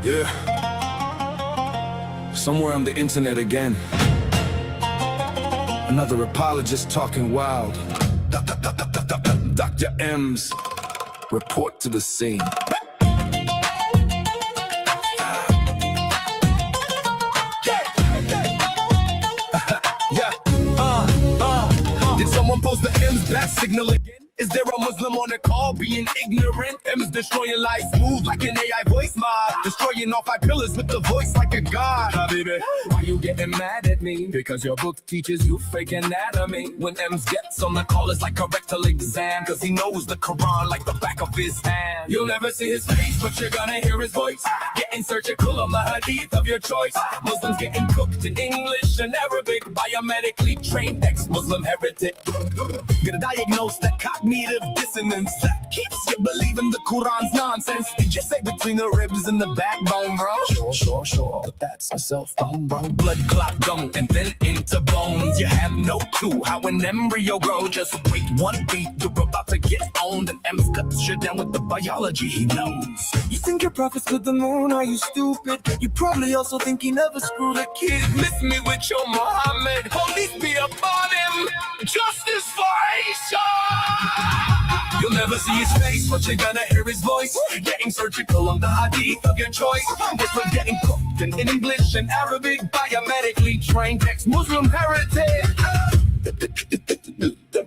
Yeah. Somewhere on the internet again. Another apologist talking wild. Dr. M's report to the scene. Did someone post the M's bat signal again? Is there a Muslim on the call being ignorant? M's destroying life smooth like an AI voice mod. Destroying all five pillars with the voice like a god. Baby, why you getting mad at me? Because your book teaches you fake anatomy. When M's gets on the call, it's like a rectal exam. Cause he knows the Quran like the back of his hand. You'll never see his face, but you're gonna hear his voice. Getting surgical on the hadith of your choice. Muslims getting cooked in English and Arabic. Biomedically trained ex-Muslim heretic. Gonna diagnose that cognitive dissonance that keeps you believing the Quran's nonsense. Did you say between the ribs and the backbone, bro? Sure, but that's a cell phone, bro. Blood clot gone and then into bones. You have no clue how an embryo grows. Just wait 1 beat, you're about to get owned. And M's cuts you down with the biology he knows. You think your prophet's to the moon, are you stupid? You probably also think he never screwed a kid. Miss me with your Muhammad, police be upon him. Justice for Aisha. You'll never see his face, but you're gonna hear his voice. Getting surgical on the hadith of your choice. This from getting cooked in English and Arabic. Biomedically trained ex-Muslim heretic.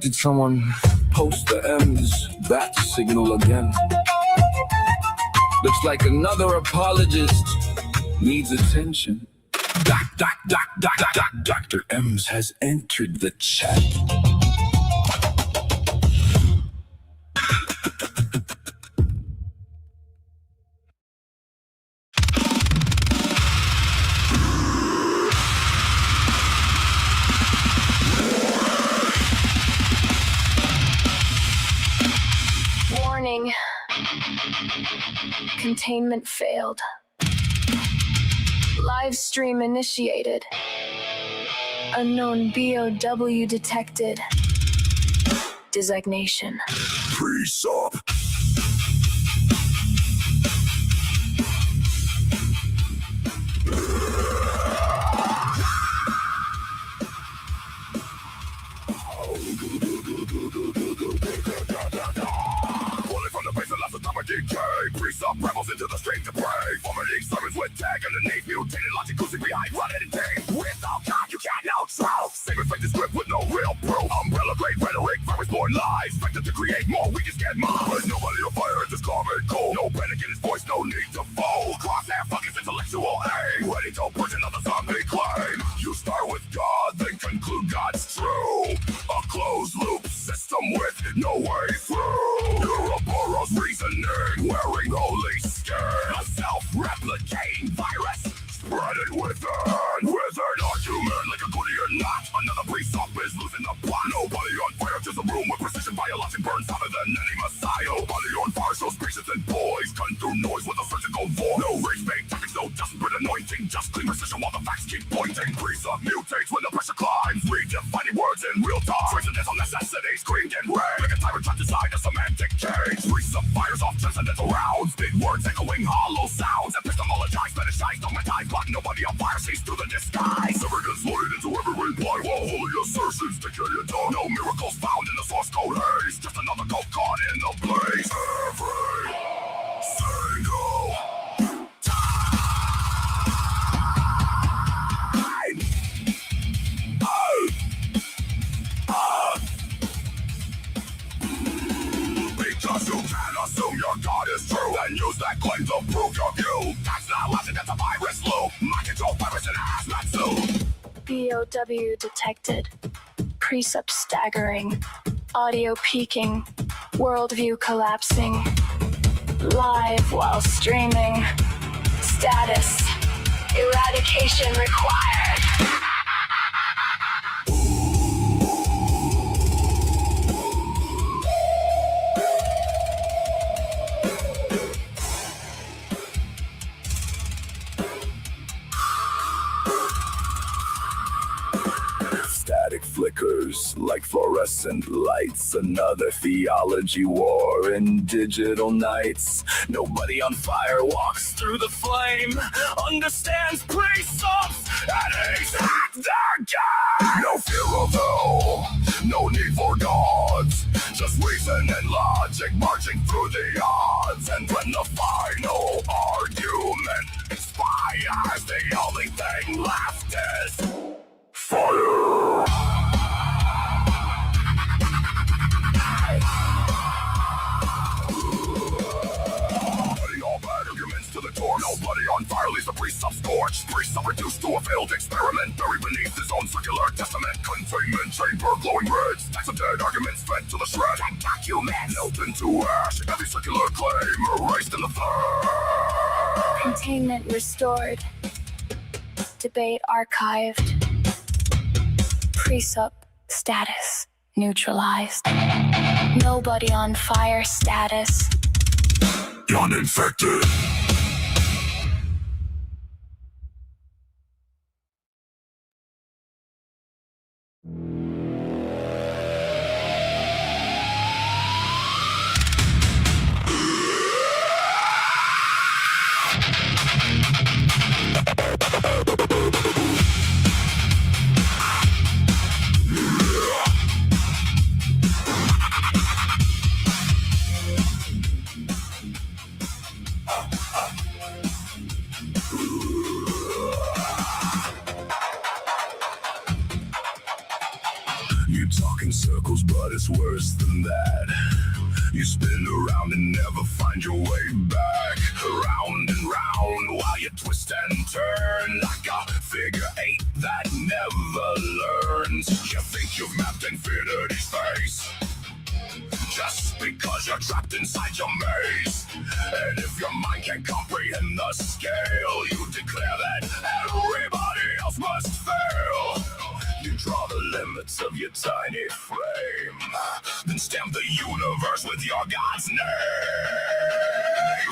Did someone post the M's bat signal again? Looks like another apologist needs attention. Dr. M's has entered the chat. Warning. Containment failed. Live stream initiated. Unknown BOW detected. Designation. Pre-sup. Pre-sup rebels into the stream to pray. Vomiting sermons with tag underneath. Mutated logic oozing behind. Run it and tame. Without God, you can't know truth. Same fake the script with no real proof. Umbrella grade rhetoric, virus born lies. Expected to create more, we just get more. But nobody on fire at this common cold. No panic in his voice, no need to fold. Crosshair fuck his intellectual aim. Ready to push another zombie claim. You start with God, then conclude God's true. A closed loop system with no way through. Ouroboros reasoning, wearing holy skin. A self-replicating virus, spread it within. Wizard or human, like a goodie or not. Another pre-sup is losing the plot. Nobody on fire, just a room with precision. Biologic burns hotter than any messiah. Nobody on fire shows patience and poise. Gun through noise with a surgical voice. No race-bait tactics, no desperate anointing. Just clean precision while the facts keep pointing. Pre-sup mutates when the pressure climbs. Redefining words in real time. Transcendental necessity screamed in rage. Like a tyrant trapped inside a semantic cage. Pre-sup fires off transcendental rounds. Big words echoing hollow sounds. Epistemologize, fetishize, dogmatize. But nobody on fire sees through the disguise. Evidence loaded into every reply. While holy assertions decay and done. No miracles found in the source code haze. Just another cold caught in the blaze. Every single because you can't assume your God is true and use that claim to prove your view. That's not logic, that's a virus loop. Mind control virus in a hazmat suit. BOW detected. Precept staggering. Audio peaking. Worldview collapsing. Live while streaming. Status. Eradication required. static flow. flickers like fluorescent lights. Another theology war in digital nights. Nobody on fire walks through the flame, understands precepts, and he's at their game. No fear of hell, no need for gods, just reason and logic marching through the odds. And when the final argument expires, the only thing left is fire. Nobody on fire leaves the priest scorched. Priests are reduced to a failed experiment, buried beneath his own circular testament. Containment chamber glowing red, stacks of dead arguments fed to the shred. And documents melt into ash, every circular claim erased in the fire. Containment restored. Debate archived. Precept status neutralized. Nobody on fire status. Uninfected. You talk in circles, but it's worse than that. You spin around and never find your way back. Round and round while you twist and turn like a figure eight that never learns. You think you've mapped infinity's face just because you're trapped inside your maze. And if your mind can't comprehend the scale, you declare that everybody else must fail. You draw the limits of your tiny frame, then stamp the universe with your God's name.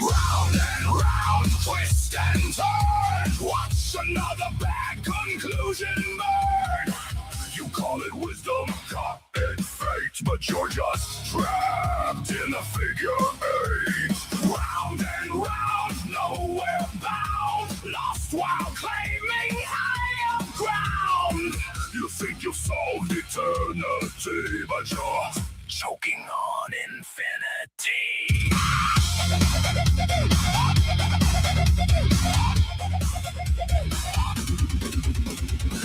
Round and round, twist and turn, watch another bad conclusion burn. You call it wisdom, call it fate, but you're just trapped in a figure eight. Round and round, nowhere bound, lost while claiming higher ground. You think you've solved eternity, but you're choking on infinity.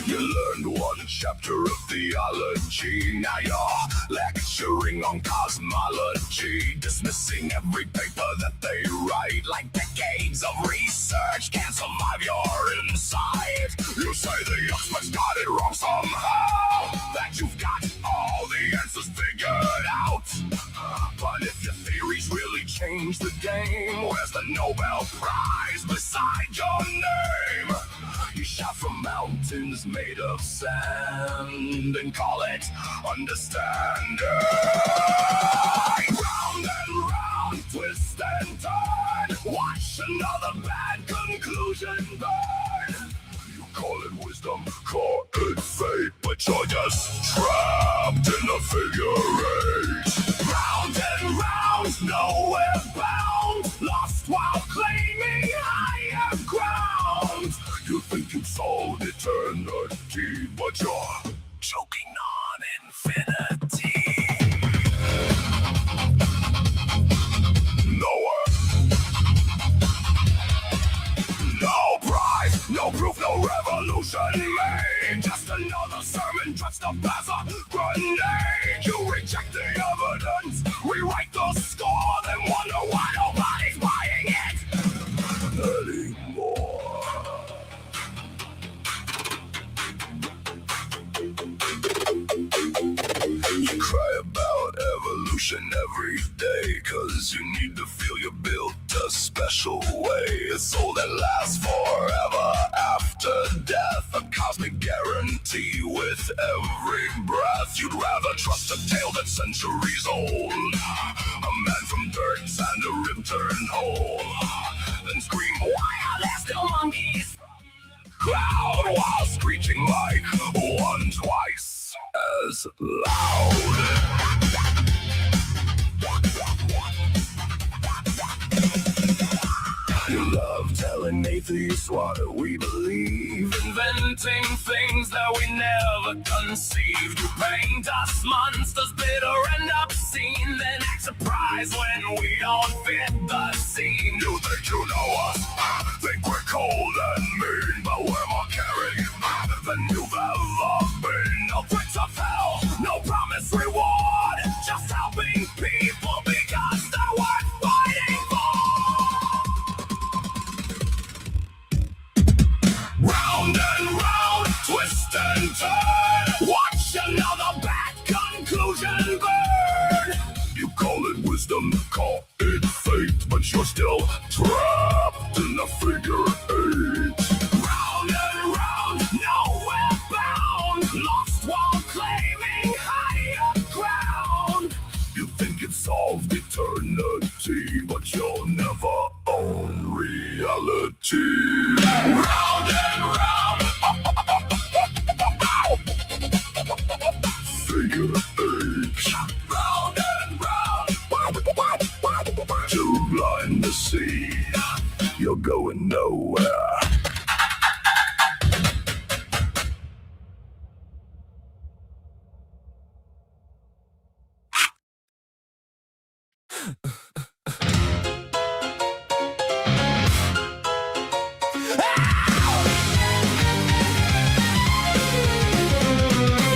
You learned one chapter of theology, now you're lecturing on cosmology, dismissing every paper that they write like decades of research can't survive your insight. You say the experts got it wrong somehow, that you've got all the answers figured out. But if your theories really change the game, where's the Nobel Prize beside your name? You shout from mountains made of sand and call it understanding. Round and round, twist and turn, watch another bad conclusion burn. You call it wisdom, call it fate, but you're just trapped in a figure eight. Round and round, nowhere bound, lost while claiming higher ground. You think you've solved eternity, but you're choking on infinity. Nowhere. No prize, no proof, no revolution made. Just another sermon dressed up as a grenade. You reject the evidence, rewrite the score, then wonder why nobody's buying it anymore. You cry about evolution every day, cause you need to feel you're built a special way. A soul that lasts forever after death, a cosmic guarantee with every breath. You'd rather trust a tale that's centuries old, a man from dirt and a rib-turned hole, than scream, why are there still monkeys from the crowd, while screeching like one twice That's what we believe. Inventing things that we never conceived. You paint us monsters bitter and obscene, then act surprised when we don't fit the scene. You think you know us? Think we're cold and mean, but we're more caring than you've ever been. No threats of hell, no promised reward, just helping people because they're worth fighting for. Round and round, twist and turn, watch another bad conclusion burn. You call it wisdom, call it fate, but you're still trapped in the figure eight. Round and round, nowhere bound, lost while claiming higher ground. You think it's solved eternity, but you'll never own reality. Round and round, figure eight. Round and round, too blind to see, you're going nowhere.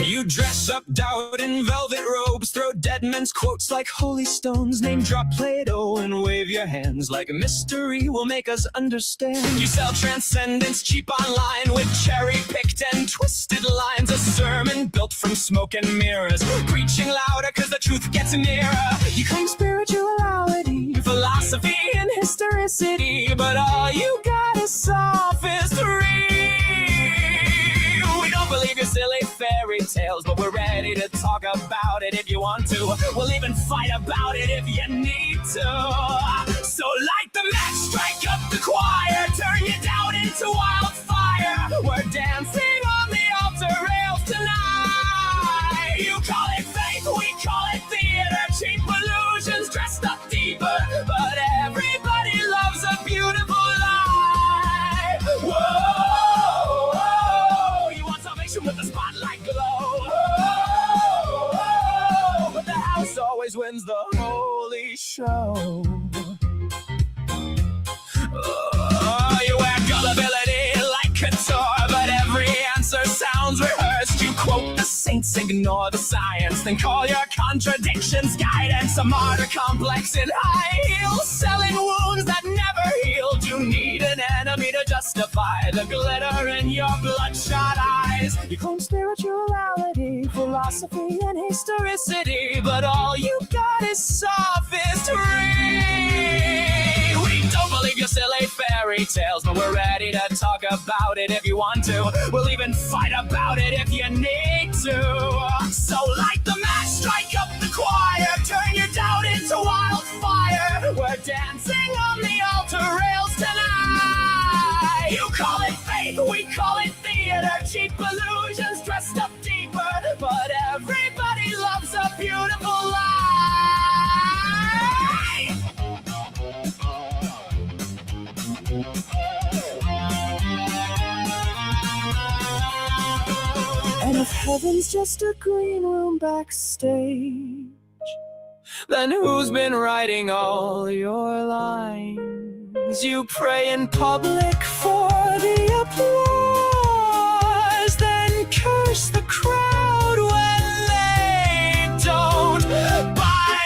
You dress up doubt in velvet robes, throw dead men's quotes like holy stones, name drop Plato and wave your hands like a mystery will make us understand. You sell transcendence cheap online with cherry-picked and twisted lines, a sermon built from smoke and mirrors, preaching louder cause the truth gets nearer. You claim spirituality, philosophy and historicity, but all you got is sophistry. We don't believe your silly fairy tales, but we're ready to talk about it if you want to. We'll even fight about it if you need to. So light the match, strike up the choir, turn your doubt into wildfire. We're dancing on the altar rails tonight. You call it faith, we call it theater, cheap illusions dressed up deeper, but everybody loves a beautiful lie. Whoa, whoa, you want salvation with the spotlight glow. Whoa, but the house always wins the holy show. You wear gullibility like couture, but every answer sounds rehearsed. You quote the saints, ignore the science, then call your contradictions guidance. A martyr complex in high heels, selling wounds that never healed. You need an enemy to justify the glitter in your bloodshot eyes. You claim spirituality, philosophy, and historicity, but all you got is sophistry. We don't believe your silly fairy tales, but we're ready to talk about it if you want to. We'll even fight about it if you need to. So light the match, strike up the choir, turn your doubt into wildfire. We're dancing on the altar rails tonight. You call it faith, we call it theater, cheap illusions dressed up deeper, but everybody loves a beautiful lie. And if heaven's just a green room backstage, then who's been writing all your lines? You pray in public for the applause, then curse the crowd when they don't buy.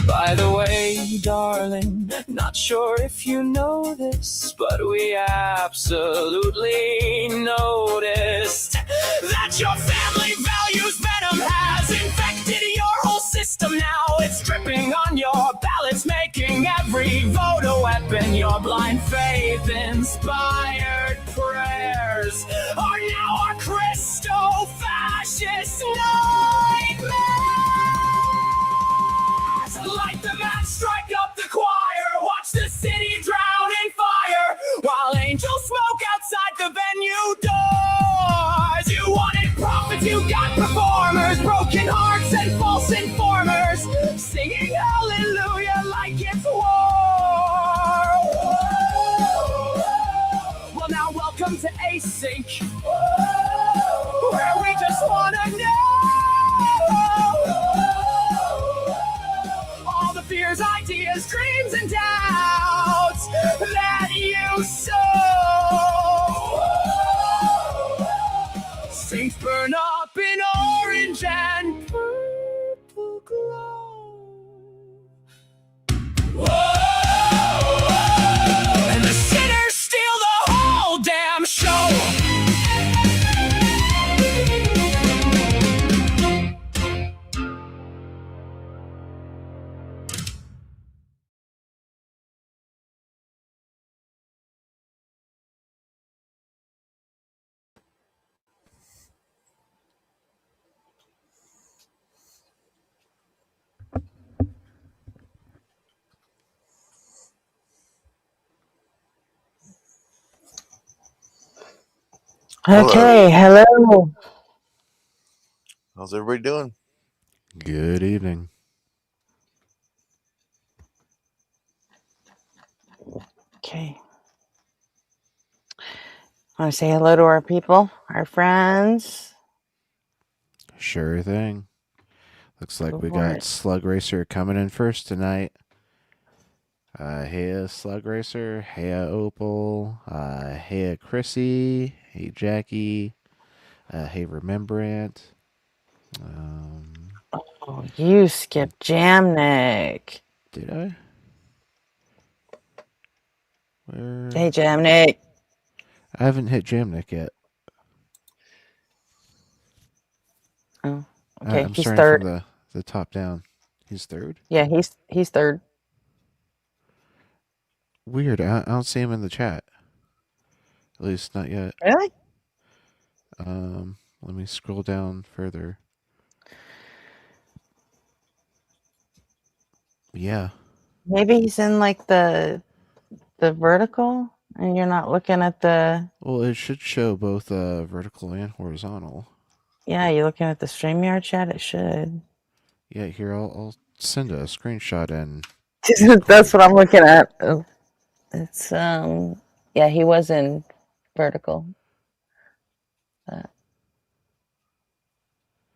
By the way, darling, not sure if you know this, but we absolutely noticed that your family values venom has infected your whole system now. It's dripping on your ballots, making every vote a weapon. Your blind faith-inspired prayers are now our Christo-fascist nightmares. Light the match, strike up the choir, watch the city drown in fire, while angels smoke outside the venue doors. You wanted prophets, you got performers, broken hearts and false informers, singing hallelujah like it's war. Welcome to Async, where we just wanna know all the fears, ideas, dreams, and doubts that you sow. Saints burn up in orange and purple glow. And the sinners steal the whole damn show. Okay, hello. How's everybody doing? Good evening. Okay. Want to say hello to our people, our friends? Sure thing. Looks like Go we for got it. Slug Racer coming in first tonight. Heya Slug Racer, heya Opal, heya Chrissy, hey Jackie, hey Remembrant. Oh, you skipped Jamnik. Did I? Where? Hey, Jamnik. I haven't hit Jamnik yet. Oh, okay. I'm He's starting third. from the top down. He's third? Yeah, he's third. Weird. I don't see him in the chat. At least not yet. Really? Let me scroll down further. Yeah. Maybe he's in like the vertical, and you're not looking at the. Well, it should show both vertical and horizontal. Yeah, you're looking at the StreamYard chat. It should. Yeah, here I'll send a screenshot and That's what I'm looking at. Oh, it's Yeah, he was in vertical.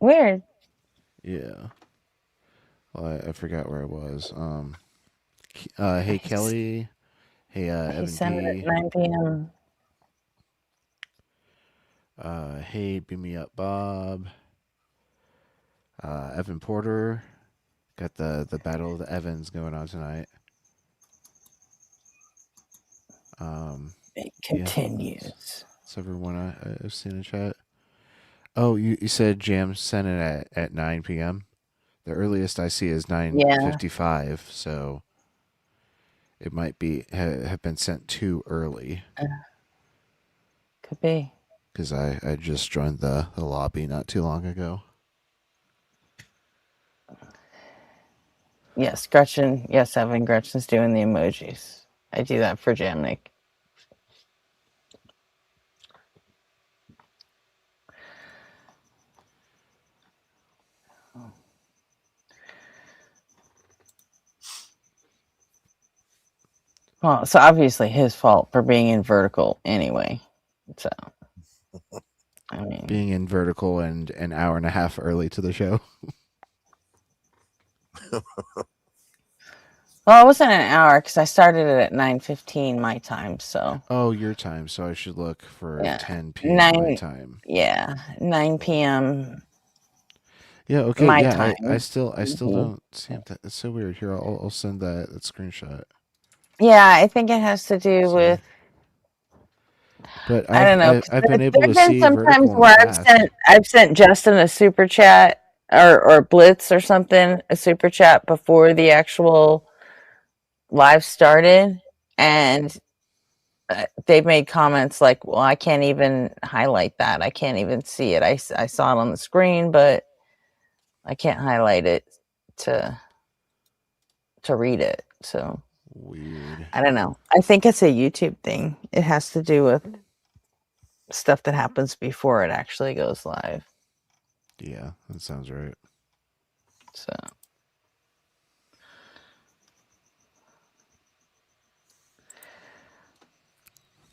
Weird. yeah. Well, I forgot where I was. Hey Kelly. Hey He Evan sent it at D. 9 p.m. Hey Beam Me Up Bob. Evan Porter. Got the Battle of the Evans going on tonight. It continues. That's everyone I've seen in chat. Oh, you said Jam sent it at 9 p.m.? The earliest I see is 9:55, so it might be have been sent too early. Could be. Because I just joined the lobby not too long ago. Yes, Gretchen. Yes, Evan. Gretchen's doing the emojis. I do that for Jamnik. Well, so obviously his fault for being in vertical anyway. So, I mean, Being in vertical and an hour and a half early to the show. well, it wasn't an hour because I started it at 9:15 my time. So, Oh, your time. So I should look for yeah, 10 p.m. my time. Yeah, 9 p.m. Yeah. Okay. my Yeah. time. I still Mhm. don't see him. That's so weird. Here, I'll send that screenshot. Yeah, I think it has to do See. with. But I don't know. I've been able There've to been see some times vertical in the where past. I've sent Justin a super chat or Blitz or something, a super chat before the actual live started, and they've made comments like, "Well, I can't even highlight that. I can't even see it. I saw it on the screen, but I can't highlight it to read it." So Weird. I don't know. I think it's a YouTube thing. It has to do with stuff that happens before it actually goes live. Yeah, that sounds right. So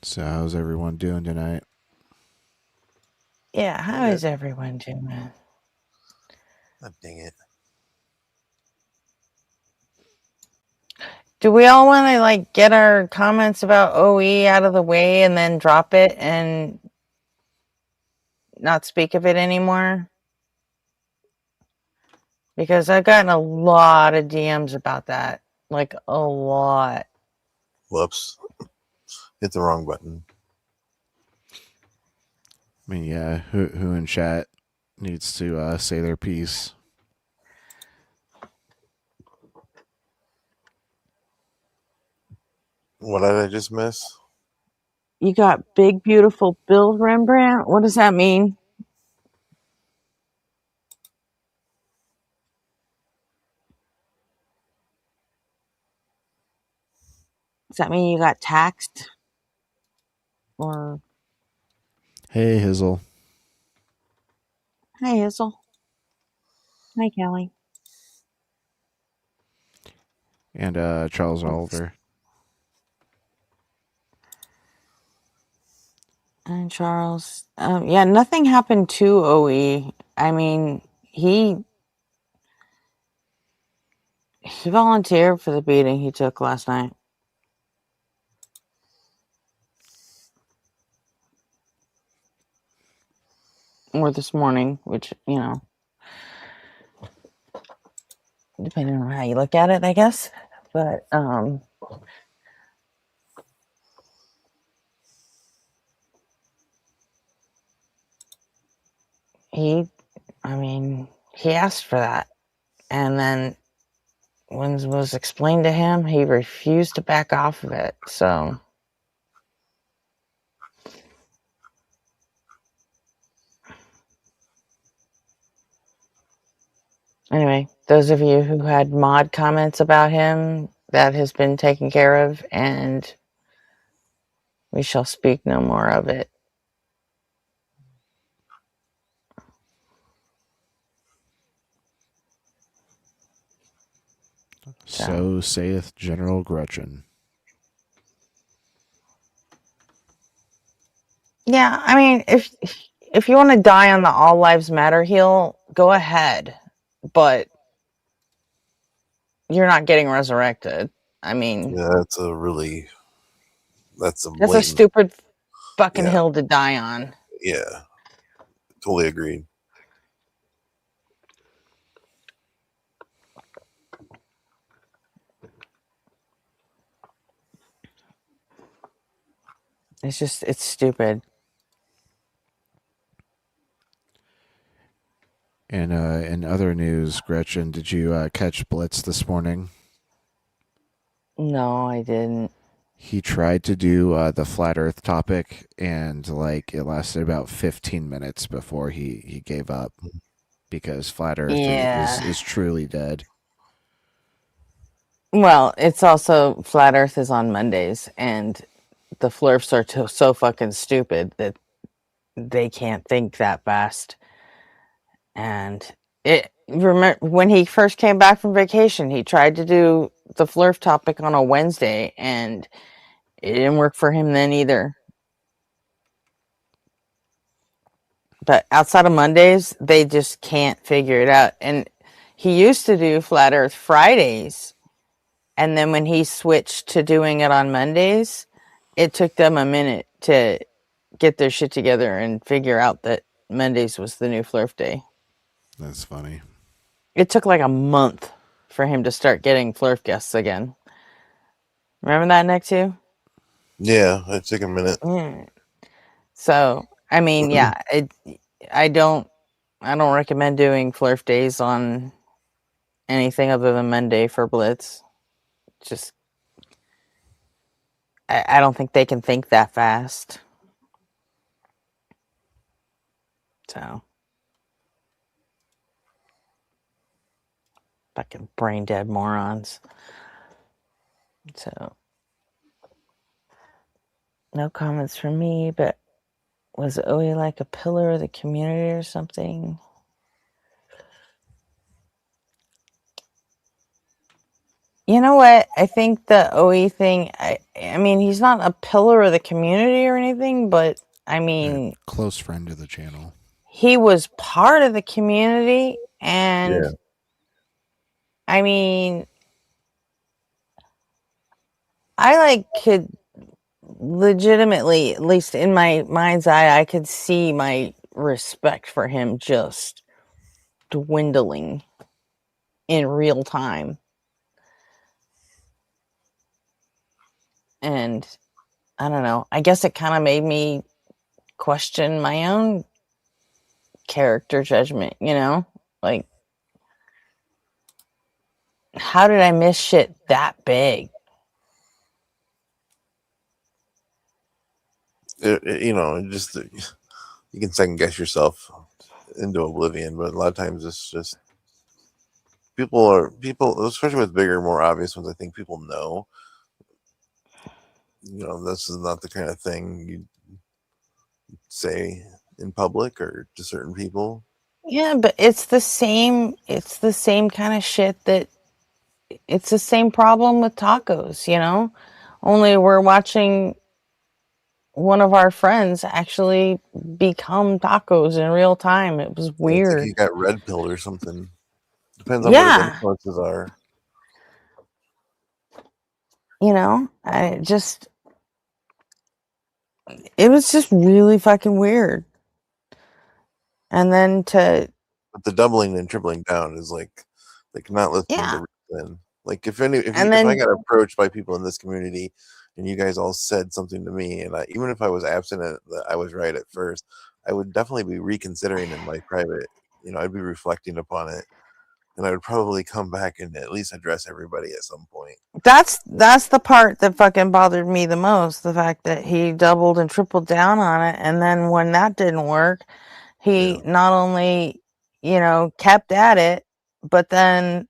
So how's everyone doing tonight? Yeah, how Okay. is everyone doing? Oh, dang it. Do we all want to like get our comments about OE out of the way and then drop it and not speak of it anymore? Because I've gotten a lot of DMs about that. Like a lot. Whoops. Hit the wrong button. I mean, yeah, who in chat needs to say their piece? What did I just miss? You got big, beautiful Bill Rembrandt? What does that mean? Does that mean you got taxed? Or, Hey, Hizzle. hi, Hazel. Hi, Kelly. And Charles Oliver. And Charles. Yeah, nothing happened to OE. I mean, he volunteered for the beating he took last night. Or this morning, which, you know, depending on how you look at it, I guess. But he asked for that. And then when it was explained to him, he refused to back off of it. So anyway, those of you who had mod comments about him, that has been taken care of, and we shall speak no more of it. So saith General Gretchen. Yeah, I mean, if you want to die on the All Lives Matter heel, go ahead, but you're not getting resurrected. I mean, Yeah, that's a that's a blatant. stupid fucking Yeah. hill to die on. Yeah. Totally agreed. It's stupid. And in other news, Gretchen, did you catch Blitz this morning? No, I didn't. He tried to do the flat Earth topic, and like it lasted about 15 minutes before he gave up because flat Earth Yeah. is truly dead. Well, it's also Flat Earth is on Mondays, and the Flurfs are so fucking stupid that they can't think that fast. And remember when he first came back from vacation, he tried to do the Flurf topic on a Wednesday, and it didn't work for him then either. But outside of Mondays, they just can't figure it out. And he used to do Flat Earth Fridays, and then when he switched to doing it on Mondays, it took them a minute to get their shit together and figure out that Mondays was the new Flurf day. That's funny. It took like a month for him to start getting Flurf guests again. Remember that, Nick, too? Yeah, it took a minute. So, I mean, yeah, I don't recommend doing Flurf days on anything other than Monday for Blitz. Just, I don't think they can think that fast. So, fucking brain dead morons. So, no comments from me, but was OE like a pillar of the community or something? You know what? I think the OE thing, I mean, he's not a pillar of the community or anything, but I mean, close friend of the channel. he was part of the community, and Yeah. I mean, I could legitimately, at least in my mind's eye, I could see my respect for him just dwindling in real time. And I don't know. I guess it kind of made me question my own character judgment, you know? Like, how did I miss shit that big? Just you can second guess yourself into oblivion, but a lot of times it's just people, especially with bigger, more obvious ones. I think people know. This is not the kind of thing you say in public or to certain people. Yeah, but it's the same kind of shit that it's the same problem with tacos, you know? Only we're watching one of our friends actually become tacos in real time. It was Yeah, it's like he weird. got red pilled or something. Depends on what his Yeah, influences are. you know, it was just really fucking weird. And then But the doubling and tripling down is like not listening yeah, to reason. Like if I and got approached by people in this community and you guys all said something to me, and even if I was absent that I was right at first, I would definitely be reconsidering in my private. I'd be reflecting upon it, and I would probably come back and at least address everybody at some point. that's the part that fucking bothered me the most, the fact that he doubled and tripled down on it, and then when that didn't work, Yeah, he not only, kept at it, but then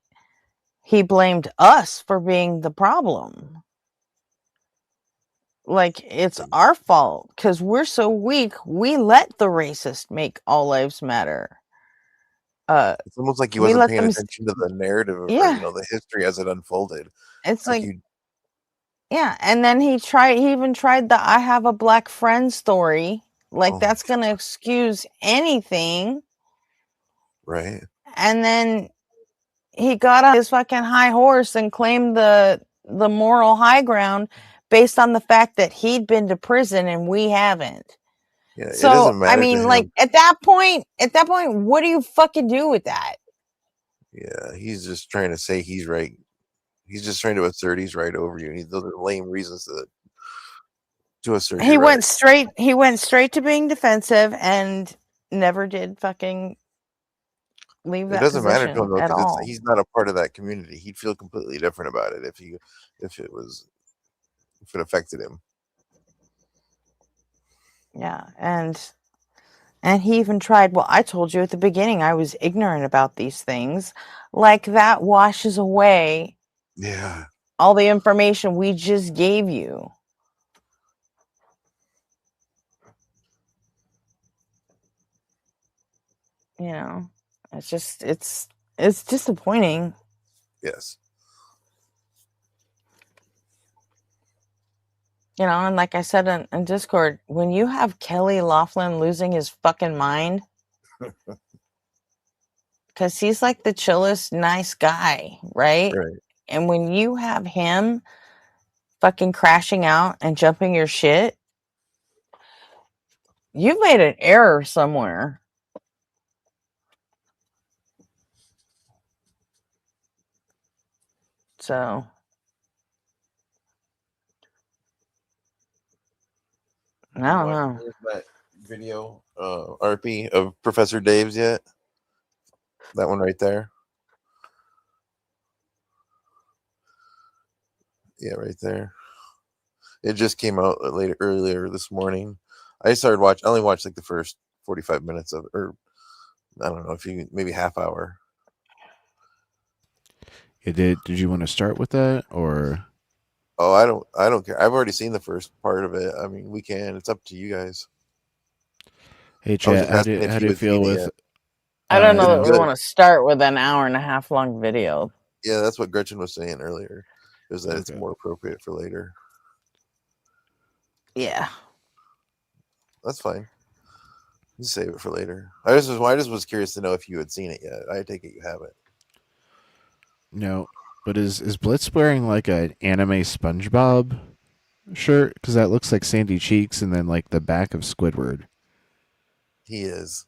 he blamed us for being the problem. Like it's our fault because we're so weak. We let the racist make all lives matter. it's almost like he We wasn't let paying them. attention to the narrative or Yeah, the history as it unfolded. it's Like like, you, yeah, and then he even tried the "I have a black friend" story. Like oh, that's gonna excuse anything. right? And then he got on his fucking high horse and claimed the moral high ground based on the fact that he'd been to prison and we haven't. Yeah, it So doesn't I matter to mean, like him. at that point, what do you fucking do with that? Yeah, he's just trying to say he's right. He's just trying to assert he's right over you. Those are lame reasons to assert He you're right. went straight. He went straight to being defensive and never did fucking leave It that doesn't matter to position him though, at because all. he's not a part of that community. He'd feel completely different about it if it affected him. Yeah, and he even tried. Well, I told you at the beginning I was ignorant about these things. Like that washes away Yeah, all the information we just gave you. You know, it's disappointing. yes, You know, and like I said in Discord, when you have Kelly Laughlin losing his fucking mind, because he's like the chillest, nice guy, right? right. And when you have him fucking crashing out and jumping your shit, you've made an error somewhere. So, I don't know. Here's that video, RP of Professor Dave's yet? That one right there. Yeah, right there. It just came out earlier this morning. I only watched like the first 45 minutes of, or I don't know if you maybe half hour. Did you want to start with that or? Oh, I don't care. I've already seen the first part of it. I mean, we can. It's up to you guys. Hey, I was chat. just asking if How do you you had feel seen it with? yet. I don't know It's that we good. want to start with an hour and a half long video. Yeah, that's what Gretchen was saying earlier. Is that it's Okay. more appropriate for later. Yeah. That's fine. You save it for later. I just was curious to know if you had seen it yet. I take it you haven't. No, but is Blitz wearing like an anime SpongeBob shirt? Because that looks like Sandy Cheeks, and then like the back of Squidward. He is.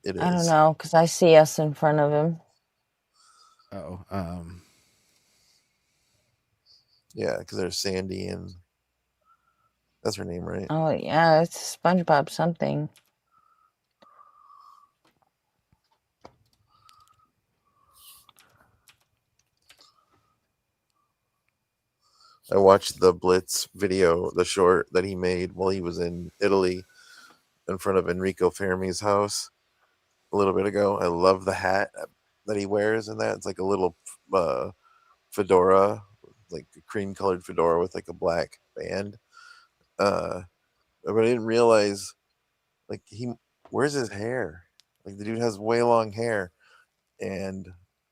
It I don't is. know, because I see us in front of him. Oh, Yeah, because there's Sandy and that's her name, right? Oh, yeah, it's SpongeBob something. I watched the Blitz video, the short that he made while he was in Italy in front of Enrico Fermi's house a little bit ago. I love the hat that he wears in that. It's like a little uh, fedora, like a cream colored fedora with like a black band. But I didn't realize like where's his hair? Like the dude has way long hair, and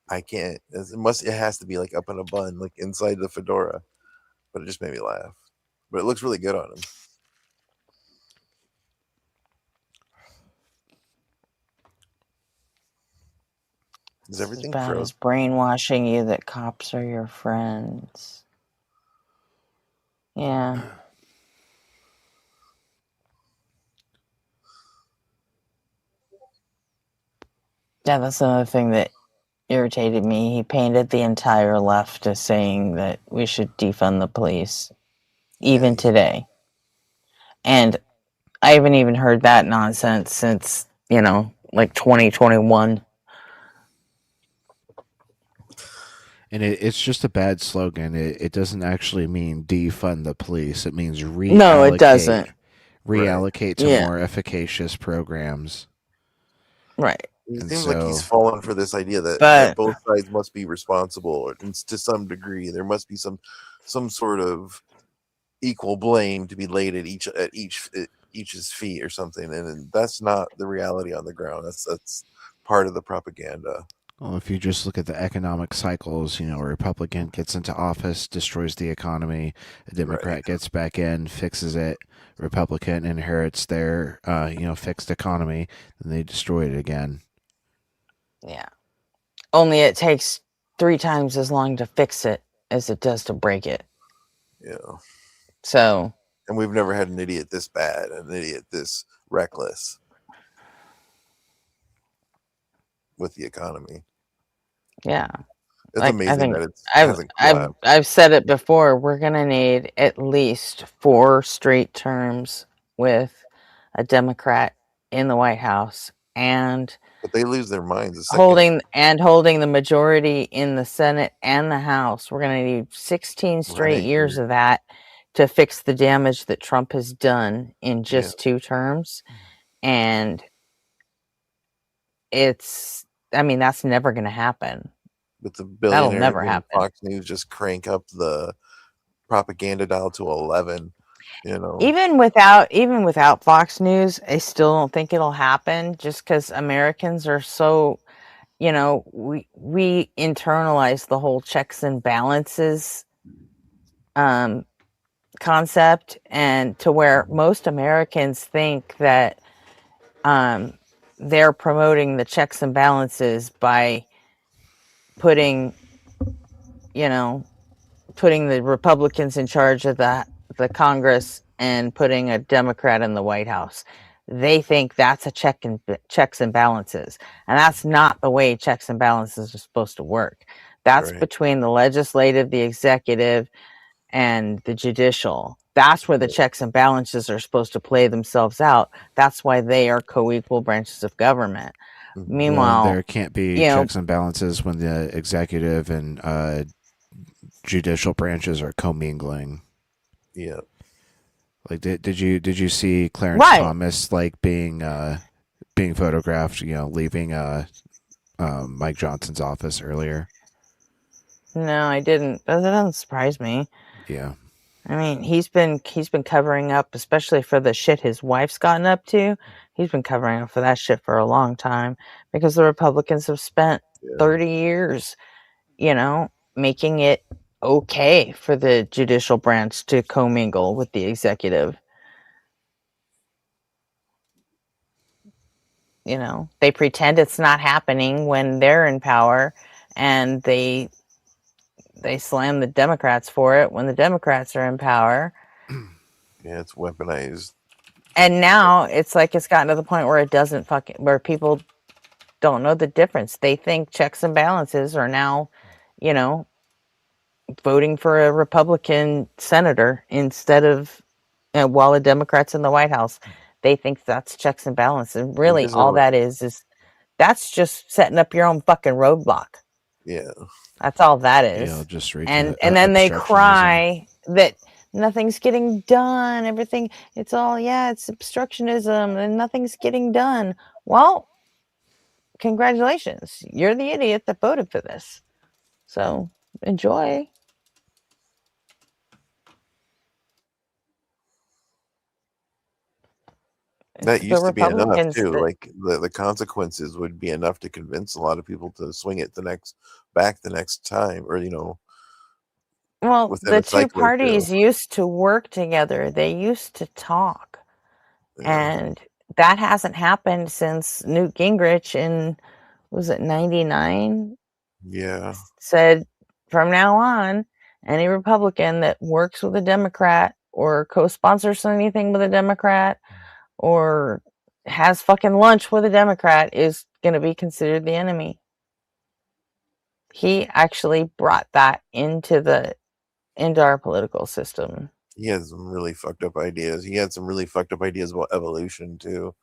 I can't. It has to be like up in a bun, like inside the fedora. But it just made me laugh. But it looks really good on him. Is It's as everything bad frozen? as brainwashing you that cops are your friends. Yeah. Yeah, that's another thing that irritated me. He painted the entire left as saying that we should defund the police, even today. And I haven't even heard that nonsense since, like 2021. and it's just a bad slogan. It doesn't actually mean defund the police. It means No, it doesn't. reallocate to Yeah. more efficacious programs. Right. It And seems like he's so, fallen for this idea that But both sides must be responsible, or to some degree. There must be some sort of equal blame to be laid at each's feet or something, and that's not the reality on the ground. That's part of the propaganda. well, if you just look at the economic cycles, a Republican gets into office, destroys the economy, a Democrat Right. gets back in, fixes it, Republican inherits their, fixed economy, and they destroy it again. yeah. Only it takes 3 times as long to fix it as it does to break it. Yeah. So, And we've never had an idiot this bad, an idiot this reckless with the economy. yeah. It's Like, I amazing think that it I've hasn't I've collapsed. I've said it before. We're gonna need at least 4 straight terms with a Democrat in the White House and But they lose their minds the second. holding the majority in the Senate and the House. We're gonna need 16 straight Right. years of that to fix the damage that Trump has done in Yeah. just 2 terms. And that's never gonna happen. With the That'll billionaires never and happen. Fox News just crank up the propaganda dial to 11. Even without Fox News, I still don't think it'll happen just because Americans are so, we internalize the whole checks and balances concept, and to where most Americans think that they're promoting the checks and balances by putting, putting the Republicans in charge of the Congress and putting a Democrat in the White House. They think that's a checks and balances, and that's not the way checks and balances are supposed to work. That's Right. between the legislative, the executive, and the judicial. That's where the checks and balances are supposed to play themselves out. That's why they are co-equal branches of government. Mhm. Well, Meanwhile, there can't be checks and balances when the executive and judicial branches are commingling. Yeah. Like, did you see Clarence Right. Thomas like being photographed, leaving Mike Johnson's office earlier? No, I didn't. But that doesn't surprise me. Yeah. I mean, he's been covering up, especially for the shit his wife's gotten up to. He's been covering up for that shit for a long time because the Republicans have spent Yeah. 30 years, making it okay for the judicial branch to commingle with the executive. They pretend it's not happening when they're in power, and they slam the Democrats for it when the Democrats are in power. Yeah, it's weaponized. And now it's like it's gotten to the point where it doesn't where people don't know the difference. They think checks and balances are now, voting for a Republican senator instead of while a Democrat's in the White House. They think that's checks and balances. Really, all that is that's just setting up your own fucking roadblock. Yeah. That's all that is. Yeah, just straight and to and then they obstructionism. cry that nothing's getting done. Everything, it's obstructionism and nothing's getting done. Well, congratulations. You're the idiot that voted for this. So enjoy. That The used to be enough Republicans too. that, Like the consequences would be enough to convince a lot of people to swing it the next time, or well, within the a two cycle or two. parties used to work together. They used to talk. Yeah. And that hasn't happened since Newt Gingrich in, was it 99? Yeah. Said from now on, any Republican that works with a Democrat or co-sponsors anything with a Democrat or has fucking lunch with a Democrat is going to be considered the enemy. He actually brought that into our political system. He had some really fucked up ideas. He had some really fucked up ideas about evolution too.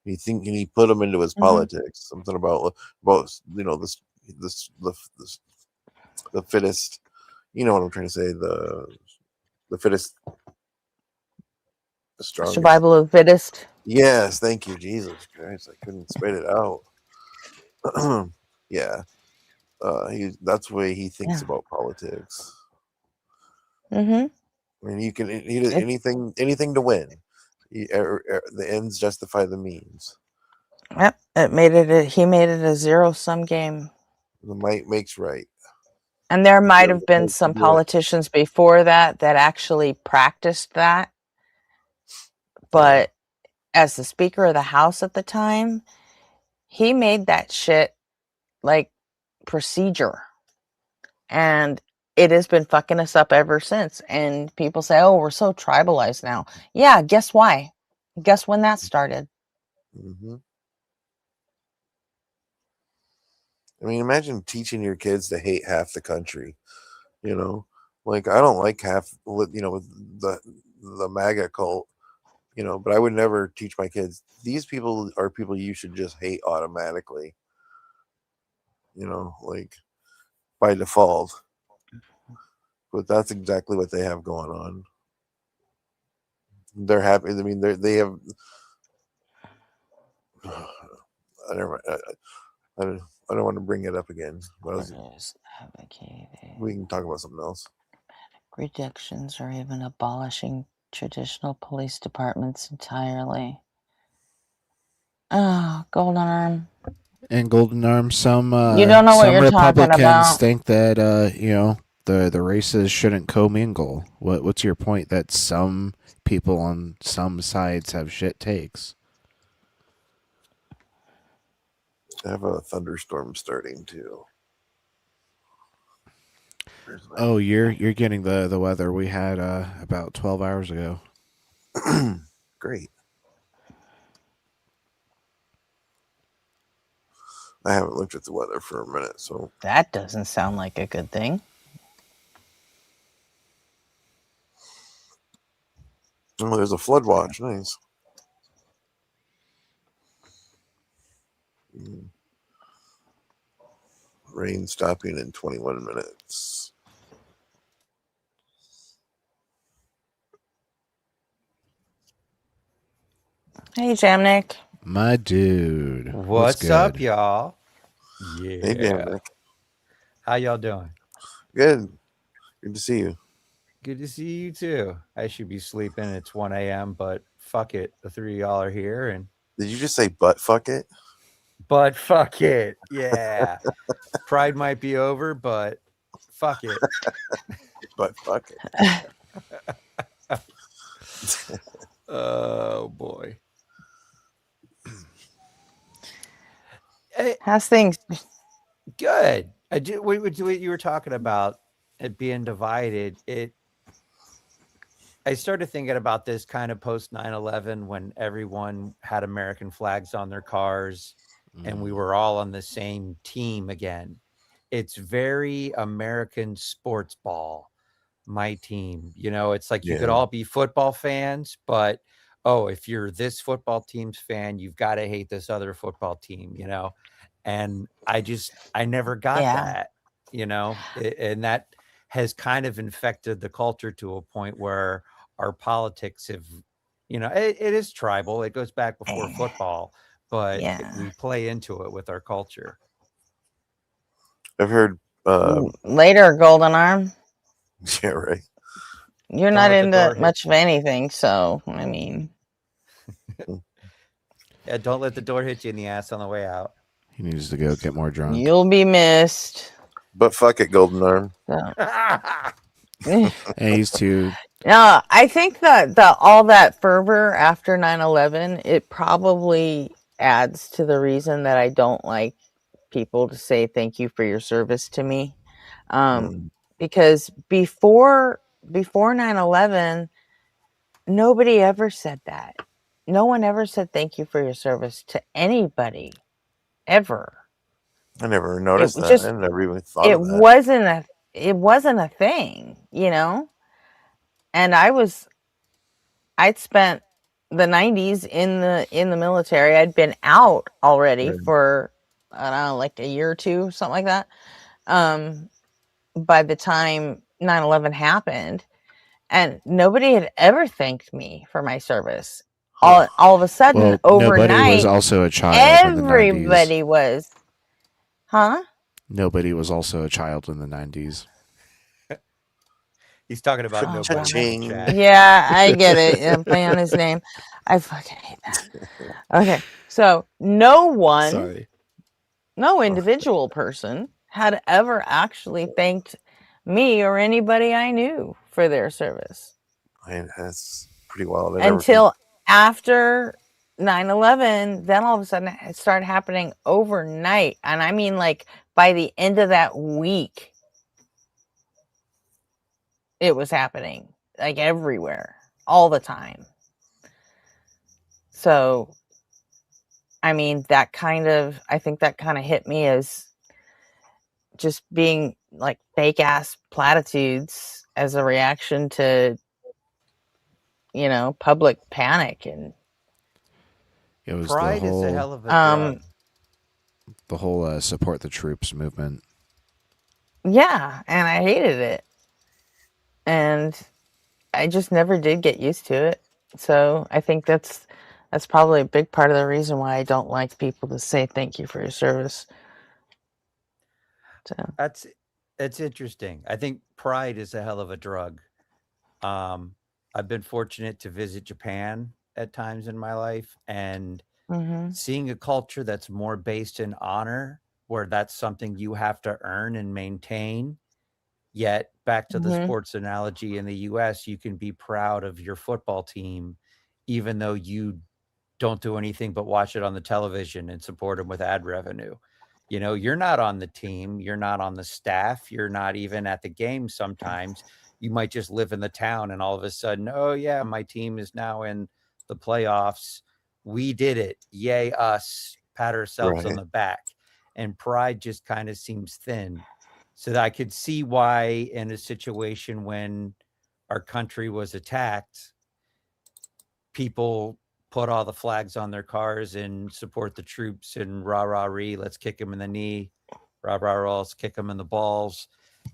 He put them into his politics. Something about the fittest. You know what I'm trying to say? The fittest, the strongest. Survival of the fittest. Yes, thank you, Jesus Christ. I couldn't spit it out. Yeah. That's the way he thinks about politics. Mm-hmm. I mean, he does anything to win. The ends justify the means. Yep, he made it a zero-sum game. The might makes right. And there might have been to some do it. politicians before that actually practiced that. But as the Speaker of the House at the time, he made that shit like procedure. And it has been fucking us up ever since. And people say, oh, we're so tribalized now. Yeah, guess why? Guess when that started? Mm-hmm. I mean, imagine teaching your kids to hate half the country. Like I don't like half. With the MAGA cult. But I would never teach my kids. These people are people you should just hate automatically. Like by default. But that's exactly what they have going on. They're happy. I mean, they have. I don't want to bring it up again. We can talk about something else. Reductions or even abolishing traditional police departments entirely. Oh, Golden Arm. And Golden Arm, some you don't know what you're Republicans talking about. think that the races shouldn't commingle. What's your point that some people on some sides have shit takes? I have a thunderstorm starting too. Oh, you're getting the weather we had about 12 hours ago. Great. I haven't looked at the weather for a minute, so that doesn't sound like a good thing. Oh, there's a flood watch. Nice. Rain stopping in 21 minutes. Hey, Jamnik. My dude. What's up, y'all? Yeah. Hey, Jamnik. How y'all doing? Good. Good to see you. Good to see you too. I should be sleeping. It's 1 a.m., but fuck it. The three of y'all are here. And did you just say butt fuck it? but fuck it. Yeah. Pride might be over, but fuck it. But fuck it. Oh boy. Eh, How's things? good. What you were talking about it being divided. I started thinking about this kind of post 9/11 when everyone had American flags on their cars and we were all on the same team again. It's very American sports ball, my team. It's like you could Yeah. all be football fans, but if you're this football team's fan, you've got to hate this other football team, And I never got Yeah. that, and that has kind of infected the culture to a point where our politics have, it is tribal. It goes back before football, but Yeah. we play into it with our culture. I've heard. Later, Golden Arm. Yeah, right. You're Don't not let the into door hit- much of anything, so I mean, Yeah, don't let the door hit you in the ass on the way out. He needs to go get more drunk. you'll be missed. But fuck it, Golden Arm. So. Hey, he's too. No, I think that all that fervor after 9/11, it probably adds to the reason that I don't like people to say thank you for your service to me. Because before 9/11, nobody ever said that. No one ever said thank you for your service to anybody ever. I never noticed that. Just, I never even thought it of that. wasn't a thing, And I'd spent the 90s in the military. I'd been out already for, I don't know, like a year or two, something like that. By the time 9/11 happened, and nobody had ever thanked me for my service. All of a sudden, overnight, nobody was also a child in the 90s. Everybody was. Huh? Nobody was also a child in the 90s. He's talking about nobody in the chat. Yeah, I get it. I'm playing on his name. I fucking hate that. Okay, so no one, no individual person had ever actually thanked me or anybody I knew for their service. That's pretty wild. Until after 9/11, then all of a sudden it started happening overnight. And I mean, like, by the end of that week, it was happening, like, everywhere, all the time. So, I mean, I think that kind of hit me as just being like fake ass platitudes as a reaction to, public panic. And it was pride the whole, is a hell of a drug. The whole support the troops movement. Yeah, and I hated it. And I just never did get used to it. So I think that's probably a big part of the reason why I don't like people to say thank you for your service. So That's interesting. I think pride is a hell of a drug. I've been fortunate to visit Japan at times in my life, and seeing a culture that's more based in honor, where that's something you have to earn and maintain. Yet, back to the sports analogy, in the US, you can be proud of your football team, even though you don't do anything but watch it on the television and support them with ad revenue. You're not on the team. You're not on the staff. You're not even at the game sometimes. You might just live in the town, and all of a sudden, oh, yeah, my team is now in the playoffs. We did it. Yay, us. Pat ourselves on the back. And pride just kind of seems thin. So that I could see why, in a situation when our country was attacked, people put all the flags on their cars and support the troops and rah-rah-ree, let's kick them in the knee, rah-rah-rah, let's kick them in the balls,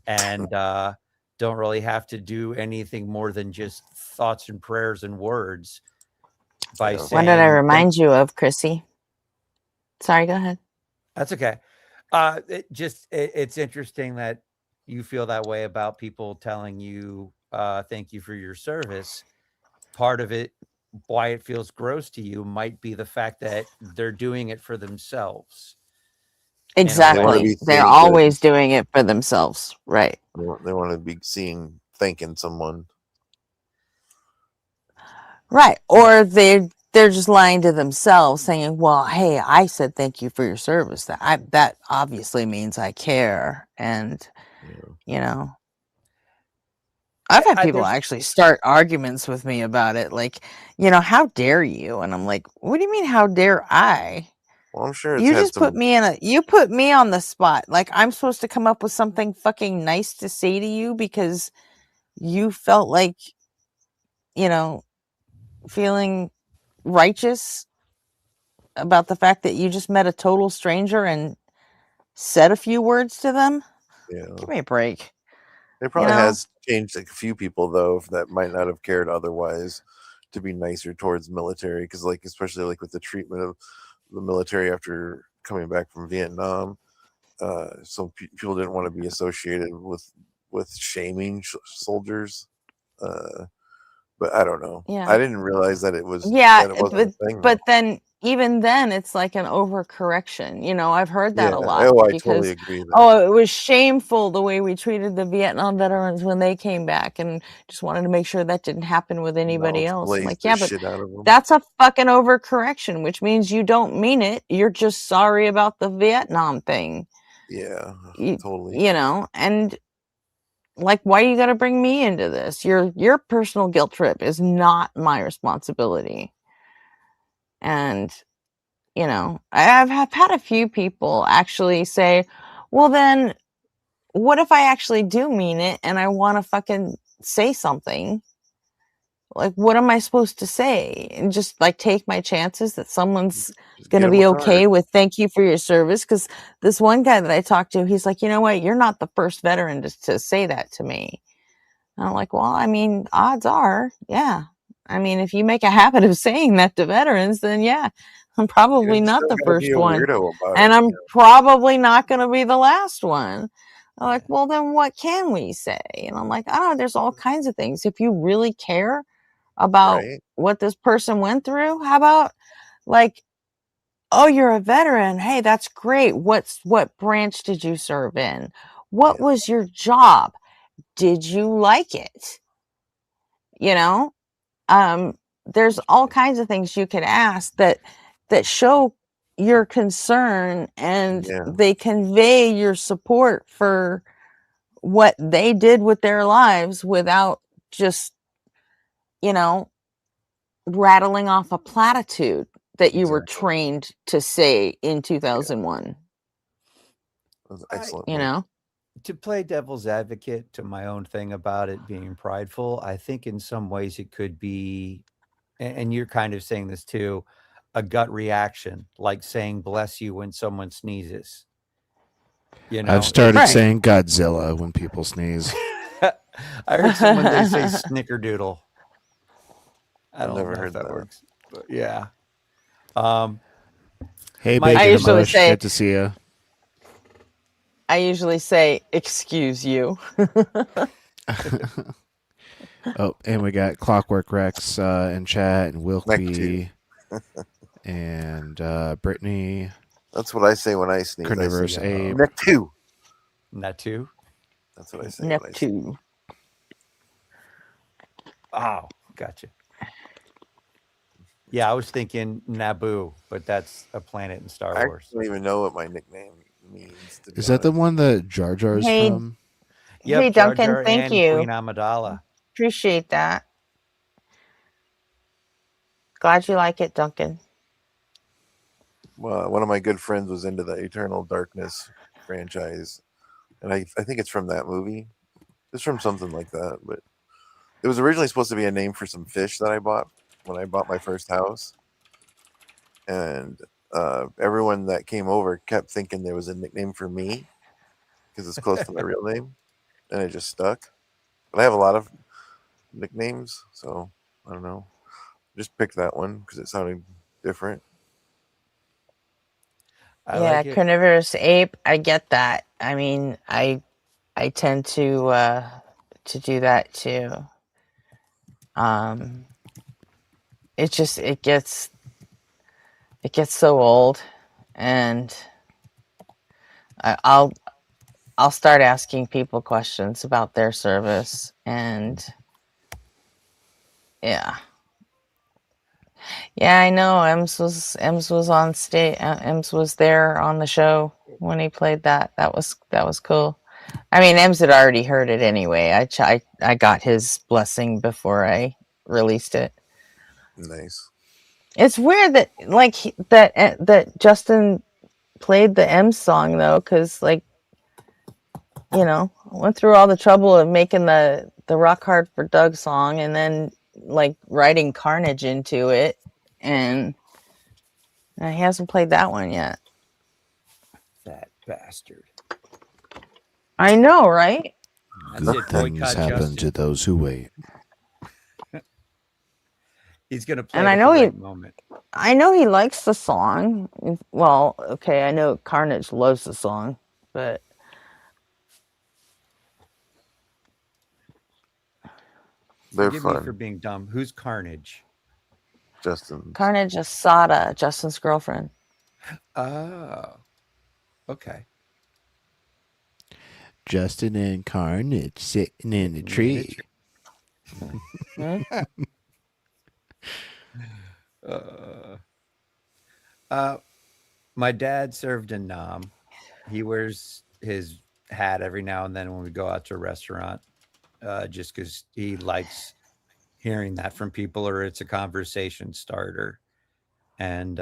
and don't really have to do anything more than just thoughts and prayers and words by saying... What did I remind you of, Chrissy? Sorry, go ahead. That's okay. It's interesting that you feel that way about people telling you thank you for your service. Part of it why it feels gross to you might be the fact that they're doing it for themselves. Exactly. They're always doing it for themselves. Right. They want to be thanking someone. Right. Or they're just lying to themselves saying, well, hey, I said thank you for your service. That obviously means I care. And, you know, I've had people actually start arguments with me about it. Like, you know, how dare you? And I'm like, what do you mean, how dare I? Well, I'm sure you just put me you put me on the spot. Like, I'm supposed to come up with something fucking nice to say to you because you felt like, you know, feeling righteous about the fact that you just met a total stranger and said a few words to them. Yeah. Give me a break. It probably has changed a few people though that might not have cared otherwise to be nicer towards military, because like especially like with the treatment of the military after coming back from Vietnam, some people didn't want to be associated with shaming soldiers. But I don't know. Yeah. I didn't realize that it was. Yeah, that it wasn't a thing, but then even then it's like an overcorrection. You know, I've heard that a lot. Oh, I because, totally agree. it was shameful the way we treated the Vietnam veterans when they came back, and just wanted to make sure that didn't happen with anybody else. I'm like, yeah, but that's a fucking overcorrection, which means you don't mean it. You're just sorry about the Vietnam thing. Yeah, totally. You know, and like, why you got to bring me into this? Your personal guilt trip is not my responsibility. And, you know, I've had a few people actually say, well, then what if I actually do mean it and I want to fucking say something? Like, what am I supposed to say? And just like take my chances that someone's going to be okay with thank you for your service? Because this one guy that I talked to, he's like, you know what? You're not the first veteran to say that to me. And I'm like, well, I mean, odds are, yeah. I mean, if you make a habit of saying that to veterans, then yeah, I'm probably not the first one. And I'm probably not going to be the last one. I'm like, well, then what can we say? And I'm like, I don't know, there's all kinds of things. If you really care about what this person went through, how about like, oh, you're a veteran. Hey, that's great. What branch did you serve in? What was your job? Did you like it? You know, there's all kinds of things you could ask that show your concern, and they convey your support for what they did with their lives without just, you know, rattling off a platitude that you were trained to say in 2001. That's excellent. You know, to play devil's advocate to my own thing about it being prideful, I think in some ways it could be, and you're kind of saying this too, a gut reaction, like saying bless you when someone sneezes. You know, I've started saying Godzilla when people sneeze. I heard someone they say snickerdoodle. I don't know if that works, but yeah. Hey, Bacon Bush, good to see you. I usually say, excuse you. Oh, and we got Clockwork Rex in chat, and Wilkby, and Brittany. That's what I say when I sneeze. Carnivorous Ape. Neck2. Neck2? That's what I say. Neck2. Oh, gotcha. Yeah, I was thinking Naboo, but that's a planet in Star Wars. I don't even know what my nickname means. Is that the one that Jar Jar's from? Yep, hey, Duncan, Jar Jar thank you. Queen Amidala. Appreciate that. Glad you like it, Duncan. Well, one of my good friends was into the Eternal Darkness franchise, and I think it's from that movie. It's from something like that, but it was originally supposed to be a name for some fish that I bought when I bought my first house, and everyone that came over kept thinking there was a nickname for me because it's close to my real name, and it just stuck. But I have a lot of nicknames, so I don't know. Just picked that one because it sounded different. Yeah, like Carnivorous Ape, I get that. I mean, I tend to do that too. it gets so old, and I'll start asking people questions about their service, and yeah, I know. Ems was on stage. Ems was there on the show when he played that. That was cool. I mean, Ems had already heard it anyway. I got his blessing before I released it. Nice. It's weird that that Justin played the M song though, because like, you know, went through all the trouble of making the Rock Hard for Doug song and then like writing Carnage into it, and he hasn't played that one yet. That bastard. I know, right? That's Good it. things Boycott happen Justin. to those who wait. He's gonna play And it I at know the he- right moment. I know he likes the song. Well, okay, I know Carnage loves the song, but They're Forgive me for fun. being dumb. Who's Carnage? Justin. Carnage is Sada, Justin's girlfriend. Oh, okay. Justin and Carnage sitting in a tree. My dad served in Nam. He wears his hat every now and then when we go out to a restaurant, just because he likes hearing that from people, or it's a conversation starter. And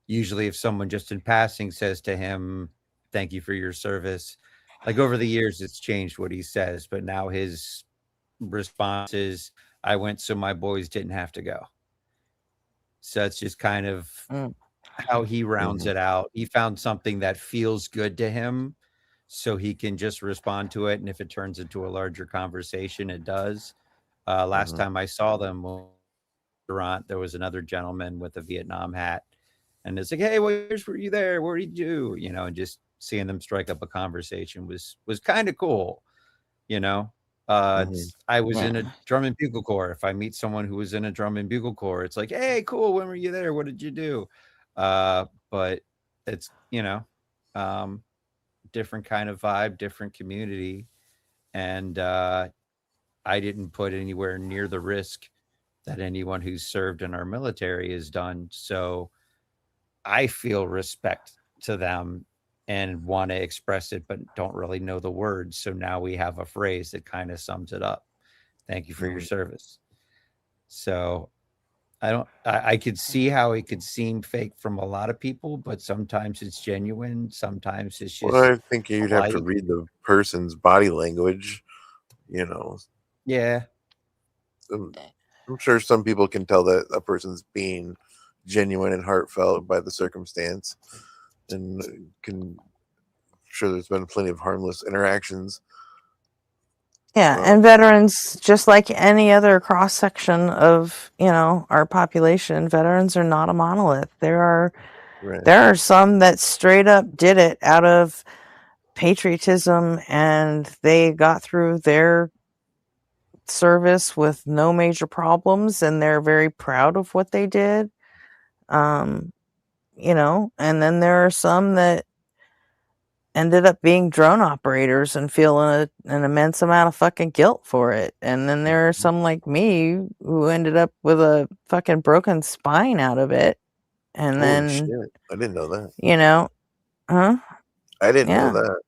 usually, if someone just in passing says to him, "Thank you for your service," like over the years, it's changed what he says, but now his response is, "I went so my boys didn't have to go." So it's just kind of how he rounds it out. He found something that feels good to him, so he can just respond to it. And if it turns into a larger conversation, it does. Last time I saw them, there was another gentleman with a Vietnam hat, and it's like, "Hey, where's were you there? What did you do?" You know, and just seeing them strike up a conversation was kind of cool. You know, I was in a drum and bugle corps. If I meet someone who was in a drum and bugle corps, it's like, "Hey, cool. When were you there? What did you do?" But it's, different kind of vibe, different community, and I didn't put anywhere near the risk that anyone who's served in our military has done. So I feel respect to them and want to express it, but don't really know the words. So now we have a phrase that kind of sums it up. Thank you for your service. So I could see how it could seem fake from a lot of people, but sometimes it's genuine. Sometimes it's just, Well, I think you'd have to polite. read the person's body language, you know. Yeah. I'm sure some people can tell that a person's being genuine and heartfelt by the circumstance, and I'm sure there's been plenty of harmless interactions. Yeah, and veterans, just like any other cross section of, you know, our population, veterans are not a monolith. There are some that straight up did it out of patriotism, and they got through their service with no major problems, and they're very proud of what they did. You know, and then there are some that ended up being drone operators and feeling an immense amount of fucking guilt for it. And then there are some like me who ended up with a fucking broken spine out of it. And Holy then, shit. I didn't know that. you know, I didn't know that.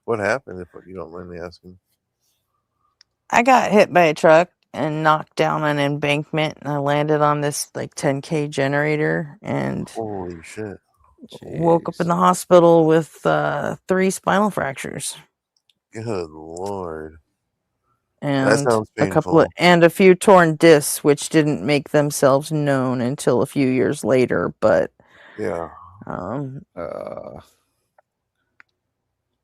What happened, if you don't mind me asking? I got hit by a truck and knocked down an embankment, and I landed on this like 10K generator and Holy shit. woke up in the hospital with 3 spinal fractures. Good Lord. And That sounds painful. a few torn discs, which didn't make themselves known until a few years later. But yeah,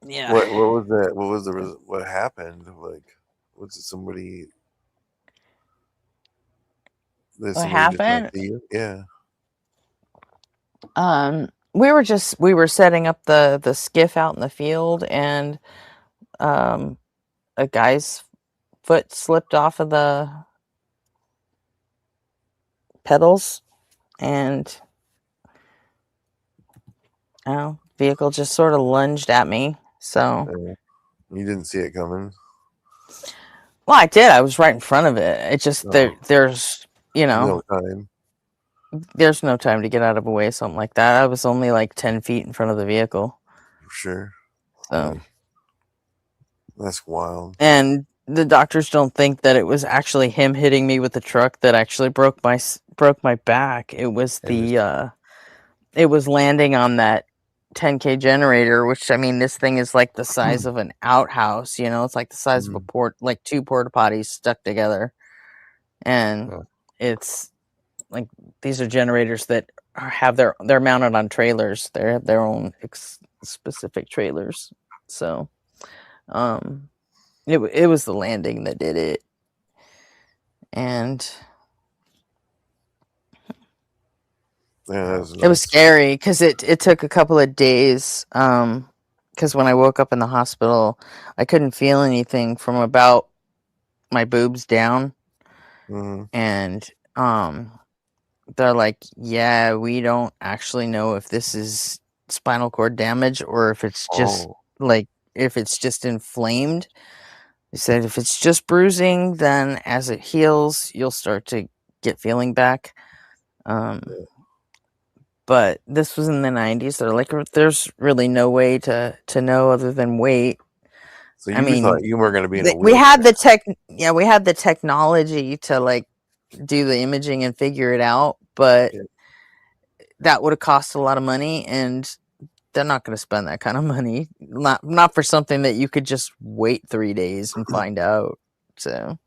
yeah. What was that? What happened? Like, was it somebody? What happened? Yeah. We were setting up the skiff out in the field, and a guy's foot slipped off of the pedals, and vehicle just sort of lunged at me. So, you didn't see it coming. well, I did. I was right in front of it. It just there's no time. There's no time to get out of the way. Something like that. I was only like 10 feet in front of the vehicle. Sure. So that's wild. And the doctors don't think that it was actually him hitting me with the truck that actually broke my back. It was it was landing on that 10K generator, which, I mean, this thing is like the size of an outhouse, it's like the size of a like 2 porta potties stuck together. And it's like, these are generators that they're mounted on trailers. They have their own specific trailers. So, it was the landing that did it. And it was scary because it took a couple of days. Because when I woke up in the hospital, I couldn't feel anything from about my boobs down. And they're like, yeah, we don't actually know if this is spinal cord damage or if it's just if it's just inflamed. They said if it's just bruising, then as it heals, you'll start to get feeling back. But this was in the 90s. They're like, there's really no way to know other than wait. So you thought you were going to be in a wheelchair. We had the technology to like do the imaging and figure it out, but that would have cost a lot of money, and they're not going to spend that kind of money. Not for something that you could just wait 3 days and find out. So,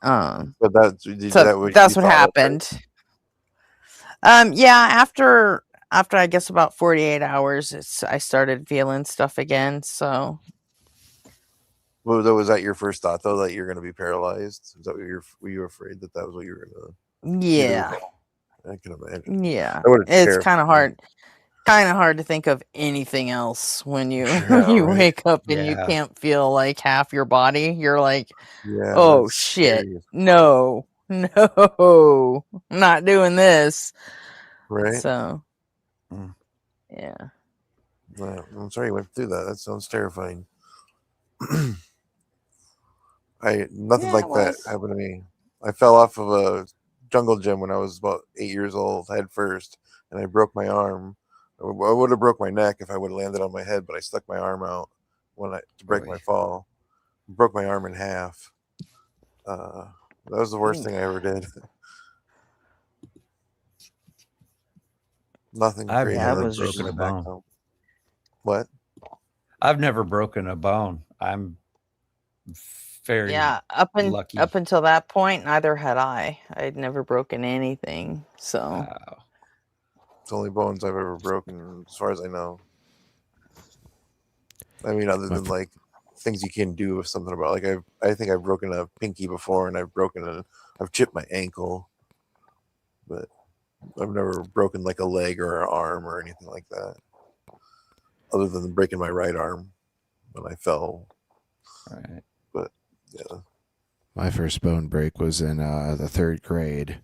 but that's what happened. Yeah, after I guess about 48 hours, I started feeling stuff again. So, was that your first thought though, that you're going to be paralyzed? Is that were you afraid that was what you were going to? Yeah, I can imagine. Yeah, it's kind of hard to think of anything else when you wake up and you can't feel like half your body. You're like, oh shit, no, I'm not doing this. Right. So, yeah. Well, I'm sorry you went through that. That sounds terrifying. Nothing like that happened to me. I fell off of a jungle gym when I was about 8 years old, head first, and I broke my arm. I would have broke my neck if I would have landed on my head, but I stuck my arm out to break my fall. Broke my arm in half. That was the worst thing I ever did. Nothing crazy. I've never broken a bone. What? I've never broken a bone. I'm very lucky. Up until that point, neither had I. I'd never broken anything. So. Wow. It's the only bones I've ever broken, as far as I know. I mean, other than like things you can do with something about, like I think I've broken a pinky before, and I've chipped my ankle, but I've never broken like a leg or an arm or anything like that, other than breaking my right arm when I fell. Right. But yeah. My first bone break was in the 3rd grade.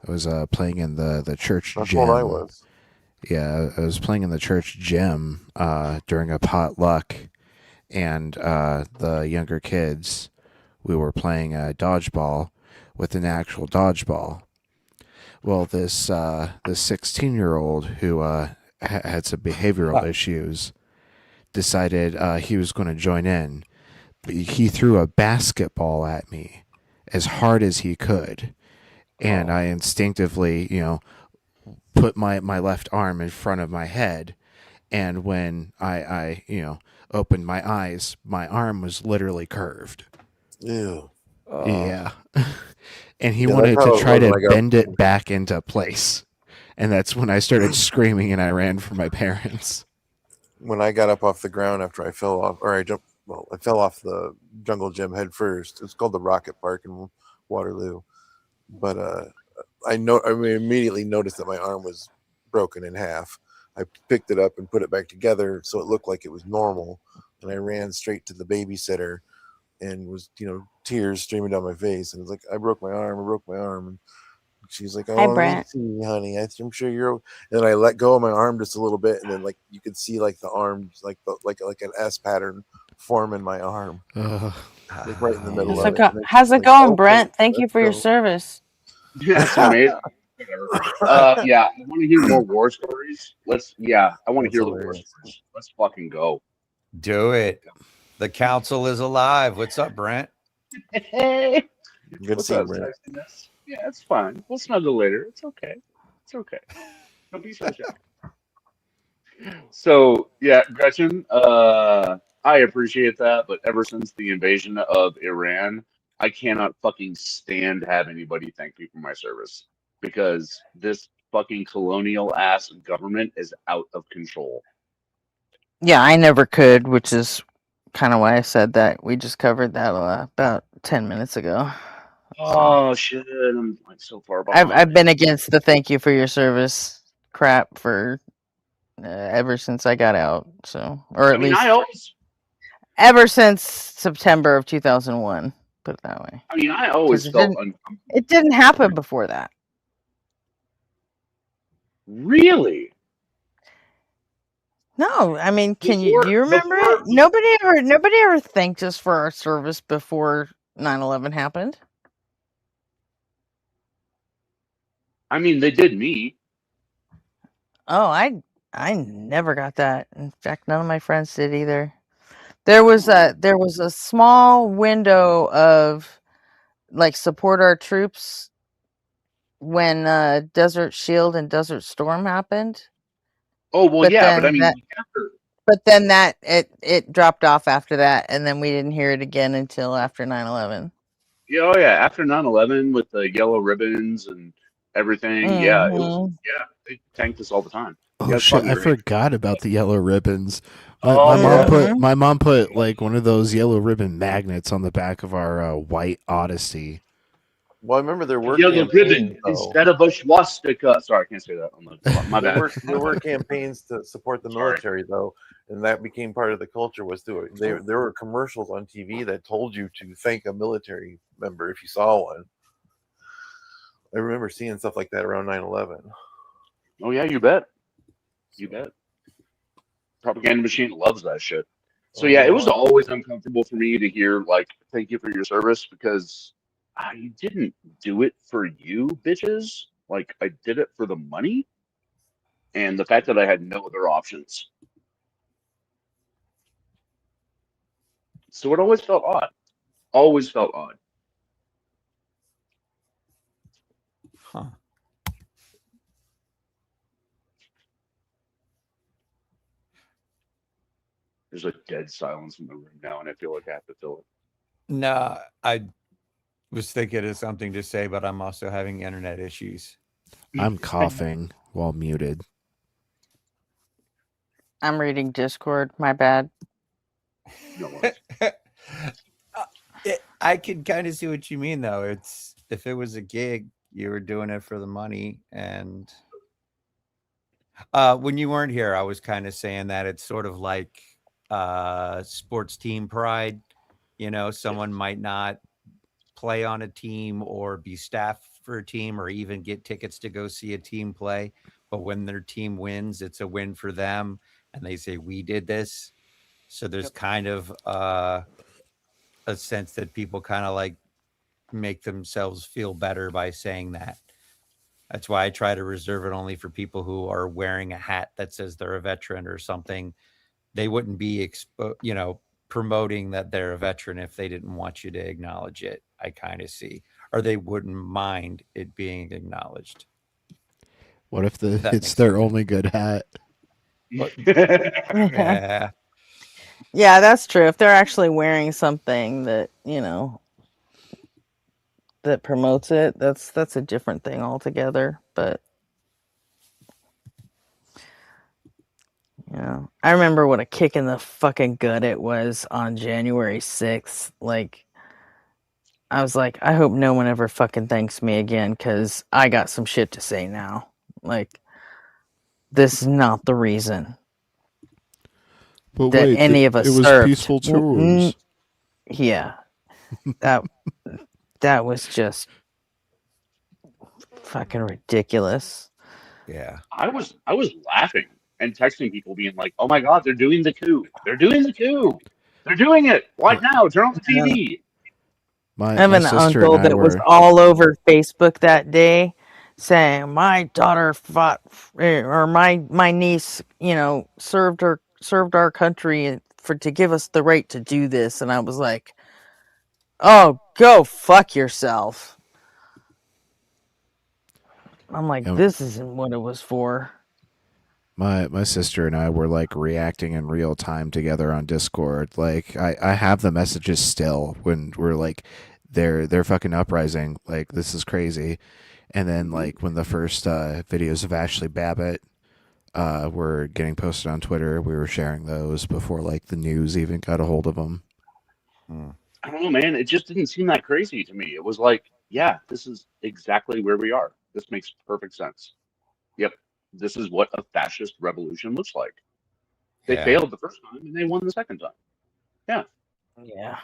I was playing in the church gym. That's what I was. Yeah, I was playing in the church gym during a potluck, and the younger kids, we were playing dodgeball with an actual dodgeball. Well, this 16-year-old who had some behavioral issues decided he was going to join in. But he threw a basketball at me as hard as he could, and I instinctively, put my left arm in front of my head, and when I opened my eyes, my arm was literally curved. Ew. Yeah. And he wanted to try to bend it back into place. And that's when I started screaming and I ran for my parents. When I got up off the ground after I fell off, or I fell off the jungle gym head first. It's called the Rocket Park in Waterloo. But I immediately noticed that my arm was broken in half. I picked it up and put it back together so it looked like it was normal. And I ran straight to the babysitter and was, tears streaming down my face. And it was like, I broke my arm. And She's like, Hi, "Oh, let me Brent. see, honey. I'm sure you're." And I let go of my arm just a little bit, and then like you could see like the arms, like an S pattern form in my arm, like right in the middle of it. And then How's she's it like, going, "Okay, Brent? Thank you let's for your go." service. Yeah, it's amazing. Whatever. Yeah, I want to hear more war stories. I want to That's hear the war hilarious. stories. Let's fucking go. Do it. The council is alive. What's up, Brent? Hey, Good to what's see you, up, Brent. sexiness? Yeah, it's fine. We'll snuggle later. It's okay. It's okay. Don't be so shy. So yeah, Gretchen, I appreciate that, but ever since the invasion of Iran, I cannot fucking stand to have anybody thank me for my service because this fucking colonial ass government is out of control. Yeah, I never could, which is kind of why I said that. We just covered that about 10 minutes ago. Oh shit, I'm like so far I've behind. been against the thank you for your service crap for ever since I got out. So, or I at mean, I least always, ever since September of 2001. Put it that way, I mean, I because always felt uncomfortable. it didn't happen before that. Really? No, I mean, do you remember Before, it? Nobody ever thanked us for our service before 9/11 happened. I mean, they did me. Oh, I never got that. In fact, none of my friends did either. There was a small window of like support our troops when Desert Shield and Desert Storm happened, Oh well, but yeah, but I then mean, that like, after. it dropped off after that, and then we didn't hear it again until after 9/11. Yeah, oh yeah, after 9/11 with the yellow ribbons and everything, yeah, it was, Mm-hmm. yeah, they tanked us all the time. You Oh guys shit! fought in I the rain. forgot about the yellow ribbons. My, Oh my mom yeah. put Mm-hmm. my mom put like one of those yellow ribbon magnets on the back of our white Odyssey. Well, I remember there A were yellow ribbon campaigns though. instead of a swastika. Sorry, I can't say that on the. My There bad. were campaigns to support the Sorry. military though, and that became part of the culture. Was to it. There were commercials on TV that told you to thank a military member if you saw one. I remember seeing stuff like that around 9/11. Oh yeah, you bet. You bet. Propaganda machine loves that shit. So yeah, it was always uncomfortable for me to hear like "thank you for your service" because I didn't do it for you, bitches. Like I did it for the money and the fact that I had no other options. So it always felt odd. Always felt odd. Huh. There's a dead silence in the room now, and I feel like I have to fill it. No, I was thinking of something to say, but I'm also having internet issues. I'm coughing while muted. I'm reading Discord. My bad. No worries. I can kind of see what you mean, though. It's if it was a gig, you were doing it for the money, and when you weren't here, I was kind of saying that it's sort of like sports team pride. You know, someone might not play on a team or be staff for a team or even get tickets to go see a team play, but when their team wins, it's a win for them, and they say we did this. So there's kind of a sense that people kind of like make themselves feel better by saying that. That's why I try to reserve it only for people who are wearing a hat that says they're a veteran or something. They wouldn't be promoting that they're a veteran if they didn't want you to acknowledge it. I kind of see, or they wouldn't mind it being acknowledged. What if it's their only good hat? Yeah. Yeah, that's true. If they're actually wearing something that, that promotes it, that's a different thing altogether. But I remember what a kick in the fucking gut it was on January 6th. Like, I was like, I hope no one ever fucking thanks me again because I got some shit to say now. Like, this is not the reason But that wait, any of us it was served. peaceful tours. Yeah, that was just Fucking ridiculous. Yeah. I was laughing and texting people being like, "Oh my god, they're doing the coup. They're doing the coup. They're doing it right now. Turn on the TV." I My have my an sister and uncle I that was were all over Facebook that day saying my daughter fought or my niece, served our country to give us the right to do this, and I was like, "Oh, go fuck yourself." I'm like, um, this isn't what it was for. my sister and I were like reacting in real time together on Discord. Like I have the messages still when we're like they're fucking uprising. Like this is crazy. And then like when the first videos of Ashley Babbitt were getting posted on Twitter, we were sharing those before like the news even got a hold of them. I don't know, man. It just didn't seem that crazy to me. It was like, yeah, this is exactly where we are. This makes perfect sense. Yep, this is what a fascist revolution looks like. They Yeah. failed the first time and they won the second time. Yeah. Yeah.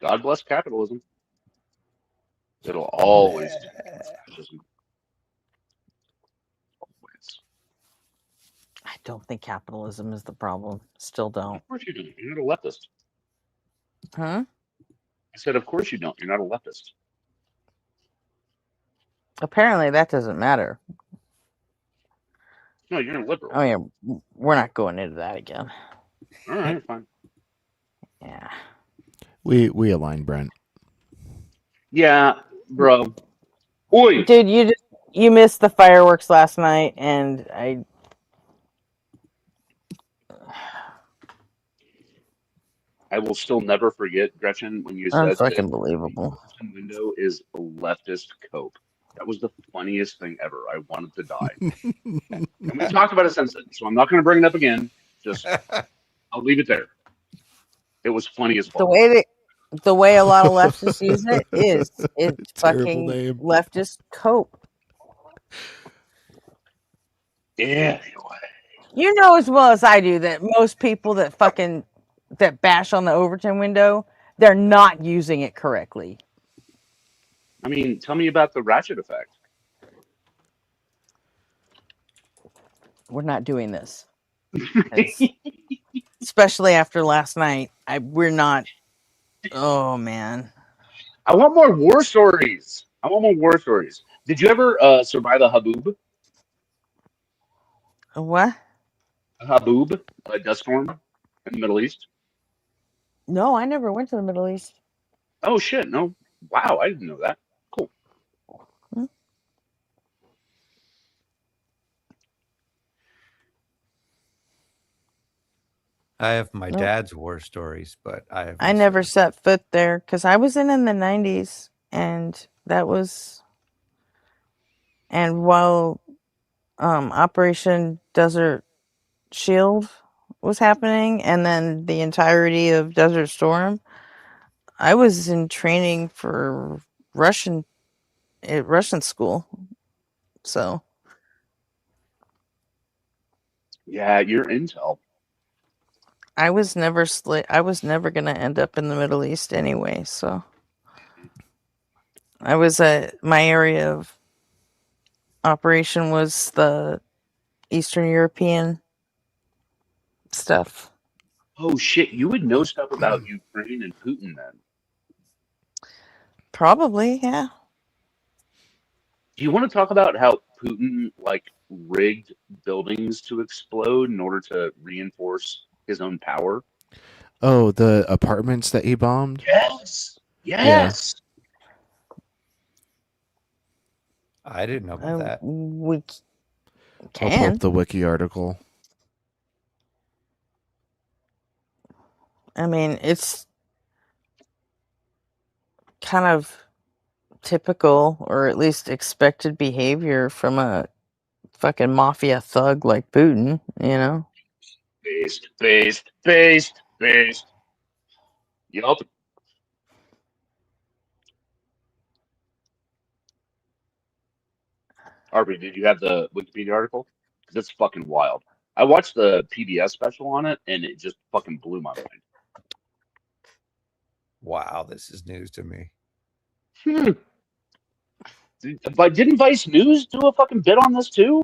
God bless capitalism. It'll always stand fascism. Always. I don't think capitalism is the problem. Still don't. Of course you don't. You're not a leftist. Huh? I said, of course you don't. You're not a leftist. Apparently that doesn't matter. No, you're a liberal. Oh yeah, we're not going into that again. All right, fine. Yeah. We align, Brent. Yeah, bro. Oi! Dude, you missed the fireworks last night, and I will still never forget, Gretchen, when you said that unfucking believable. the window is a leftist cope. That was the funniest thing ever. I wanted to die. And we talked about it since then, so I'm not going to bring it up again. Just, I'll leave it there. It was funny as fuck. The way a lot of leftists use it is it's Terrible fucking name. leftist cope. Yeah. You know as well as I do that most people that bash on the Overton window, they're not using it correctly. I mean, tell me about the ratchet effect. We're not doing this. Especially after last night. We're not. Oh man. I want more war stories. Did you ever survive a haboob? What? A haboob? A dust storm in the Middle East? No, I never went to the Middle East. Oh, shit. No. Wow, I didn't know that. Cool. I have my dad's war stories, but I never set foot there because I was in the 90s, and that was, and while Operation Desert Shield was happening, and then the entirety of Desert Storm, I was in training for Russian school, so Yeah, your intel. I was never gonna end up in the Middle East anyway. So I was my area of operation was the Eastern European stuff. Oh shit, you would know stuff about Ukraine and Putin then. Probably, yeah. Do you want to talk about how Putin rigged buildings to explode in order to reinforce his own power? Oh, the apartments that he bombed? Yes. Yes. Yeah. I didn't know about that. We I'll pull up the wiki article. I mean, it's kind of typical, or at least expected behavior from a fucking mafia thug like Putin, you know? Based. Yup. Arby, did you have the Wikipedia article? Because it's fucking wild. I watched the PBS special on it, and it just fucking blew my mind. Wow, this is news to me. Didn't Vice News do a fucking bit on this too?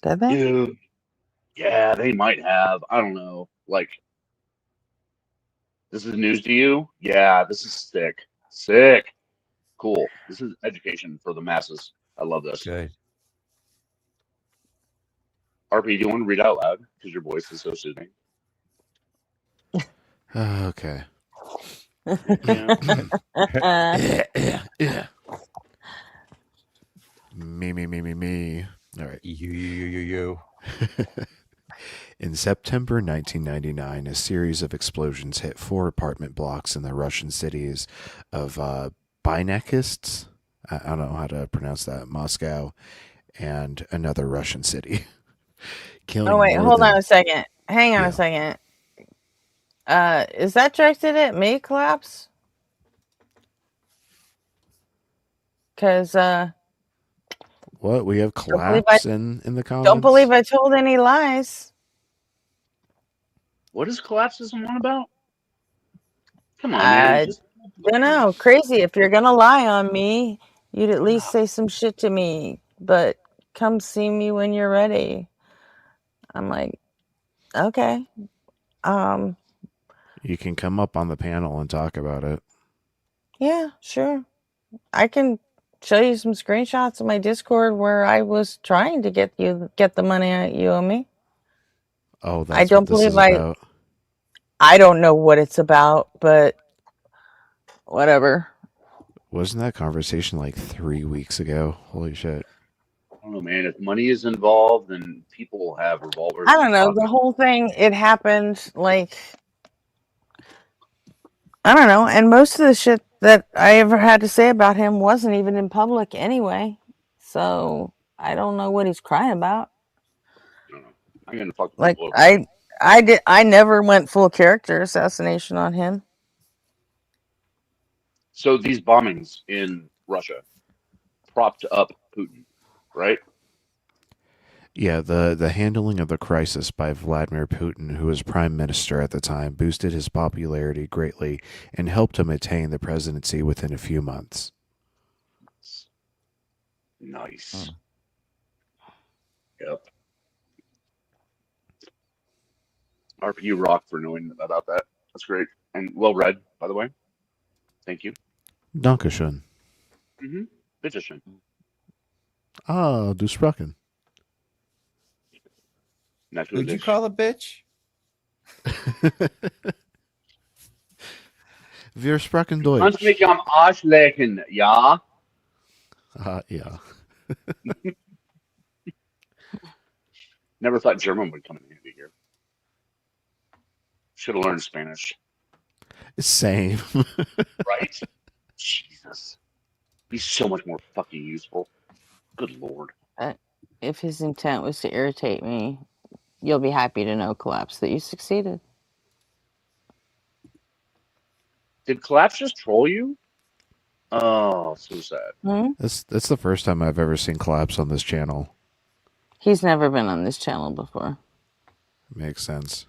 Did they? Dude, yeah, they might have. I don't know. Like, this is news to you? Yeah, this is sick. Sick. Cool. This is education for the masses. I love this. Good. RP, do you want to read out loud? Because your voice is so soothing. Okay. Yeah. Yeah. Me. All right. You. In September 1999, a series of explosions hit 4 apartment blocks in the Russian cities of Bynakist, I don't know how to pronounce that, Moscow, and another Russian city. Killing Oh wait, more hold than, on a second. Hang on Yeah. a second. Is that directed at me, Collapse? Because What? We have don't believe collapse in the comments? don't believe I told any lies. What is collapsism on about? Come on, man. I don't know. Crazy. If you're gonna lie on me, you'd at least say some shit to me. But come see me when you're ready. I'm like, okay. You can come up on the panel and talk about it. Yeah, sure. I can show you some screenshots of my Discord where I was trying to get the money you owe me. Oh, that's I don't what this believe is about. I don't know what it's about, but whatever. Wasn't that conversation like 3 weeks ago? Holy shit. I don't know, man. If money is involved, then people have revolvers. I don't know. and The whole thing, it happened like, I don't know. And most of the shit that I ever had to say about him wasn't even in public anyway. So I don't know what he's crying about. I don't know. I'm gonna fuck with Like people over I never went full character assassination on him. So these bombings in Russia propped up Putin, right? Yeah, the handling of the crisis by Vladimir Putin, who was prime minister at the time, boosted his popularity greatly and helped him attain the presidency within a few months. Nice. Yep. RPU rock for knowing about that. That's great. And well read, by the way. Thank you. Dankeschön. Mm-hmm. Bitteschön. Ah, du sprachen. Who'd you call a bitch? Wir sprachen Kannst Deutsch. mich am Arsch lecken, ja? Yeah. Never thought German would come in handy here. Should have learned Spanish. Same. Right? Jesus. Be so much more fucking useful. Good lord. If his intent was to irritate me, you'll be happy to know, Collapse, that you succeeded. Did Collapse just troll you? Oh, so sad. That's the first time I've ever seen Collapse on this channel. He's never been on this channel before. Makes sense.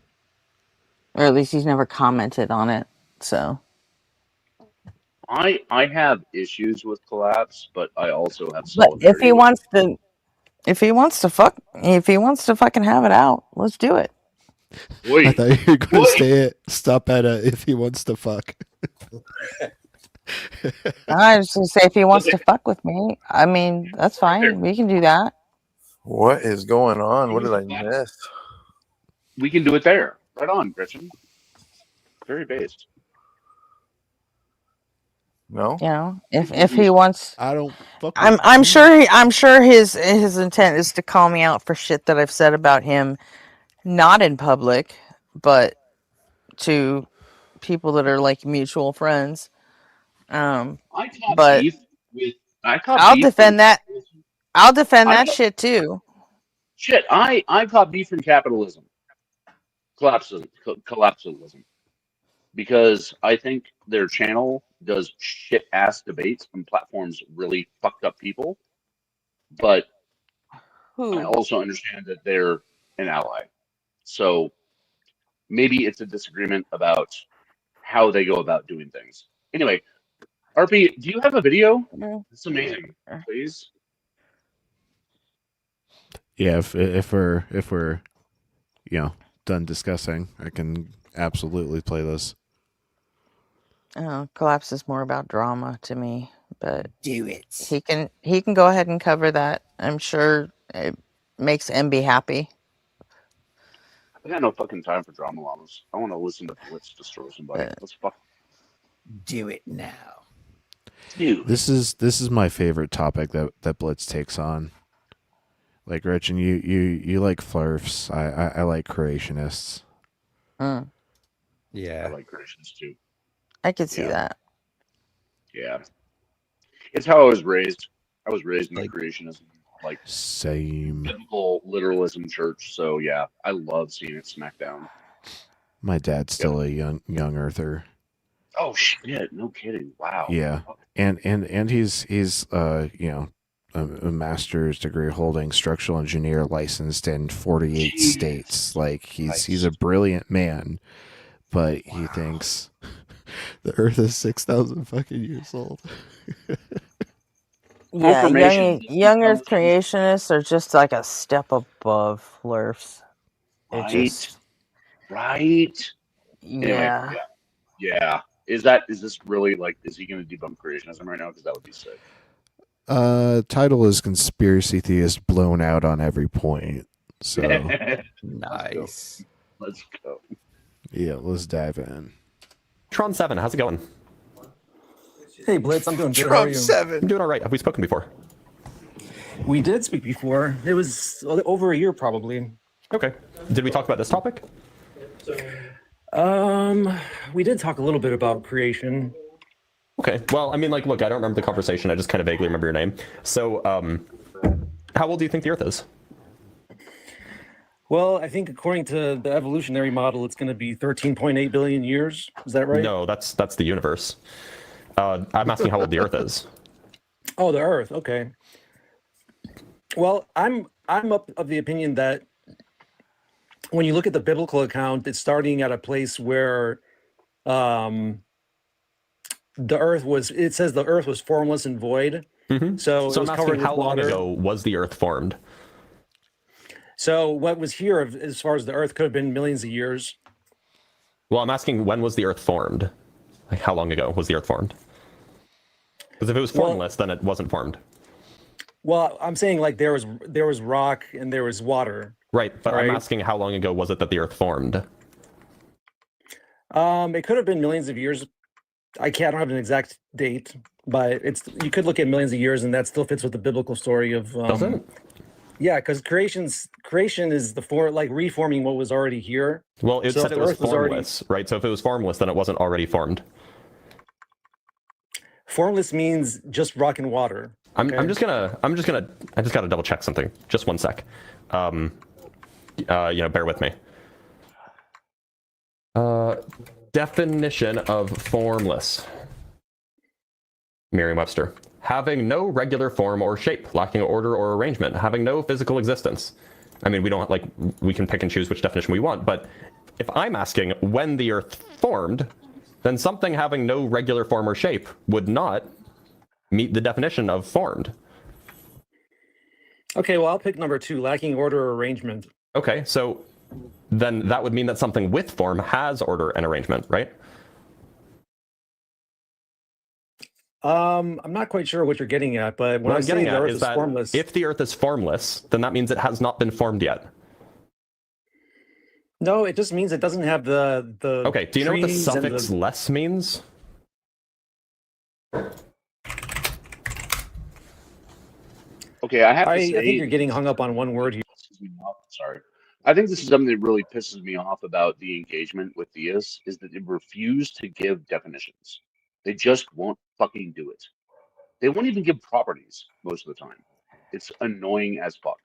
Or at least he's never commented on it. So I have issues with Collapse, but I also have but solidarity. if he wants to fucking have it out, let's do it. Wait, I thought you were going to stop at if he wants to fuck. I was going to say, if he wants to fuck with me, I mean, that's fine. We can do that. What is going on? What did I miss? we can do it there. Right on, Gretchen. Very based. No. You know, if he wants, I don't fuck. I'm sure his intent is to call me out for shit that I've said about him, not in public, but to people that are like mutual friends. I caught But beef with. I'll defend that. I'll defend that shit too. Shit, I caught beef from capitalism, collapsalism, because I think their channel does shit ass debates on platforms really fucked up people, but I also understand that they're an ally, so maybe it's a disagreement about how they go about doing things. Anyway, RP, do you have a video? No. It's amazing. Please. Yeah, if we're done discussing, I can absolutely play this. Collapse is more about drama to me, but Do it. he can go ahead and cover that. I'm sure it makes MB happy. I got no fucking time for drama llamas. I want to listen to Blitz destroy somebody. Let's fuck. Do it now. Dude. This is my favorite topic that Blitz takes on. Like Rich, and you like flurfs. I like creationists. Yeah. I like creations too. I could see that. Yeah. It's how I was raised. I was raised in the creationism, like same biblical literalism church. So yeah, I love seeing it smack down. My dad's still a young earther. Oh shit! No kidding. Wow. Yeah, and he's a master's degree holding structural engineer licensed in 48 states. Like he's a brilliant man, but he thinks the Earth is 6,000 fucking years old. Yeah, young Earth creationists are just like a step above flurfs. Right. Yeah. Anyway, yeah. Is this really like? Is he going to debunk creationism right now? Because that would be sick. Title is conspiracy theist blown out on every point. So nice. Let's go. Yeah, let's dive in. Tron 7, how's it going? Hey Blitz, I'm doing good. Tron How are you? 7. I'm doing all right. Have we spoken before? We did speak before. It was over a year probably. Okay. Did we talk about this topic? We did talk a little bit about creation. Okay. Well, I mean, like, look, I don't remember the conversation. I just kind of vaguely remember your name. So, how old do you think the Earth is? Well, I think according to the evolutionary model, it's going to be 13.8 billion years. Is that right? No, that's the universe. I'm asking how old the Earth is. Oh, the Earth. Okay. Well, I'm of the opinion that when you look at the biblical account, it's starting at a place where the Earth was. It says the Earth was formless and void. Mm-hmm. So it was I'm covered asking how with long water. ago was the Earth formed? So what was here, as far as the Earth, could have been millions of years. Well, I'm asking when was the Earth formed? Like, how long ago was the Earth formed? Because if it was formless, then it wasn't formed. Well, I'm saying like there was rock and there was water. Right, but I'm asking how long ago was it that the Earth formed? It could have been millions of years. I don't have an exact date, but you could look at millions of years, and that still fits with the biblical story of. Does it? Yeah, because creation is reforming what was already here. Well, it said it was Earth was already formless, right? So if it was formless, then it wasn't already formed. Formless means just rock and water. I just gotta double check something. Just one sec. Bear with me. Definition of formless. Merriam-Webster. Having no regular form or shape, lacking order or arrangement, having no physical existence. I mean, we can pick and choose which definition we want, but if I'm asking when the Earth formed, then something having no regular form or shape would not meet the definition of formed. Okay, well, I'll pick number 2, lacking order or arrangement. Okay, so then that would mean that something with form has order and arrangement, right? I'm not quite sure what you're getting at, but when What I I'm say getting the at Earth is is that formless, if the Earth is formless, then that means it has not been formed yet. no, it just means it doesn't have the. Okay, do you know what the trees and suffix less means? Okay, I have to say, I think you're getting hung up on one word here. Sorry. I think this is something that really pisses me off about the engagement with theists is that they refuse to give definitions. They just won't fucking do it. They won't even give properties most of the time. It's annoying as fuck.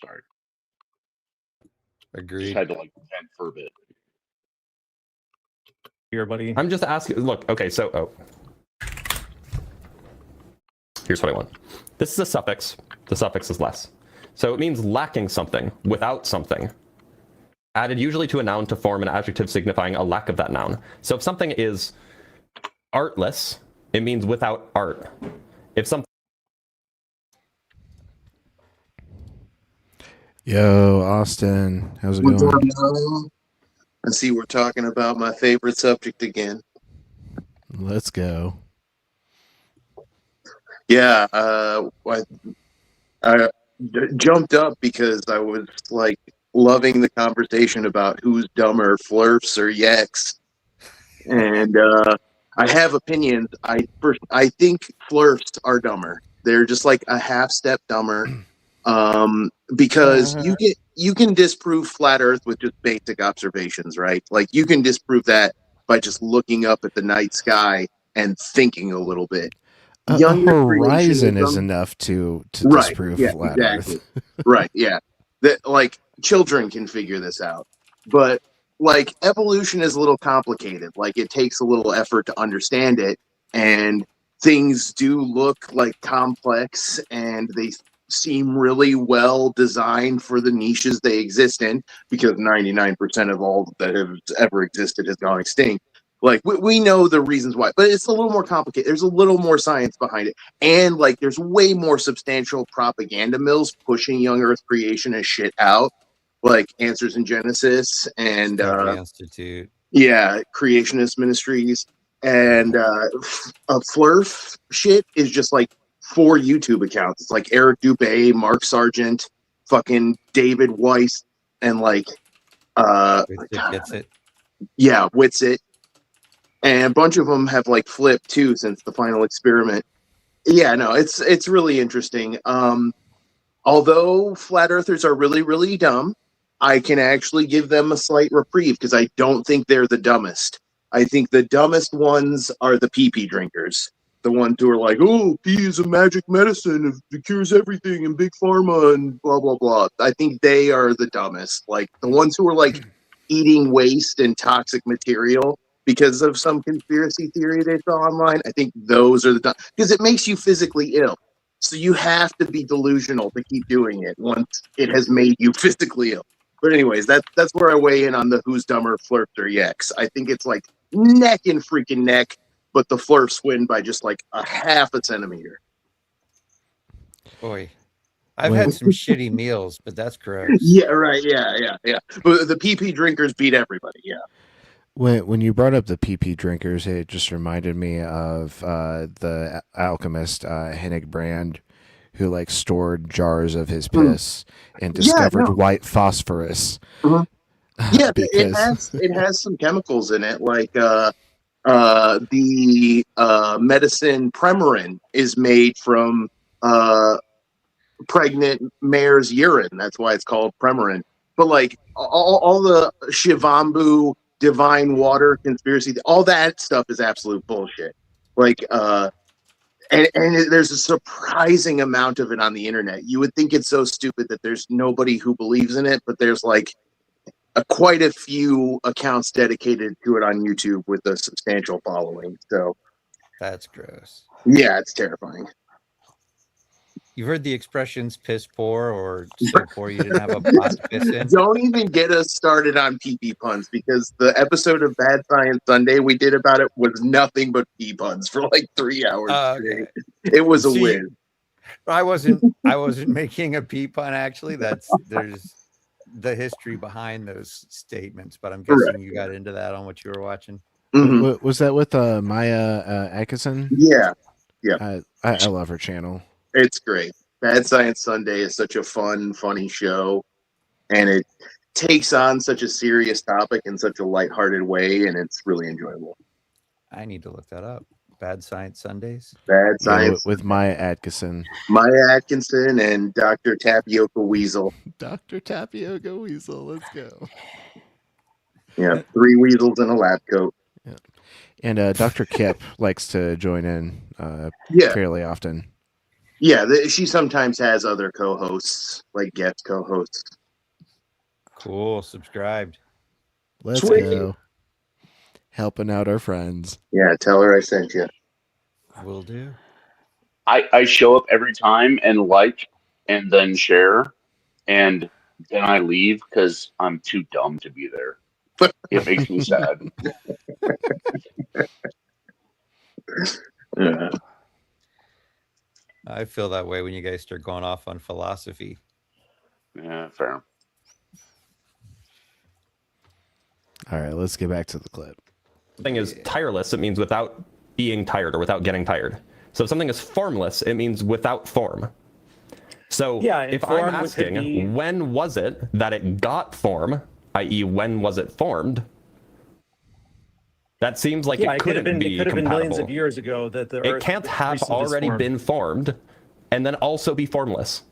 Sorry. Agreed. Just had to vent for a bit. Here, buddy. I'm just asking. Look, okay, so here's what I want. This is a suffix. The suffix is less. So it means lacking something, without something. Added usually to a noun to form an adjective signifying a lack of that noun. So if something is artless It means without art. If something. Yo, Austin, how's it What's up, going? y'all? I see we're talking about my favorite subject again. Let's go. Yeah, I jumped up because I was like loving the conversation about who's dumber, Flurfs or Yeks, and I have opinions. I think Flurfs are dumber. They're just like a half step dumber. Because you can disprove flat Earth with just basic observations, right? Like you can disprove that by just looking up at the night sky and thinking a little bit. A Younger horizon is creationism, enough to right? disprove Yeah, flat exactly. Earth. Right, yeah. That like children can figure this out, but like evolution is a little complicated. Like it takes a little effort to understand it, and things do look like complex, and they seem really well designed for the niches they exist in, because 99% of all that has ever existed has gone extinct. Like we know the reasons why, but it's a little more complicated. There's a little more science behind it, and like there's way more substantial propaganda mills pushing young Earth creation and shit out, like Answers in Genesis and Discovery Institute. yeah, creationist ministries, and Flurf shit is just like 4 YouTube accounts. It's like Eric Dubé, Mark Sargent, fucking David Weiss, and like Gets it. yeah, Witsit. And a bunch of them have like flipped too since the final experiment. Yeah, no, it's really interesting. Although flat earthers are really, really dumb, I can actually give them a slight reprieve because I don't think they're the dumbest. I think the dumbest ones are the pee-pee drinkers. The ones who are like, oh, pee is a magic medicine. It cures everything in big pharma and blah, blah, blah. I think they are the dumbest. Like the ones who are like eating waste and toxic material because of some conspiracy theory they saw online. I think those are the dumb, because it makes you physically ill. So you have to be delusional to keep doing it once it has made you physically ill. But anyways, that's where I weigh in on the who's dumber, Flurfs or Yeks. I think it's like neck and freaking neck, but the Flurfs win by just like a half a centimeter. Boy, I've had some shitty meals, but that's gross. Yeah, right. Yeah. But the PP drinkers beat everybody. Yeah. When you brought up the PP drinkers, it just reminded me of the alchemist Hennig Brand, who like stored jars of his piss and discovered white phosphorus. Yeah, because it has some chemicals in it, like the medicine Premarin is made from pregnant mare's urine. That's why it's called Premarin. But like all the Shivambu divine water conspiracy, all that stuff is absolute bullshit. Like and there's a surprising amount of it on the internet. You would think it's so stupid that there's nobody who believes in it, but there's like quite a few accounts dedicated to it on YouTube with a substantial following. So that's gross. Yeah, it's terrifying. You've heard the expressions piss poor or so poor you didn't have a pot to piss in? Don't even get us started on pee puns, because the episode of Bad Science Sunday we did about it was nothing but pee puns for like 3 hours straight. It was a win. I wasn't making a pee pun, actually. There's the history behind those statements, but I'm guessing you got into that on what you were watching. Mm-hmm. Was that with Maya Atkinson? Yeah. I love her channel. It's great. Bad Science Sunday is such a fun, funny show, and it takes on such a serious topic in such a lighthearted way, and it's really enjoyable. I need to look that up. Bad Science Sundays? Bad Science. With Maya Atkinson. Maya Atkinson and Dr. Tapioca Weasel. Dr. Tapioca Weasel, let's go. Yeah, 3 weasels in a lab coat. Yeah. And Dr. Kip likes to join in fairly often. Yeah, she sometimes has other co-hosts, like guest co-hosts. Cool. Subscribed. Let's go. Helping out our friends. Yeah, tell her I sent you. Will do. I show up every time and like and then share, and then I leave because I'm too dumb to be there. It makes me sad. Yeah. I feel that way when you guys start going off on philosophy. Yeah, fair. All right, let's get back to the clip. Something is tireless, it means without being tired or without getting tired. So if something is formless, it means without form. So if I'm asking, when was it that it got form, i.e. when was it formed, that seems like it couldn't be It could have been millions compatible. of years ago that the It Earth can't have received this already form. been formed and then also be formless.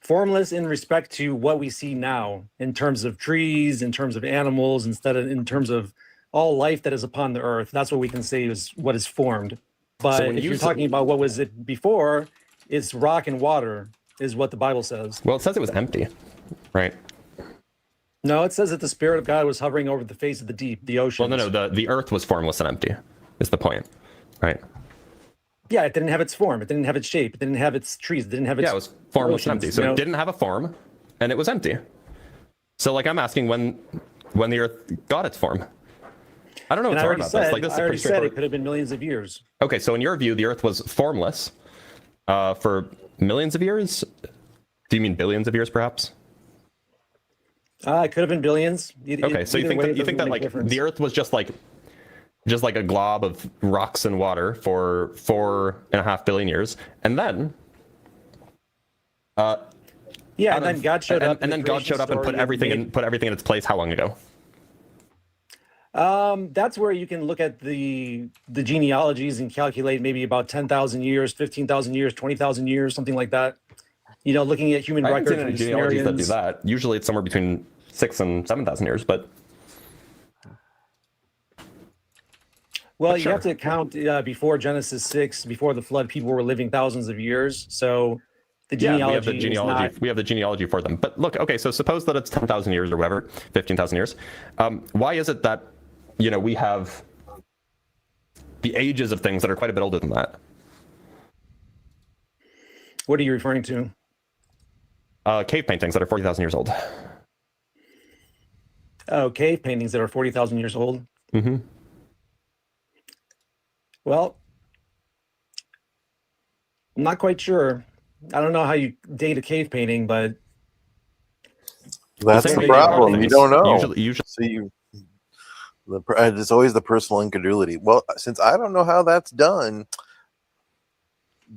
Formless in respect to what we see now, in terms of trees, in terms of animals, in terms of all life that is upon the earth. That's what we can say is what is formed. But when if you you're say- talking about what was it before, it's rock and water, is what the Bible says. Well, it says it was empty, right? No, it says that the Spirit of God was hovering over the face of the deep, the ocean. Well, no, the earth was formless and empty, is the point, right? Yeah, it didn't have its form. It didn't have its shape. It didn't have its trees. It didn't have its. Yeah, it was formless and oceans, empty. So it didn't have a form, and it was empty. So, like, I'm asking when the Earth got its form. I don't know what's hard about this. Like, this is I a already pretty said it straightforward. could have been millions of years. Okay, so in your view, the Earth was formless for millions of years. Do you mean billions of years, perhaps? It could have been billions. Okay, so you think that like the Earth was just like a glob of rocks and water for 4.5 billion years, and then and then God showed up. and then God showed up and put everything in its place. How long ago? That's where you can look at the genealogies and calculate maybe about 10,000 years, 15,000 years, 20,000 years, something like that. You know, looking at human I haven't records seen any from genealogies that do Sumerians. that. Usually, it's somewhere between 6,000 and 7,000 years, but. Well, you have to count before Genesis 6, before the flood, people were living thousands of years. So the genealogy, we have the genealogy for them. But look, okay, so suppose that it's 10,000 years or whatever, 15,000 years. Why is it that, you know, we have the ages of things that are quite a bit older than that? What are you referring to? Cave paintings that are 40,000 years old. Oh, cave paintings that are 40,000 years old. Mm-hmm. Well, I'm not quite sure. I don't know how you date a cave painting, but that's the problem. You don't know. Usually. So it's always the personal incredulity. Well, since I don't know how that's done,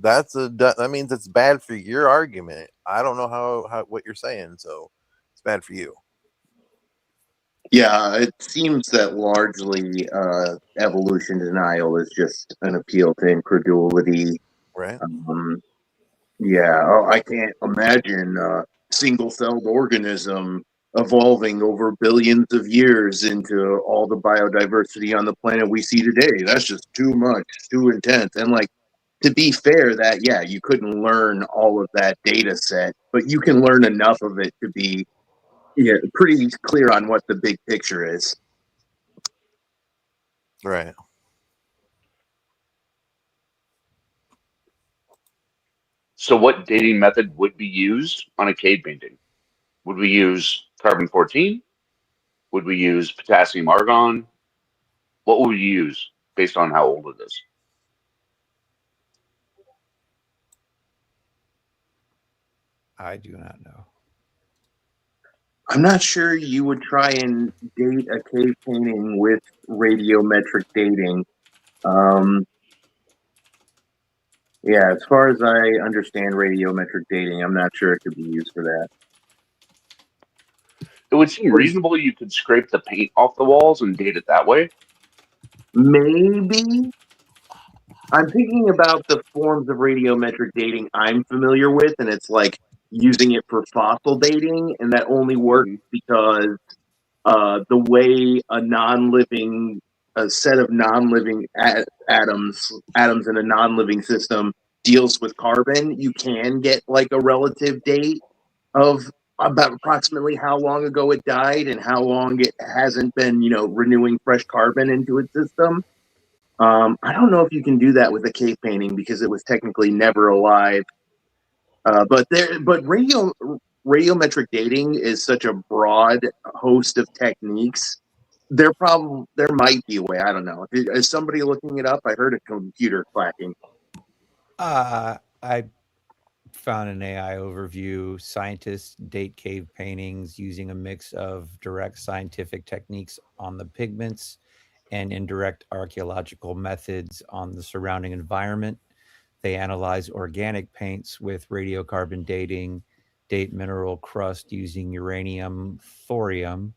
that means it's bad for your argument. I don't know how what you're saying, so it's bad for you. Yeah, it seems that largely evolution denial is just an appeal to incredulity. Right. I can't imagine a single-celled organism evolving over billions of years into all the biodiversity on the planet we see today. That's just too much, too intense. And like, to be fair, that you couldn't learn all of that data set, but you can learn enough of it to be pretty clear on what the big picture is. Right. So what dating method would be used on a cave painting? Would we use carbon-14? Would we use potassium argon? What would we use based on how old it is? I do not know. I'm not sure you would try and date a cave painting with radiometric dating. As far as I understand radiometric dating, I'm not sure it could be used for that. It would seem reasonable you could scrape the paint off the walls and date it that way. Maybe. I'm thinking about the forms of radiometric dating I'm familiar with, and it's like using it for fossil dating, and that only works because the way a set of non-living atoms in a non-living system deals with carbon, you can get like a relative date of about approximately how long ago it died and how long it hasn't been, renewing fresh carbon into its system. I don't know if you can do that with a cave painting because it was technically never alive. But radiometric dating is such a broad host of techniques there might be a way. I don't know. Is somebody looking it up? I heard a computer clacking. I found an AI overview. Scientists date cave paintings using a mix of direct scientific techniques on the pigments and indirect archaeological methods on the surrounding environment. They analyze organic paints with radiocarbon dating, date mineral crust using uranium, thorium,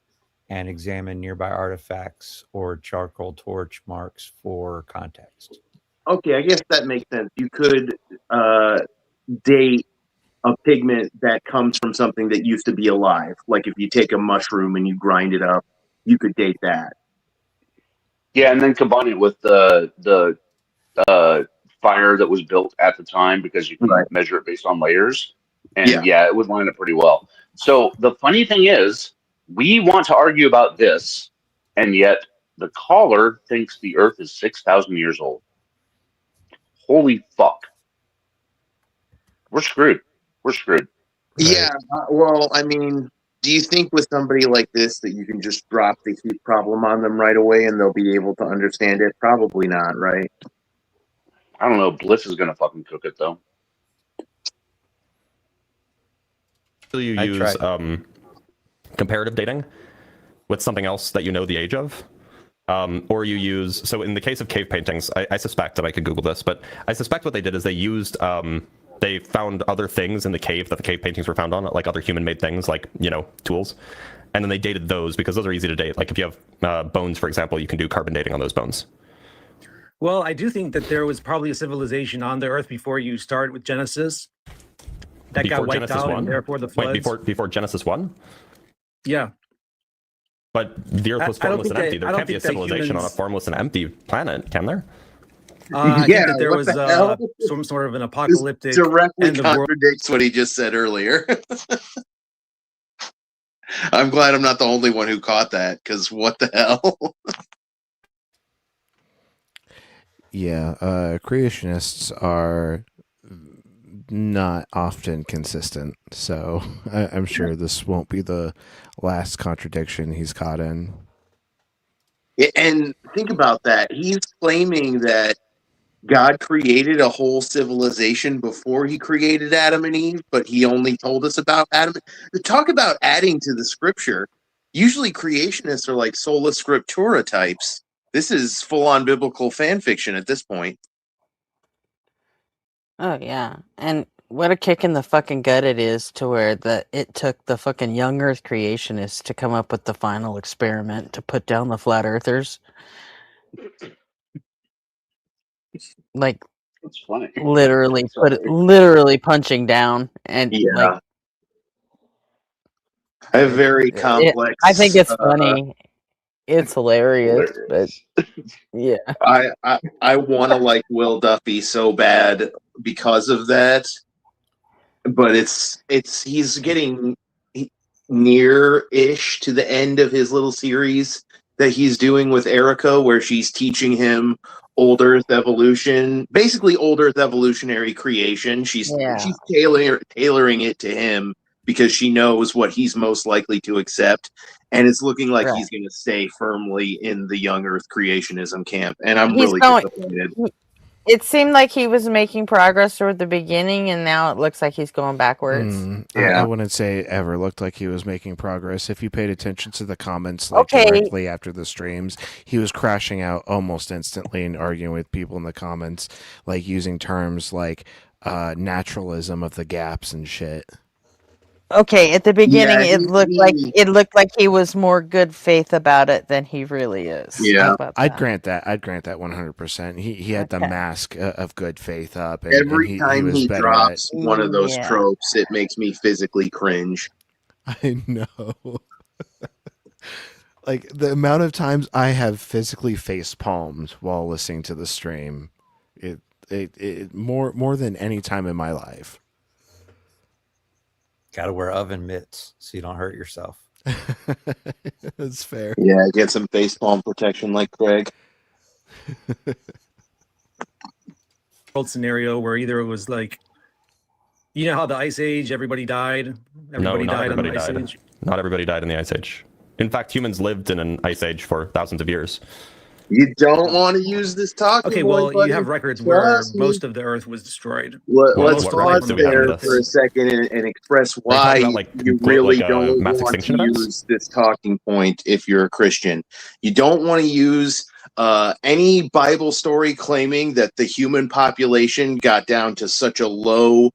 and examine nearby artifacts or charcoal torch marks for context. Okay, I guess that makes sense. You could date a pigment that comes from something that used to be alive. Like if you take a mushroom and you grind it up, you could date that. Yeah, and then combine it with the fire that was built at the time, because you can measure it based on layers. And yeah, it would line up pretty well. So the funny thing is, we want to argue about this, and yet the caller thinks the Earth is 6,000 years old. Holy fuck. We're screwed. We're screwed. Yeah, well, I mean, do you think with somebody like this that you can just drop the heat problem on them right away and they'll be able to understand it? Probably not, right? I don't know. Bliss is going to fucking cook it, though. You use comparative dating with something else that you know the age of. Or you use, so in the case of cave paintings, I suspect, and I could Google this, but I suspect what they did is they used, they found other things in the cave that the cave paintings were found on, like other human-made things, like, you know, tools. And then they dated those because those are easy to date. Like if you have bones, for example, you can do carbon dating on those bones. Well, I do think that there was probably a civilization on the Earth before you start with Genesis that Before got wiped Genesis out 1? and therefore the floods. Wait, before Genesis 1? Yeah. But the Earth was formless and empty. There can't be a civilization on a formless and empty planet, can there? I think that there was some sort of an apocalyptic. This directly end of world. contradicts what he just said earlier. I'm glad I'm not the only one who caught that, because what the hell? Yeah, creationists are not often consistent, so I'm sure this won't be the last contradiction he's caught in. And think about that. He's claiming that God created a whole civilization before he created Adam and Eve, but he only told us about Adam. Talk about adding to the scripture. Usually creationists are like sola scriptura types. This is full-on biblical fan fiction at this point. Oh yeah, and what a kick in the fucking gut it is to where it took the fucking young Earth creationists to come up with the final experiment to put down the flat earthers. Like, that's funny. Literally literally punching down, and like, I have very complex. I think it's funny. It's hilarious, but yeah. I want to like Will Duffy so bad because of that, but he's getting near-ish to the end of his little series that he's doing with Erica, where she's teaching him old Earth evolution, basically old Earth evolutionary creation. She's tailoring it to him because she knows what he's most likely to accept. And it's looking like he's going to stay firmly in the young Earth creationism camp. And I'm really disappointed. It seemed like he was making progress toward the beginning, and now it looks like he's going backwards. I wouldn't say it ever looked like he was making progress. If you paid attention to the comments directly after the streams, he was crashing out almost instantly and arguing with people in the comments, like using terms like naturalism of the gaps and shit. Okay, at the beginning, it looked like he was more good faith about it than he really is. Yeah, I'd grant that. I'd grant that 100%. He had the mask of good faith up. And, every time he drops one of those tropes, it makes me physically cringe. I know. Like the amount of times I have physically face palmed while listening to the stream, it more than any time in my life. Got to wear oven mitts so you don't hurt yourself. That's fair. Yeah, get some facepalm protection like Craig. World scenario where either it was like, you know how the Ice Age, everybody died? Everybody died on the Ice Age? Not everybody died in the Ice Age. In fact, humans lived in an ice age for thousands of years. You don't want to use this talking Okay, point, well, you buddy. have records where Trust me. most of the Earth was destroyed. Let's Most what of it records pause do we have of there this? for a second and express Are you why talking about, like, you really don't mass want to extinction events? use this talking point if you're a Christian. You don't want to use any Bible story claiming that the human population got down to such a low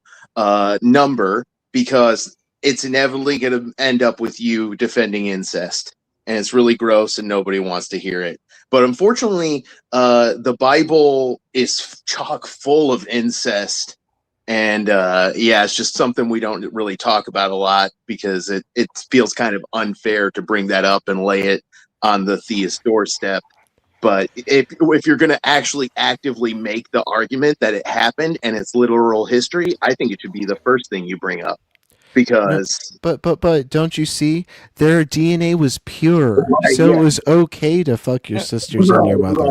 number, because it's inevitably going to end up with you defending incest. And it's really gross and nobody wants to hear it. But unfortunately, the Bible is chock full of incest. And it's just something we don't really talk about a lot, because it feels kind of unfair to bring that up and lay it on the theist doorstep. But if you're going to actually actively make the argument that it happened and it's literal history, I think it should be the first thing you bring up. Because But don't you see, their DNA was pure, Right, so yeah. it was okay to fuck your sisters and your mother.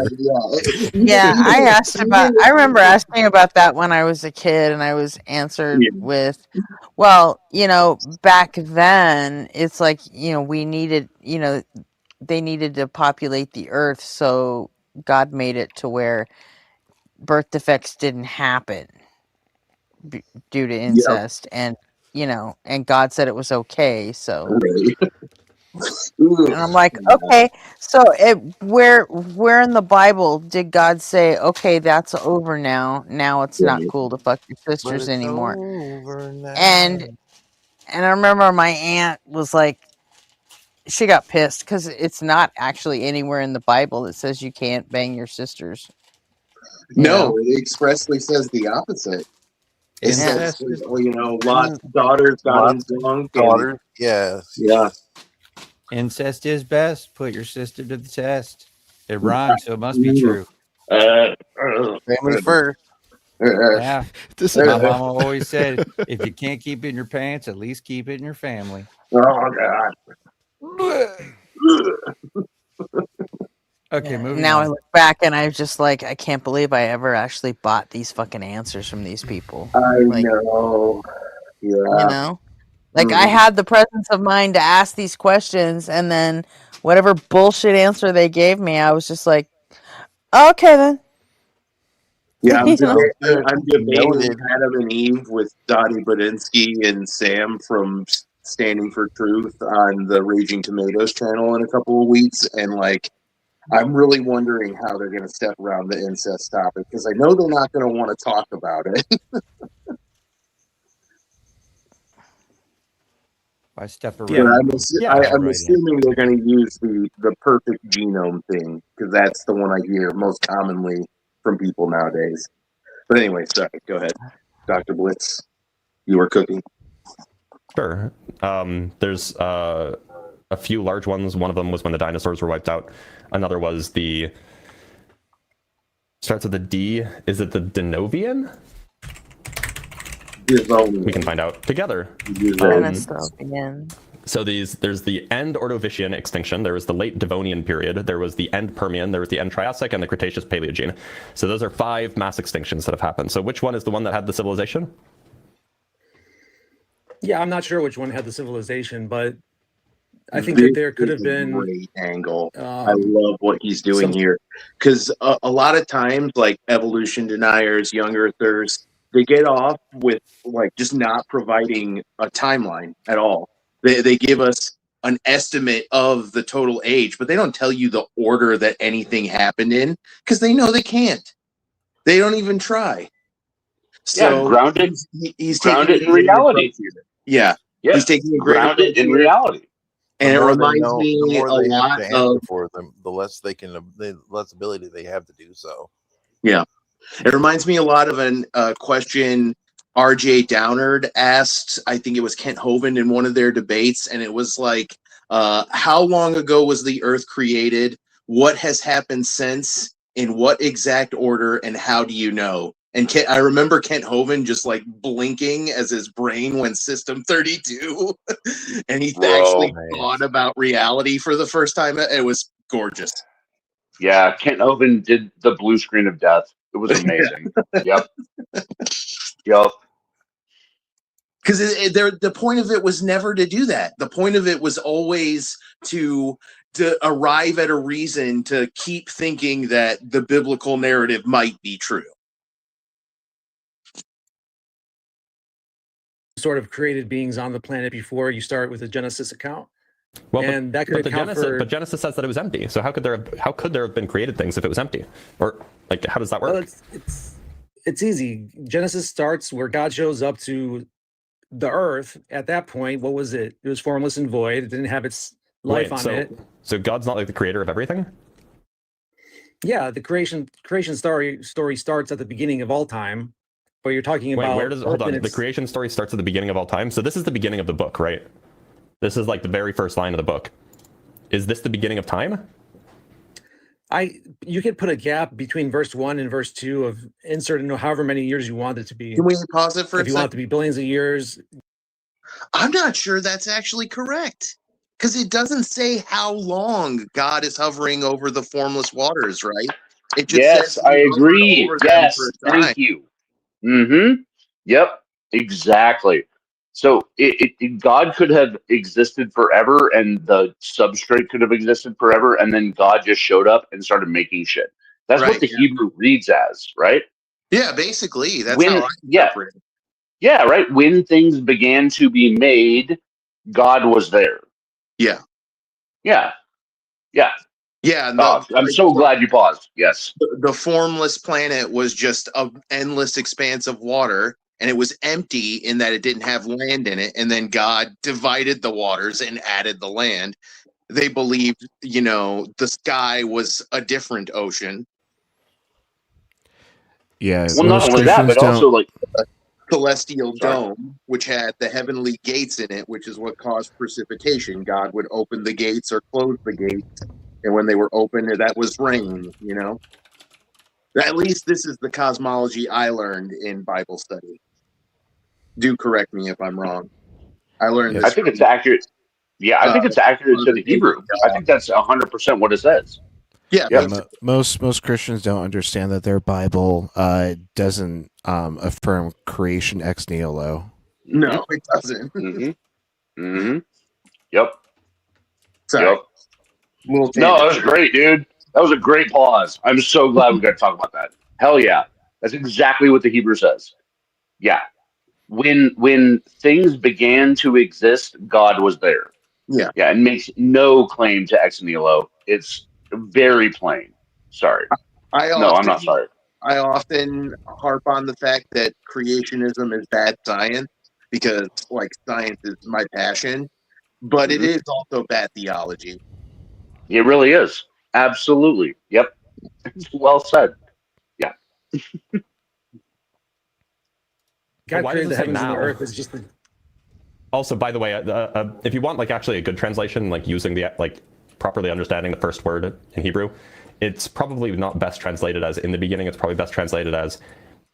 Yeah, I remember asking about that when I was a kid, and I was answered with, well, back then it's like, we needed, they needed to populate the earth, so God made it to where birth defects didn't happen due to incest, and and God said it was okay, so. And I'm like, okay, so where in the Bible did God say, okay, that's over now? Now it's not cool to fuck your sisters anymore. And I remember my aunt was like, she got pissed because it's not actually anywhere in the Bible that says you can't bang your sisters. No, it expressly says the opposite. It says, Lot's daughters got him drunk. Daughters, yes. Yeah. Incest is best. Put your sister to the test. It rhymes, so it must be true. Family first. Yeah. My mama always said, if you can't keep it in your pants, at least keep it in your family. Oh, God. Okay, moving now on. I look back and I'm just like, I can't believe I ever actually bought these fucking answers from these people. I know. Yeah. Like, I had the presence of mind to ask these questions, and then whatever bullshit answer they gave me, I was just like, okay then. Yeah, I'm Noted. debating Adam and Eve with Dottie Budinsky and Sam from Standing for Truth on the Raging Tomatoes channel in a couple of weeks, and I'm really wondering how they're going to step around the incest topic, because I know they're not going to want to talk about it. I step around. But I'm assuming they're going to use the perfect genome thing, because that's the one I hear most commonly from people nowadays. But anyway, sorry, go ahead. Dr. Blitz, you were cooking. Sure. There's a few large ones. One of them was when the dinosaurs were wiped out. Another was starts with a D. Is it the Denovian? We can find out together. So there's the end Ordovician extinction, there was the late Devonian period, there was the end Permian, there was the end Triassic, and the Cretaceous Paleogene. So those are 5 mass extinctions that have happened. So which one is the one that had the civilization? Yeah, I'm not sure which one had the civilization, but I think that there could have been a great angle. I love what he's doing here, because a lot of times, like evolution deniers, young earthers, they get off with just not providing a timeline at all. They give us an estimate of the total age, but they don't tell you the order that anything happened in, because they know they can't. They don't even try. So grounded. He's grounded in reality. Yeah, he's taking a grounded in reality. And it reminds me the more a they lot have to of answer for them, the less the less ability they have to do so. Yeah, it reminds me a lot of a question R.J. Downard asked. I think it was Kent Hovind in one of their debates, and it was like, "How long ago was the Earth created? What has happened since? In what exact order? And how do you know?" And I remember Kent Hovind just blinking as his brain went System 32, and he actually thought about reality for the first time. It was gorgeous. Yeah, Kent Hovind did the blue screen of death. It was amazing. Yep. Because the point of it was never to do that. The point of it was always to arrive at a reason to keep thinking that the biblical narrative might be true. Sort of created beings on the planet before you start with a Genesis account. Well, and that could account but Genesis says that it was empty. So how could there have been created things if it was empty? Or like, how does that work? Well, it's easy. Genesis starts where God shows up to the earth. At that point, what was it? It was formless and void. It didn't have its life on it. So God's not like the creator of everything? Yeah, the creation story starts at the beginning of all time. But you're talking about hold on. The creation story starts at the beginning of all time. So this is the beginning of the book, right? This is like the very first line of the book. Is this the beginning of time? You could put a gap between verse 1 and verse 2 of insert however many years you want it to be. Can we pause it for a second? If you want it to be billions of years. I'm not sure that's actually correct. Because it doesn't say how long God is hovering over the formless waters, right? It just says I agree. Yes, thank you. Mm-hmm. Yep, exactly. So God could have existed forever, and the substrate could have existed forever, and then God just showed up and started making shit. That's what the Hebrew reads as, right? Yeah, basically. That's how I interpret it. Yeah, right. When things began to be made, God was there. Yeah. Yeah. Yeah. Yeah. I'm so glad you paused. Yes. The formless planet was just an endless expanse of water, and it was empty in that it didn't have land in it. And then God divided the waters and added the land. They believed, the sky was a different ocean. Yeah. Well, not only that, but also like a celestial dome, which had the heavenly gates in it, which is what caused precipitation. God would open the gates or close the gates. And when they were open, that was rain, At least this is the cosmology I learned in Bible study. Do correct me if I'm wrong. I learned this. I think it's accurate. Yeah, I think it's accurate to the Hebrew. I think that's 100% what it says. Yeah. Most Christians don't understand that their Bible doesn't affirm creation ex nihilo. No, it doesn't. Mm-hmm. Mm-hmm. Yep. Sorry. Yep. No, that was great, dude. That was a great pause. I'm so glad we got to talk about that. Hell yeah. That's exactly what the Hebrew says. Yeah. When things began to exist, God was there. Yeah. Yeah, and makes no claim to ex nihilo. It's very plain. Sorry. I'm not sorry. I often harp on the fact that creationism is bad science because, science is my passion, but it is also bad theology. It really is. Absolutely. Yep. Well said. Yeah. God created the heavens and the earth is just. Also, by the way, if you want actually a good translation, using the properly understanding the first word in Hebrew, it's probably not best translated as in the beginning. It's probably best translated as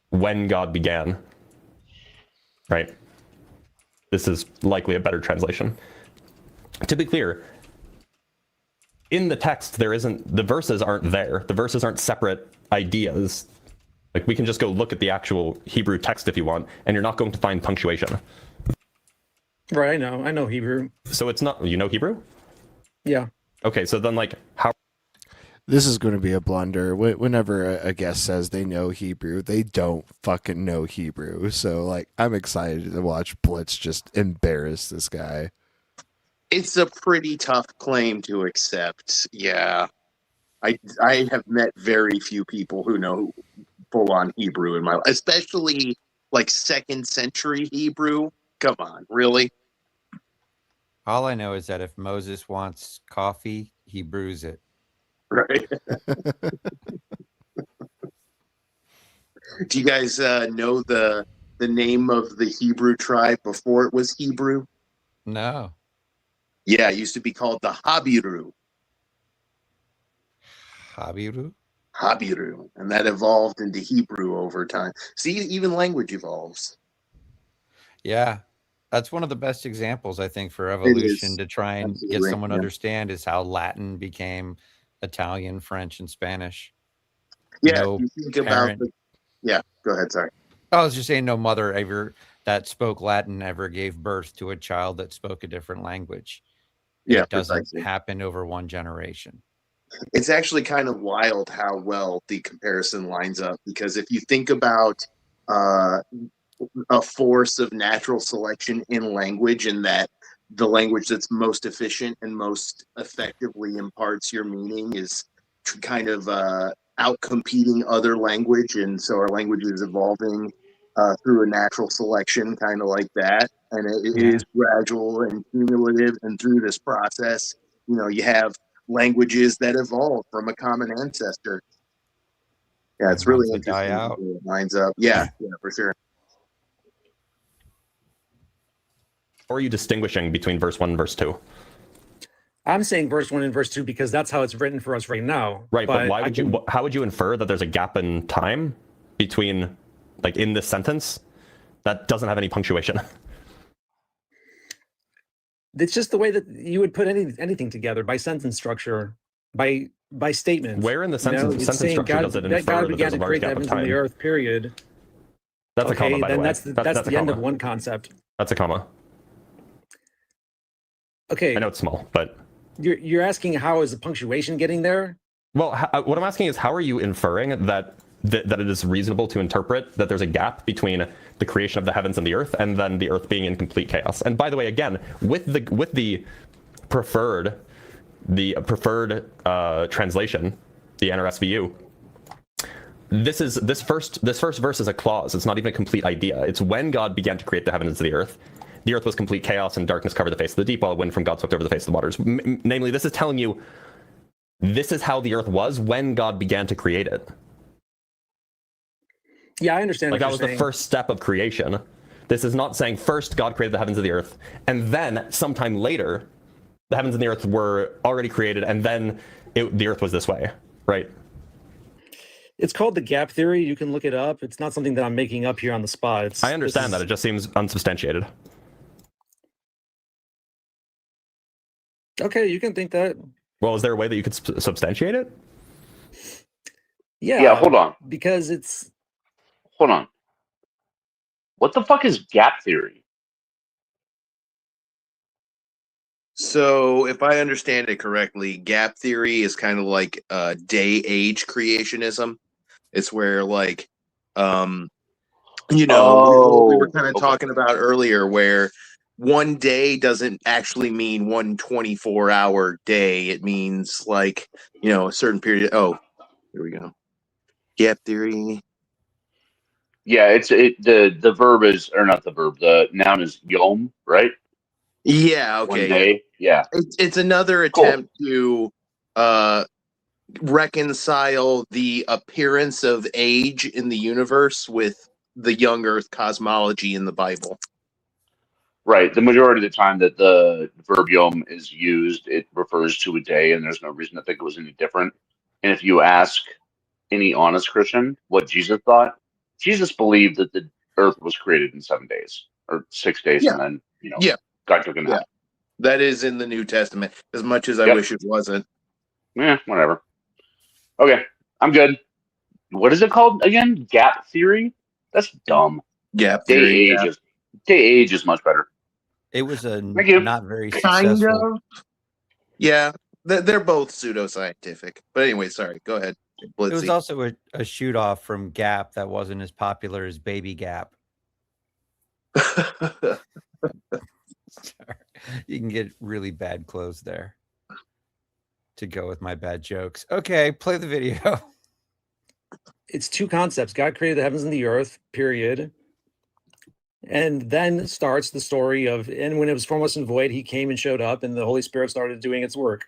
when God began. Right. This is likely a better translation. To be clear, in the text, the verses aren't there. The verses aren't separate ideas. We can just go look at the actual Hebrew text if you want, and you're not going to find punctuation. Right, I know Hebrew. So it's not, you know Hebrew? Yeah. Okay, so then how? This is going to be a blunder. Whenever a guest says they know Hebrew, they don't fucking know Hebrew. So I'm excited to watch Blitz just embarrass this guy. It's a pretty tough claim to accept. Yeah. I have met very few people who know full-on Hebrew in my life, especially 2nd century Hebrew. Come on, really? All I know is that if Moses wants coffee, he brews it. Right. Do you guys know the name of the Hebrew tribe before it was Hebrew? No. Yeah, it used to be called the Habiru. Habiru. And that evolved into Hebrew over time. See, even language evolves. Yeah. That's one of the best examples, I think, for evolution to try and get someone to understand is how Latin became Italian, French, and Spanish. Yeah, you think about go ahead, sorry. I was just saying, no mother ever that spoke Latin ever gave birth to a child that spoke a different language. Yeah, It doesn't precisely. happen over one generation. It's actually kind of wild how well the comparison lines up, because if you think about a force of natural selection in language, and that the language that's most efficient and most effectively imparts your meaning is kind of outcompeting other language, and so our language is evolving through a natural selection, kind of like that, and it is gradual and cumulative, and through this process, you have languages that evolve from a common ancestor. Yeah, it's really interesting. It lines up. Yeah, for sure. Or are you distinguishing between verse 1 and verse 2? I'm saying verse 1 and verse 2 because that's how it's written for us right now. Right, but why would you? How would you infer that there's a gap in time between, like, in this sentence that doesn't have any punctuation? It's just the way that you would put anything together, by sentence structure, by statement. Where in the sentence structure does it infer God that began there's a to large create the gap of heavens and time? the earth, period. That's a comma, by the way. That's the end of one concept. That's a comma. Okay. I know it's small, but... You're asking how is the punctuation getting there? Well, what I'm asking is, how are you inferring that it is reasonable to interpret that there's a gap between the creation of the heavens and the earth and then the earth being in complete chaos? And by the way, again, with the preferred translation, the NRSVU, this first verse is a clause. It's not even a complete idea. It's when God began to create the heavens and the earth was complete chaos, and darkness covered the face of the deep, while a wind from God swept over the face of the waters. Namely, this is telling you this is how the earth was when God began to create it. Yeah, I understand. Like, that was the first step of creation. This is not saying first God created the heavens and the earth, and then sometime later, the heavens and the earth were already created, and then the earth was this way, right? It's called the gap theory. You can look it up. It's not something that I'm making up here on the spot. I understand that. It just seems unsubstantiated. Okay, you can think that. Well, is there a way that you could substantiate it? Yeah. Yeah, hold on. Because it's... Hold on. What the fuck is gap theory? So, if I understand it correctly, gap theory is kind of like day-age creationism. It's where, like, we were kind of talking about earlier, where one day doesn't actually mean one 24-hour day. It means, like, a certain period. Oh, here we go. Gap theory. Yeah, the verb is, or not the verb, the noun is yom, right? Yeah, okay. One day, yeah. It's another attempt to reconcile the appearance of age in the universe with the young Earth cosmology in the Bible. Right. The majority of the time that the verb yom is used, it refers to a day, and there's no reason to think it was any different. And if you ask any honest Christian what Jesus thought, Jesus believed that the earth was created in 7 days or 6 days, and then, God took a nap. That is in the New Testament, as much as I wish it wasn't. Yeah, whatever. Okay, I'm good. What is it called again? Gap theory? That's dumb. Gap theory. Day age is much better. It was a not very kind successful. of. Yeah, they're both pseudoscientific. But anyway, sorry. Go ahead, Blitzy. It was also a shoot off from Gap that wasn't as popular as Baby Gap. Sorry. You can get really bad clothes there to go with my bad jokes. Okay, play the video. It's two concepts. God created the heavens and the earth, period. And then starts the story of, and when it was formless and void, he came and showed up, and the Holy Spirit started doing its work.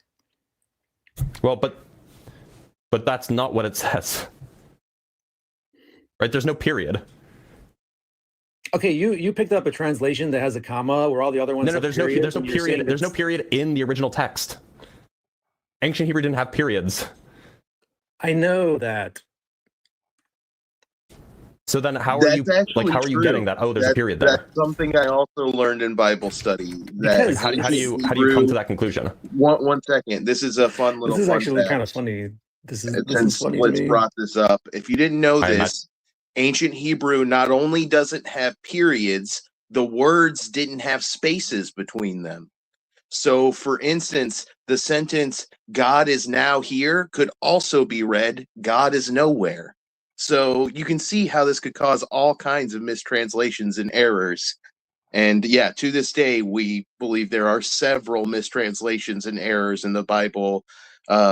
Well, but that's not what it says. Right? There's no period. Okay, you picked up a translation that has a comma where all the other ones No, there's no period. There's no period in the original text. Ancient Hebrew didn't have periods. I know that. So then how are you getting that? Oh, there's a period there. That's something I also learned in Bible study. How do you come to that conclusion? One second. This is a fun little. This is actually kind of funny. This is funny. Let's brought this up. If you didn't know this, Ancient Hebrew not only doesn't have periods, the words didn't have spaces between them. So, for instance, the sentence, God is now here, could also be read, God is nowhere. So, you can see how this could cause all kinds of mistranslations and errors. And yeah, to this day, we believe there are several mistranslations and errors in the Bible,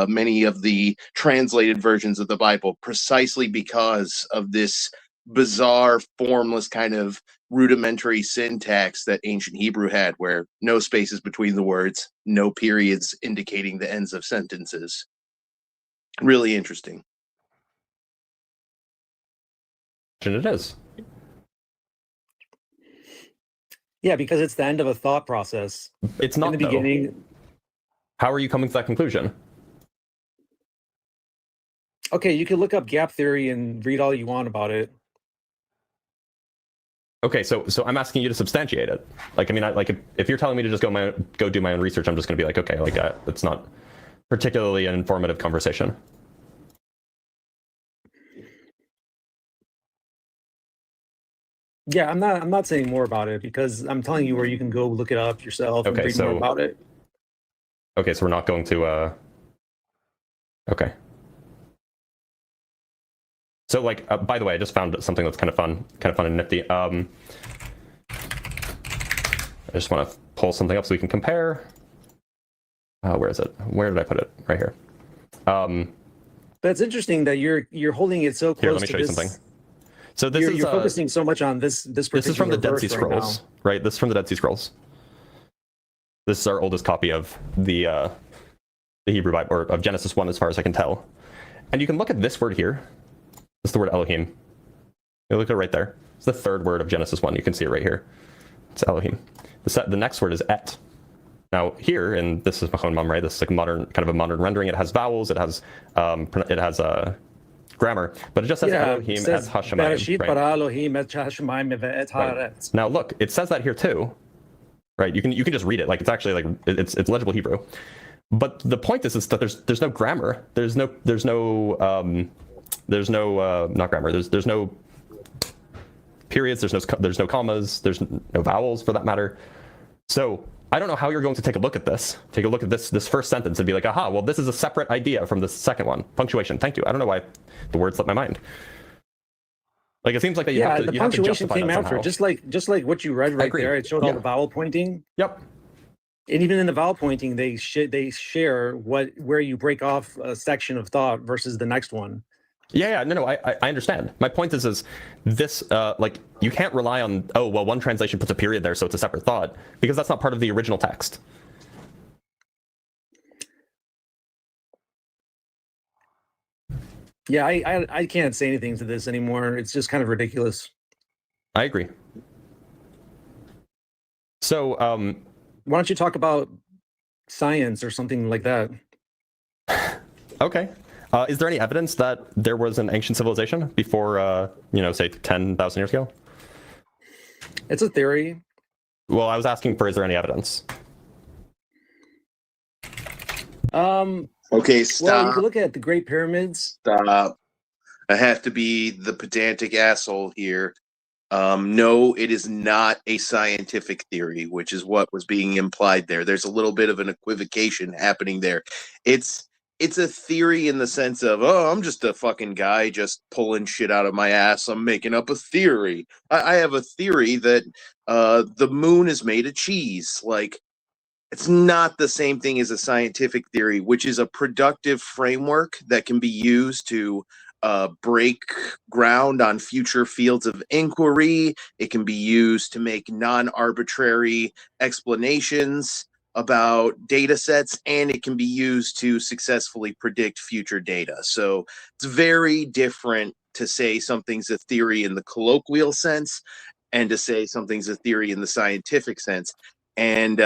many of the translated versions of the Bible, precisely because of this bizarre, formless kind of rudimentary syntax that ancient Hebrew had, where no spaces between the words, no periods indicating the ends of sentences. Really interesting. And it is. Yeah, because it's the end of a thought process. It's not in the beginning. How are you coming to that conclusion? Okay, you can look up gap theory and read all you want about it. Okay, so I'm asking you to substantiate it. Like, I mean, if you're telling me to just go do my own research, I'm just going to be like, okay, like it's not particularly an informative conversation. Yeah, I'm not saying more about it because I'm telling you where you can go look it up yourself and read more about it. Okay, so we're not going to okay. So like, by the way, I just found something that's kind of fun and nifty. I just want to pull something up so we can compare. Where is it? Where did I put it? Right here. But it's interesting that you're holding it so close. Here, let me show you something. So this you're focusing so much on this particular. This is from the Dead Sea Scrolls, right? This is from the Dead Sea Scrolls. This is our oldest copy of the Hebrew Bible, or of Genesis 1, as far as I can tell. And you can look at this word here. This is the word Elohim. You look at it right there. It's the third word of Genesis 1. You can see it right here. It's Elohim. The next word is Et. Now here, and this is Machon Mamre, this is like kind of a modern rendering. It has vowels. It has grammar, but it just says Elohim et Hashemayim. Right. Now look, it says that here too, right? You can just read it, like it's actually like it's legible Hebrew. But the point is that there's no grammar. There's no not grammar. There's no periods. There's no commas. There's no vowels for that matter. So I don't know how you're going to take a look at this. Take a look at this first sentence and be like, aha, well, this is a separate idea from the second one. Punctuation. Thank you. I don't know why the word slipped my mind. Like, it seems like that the punctuation came after, just like what you read right there. It showed all the vowel pointing. Yep. And even in the vowel pointing, they share where you break off a section of thought versus the next one. Yeah, no, I understand. My point is this, like, you can't rely on, oh, well, one translation puts a period there, so it's a separate thought, because that's not part of the original text. Yeah, I can't say anything to this anymore. It's just kind of ridiculous. I agree. So, why don't you talk about science or something like that? Okay. Is there any evidence that there was an ancient civilization before, say 10,000 years ago? It's a theory. Well, I was asking for, is there any evidence? Okay, stop. Well, you can look at the Great Pyramids. Stop. I have to be the pedantic asshole here. No, it is not a scientific theory, which is what was being implied there. There's a little bit of an equivocation happening there. It's a theory in the sense of, oh, I'm just a fucking guy just pulling shit out of my ass. I'm making up a theory. I have a theory that the moon is made of cheese. Like, it's not the same thing as a scientific theory, which is a productive framework that can be used to break ground on future fields of inquiry. It can be used to make non-arbitrary explanations about data sets, and it can be used to successfully predict future data. So it's very different to say something's a theory in the colloquial sense and to say something's a theory in the scientific sense. And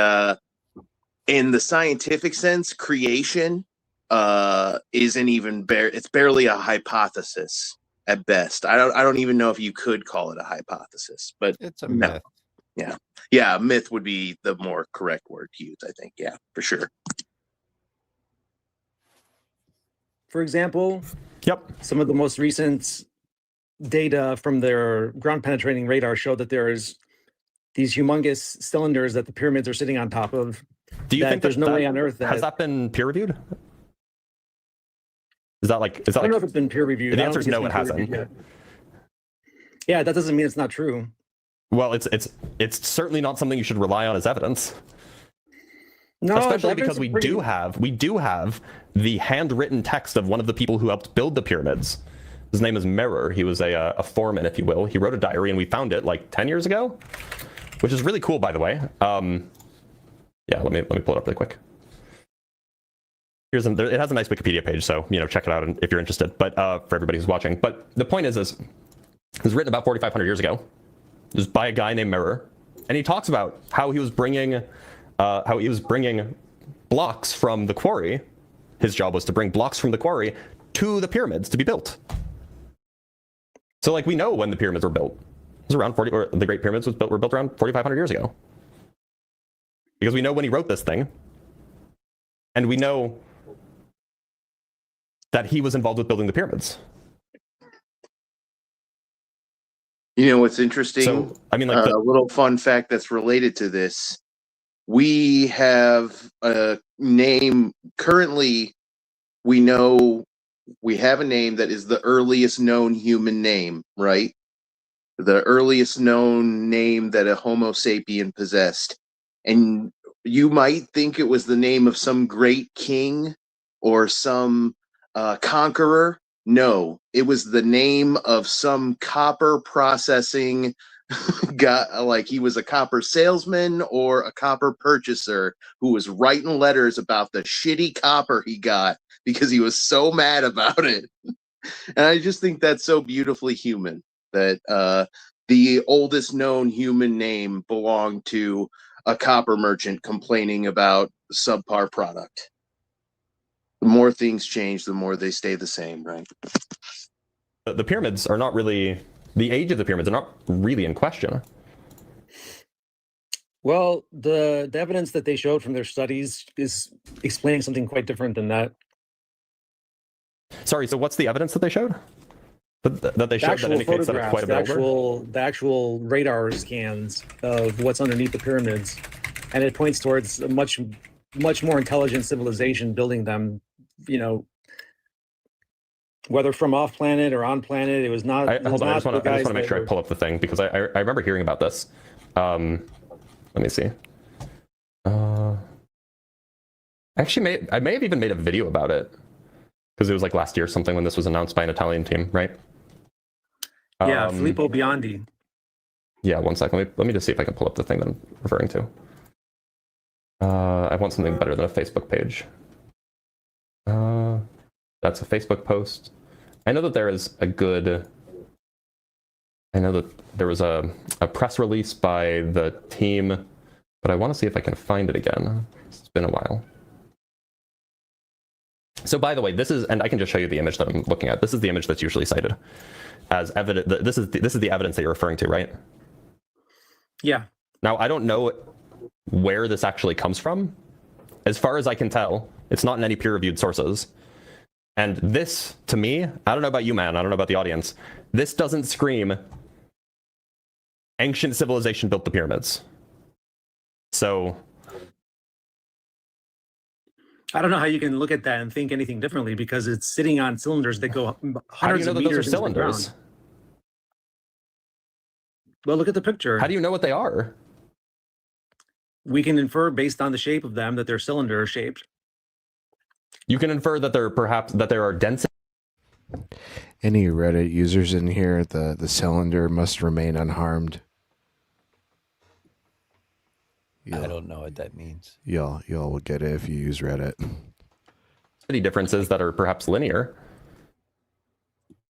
in the scientific sense, creation isn't even it's barely a hypothesis at best. I don't even know if you could call it a hypothesis, but it's a myth. Yeah, myth would be the more correct word to use, I think. Yeah, for sure. For example, yep, some of the most recent data from their ground penetrating radar show that there's these humongous cylinders that the pyramids are sitting on top of. Do you think there's no way on Earth that has that been peer reviewed? Is that like? I don't know if it's been peer reviewed. The answer is no, it hasn't. Yeah, that doesn't mean it's not true. Well, it's certainly not something you should rely on as evidence. No, especially because we do have the handwritten text of one of the people who helped build the pyramids. His name is Mirror. He was a foreman, if you will. He wrote a diary, and we found it like 10 years ago, which is really cool, by the way. Yeah, let me pull it up really quick. It has a nice Wikipedia page, so check it out if you're interested. But for everybody who's watching, but the point is it was written about 4,500 years ago. It was by a guy named Mirror, and he talks about how he was bringing blocks from the quarry. His job was to bring blocks from the quarry to the pyramids to be built. So, like, we know when the pyramids were built. It was around the Great Pyramids were built around 4,500 years ago. Because we know when he wrote this thing, and we know that he was involved with building the pyramids. You know what's interesting? So, I mean, like a little fun fact that's related to this. We have a name currently. We know we have a name that is the earliest known human name, right? The earliest known name that a Homo sapien possessed. And you might think it was the name of some great king or some conqueror. No, it was the name of some copper processing guy, like he was a copper salesman or a copper purchaser who was writing letters about the shitty copper he got because he was so mad about it. And I just think that's so beautifully human that the oldest known human name belonged to a copper merchant complaining about subpar product. The more things change, the more they stay the same, right? The pyramids are not really, the age of the pyramids are not really in question. Well, the evidence that they showed from their studies is explaining something quite different than that. Sorry, so what's the evidence that they showed? That they showed that indicates that it's quite a bit older? The actual radar scans of what's underneath the pyramids, and it points towards a much more intelligent civilization building them. Whether from off planet or on planet, it was not. Hold on, I just want to make sure I pull up the thing because I remember hearing about this. Let me see. Actually, I may have even made a video about it because it was like last year or something when this was announced by an Italian team, right? Yeah, Filippo Biondi. Yeah, one second. Let me just see if I can pull up the thing that I'm referring to. I want something better than a Facebook page. That's a Facebook post. I know that there is I know that there was a press release by the team, but I want to see if I can find it again. It's been a while. So by the way, this is, and I can just show you the image that I'm looking at. This is the image that's usually cited as evidence. This is the evidence that you're referring to, right? Yeah. Now, I don't know where this actually comes from. As far as I can tell, it's not in any peer-reviewed sources. And this, to me, I don't know about you, man, I don't know about the audience, this doesn't scream ancient civilization built the pyramids. So I don't know how you can look at that and think anything differently because it's sitting on cylinders that go hundreds of meters. Those are cylinders? Well, look at the picture. How do you know what they are? We can infer based on the shape of them that they're cylinder shaped. You can infer that there are dense. Any Reddit users in here? The cylinder must remain unharmed. I don't know what that means. Y'all will get it if you use Reddit. Any differences that are perhaps linear.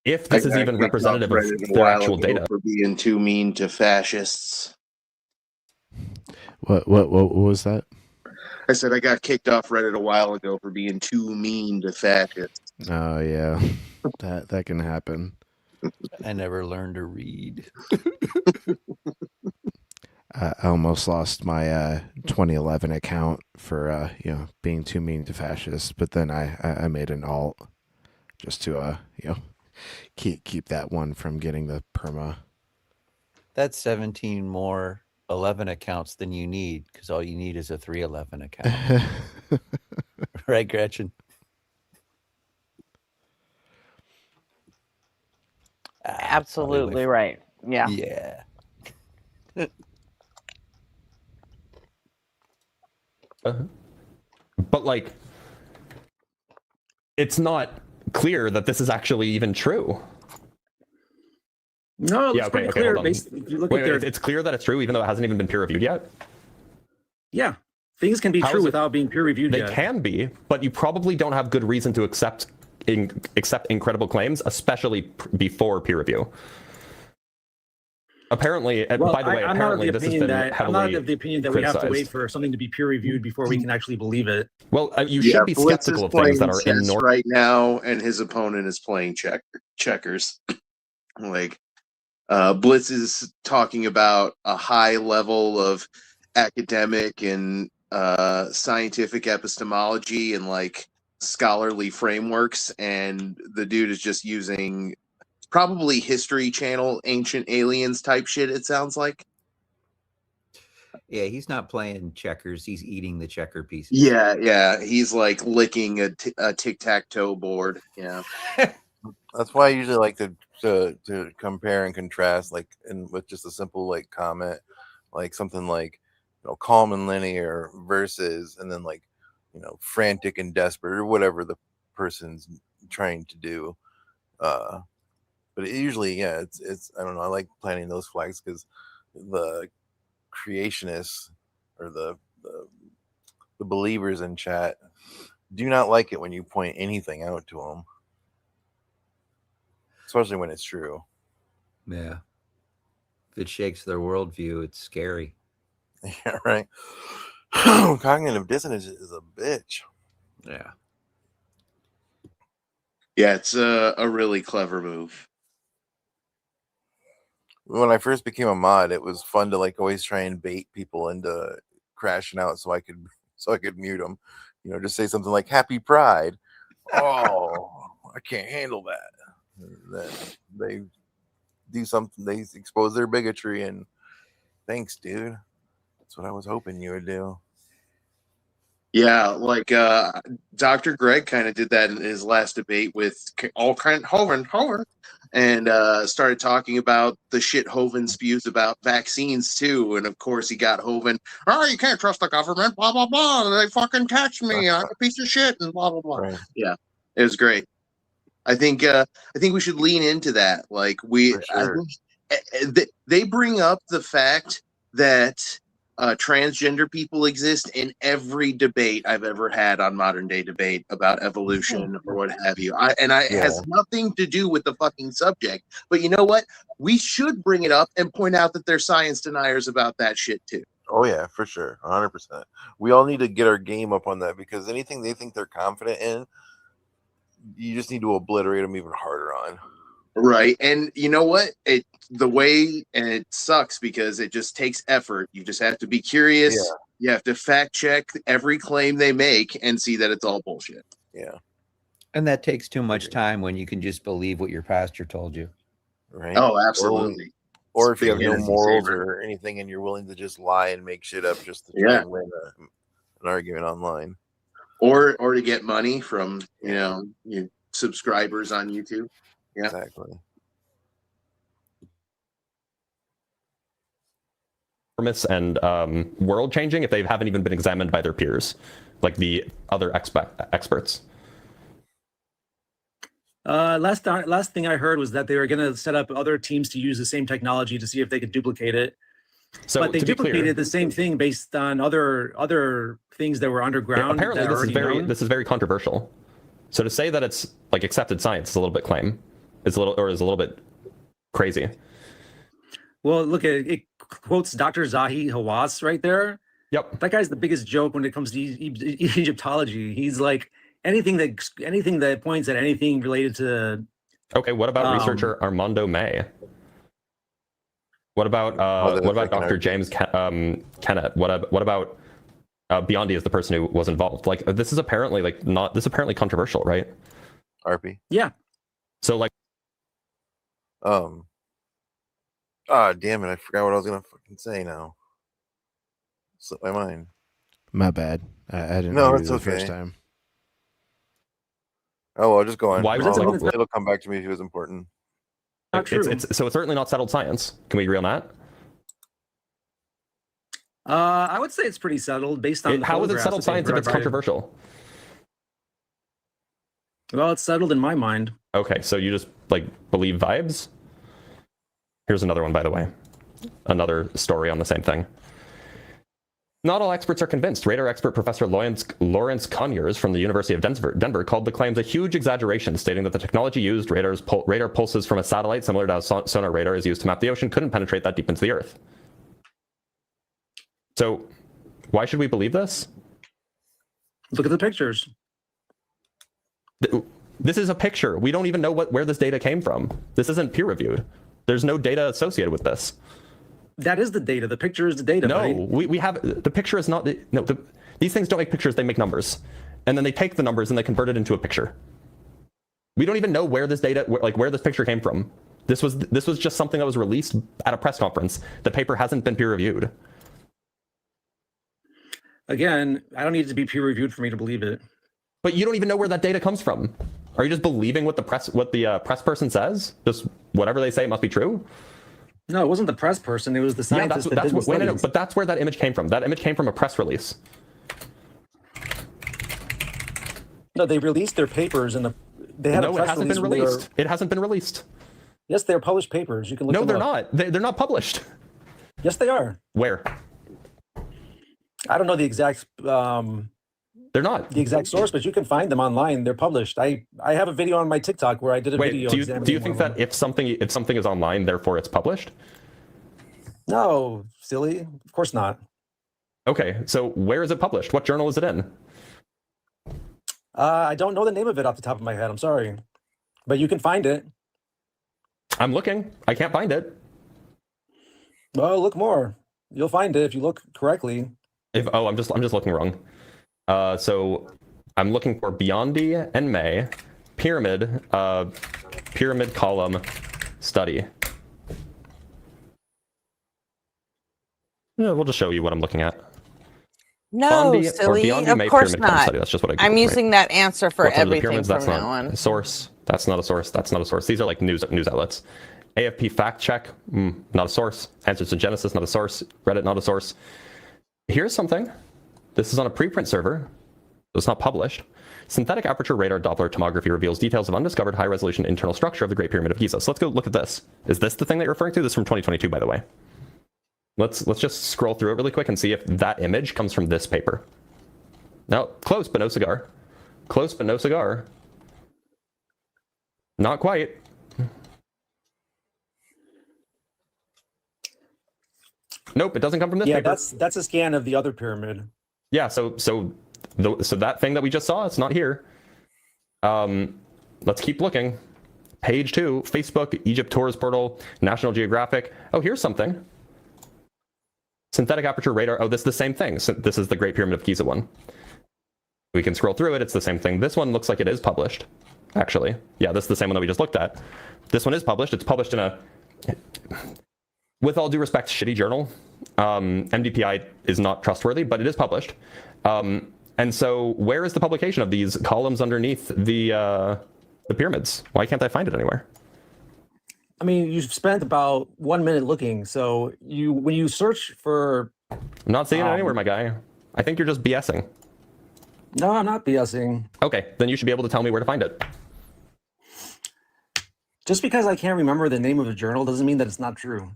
If this is even representative of their actual data. For being too mean to fascists. What was that? I said I got kicked off Reddit a while ago for being too mean to fascists. Oh yeah, that can happen. I never learned to read. I almost lost my 2011 account for being too mean to fascists, but then I made an alt just to keep that one from getting the perma. That's 17 more 11 accounts than you need, because all you need is a 311 account. Right, Gretchen? Absolutely right. Yeah. Yeah. But like, it's not clear that this is actually even true. No, it's pretty clear. Hold on. If you look at their... It's clear that it's true, even though it hasn't even been peer reviewed yet. Yeah, things can be true without being peer reviewed. They can be, but you probably don't have good reason to accept incredible claims, especially before peer review. Apparently, well, by the way, apparently this has been I'm not of the opinion that we have to wait criticized. for something to be peer reviewed before we can actually believe it. Well, you should be Blitz skeptical is of things that playing are chess in right now, and his opponent is playing checkers. Like, Blitz is talking about a high level of academic and scientific epistemology and like scholarly frameworks, and the dude is just using probably History Channel ancient aliens type shit, it sounds like. Yeah, he's not playing checkers. He's eating the checker pieces. Yeah. He's like licking a tic-tac-toe board. Yeah. That's why I usually like to compare and contrast, like, with just a simple like comment, like something like, calm and linear versus, and then like, frantic and desperate, or whatever the person's trying to do. But it usually, it's I don't know. I like planting those flags because the creationists or the believers in chat do not like it when you point anything out to them, especially when it's true. Yeah. If it shakes their worldview, it's scary. Yeah, right. Cognitive dissonance is a bitch. Yeah. Yeah, it's a really clever move. When I first became a mod, it was fun to like always try and bait people into crashing out so I could mute them. Just say something like "Happy Pride." Oh, I can't handle that. Then they do something. They expose their bigotry, and thanks, dude. That's what I was hoping you would do. Yeah, like Dr. Greg kind of did that in his last debate with Hovind, and started talking about the shit Hovind spews about vaccines too. And of course, he got Hovind. Oh, you can't trust the government. Blah blah blah. They fucking taxed me. I'm a piece of shit. And blah blah blah. Right. Yeah, it was great. I think we should lean into that. Like they bring up the fact that transgender people exist in every debate I've ever had on Modern Day Debate about evolution or what have you. It has nothing to do with the fucking subject. But you know what? We should bring it up and point out that they're science deniers about that shit too. Oh yeah, for sure, 100%. We all need to get our game up on that, because anything they think they're confident in, you just need to obliterate them even harder on. Right. And you know what? It sucks because it just takes effort. You just have to be curious. Yeah. You have to fact check every claim they make and see that it's all bullshit. Yeah. And that takes too much time when you can just believe what your pastor told you. Right. Oh, absolutely. Or if you have no morals or anything and you're willing to just lie and make shit up just to try and win an argument online. Or to get money from, subscribers on YouTube. Yeah. Exactly. And world changing if they haven't even been examined by their peers, like the other experts. Last thing I heard was that they were going to set up other teams to use the same technology to see if they could duplicate it. So, but they duplicated the same thing based on other things that were underground. Yeah, apparently, this is very controversial. So to say that it's like accepted science is a little bit is a little bit crazy. Well, look at it. Quotes Dr. Zahi Hawass right there. Yep, that guy's the biggest joke when it comes to Egyptology. He's like anything that points at anything related to. Okay, what about researcher Armando May? What about Dr. James Kennett? What about Biondi as the person who was involved? Like this is apparently controversial, right? RP. Yeah. So like Ah, damn it! I forgot what I was gonna fucking say now. Slipped my mind. My bad. I didn't No, hear it's you the first okay. time. Oh well, just go on. Why was it something that's It'll come back to me if it was important. Not true. It's certainly not settled science. Can we agree on that? I would say it's pretty settled based on the How is it photographs settled that they science if it's provided. controversial? Well, it's settled in my mind. Okay, so you just like believe vibes? Here's another one, by the way. Another story on the same thing. Not all experts are convinced. Radar expert Professor Lawrence Conyers from the University of Denver called the claims a huge exaggeration, stating that the technology used, radar pulses from a satellite similar to how sonar radar is used to map the ocean, couldn't penetrate that deep into the Earth. So, why should we believe this? Look at the pictures. This is a picture. We don't even know where this data came from. This isn't peer-reviewed. There's no data associated with this. That is the data. The picture is the data. No, right? we have the picture is not. No, these things don't make pictures. They make numbers, and then they take the numbers and they convert it into a picture. We don't even know where this data, where this picture came from. This was just something that was released at a press conference. The paper hasn't been peer-reviewed. Again, I don't need it to be peer-reviewed for me to believe it. But you don't even know where that data comes from. Are you just believing what the press person says? Just whatever they say must be true? No, it wasn't the press person. It was the scientist that did the studies. But that's where that image came from. That image came from a press release. No, they released their papers and they had a press it hasn't been released. It hasn't been released. Yes, they're published papers. You can look No, them they're up. not. They're not published. Yes, they are. Where? I don't know the exact they're not the exact source, but you can find them online. They're published. I have a video on my TikTok where I did a video. Do you think that if something is online, therefore it's published? No, silly. Of course not. Okay, so where is it published? What journal is it in? I don't know the name of it off the top of my head. I'm sorry, but you can find it. I'm looking. I can't find it. Well, look more. You'll find it if you look correctly. I'm just looking wrong. So I'm looking for Biondi and May pyramid column study. Yeah, we'll just show you what I'm looking at. No, Bondi, silly. Biondi, Of May course pyramid column not. study. That's just what I. I'm using that answer for What's under the everything pyramids? from That's now not on. a source. That's not a source. That's not a source. These are like news outlets. AFP fact check, not a source. Answers to Genesis, not a source. Reddit, not a source. Here's something. This is on a preprint server. It's not published. Synthetic aperture radar Doppler tomography reveals details of undiscovered high-resolution internal structure of the Great Pyramid of Giza. So let's go look at this. Is this the thing that you're referring to? This is from 2022, by the way. Let's just scroll through it really quick and see if that image comes from this paper. Now, close, but no cigar. Close, but no cigar. Not quite. Nope, it doesn't come from this paper. Yeah, that's a scan of the other pyramid. Yeah, so that thing that we just saw, it's not here. Let's keep looking. Page 2, Facebook, Egypt Tours Portal, National Geographic. Oh, here's something. Synthetic aperture radar. Oh, this is the same thing. So this is the Great Pyramid of Giza one. We can scroll through it. It's the same thing. This one looks like it is published, actually. Yeah, this is the same one that we just looked at. This one is published. It's published in a, with all due respect, shitty journal. MDPI is not trustworthy, but it is published. And so where is the publication of these columns underneath the pyramids? Why can't I find it anywhere? I mean, you've spent about 1 minute looking. So when you search for... I'm not seeing it anywhere, my guy. I think you're just BSing. No, I'm not BSing. Okay, then you should be able to tell me where to find it. Just because I can't remember the name of a journal doesn't mean that it's not true.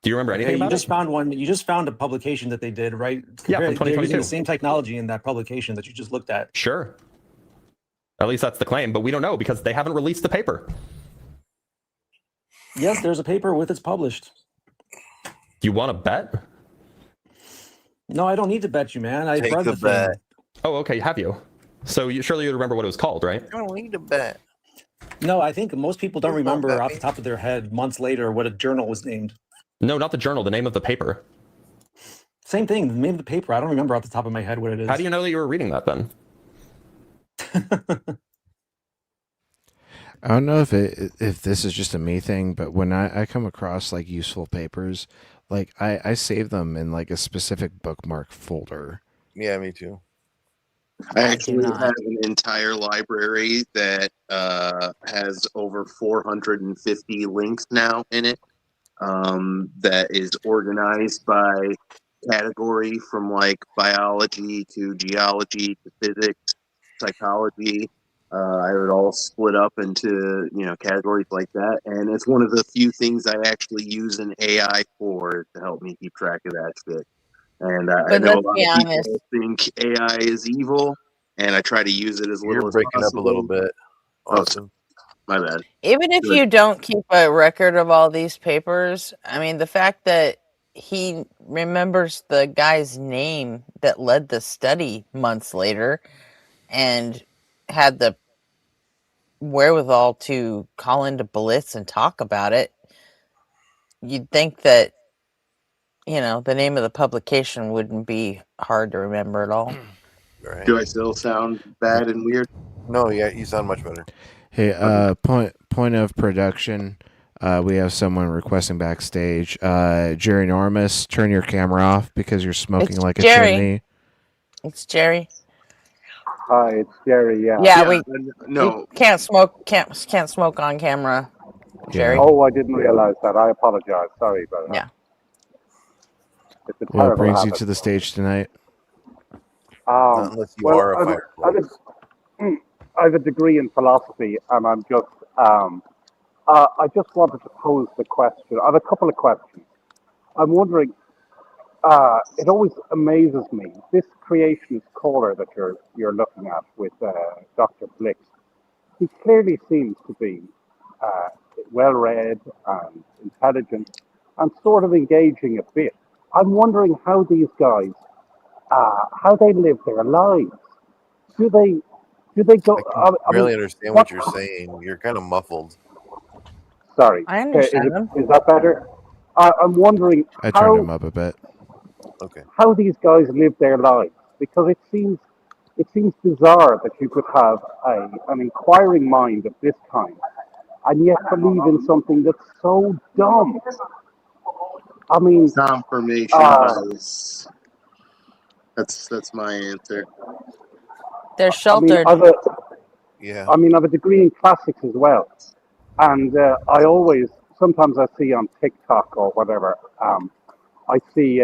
Do you remember anything about you just found one. You just found a publication that they did, right? Yeah, from They're 2022. using the same technology in that publication that you just looked at. Sure. At least that's the claim, but we don't know because they haven't released the paper. Yes, there's a paper with it's published. You want to bet? No, I don't need to bet you, man. I Take read the the thing. bet. Oh, okay, have you? So surely you remember what it was called, right? I don't need to bet. No, I think most people don't It's not remember that off the big. top of their head months later what a journal was named. No, not the journal, the name of the paper. Same thing, the name of the paper. I don't remember off the top of my head what it is. How do you know that you were reading that then? I don't know if this is just a me thing, but when I come across like useful papers, like I save them in like a specific bookmark folder. Yeah, me too. I I do actually not. have an entire library that has over 450 links now in it. That is organized by category from like biology to geology to physics, psychology. I have it all split up into categories like that, and it's one of the few things I actually use an AI for to help me keep track of that shit. And I But know a let's lot be of honest. people think AI is evil, and I try to use it as You're little as breaking up a little possible. bit, Oh, Austin. my bad. Even if Good. you don't keep a record of all these papers, I mean, the fact that he remembers the guy's name that led the study months later and had the wherewithal to call into Blitz and talk about it, you'd think that, the name of the publication wouldn't be hard to remember at all. Right. Do I still sound bad and weird? No, yeah, you sound much better. Hey, Okay. point of production. We have someone requesting backstage. Jerry Normus, turn your camera off because you're smoking It's like a Jerry. chimney. It's Jerry. Hi, it's Jerry. Yeah. Yeah, Yeah, we no. can't smoke on camera, Jerry. Yeah. Oh, I didn't realize that. I apologize. Sorry about that. Yeah. It's a What terrible brings you habit. to the stage tonight? Not unless you Well, are a fireplace. I have a degree in philosophy, and I just wanted to pose the question. I have a couple of questions. I'm wondering. It always amazes me this creationist caller that you're looking at with Dr. Blix. He clearly seems to be uh, well read and intelligent and sort of engaging a bit. I'm wondering how these guys, how they live their lives. Do they, do they go? I can I mean, barely understand what? what you're saying. You're kind of muffled. Sorry, I understand them. is that better? I'm wondering I turned him up a bit. Okay. how these guys live their lives because it seems bizarre that you could have an inquiring mind of this kind and yet believe in something that's so dumb. I mean, Confirmation uh, bias. That's my answer. They're I mean, sheltered. Yeah. I have a degree in classics as well, and sometimes I see on TikTok or whatever, I see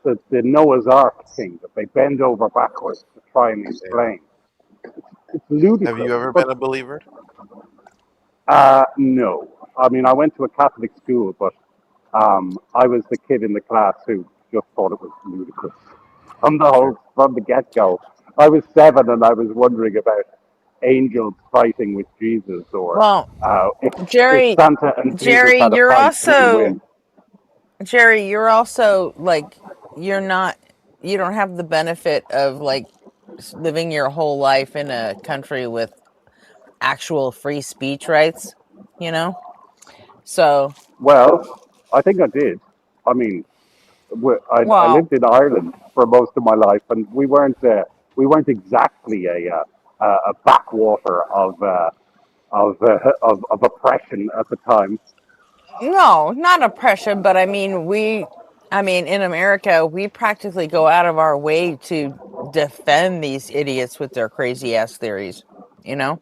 the Noah's Ark thing that they bend over backwards to try and explain. It's Have ludicrous, you ever but been a believer? no. I mean, I went to a Catholic school, but I was the kid in the class who just thought it was ludicrous Sure. from the get go. I was 7 and I was wondering about angels fighting with Jesus, or Well, if Jerry, Santa and Jesus Jerry, had a fight, who would win? you're also like, you're not, you don't have the benefit of like living your whole life in a country with actual free speech rights, you know? So, Well, I think I did. I mean, I well, lived in Ireland for most of my life, and we weren't exactly a backwater of oppression at the time. no, not oppression, but I mean, in America, we practically go out of our way to defend these idiots with their crazy ass theories, you know?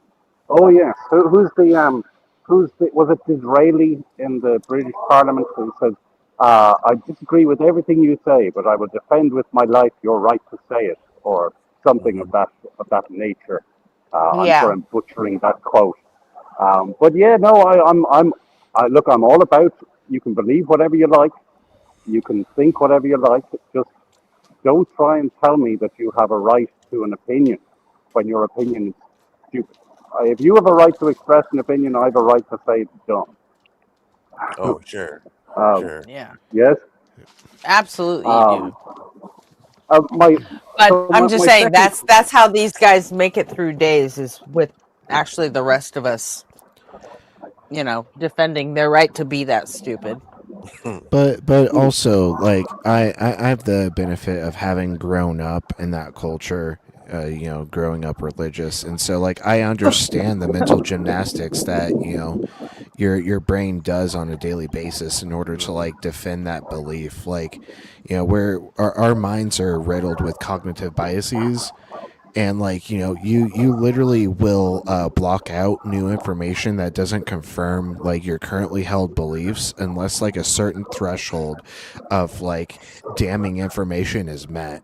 Oh yes, who's the was it Disraeli in the British Parliament who said, "I disagree with everything you say, but I will defend with my life your right to say it," or something Hmm. of that nature. I'm sure Yeah. I'm butchering that quote, but yeah, no, look, I'm all about. You can believe whatever you like, you can think whatever you like. Just don't try and tell me that you have a right to an opinion when your opinion is stupid. If you have a right to express an opinion, I have a right to say it's dumb. Oh, sure. Um, Sure. Yeah. yes. Absolutely you Um, do. my But so I'm just my saying second. that's how these guys make it through days is with actually the rest of us, defending their right to be that stupid. But also like I have the benefit of having grown up in that culture growing up religious, and so like I understand the mental gymnastics that your brain does on a daily basis in order to like defend that belief. Like, where our minds are riddled with cognitive biases, and like you literally will block out new information that doesn't confirm like your currently held beliefs unless like a certain threshold of like damning information is met.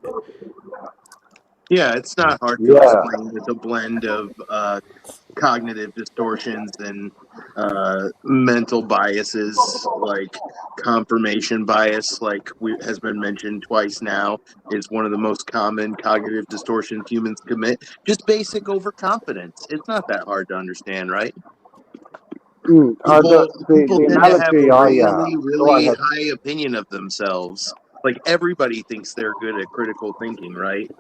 Yeah, it's not hard to explain. It's a blend of cognitive distortions and mental biases, like confirmation bias, has been mentioned twice now, is one of the most common cognitive distortions humans commit. Just basic overconfidence. It's not that hard to understand, right? People the tend to have analogy a I really, go really ahead. high opinion of themselves. Like everybody thinks they're good at critical thinking, right?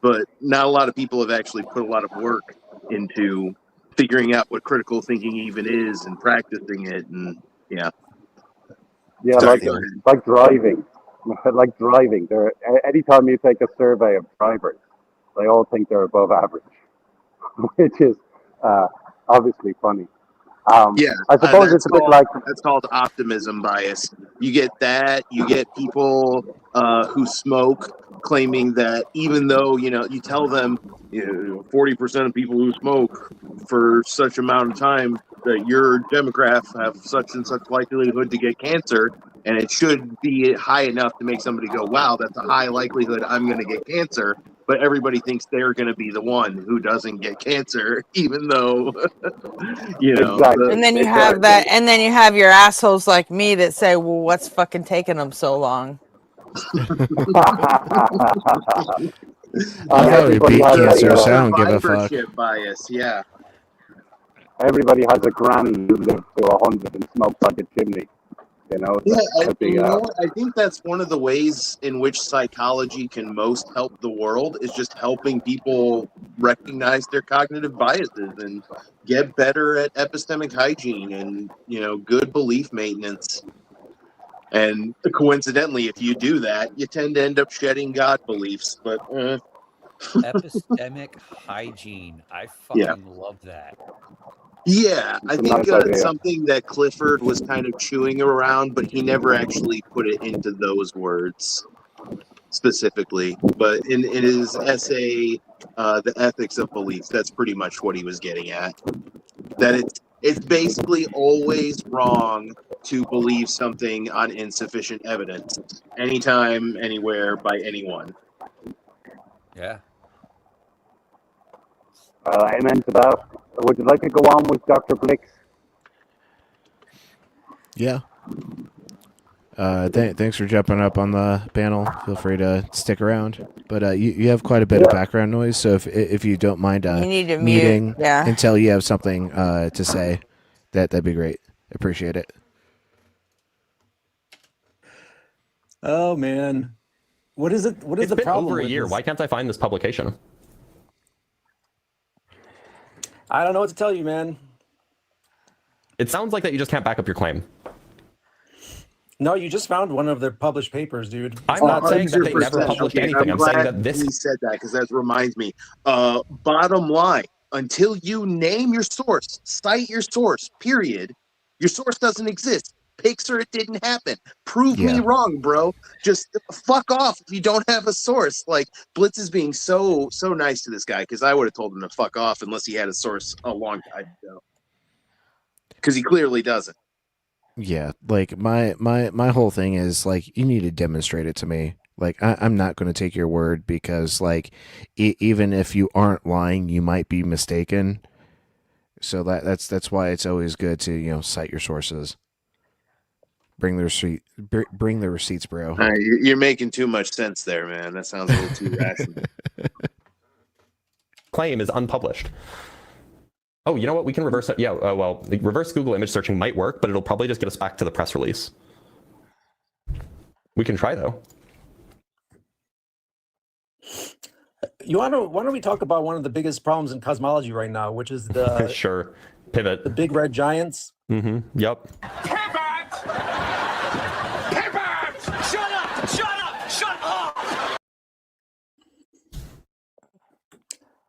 But not a lot of people have actually put a lot of work into figuring out what critical thinking even is and practicing it. And yeah, sorry, go ahead. like driving, like driving. Anytime you take a survey of drivers, they all think they're above average, which is obviously funny. Yeah, I suppose it's a bit like that's called optimism bias. You get that. You get people who smoke claiming that even though you tell them 40% of people who smoke for such amount of time that your demographic have such and such likelihood to get cancer, and it should be high enough to make somebody go, "Wow, that's a high likelihood I'm going to get cancer." But everybody thinks they're going to be the one who doesn't get cancer, even though exactly. And then you have that, and then you have your assholes like me that say, "Well, what's fucking taking them so long?" Everybody beat has cancer, so I don't give a fuck. survivorship bias. Yeah. Everybody has a granny who lives to 100 and smokes like a chimney. Yeah, I think that's one of the ways in which psychology can most help the world is just helping people recognize their cognitive biases and get better at epistemic hygiene and good belief maintenance. And coincidentally, if you do that, you tend to end up shedding God beliefs. But epistemic hygiene, I fucking love that. Yeah, I think it's something that Clifford was kind of chewing around, but he never actually put it into those words specifically. But in his essay, The Ethics of Belief, that's pretty much what he was getting at. That it's basically always wrong to believe something on insufficient evidence, anytime, anywhere, by anyone. Yeah. Amen to that. Would you like to go on with Dr. Blix? Yeah. Thanks for jumping up on the panel. Feel free to stick around. But you have quite a bit of background noise, so if you don't mind you need to muting mute. Yeah. until you have something to say, that'd be great. Appreciate it. Oh man, what is it? What is it's the been problem? Over a with year. this? Why can't I find this publication? I don't know what to tell you, man. It sounds like that you just can't back up your claim. No, you just found one of their published papers, dude. I'm not saying that they never published anything. I'm saying that this. He said that because that reminds me. Bottom line: until you name your source, cite your source, period, your source doesn't exist. Pixar, it didn't happen. Prove me wrong, bro. Just fuck off if you don't have a source. Like Blitz is being so nice to this guy because I would have told him to fuck off unless he had a source a long time ago. Because he clearly doesn't. Yeah, like my whole thing is like you need to demonstrate it to me. Like I'm not going to take your word because like even if you aren't lying, you might be mistaken. So that's why it's always good to cite your sources. Bring the receipt. Bring the receipts, bro. You're making too much sense there, man. That sounds a little too rational. Claim is unpublished. Oh, you know what? We can reverse it. Yeah, well, the reverse Google image searching might work, but it'll probably just get us back to the press release. We can try, though. Why don't we talk about one of the biggest problems in cosmology right now, which is the sure pivot, the big red giants. Mm-hmm. Yep. Pivot! Pivot! Shut up! Shut up! Shut up!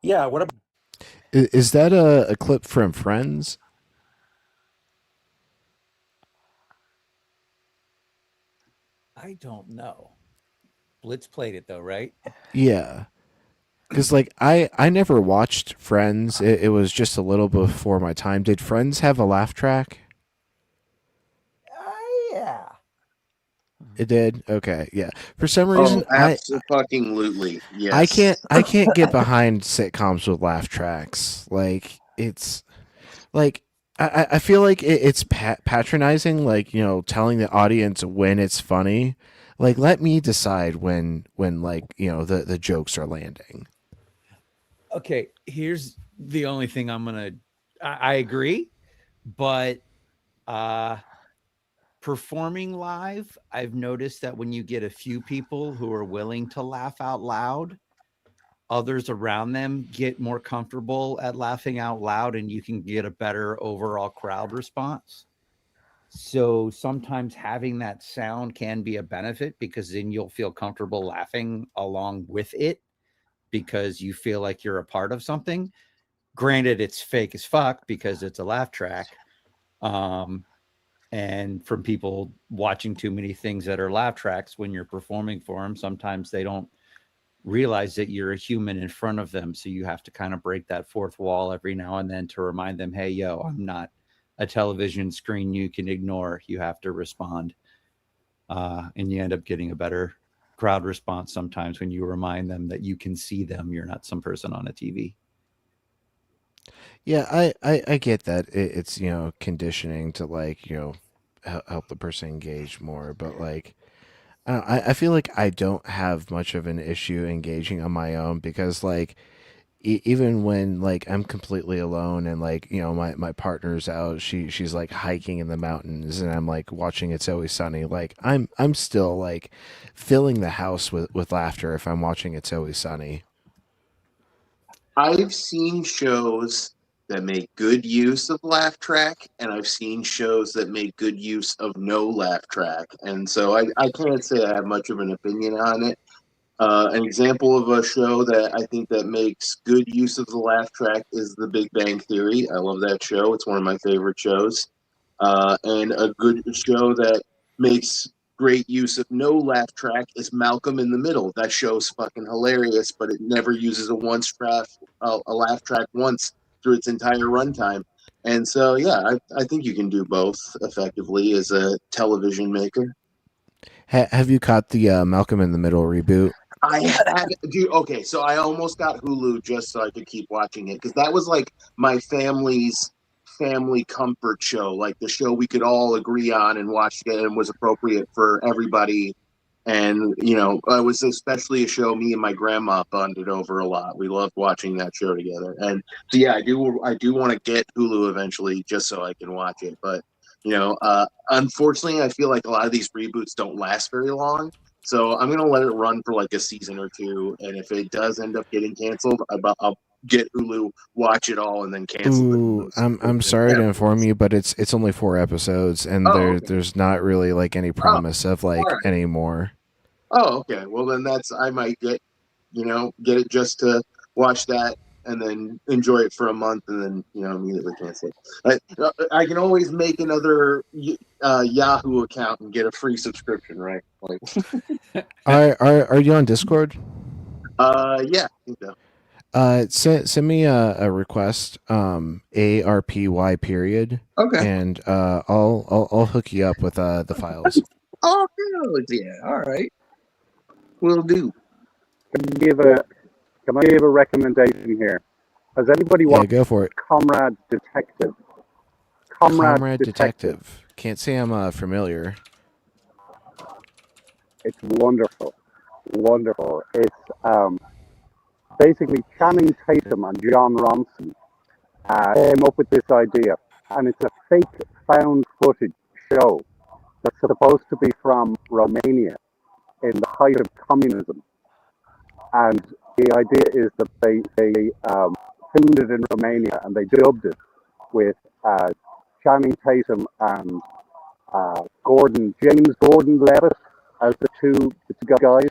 Yeah, what about Is that a clip from Friends? I don't know. Blitz played it though, right? Yeah. Because like I never watched Friends. It was just a little before my time. Did Friends have a laugh track? Yeah. It did. Okay, yeah. For some Oh, reason, absolutely. Yes. I can't get behind sitcoms with laugh tracks. Like it's like I feel like it's patronizing. Like telling the audience when it's funny. Like let me decide when like the jokes are landing. Okay, here's the only thing I agree, but performing live, I've noticed that when you get a few people who are willing to laugh out loud, others around them get more comfortable at laughing out loud, and you can get a better overall crowd response. So sometimes having that sound can be a benefit because then you'll feel comfortable laughing along with it because you feel like you're a part of something. Granted, it's fake as fuck because it's a laugh track. And from people watching too many things that are laugh tracks when you're performing for them, sometimes they don't realize that you're a human in front of them. So you have to kind of break that fourth wall every now and then to remind them, hey, yo, I'm not a television screen you can ignore. You have to respond. And you end up getting a better crowd response sometimes when you remind them that you can see them. You're not some person on a TV. Yeah, I get that it's conditioning to like help the person engage more, but like I feel like I don't have much of an issue engaging on my own because like even when like I'm completely alone and like my partner's out, she's like hiking in the mountains and I'm like watching It's Always Sunny, like I'm still like filling the house with laughter if I'm watching It's Always Sunny. I've seen shows that make good use of laugh track, and I've seen shows that make good use of no laugh track. And so I can't say I have much of an opinion on it. An example of a show that I think that makes good use of the laugh track is The Big Bang Theory. I love that show. It's one of my favorite shows. And a good show that makes great use of no laugh track is Malcolm in the Middle. That show's fucking hilarious, but it never uses a laugh track once through its entire runtime. And so, yeah, I think you can do both effectively as a television maker. Have you caught the Malcolm in the Middle reboot? I had okay, so I almost got Hulu just so I could keep watching it because that was like my family's family comfort show, like the show we could all agree on and watch it and was appropriate for everybody. And it was especially a show me and my grandma bonded over a lot. We loved watching that show together. And so yeah, I do want to get Hulu eventually just so I can watch it. But unfortunately, I feel like a lot of these reboots don't last very long. So I'm gonna let it run for like a season or two, and if it does end up getting canceled, I'll get Hulu, watch it all, and then cancel Ooh, it. I'm sorry to inform you, but it's only 4 episodes, and Oh, okay. there's not really like any Oh, promise of all like right. any more. Oh, okay. Well, then I might get it just to watch that and then enjoy it for a month and then immediately cancel it. I can always make another Yahoo account and get a free subscription, right? Like, Are you on Discord? yeah, I think so. Send me a request, ARPY period, Okay. and I'll hook you up with the files. Oh, yeah. All right. Will do. Can I give a recommendation here? Has anybody Yeah, watched go for it. Comrade Detective? Comrade Detective. Can't say I'm familiar. It's wonderful, wonderful. It's basically Channing Tatum and John Ronson came up with this idea, and it's a fake found footage show that's supposed to be from Romania in the height of communism. And the idea is that they filmed it in Romania and they dubbed it with Channing Tatum and James Gordon Levitt as the two guys.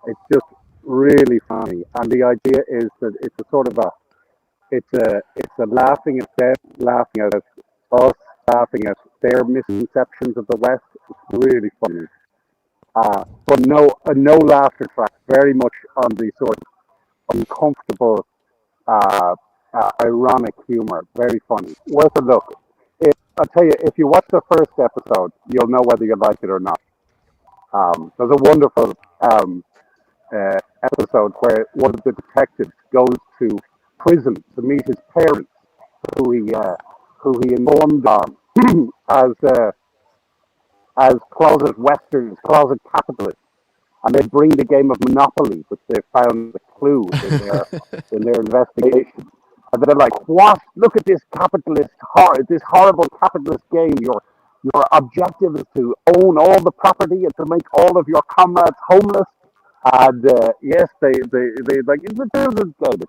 It's just really funny. And the idea is that it's a sort of it's a laughing at them, laughing at us, laughing at their misconceptions of the West. It's really funny. But no laughter track. Very much on the sort of uncomfortable, ironic humor. Very funny. Worth a look. I'll tell you, if you watch the first episode, you'll know whether you like it or not. There's a wonderful episode where one of the detectives goes to prison to meet his parents, who he informed on as closet westerns, closet capitalists, and they bring the game of Monopoly, which they found a clue in their investigation. And they're like, "What? Look at this this horrible capitalist game. Your objective is to own all the property and to make all of your comrades homeless." And yes, they like it's a children's game.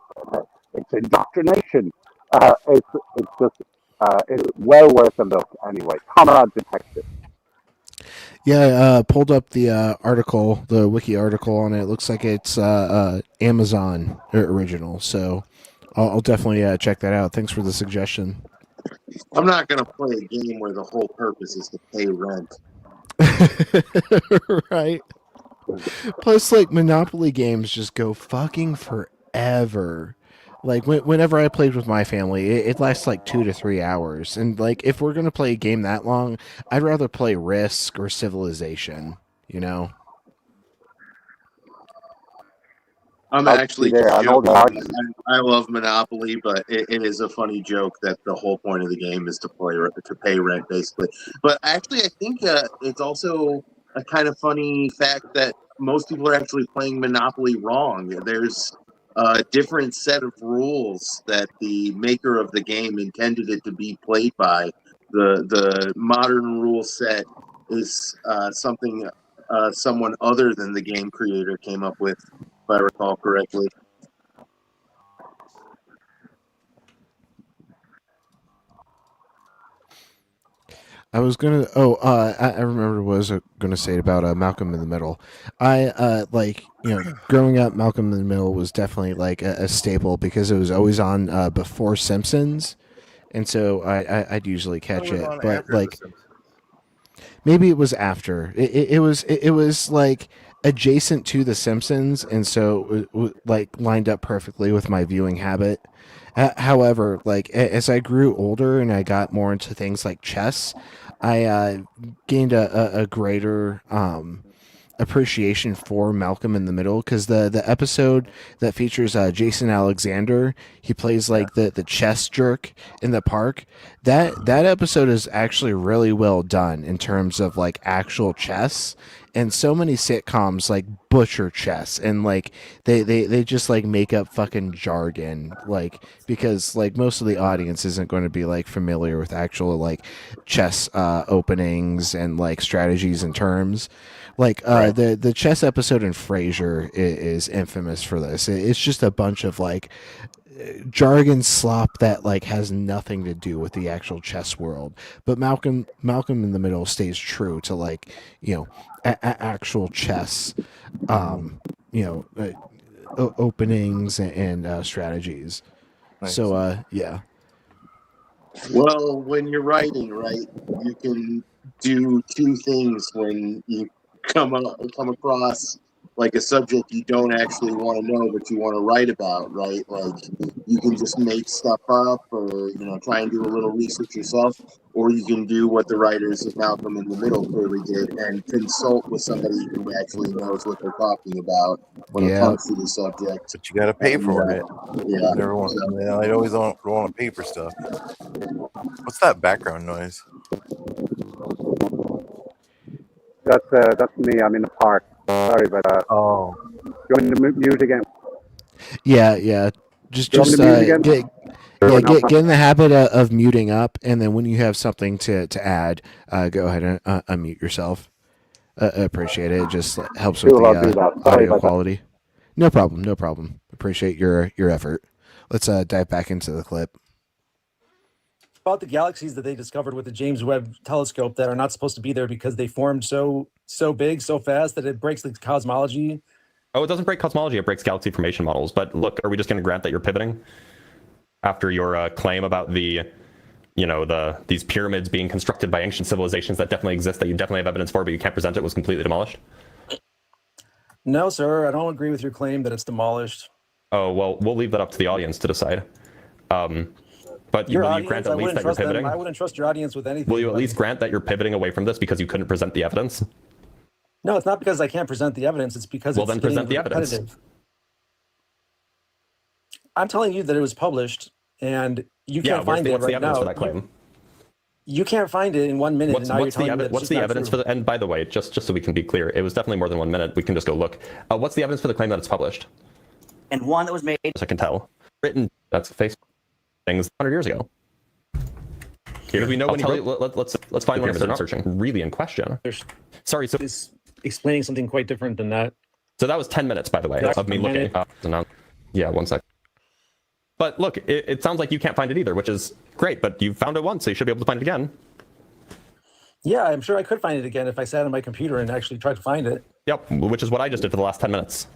It's indoctrination. It's well worth a look anyway. Comrade Detective. Yeah, I pulled up the article, the wiki article on it. It looks like it's Amazon original, so I'll definitely check that out. Thanks for the suggestion. I'm not going to play a game where the whole purpose is to pay rent. Right. Plus, like, Monopoly games just go fucking forever. Like, whenever I played with my family, it lasts like 2 to 3 hours. And, like, if we're going to play a game that long, I'd rather play Risk or Civilization, you know? I'm actually joking. I love Monopoly, but it is a funny joke that the whole point of the game is to pay rent, basically. But actually, I think it's also a kind of funny fact that most people are actually playing Monopoly wrong. There's a different set of rules that the maker of the game intended it to be played by. The modern rule set is something someone other than the game creator came up with, if I recall correctly. I was gonna. Oh, I remember what I was gonna say about Malcolm in the Middle. I like, growing up, Malcolm in the Middle was definitely like a staple because it was always on before Simpsons, and so I'd usually catch it. But like, maybe it was after. It was like adjacent to the Simpsons, and so like lined up perfectly with my viewing habit. However, like as I grew older and I got more into things like chess, I gained a greater appreciation for Malcolm in the Middle, because the episode that features Jason Alexander, he plays like the chess jerk in the park. That episode is actually really well done in terms of like actual chess. And so many sitcoms like butcher chess, and like they just like make up fucking jargon, like, because like most of the audience isn't going to be like familiar with actual like chess openings and like strategies and terms. Like the chess episode in Frasier is infamous for this. It's just a bunch of like jargon slop that like has nothing to do with the actual chess world. But Malcolm in the Middle stays true to like, actual chess, openings and strategies. Nice. So yeah. Well, when you're writing, right, you can do two things when you come across like a subject you don't actually want to know but you want to write about, right? Like you can just make stuff up, or try and do a little research yourself, or you can do what the writers of Malcolm in the Middle clearly did and consult with somebody who actually knows what they're talking about when it comes to the subject. But you got to pay for it. Yeah. I always don't want to pay for stuff. What's that background noise? That's me. I'm in the park. Sorry about that. Oh. You want me to mute again? Yeah. Just get get in the habit of muting up, and then when you have something to add, go ahead and unmute yourself. Appreciate it. It just helps with the audio quality. No problem. Appreciate your effort. Let's dive back into the clip. About the galaxies that they discovered with the James Webb Telescope that are not supposed to be there because they formed so big, so fast that it breaks the cosmology Oh, it doesn't break cosmology. It breaks galaxy formation models. But look, are we just going to grant that you're pivoting after your claim about these pyramids being constructed by ancient civilizations that definitely exist, that you definitely have evidence for, but you can't present it, was completely demolished? No, sir. I don't agree with your claim that it's demolished. Oh, well, we'll leave that up to the audience to decide. But Your will audience, you grant at least that you're pivoting? I wouldn't trust your audience with anything. Will you at least grant that you're pivoting away from this because you couldn't present the evidence? No, it's not because I can't present the evidence. It's because well, it's then present the evidence. I'm telling you that it was published, and you can't find it right now. What's the evidence for that claim? You can't find it in 1 minute. What's the evidence for the? And by the way, just so we can be clear, it was definitely more than 1 minute. We can just go look. What's the evidence for the claim that it's published? And one that was made. As I can tell, written. That's Facebook things 100 years ago. Here we know when he wrote. Let's find one if they're not searching really in question. Sorry, so is explaining something quite different than that. So that was 10 minutes, by the way, of me looking. Yeah, 1 sec. But look, it sounds like you can't find it either, which is great. But you found it once, so you should be able to find it again. Yeah, I'm sure I could find it again if I sat on my computer and actually tried to find it. Yep, which is what I just did for the last 10 minutes.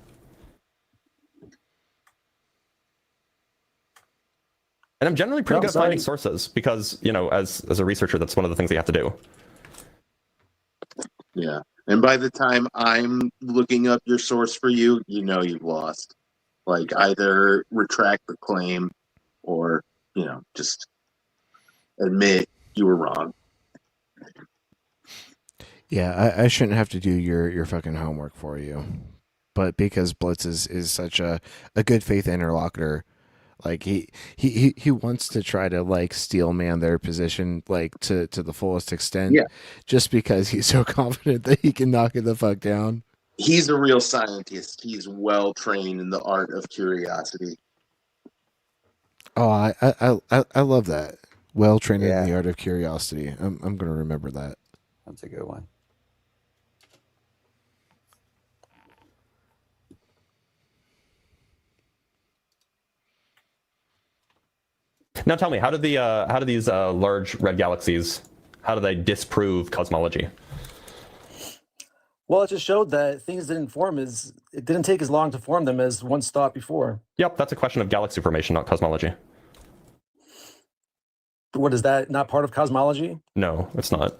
And I'm generally pretty good at finding sources because, as a researcher, that's one of the things that you have to do. Yeah. And by the time I'm looking up your source for you, you've lost. Like, either retract the claim or, just admit you were wrong. Yeah, I shouldn't have to do your fucking homework for you. But because Blitz is such a good faith interlocutor, like he wants to try to steel man their position to the fullest extent. Yeah. Just because he's so confident that he can knock it the fuck down. He's a real scientist. He's well trained in the art of curiosity. Oh, I love that. Well trained in the art of curiosity. I'm gonna remember that. That's a good one. Now tell me, how do these large red galaxies, how do they disprove cosmology? Well, it just showed that things didn't form it didn't take as long to form them as once thought before. Yep, that's a question of galaxy formation, not cosmology. What is that? Not part of cosmology? No, it's not.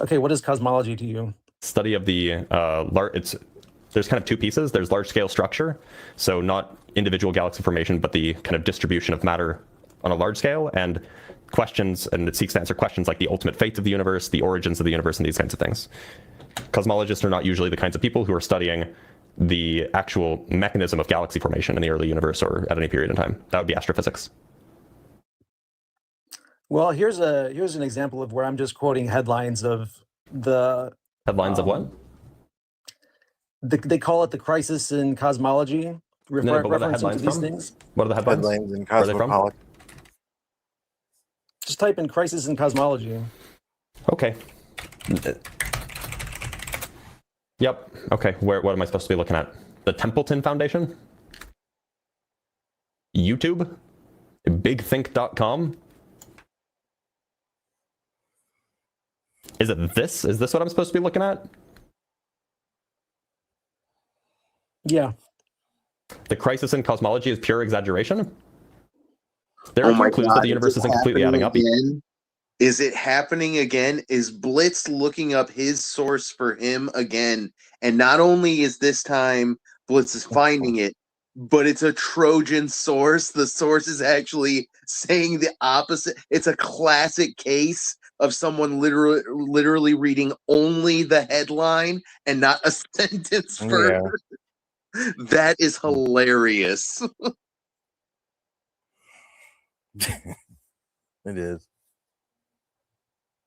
Okay, what is cosmology to you? Study of the there's kind of two pieces. There's large scale structure, so not individual galaxy formation, but the kind of distribution of matter on a large scale, and questions, and it seeks to answer questions like the ultimate fate of the universe, the origins of the universe, and these kinds of things. Cosmologists are not usually the kinds of people who are studying the actual mechanism of galaxy formation in the early universe or at any period in time. That would be astrophysics. Well, here's an example of where I'm just quoting headlines of the headlines of what? They call it the crisis in cosmology. Referencing to these things. What are the headlines? Headlines in cosmology. Just type in crisis in cosmology. Okay. Yep. Okay. What am I supposed to be looking at? The Templeton Foundation? YouTube? BigThink.com? Is it this? Is this what I'm supposed to be looking at? Yeah. The crisis in cosmology is pure exaggeration? There are clues that the universe isn't completely adding up. Is it happening again? Is Blitz looking up his source for him again? And not only is this time Blitz is finding it, but it's a Trojan source. The source is actually saying the opposite. It's a classic case of someone literally reading only the headline and not a sentence further. Yeah. That is hilarious. It is.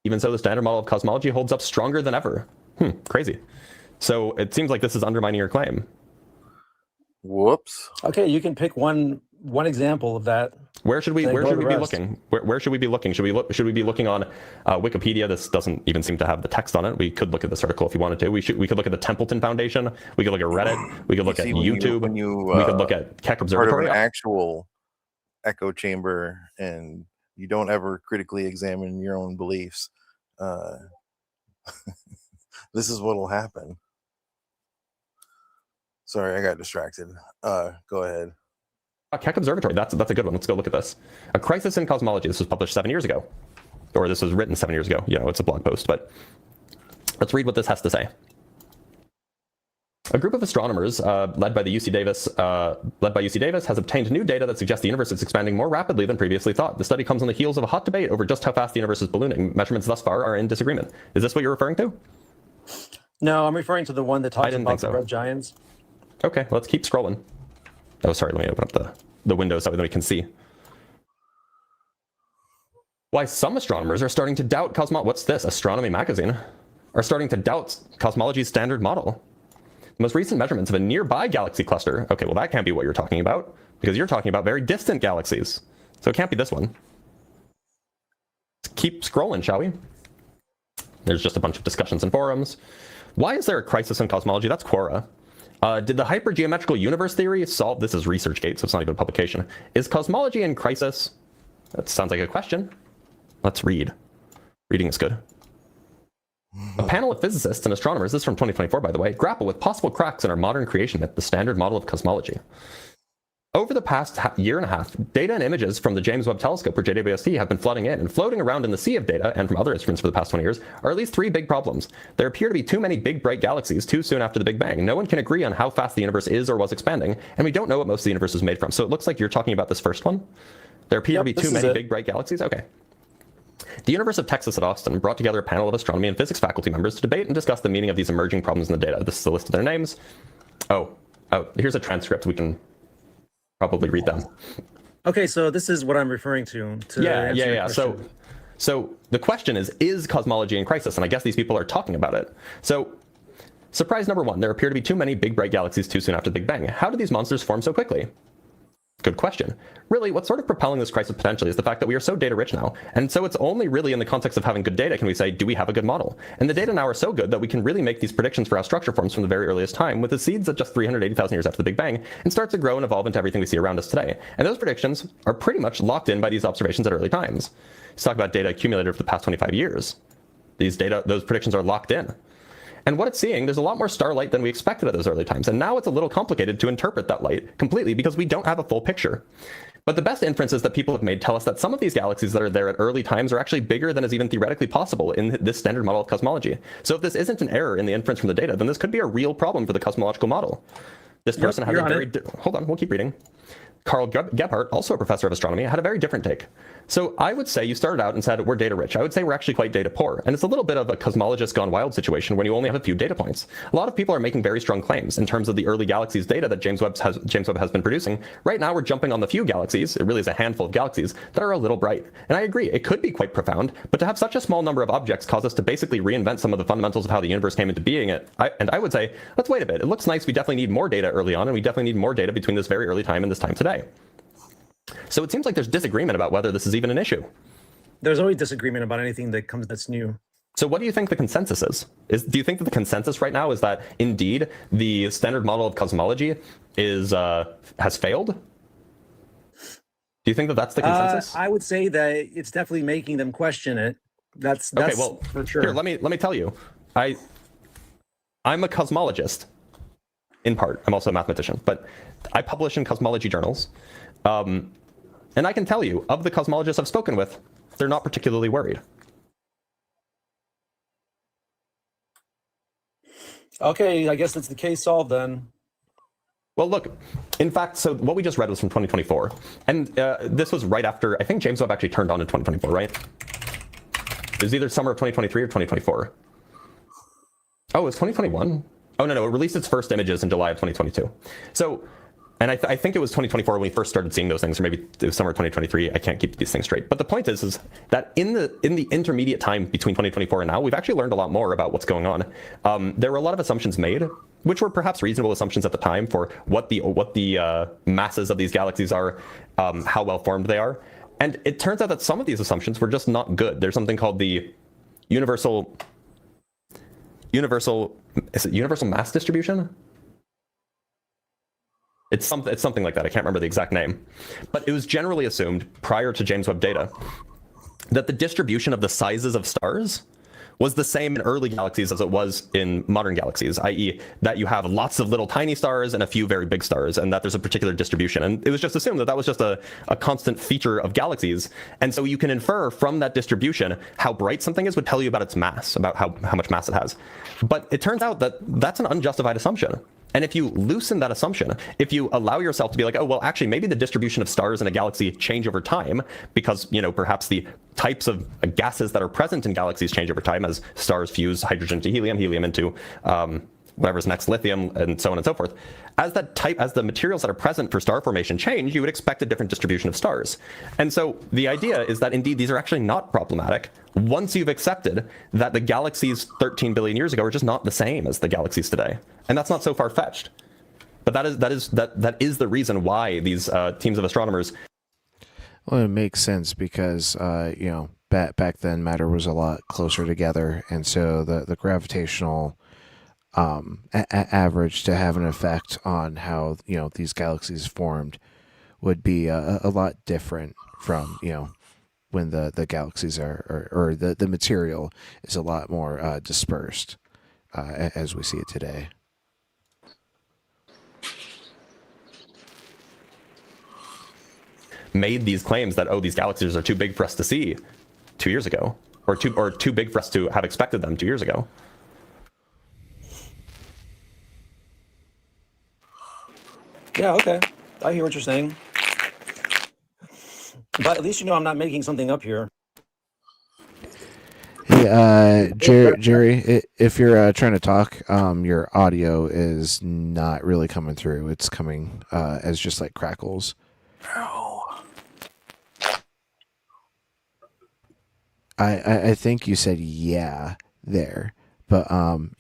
Even so, the standard model of cosmology holds up stronger than ever. Crazy. So it seems like this is undermining your claim. Whoops. Okay, you can pick one example of that. Where should we be looking? Where should we be looking? Should we be looking on Wikipedia? This doesn't even seem to have the text on it. We could look at this article if you wanted to. We could look at the Templeton Foundation. We could look at Reddit. We could look at YouTube. We could look at Keck Observatory. Part of an actual echo chamber, and you don't ever critically examine your own beliefs. This is what'll happen. Sorry, I got distracted. Go ahead. Keck Observatory, that's a good one. Let's go look at this. A Crisis in Cosmology. This was published 7 years ago. Or this was written 7 years ago. You know, it's a blog post, but let's read what this has to say. A group of astronomers led by UC Davis has obtained new data that suggests the universe is expanding more rapidly than previously thought. The study comes on the heels of a hot debate over just how fast the universe is ballooning. Measurements thus far are in disagreement. Is this what you're referring to? No, I'm referring to the one that talks about the red giants. Okay, let's keep scrolling. Oh, sorry, let me open up the window so that we can see. Why some astronomers are starting to doubt what's this? Astronomy magazine are starting to doubt cosmology's standard model. The most recent measurements of a nearby galaxy cluster. Okay, well that can't be what you're talking about, because you're talking about very distant galaxies. So it can't be this one. Let's keep scrolling, shall we? There's just a bunch of discussions and forums. Why is there a crisis in cosmology? That's Quora. Did the hypergeometrical universe theory solve? This is ResearchGate, so it's not even a publication. Is cosmology in crisis? That sounds like a question. Let's read. Reading is good. A panel of physicists and astronomers, this is from 2024 by the way, grapple with possible cracks in our modern creation myth, the standard model of cosmology. Over the past year and a half, data and images from the James Webb Telescope, or JWST, have been flooding in, and floating around in the sea of data, and from other instruments for the past 20 years, are at least 3 big problems. There appear to be too many big, bright galaxies too soon after the Big Bang. No one can agree on how fast the universe is or was expanding, and we don't know what most of the universe was made from. So it looks like you're talking about this first one? There appear to be too many big, bright galaxies? Okay. The University of Texas at Austin brought together a panel of astronomy and physics faculty members to debate and discuss the meaning of these emerging problems in the data. This is a list of their names. Oh, here's a transcript. We can probably read them. Okay, so this is what I'm referring to. Yeah. So the question is cosmology in crisis? And I guess these people are talking about it. So surprise number 1, there appear to be too many big, bright galaxies too soon after the Big Bang. How did these monsters form so quickly? Good question. Really, what's sort of propelling this crisis potentially is the fact that we are so data rich now. And so it's only really in the context of having good data can we say, do we have a good model? And the data now are so good that we can really make these predictions for how structure forms from the very earliest time, with the seeds at just 380,000 years after the Big Bang, and start to grow and evolve into everything we see around us today. And those predictions are pretty much locked in by these observations at early times. Let's talk about data accumulated over the past 25 years. Those predictions are locked in. And what it's seeing, there's a lot more starlight than we expected at those early times. And now it's a little complicated to interpret that light completely because we don't have a full picture. But the best inferences that people have made tell us that some of these galaxies that are there at early times are actually bigger than is even theoretically possible in this standard model of cosmology. So if this isn't an error in the inference from the data, then this could be a real problem for the cosmological model. This person has a very... Hold on, we'll keep reading. Carl Gebhardt, also a professor of astronomy, had a very different take. So I would say you started out and said we're data rich. I would say we're actually quite data poor. And it's a little bit of a cosmologist gone wild situation when you only have a few data points. A lot of people are making very strong claims in terms of the early galaxies data that James Webb has been producing. Right now we're jumping on the few galaxies, it really is a handful of galaxies, that are a little bright. And I agree, it could be quite profound, but to have such a small number of objects cause us to basically reinvent some of the fundamentals of how the universe came into being, I would say, let's wait a bit. It looks nice, we definitely need more data early on, and we definitely need more data between this very early time and this time today. So it seems like there's disagreement about whether this is even an issue. There's always disagreement about anything that comes that's new. So what do you think the consensus is? Do you think that the consensus right now is that indeed the standard model of cosmology has failed? Do you think that that's the consensus? I would say that it's definitely making them question it. That's okay, well, for sure. Here, let me tell you. I'm a cosmologist in part. I'm also a mathematician, but I publish in cosmology journals. And I can tell you, of the cosmologists I've spoken with, they're not particularly worried. Okay, I guess that's the case solved then. Well, look, in fact, so what we just read was from 2024. And this was right after, I think James Webb actually turned on in 2024, right? It was either summer of 2023 or 2024. Oh, it was 2021? Oh, no, it released its first images in July of 2022. So... And I think it was 2024 when we first started seeing those things, or maybe it was summer 2023. I can't keep these things straight. But the point is that in the intermediate time between 2024 and now, we've actually learned a lot more about what's going on. There were a lot of assumptions made, which were perhaps reasonable assumptions at the time for what the masses of these galaxies are, how well formed they are. And it turns out that some of these assumptions were just not good. There's something called the universal mass distribution? It's something like that. I can't remember the exact name. But it was generally assumed prior to James Webb data that the distribution of the sizes of stars was the same in early galaxies as it was in modern galaxies, i.e. that you have lots of little tiny stars and a few very big stars, and that there's a particular distribution. And it was just assumed that that was just a constant feature of galaxies. And so you can infer from that distribution how bright something is would tell you about its mass, about how much mass it has. But it turns out that that's an unjustified assumption. And if you loosen that assumption, if you allow yourself to be like, oh, well, actually, maybe the distribution of stars in a galaxy change over time because, perhaps the types of gases that are present in galaxies change over time as stars fuse hydrogen to helium, helium into whatever's next, lithium, and so on and so forth. As the materials that are present for star formation change, you would expect a different distribution of stars. And so the idea is that indeed these are actually not problematic once you've accepted that the galaxies 13 billion years ago are just not the same as the galaxies today. And that's not so far-fetched. But that is the reason why these teams of astronomers. Well, it makes sense because back then matter was a lot closer together, and so the gravitational average to have an effect on how these galaxies formed would be a lot different from when the galaxies or the material is a lot more dispersed as we see it today. Made these claims that, oh, these galaxies are too big for us to see 2 years ago, or too big for us to have expected them 2 years ago. Yeah, okay. I hear what you're saying. But at least I'm not making something up here. Hey, Jerry, if you're trying to talk, your audio is not really coming through. It's coming as just like crackles. I think you said yeah there, but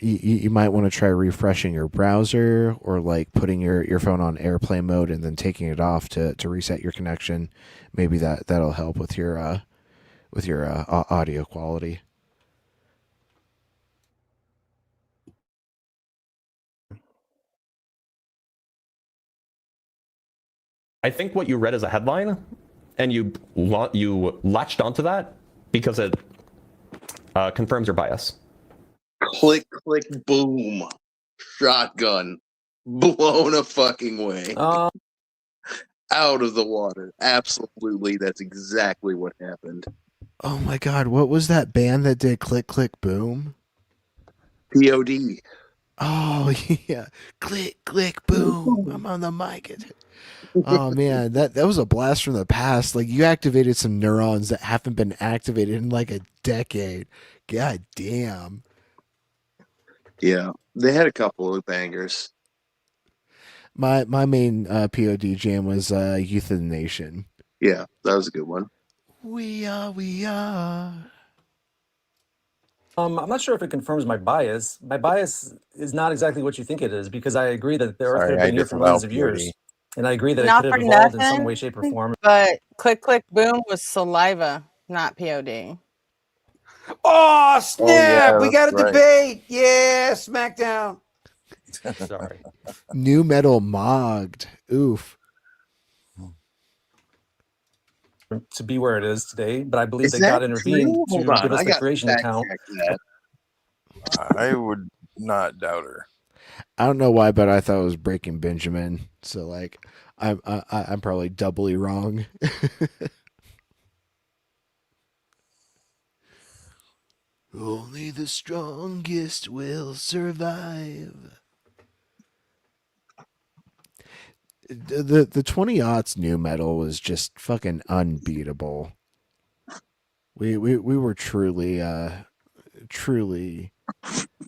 you might want to try refreshing your browser or like putting your phone on airplane mode and then taking it off to reset your connection. Maybe that'll help with your audio quality. I think what you read as a headline, and you latched onto that because it confirms your bias. Click, click, boom. Shotgun. Blown a fucking way. Out of the water. Absolutely, that's exactly what happened. Oh my god, what was that band that did Click, Click, Boom? POD. Oh, yeah. Click, click, boom. I'm on the mic. Oh man, that was a blast from the past. Like you activated some neurons that haven't been activated in like a decade. God damn. Yeah, they had a couple of bangers. My main POD jam was Youth of the Nation. Yeah, that was a good one. We are. I'm not sure if it confirms my bias. My bias is not exactly what you think it is because I agree that the Earth could have been here for millions of years. And I agree that Not it for could have evolved in nothing, some way, shape, or form. But Click Click Boom was saliva, not POD. Oh, snap! yeah, we got a that's right. debate. Yeah, SmackDown. Sorry. New Metal Mogged. Oof. To be where it is today, but I believe Is that that God intervened true? to Hold on, give us I the got creation fact account. check that. I would not doubt her. I don't know why, but I thought it was Breaking Benjamin. So like, I'm probably doubly wrong. Only the strongest will survive. The 20-aughts new metal was just fucking unbeatable. We were truly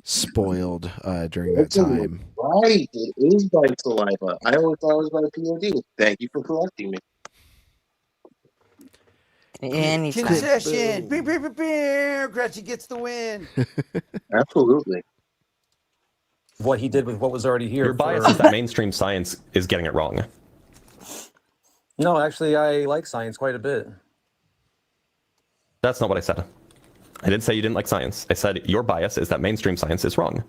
spoiled during that time. Right, it is by saliva. I always thought it was by POD. Thank you for correcting me. Anytime. Concession. Beer, beer, beer, beer. Gretchen gets the win. Absolutely. What he did with what was already here. Your bias is that mainstream science is getting it wrong. No, actually, I like science quite a bit. That's not what I said. I didn't say you didn't like science. I said your bias is that mainstream science is wrong.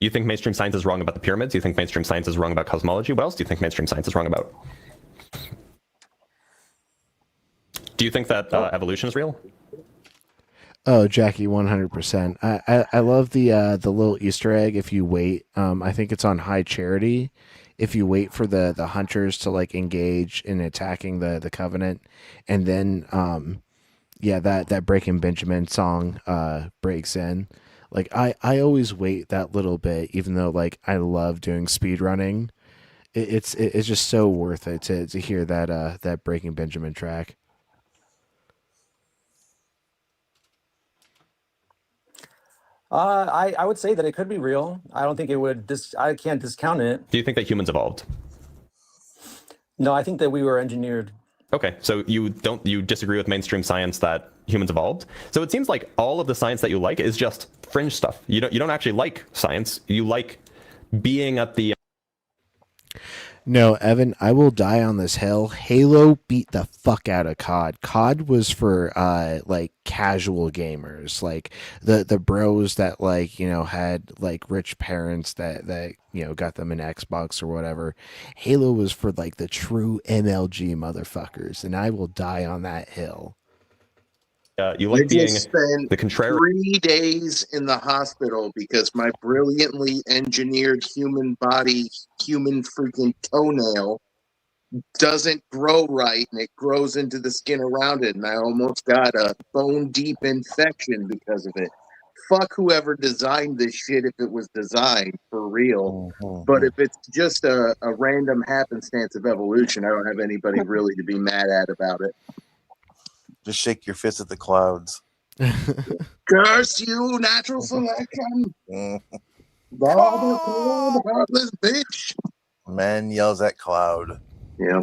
You think mainstream science is wrong about the pyramids? You think mainstream science is wrong about cosmology? What else do you think mainstream science is wrong about? Do you think that evolution is real? Oh, Jackie, 100%. I love the little Easter egg. If you wait, I think it's on High Charity. If you wait for the hunters to like engage in attacking the Covenant, and then yeah, that Breaking Benjamin song breaks in. Like I always wait that little bit, even though like I love doing speed running. It's just so worth it to hear that Breaking Benjamin track. I would say that it could be real. I don't think it would. I can't discount it. Do you think that humans evolved? No, I think that we were engineered. Okay, so you disagree with mainstream science that humans evolved? So it seems like all of the science that you like is just fringe stuff. You don't actually like science. You like being at the No, Evan, I will die on this hill. Halo beat the fuck out of COD. COD was for like casual gamers, like the bros that like, you know, had like rich parents that you know got them an Xbox or whatever. Halo was for like the true MLG motherfuckers, and I will die on that hill. you I like being just spent the contrary. 3 days in the hospital because my brilliantly engineered human body, human freaking toenail, doesn't grow right, and it grows into the skin around it, and I almost got a bone deep infection because of it. Fuck whoever designed this shit if it was designed for real. But if it's just a random happenstance of evolution, I don't have anybody really to be mad at about it. Just shake your fist at the clouds. Curse you, natural selection! The heartless bitch! Man yells at cloud. Yeah.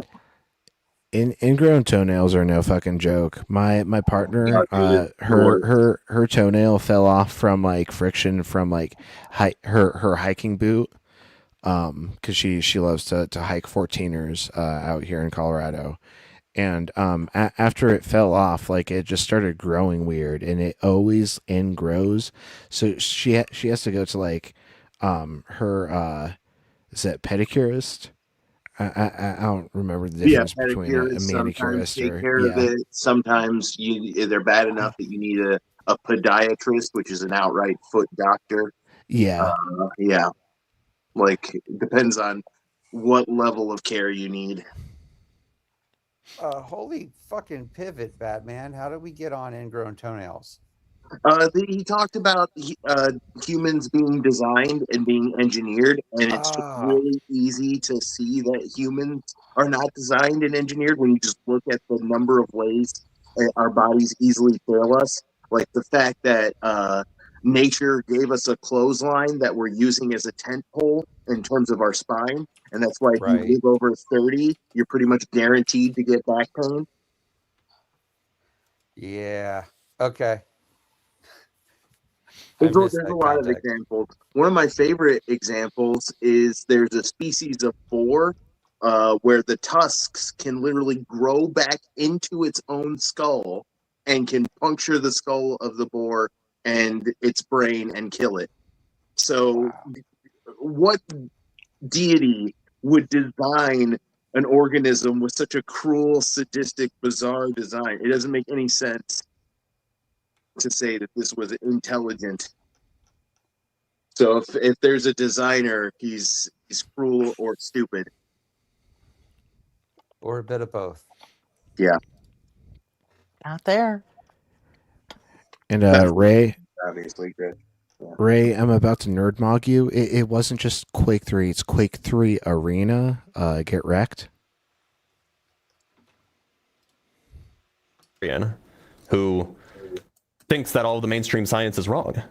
Ingrown toenails are no fucking joke. My partner, her toenail fell off from like friction from like her hiking boot, because she loves to hike 14ers out here in Colorado, and after it fell off, like it just started growing weird, and it always ingrows. So she has to go to like her is that pedicurist? I don't remember the difference between a manicurist take or care of it. Sometimes they're bad enough that you need a podiatrist, which is an outright foot doctor. Yeah. Yeah. Like, it depends on what level of care you need. Holy fucking pivot, Batman. How did we get on ingrown toenails? He talked about humans being designed and being engineered, and it's really easy to see that humans are not designed and engineered when you just look at the number of ways our bodies easily fail us. Like the fact that nature gave us a clothesline that we're using as a tent pole in terms of our spine, and that's why if you live over 30, you're pretty much guaranteed to get back pain. Yeah. Okay. There's a lot of examples. One of my favorite examples is there's a species of boar where the tusks can literally grow back into its own skull and can puncture the skull of the boar and its brain and kill it. So what deity would design an organism with such a cruel, sadistic, bizarre design? It doesn't make any sense to say that this was intelligent. So if there's a designer, he's cruel or stupid. Or a bit of both. Yeah. Out there. And Ray, obviously good. Yeah. Ray, I'm about to nerd mog you. It wasn't just Quake 3, it's Quake 3 Arena. Get wrecked. Who thinks that all of the mainstream science is wrong.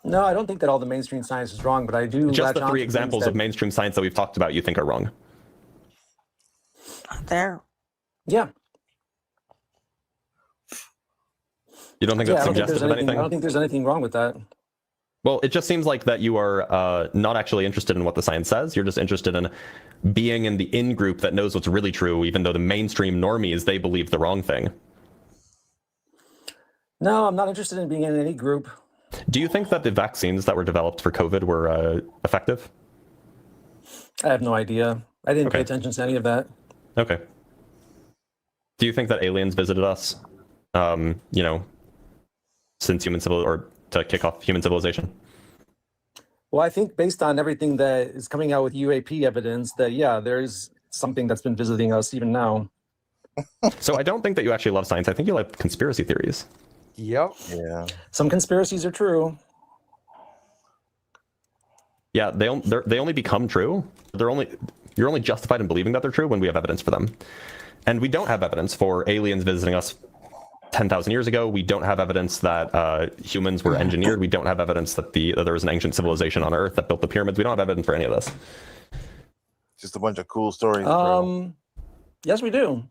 No, I don't think that all the mainstream science is wrong, but I do. Just the 3 examples of mainstream science that we've talked about you think are wrong. Out there. Yeah. You don't think that's suggestive of anything? I don't think there's anything wrong with that. Well, it just seems like that you are not actually interested in what the science says. You're just interested in being in the in-group that knows what's really true, even though the mainstream normies, they believe the wrong thing. No, I'm not interested in being in any group. Do you think that the vaccines that were developed for COVID were effective? I have no idea. I didn't pay attention to any of that. Okay. Do you think that aliens visited us you know, since to kick off human civilization. Well, I think based on everything that is coming out with UAP evidence, that yeah, there's something that's been visiting us even now. So I don't think that you actually love science. I think you like conspiracy theories. Yep. Yeah. Some conspiracies are true. Yeah, they only become true. You're only justified in believing that they're true when we have evidence for them. And we don't have evidence for aliens visiting us 10,000 years ago. We don't have evidence that humans were engineered. We don't have evidence that there was an ancient civilization on Earth that built the pyramids. We don't have evidence for any of this. Just a bunch of cool stories. Bro. Yes, we do.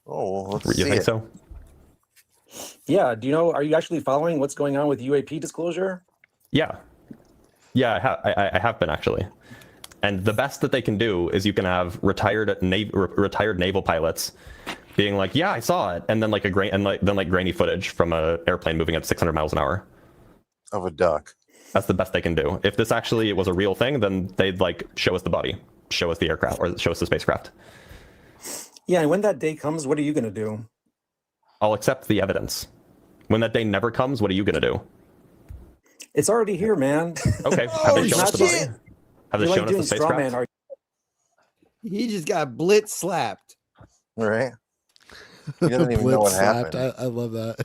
Oh, let's You see think it. so? Yeah. Do you know? Are you actually following what's going on with UAP disclosure? Yeah. Yeah, I have been actually. And the best that they can do is you can have retired naval pilots being like, "Yeah, I saw it," and then grainy footage from an airplane moving at 600 miles an hour of a duck. That's the best they can do. If this actually was a real thing, then they'd show us the body, show us the aircraft, or show us the spacecraft. Yeah, and when that day comes, what are you going to do? I'll accept the evidence. When that day never comes, what are you going to do? It's already here, man. Okay, have they shown us the body? Have they shown us the spacecraft? He just got blitz slapped. Right. He doesn't even know what happened. I love that.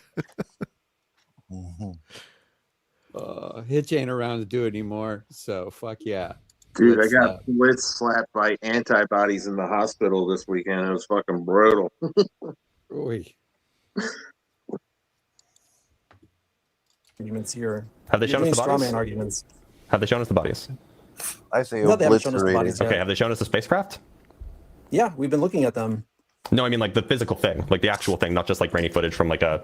Hitch ain't around to do it anymore, so fuck yeah. Dude, I got blitz slapped by antibodies in the hospital this weekend. It was fucking brutal. Oy. Arguments here. Have they shown us the bodies? Arguments. Have they shown us the bodies? I say No, they haven't shown us the bodies yet. Okay, have they shown us the spacecraft? Yeah, we've been looking at them. No, I mean like the physical thing, like the actual thing, not just like grainy footage from like a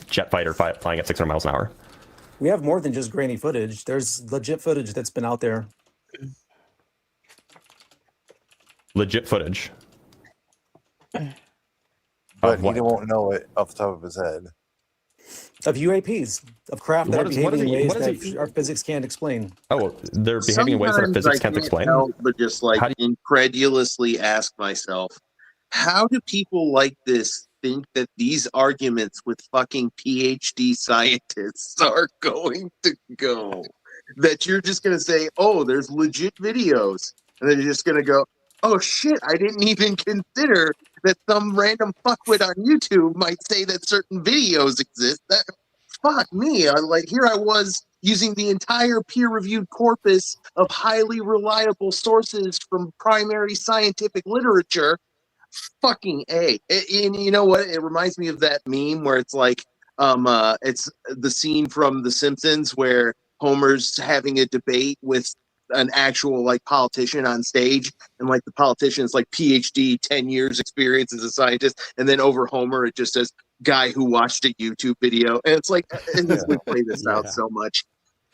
jet fighter flying at 600 miles an hour. We have more than just grainy footage. There's legit footage that's been out there. Legit footage. But he won't know it off the top of his head. Of UAPs, of craft that are behaving in ways that our physics can't explain. Oh, they're behaving in ways that our physics can't explain? But just incredulously ask myself, how do people like this think that these arguments with fucking PhD scientists are going to go? That you're just going to say, oh, there's legit videos. And then you're just going to go, oh shit, I didn't even consider that some random fuckwit on YouTube might say that certain videos exist. That, fuck me. Here I was using the entire peer-reviewed corpus of highly reliable sources from primary scientific literature. Fucking A. And you know what? It reminds me of that meme where it's like, it's the scene from The Simpsons where Homer's having a debate with an actual politician on stage, and the politician's PhD, 10 years experience as a scientist, and then over Homer it just says guy who watched a YouTube video, and it's we play this out so much.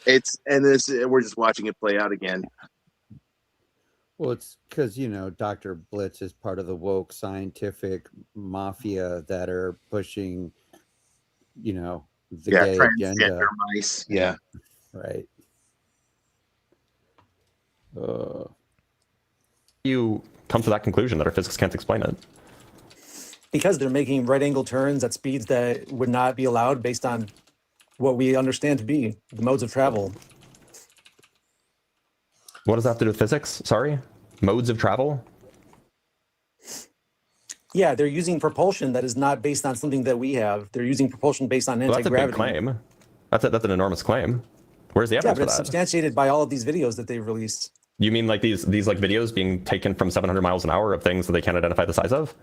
We're just watching it play out again. Well, it's because Dr. Blitz is part of the woke scientific mafia that are pushing the gay agenda. Mice. Yeah. Right. You come to that conclusion that our physics can't explain it? Because they're making right-angle turns at speeds that would not be allowed based on what we understand to be the modes of travel. What does that have to do with physics? Sorry? Modes of travel? Yeah, they're using propulsion that is not based on something that we have. They're using propulsion based on anti-gravity. That's a big claim. That's an enormous claim. Where's the evidence but for it's that? substantiated by all of these videos that they've released. You mean these videos being taken from 700 miles an hour of things that they can't identify the size of?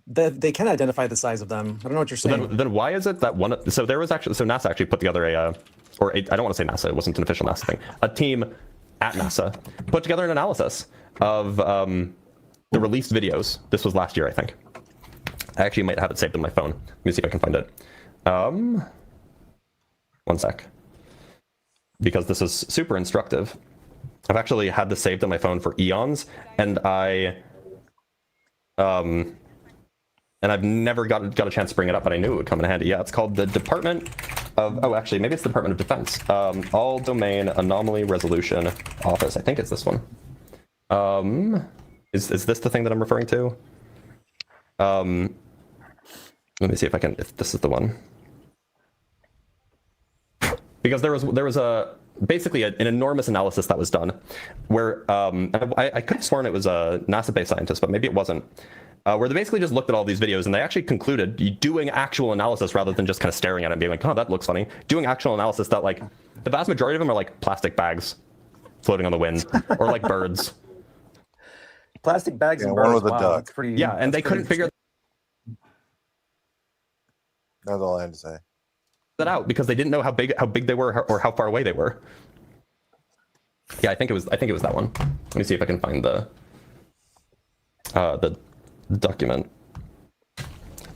They can identify the size of them. I don't know what you're saying. Then why is it that NASA actually put together I don't want to say NASA, it wasn't an official NASA thing. A team at NASA put together an analysis of the released videos. This was last year, I think. I actually might have it saved on my phone. Let me see if I can find it. One sec. Because this is super instructive. I've actually had this saved on my phone for eons, and I've never got a chance to bring it up, but I knew it would come in handy. Yeah, it's called the Department of, actually, maybe it's the Department of Defense. All Domain Anomaly Resolution Office. I think it's this one. Is this the thing that I'm referring to? Let me see if this is the one. Because there was basically an enormous analysis that was done where I could have sworn it was a NASA-based scientist, but maybe it wasn't. Where they basically just looked at all these videos and they actually concluded, doing actual analysis rather than just kind of staring at it and being like, oh, that looks funny, doing actual analysis, that like the vast majority of them are like plastic bags floating on the wind or like birds. Plastic bags and one birds. with a Wow, duck. that's pretty, Yeah, and they couldn't figure That's all I had to say. that out because they didn't know how big they were or how far away they were. Yeah, I think it was that one. Let me see if I can find the document.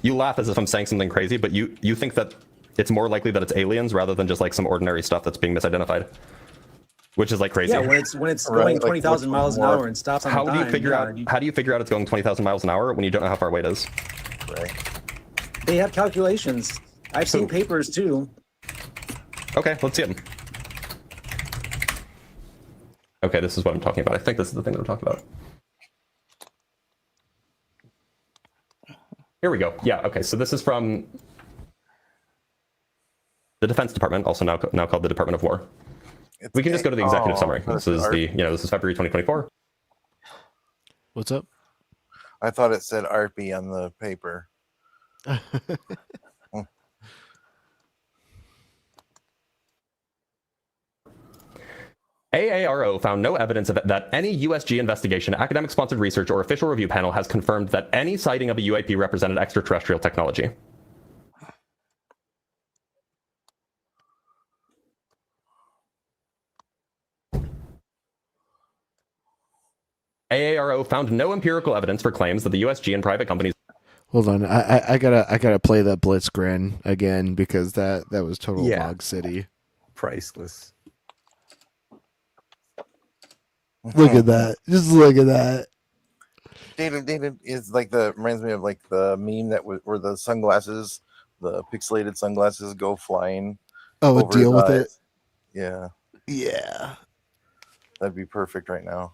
You laugh as if I'm saying something crazy, but you think that it's more likely that it's aliens rather than just like some ordinary stuff that's being misidentified, which is like crazy. Yeah, when it's going 20,000 miles an hour and stops on a dime. How do you figure out it's going 20,000 miles an hour when you don't know how far away it is? Right. They have calculations. I've seen papers too. Okay, let's see them. Okay, this is what I'm talking about. I think this is the thing that I'm talking about. Here we go. Yeah, okay, so this is from the Defense Department, also now called the Department of War. We can just go to the executive summary. This is this is February 2024. What's up? I thought it said ARPI on the paper. AARO found no evidence of that any USG investigation, academic-sponsored research, or official review panel has confirmed that any sighting of a UAP represented extraterrestrial technology. AARO found no empirical evidence for claims that the USG and private companies. Hold on, I gotta play that Blitz grin again because that was total Log City. Priceless. Look at that! Just look at that. David is like reminds me of like the meme that where the sunglasses, the pixelated sunglasses go flying. Oh, deal with it. Yeah. Yeah. That'd be perfect right now.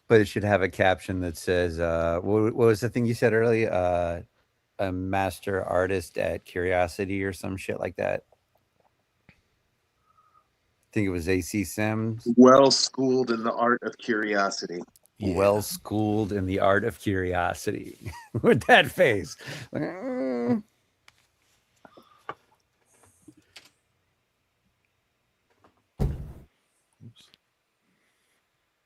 But it should have a caption that says, what was the thing you said earlier? A master artist at Curiosity or some shit like that. I think it was AC Sims. Well schooled in the art of curiosity. Yeah. Well schooled in the art of curiosity. With that face.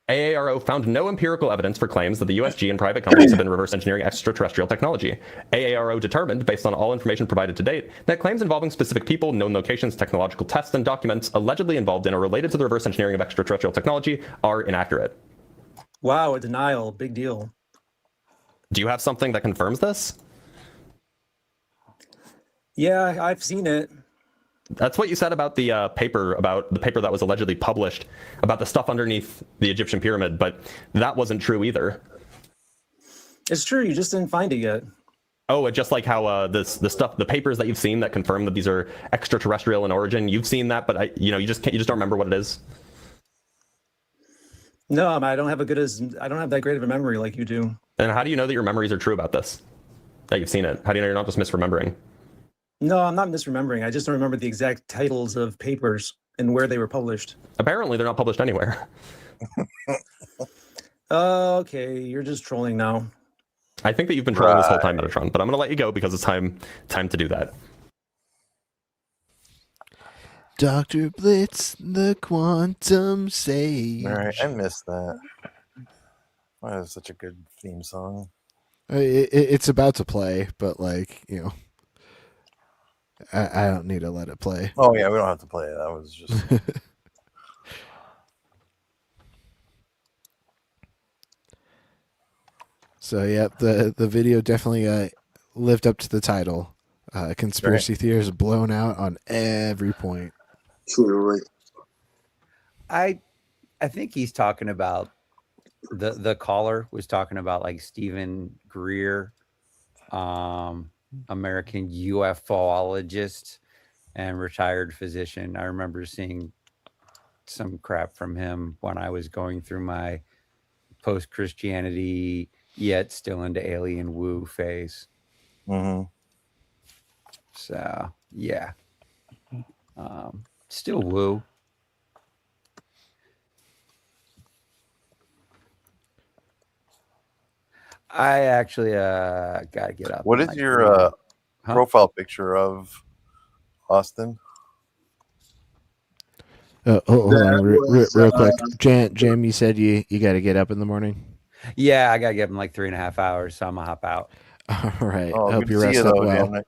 AARO found no empirical evidence for claims that the USG and private companies have been reverse engineering extraterrestrial technology. AARO determined, based on all information provided to date, that claims involving specific people, known locations, technological tests, and documents allegedly involved in or related to the reverse engineering of extraterrestrial technology are inaccurate. Wow, a denial. Big deal. Do you have something that confirms this? Yeah, I've seen it. That's what you said about the paper that was allegedly published about the stuff underneath the Egyptian pyramid, but that wasn't true either. It's true. You just didn't find it yet. Oh, just like how the papers that you've seen that confirm that these are extraterrestrial in origin, you've seen that, but you just don't remember what it is. No, I don't have that great of a memory like you do. And how do you know that your memories are true about this? That you've seen it? How do you know you're not just misremembering? No, I'm not misremembering. I just don't remember the exact titles of papers and where they were published. Apparently, they're not published anywhere. Okay, you're just trolling now. I think that you've been trolling this whole time, Metatron, but I'm going to let you go because it's time to do that. Dr. Blitz, the quantum sage. All right, I missed that. Oh, that was such a good theme song. It's about to play, but I don't need to let it play. Oh yeah, we don't have to play it. That was just. So yeah, the video definitely lived up to the title. Conspiracy theories blown out on every point. Truly. I think he's talking about the caller was talking about like Stephen Greer, American UFOologist and retired physician. I remember seeing some crap from him when I was going through my post-Christianity yet still into alien woo phase. Mm-hmm. So yeah, still woo. I actually gotta get up. What in is like your 3 minutes. Huh? profile picture of Austin? Hold That on, was real quick. Jam, you said you got to get up in the morning. Yeah, I gotta get up in like 3.5 hours, so I'm gonna hop out. All right. Oh, Hope good you to see rest you up though, well. Jam.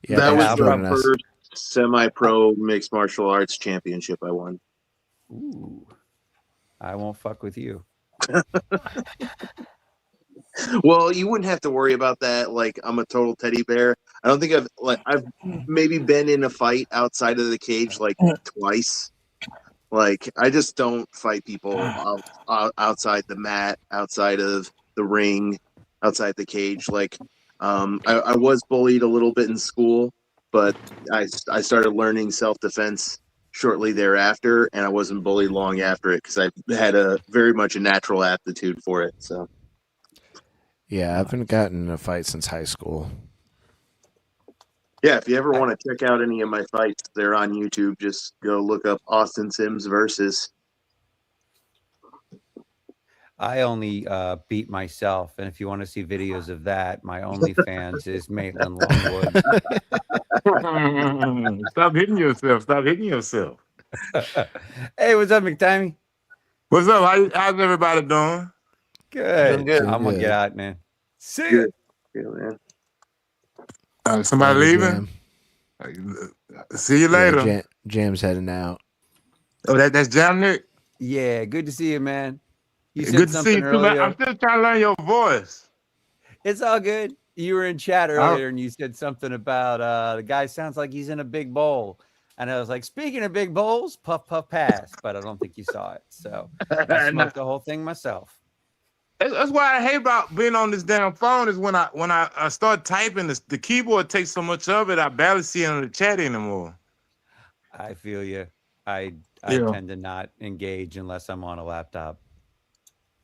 Yeah, that thanks was for the joining us. first semi-pro mixed martial arts championship I won. Ooh, I won't fuck with you. Well, you wouldn't have to worry about that. Like, I'm a total teddy bear. I don't think I've maybe been in a fight outside of the cage like twice. Like, I just don't fight people outside the mat, outside of the ring, outside the cage. Like, I was bullied a little bit in school, but I started learning self-defense shortly thereafter, and I wasn't bullied long after it because I had very much a natural aptitude for it. So. Yeah, I haven't gotten in a fight since high school. Yeah, if you ever want to check out any of my fights, they're on YouTube. Just go look up Austin Sims versus. I only beat myself, and if you want to see videos of that, my OnlyFans is Maitland Longwood. Stop hitting yourself. Stop hitting yourself. Hey, what's up, McTimey? What's up? How's everybody doing? Good. Good. I'm gonna get out, man. See Good. ya. Yeah, Somebody Later, leaving? Jam. See you later. Yeah, Jam's heading out. Oh, that's Jam Nick. Yeah, good to see you, man. You said Good to something see you too, earlier. man. I'm still trying to learn your voice. It's all good. You were in chat earlier and you said something about the guy sounds like he's in a big bowl. And I was like, speaking of big bowls, puff, puff, pass. But I don't think you saw it. So I smoked the whole thing myself. That's why I hate about being on this damn phone is when I start typing, the keyboard takes so much of it, I barely see it on the chat anymore. I feel you. I tend to not engage unless I'm on a laptop.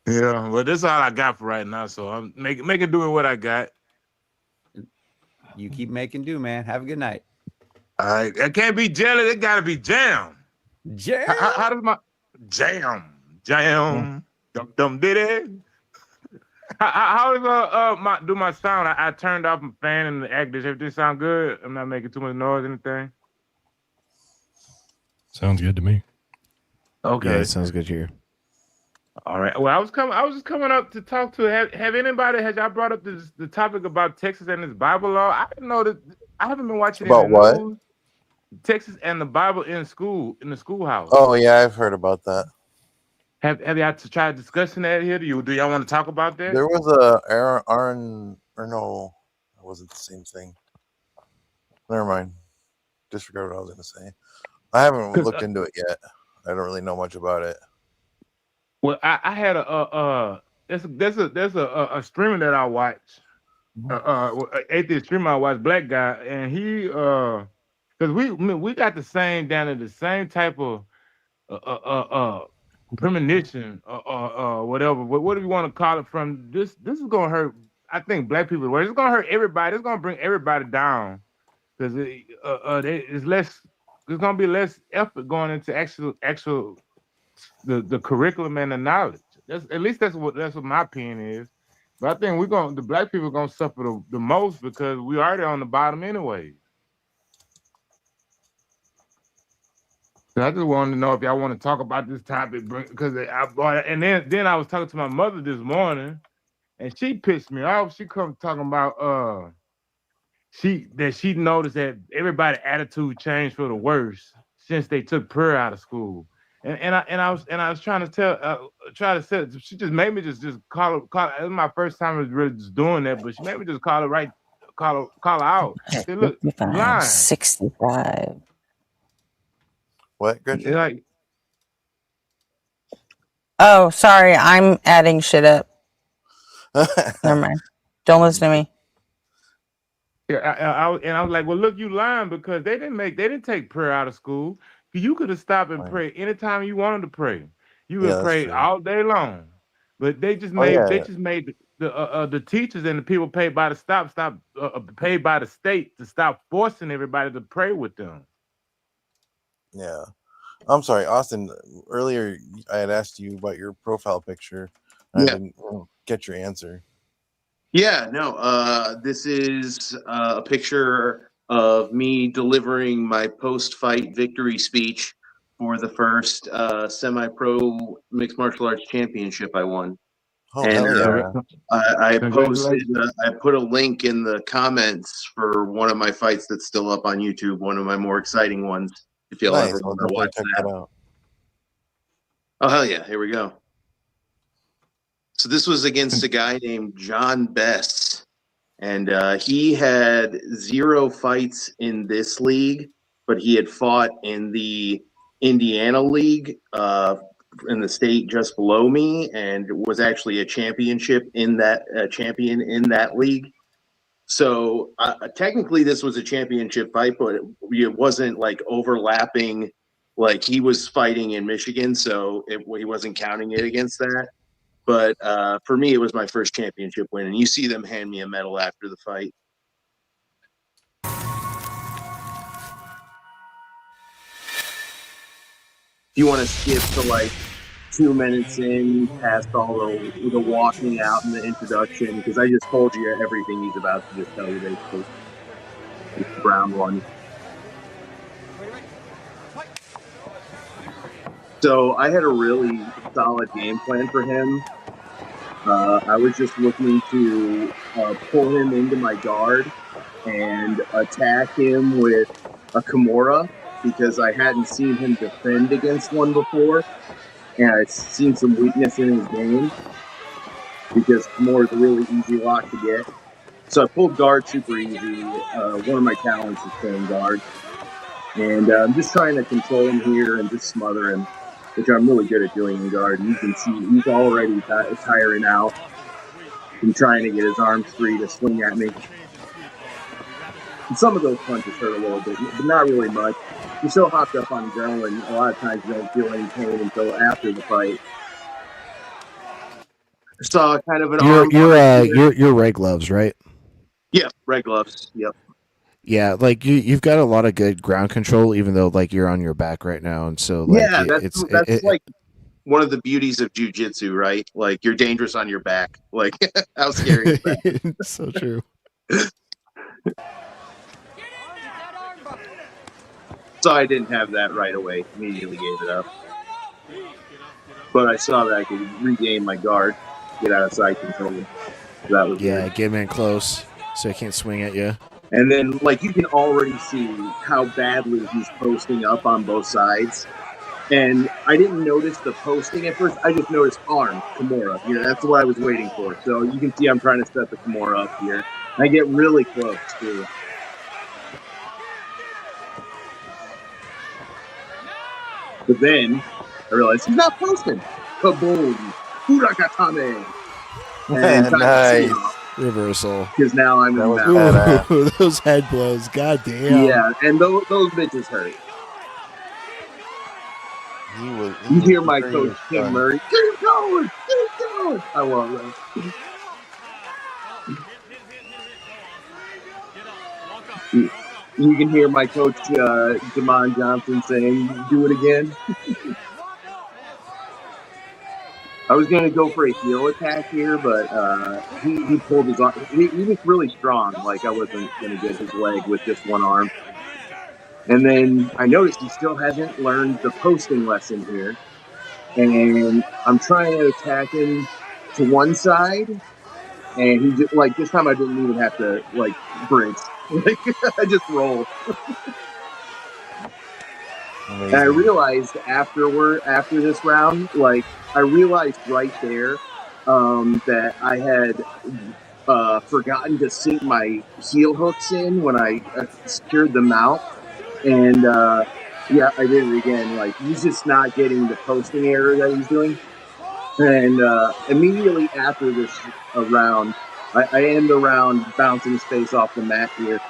Yeah, well, this is all I got for right now, so I'm making do with what I got. You keep making do, man. Have a good night. All right, I can't be jelly. It gotta be jam. Jam. How does my jam? Dum diddy. How does my sound? I turned off my fan and the act. Does everything sound good? I'm not making too much noise or anything. Sounds good to me. Okay, Yeah, it sounds good here. All right. Well, I was just coming up to talk to. Have anybody? Has y'all brought up the topic about Texas and its Bible law? I didn't know that. I haven't been watching About it in the what? news. Texas and the Bible in the schoolhouse. Oh yeah, I've heard about that. Have y'all tried discussing that here? Do y'all want to talk about that? There was a Aaron or no, it wasn't the same thing. Never mind. Disregard what I was going to say. I haven't looked into it yet. I don't really know much about it. Well, I had there's a streamer that I watch, atheist streamer I watch, black guy, and he because we got the same down to the same type of premonition or whatever. What do you want to call it? From this is gonna hurt. I think black people. Well, it's gonna hurt everybody. It's gonna bring everybody down because it's less. There's gonna be less effort going into actual the curriculum and the knowledge. That's what my opinion is. But I think the black people are gonna suffer the most because we already on the bottom anyway. So I just wanted to know if y'all want to talk about this topic because then I was talking to my mother this morning and she pissed me off. She come talking about she noticed that everybody's attitude changed for the worse since they took prayer out of school. And I was trying to say she just made me just call it. It was my first time really just doing that, but she made me just call her out. Say, look, you lying. 65. What, Gretchen? Like, oh, sorry, I'm adding shit up. Never mind. Don't listen to me. Yeah, I was like, well, look, you lying because they didn't take prayer out of school. You could have stopped and prayed anytime you wanted to pray. You could pray all day long, but they just made the teachers and the people paid by the paid by the state to stop forcing everybody to pray with them. Yeah. I'm sorry, Austin. Earlier, I had asked you about your profile picture. I didn't get your answer. Yeah, no. This is a picture of me delivering my post-fight victory speech for the first semi-pro mixed martial arts championship I won. Oh, and hell yeah. I posted. I put a link in the comments for one of my fights that's still up on YouTube. One of my more exciting ones. If you'll ever want to watch that. Out. Oh hell yeah! Here we go. So this was against a guy named John Bess, and he had 0 fights in this league, but he had fought in the Indiana League in the state just below me, and was actually a championship in that champion in that league. So technically, this was a championship fight, but it wasn't like overlapping. Like he was fighting in Michigan, so he wasn't counting it against that. But for me, it was my first championship win, and you see them hand me a medal after the fight. If you want to skip to like 2 minutes in, past all the walking out and the introduction, because I just told you everything he's about to just tell you, basically. It's the brown one. So I had a really solid game plan for him. I was just looking to pull him into my guard and attack him with a Kimura, because I hadn't seen him defend against one before, and I'd seen some weakness in his game, because Kimura is a really easy lock to get. So I pulled guard super easy. One of my talents is pulling guard. And I'm just trying to control him here and just smother him, which I'm really good at doing in guard. And you can see he's already tiring out and trying to get his arms free to swing at me. And some of those punches hurt a little bit, but not really much. You're so hopped up on adrenaline, a lot of times you don't feel any pain until after the fight. So kind of an You're red gloves, right? Yeah, red gloves. Yep. Yeah, like you've got a lot of good ground control, even though like you're on your back right now, and so like, yeah, that's like one of the beauties of jiu-jitsu, right? Like you're dangerous on your back. Like how scary is that? So true. So I didn't have that right away. Immediately gave it up. But I saw that I could regain my guard, get out of sight control. That was good. Get him in close so he can't swing at you. And then, like, you can already see how badly he's posting up on both sides. And I didn't notice the posting at first. I just noticed arm, Kimura. You know, that's what I was waiting for. So you can see I'm trying to set the Kimura up here. I get really close, too. But then I realized he's not posting. Kaboom! Furakatame! And nice. Reversal. Because now I'm in the Ooh, those head blows. God damn. Yeah, and those bitches hurt. You hear my coach, Tim Murray. Keep going! Keep going! I love that. You can hear my coach, Jamon Johnson, saying, do it again. I was going to go for a heel attack here, but he pulled his arm. He was really strong. Like, I wasn't going to get his leg with just one arm. And then I noticed he still hasn't learned the posting lesson here. And I'm trying to attack him to one side. And he just, like, this time I didn't even have to, like, bridge. Like, I just rolled. And I realized after this round, like, I realized right there that I had forgotten to sink my heel hooks in when I secured them out. And, yeah, I did it again. Like, he's just not getting the posting error that he's doing. And immediately after this round, I end the round bouncing his face off the mat here.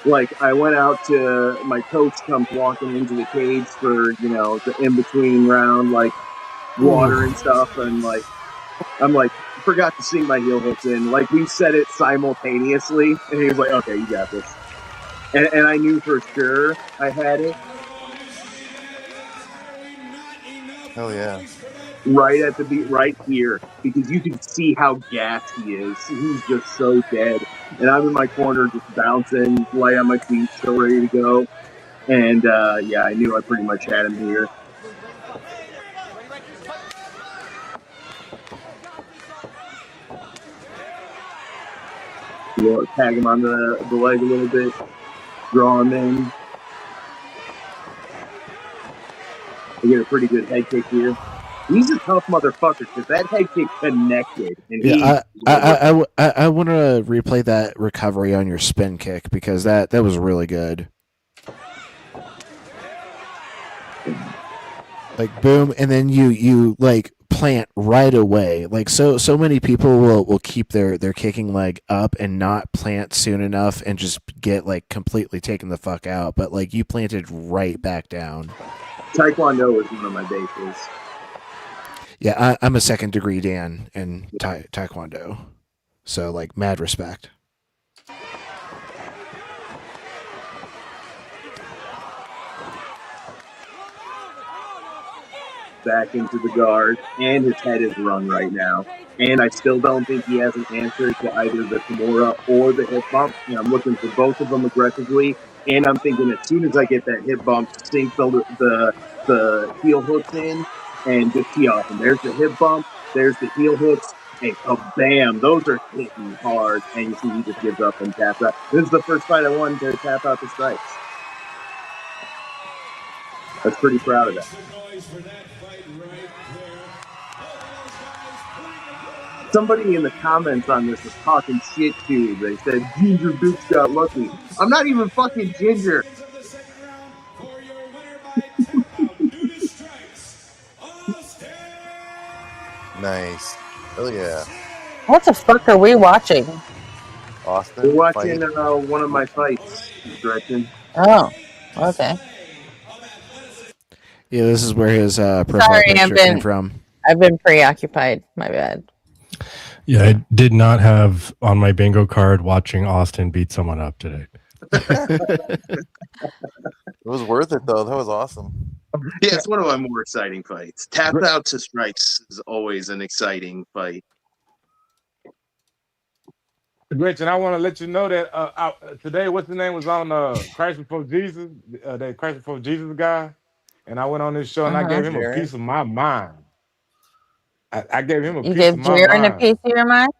Like, I went out to my coach comes walking into the cage for, you know, the in-between round, like, water and stuff. And, like, I'm like, forgot to sing my heel hooks in. Like, we said it simultaneously, and he was like, okay, you got this. And I knew for sure I had it. Hell yeah. Right at the beat, right here, because you can see how gassed he is. He's just so dead. And I'm in my corner just bouncing, light on my feet, still ready to go. And yeah, I knew I pretty much had him here. You know, tag him on the leg a little bit, draw him in. I get a pretty good head kick here. He's a tough motherfucker because that head kick connected, and Yeah, I want to replay that recovery on your spin kick because that was really good. Like boom, and then you like plant right away. Like so many people will keep their kicking leg up and not plant soon enough and just get like completely taken the fuck out. But like you planted right back down. Taekwondo is one of my bases. Yeah, I'm a second degree Dan in Taekwondo, so like mad respect. Back into the guard, and his head is run right now. And I still don't think he has an answer to either the Kimura or the hip bump. And I'm looking for both of them aggressively. And I'm thinking as soon as I get that hip bump, sink the heel hooks in and just tee off. And there's the hip bump, there's the heel hooks, and bam, those are hitting hard. And you see he just gives up and taps out. This is the first fight I won to tap out the strikes. I was pretty proud of that. Somebody in the comments on this was talking shit too. They said Ginger Bitch got lucky. I'm not even fucking Ginger. Nice. Hell yeah. What the fuck are we watching? Austin. We're watching one of my fights, Gretchen. Oh, okay. Yeah, this is where his profile picture came from. I've been preoccupied. My bad. Yeah, I did not have on my bingo card watching Austin beat someone up today. It was worth it though. That was awesome. Yeah, it's one of my more exciting fights. Tap out to strikes is always an exciting fight. Gretchen, I want to let you know that today, what's the name, was on Christ Before Jesus, that Christ Before Jesus guy, and I went on this show and I gave him a piece of my mind. I gave him a piece of my mind. You gave Jaron a piece of your mind?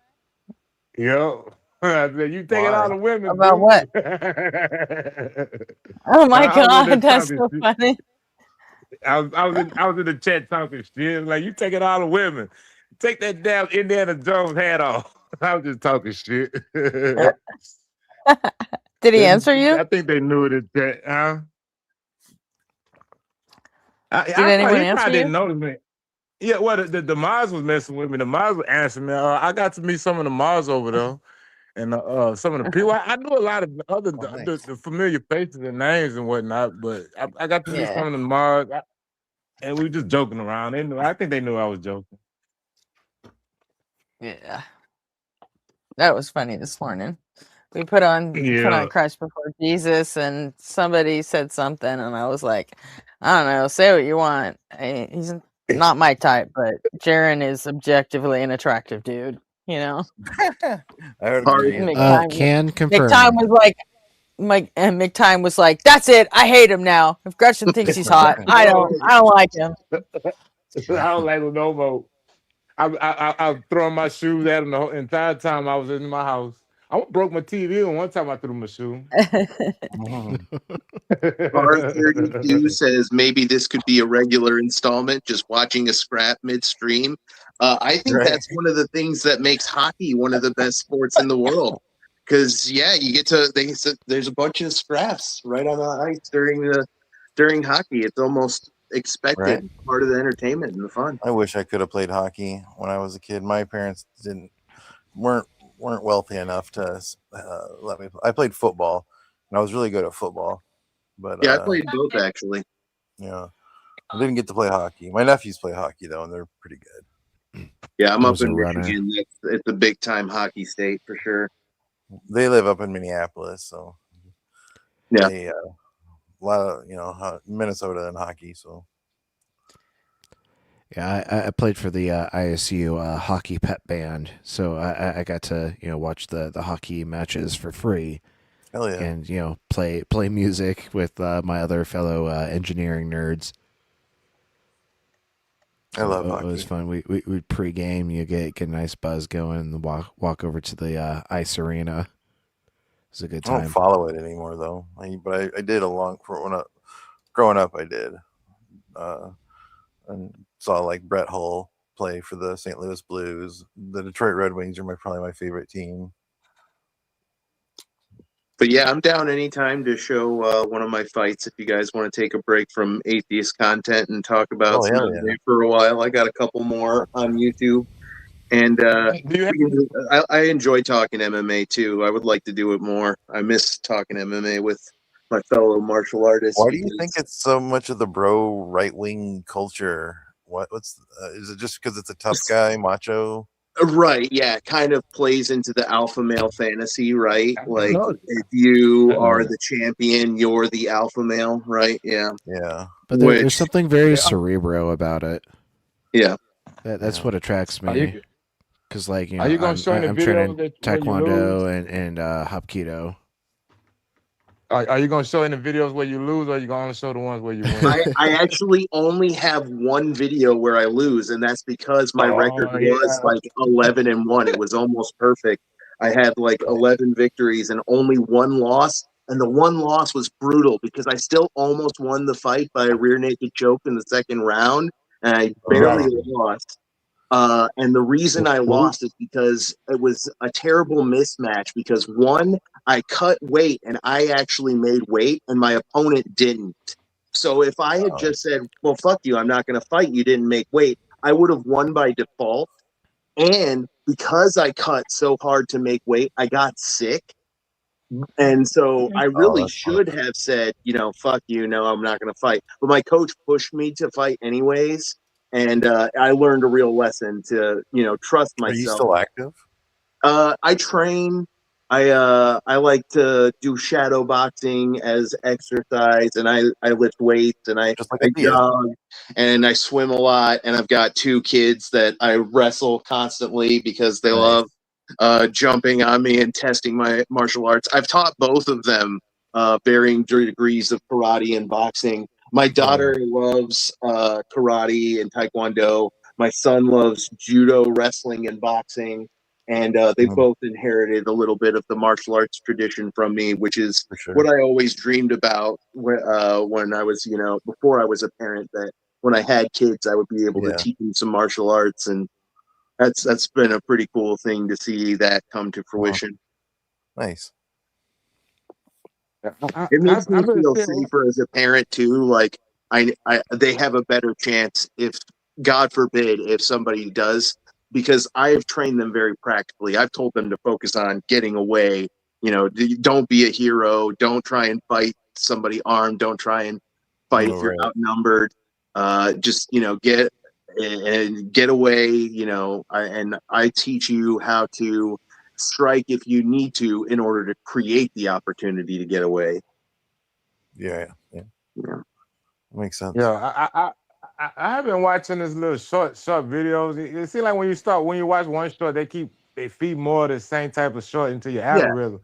Yo, I said, you taking all the women. About dude. what? Oh my God, that's so funny. I was in the chat talking shit. Like, you taking all the women. Take that damn Indiana Jones hat off. I was just talking shit. Did he answer you? I think they knew it in chat. Huh? Did anyone answer you? Didn't notice me. Yeah, well, the Mars was messing with me. The Mars was answering me. I got to meet some of the Mars over there. And some of the people, I knew a lot of the familiar faces and names and whatnot, but I got to meet some of the Mars, and we were just joking around. They knew, I think they knew I was joking. Yeah, that was funny this morning. We put on Christ Before Jesus, and somebody said something, and I was like, I don't know, say what you want. He's not my type, but Jaron is objectively an attractive dude. You know, Can confirm. McTime was like, McTime was like, "That's it. I hate him now. If Gretchen thinks he's hot, I don't like him. I don't like him no more. I was throwing my shoes at him the whole entire time I was in my house. I broke my TV, and one time I threw my shoe. R32 says maybe this could be a regular installment, just watching a scrap midstream. I think that's one of the things that makes hockey one of the best sports in the world. Because you get to there's a bunch of scraps right on the ice during hockey. It's almost expected part of the entertainment and the fun. I wish I could have played hockey when I was a kid. My parents weren't wealthy enough to let me play. I played football, and I was really good at football. But I played both actually. Yeah, I didn't get to play hockey. My nephews play hockey though, and they're pretty good. Yeah, I'm I up was a in runner. Michigan. It's a big time hockey state for sure. They live up in Minneapolis, so Yeah. they a lot of Minnesota and hockey. So Yeah, I played for the ISU hockey pep band, so I got to watch the hockey matches for free. Hell yeah. And play music with my other fellow engineering nerds. I love It was hockey. fun. We'd pregame, you get a nice buzz going, and walk over to the ice arena. It was a good I don't time. follow it anymore though. But I did growing up. I did, and saw like Brett Hull play for the St. Louis Blues. The Detroit Red Wings are probably my favorite team. But yeah, I'm down anytime to show one of my fights if you guys want to take a break from atheist content and talk about some hell MMA for a while. I got a couple more on YouTube. And I enjoy talking MMA too. I would like to do it more. I miss talking MMA with my fellow martial artists. Why do you think it's so much of the bro right wing culture? Is it just because it's a tough guy, macho? Right, yeah, it kind of plays into the alpha male fantasy, right? Like No. if you are the champion, you're the alpha male, right? Yeah. Yeah. But there's something very cerebral about it. Yeah. That's what attracts me. Because are you gonna show any I'm videos training that where you Taekwondo lose? and Hapkido. Are you gonna show any videos where you lose, or are you gonna show the ones where you win? I actually only have one video where I lose, and that's because my record was like 11-1. It was almost perfect. I had like 11 victories and only one loss, and the one loss was brutal because I still almost won the fight by a rear naked choke in the second round, and I barely lost. And the reason I lost is because it was a terrible mismatch because one, I cut weight and I actually made weight and my opponent didn't. So if I had just said, well, fuck you, I'm not going to fight, you didn't make weight, I would have won by default. And because I cut so hard to make weight, I got sick. And so I really should have said, fuck you, no, I'm not going to fight. But my coach pushed me to fight anyways. And I learned a real lesson to, trust myself. Are you still active? I train. I like to do shadow boxing as exercise, and I lift weights, and I jog, and I swim a lot, and I've got 2 kids that I wrestle constantly because they love jumping on me and testing my martial arts. I've taught both of them varying degrees of karate and boxing. My daughter loves karate and taekwondo. My son loves judo, wrestling, and boxing. And they both inherited a little bit of the martial arts tradition from me, which is what I always dreamed about when I was, before I was a parent, that when I had kids, I would be able to teach them some martial arts. And that's been a pretty cool thing to see that come to fruition. Nice. It makes me feel safer as a parent too. Like they have a better chance if, God forbid, if somebody does, because I've trained them very practically. I've told them to focus on getting away. Don't be a hero. Don't try and fight somebody armed. Don't try and fight if you're outnumbered. Just get away. And I teach you how to strike if you need to in order to create the opportunity to get away. Yeah. Makes sense. Yeah, I have been watching this little short videos. It seems like when you watch one short, they feed more of the same type of short into your algorithm.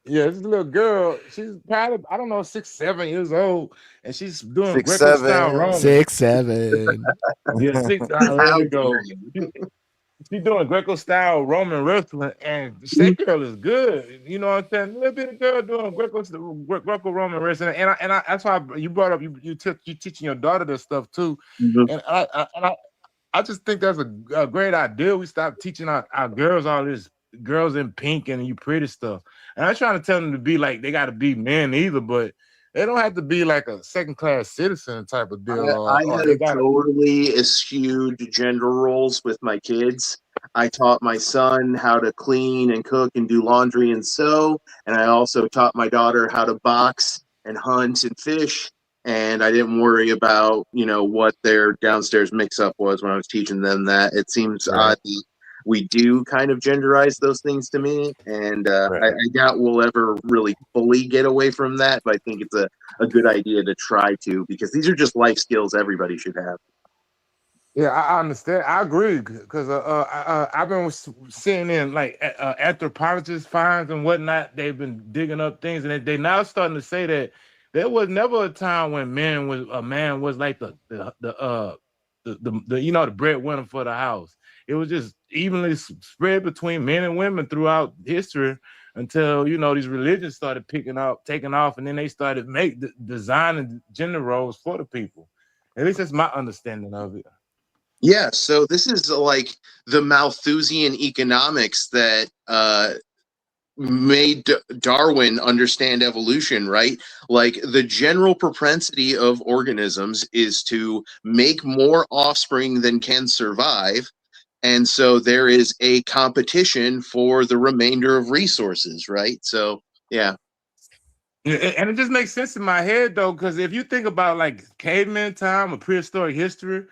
This little girl, she's probably, I don't know, 6, 7 years old, and she's doing Greco style Roman. 6, 7. Yeah, 6. There we go. She's doing Greco style Roman wrestling, and that girl is good. You know what I'm saying? A little bit of girl doing Greco Roman wrestling, and I that's why you brought up you teaching your daughter this stuff too, and I just think that's a great idea. We stop teaching our girls all this girls in pink and you pretty stuff, and I'm trying to tell them to be like they got to be men either, but they don't have to be like a second-class citizen type of deal. I had totally eschewed gender roles with my kids. I taught my son how to clean and cook and do laundry and sew, and I also taught my daughter how to box and hunt and fish. And I taught my son how to and I didn't worry about, what their downstairs mix-up was when I was teaching them that. It seems odd that we do kind of genderize those things to me, and I doubt we'll ever really fully get away from that, but I think it's a good idea to try to, because these are just life skills everybody should have. Yeah, I understand. I agree because I've been seeing in like anthropologist finds and whatnot. They've been digging up things, and they now starting to say that there was never a time when a man was like the the breadwinner for the house. It was just evenly spread between men and women throughout history until these religions started taking off, and then they started designing gender roles for the people. At least that's my understanding of it. Yeah, so this is like the Malthusian economics that made Darwin understand evolution, right? Like the general propensity of organisms is to make more offspring than can survive. And so there is a competition for the remainder of resources, right? So, yeah. And it just makes sense in my head, though, because if you think about like caveman time or prehistoric history,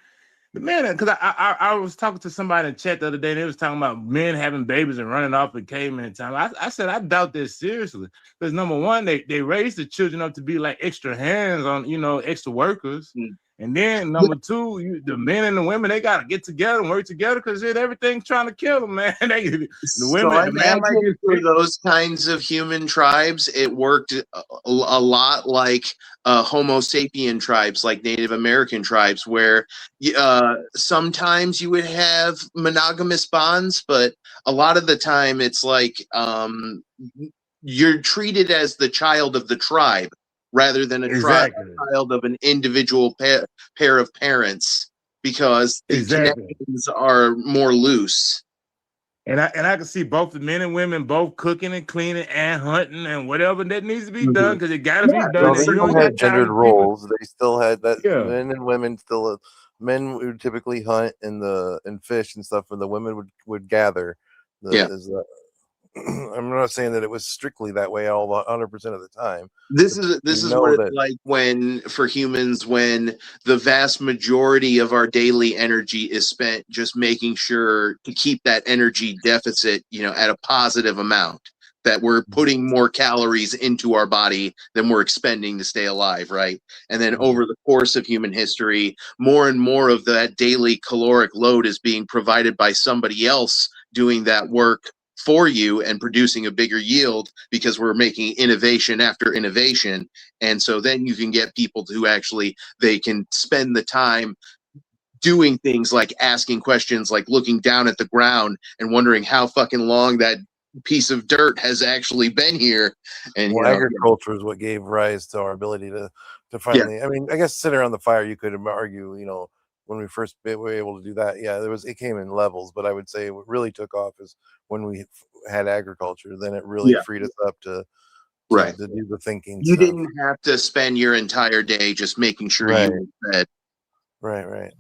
the man, because I was talking to somebody in chat the other day, and they was talking about men having babies and running off in caveman time. I said, I doubt this seriously. Because number one, they raised the children up to be like extra hands on, extra workers. And then number two, the men and the women, they got to get together and work together because everything's trying to kill them, man. The man might get for those kinds of human tribes, it worked a lot like Homo sapien tribes, like Native American tribes, where sometimes you would have monogamous bonds, but a lot of the time it's like you're treated as the child of the tribe rather than a child of an individual pair of parents, because the connections are more loose. And I can see both the men and women both cooking and cleaning and hunting and whatever that needs to be done, because it got to be done. They still had gendered roles. They still had that. Yeah. Men and women still. Men would typically hunt and fish and stuff, and the women would gather. I'm not saying that it was strictly that way all 100% of the time. This is what it's like for humans, when the vast majority of our daily energy is spent just making sure to keep that energy deficit, at a positive amount, that we're putting more calories into our body than we're expending to stay alive, right? And then over the course of human history, more and more of that daily caloric load is being provided by somebody else doing that work for you and producing a bigger yield, because we're making innovation after innovation. And so then you can get people who actually, they can spend the time doing things like asking questions, like looking down at the ground and wondering how fucking long that piece of dirt has actually been here. And agriculture is what gave rise to our ability to finally, I mean, I guess sitting around the fire, you could argue, when we first were able to do that, it came in levels, but I would say what really took off is when we had agriculture. Then it really freed us up to do the thinking. You didn't have to spend your entire day just making sure you were fed. Right.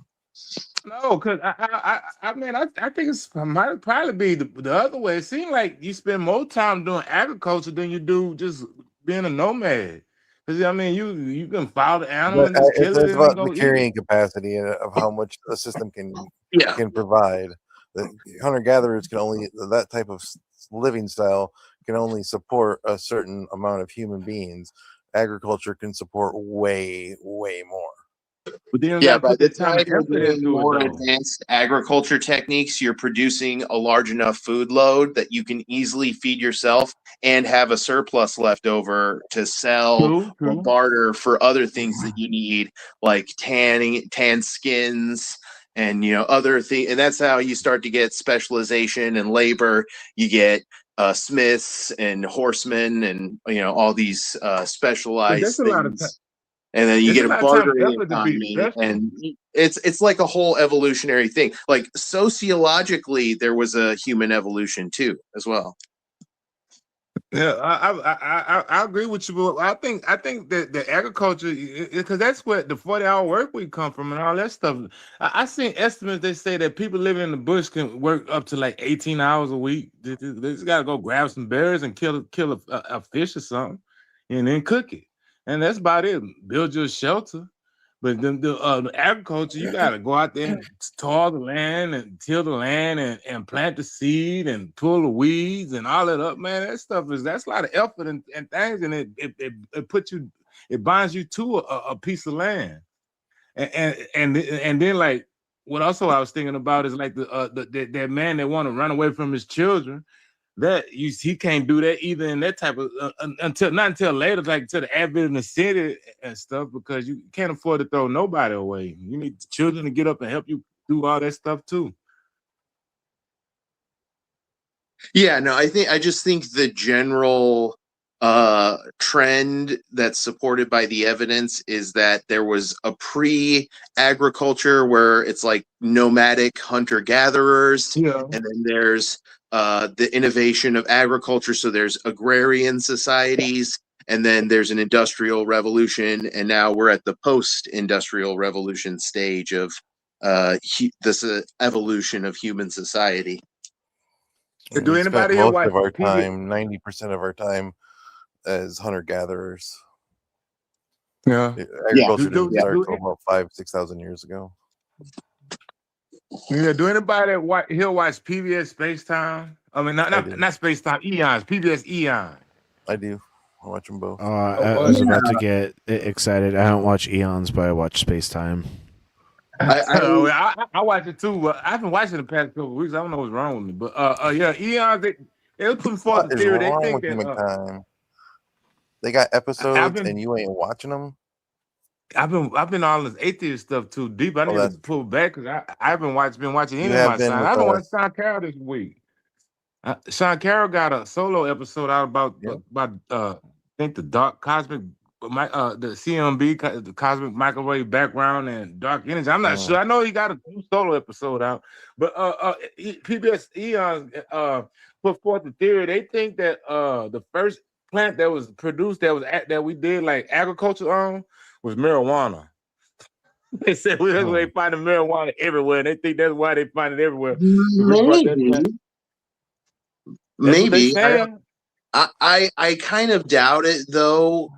No, because I mean, I think it might probably be the other way. It seems like you spend more time doing agriculture than you do just being a nomad. Because I mean, you can follow the animal and just kill it. It's about the carrying capacity of how much a system can provide. The hunter-gatherers can only, that type of living style can only support a certain amount of human beings. Agriculture can support way more. But by the time you're doing more advanced agriculture techniques, you're producing a large enough food load that you can easily feed yourself and have a surplus left over to sell or barter for other things that you need, like tan skins and other things. And that's how you start to get specialization and labor. You get smiths and horsemen and all these specialized things. And then you get a bartering economy, and it's like a whole evolutionary thing. Like sociologically, there was a human evolution too, as well. Yeah, I agree with you, but I think that the agriculture, because that's where the 40-hour work week come from and all that stuff. I seen estimates that say that people living in the bush can work up to like 18 hours a week. They just got to go grab some berries and kill a fish or something, and then cook it. and that's about it. Build your shelter. But the agriculture, you got to go out there and till the land and till the land and plant the seed and pull the weeds and all that up, man. That's a lot of effort and things, and it puts you, it binds you to a piece of land, and then like what also I was thinking about is like that man that want to run away from his children. He can't do that either in that type of not until later, like to the advent in the city and stuff, because you can't afford to throw nobody away. You need the children to get up and help you do all that stuff too. Yeah, no, I just think the general trend that's supported by the evidence is that there was a pre-agriculture where it's like nomadic hunter-gatherers, Yeah. and then there's the innovation of agriculture, so there's agrarian societies, and then there's an industrial revolution, and now we're at the post-industrial revolution stage of this evolution of human society. And Do we anybody spent here most watch of our TV? time, 90% of our time, as hunter gatherers. Yeah, agriculture didn't Yeah. start until about 5,000-6,000 years ago. Yeah, do anybody watch PBS Space Time? I mean, not Space Time, Eons, PBS Eon. I do. I watch them both. I was about to get excited. I don't watch Eons, but I watch Space Time. I watch it too, but I haven't watched it the past couple of weeks. I don't know what's wrong with me, but yeah, Eons, they were putting forth the What is theory. They wrong think with you, that McTime? They got episodes and you ain't watching them. I've been all this atheist stuff too deep. I need to pull back because I haven't been watching any of my signs. I haven't watched Sean Carroll this week. Sean Carroll got a solo episode out about I think the dark cosmic, the CMB, the cosmic microwave background and dark energy. I'm not sure. I know he got a solo episode out, but PBS Eon put forth the theory. They think that the first plant that was produced that we did like agriculture on was marijuana. They said they find marijuana everywhere, and they think that's why they find it everywhere. Maybe. I kind of doubt it though.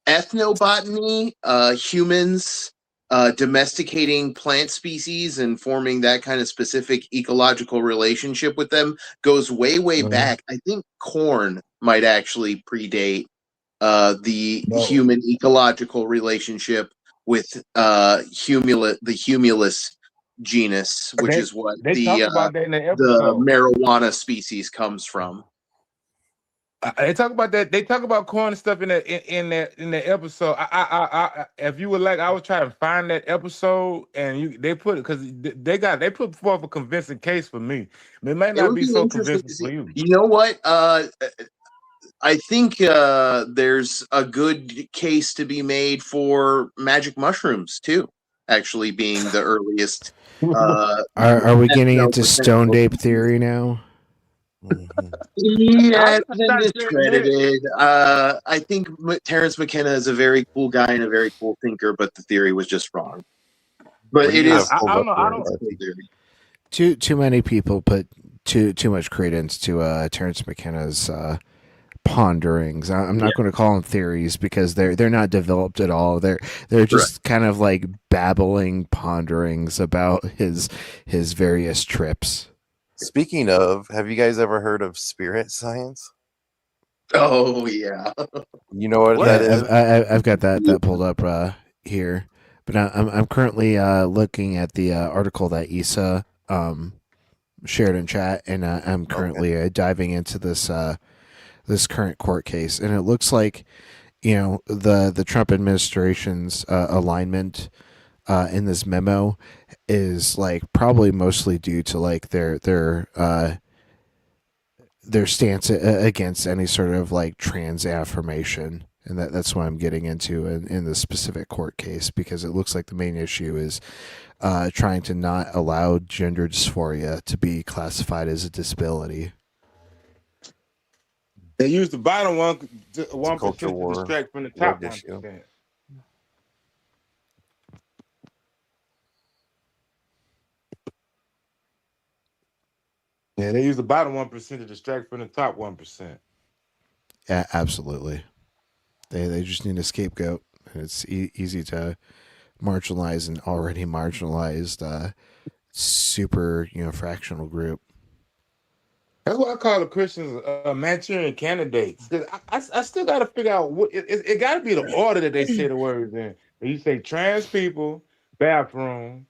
Ethnobotany, humans domesticating plant species and forming that kind of specific ecological relationship with them goes way back. I think corn might actually predate the human ecological relationship with the humulus genus, which is what the marijuana species comes from. They talk about that. They talk about corn and stuff in the episode. I if you would like, I was trying to find that episode, and they put it because they put forth a convincing case for me. It might not be so convincing for you. You know what? I think there's a good case to be made for magic mushrooms too. Actually, being the earliest. Are we getting into stone ape theory now? Yeah, it's been discredited. I think Terrence McKenna is a very cool guy and a very cool thinker, but the theory was just wrong. But it is. I don't. Too many people put too much credence to Terrence McKenna's ponderings. I'm not going to call them theories because they're not developed at all. They're just kind of like babbling ponderings about his various trips. Speaking of, have you guys ever heard of spirit science? Oh yeah. You know what that is? I've got that pulled up here, but I'm currently looking at the article that Issa shared in chat, and I'm currently diving into this this current court case, and it looks like the Trump administration's alignment in this memo is like probably mostly due to like their stance against any sort of like trans affirmation, and that's what I'm getting into in this specific court case, because it looks like the main issue is trying to not allow gender dysphoria to be classified as a disability. They use the bottom 1% to distract from the top 1%. Yeah, they use the bottom 1% to distract from the top 1%. Yeah, absolutely. They just need a scapegoat, and it's easy to marginalize an already marginalized, super fractional group. That's why I call the Christians Manchurian candidates. 'Cause I still got to figure out what it got to be the order that they say the words in. You say trans people, bathroom,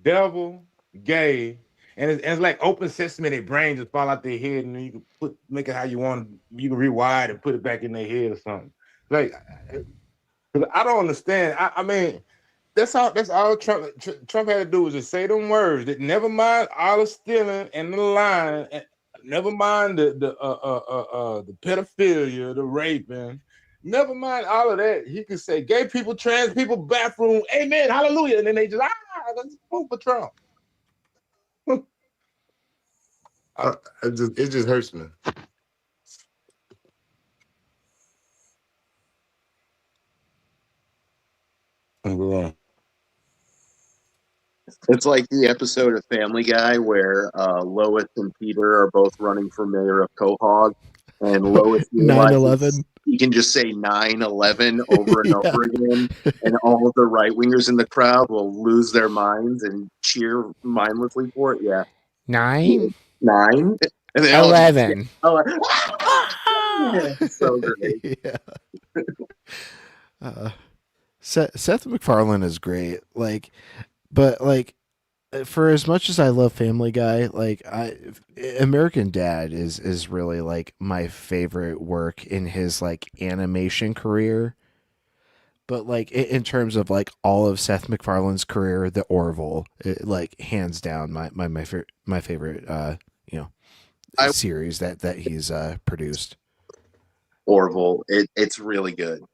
devil, gay, and it's like open sesame. Their brain just fall out their head, and then you can make it how you want. You can rewire it and put it back in their head or something. Like, 'cause I don't understand. I mean, that's all Trump had to do was just say them words. That never mind all the stealing and the lying, and never mind the pedophilia, the raping. Never mind all of that. He could say gay people, trans people, bathroom, amen, hallelujah, and then they just let's vote for Trump. It just hurts me. It's like the episode of Family Guy where Lois and Peter are both running for mayor of Quahog, and Lois realizes 9/11. you can just say 9/11 over and over again, and all of the right wingers in the crowd will lose their minds and cheer mindlessly for it. Yeah, 9, 9, and they all 11. so great. Yeah. Seth MacFarlane is great. But for as much as I love Family Guy, American Dad is really like my favorite work in his animation career. But in terms of all of Seth MacFarlane's career, The Orville, hands down my favorite series that he's produced. Orville, it's really good.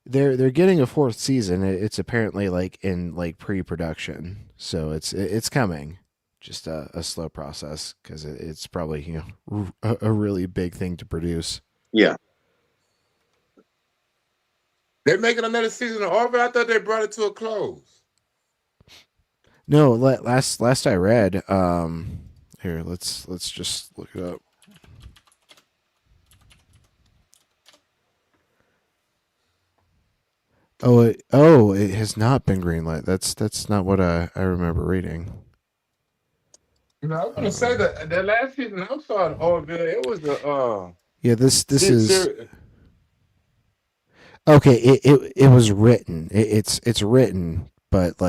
They're getting a 4th season. It's apparently in pre-production, so it's coming. Just a slow process because it's probably a really big thing to produce. Yeah. They're making another season of Orville. I thought they brought it to a close. No, last I read. Here, let's just look it up. It has not been greenlit. That's not what I remember reading. I was gonna say that the last season I saw in Orville, it was yeah. This is okay. It was written. It's written, but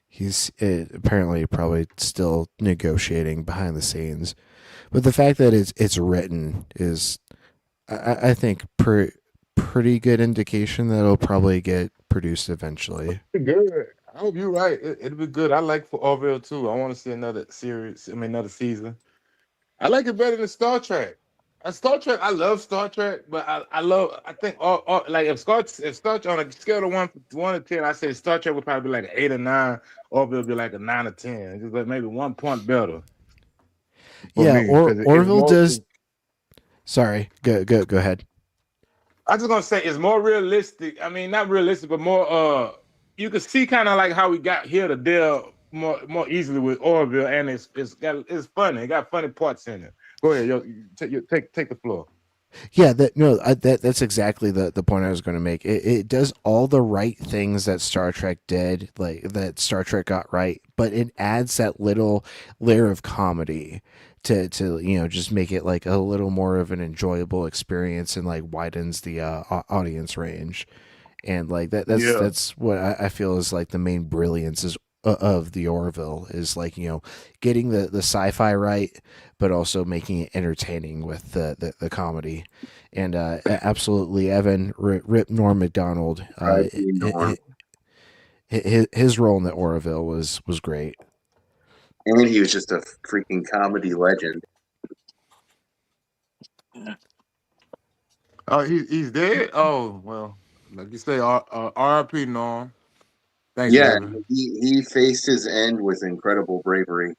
he's apparently probably still negotiating behind the scenes. But the fact that it's written is, I think, pretty good indication that it'll probably get produced eventually. Good. I hope you're right. It'll be good. I like for Orville too. I want to see another series. Another season. I like it better than Star Trek. Star Trek. I love Star Trek, but I think all if Star Trek on a scale of 1 to 10, I say Star Trek would probably be like an 8 or 9. Orville would be like a 9 or 10. Just maybe 1 point better. Yeah, Orville does. Sorry, go ahead. I was just gonna say it's more realistic. I mean, not realistic, but more. You can see kind of how we got here to deal more easily with Orville, and it's funny. It got funny parts in it. Go ahead, take the floor. Yeah, that's exactly the point I was going to make. It does all the right things that Star Trek did, that Star Trek got right, but it adds that little layer of comedy to just make it a little more of an enjoyable experience and widens the audience range. And that's what I feel is the main brilliance of the Orville is getting the sci-fi right, but also making it entertaining with the comedy. And absolutely, Evan, Rip Norm Macdonald, his role in the Orville was great. And he was just a freaking comedy legend. Oh, he's dead? Oh, well, like you say, R.I.P. Norm. Thanks, yeah, baby. he faced his end with incredible bravery.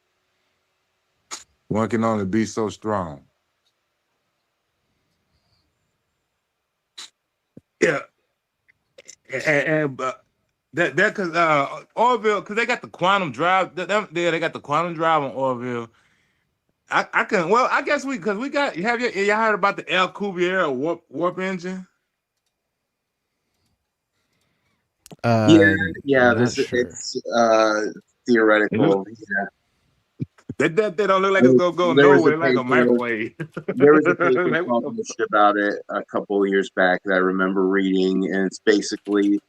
One can only be so strong. Yeah, and that because Orville, because they got the quantum drive. They got the quantum drive on Orville. I guess we got. Y'all heard about the El Cuvier warp engine? Yeah. I'm not sure. It's theoretical. Yeah. That don't look like it's gonna go There was a nowhere like a paper. microwave. There was a paper Like, what the published about it a couple of years back that I remember reading, and it's basically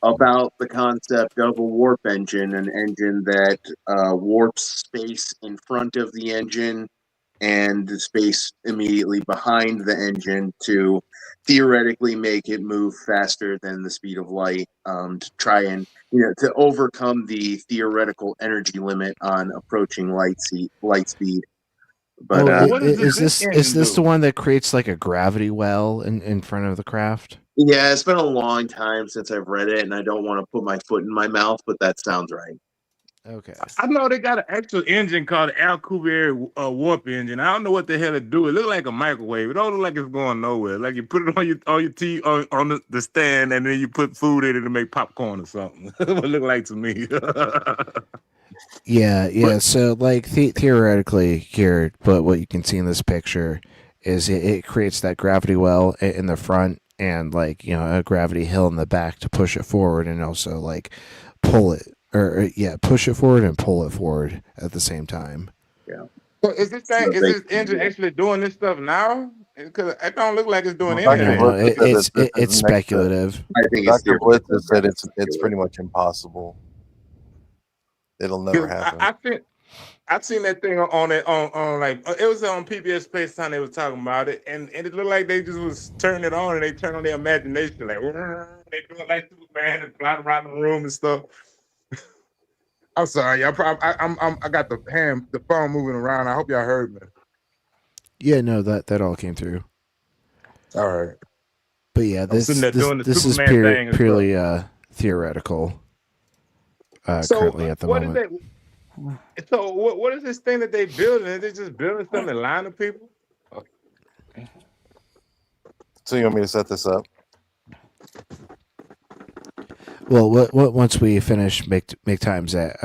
about the concept of a warp engine, an engine that warps space in front of the engine and the space immediately behind the engine to theoretically make it move faster than the speed of light, to try and to overcome the theoretical energy limit on approaching light speed. But what does is this engine this the do? one that creates like a gravity well in front of the craft? yeah, it's been a long time since I've read it, and I don't want to put my foot in my mouth, but that sounds right. Okay. I know they got an actual engine called the Alcubierre warp engine. I don't know what the hell it do. It look like a microwave. It don't look like it's going nowhere. Like you put it on your tea on the stand, and then you put food in it to make popcorn or something. It would look like to me. Yeah. So like theoretically here, but what you can see in this picture is it creates that gravity well in the front and like a gravity hill in the back to push it forward and also like pull it push it forward and pull it forward at the same time. Yeah. So is this engine actually doing this stuff now? Because it don't look like it's doing Well, any of Dr. that. Blitz said that this It's is next to- speculative. I think Dr. Blitz has said it's pretty much impossible. It'll never happen. I've seen that thing on like it was on PBS Space Time. They was talking about it, and it looked like they just was turning it on and they turned on their imagination, like they doing like Superman and flying around the room and stuff. I'm sorry, I got the phone moving around. I hope y'all heard me. Yeah, no, that all came through. All right, but yeah, this is Superman thing purely theoretical. Currently at the moment. So what is this thing that they building? Are they just building something to line the people? So you want me to set this up? Well, what once we finish make times at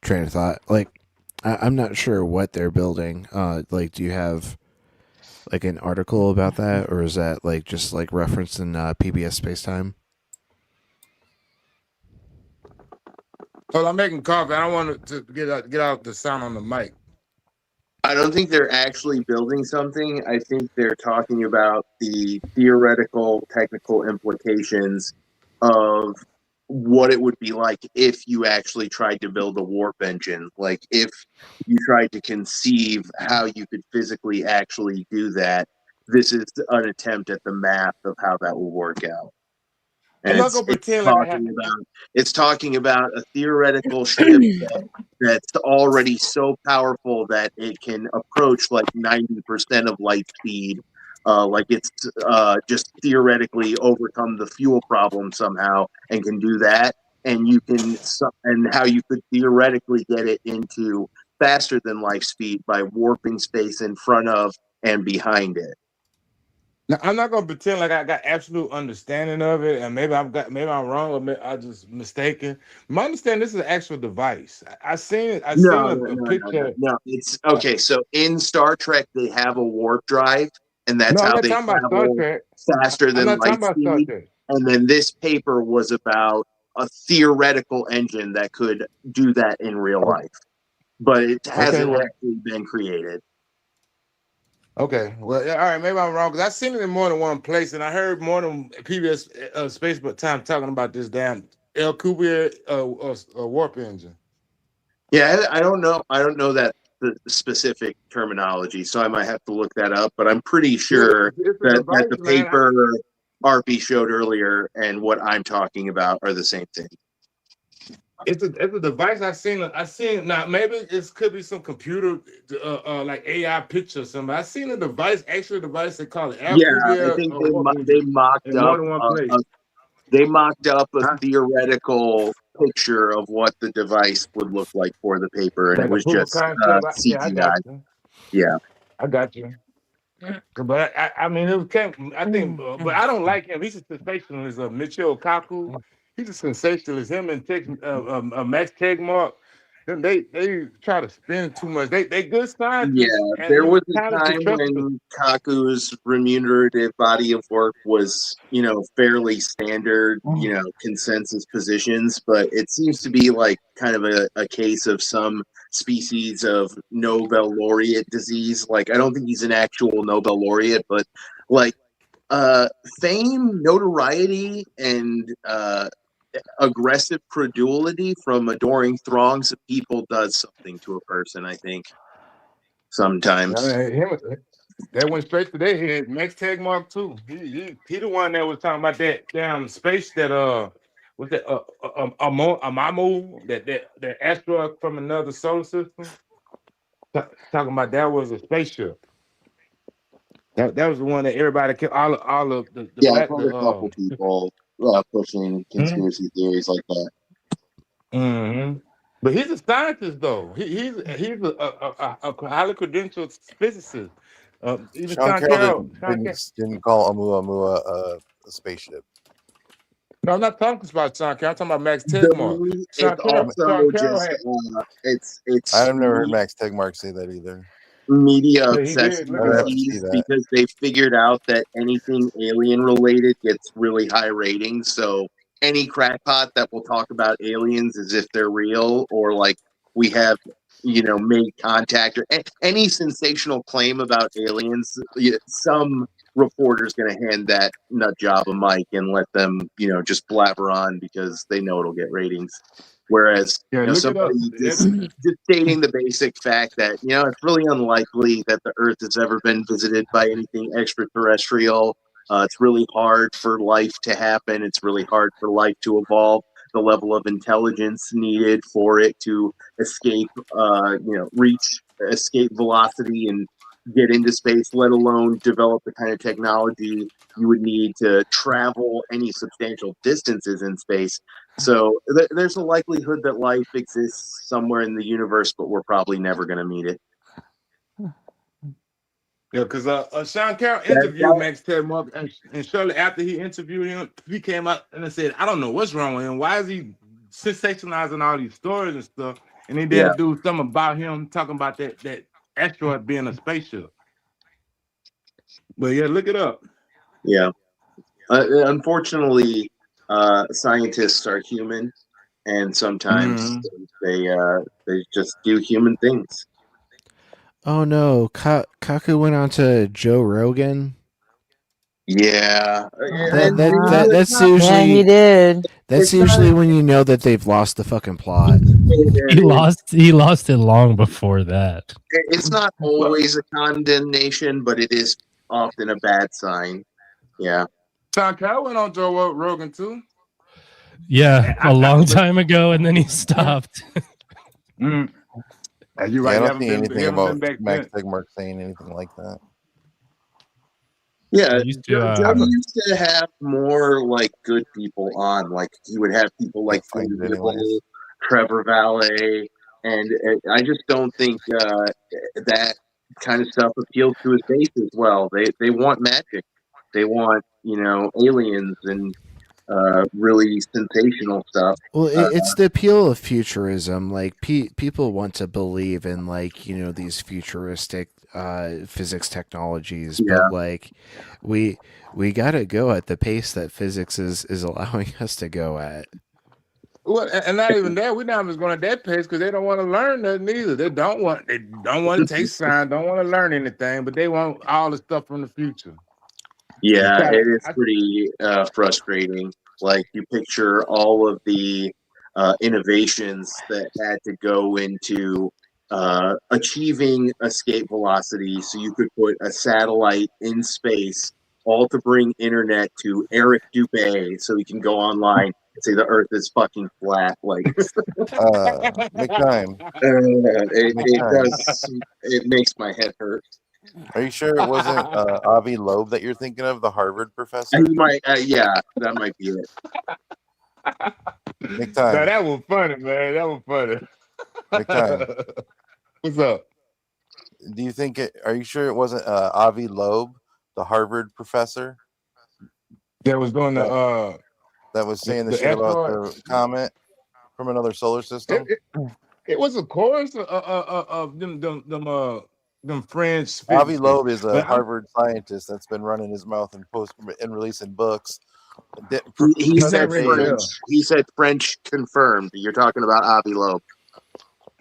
train of thought, like I'm not sure what they're building. Like, do you have like an article about that, or is that like just like referenced in PBS Spacetime? Well, I'm making coffee. I don't want to get out the sound on the mic. I don't think they're actually building something. I think they're talking about the theoretical, technical implications of what it would be like if you actually tried to build a warp engine. Like if you tried to conceive how you could physically actually do that. This is an attempt at the math of how that will work out. And it's talking about a theoretical ship that's already so powerful that it can approach like 90% of light speed. Like it's just theoretically overcome the fuel problem somehow and can do that. And how you could theoretically get it into faster than light speed by warping space in front of and behind it. Now, I'm not gonna pretend like I got absolute understanding of it, and maybe I'm wrong, or maybe I just mistaken. My understanding, this is an actual device. I seen it. I seen a picture. No, it's okay. So in Star Trek, they have a warp drive, and that's how they travel faster than light speed. And then this paper was about a theoretical engine that could do that in real life, but it hasn't actually been created. Okay, well, all right, maybe I'm wrong because I've seen it in more than one place, and I heard more than PBS Space Time talking about this damn Alcubierre warp engine. Yeah, I don't know. I don't know that the specific terminology, so I might have to look that up. But I'm pretty sure that the paper RP showed earlier and what I'm talking about are the same thing. It's a device I've seen now. Maybe it could be some computer like AI picture or something. I've seen a device, actual device they call it. I think they mocked up. They mocked up a theoretical picture of what the device would look like for the paper, and it was just CGI. Yeah, I got you. But I mean, it came. I think, but I don't like him. He's a sensationalist. Michio Kaku. He's a sensationalist. Him and Max Tegmark. they try to spend too much. They good Yeah, scientists and there was a talented time professors. when Kaku's remunerative body of work was, fairly standard, consensus positions, but it seems to be like kind of a case of some species of Nobel laureate disease. Like, I don't think he's an actual Nobel laureate, but like uh fame, notoriety, and aggressive credulity from adoring throngs of people does something to a person, I think, sometimes. That went straight to their head. Max Tegmark too. He the one that was talking about that damn space that was that Amamu, that asteroid from another solar system. Talking about that was a spaceship. That was the one that everybody kept all of the Yeah, I've black heard a couple people pushing conspiracy theories like that. Mm-hmm. But he's a scientist, though. He's a highly credentialed physicist. Even Sean Sean Carroll Carroll. didn't call Oumuamua a spaceship. No, I'm not talking about Sean Carroll. I'm talking about Max Tegmark. It's Sean also Carroll just had. it's I've never heard Max Tegmark say that either. media Yeah, he did. obsession Look I would it have up. to see disease that. because they figured out that anything alien related gets really high ratings. So any crackpot that will talk about aliens as if they're real, or like we have, made contact, or any sensational claim about aliens, some reporter's going to hand that nut job a mic and let them, just blabber on because they know it'll get ratings. Whereas, Yeah, look it up. somebody just stating the basic fact that, it's really unlikely that the Earth has ever been visited by anything extraterrestrial. It's really hard for life to happen. It's really hard for life to evolve. The level of intelligence needed for it to escape, reach escape velocity and get into space, let alone develop the kind of technology you would need to travel any substantial distances in space. So there's a likelihood that life exists somewhere in the universe, but we're probably never going to meet it. Yeah, because Sean Carroll That, interviewed Max Tegmark, and shortly after he interviewed him, he came out and said, "I don't know what's wrong with him. Why is he sensationalizing all these stories and stuff?" And then they had yeah, to do something about him talking about that asteroid being a spaceship. But yeah, look it up. yeah. Unfortunately, scientists are human, and sometimes they just do human things. Oh no, Kaku went on to Joe Rogan. Yeah, and That's Yeah, he usually did. that's it's not. usually when you know that they've lost the fucking plot. He lost it long before that. It's not always a condemnation, but it is often a bad sign. Yeah. Sean Carroll went on Joe Rogan too. Yeah, a long time ago, and then he stopped. You're right. Yeah, I You don't haven't see been, anything you haven't been about back Max then. Tegmark saying anything like that. Yeah, I used to, Joe used to have more like good people on. Like he would have people like Can't find it anyways. Trevor Valet, and I just don't think that kind of stuff appeals to his base as well. They want magic, they want aliens and really sensational stuff. Well, it's the appeal of futurism. Like people want to believe in these futuristic physics technologies, Yeah. but like we gotta go at the pace that physics is allowing us to go at. Well, and not even that. We're not even going at that pace because they don't want to learn nothing either. They don't want to take science, don't want to learn anything, but they want all the stuff from the future. Yeah, it is pretty frustrating. Like you picture all of the innovations that had to go into achieving escape velocity, so you could put a satellite in space, all to bring internet to Eric Dubé, so he can go online and say the Earth is fucking flat. Like, Make time. it makes my head hurt. Are you sure it wasn't Avi Loeb that you're thinking of, the Harvard professor? And you might, yeah, that might be it. Make time. No, that was funny, man. That was funny. Make time. What's up? Do you think it? Are you sure it wasn't Avi Loeb, the Harvard professor, that was doing that was saying the shit about the comet from another solar system? It was a chorus of them French Avi fitness things. Loeb is a But Harvard scientist that's been running his mouth and releasing books. He said ring a French. bell. He said French confirmed. You're talking about Avi Loeb.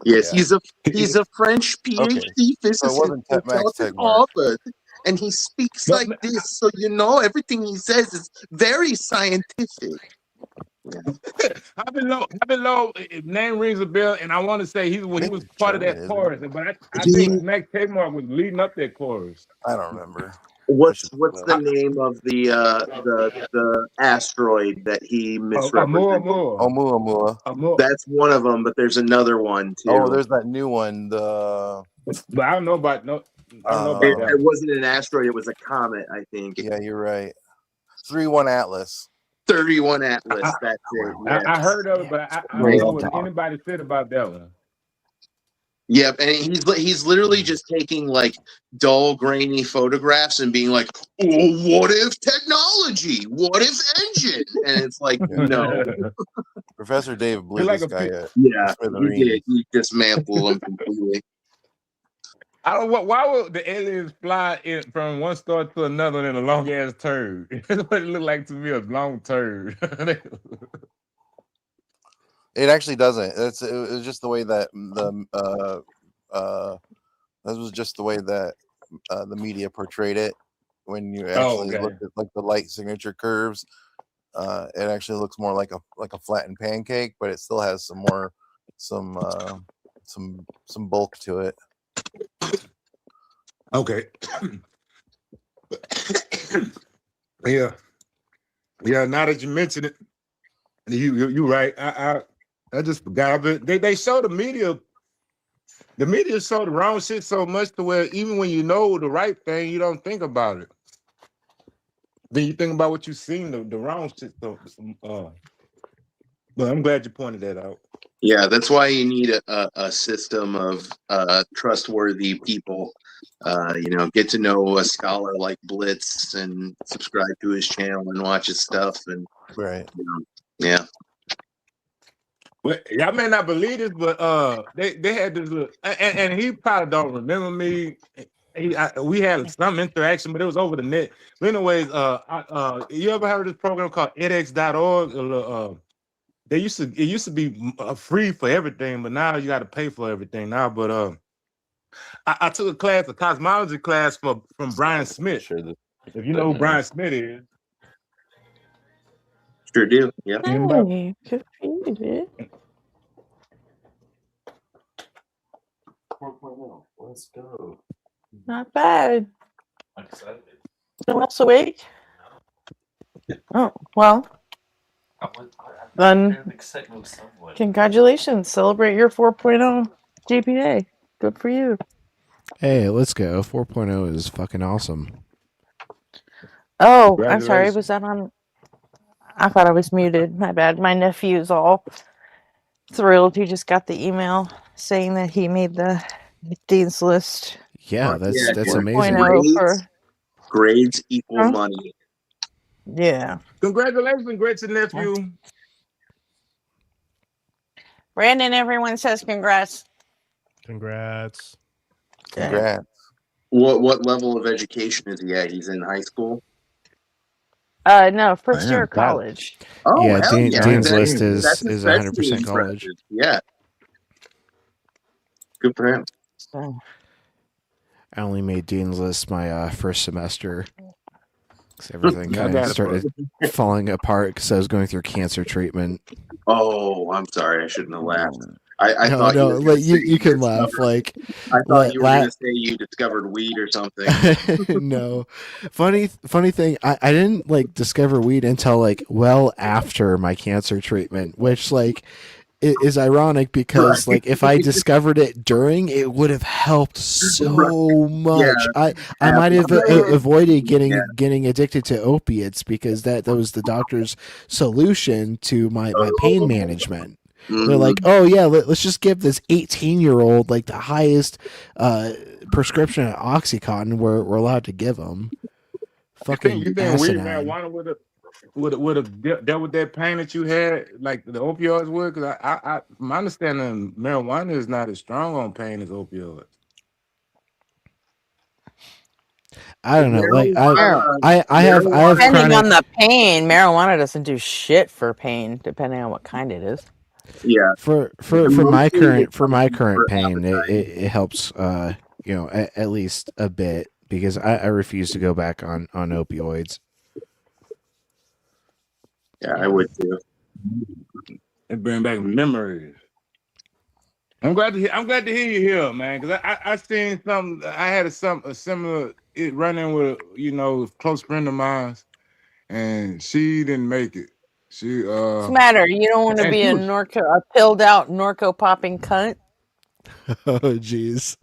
Yes, Yeah. he's a French Okay. PhD So it physicist wasn't who Max taught at Tegmark. Harvard, and he speaks But like this, so you know everything he says is very scientific. Avi Loeb, name rings a bell, and I want to say he was part of German, that isn't chorus, but I think Max Tegmark was leading up that chorus. I don't remember. What's the name of the asteroid that he misrepresented? Oumuamua. That's one of them, but there's another one too. Oh, there's that new one. But I don't know about that It one. wasn't an asteroid; it was a comet, I think. Yeah, you're right. 31 Atlas. 31 Atlas. That's it. Yes. I heard of it, but I don't know what anybody said about that one. Yep, and he's literally just taking like dull, grainy photographs and being like, "Oh, what if technology? What if engine?" And it's like, no. Professor Dave blew like this guy up. Yeah, he did. He dismantled him completely. I don't know why would the aliens fly from one star to another in a long ass turd? That's what it looked like to me, a long turd. It actually doesn't. It was just the way that this was just the way that the media portrayed it. When you actually look at like the light signature curves, it actually looks more like a flattened pancake, but it still has some bulk to it. Okay. Yeah. Now that you mention it, you right. I just forgot. But they show the media. The media show the wrong shit so much to where even when you know the right thing, you don't think about it. Then you think about what you've seen, the wrong shit. But I'm glad you pointed that out. Yeah, that's why you need a system of trustworthy people. Get to know a scholar like Blitz and subscribe to his channel and watch his stuff. And right, yeah. Well, y'all may not believe this, but they had this little, and he probably don't remember me. We had some interaction, but it was over the net. But anyways, you ever heard of this program called edX.org? It used to be free for everything, but now you got to pay for everything now. But I took a cosmology class from Brian Smith. If you know who Brian Smith is. Sure do. Yeah. Hey, good for you, dude. 4.0. Let's go. Not bad. I'm excited. No one else awake? Oh, well. Then, congratulations. Celebrate your 4.0 GPA. Good for you. Hey, let's go. 4.0 is fucking awesome. Oh, I'm sorry. Was that on? I thought I was muted. My bad. My nephew's all thrilled. He just got the email saying that he made the Dean's List. Yeah, that's amazing. Grades equal money. Yeah. Congratulations, great nephew. Brandon, everyone says congrats. Congrats. Congrats. What level of education is he at? He's in high school? No, first year of college. Oh, yeah, hell yeah. Dean's List is 100% college. Yeah. Good for him. I only made Dean's List my first semester. Everything kind of started falling apart because I was going through cancer treatment. Oh, I'm sorry. I shouldn't have laughed. I thought you can laugh. Like I thought you were going to say you discovered weed or something. No, funny thing. I didn't discover weed until well after my cancer treatment, which is ironic because if I discovered it during, it would have helped so much. Yeah, I might have avoided getting addicted to opiates because that was the doctor's solution to my pain management. Mm-hmm. They're like, oh yeah, let's just give this 18-year-old the highest prescription of OxyContin we're allowed to give them. Fucking you think weed marijuana would have? would have dealt with that pain that you had, like the opioids would? Because my understanding, marijuana is not as strong on pain as opioids. I don't know. Like I have Depending on chronic. the pain, marijuana doesn't do shit for pain, depending on what kind it is. Yeah. For my current pain, it helps. At least a bit because I refuse to go back on opioids. Yeah, I would too. It bring back memories. I'm glad to hear you here, man. Because I seen something. I had a similar running with a close friend of mine, and she didn't make it. She What's the matter? You don't want to and be she a was pilled out Norco popping cunt? Oh jeez.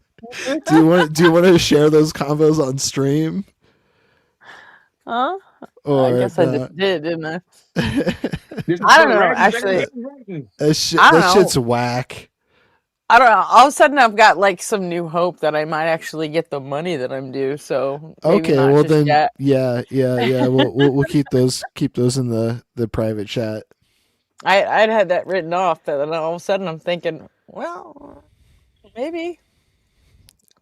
Do you want to share those combos on stream? Huh? I Or guess I just did, didn't I? This is I for don't the know. ratings, Actually, that I don't shit's know. whack. I don't know. All of a sudden, I've got like some new hope that I might actually get the money that I'm due. So maybe Okay, not well just then, yet. yeah. We'll keep those in the private chat. I'd had that written off, but then all of a sudden I'm thinking, well, maybe.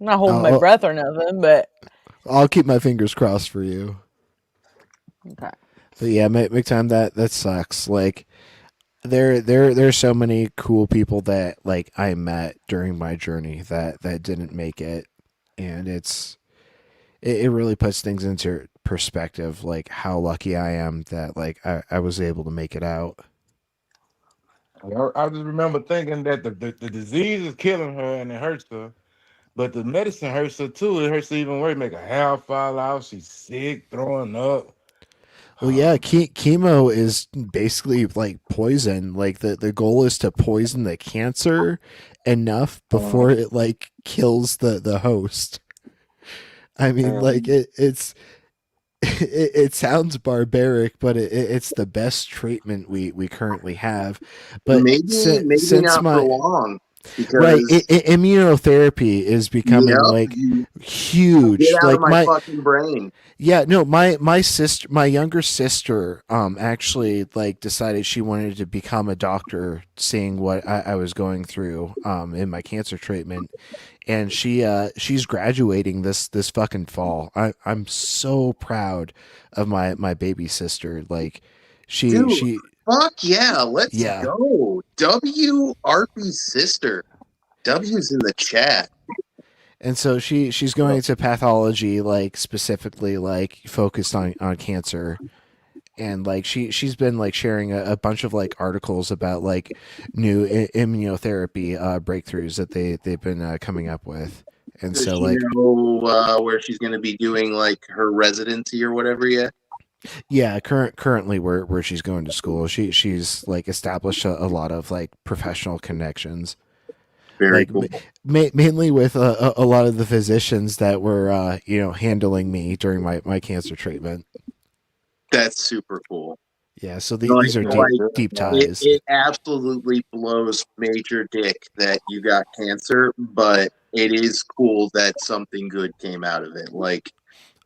I'm not holding my I'll breath or nothing, but I'll keep my fingers crossed for you. okay. But yeah, McTime, that sucks. Like there's so many cool people that like I met during my journey that didn't make it, and it really puts things into perspective, like how lucky I am that like I was able to make it out. I just remember thinking that the disease is killing her and it hurts her, but the medicine hurts her too. It hurts her even worse. Make her hair fall out. She's sick, throwing up. Well, yeah, chemo is basically like poison. Like the goal is to poison the cancer enough before it like kills the host. I mean, like it sounds barbaric, but it's the best treatment we currently have. But Maybe since not for my long right, because immunotherapy is becoming like huge. get out of Like my fucking brain. yeah, no, my younger sister, actually like decided she wanted to become a doctor, seeing what I was going through, in my cancer treatment, and she's graduating this fucking fall. I'm so proud of my baby sister. Like, Dude, she fuck yeah, let's yeah. go. W Arpy's sister. W's in the chat. And so she's going to pathology, like specifically like focused on cancer, and like she's been like sharing a bunch of like articles about like new immunotherapy breakthroughs that they've been coming up with. And Does so she like know where she's going to be doing like her residency or whatever yet? yeah, currently where she's going to school, she's like established a lot of like professional connections. Very Like cool. mainly with a lot of the physicians that were handling me during my cancer treatment. That's super cool. Yeah, so these are deep ties. It absolutely blows major dick that you got cancer, but it is cool that something good came out of it. Like,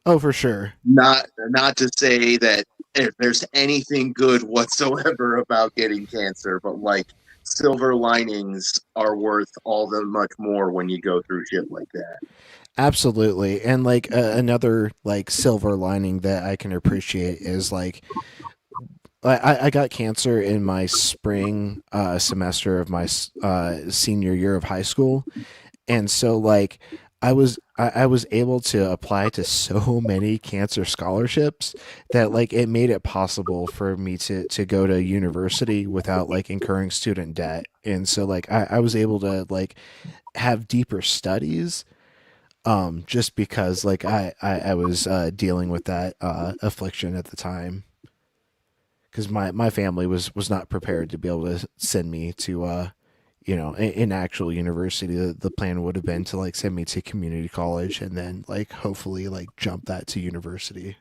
oh, for sure. Not to say that if there's anything good whatsoever about getting cancer, but like silver linings are worth all the much more when you go through shit like that. Absolutely. And like another like silver lining that I can appreciate is like I got cancer in my spring semester of my senior year of high school, and so like I was able to apply to so many cancer scholarships that like it made it possible for me to go to university without like incurring student debt, and so like I was able to like have deeper studies, just because like I was dealing with that affliction at the time, because my family was not prepared to be able to send me to in actual university. The plan would have been to like send me to community college and then like hopefully like jump that to university.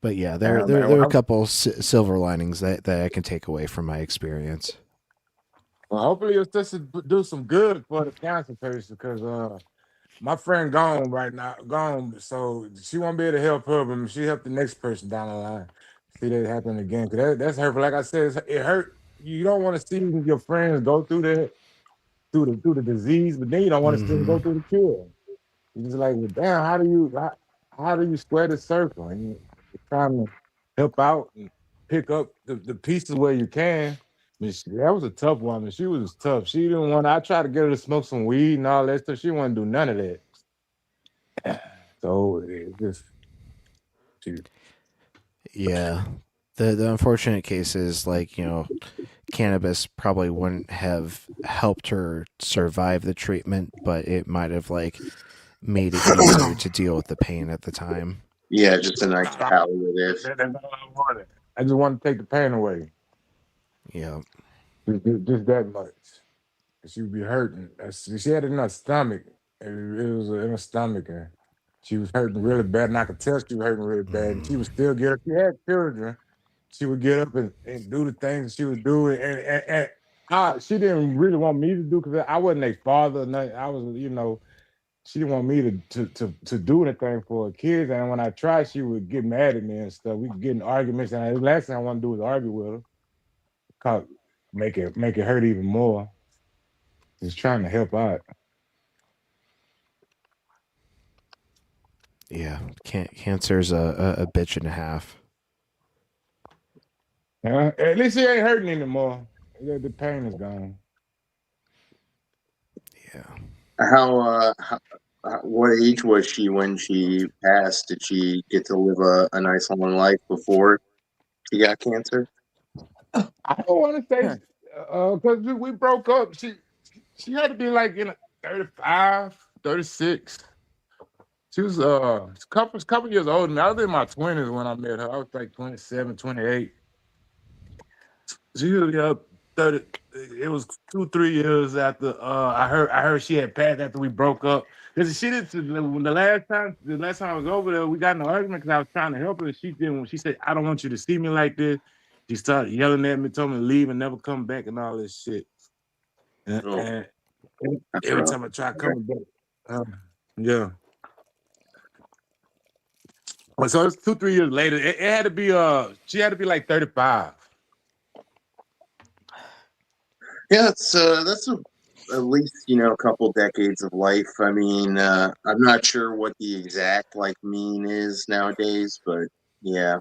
But yeah, there are a couple silver linings that I can take away from my experience. Well, hopefully your sister do some good for the cancer patient, because my friend gone right now, gone. So she won't be able to help her, but she help the next person down the line. See that happen again. Cause that's hurtful. Like I said, it hurt. You don't want to see your friends go through that, through the disease, but then you don't want to see them go through the cure. You're just like, well, damn, how do you square the circle? And you're trying to help out and pick up the pieces where you can. That was a tough woman. She was tough. She didn't want. I tried to get her to smoke some weed and all that stuff. She wouldn't do none of that. So it just, Yeah. The unfortunate case is, like, cannabis probably wouldn't have helped her survive the treatment, but it might have, like, made it easier to deal with the pain at the time. Yeah, just a nice palliative. That's all I wanted. I just want to take the pain away. Yeah. Just that much. She would be hurting. She had it in her stomach. It was in her stomach, and she was hurting really bad. And I could tell she was hurting really bad. And she would still get up. She had children. She would get up and do the things she was doing. And she didn't really want me to do, because I wasn't a father. I was, she didn't want me to do anything for her kids. And when I tried, she would get mad at me and stuff. We could get in arguments. And the last thing I want to do is argue with her. Make it hurt even more. Just trying to help out. Yeah, cancer's a bitch and a half. At least she ain't hurting anymore. The pain is gone. How what age was she when she passed? Did she get to live a nice long life before she got cancer? I don't want to say, because we broke up. She had to be like 35, 36. She was a couple years older than me. I was in my 20s when I met her. I was like 27, 28. She was 30. It was 2-3 years after I heard she had passed after we broke up. Because she did the last time I was over there, we got in an argument because I was trying to help her. She didn't. She said, "I don't want you to see me like this." She started yelling at me, told me to leave and never come back and all this shit. And every time I try coming back, yeah. Well, so it's 2-3 years later. It had to be she had to be like 35. Yeah, that's at least a couple decades of life. I mean, I'm not sure what the exact mean is nowadays, but yeah.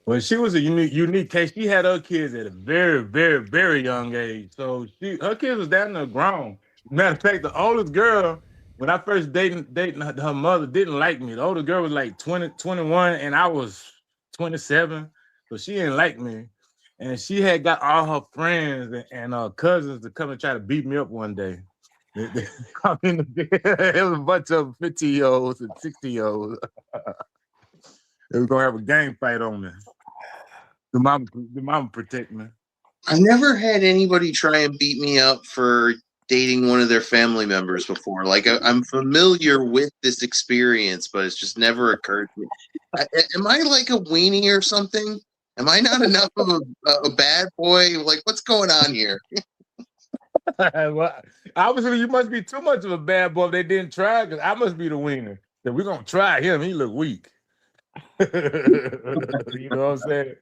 Well, she was a unique case. She had her kids at a very, very, very young age. So her kids was down there grown. Matter of fact, the oldest girl, when I first dating her mother, didn't like me. The older girl was like 20, 21, and I was 27. So she didn't like me. And she had got all her friends and cousins to come and try to beat me up one day. They come in the bed. It was a bunch of 50-year-olds and 60-year-olds. They were gonna have a gang fight on me. The mom protect me. I've never had anybody try and beat me up for dating one of their family members before. Like, I'm familiar with this experience, but it's just never occurred to me. Am I like a weenie or something? Am I not enough of a bad boy? Like, what's going on here? Well, obviously, you must be too much of a bad boy if they didn't try, because I must be the wiener. That we're gonna try him. He look weak. You know what I'm saying?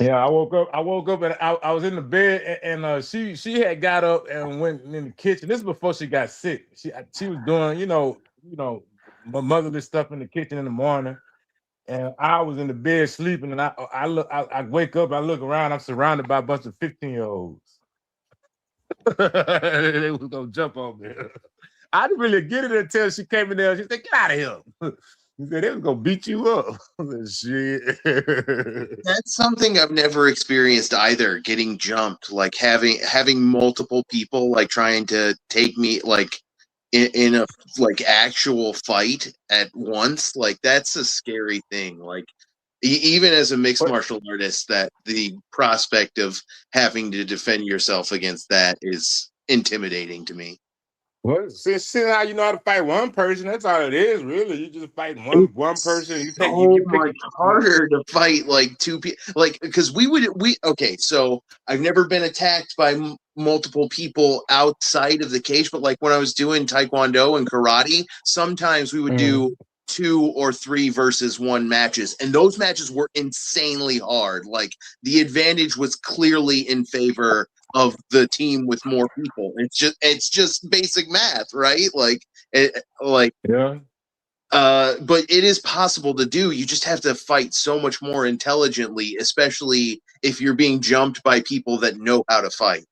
Yeah, I woke up and I was in the bed, and she had got up and went in the kitchen. This is before she got sick. She was doing my motherly stuff in the kitchen in the morning, and I was in the bed sleeping. And I wake up, I look around, I'm surrounded by a bunch of 15-year-olds. They was gonna jump on me. I didn't really get it until she came in there. She said, "Get out of here." He said, "They was gonna beat you up." Shit. That's something I've never experienced either. Getting jumped, like having multiple people like trying to take me like in a actual fight at once. Like, that's a scary thing. Like, even as a mixed martial artist, that the prospect of having to defend yourself against that is intimidating to me. Well, since how you know how to fight one person, that's all it is, really. You just fight one person. You pick much harder to fight like two people, like, because okay, so I've never been attacked by multiple people outside of the cage, but like when I was doing Taekwondo and karate, sometimes we would do 2 or 3 versus 1 matches, and those matches were insanely hard. Like the advantage was clearly in favor of the team with more people. It's just basic math, right? Yeah. But it is possible to do. You just have to fight so much more intelligently, especially if you're being jumped by people that know how to fight.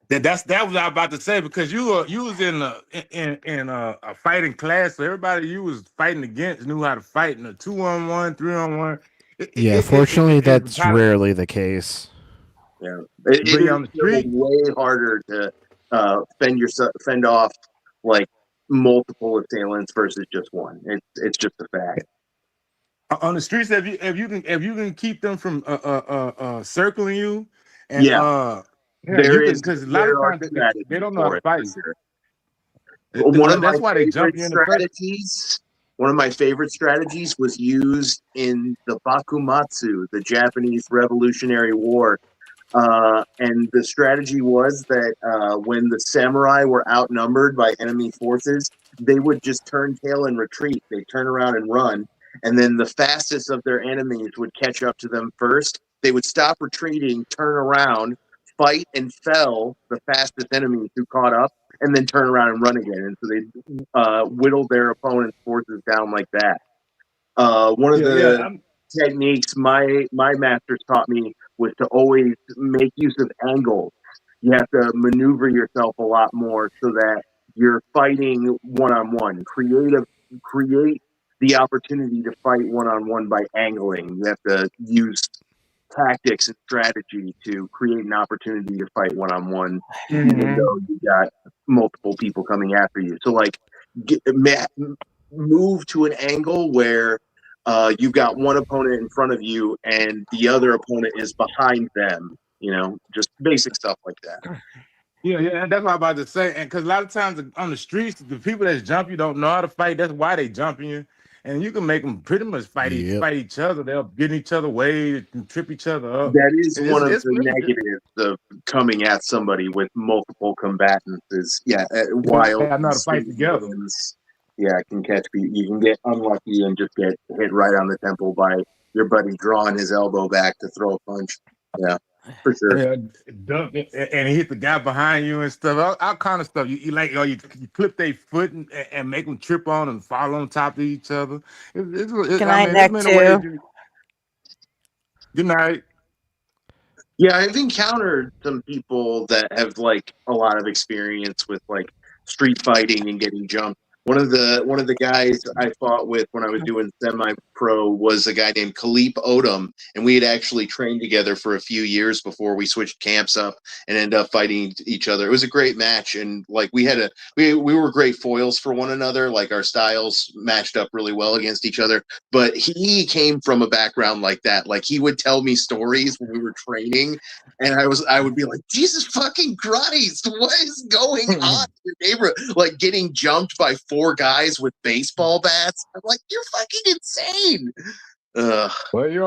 That was I was about to say, because you was in a fighting class, so everybody you was fighting against knew how to fight in a 2-on-1, 3-on-1. Yeah, fortunately, that's rarely the case. Yeah, it is on the street way harder to fend off like multiple assailants versus just one. It's just a fact. On the streets, if you can keep them from circling you, and there you can, because a lot of times they don't know how to fight. Sure. That's why they jump you in the strategies. One of my favorite strategies was used in the Bakumatsu, the Japanese Revolutionary War. And the strategy was that when the samurai were outnumbered by enemy forces, they would just turn tail and retreat. They'd turn around and run. And then the fastest of their enemies would catch up to them first. They would stop retreating, turn around, fight and fell the fastest enemies who caught up, and then turn around and run again. And so they whittled their opponent's forces down like that. One of the techniques my masters taught me was to always make use of angles. You have to maneuver yourself a lot more so that you're fighting one-on-one. Create the opportunity to fight one-on-one by angling. You have to use tactics and strategy to create an opportunity to fight one-on-one, even though you got multiple people coming after you. So like move to an angle where you've got one opponent in front of you and the other opponent is behind them. Just basic stuff like that. Yeah, and that's what I'm about to say. And because a lot of times on the streets, the people that jump you don't know how to fight. That's why they jumping you. And you can make them pretty much fight each other. They'll get in each other way and trip each other up. That is one of the negatives of coming at somebody with multiple combatants. Is wild. Not to fight together. Yeah, can catch people. You can get unlucky and just get hit right on the temple by your buddy drawing his elbow back to throw a punch. Yeah, for sure. Yeah, and he hit the guy behind you and stuff. All kind of stuff. You like, you clip their foot and make them trip on and fall on top of each other. Good night, Nick, too. Good night. Yeah, I've encountered some people that have like a lot of experience with like street fighting and getting jumped. One of the guys I fought with when I was doing semi-pro was a guy named Khalip Odom, and we had actually trained together for a few years before we switched camps up and ended up fighting each other. It was a great match, and like we were great foils for one another. Like our styles matched up really well against each other. But he came from a background like that. Like he would tell me stories when we were training, and I would be like, Jesus fucking Christ, what is going on in your neighborhood? Like getting jumped by 4 guys with baseball bats. I'm like, you're fucking insane. Well, you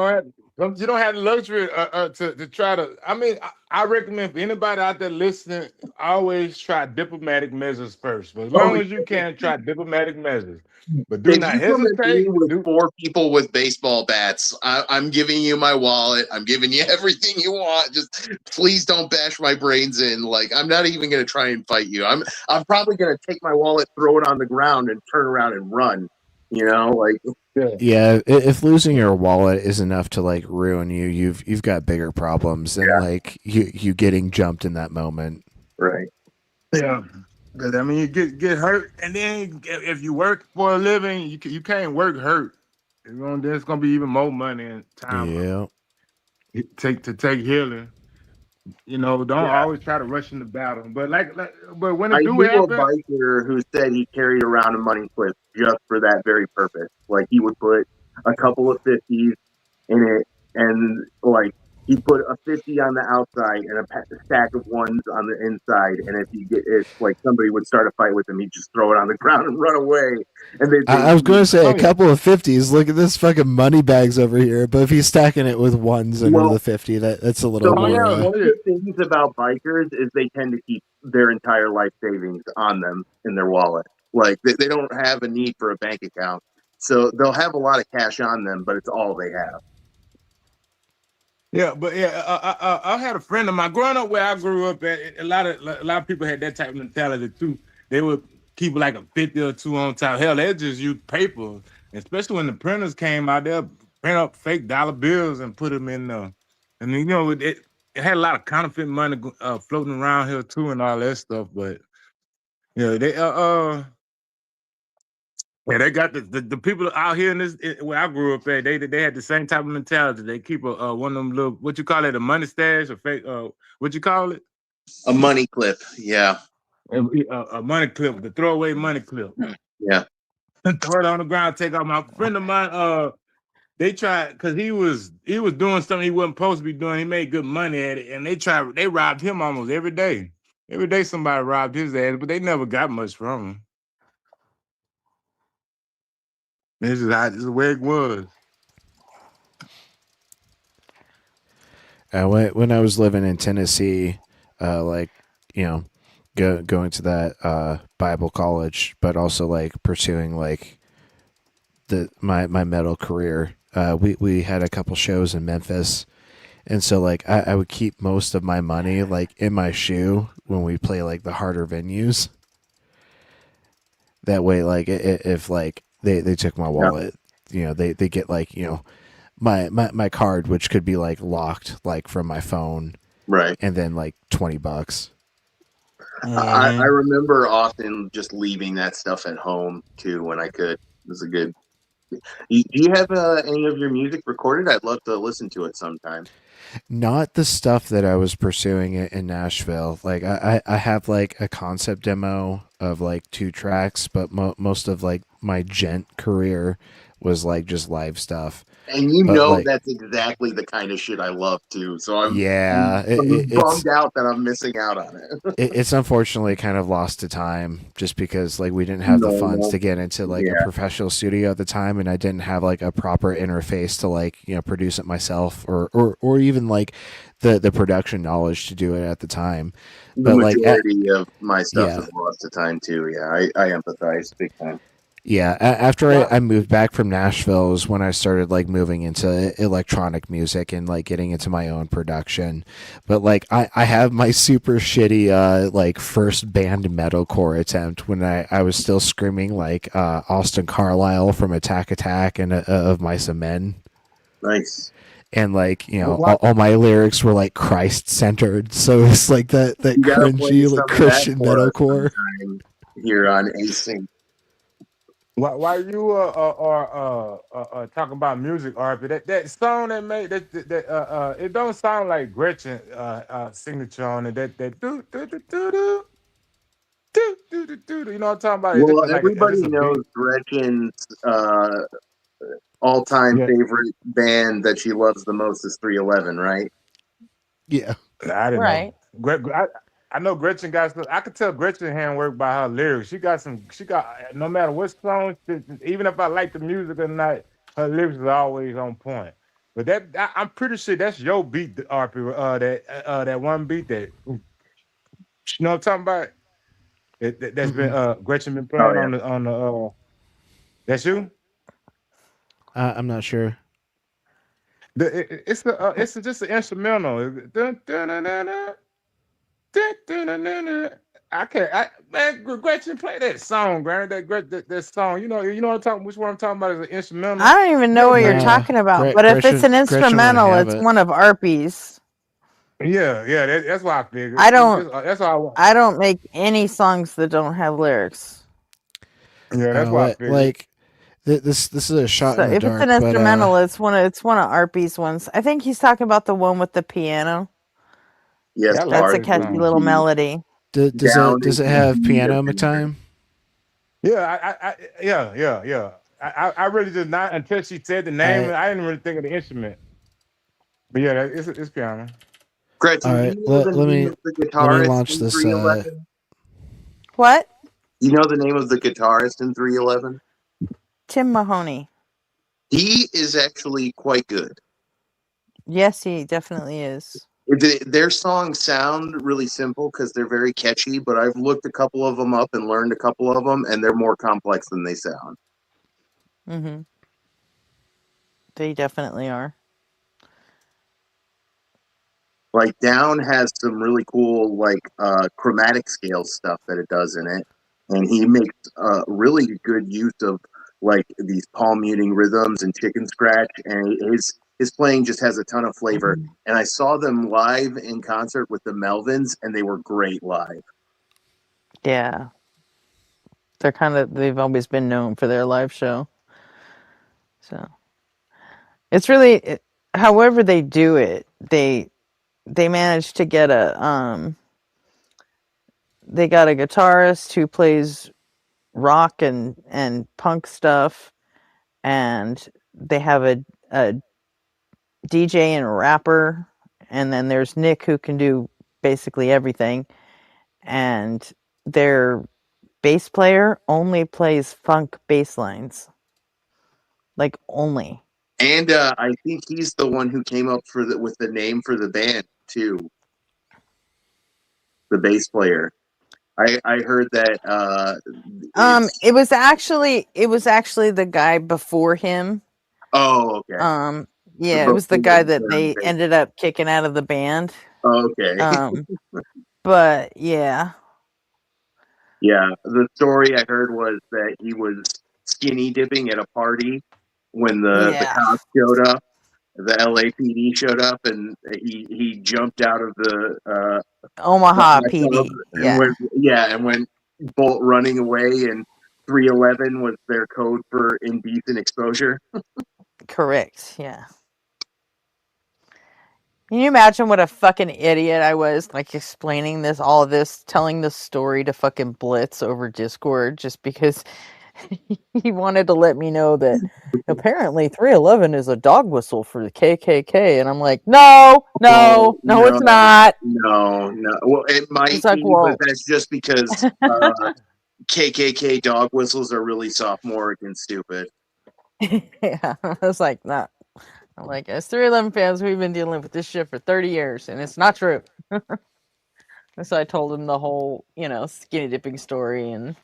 don't have the luxury to try to. I mean, I recommend for anybody out there listening, always try diplomatic measures first. But as long as you can, try diplomatic measures. But do not hesitate. With 4 people with baseball bats, I'm giving you my wallet. I'm giving you everything you want. Just please don't bash my brains in. Like I'm not even going to try and fight you. I'm probably going to take my wallet, throw it on the ground, and turn around and run. Yeah, if losing your wallet is enough to like ruin you, you've got bigger problems than like you getting jumped in that moment. Right. Yeah. Because I mean, you get hurt, and then if you work for a living, you can't work hurt. There's gonna be even more money and time. Yeah. Take healing. Don't always try to rush into battle. But but when it do happen, a biker who said he carried around a money clip just for that very purpose. Like he would put a couple of 50s in it, and like He put a 50 on the outside and a stack of ones on the inside. And if like somebody would start a fight with him, he'd just throw it on the ground and run away. And I was going to say oh, a couple of 50s. Look at this fucking money bags over here. But if he's stacking it with ones under the 50, that's a little So more. one of the things about bikers is they tend to keep their entire life savings on them in their wallet. Like they don't have a need for a bank account. So they'll have a lot of cash on them, but it's all they have. Yeah, but I had a friend of mine growing up where I grew up at. A lot of people had that type of mentality too. They would keep like a 50 or 2 on top. Hell, they just use paper, especially when the printers came out. They'll print up fake dollar bills and put them in there. And you know, it had a lot of counterfeit money floating around here too, and all that stuff. But yeah, they yeah, they got the people out here in this where I grew up at. They had the same type of mentality. They keep a one of them little, what you call it, a money stash, or fake what you call it, a money clip. Yeah, a money clip, the throwaway money clip. Yeah, throw it on the ground. Take off. My friend of mine, they tried because he was doing something he wasn't supposed to be doing. He made good money at it, and they robbed him almost every day. Every day somebody robbed his ass, but they never got much from him. This is the way it was. When I was living in Tennessee, like, you know, going to that Bible college, but also like pursuing like my metal career. We had a couple shows in Memphis, and so like I would keep most of my money like in my shoe when we play like the harder venues. That way, like if like they took my wallet, you know, they get like, you know, my card, which could be like locked like from my phone, right, and then like $20. I remember often just leaving that stuff at home too when I could. It was a good. Do you have any of your music recorded? I'd love to listen to it sometime. Not the stuff that I was pursuing in Nashville. Like I have like a concept demo of like 2 tracks, but most of like my gent career was like just live stuff. And you but, know like, that's exactly the kind of shit I love too. So I'm it's bummed out that I'm missing out on it. it's unfortunately kind of lost to time, just because like we didn't have the funds to get into like a professional studio at the time, and I didn't have like a proper interface to like, you know, produce it myself, or even like the production knowledge to do it at the time. The But majority of my stuff is lost to time too. Yeah, I empathize big time. Yeah, after I moved back from Nashville was when I started like moving into electronic music and like getting into my own production. But like I have my super shitty like first band metalcore attempt when I was still screaming like Austin Carlisle from Attack Attack and of Mice and Men. Nice. And like, you know, all my lyrics were like Christ centered, so it's like that cringy like Christian metalcore here on Async. While you are talking about music, RP, that song that made that it don't sound like Gretchen signature on it. That do do do do do do do do do. You know what I'm talking about? Well, everybody knows Gretchen's all-time favorite band that she loves the most is 311, right? Yeah, I didn't know. I know Gretchen got some. I could tell Gretchen handwork by her lyrics. She got no matter what song, even if I like the music or not, her lyrics are always on point. But I'm pretty sure that's your beat, RP. That one beat that, you know what I'm talking about? That's been Gretchen been playing on the. That's you. I'm not sure. It's just an instrumental. Man, Gretchen, play that song, Granny. That song. You know what I'm talking. Which one I'm talking about is an instrumental. I don't even know what you're talking about. But if it's an instrumental, it's one of Arpie's. Yeah, that's why I figured. That's all I don't make any songs that don't have lyrics. Yeah, that's why I figured. Like this is a shot in the if dark. It's an instrumental, it's one of Arpie's ones. I think he's talking about the one with the piano. Yes, that's a catchy little melody. Does it have piano time? Yeah, yeah. I really did not until she said the name. I didn't really think of the instrument. But yeah, it's piano. Gretchen, All do right, you know the name of the let me guitarist launch in this. 311? What? You know the name of the guitarist in 311? Tim Mahoney. He is actually quite good. Yes, he definitely is. Their songs sound really simple because they're very catchy, but I've looked a couple of them up and learned a couple of them, and they're more complex than they sound. Mm-hmm. They definitely are. Like Down has some really cool chromatic scale stuff that it does in it, and he makes really good use of like these palm muting rhythms and chicken scratch, and his playing just has a ton of flavor. And I saw them live in concert with the Melvins, and they were great live. Yeah. They've always been known for their live show. So it's really, however they do it, they managed to get they got a guitarist who plays rock and punk stuff, and they have a DJ and a rapper, and then there's Nick who can do basically everything, and their bass player only plays funk bass lines. Like only. And I think he's the one who came up with the name for the band too. The bass player. I heard that. It was actually the guy before him. Oh, okay. Yeah, it was the guy that they ended up kicking out of the band. Okay. But yeah. Yeah, the story I heard was that he was skinny dipping at a party when the cops showed up. The LAPD showed up, and he jumped out of the Omaha hot PD. tub and went bolt running away. And 311 was their code for indecent exposure. Correct. Yeah. Can you imagine what a fucking idiot I was, like explaining all of this, telling this story to fucking Blitz over Discord just because he wanted to let me know that apparently 311 is a dog whistle for the KKK, and I'm like, no, it's not. No. Well, it might be, but that's just because KKK dog whistles are really sophomoric and stupid. Yeah, I was like, nah. I'm like, as 311 fans, we've been dealing with this shit for 30 years, and it's not true. So I told him the whole, skinny dipping story, and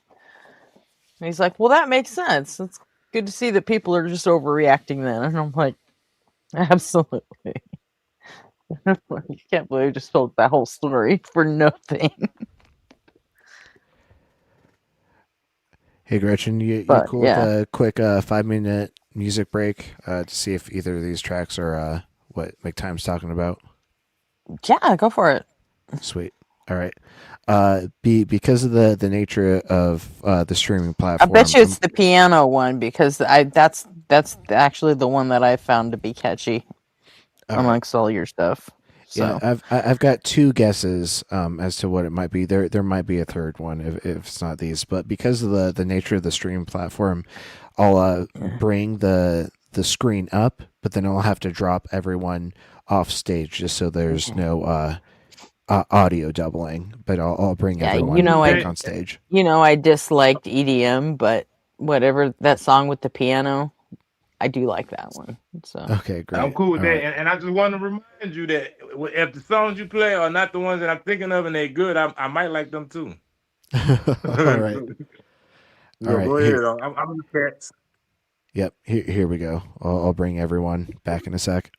he's like, well, that makes sense. It's good to see that people are just overreacting then. And I'm like, absolutely. You can't believe I just told that whole story for nothing. Hey Gretchen, you cool with a quick 5-minute music break to see if either of these tracks are what McTime's talking about? Yeah, go for it. Sweet. All right. Because of the nature of the streaming platform, I bet you it's the piano one because that's actually the one that I found to be catchy amongst all your stuff. So. Yeah, I've got two guesses as to what it might be. There might be a third one if it's not these, but because of the nature of the stream platform, I'll bring the screen up, but then I'll have to drop everyone off stage just so there's no audio doubling. But I'll bring everyone back on stage. I disliked EDM, but whatever, that song with the piano, I do like that one. So okay, great. I'm cool with that, and I just want to remind you that if the songs you play are not the ones that I'm thinking of and they're good, I might like them too. All right. All right. Go ahead. I'm in the cats. Yep. Here we go. I'll bring everyone back in a sec.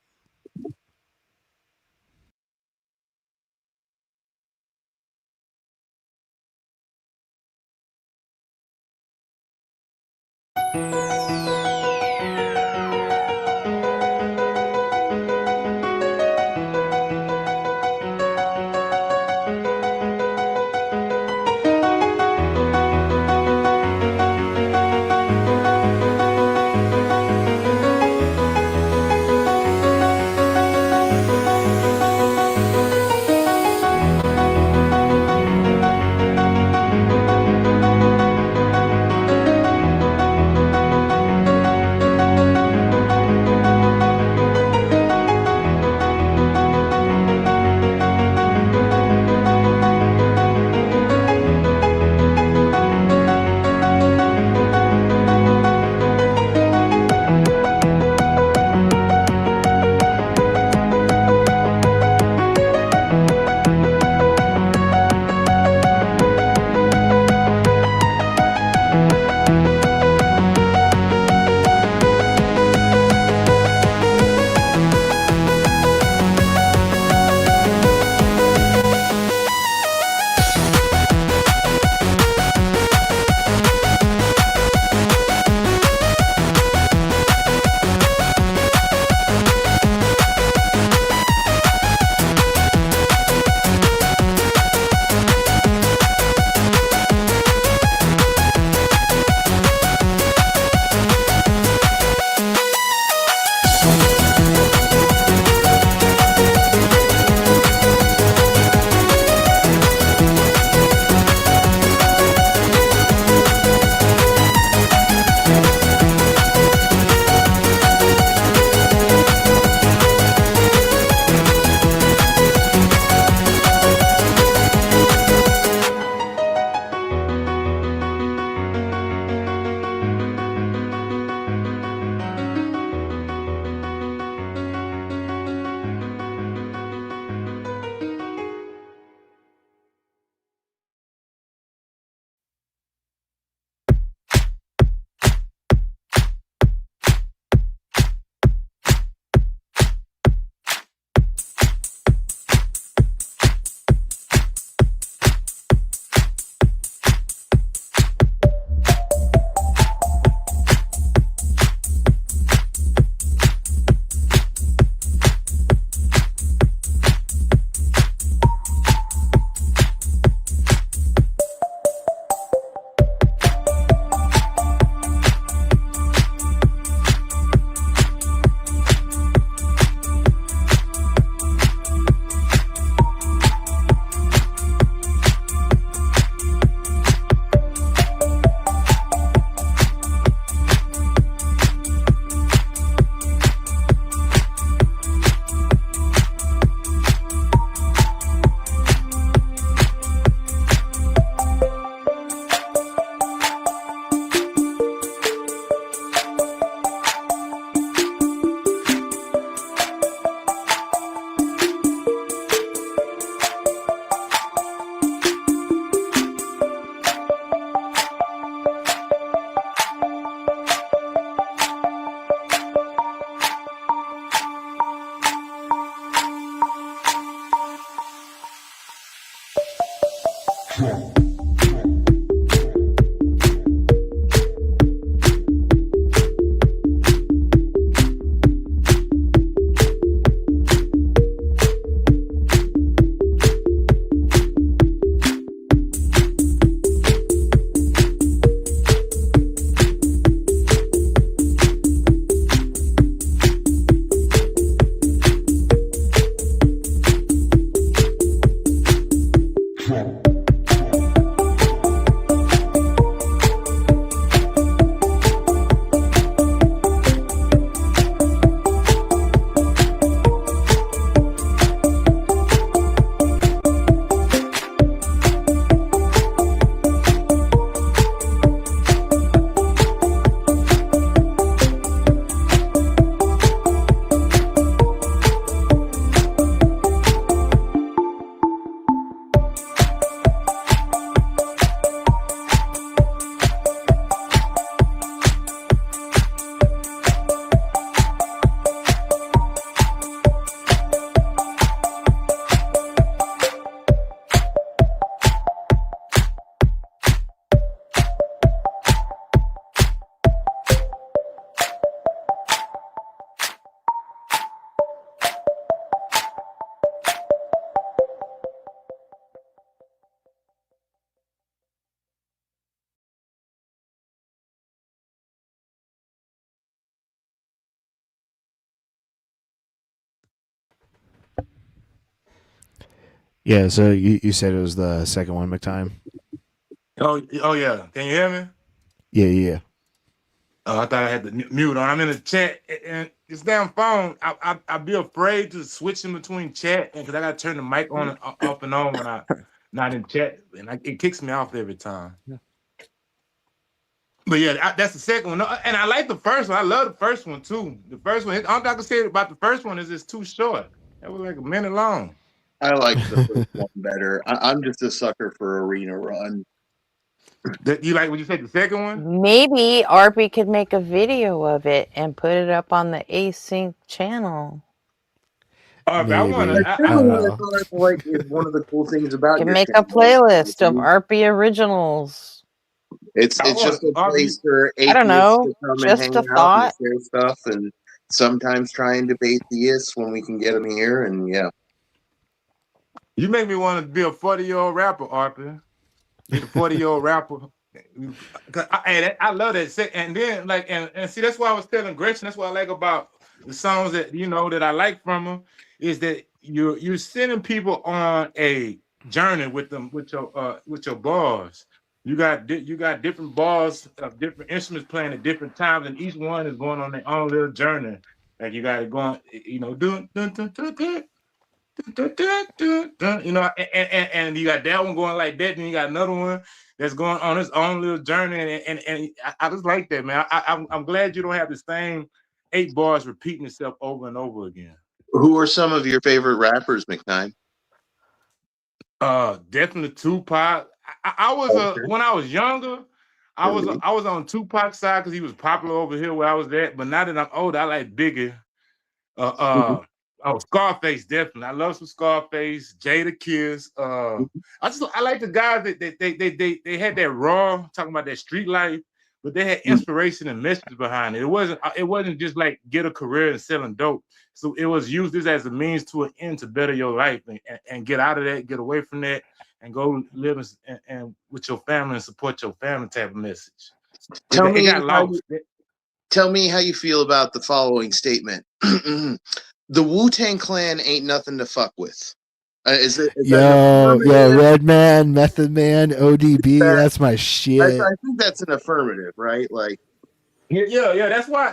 Yeah, so you said it was the second one, McTime? Oh yeah. Can you hear me? Yeah. Oh, I thought I had the mute on. I'm in the chat, and this damn phone. I'd be afraid to switch in between chat, because I got to turn the mic on and off and on when I not in chat, and it kicks me off every time. Yeah. But yeah, that's the second one, and I like the first one. I love the first one too. The first one, all I can say about the first one is it's too short. That was like a minute long. I like the first one better. I'm just a sucker for arena run. You like what you said, the second one? Maybe Arby could make a video of it and put it up on the Async channel. But I want That's really what I thought like is one of the cool things about You can your make a channel. playlist of Arby originals. It's just a place for I don't atheists know, to come and just hang a out and thought. share stuff, and sometimes try and debate theists when we can get them here. And yeah, you make me want to be a 40-year-old rapper, Arthur. Be the 40-year-old rapper. I love that. And then and see, that's why I was telling Gretchen. That's what I like about the songs that that I like from them, is that you're sending people on a journey with them with your bars. You got different bars of different instruments playing at different times, and each one is going on their own little journey. Like you got it going, doing. And you got that one going like that, and you got another one that's going on its own little journey, and I just like that, man. I'm glad you don't have the same 8 bars repeating itself over and over again. who are some of your favorite rappers, McKnight? Definitely Tupac. I was when I was younger, I was on Tupac's side because he was popular over here where I was at. But now that I'm older, I like Biggie. Scarface, definitely. I love some Scarface, Jada Kiss. I like the guys that they had that raw, talking about that street life, but they had inspiration and message behind it. It wasn't just like get a career and selling dope. So it was used this as a means to an end to better your life and get out of that, get away from that, and go live and with your family and support your family type of message. Tell me how you feel about the following statement. The Wu-Tang Clan ain't nothing to fuck with. Yo, Redman, Method Man, ODB, that's my shit. I think that's an affirmative, right? Like, yeah. That's why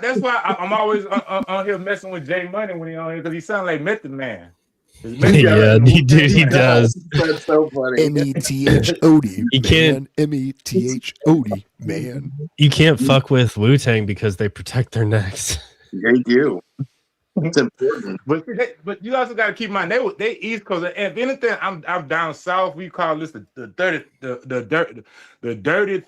I'm always on here messing with Jay Money when he on here, because he sounds like Method Man. Yeah, he does. That's so funny. METHOD. You can't METHOD, man. You can't fuck with Wu-Tang because they protect their necks. They do. It's important. But you also got to keep in mind they East Coast. And if anything, I'm down south. We call this the dirty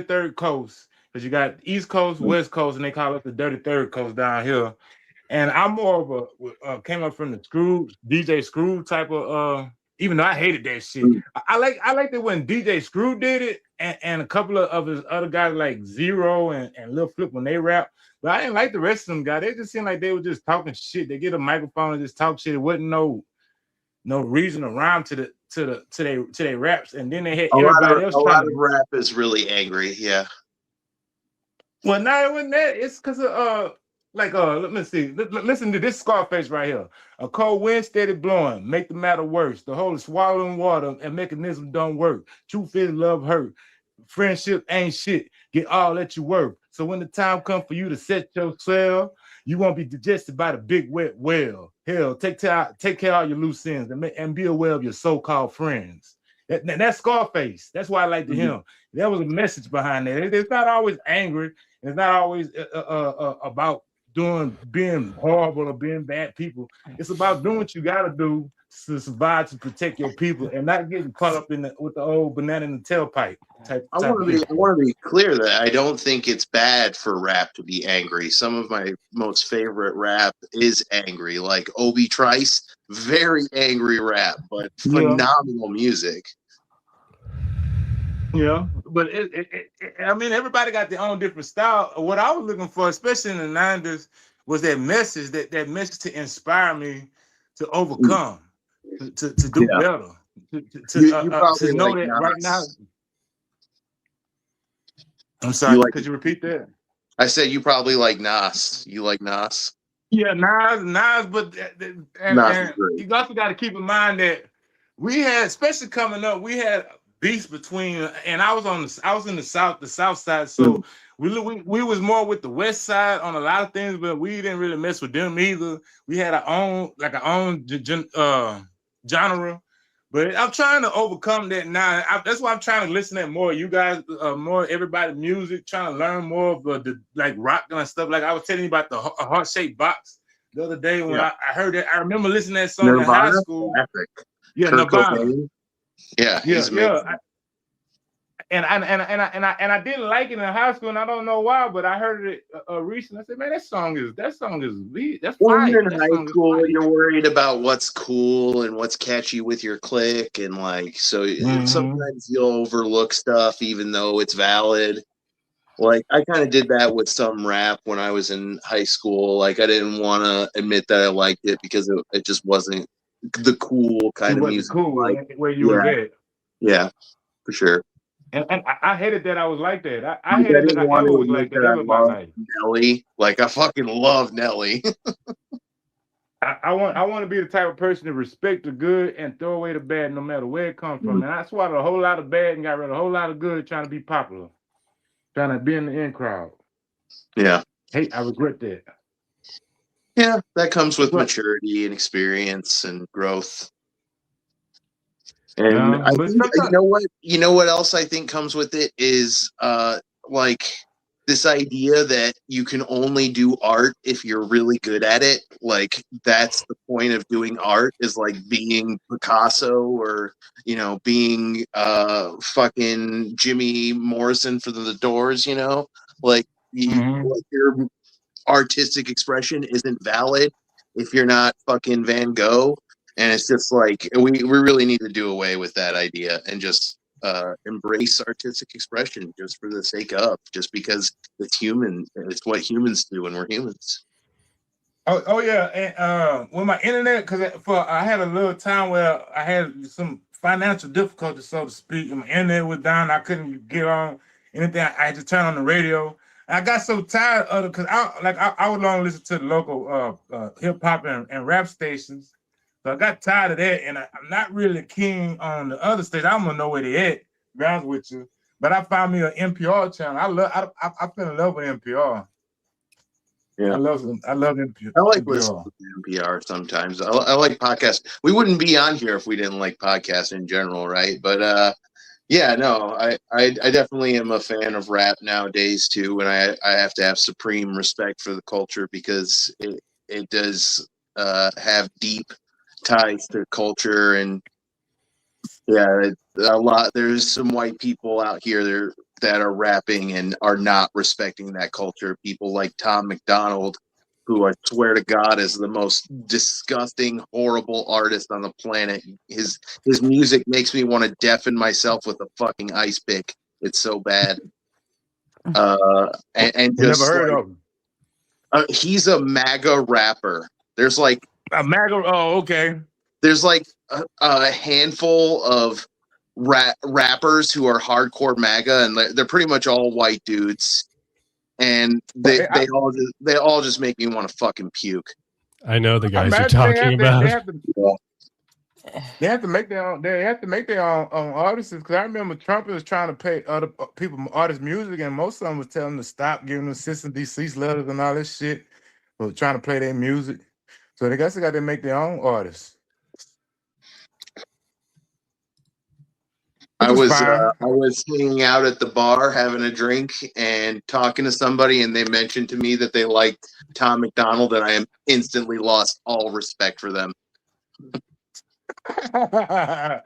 third coast, because you got East Coast, West Coast, and they call it the dirty third coast down here. And I'm more of a came up from the DJ Screw type of Even though I hated that shit. I like that when DJ Screw did it and a couple of his other guys like Zero and Lil Flip when they rap. But I didn't like the rest of them guys. They just seemed like they were just talking shit. They get a microphone and just talk shit. It wasn't no reason or rhyme to their raps. And then they had everybody else a trying lot to of rap is really angry. Yeah. Well, no, it wasn't that. It's because of let me see. Listen to this Scarface right here. A cold wind steady blowing, make the matter worse. The whole is swallowing water and mechanism don't work. Truth is love hurt. Friendship ain't shit. Get all that you worth. So when the time comes for you to set your sail, you won't be digested by the big wet whale. Hell, take care of all your loose ends and be aware of your so-called friends. That's Scarface. That's why I like to him. There was a message behind that. It's not always angry. It's not always about being horrible or being bad people. It's about doing what you got to do to survive, to protect your people, and not getting caught up with the old banana in the tailpipe type. I want to be clear that I don't think it's bad for rap to be angry. Some of my most favorite rap is angry, like Obi Trice, very angry rap, but phenomenal music. Yeah, but I mean, everybody got their own different style. What I was looking for, especially in the 90s, was that message, that message to inspire me to overcome, to do better, to know that right now. I'm sorry, could you repeat that? I said you probably like Nas. You like Nas? Yeah, Nas, but and you also got to keep in mind that we had, especially coming up, we had beefs between, and I was in the south side, so we was more with the west side on a lot of things, but we didn't really mess with them either. We had our own genre, but I'm trying to overcome that now. That's why I'm trying to listen to more you guys, more everybody's music, trying to learn more of the like rock and stuff. Like I was telling you about the heart-shaped box the other day when I heard it. I remember listening to that song in high school. Epic. Yeah, Kurt Nirvana. Cobain. Yeah, he's amazing. And I didn't like it in high school, and I don't know why, but I heard it recently. I said, "Man, that song is that's When fire." you're in high school, you're worried about what's cool and what's catchy with your clique, and like so sometimes you'll overlook stuff even though it's valid. Like I kind of did that with some rap when I was in high school. Like I didn't want to admit that I liked it because it just wasn't the cool kind of music. Cool, like where you were at. Yeah, for sure. And I hated that I was like that. I I hated didn't that I want ever to was admit like that that I ever in my love life. Nelly. Like I fucking love Nelly. I want to be the type of person to respect the good and throw away the bad no matter where it comes from. And I swallowed a whole lot of bad and got rid of a whole lot of good trying to be popular, trying to be in the in crowd. Yeah. Hey, I regret that. Yeah, that comes with maturity and experience and growth. And I think, you know what else I think comes with it is like this idea that you can only do art if you're really good at it. Like that's the point of doing art, is like being Picasso or being fucking Jimmy Morrison for the Doors, like your artistic expression isn't valid if you're not fucking Van Gogh. And it's just like we really need to do away with that idea and just embrace artistic expression just for the sake of, just because it's human. It's what humans do, and we're humans. Oh yeah, and with my internet, because I had a little time where I had some financial difficulties, so to speak, and my internet was down. I couldn't get on anything. I had to turn on the radio. I got so tired of it because I would only listen to the local hip hop and rap stations. So I got tired of that, and I'm not really keen on the other stations. I don't want to know where they at, to be honest with you. But I found me an NPR channel. I fell in love with NPR. Yeah, I love NPR. I like listening to NPR sometimes. I like podcasts. We wouldn't be on here if we didn't like podcasts in general, right? But yeah, no, I definitely am a fan of rap nowadays too, and I have to have supreme respect for the culture because it does have deep ties to culture. And yeah, there's some white people out here that are rapping and are not respecting that culture. People like Tom McDonald, who I swear to God is the most disgusting, horrible artist on the planet. His music makes me want to deafen myself with a fucking ice pick. It's so bad. And I never just heard like, of him. He's a MAGA rapper. There's like a MAGA. Oh, okay. There's like a handful of rappers who are hardcore MAGA, and they're pretty much all white dudes, and they all just make me want to fucking puke. I know the guys you're Imagine talking about. They have to make their own. They have to make their own artists. Because I remember Trump was trying to pay other people artist music, and most of them was telling them to stop giving them cease and desist letters and all this shit. For trying to play their music, so they guess they got to make their own artists. I was hanging out at the bar having a drink and talking to somebody, and they mentioned to me that they liked Tom McDonald, and I am instantly lost all respect for them. Well,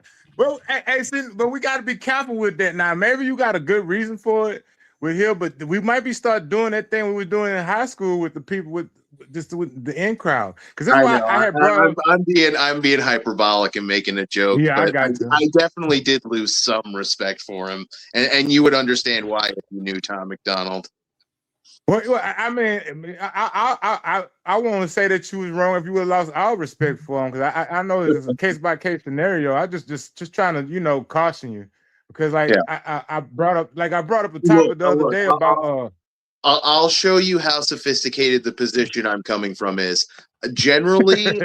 but we got to be careful with that now. Maybe you got a good reason for it with here, but we might be start doing that thing we were doing in high school with the people with the in crowd. Because that's why I had brought up. I'm being hyperbolic and making a joke. Yeah, but I got you. I definitely did lose some respect for him, and you would understand why if you knew Tom McDonald. Well, I mean, I want to say that you was wrong if you would have lost all respect for him, because I know it's a case by case scenario. I just trying to caution you, because I brought up a topic the other day about I'll show you how sophisticated the position I'm coming from is. Generally,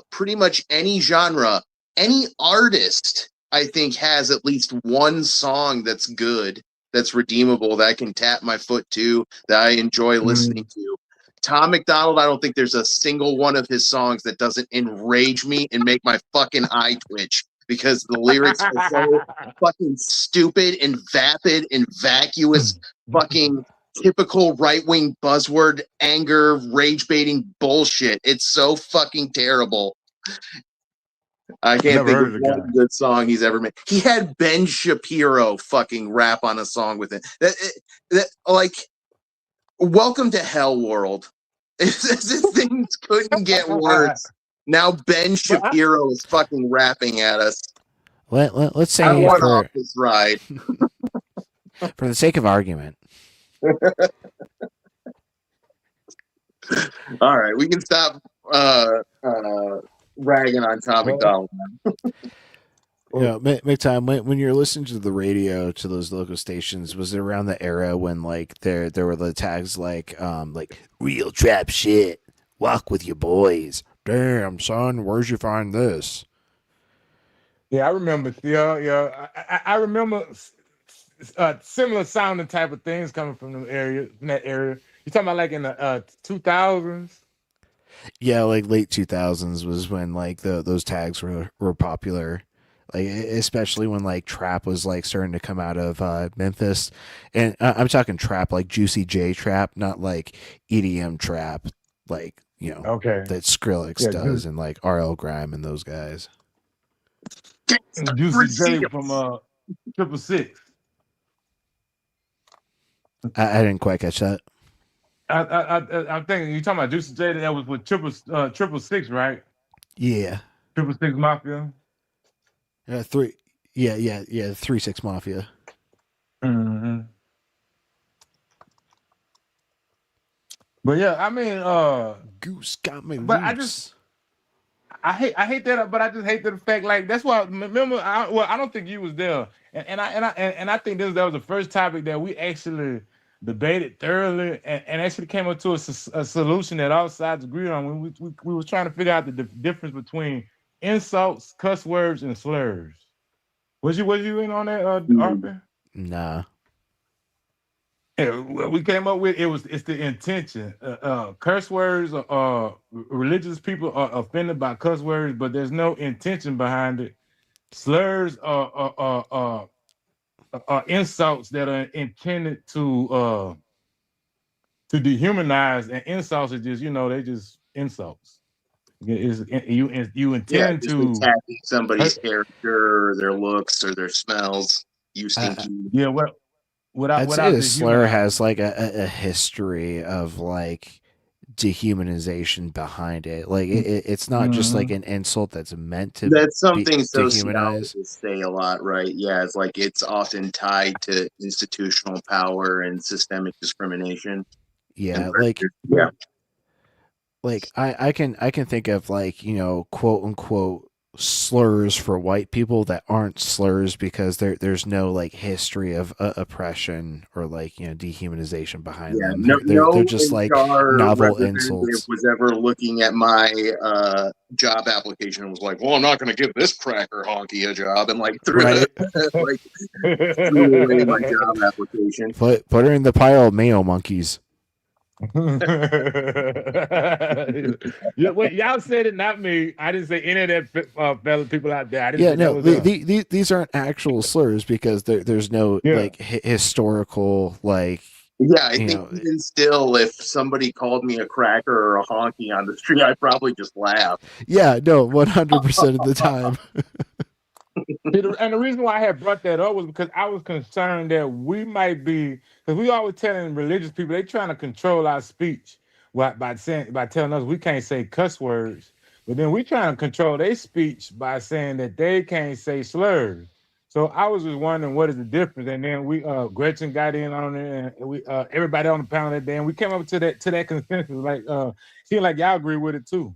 pretty much any genre, any artist, I think, has at least one song that's good, that's redeemable, that I can tap my foot to, that I enjoy listening to. Tom McDonald, I don't think there's a single one of his songs that doesn't enrage me and make my fucking eye twitch, because the lyrics are so fucking stupid and vapid and vacuous, fucking typical right-wing buzzword, anger, rage-baiting bullshit. It's so fucking terrible. I can't think of one good song he's ever made. He had Ben Shapiro fucking rap on a song with it. Like, welcome to Hell World. Things couldn't get worse. Now Ben Shapiro is fucking rapping at us. Let's say I want off this ride. For the sake of argument. All right, we can stop ragging on Tom McDonald. McTime, when you're listening to the radio to those local stations, was it around the era when like there were the tags like real trap shit, walk with your boys, damn son, where'd you find this? Yeah, I remember. Yeah, I remember similar sounding type of things coming from that area. You talking about like in the 2000s? Yeah, like late 2000s was when like those tags were popular. Like especially when like trap was like starting to come out of Memphis, and I'm talking trap like Juicy J trap, not like EDM trap, like that Skrillex does, and like RL Grime and those guys. Juicy J from 666. I didn't quite catch that. I'm thinking you're talking about Juicy J that was with 666, right? Yeah. 666 Mafia. 3-6 Mafia. Mm-hmm. But yeah, I mean, Goose got me. But loose. I hate that, but I just hate the fact like that's why. Remember, I don't think you was there, and I think that was the first topic that we actually debated thoroughly and actually came up to a solution that all sides agreed on when we were trying to figure out the difference between insults, cuss words, and slurs. Was you in on that, Arthur? Nah. Yeah, we came up with it's the intention. Curse words, religious people are offended by cuss words, but there's no intention behind it. Slurs are insults that are intended to dehumanize, and insults are just they just insults. You intend to attacking somebody's character or their looks or their smells. You stinky. I'd say the slur has like a history of like dehumanization behind it. Like it's not just like an insult that's meant to That's something dehumanize. sociologists say a lot, right? Yeah, it's like it's often tied to institutional power and systemic discrimination. Yeah, And like yeah, like I can think of like, you know, quote unquote slurs for white people that aren't slurs because there's no like history of oppression or like, you know, dehumanization behind yeah. them. No, They're no just like HR novel representative insults. was ever looking at my job application and was like, "Well, I'm not going to give this cracker honky a job," and like threw Right. like threw away my job application. Put her in the pile of mayo monkeys. Yeah, wait, y'all said it, not me. I didn't say any of that fellow people out there. I didn't Yeah, say no, that was these aren't actual slurs because there's no like historical like. Yeah, I think even still, if somebody called me a cracker or a honky on the street, I'd probably just laugh. Yeah, no, 100% of the time. And the reason why I had brought that up was because I was concerned that we might be, because we always telling religious people they trying to control our speech by telling us we can't say cuss words, but then we trying to control their speech by saying that they can't say slurs. So I was just wondering what is the difference, and then we Gretchen got in on it, and we everybody on the panel that day, and we came up to that consensus. Like seemed like y'all agree with it too.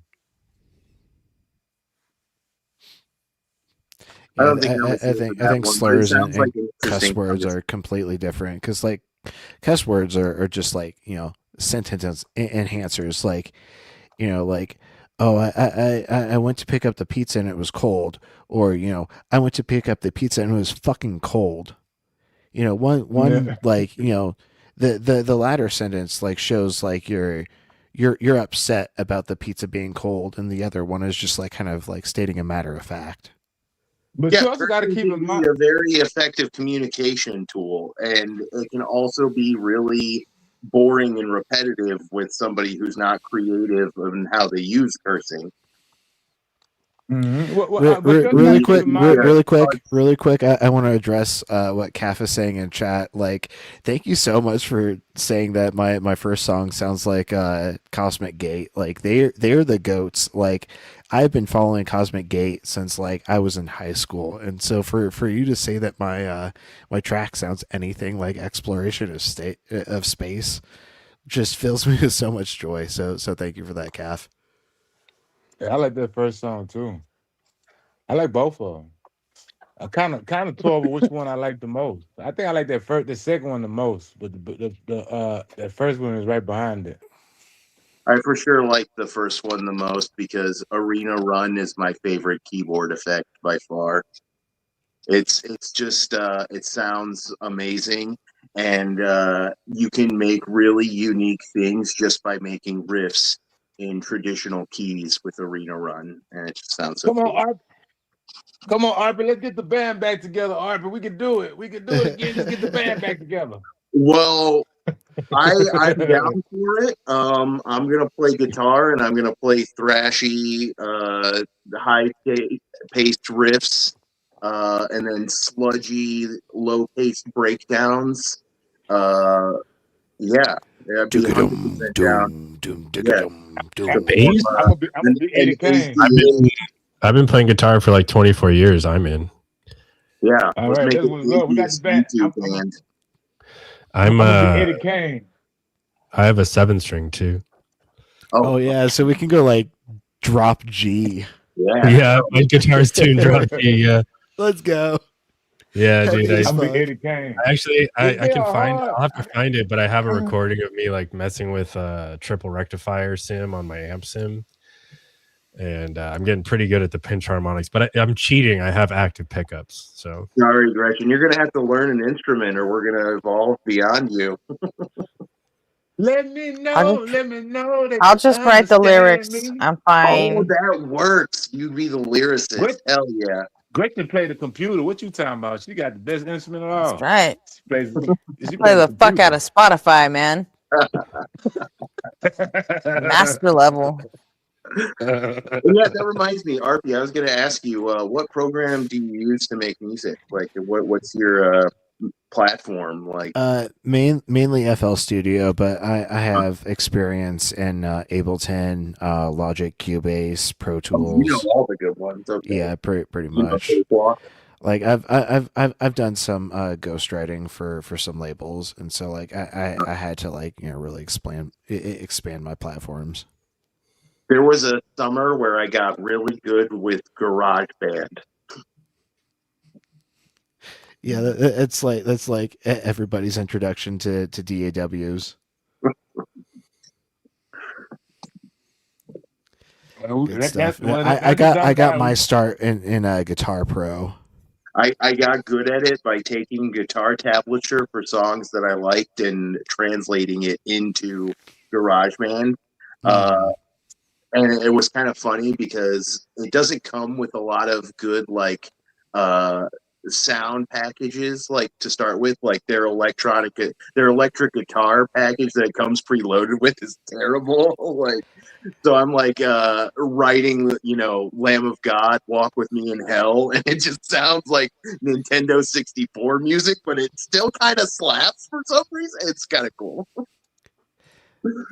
Yeah, I think slurs and like cuss words are completely different because like cuss words are just like, you know, sentence enhancers. Like, you know, like, oh, I went to pick up the pizza and it was cold, or, you know, I went to pick up the pizza and it was fucking cold. You know, one like, you know, the latter sentence like shows like you're upset about the pizza being cold, and the other one is just like kind of like stating a matter of fact. But yeah, you also got to keep in mind a very effective communication tool, and it can also be really boring and repetitive with somebody who's not creative in how they use cursing. Really quick. I want to address what Kaf is saying in chat. Like, thank you so much for saying that my first song sounds like Cosmic Gate. Like they're the goats. Like I've been following Cosmic Gate since like I was in high school, and so for you to say that my track sounds anything like Exploration of Space just fills me with so much joy. So thank you for that, Kaf. Yeah, I like that first song too. I like both of them. I kind of tore over which one I like the most. I think I like the second one the most, but that first one is right behind it. I for sure like the first one the most because Arena Run is my favorite keyboard effect by far. It's just it sounds amazing, and you can make really unique things just by making riffs in traditional keys with Arena Run, and it just sounds so cool. Come on, Arby, let's get the band back together, Arby. We can do it. We can do it again. Just get the band back together. Well, I'm down for it. I'm gonna play guitar and I'm gonna play thrashy, high paced riffs, and then sludgy, low paced breakdowns. Yeah, I'd be 100% down. I'm gonna be Eddie Kane. I've been playing guitar for like 24 years. I'm in. Yeah, all right. That's what's up. We got the band. I'm Eddie Kane. I have a 7-string too. Oh yeah, so we can go like drop G. Yeah, my guitar's tuned drop G. Yeah, let's go. Yeah, dude. I'm Eddie Kane. Actually, I can find. I'll have to find it, but I have a recording of me like messing with triple rectifier sim on my amp sim, and I'm getting pretty good at the pinch harmonics. But I'm cheating. I have active pickups. So sorry, Gretchen. You're gonna have to learn an instrument, or we're gonna evolve beyond you. Let me know. Let me know. That I'll just write the lyrics. I'm fine. Oh, that works. You'd be the lyricist. Hell yeah. Gretchen play the computer. What you talking about? She got the best instrument of all. That's right. She play the fuck out of Spotify, man. Master level. Yeah, that reminds me, Arpy. I was going to ask you, what program do you use to make music? Like, what's your platform? Like, Mainly FL Studio, but I have experience in Ableton, Logic, Cubase, Pro you know Tools. all the good ones. Okay. Yeah, pretty You know much. Cakewalk? Like I've done some ghostwriting for some labels, and so like I had to like really expand my platforms. There was a summer where I got really good with GarageBand. Yeah, that's like everybody's introduction to DAWs. Good stuff. I got my start in Guitar Pro. I got good at it by taking guitar tablature for songs that I liked and translating it into GarageBand. And it was kind of funny because it doesn't come with a lot of good uh, sound packages like to start with. Like their electric guitar package that it comes preloaded with is terrible. Like, so I'm like writing, Lamb of God, Walk with Me in Hell, and it just sounds like Nintendo 64 music, but it still kind of slaps for some reason. It's kind of cool.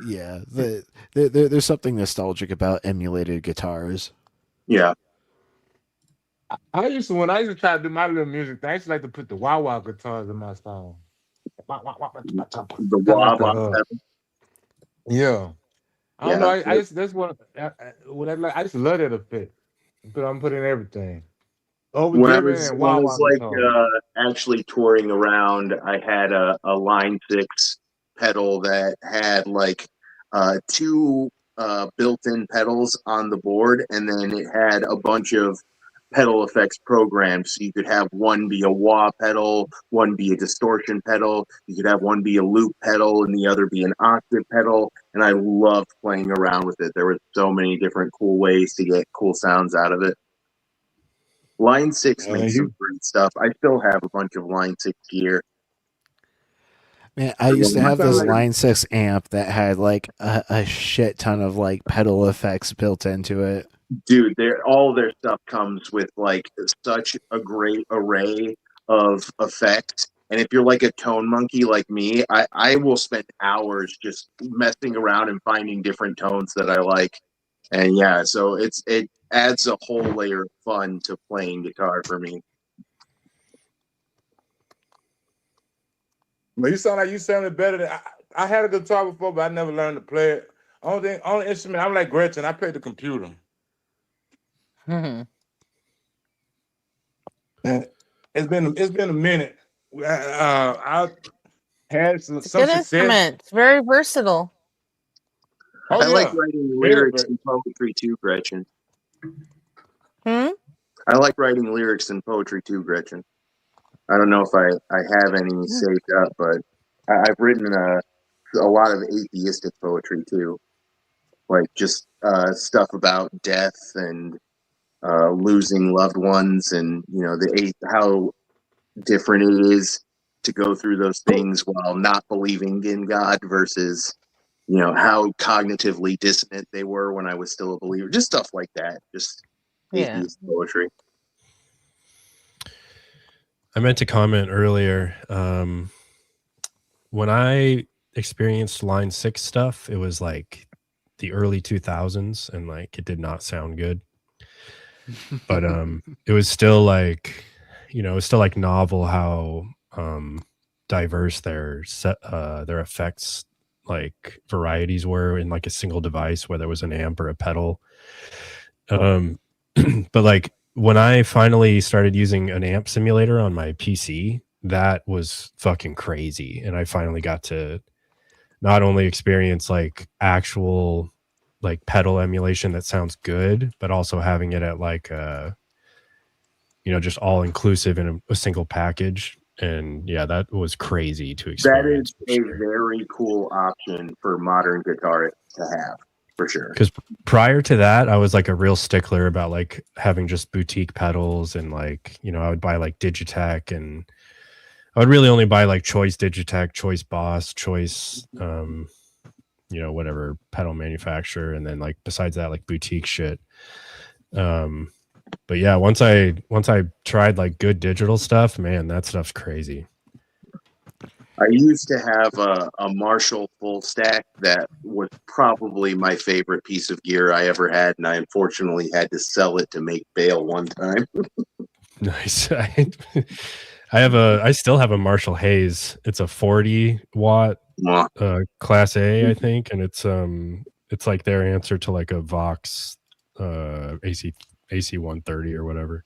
Yeah, there's something nostalgic about emulated guitars. Yeah. I used to try to do my little music thing. I used to like to put the wah wah guitars in my song. The wah wah. Yeah. I don't Yeah, know. I used that's what I used to love that effect. I'm putting everything. When I Overdriven was and when I wah was wah guitars. actually touring around, I had a Line 6 pedal that had two built-in pedals on the board, and then it had a bunch of pedal effects programmed. So you could have one be a wah pedal, one be a distortion pedal. You could have one be a loop pedal, and the other be an octave pedal. And I loved playing around with it. There were so many different cool ways to get cool sounds out of it. Line 6 makes some great stuff. I still have a bunch of Line 6 gear. Man, I used to have this Line 6 amp that had like a shit ton of like pedal effects built into it. Dude, all their stuff comes with like such a great array of effects. And if you're like a tone monkey like me, I will spend hours just messing around and finding different tones that I like. And yeah, so it adds a whole layer of fun to playing guitar for me. But you sound like you sounded better than I had a guitar before, but I never learned to play it. Only instrument I'm like Gretchen. I played the computer. It's been a minute. I had some Good success. instrument. It's very versatile. I like writing lyrics and poetry too, Gretchen. I like writing lyrics and poetry too, Gretchen. I don't know if I have any saved up, but I've written a lot of atheistic poetry too, like just stuff about death and losing loved ones, and how different it is to go through those things while not believing in God versus how cognitively dissonant they were when I was still a believer. Just stuff like that. Just atheist poetry. I meant to comment earlier. When I experienced Line 6 stuff, it was like the early 2000s, and like it did not sound good. But it was still like, it was still like novel how diverse their effects like varieties were in like a single device, whether it was an amp or a pedal. But like when I finally started using an amp simulator on my PC, that was fucking crazy. And I finally got to not only experience like actual like pedal emulation that sounds good, but also having it at like just all inclusive in a single package. And yeah, that was crazy to experience. That is a very cool option for modern guitarists to have, for sure. Because prior to that, I was like a real stickler about like having just boutique pedals, and like, I would buy like Digitech, and I would really only buy like Choice Digitech, Choice Boss, Choice, whatever pedal manufacturer. And then like, besides that, like boutique shit. But yeah, once I tried like good digital stuff, man, that stuff's crazy. I used to have a Marshall full stack that was probably my favorite piece of gear I ever had, and I unfortunately had to sell it to make bail one time. Nice. I still have a Marshall Hayes. It's a 40 watt class A, I think, and it's like their answer to like a Vox AC 130 or whatever.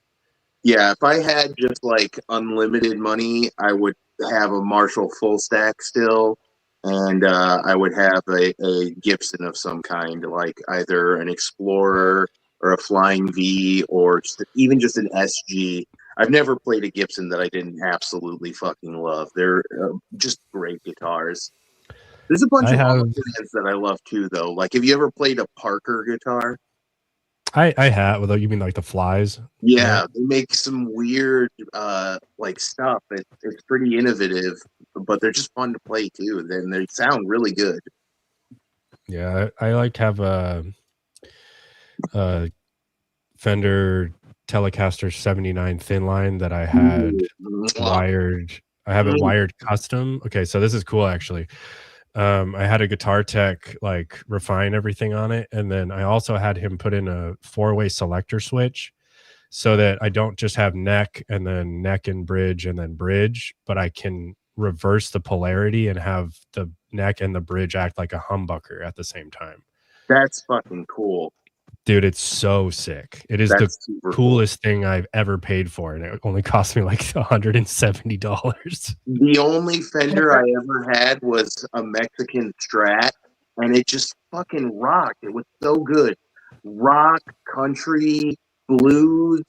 Yeah, if I had just like unlimited money, I would have a Marshall full stack still, and I would have a Gibson of some kind, like either an Explorer or a Flying V, or even just an SG. I've never played a Gibson that I didn't absolutely fucking love. They're just great guitars. There's a bunch of other brands that I love too, though. Like, have you ever played a Parker guitar? I have. Well, you mean like the Flies? Yeah, right? they make some weird like stuff. It's pretty innovative, but they're just fun to play too. Then they sound really good. Yeah, I like to have a Fender Telecaster 79 thin line that I had wired. I have it wired custom. Okay, so this is cool actually. I had a guitar tech like refine everything on it, and then I also had him put in a 4-way selector switch so that I don't just have neck and then neck and bridge and then bridge, but I can reverse the polarity and have the neck and the bridge act like a humbucker at the same time. That's fucking cool. Dude, it's so sick. It is That's the super coolest thing I've ever paid for, and it only cost me like $170. The only Fender I ever had was a Mexican Strat, and it just fucking rocked. It was so good. Rock, country, blues.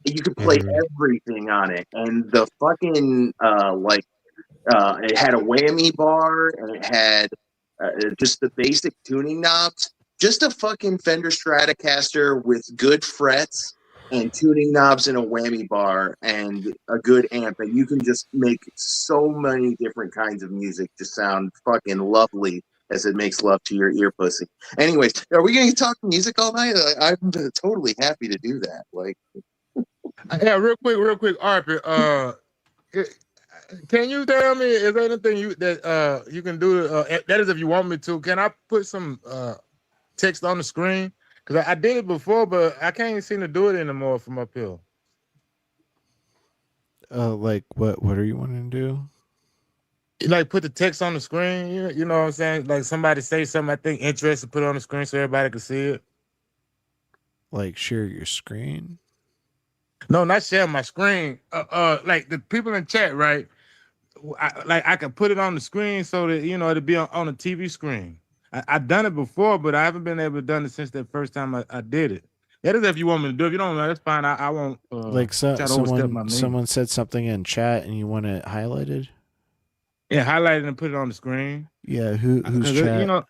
You could play everything on it. And the fucking it had a whammy bar, and it had just the basic tuning knobs. Just a fucking Fender Stratocaster with good frets and tuning knobs and a whammy bar and a good amp, and you can just make so many different kinds of music to sound fucking lovely as it makes love to your ear pussy. Anyways, are we going to talk music all night? I'm totally happy to do that. Like, yeah, real quick, Arpit. Can you tell me, is there anything you can do? That is, if you want me to. Can I put some text on the screen? Because I did it before, but I can't seem to do it anymore from up here. Like what are you wanting to do? Like put the text on the screen, you know what I'm saying? Like somebody say something I think interesting, put it on the screen so everybody can see it. Like share your screen? No, not share my screen. Like the people in chat, right? I can put it on the screen so that it'll be on a TV screen. I've done it before, but I haven't been able to done it since that first time I did it. That is if you want me to do it. If you don't know, that's fine. I won't. Like someone said something in chat and you want it highlighted. Yeah, highlight it and put it on the screen. Yeah, who's chat?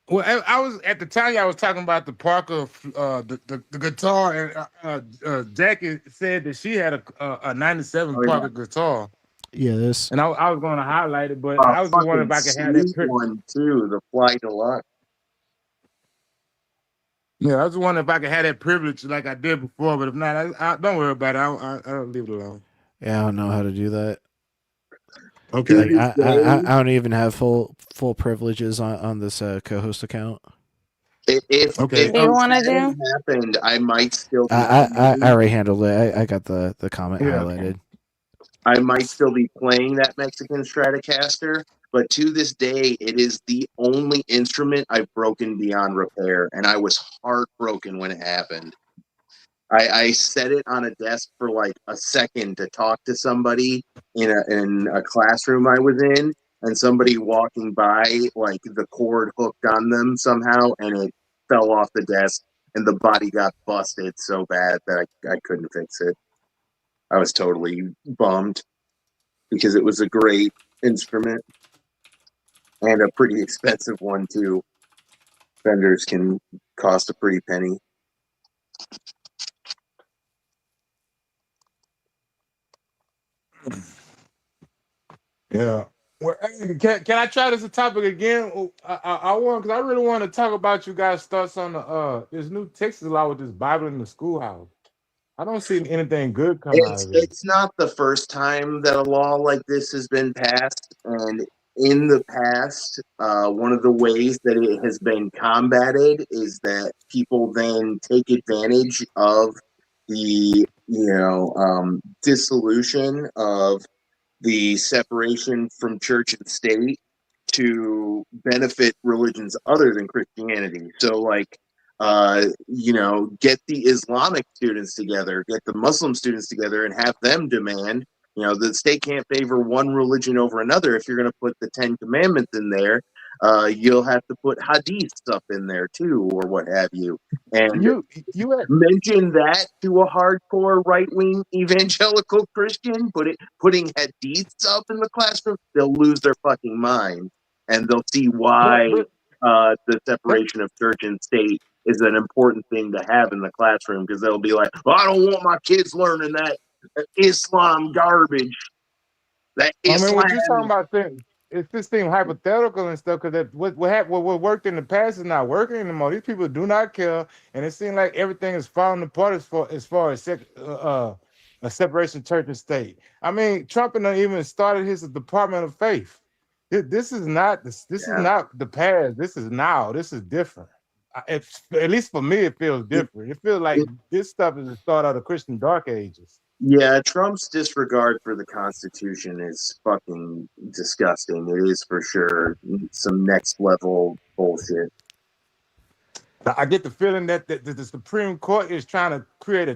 Well, I was at the time I was talking about the Parker, the guitar, and Jackie said that she had a '97 Parker guitar. Yeah, this. And I was going to highlight it, but I was just wondering if I could have that one too, the Fly Deluxe. Yeah, I was wondering if I could have that privilege like I did before, but if not, I don't worry about it. I'll leave it alone. Yeah, I don't know how to do that. Okay, like, I don't even have full privileges on this co-host account. If you want to do happened, I might still. I already handled it. I got the comment highlighted. I might still be playing that Mexican Stratocaster, but to this day, it is the only instrument I've broken beyond repair, and I was heartbroken when it happened. I set it on a desk for like a second to talk to somebody in a classroom I was in, and somebody walking by, like the cord hooked on them somehow, and it fell off the desk, and the body got busted so bad that I couldn't fix it. I was totally bummed because it was a great instrument and a pretty expensive one too. Fenders can cost a pretty penny. Yeah. Well, can I try this topic again? I want, because I really want to talk about you guys' thoughts on the this new Texas law with this Bible in the schoolhouse. I don't see anything good come out of it. It's not the first time that a law like this has been passed, and in the past, one of the ways that it has been combated is that people then take advantage of the dissolution of the separation from church and state to benefit religions other than Christianity. So, like, get the Islamic students together, get the Muslim students together, and have them demand, the state can't favor one religion over another. If you're going to put the 10 Commandments in there, you'll have to put hadiths up in there too, or what have you. And mention that to a hardcore right-wing evangelical Christian, putting hadiths up in the classroom, they'll lose their fucking mind, and they'll see why the separation of church and state is an important thing to have in the classroom, because they'll be like, well, I don't want my kids learning that Islam garbage. That Islam. What you're talking about, it just seems hypothetical and stuff, because what worked in the past is not working anymore. These people do not care, and it seems like everything is falling apart as far as a separation of church and state. I mean, Trump even started his Department of Faith. This is not is not the past. This is now. This is different. At least for me, it feels different. It feels like this stuff is the start of the Christian Dark Ages. Yeah, Trump's disregard for the Constitution is fucking disgusting. It is for sure some next level bullshit. I get the feeling that the Supreme Court is trying to create a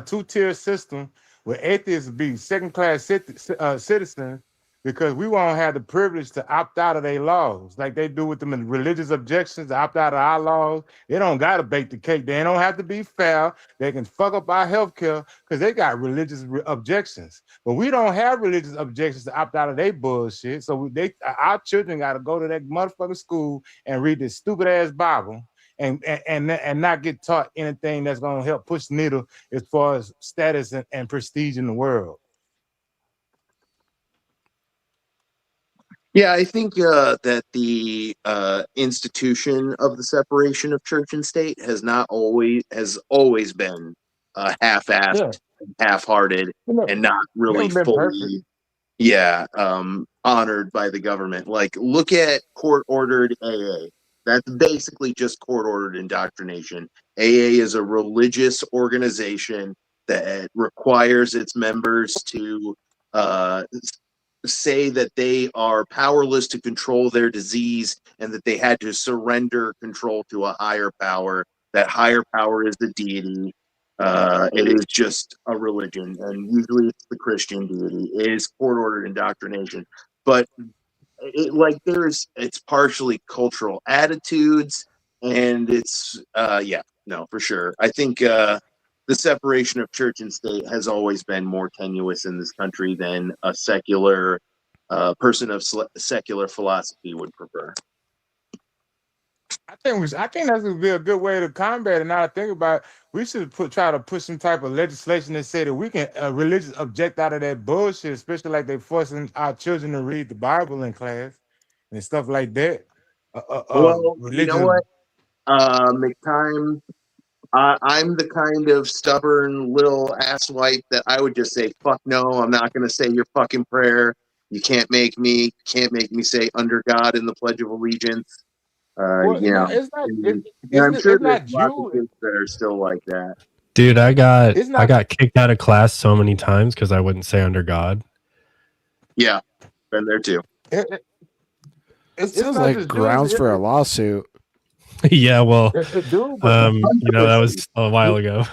two-tier system where atheists be second-class citizens, because we won't have the privilege to opt out of their laws like they do with them in religious objections, to opt out of our laws. They don't got to bake the cake. They don't have to be fair. They can fuck up our healthcare because they got religious objections. But we don't have religious objections to opt out of their bullshit. So our children got to go to that motherfucking school and read this stupid ass Bible and not get taught anything that's going to help push the needle as far as status and prestige in the world. Yeah, I think that the institution of the separation of church and state has always been half-assed, half-hearted, and not really fully, honored by the government. Like, look at court-ordered AA. That's basically just court-ordered indoctrination. AA is a religious organization that requires its members to say that they are powerless to control their disease and that they had to surrender control to a higher power. That higher power is the deity. It is just a religion, and usually it's the Christian deity. It is court-ordered indoctrination, but it's partially cultural attitudes, and it's for sure. I think the separation of church and state has always been more tenuous in this country than a secular person of secular philosophy would prefer. I think that would be a good way to combat it. Now I think about it, we should try to put some type of legislation that say that we can religious object out of that bullshit, especially like they forcing our children to read the Bible in class and stuff like that. Well, you know what, McTime, I'm the kind of stubborn little asswipe that I would just say, fuck no, I'm not going to say your fucking prayer. You can't make me say under God in the Pledge of Allegiance. I'm sure there's lots of kids that are still like that. Dude, I got kicked out of class so many times because I wouldn't say under God. Yeah, been there too. It sounds like grounds for a lawsuit. Yeah, well, that was a while ago.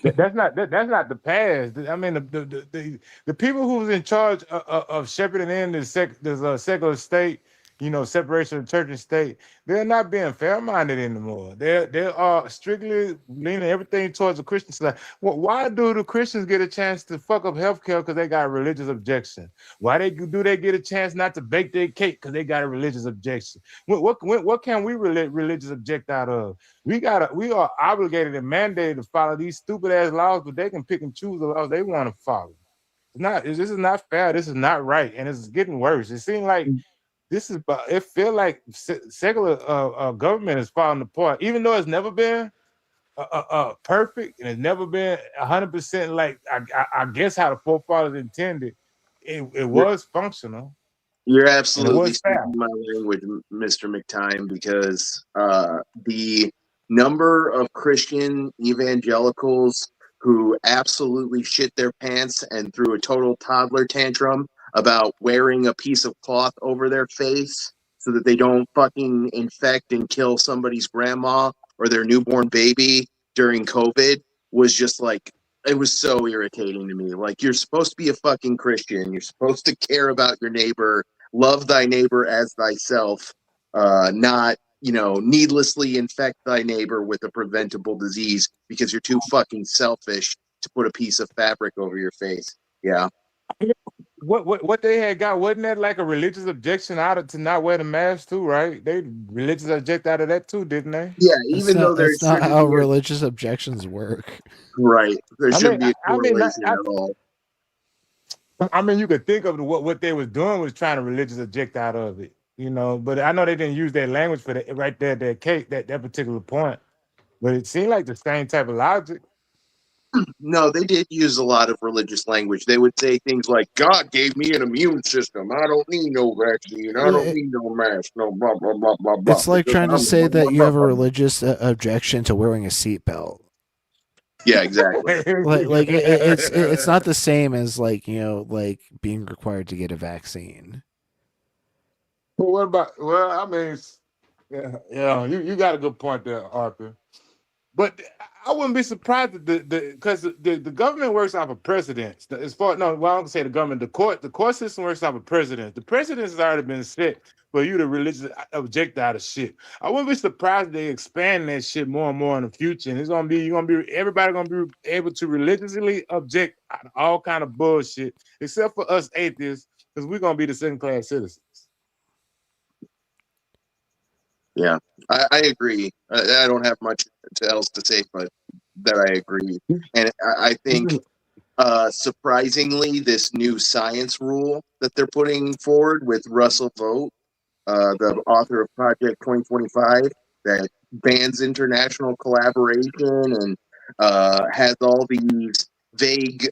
That's not the past. I mean, the people who was in charge of shepherding in this secular state, separation of church and state, they're not being fair-minded anymore. They are strictly leaning everything towards the Christian side. Well, why do the Christians get a chance to fuck up healthcare because they got a religious objection? Why do they get a chance not to bake their cake because they got a religious objection? What can we religious object out of? We are obligated and mandated to follow these stupid ass laws, but they can pick and choose the laws they want to follow. This is not fair. This is not right, and it's getting worse. It seems like it feels like secular government is falling apart, even though it's never been. perfect, and it's never been 100% like I guess how the forefathers intended. It was functional. You're And it absolutely was fair. speaking my language, Mr. McTime, because the number of Christian evangelicals who absolutely shit their pants and threw a total toddler tantrum about wearing a piece of cloth over their face so that they don't fucking infect and kill somebody's grandma or their newborn baby during COVID was just like, it was so irritating to me. Like, you're supposed to be a fucking Christian. You're supposed to care about your neighbor, love thy neighbor as thyself, not, needlessly infect thy neighbor with a preventable disease because you're too fucking selfish to put a piece of fabric over your face. Yeah. What they had got, wasn't that like a religious objection out of to not wear the mask too, right? They religious object out of that too, didn't they? Yeah, That's even though not, there that's not shouldn't how be religious objections work. right. There shouldn't be a I mean, correlation at all. I mean, you could think of what they was doing was trying to religious object out of it, But I know they didn't use that language for that right there, that particular point. But it seemed like the same type of logic. No, they did use a lot of religious language. They would say things like, God gave me an immune system. I don't need no vaccine. I don't need no mask. No blah, blah, blah, blah, blah. It's like trying to say that you have a religious objection to wearing a seatbelt. Yeah, exactly. It's not the same as like being required to get a vaccine. But what about? Well, I mean, you got a good point there, Arthur. But I wouldn't be surprised because the government works off of precedents. As far I don't say the government, the court system works off of precedents. The precedents has already been set for you to religiously object out of shit. I wouldn't be surprised if they expand that shit more and more in the future. And everybody gonna be able to religiously object out of all kind of bullshit, except for us atheists, because we're gonna be the second class citizens. Yeah, I agree. I don't have much else to say, but that I agree. And I think, surprisingly, this new science rule that they're putting forward with Russell Vogt, the author of Project 2025, that bans international collaboration and has all these vague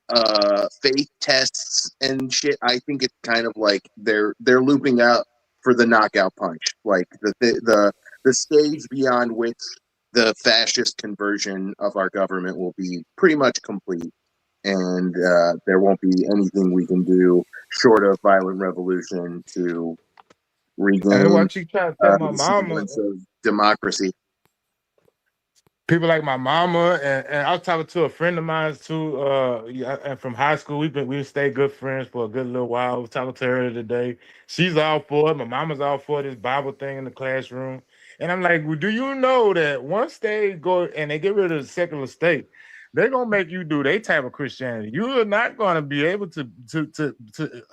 faith tests and shit. I think it's kind of like they're looping out for the knockout punch, like the stage beyond which the fascist conversion of our government will be pretty much complete, and there won't be anything we can do short of violent revolution to regain And what you trying to tell my the mama? semblance of democracy. People like my mama, and I was talking to a friend of mine too, and from high school. We stayed good friends for a good little while. I was talking to her today. She's all for it. My mama's all for this Bible thing in the classroom. And I'm like, well, do you know that once they go and they get rid of the secular state, they're gonna make you do their type of Christianity. You are not gonna be able to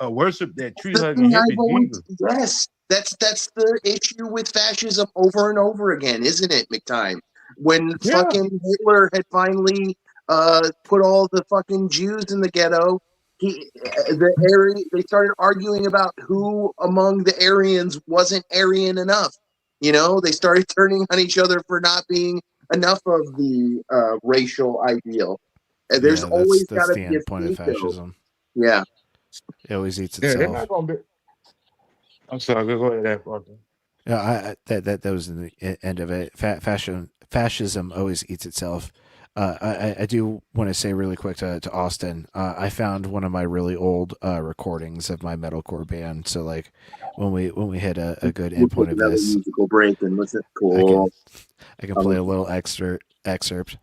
worship that tree hugging hippie Jesus. Yes, that's the issue with fascism over and over again, isn't it, McTime? When fucking Hitler had finally put all the fucking Jews in the ghetto, they started arguing about who among the Aryans wasn't Aryan enough. They started turning on each other for not being enough of the racial ideal. And there's always got to be a point of fascism. Yeah, it always eats Yeah, itself. they're not gonna be. I'm sorry. Go ahead, Arthur. Yeah, that was the end of it. Fascism always eats itself. I do want to say really quick to Austin. I found one of my really old recordings of my metalcore band. So like when we hit a good end point of this, musical break and listen. Cool. I can play a little excerpt.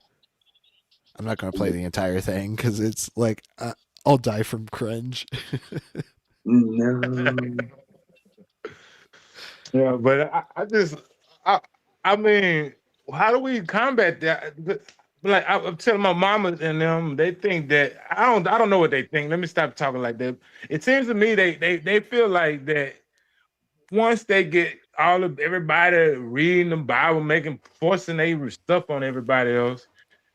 I'm not going to play the entire thing because it's like I'll die from cringe. No. Yeah, but I mean, how do we combat that? Like I'm telling my mama and them, they think that I don't know what they think. Let me stop talking like that. It seems to me they feel like that once they get everybody reading the Bible, forcing their stuff on everybody else,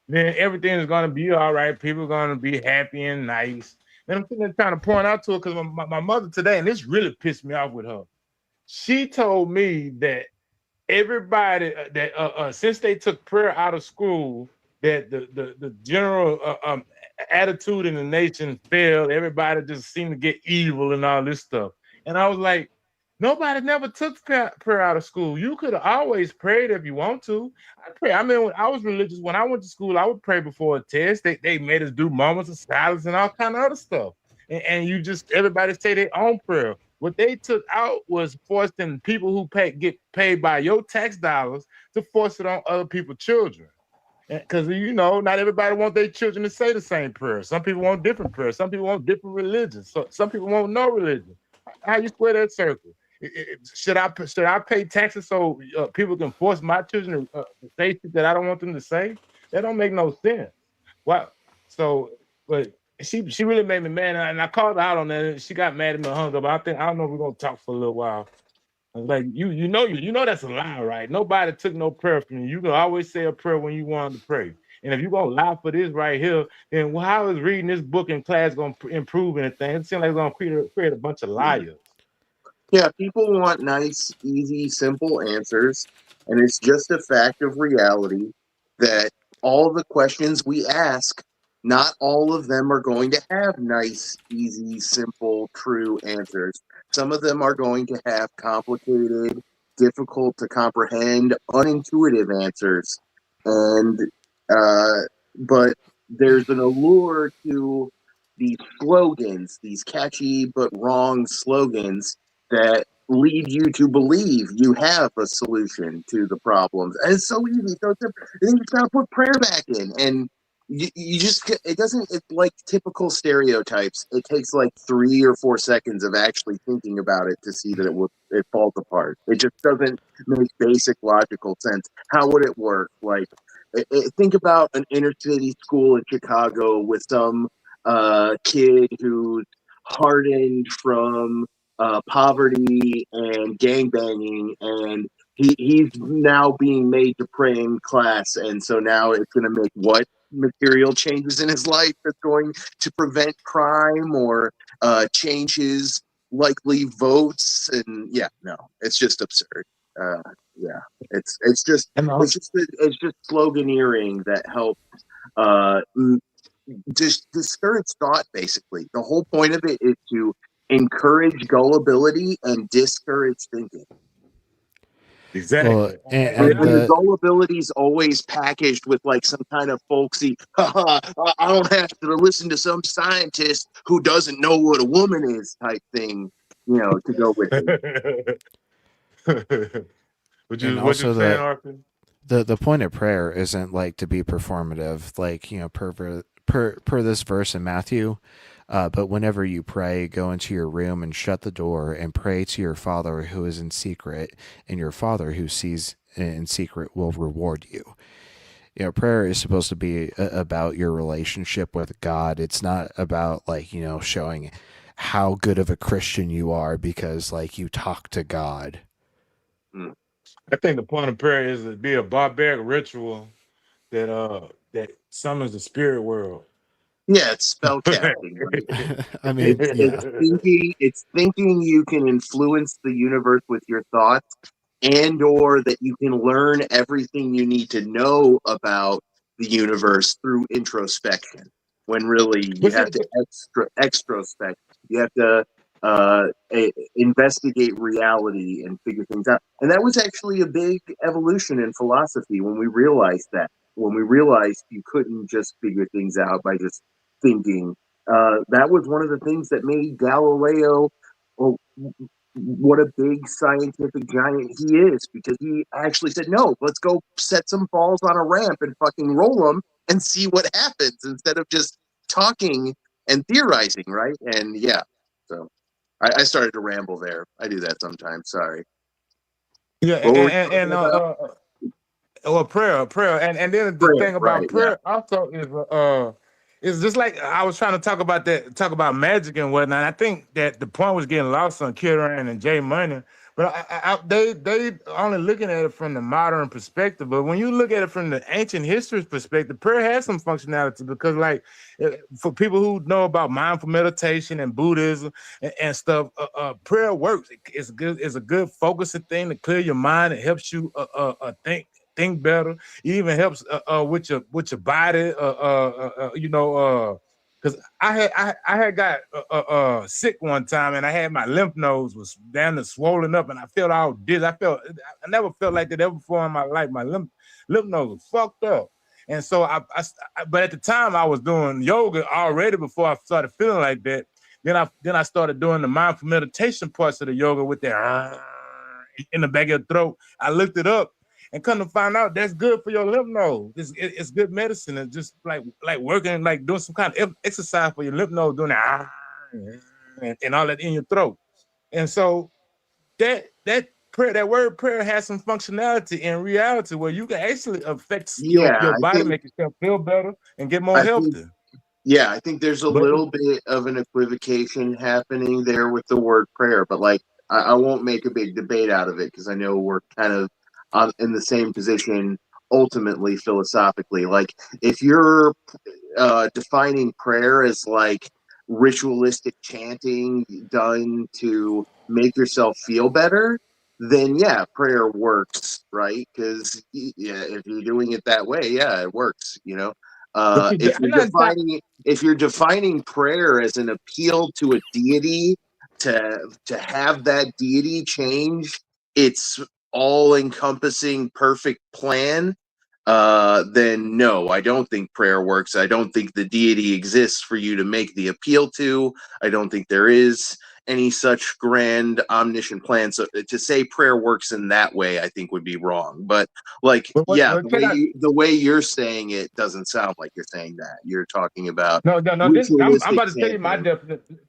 then everything is gonna be all right. People are gonna be happy and nice. And I'm sitting there trying to point out to her because my mother today, and this really pissed me off with her. She told me that everybody that since they took prayer out of school, that the general attitude in the nation failed. Everybody just seemed to get evil and all this stuff. And I was like, nobody never took prayer out of school. You could have always prayed if you want to. I pray. I mean, when I was religious, when I went to school, I would pray before a test. They made us do moments of silence and all kind of other stuff. And you just, everybody say their own prayer. What they took out was forcing people who get paid by your tax dollars to force it on other people's children. Because, you know, not everybody want their children to say the same prayer. Some people want different prayers. Some people want different religions. So some people want no religion. How you square that circle? Should I pay taxes so people can force my children to say shit that I don't want them to say? That don't make no sense. Why? So, but she really made me mad, and I called her out on that. And she got mad at me and hung up. I don't know if we're gonna talk for a little while. I was like, you know that's a lie, right? Nobody took no prayer from you. You can always say a prayer when you want to pray. And if you're gonna lie for this right here, then how is reading this book in class gonna improve anything? It seems like it's gonna create a bunch of liars. Yeah, people want nice, easy, simple answers, and it's just a fact of reality that all the questions we ask, not all of them are going to have nice, easy, simple, true answers. Some of them are going to have complicated, difficult to comprehend, unintuitive answers. And but there's an allure to these slogans, these catchy but wrong slogans that lead you to believe you have a solution to the problems. And it's so easy. So then you just gotta put prayer back in. And you just, it doesn't, it's like typical stereotypes. It takes like 3 or 4 seconds of actually thinking about it to see that it falls apart. It just doesn't make basic logical sense. How would it work? Like, think about an inner city school in Chicago with some kid who's hardened from poverty and gangbanging, and he's now being made to pray in class, and so now it's going to make what material changes in his life that's going to prevent crime or change his likely votes. And yeah, no, it's just absurd. Yeah, it's just sloganeering that helps just discourage thought. Basically, the whole point of it is to encourage gullibility and discourage thinking. Exactly. Well, and the gullibility is always packaged with like some kind of folksy, I don't have to listen to some scientist who doesn't know what a woman is type thing, you know, to go with it. What and you also saying, Arthur? the point of prayer isn't like to be performative, like, you know, per this verse in Matthew. But whenever you pray, go into your room and shut the door and pray to your Father who is in secret, and your Father who sees in secret will reward you. You know, prayer is supposed to be about your relationship with God. It's not about, like, you know, showing how good of a Christian you are because, like, you talk to God. I think the point of prayer is to be a barbaric ritual that summons the spirit world. Yeah, it's spell casting, right? I mean, it's thinking you can influence the universe with your thoughts, and or that you can learn everything you need to know about the universe through introspection. When really you have to extrospect. You have to investigate reality and figure things out. And that was actually a big evolution in philosophy when we realized that. When we realized you couldn't just figure things out by just thinking. That was one of the things that made Galileo what a big scientific giant he is, because he actually said, no, let's go set some balls on a ramp and fucking roll them and see what happens, instead of just talking and theorizing, right? And yeah, so I started to ramble there. I do that sometimes. Sorry. Yeah, well, prayer, and then the thing about prayer also is just like I was trying to talk about magic and whatnot. I think that the point was getting lost on Kieran and Jay Money, but they only looking at it from the modern perspective. But when you look at it from the ancient history perspective, prayer has some functionality, because, like, for people who know about mindful meditation and Buddhism and stuff, prayer works. It's a good focusing thing to clear your mind. It helps you think think better. It even helps with your body. Because I had got sick one time, and I had my lymph nodes was down and swollen up, and I felt all dizzy. I never felt like that ever before in my life. My lymph nodes was fucked up. And so but at the time I was doing yoga already before I started feeling like that. Then I started doing the mindful meditation parts of the yoga with that in the back of your throat. I looked it up and come to find out that's good for your lymph nodes. It's good medicine. It's just like working, like doing some kind of exercise for your lymph nodes, doing that and all that in your throat. And so that prayer, that word prayer has some functionality in reality where you can actually affect your body, make yourself feel better and get more healthy. I think there's a little bit of an equivocation happening there with the word prayer, but like I won't make a big debate out of it because I know we're kind of in the same position ultimately philosophically. Like if you're defining prayer as like ritualistic chanting done to make yourself feel better, then yeah, prayer works, right? Because if you're doing it that way, yeah, it works, you know. If you're defining prayer as an appeal to a deity to have that deity change its all-encompassing perfect plan, then no, I don't think prayer works. I don't think the deity exists for you to make the appeal to. I don't think there is any such grand omniscient plan. So to say prayer works in that way, I think would be wrong. But like, the way you're saying it doesn't sound like you're saying that. You're talking about no. I'm about to tell you my definition.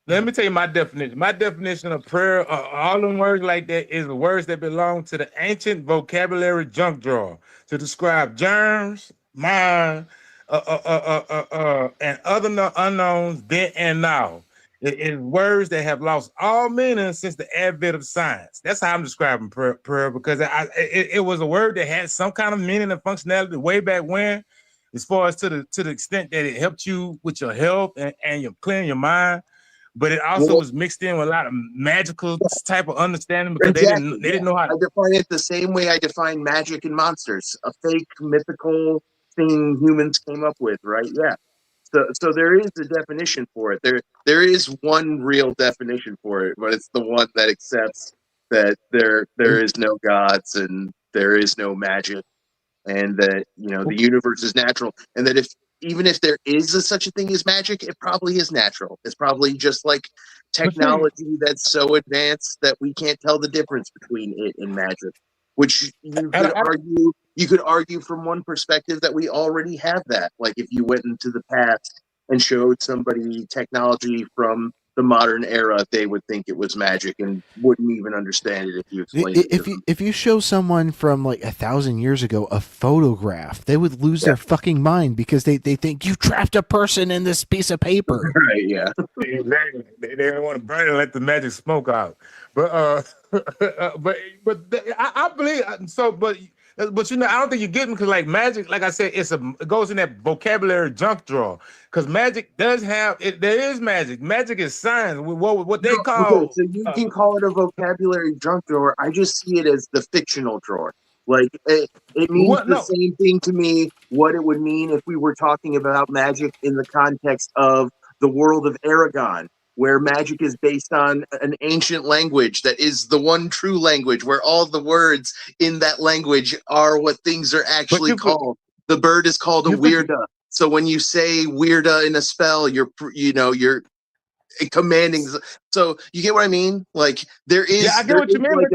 Let me tell you my definition. My definition of prayer, all them words like that, is the words that belong to the ancient vocabulary junk drawer to describe germs, mind, and other unknowns then and now. It is words that have lost all meaning since the advent of science. That's how I'm describing prayer because it was a word that had some kind of meaning and functionality way back when, as far as to the extent that it helped you with your health and your clearing your mind. But it also was mixed in with a lot of magical type of understanding because they didn't know how. I define it the same way I define magic and monsters, a fake mythical thing humans came up with, right? Yeah. So there is a definition for it. There is one real definition for it, but it's the one that accepts that there is no gods and there is no magic, and that the universe is natural, and that even if there is such a thing as magic, it probably is natural. It's probably just like technology that's so advanced that we can't tell the difference between it and magic. Which you could argue from one perspective that we already have that. Like if you went into the past and showed somebody technology from the modern era, they would think it was magic and wouldn't even understand it if you explained it. If you show someone from like 1,000 years ago a photograph, they would lose their fucking mind because they think you trapped a person in this piece of paper. Right? Yeah. Exactly. They don't want to burn it and let the magic smoke out. But I believe so. But I don't think you get them because like magic, like I said, it goes in that vocabulary junk drawer. Because magic does have it. There is magic. Magic is science. What they call. Okay, so you can call it a vocabulary junk drawer. I just see it as the fictional drawer. Like it means same thing to me. What it would mean if we were talking about magic in the context of the world of Aragon, where magic is based on an ancient language that is the one true language, where all the words in that language are what things are actually called. The bird is called a weirda. So when you say weirda in a spell, you're commanding. So you get what I mean? Like there is. Yeah, I get what you mean, but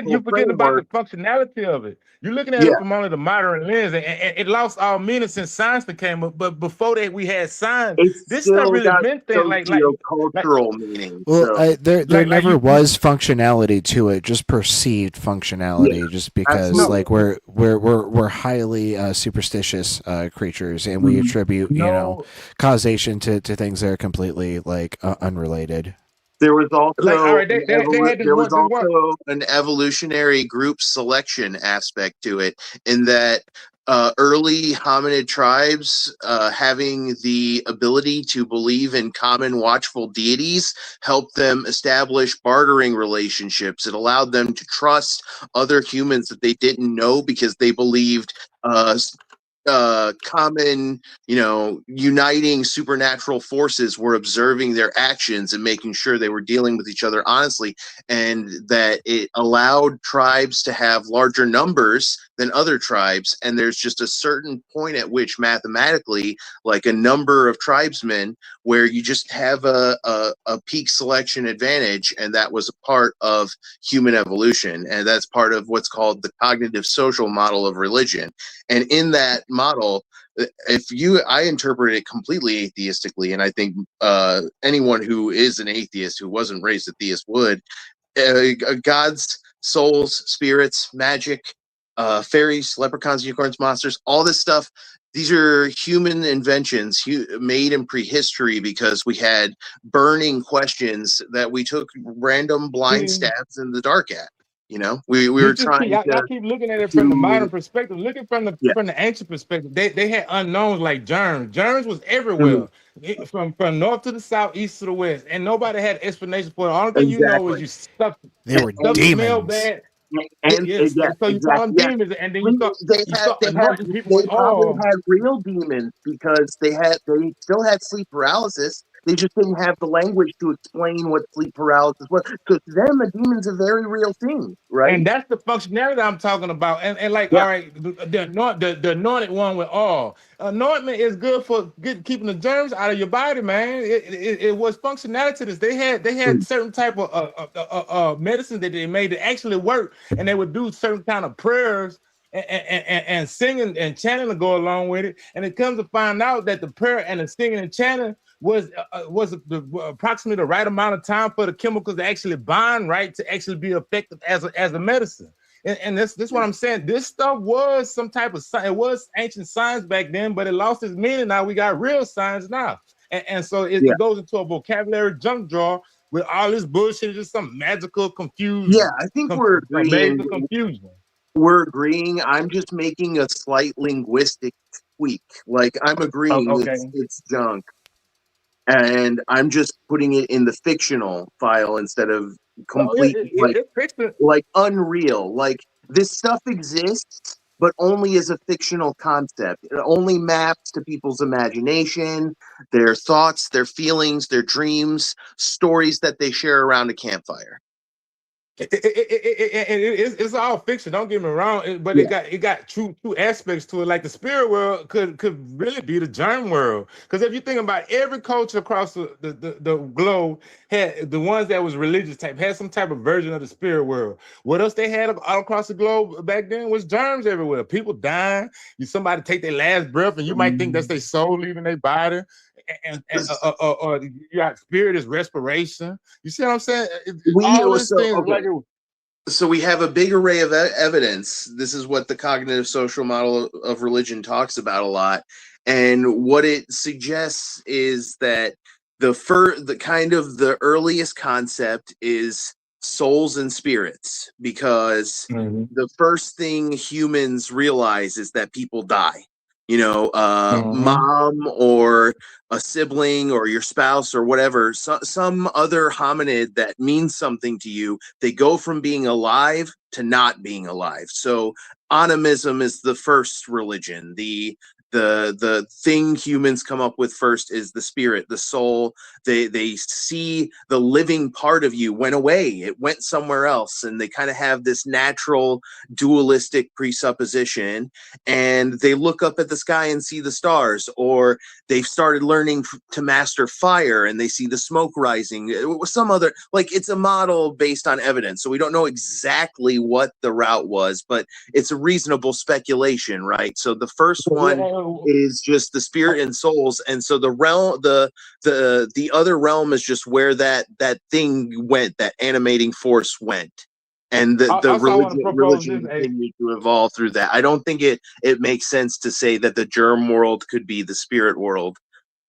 you're forgetting about the functionality of it. You're looking at it from only the modern lens, and it lost all meaning since science became. But before that, we had science. This stuff really meant that, like cultural meaning. Well, there never was functionality to it, just perceived functionality. Just because, like we're highly superstitious creatures, and we attribute causation to things that are completely like unrelated. There was also an evolutionary group selection aspect to it, in that early hominid tribes having the ability to believe in common watchful deities helped them establish bartering relationships. It allowed them to trust other humans that they didn't know because they believed common, uniting supernatural forces were observing their actions and making sure they were dealing with each other honestly, and that it allowed tribes to have larger numbers than other tribes. And there's just a certain point at which mathematically, like a number of tribesmen, where you just have a peak selection advantage, and that was a part of human evolution, and that's part of what's called the cognitive social model of religion. And in that model, I interpret it completely atheistically, and I think anyone who is an atheist who wasn't raised a theist would. Gods, souls, spirits, magic, fairies, leprechauns, unicorns, monsters, all this stuff. These are human inventions made in prehistory because we had burning questions that we took random blind stabs in the dark at. We were trying y'all to keep looking at it from the modern perspective. Looking from the ancient perspective, they had unknowns like germs. Germs was everywhere, from north to the south, east to the west, and nobody had explanation for it. The only thing you know is you stuff. They were Stuff smell demons. bad. And Yes, so you call them demons, and then you start anointing people with probably oil. had real demons because they still had sleep paralysis. They just didn't have the language to explain what sleep paralysis was. So to them, a demon's a very real thing, right? And that's the functionality I'm talking about. And like, all right, the anointed one with oil. Anointment is good for keeping the germs out of your body, man. It was functionality to this. They had certain type of medicine that they made that actually worked, and they would do certain kind of prayers and singing and chanting to go along with it. And it comes to find out that the prayer and the singing and chanting was approximately the right amount of time for the chemicals to actually bind right to actually be effective as a medicine. And this what I'm saying. This stuff was some type of science. It was ancient science back then, but it lost its meaning. Now we got real science now, and so it goes into a vocabulary junk drawer with all this bullshit, just some magical confusion. Yeah, I think we're agreeing. Confusion. We're agreeing. I'm just making a slight linguistic tweak. Like I'm agreeing it's junk, and I'm just putting it in the fictional file instead of completely like unreal. Like this stuff exists, but only as a fictional concept. It only maps to people's imagination, their thoughts, their feelings, their dreams, stories that they share around a campfire. It's all fiction. Don't get me wrong, but it got true aspects to it. Like the spirit world could really be the germ world. Because if you think about every culture across the globe, had the ones that was religious type had some type of version of the spirit world. What else they had all across the globe back then was germs everywhere. People dying. Somebody take their last breath, and you might think that's their soul leaving their body. Or you got spirit is respiration. You see what I'm saying? So we have a big array of evidence. This is what the cognitive social model of religion talks about a lot, and what it suggests is that the kind of the earliest concept is souls and spirits, because the first thing humans realize is that people die. Mom or a sibling or your spouse or whatever, some other hominid that means something to you, they go from being alive to not being alive. So animism is the first religion. The thing humans come up with first is the spirit, the soul. They see the living part of you went away. It went somewhere else. And they kind of have this natural dualistic presupposition. And they look up at the sky and see the stars, or they've started learning to master fire and they see the smoke rising. Some other, like, it's a model based on evidence. So we don't know exactly what the route was, but it's a reasonable speculation, right? So the first one is just the spirit and souls, and so the realm, the other realm is just where that thing went, that animating force went, and the religion continued to evolve through that. I don't think it makes sense to say that the germ world could be the spirit world,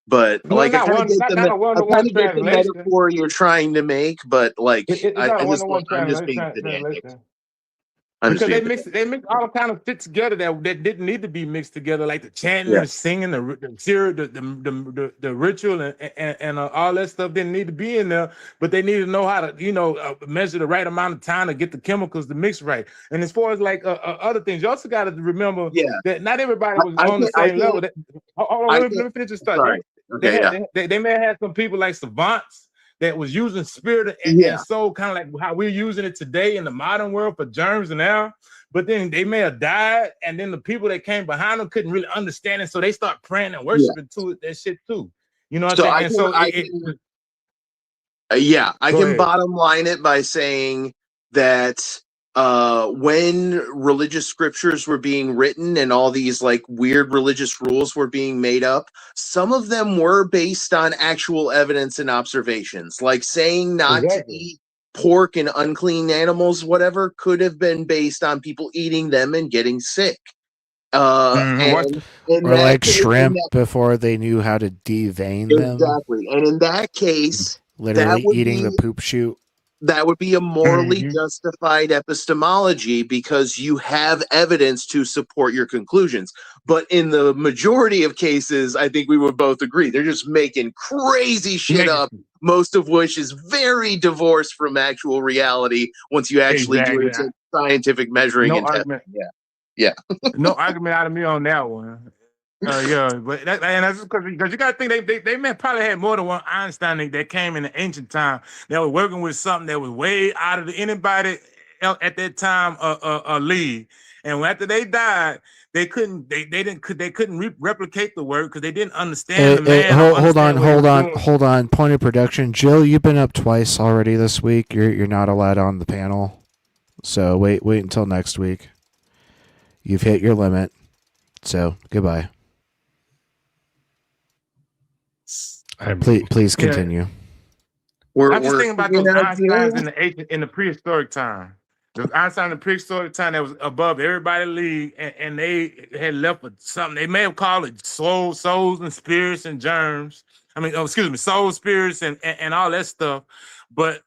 but I kind of get the metaphor you're trying to make, but like I'm just being pedantic. Because Understand. they mix all kind of shit together that didn't need to be mixed together, like the chanting, Yeah. the singing, the ritual, and all that stuff didn't need to be in there. But they need to know how to measure the right amount of time to get the chemicals to mix right. And as far as like other things, you also got to remember that not everybody was on the same level. Hold on, let me finish this thought. Sorry. Okay. They may have had some people like savants that was using spirit and soul, kind of like how we're using it today in the modern world for germs and air. But then they may have died, and then the people that came behind them couldn't really understand it, so they start praying and worshiping that shit too. You know what I'm saying? I can bottom line it by saying that when religious scriptures were being written and all these like weird religious rules were being made up, some of them were based on actual evidence and observations, like saying not to eat pork and unclean animals, whatever, could have been based on people eating them and getting sick. Or like shrimp before they knew how to devein them. Exactly. And in that case, literally eating the poop chute. That would be a morally justified epistemology because you have evidence to support your conclusions. But in the majority of cases, I think we would both agree they're just making crazy shit up, most of which is very divorced from actual reality once you actually do it to scientific measuring and testing. Yeah. No argument out of me on that one. But that's because you got to think they may probably had more than one Einstein that came in the ancient time. They were working with something that was way out of anybody else at that time a league. And after they died, they couldn't replicate the work because they didn't understand the man. Hold on. Point of production, Jill. You've been up twice already this week. You're not allowed on the panel. So wait until next week. You've hit your limit. So goodbye. Please continue. I'm just thinking about those Einsteins in the prehistoric time. The Einstein in the prehistoric time that was above everybody league, and they had left with something. They may have called it souls and spirits and germs. Souls, spirits, and all that stuff. But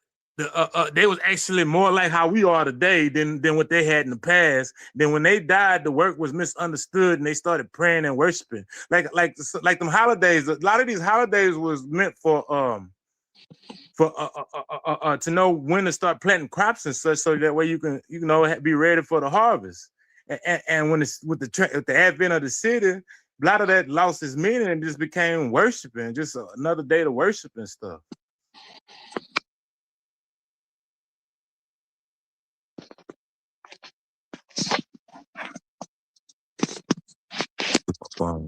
they was actually more like how we are today than what they had in the past. Then when they died, the work was misunderstood, and they started praying and worshiping. Like them holidays. A lot of these holidays was meant for to know when to start planting crops and such, so that way you can be ready for the harvest. And when it's with the advent of the city, a lot of that lost its meaning and just became worshiping, just another day to worship and stuff. What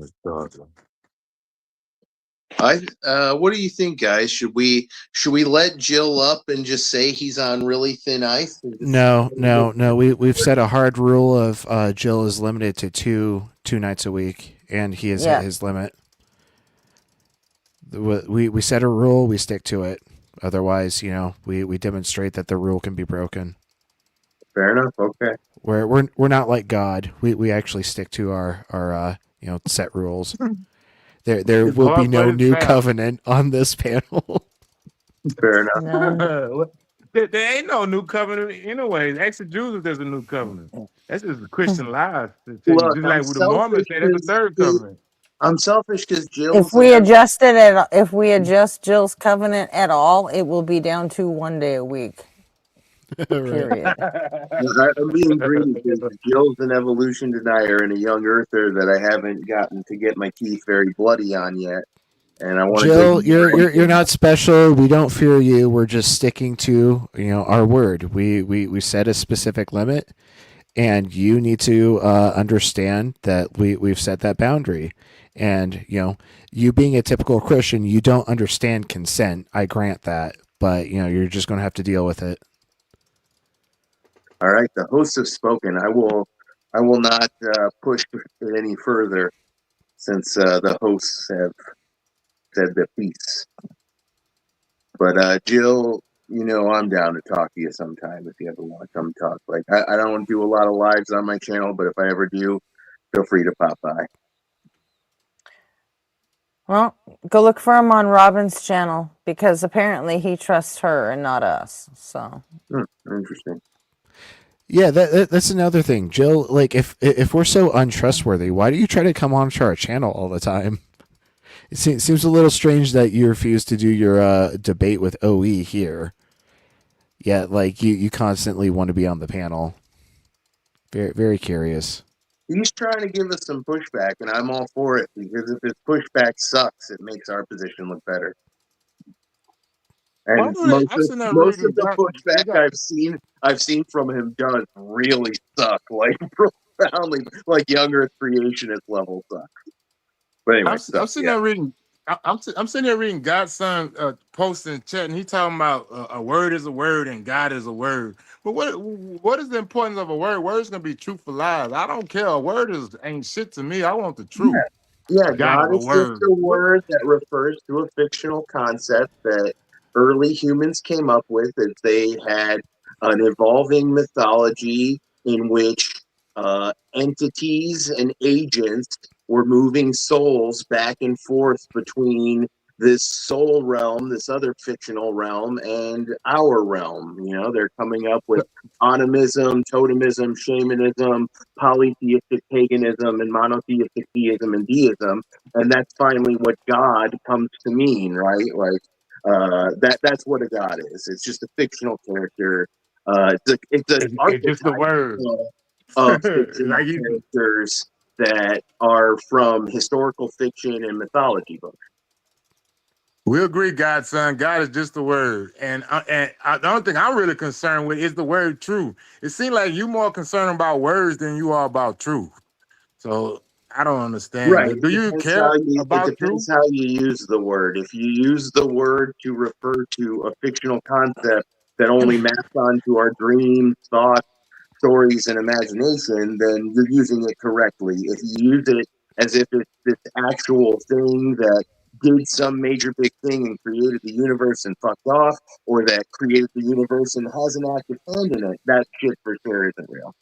do you think, guys? Should we let Jill up and just say he's on really thin ice? No. We've set a hard rule of Jill is limited to two nights a week, and he is at his limit. We set a rule, we stick to it. Otherwise, we demonstrate that the rule can be broken. Fair enough. Okay. We're not like God. We actually stick to our set rules. There will be no new covenant on this panel. Fair enough. No. There ain't no new covenant anyway. Ask the Jews if there's a new covenant. That's just a Christian lie. Look, just like with the Mormons say, that's the third covenant. I'm selfish because Jill. If we adjust Jill's covenant at all, it will be down to 1 day a week. Period. I'm being greedy because Jill's an evolution denier and a young earther that I haven't gotten to get my teeth very bloody on yet. And I want Jill, you're not special. We don't fear you. We're just sticking to our word. We set a specific limit, and you need to understand that we've set that boundary. And you being a typical Christian, you don't understand consent. I grant that, but you're just going to have to deal with it. All right, the hosts have spoken. I will not push it any further since the hosts have said their piece. But Jill, I'm down to talk to you sometime if you ever want to come talk. Like I don't want to do a lot of lives on my channel, but if I ever do, feel free to pop by. Well, go look for him on Robin's channel because apparently he trusts her and not us. So Interesting. Yeah, that's another thing, Jill. Like, if we're so untrustworthy, why do you try to come onto our channel all the time? It seems a little strange that you refuse to do your debate with OE here. Yeah, like you constantly want to be on the panel. Very, very curious. He's trying to give us some pushback, and I'm all for it because if his pushback sucks, it makes our position look better. And I'm sitting there reading. most of the pushback I've seen from him does really suck, like profoundly, like younger creationist level suck. But anyway, I'm sitting there reading. I'm sitting there reading God's son post in chat, and he talking about a word is a word and God is a word. But what is the importance of a word? Words gonna be truth for lies. I don't care. A word ain't shit to me. I want the truth. Yeah, God God is a is just word. a word that refers to a fictional concept that early humans came up with as they had an evolving mythology in which entities and agents were moving souls back and forth between this soul realm, this other fictional realm, and our realm. You know, they're coming up with animism, totemism, shamanism, polytheistic paganism, and monotheistic theism and deism, and that's finally what God comes to mean, right? Like that's what a god is. It's just a fictional character. It's an It's just the archetype word. of fictional Like characters that are from historical fiction and mythology books. we agree, God's son. God is just the word, and the only thing I'm really concerned with is the word truth. It seems like you more concerned about words than you are about truth. So I don't understand. Right. Do you care It about truth? depends how you use the word. If you use the word to refer to a fictional concept that only maps onto our dreams, thoughts, stories, and imagination, then you're using it correctly. If you use it as if it's this actual thing that did some major big thing and created the universe and fucked off, or that created the universe and has an active hand in it, that shit for sure isn't real.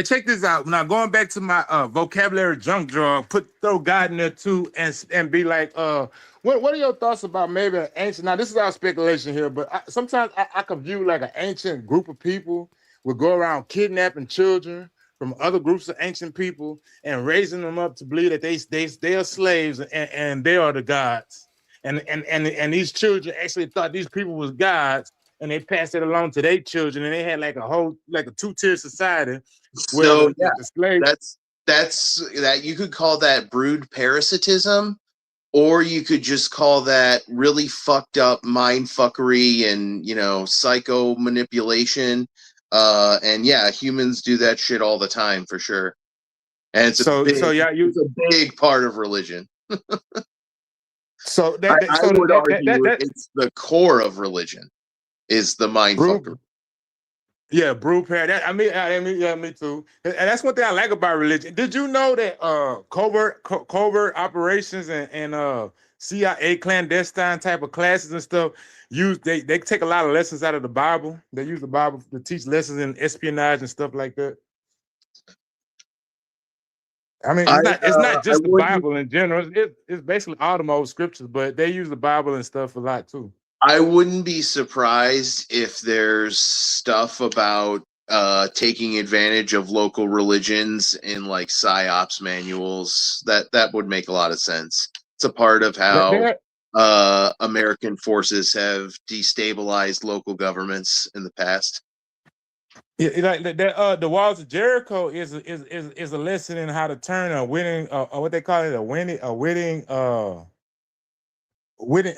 Check this out. Now going back to my vocabulary junk drawer, throw God in there too, and be like, what are your thoughts about maybe an ancient? Now this is our speculation here, but sometimes I can view like an ancient group of people would go around kidnapping children from other groups of ancient people and raising them up to believe that they are slaves and they are the gods, and these children actually thought these people was gods, and they passed it along to their children, and they had like a two-tier society. So yeah, that's you could call that brood parasitism, or you could just call that really fucked up mind fuckery and psycho manipulation. And yeah, humans do that shit all the time for sure. And it's it's a big part of religion. So I would argue it's the core of religion is the mind fuckery. Yeah, brood parrot. Me too. And that's one thing I like about religion. Did you know that covert operations and CIA clandestine type of classes and stuff they take a lot of lessons out of the Bible. They use the Bible to teach lessons in espionage and stuff like that. I mean, it's not just the Bible in general. It's basically all the old scriptures, but they use the Bible and stuff a lot too. I wouldn't be surprised if there's stuff about taking advantage of local religions in like psyops manuals. That would make a lot of sense. It's a part of how American forces have destabilized local governments in the past. Yeah, like the walls of Jericho is a lesson in how to turn a winning what they call it a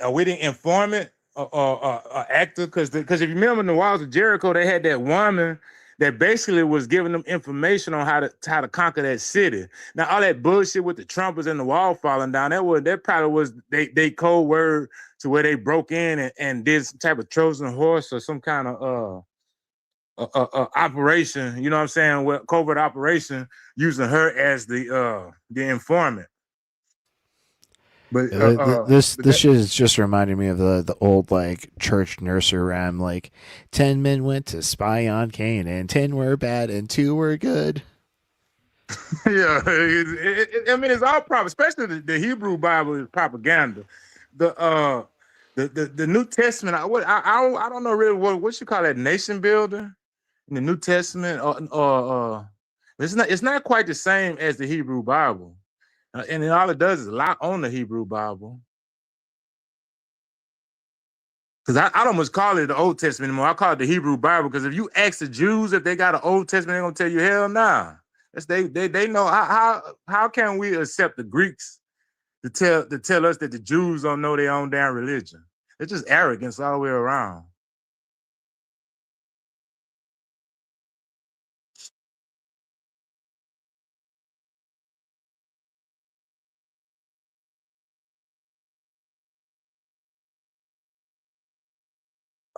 witting informant or actor, because if you remember in the walls of Jericho, they had that woman that basically was giving them information on how to conquer that city. Now all that bullshit with the trumpets and the wall falling down, that probably was they code word to where they broke in and did some type of Trojan horse or some kind of operation, you know what I'm saying? Well, covert operation using her as the informant. But this shit is just reminding me of the old like church nursery rhyme, like 10 men went to spy on Cain and 10 were bad and 2 were good. Yeah, I mean it's all propaganda, especially the Hebrew Bible is propaganda. The New Testament, I don't know really what you call that, nation builder. in the New Testament, it's not quite the same as the Hebrew Bible, and then all it does is lock on the Hebrew Bible. Because I'd almost call it the Old Testament anymore. I call it the Hebrew Bible. Because if you ask the Jews if they got an Old Testament, they're gonna tell you, hell nah. They know how can we accept the Greeks to tell us that the Jews don't know their own damn religion? It's just arrogance all the way around.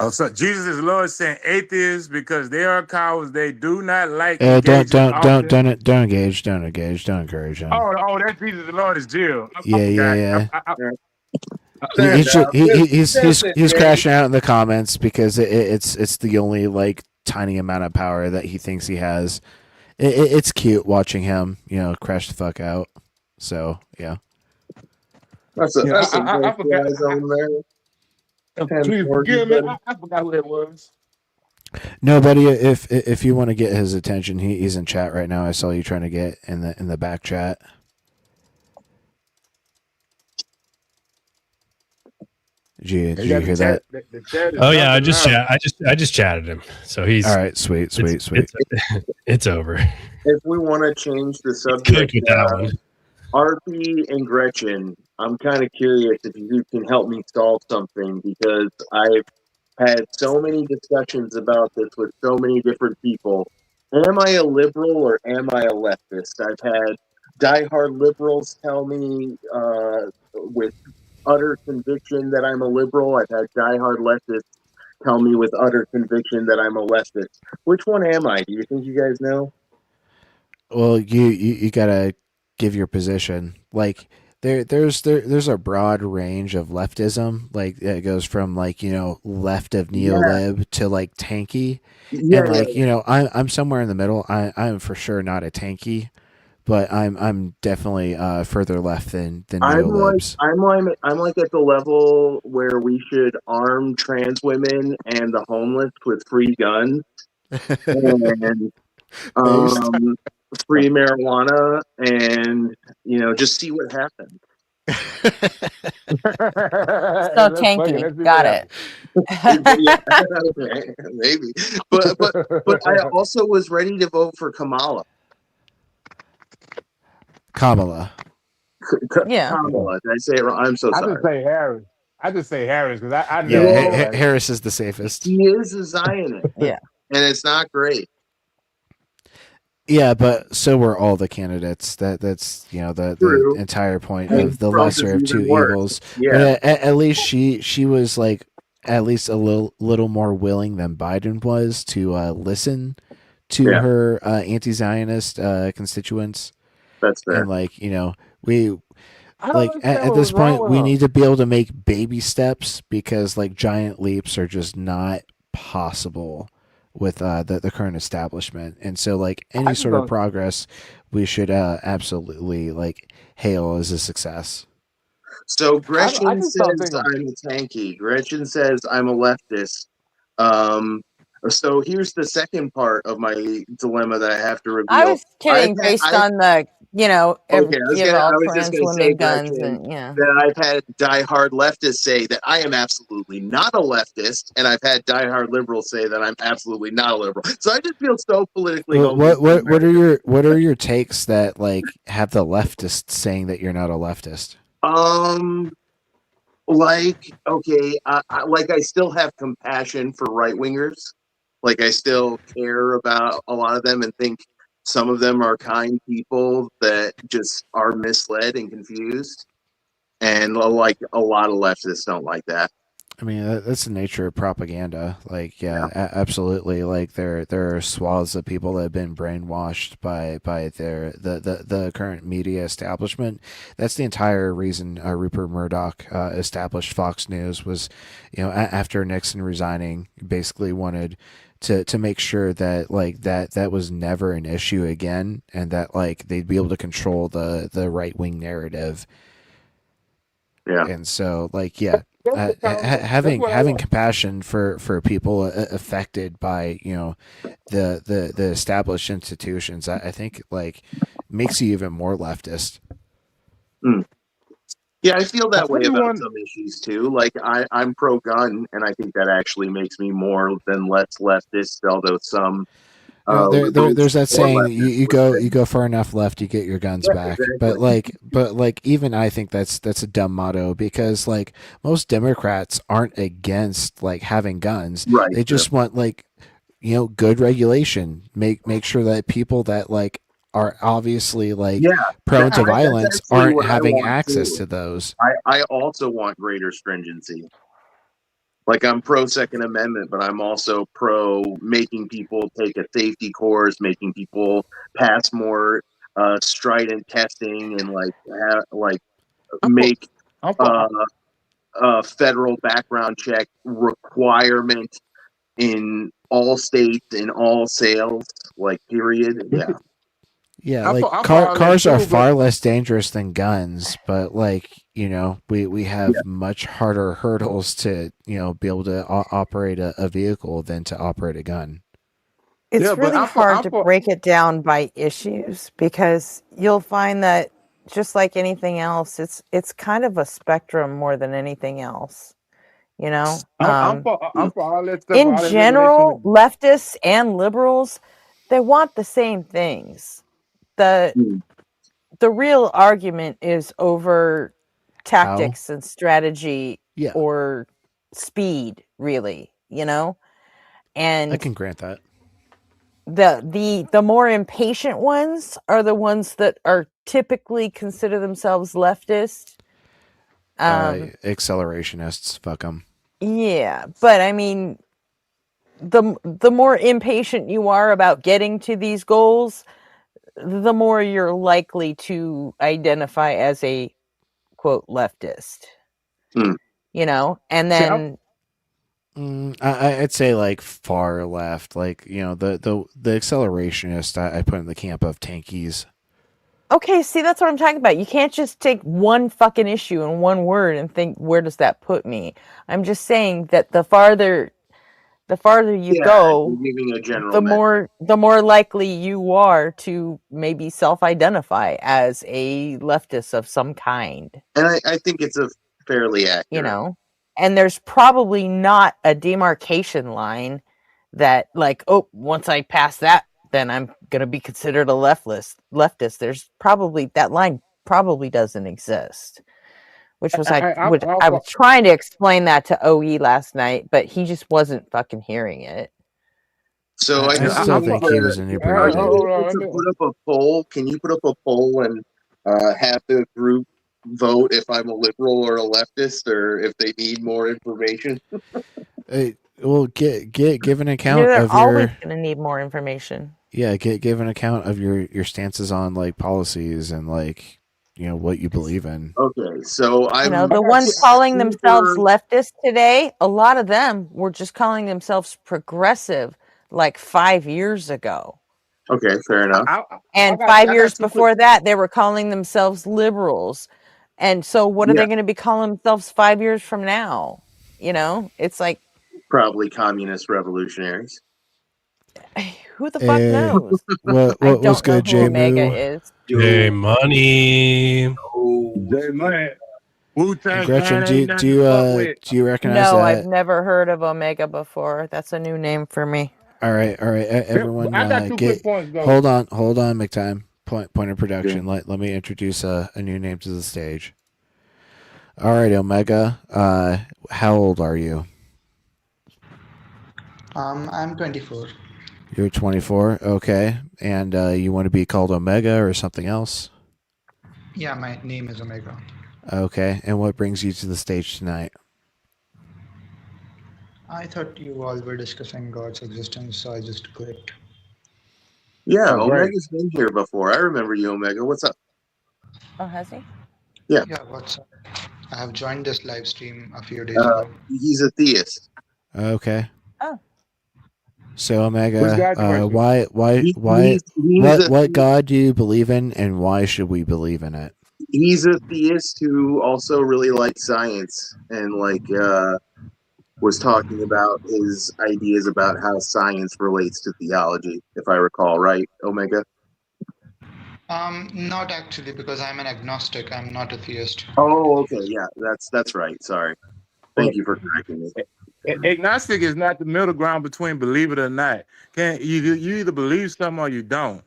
Oh, so Jesus is Lord saying atheists because they are cowards. They do not like engaging. Don't engage. Don't engage. Don't encourage him. Oh, that's Jesus the Lord is Jill. Yeah. He's He's crashing out in the comments because it's the only like tiny amount of power that he thinks he has. It's cute watching him, crash the fuck out. So yeah. That's a great guys on there. Please forgive me. I forgot who that was. Nobody. If you want to get his attention, he's in chat right now. I saw you trying to get in the back chat. Did you hear that? Oh yeah, I just chatted him. So he's all right. Sweet. It's over. If we want to change the subject, with that one. RP and Gretchen, I'm kind of curious if you can help me solve something because I've had so many discussions about this with so many different people. Am I a liberal or am I a leftist? I've had diehard liberals tell me with utter conviction that I'm a liberal. I've had diehard leftists tell me with utter conviction that I'm a leftist. Which one am I? Do you think you guys know? Well, you gotta give your position. Like there's a broad range of leftism. Like it goes from like left of neolib to like tanky, and like I'm somewhere in the middle. I'm for sure not a tanky, but I'm definitely further left than neolibs. I'm like at the level where we should arm trans women and the homeless with free guns and free marijuana and just see what happens. So tanky. Got it. Maybe. But I also was ready to vote for Kamala. Yeah. Kamala. Did I say it wrong? I'm so sorry. I just say Harris because I know. Yeah, Harris is the safest. He is a Zionist. Yeah. And it's not great. Yeah, but so were all the candidates. That's the entire point of the lesser of two evils. Yeah. But at least she was like at least a little more willing than Biden was to listen to her anti-Zionist constituents. That's fair. And like we like at this point we need to be able to make baby steps because like giant leaps are just not possible with the current establishment, and so like any sort of progress we should absolutely like hail as a success. So Gretchen says I'm a tanky. Gretchen says I'm a leftist. So here's the second part of my dilemma that I have to reveal. I was kidding based on the I was just going to say, guns Gretchen, and that I've had diehard leftists say that I am absolutely not a leftist, and I've had diehard liberals say that I'm absolutely not a liberal. So I just feel so politically. What are your takes that like have the leftists saying that you're not a leftist? Like okay, I still have compassion for right wingers. Like I still care about a lot of them and think some of them are kind people that just are misled and confused. And like a lot of leftists don't like that. I mean, that's the nature of propaganda. Like, absolutely. Like, there are swaths of people that have been brainwashed by the current media establishment. That's the entire reason Rupert Murdoch established Fox News was, after Nixon resigning, basically wanted to make sure that like that was never an issue again, and that like they'd be able to control the right wing narrative. Yeah. And so like having compassion for people affected by the established institutions, I think like makes you even more leftist. Yeah, I feel that way about Everyone, some issues too. Like I'm pro-gun, and I think that actually makes me more than less leftist. Although some There's that or saying leftists you would go say, you go far enough left, you get your guns yeah, back. exactly. But like even I think that's a dumb motto, because like most Democrats aren't against like having guns. Right. They just want like good regulation. Make sure that people that like are obviously like Yeah, prone to that's violence actually aren't what I having want access too. to those. I also want greater stringency. Like I'm pro Second Amendment, but I'm also pro making people take a safety course, making people pass more strident testing, and make I'm uh, for, a federal background check requirement in all states, in all sales, like period. Yeah. Yeah, I'm like for, I'm for all that cars are too, but far less dangerous than guns, but like we have Yeah. much harder hurdles to be able to operate a vehicle than to operate a gun. It's yeah, but really hard I'm to for. break it down by issues because you'll find that just like anything else, it's kind of a spectrum more than anything else, you know? I'm for all that stuff, In all that regulation. general, leftists and liberals, they want the same things. The Mm. the real argument is over How? tactics and strategy Yeah, or speed, really, I And can grant that. the more impatient ones are the ones that are typically consider themselves leftist. Accelerationists, fuck them. Yeah, but I mean, the more impatient you are about getting to these goals, the more you're likely to identify as a quote leftist. Mm. And See, then I'd say like far left, like the accelerationist. I put in the camp of tankies. okay, see that's what I'm talking about. You can't just take one fucking issue in one word and think where does that put me? I'm just saying that the farther you Yeah, go, you're giving a general the message. more likely you are to maybe self-identify as a leftist of some kind, And I think it's a fairly accurate. and there's probably not a demarcation line that like, oh, once I pass that, then I'm going to be considered a leftist. There's probably that line probably doesn't exist, which was I was trying to explain that to OE last night, but he just wasn't fucking hearing it. So I I think still think he was are inebriated. you able to put up a poll? Can you put up a poll and have the group vote if I'm a liberal or a leftist, or if they need more information? Well, give an account They're of always your going to need more information. give an account of your stances on like policies and like what you believe in. Okay, so The ones calling themselves leftist today, a lot of them were just calling themselves progressive like 5 years ago. Okay, fair enough. And 5 years before that, they were calling themselves liberals. And so what are they going to be calling themselves 5 years from now? It's like probably communist revolutionaries. Who the fuck knows? I don't what's know good, who J Omega Moo? is. J Money. J Money. Wu-Tang Gretchen, Clan ain't nothing to fuck with. do you recognize No, I've that? never heard of Omega before. That's a new name for me. All right, everyone. I got 2 quick points though. Hold on, McTime. Point of production. Let me introduce a new name to the stage. All right, Omega. How old are you? I'm 24. You're 24. Okay, and you want to be called Omega or something else? Yeah, my name is Omega. Okay, and what brings you to the stage tonight? I thought you all were discussing God's existence, so I just clicked. Yeah, Oh, great. Omega's been here before. I remember you, Omega. What's up? Oh, has he? Yeah. Yeah, what's up? I have joined this live stream a few days ago. He's a theist. Okay. Oh. So Omega, What's God's question? what God do you believe in, and why should we believe in it? he's a theist who also really likes science and was talking about his ideas about how science relates to theology, if I recall, right, Omega? Not actually, because I'm an agnostic. I'm not a theist. Oh, okay, yeah, that's right. Sorry, thank Well, you for correcting me. agnostic is not the middle ground between believe it or not. Can't you either believe something or you don't.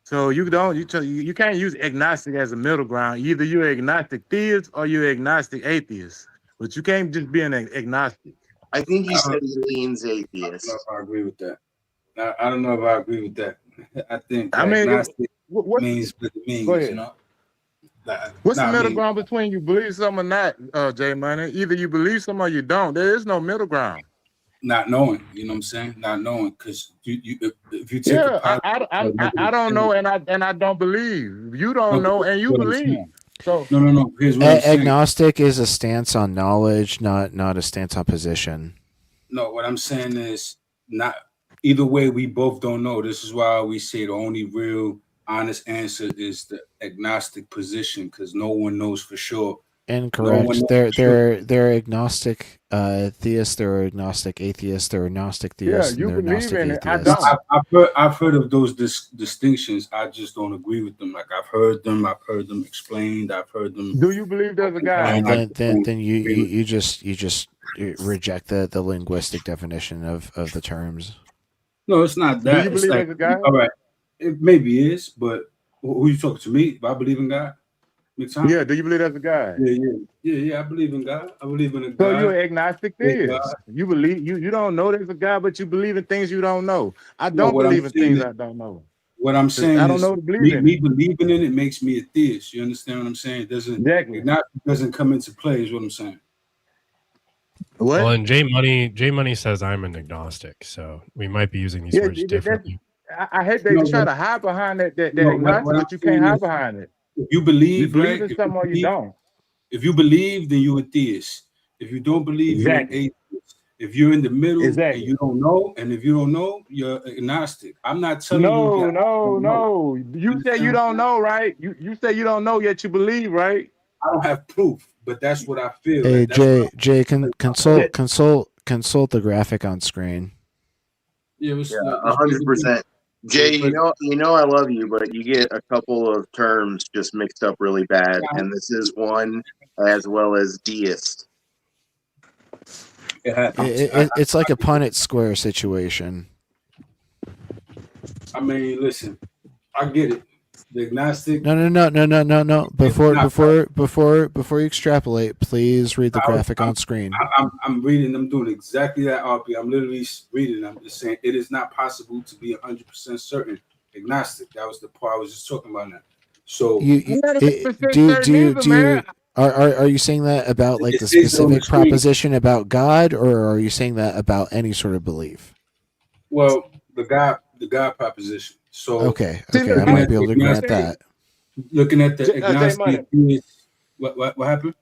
So you can't use agnostic as a middle ground. Either you're agnostic theist or you're agnostic atheist. But you can't just be an agnostic. I think you I said don't, he leans I don't know atheist. if I agree with that. I don't know if I agree with that. I think I mean, agnostic what's means what it go means, you ahead. know. What's No, the I middle mean, ground between you believe something or not, J Money? Either you believe something or you don't. There is no middle ground. not knowing, you know what I'm saying? Not knowing, because if you take a Yeah, positive or a I negative don't know, stance, and I don't believe. You don't no, know, but and you what I'm believe. saying. So No. Here's what I'm saying. Agnostic is a stance on knowledge, not a stance on position. No, what I'm saying is not either way. We both don't know. This is why we say the only real honest answer is the agnostic position, because no one knows for sure. No one Incorrect. knows for sure. They're agnostic theists. They're agnostic atheists. They're agnostic yeah, theists, and you they're believe agnostic in it. I No, atheists. don't. I've heard of those distinctions. I just don't agree with them. Like I've heard them explained. I've heard them Do you believe there's a broken God? down. I just don't Then agree with you just reject the linguistic definition of the terms. No, it's not Do you that. It's believe like, there's a God? all right, it maybe is, but who you talking to me? If I believe in God, McTon? Yeah. Do you believe there's a God? Yeah. I believe in God. I believe in a So you're God. an agnostic Big theist. God. You believe you don't know there's a God, but you believe in things you don't know. I No, don't believe in things I don't know. what I'm 'Cause saying I don't is know to believe in me it. believing in it makes me a theist. You understand what I'm saying? Exactly. It doesn't come into play. Is what I'm saying. What? Well, and J Money says I'm an agnostic, so we might be using these Yeah, words differently. I hate they No, try to hide behind that what agnostic, I'm but you can't saying hide is, behind it. if you You believe, believe right? in something or you don't. If you believe, then you're a theist. If you don't believe, you're an Exactly. atheist. If you're in the middle and Exactly. you don't know, and if you don't know, you're agnostic. I'm not telling you that No, I no, don't know. no. You You say understand you what I'm don't saying? know, right? You say you don't know, yet you believe, right? I don't have proof, but that's what I feel. Hey That's what Jay, I consult the graphic on screen. Yeah, Yeah, let's break it down. 100%. Jay, Let's break it you know I love you, but you get a couple of terms just mixed up really bad, down. and this is one, as well as deist. It happens. It's like a Punnett square situation. I mean, listen, I get it. The agnostic. No. Not Before you extrapolate, please read the graphic on screen. I'm reading. I'm doing exactly that, RP. I'm literally reading. I'm just saying it is not possible to be 100% certain agnostic. That was the part I was just talking about now. So are you saying that about like it the says it on the specific screen. proposition about God, or are you saying that about any sort of belief? Well, the God proposition. So Okay, I might be able to grant that. Looking at the J agnostic, Money. what happened?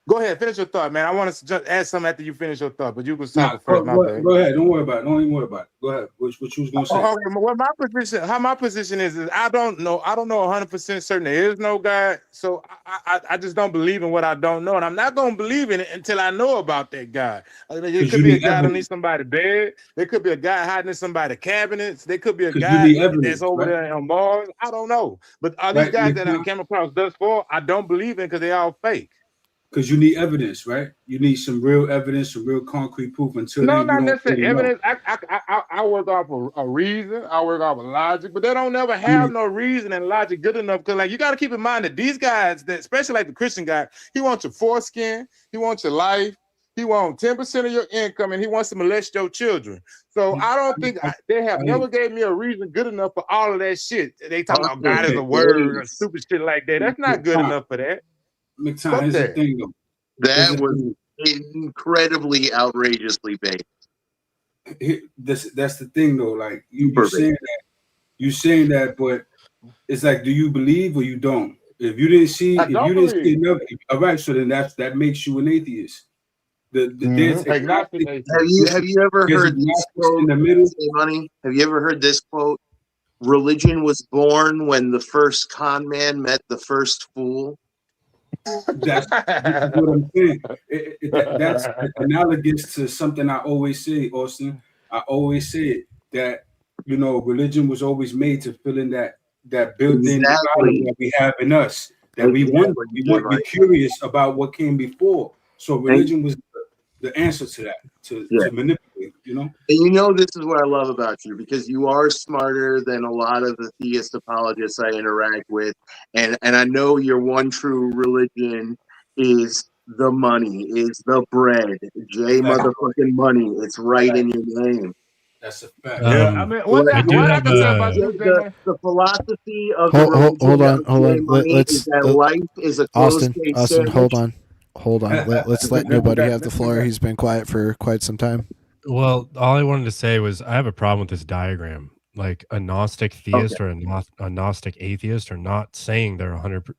Go ahead, finish your thought, man. I want to just add something after you finish your thought, but you was Nah, talking first. My bad. go ahead. Don't worry about it. Don't even worry about it. Go ahead. What you was gonna say? Okay, well, my position is I don't know 100% certain there is no God, so I just don't believe in what I don't know, and I'm not gonna believe in it until I know about that God. There could be a God underneath somebody's bed. There could be a guy hiding in somebody's cabinets. There could be a guy that's over there on Mars. I don't know, but all these guys that I came across thus far, I don't believe in because they all fake. Because you need evidence, right? You need some real evidence, some real concrete proof. Until No, then, you not don't necessarily really know. evidence. I work off a reason. I work off of logic, but they don't never have no reason and logic good enough. Because like you got to keep in mind that these guys, that especially like the Christian guy, he wants your foreskin, he wants your life, he wants 10% of your income, and he wants to molest your children. So I don't think they have never gave me a reason good enough for all of that shit. They talking about God is a word or stupid shit like that. That's not good enough for that. McTime, here's the thing though. That was incredibly outrageously big. That's the thing though. Like you're saying that, but it's like, do you believe or you don't? If you didn't see enough, all right. So then that makes you an atheist. There's agnostic. Have you ever heard this quote in the middle? Money? Have you ever heard this quote? Religion was born when the first con man met the first fool. That's this is what I'm saying. That's analogous to something I always say, Austin. I always say that religion was always made to fill in that built-in column that we have in us. That we want to be curious about what came before. So religion was the answer to that, to manipulate. And this is what I love about you, because you are smarter than a lot of the theist apologists I interact with. And I know your one true religion is the money, is the bread. J motherfucking money. It's right in your name. That's a fact. Yeah, I mean, what I can say about you, the philosophy of the religion hold on. money is that life is a closed case Austin, sandwich. hold on. Let's let nobody have the floor. He's been quiet for quite some time. Well, all I wanted to say was I have a problem with this diagram. Like a Gnostic theist or a Gnostic atheist are not saying they're 100%.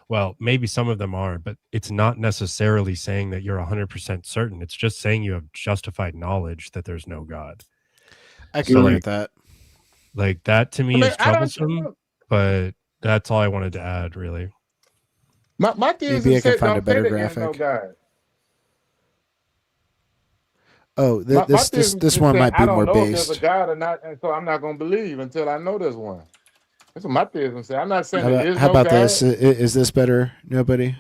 Well, maybe some of them are, but it's not necessarily saying that you're 100% certain. It's just saying you have justified knowledge that there's no God. I can agree with that. Like that to me is troublesome, but that's all I wanted to add, really. My theism Maybe I can said find a don't better say there ain't no graphic. God. Oh, My this theism just one said, might I be don't more know if there's based. a God or not, and so I'm not going to believe until I know there's one. That's what my theism said. I'm not saying there is How no about God. this? Is this better? Nobody?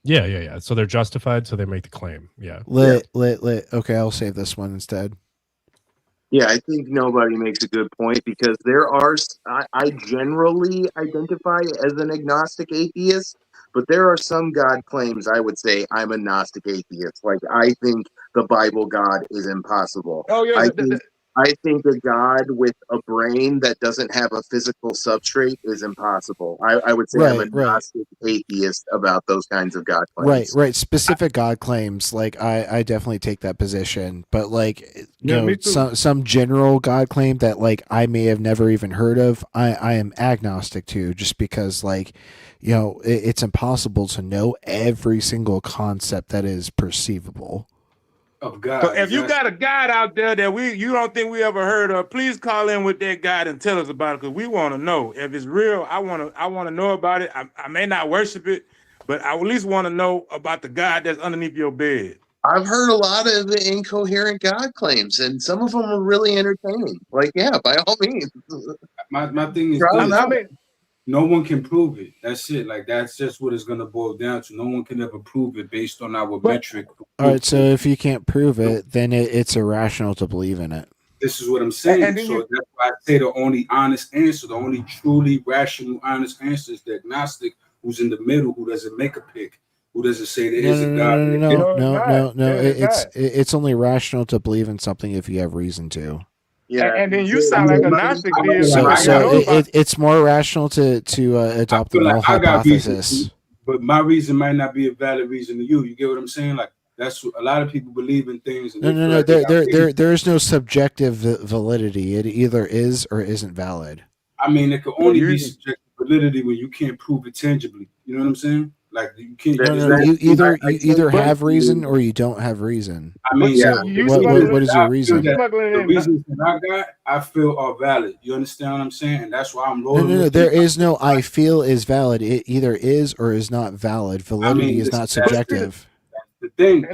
Yeah. So they're justified, so they make the claim. Yeah. Lit. Okay, I'll save this one instead. Yeah, I think nobody makes a good point, because there are, I generally identify as an agnostic atheist, but there are some God claims I would say I'm a Gnostic atheist. Like, I think the Bible God is impossible. Oh, yeah. I think a God with a brain that doesn't have a physical substrate is impossible. I would say I'm a Gnostic atheist about those kinds of God claims. Right. Specific God claims, like I definitely take that position, but like me too. some general God claim that like I may have never even heard of, I am agnostic to, just because like it's impossible to know every single concept that is perceivable. Of God. So if you got a God out there that you don't think we ever heard of, please call in with that God and tell us about it, because we want to know if it's real. I want to know about it. I may not worship it, but I at least want to know about the God that's underneath your bed. I've heard a lot of incoherent God claims, and some of them are really entertaining. Like, yeah, by all means. My thing is this. No one can prove it. That's it. Like, that's just what it's going to boil down to. No one can ever prove it based on our metric. All right, so if you can't prove it, then it's irrational to believe in it. This is what I'm saying. So that's why I say the only honest answer, the only truly rational, honest answer is the agnostic, who's in the middle, who doesn't make a pick, who doesn't say there is a God. No. It's only rational to believe in something if you have reason to. Yeah, and then you sound like a Gnostic. It's more rational to adopt the null hypothesis. But my reason might not be a valid reason to you. You get what I'm saying? Like, that's what a lot of people believe in things. And no. There is no subjective validity. It either is or isn't valid. I mean, it could only be subjective validity when you can't prove it tangibly. You know what I'm saying? Like, you can't. You either have reason or you don't have reason. I mean, what is your reason? The reasons that I feel are valid. You understand what I'm saying? And that's why I'm rolling. No. There is no I feel is valid. It either is or is not valid. Validity is not subjective. The thing.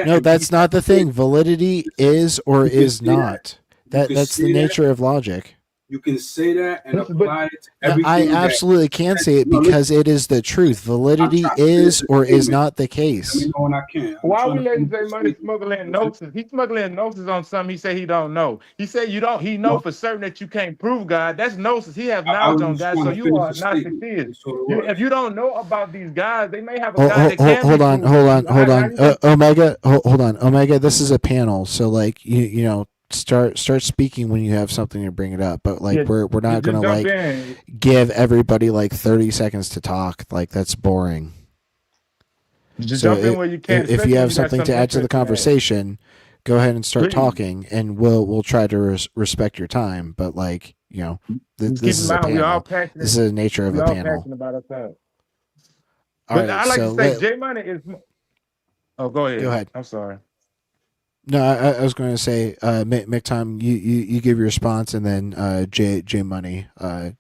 No, that's not the thing. Validity is or is not. That's the nature of logic. You can say that and apply it to everything. I absolutely can say it because it is the truth. Validity is or is not the case. Let me know when I can. Why are we letting J Money smuggle in gnosis? He's smuggling gnosis on something he said he don't know. He said he know for certain that you can't prove God. That's gnosis. He has knowledge on God, so you are not the theist. If you don't know about these guys, they may have a God that can hold on. Omega, hold on. Omega, this is a panel, so like you know. Start speaking when you have something to bring it up, but like we're not gonna like give everybody like 30 seconds to talk. Like, that's boring. Just jump in where you can. If you have something to add to the conversation, go ahead and start talking, and we'll try to respect your time. But like, this is a panel. This is the nature of a panel. But I like to say J Money is. Oh, go ahead. Go ahead. I'm sorry. No, I was going to say, Mick Tom, you give your response, and then J Money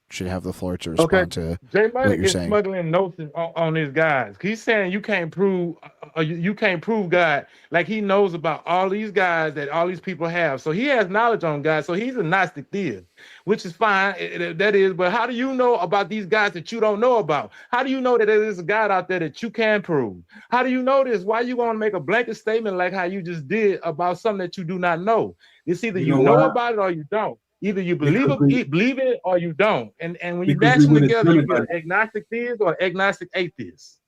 should have the floor to respond to Jay what Money you're is saying. smuggling notes on his guys. He's saying you can't prove you can't prove God. Like he knows about all these guys that all these people have. So he has knowledge on God. So he's a Gnostic theist, which is fine. That is, but how do you know about these guys that you don't know about? How do you know that there is a God out there that you can prove? How do you know this? Why are you going to make a blanket statement like how you just did about something that you do not know? It's either you know why? about it or you don't. Either you Because believe it or you don't. And when you because match we them would have together, done you it by get an agnostic theist or agnostic atheist.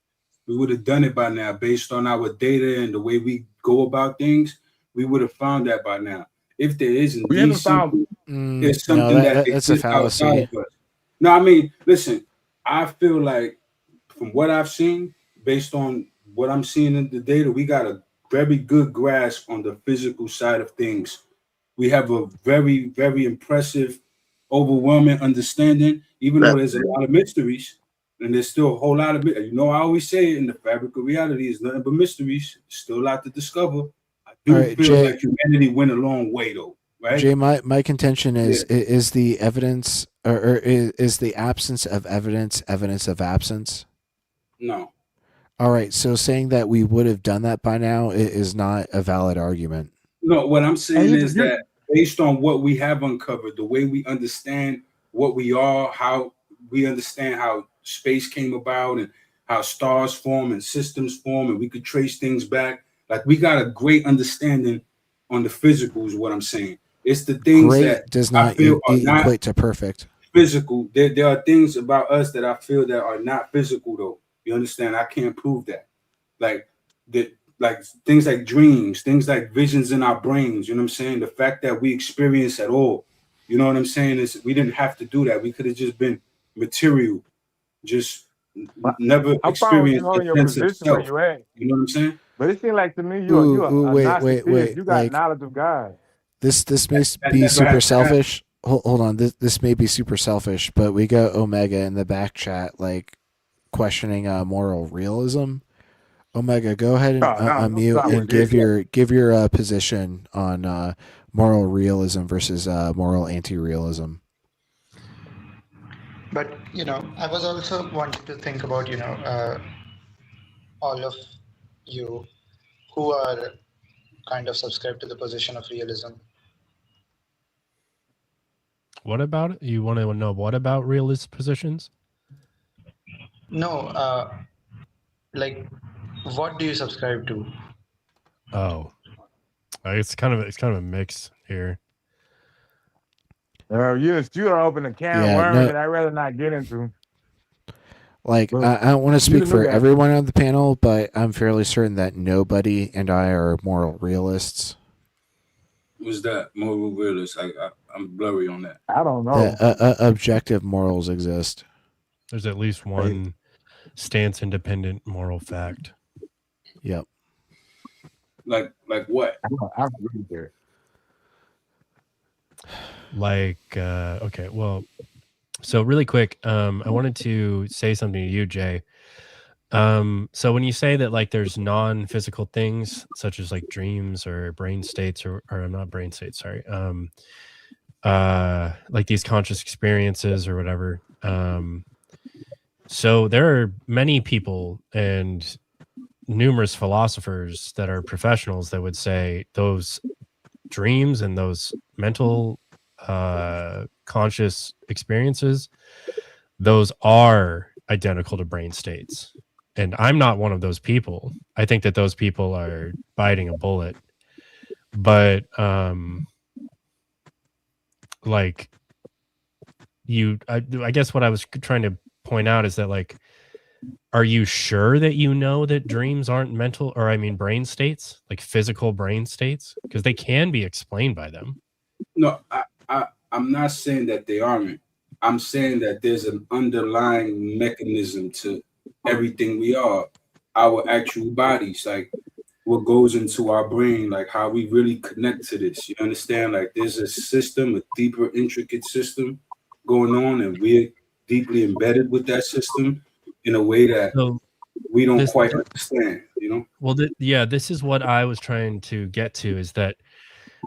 we would have done it by now based on our data and the way we go about things. We would have found that by now. If there is We indeed haven't found something, there's No, something that that's a exists outside fallacy. of us. No, I mean, listen, I feel like from what I've seen, based on what I'm seeing in the data, we got a very good grasp on the physical side of things. We have a very, very impressive, overwhelming understanding, even though there's a lot of mysteries, and there's still a whole lot of it. You know, I always say in the fabric of reality is nothing but mysteries. Still a lot to discover. I do All right, feel Jay. like humanity went a long way, though, right? Jay, my contention is Yeah. is the evidence or is the absence of evidence of absence? No. All right, so saying that we would have done that by now is not a valid argument. No, what I'm saying you- is that based on what we have uncovered, the way we understand what we are, how we understand how space came about and how stars form and systems form, and we could trace things back. Like we got a great understanding on the physical, is what I'm saying. It's the things that Great does I not feel are not equate to perfect. physical. There are things about us that I feel that are not physical, though. You understand? I can't prove that. Like like things like dreams, things like visions in our brains. You know what I'm saying? The fact that we experience at all. You know what I'm saying? Is we didn't have to do that. We could have just been material, just never I found you experienced know a in your sense of position where self. you at. You know what I'm saying? But it seems like to me Ooh, you're a Gnostic theist. wait. You got Like knowledge of God. this may That be never super has happened. selfish. Hold on, this may be super selfish, but we got Omega in the back chat like questioning moral realism. Omega, go ahead and No, don't unmute start and with this. give your position on moral realism versus moral anti-realism. But I was also wanting to think about all of you who are kind of subscribed to the position of realism. What about it? You want to know what about realist positions? No, like, what do you subscribe to? Oh, it's kind of a mix here. You don't open a can of worms that I'd rather not get into. Like, I don't want to speak for everyone on the panel, but I'm fairly certain that nobody and I are moral realists. What's that? Moral realist? I'm blurry on that. I don't know. Objective morals exist. There's at least one stance independent moral fact. Yep. Like what? I'm really there. Like, okay, well, so really quick, I wanted to say something to you, Jay. So when you say that like there's non-physical things such as like dreams or brain states or not brain states, sorry, like these conscious experiences or whatever. So there are many people and numerous philosophers that are professionals that would say those dreams and those mental conscious experiences, those are identical to brain states. And I'm not one of those people. I think that those people are biting a bullet. But like I guess what I was trying to point out is that like, are you sure that you know that dreams aren't mental, or I mean brain states, like physical brain states? Because they can be explained by them. No, I'm not saying that they aren't. I'm saying that there's an underlying mechanism to everything we are, our actual bodies, like what goes into our brain, like how we really connect to this. You understand? Like there's a system, a deeper, intricate system going on, and we're deeply embedded with that system in a way that we don't quite understand, you know? Well, yeah, this is what I was trying to get to, is that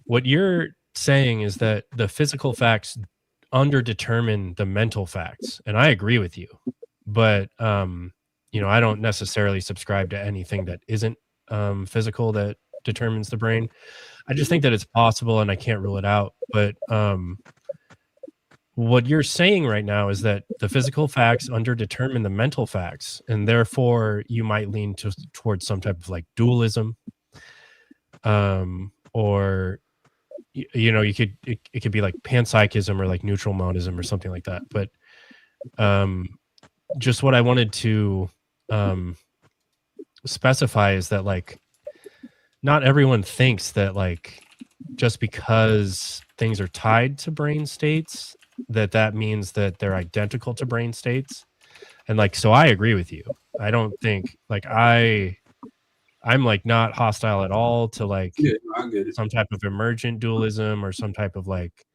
what you're saying is that the physical facts underdetermine the mental facts. And I agree with you. But, you know, I don't necessarily subscribe to anything that isn't physical that determines the brain. I just think that it's possible and I can't rule it out. But what you're saying right now is that the physical facts underdetermine the mental facts, and therefore you might lean towards some type of like dualism, or you know, it could be like panpsychism or like neutral monism or something like that. But just what I wanted to specify is that like not everyone thinks that like just because things are tied to brain states that means that they're identical to brain states. And like, so I agree with you. I don't think like I'm like not hostile at all to like some type of emergent dualism or some type of like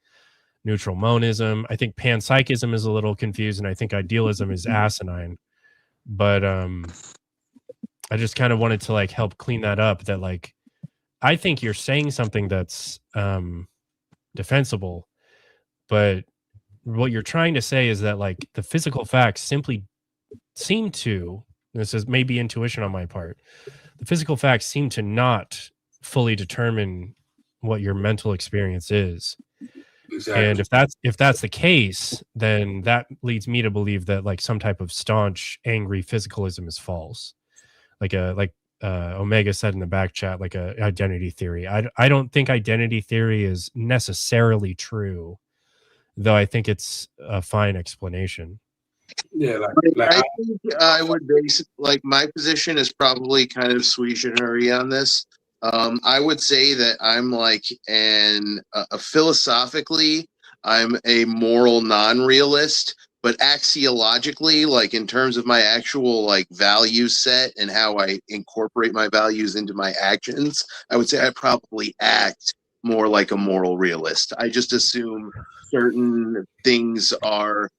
neutral monism. I think panpsychism is a little confused, and I think idealism is asinine. But I just kind of wanted to like help clean that up, that like I think you're saying something that's defensible, but what you're trying to say is that like the physical facts simply seem to, this is maybe intuition on my part, the physical facts seem to not fully determine what your mental experience is. Exactly. And if that's the case, then that leads me to believe that like some type of staunch angry physicalism is false, like Omega said in the back chat, like a identity theory. I don't think identity theory is necessarily true, though I think it's a fine explanation. Yeah, I think I would base like my position is probably kind of sui generis on this. I would say that I'm like philosophically, I'm a moral non-realist, but axiologically, like in terms of my actual like value set and how I incorporate my values into my actions, I would say I probably act more like a moral realist. I just assume certain things are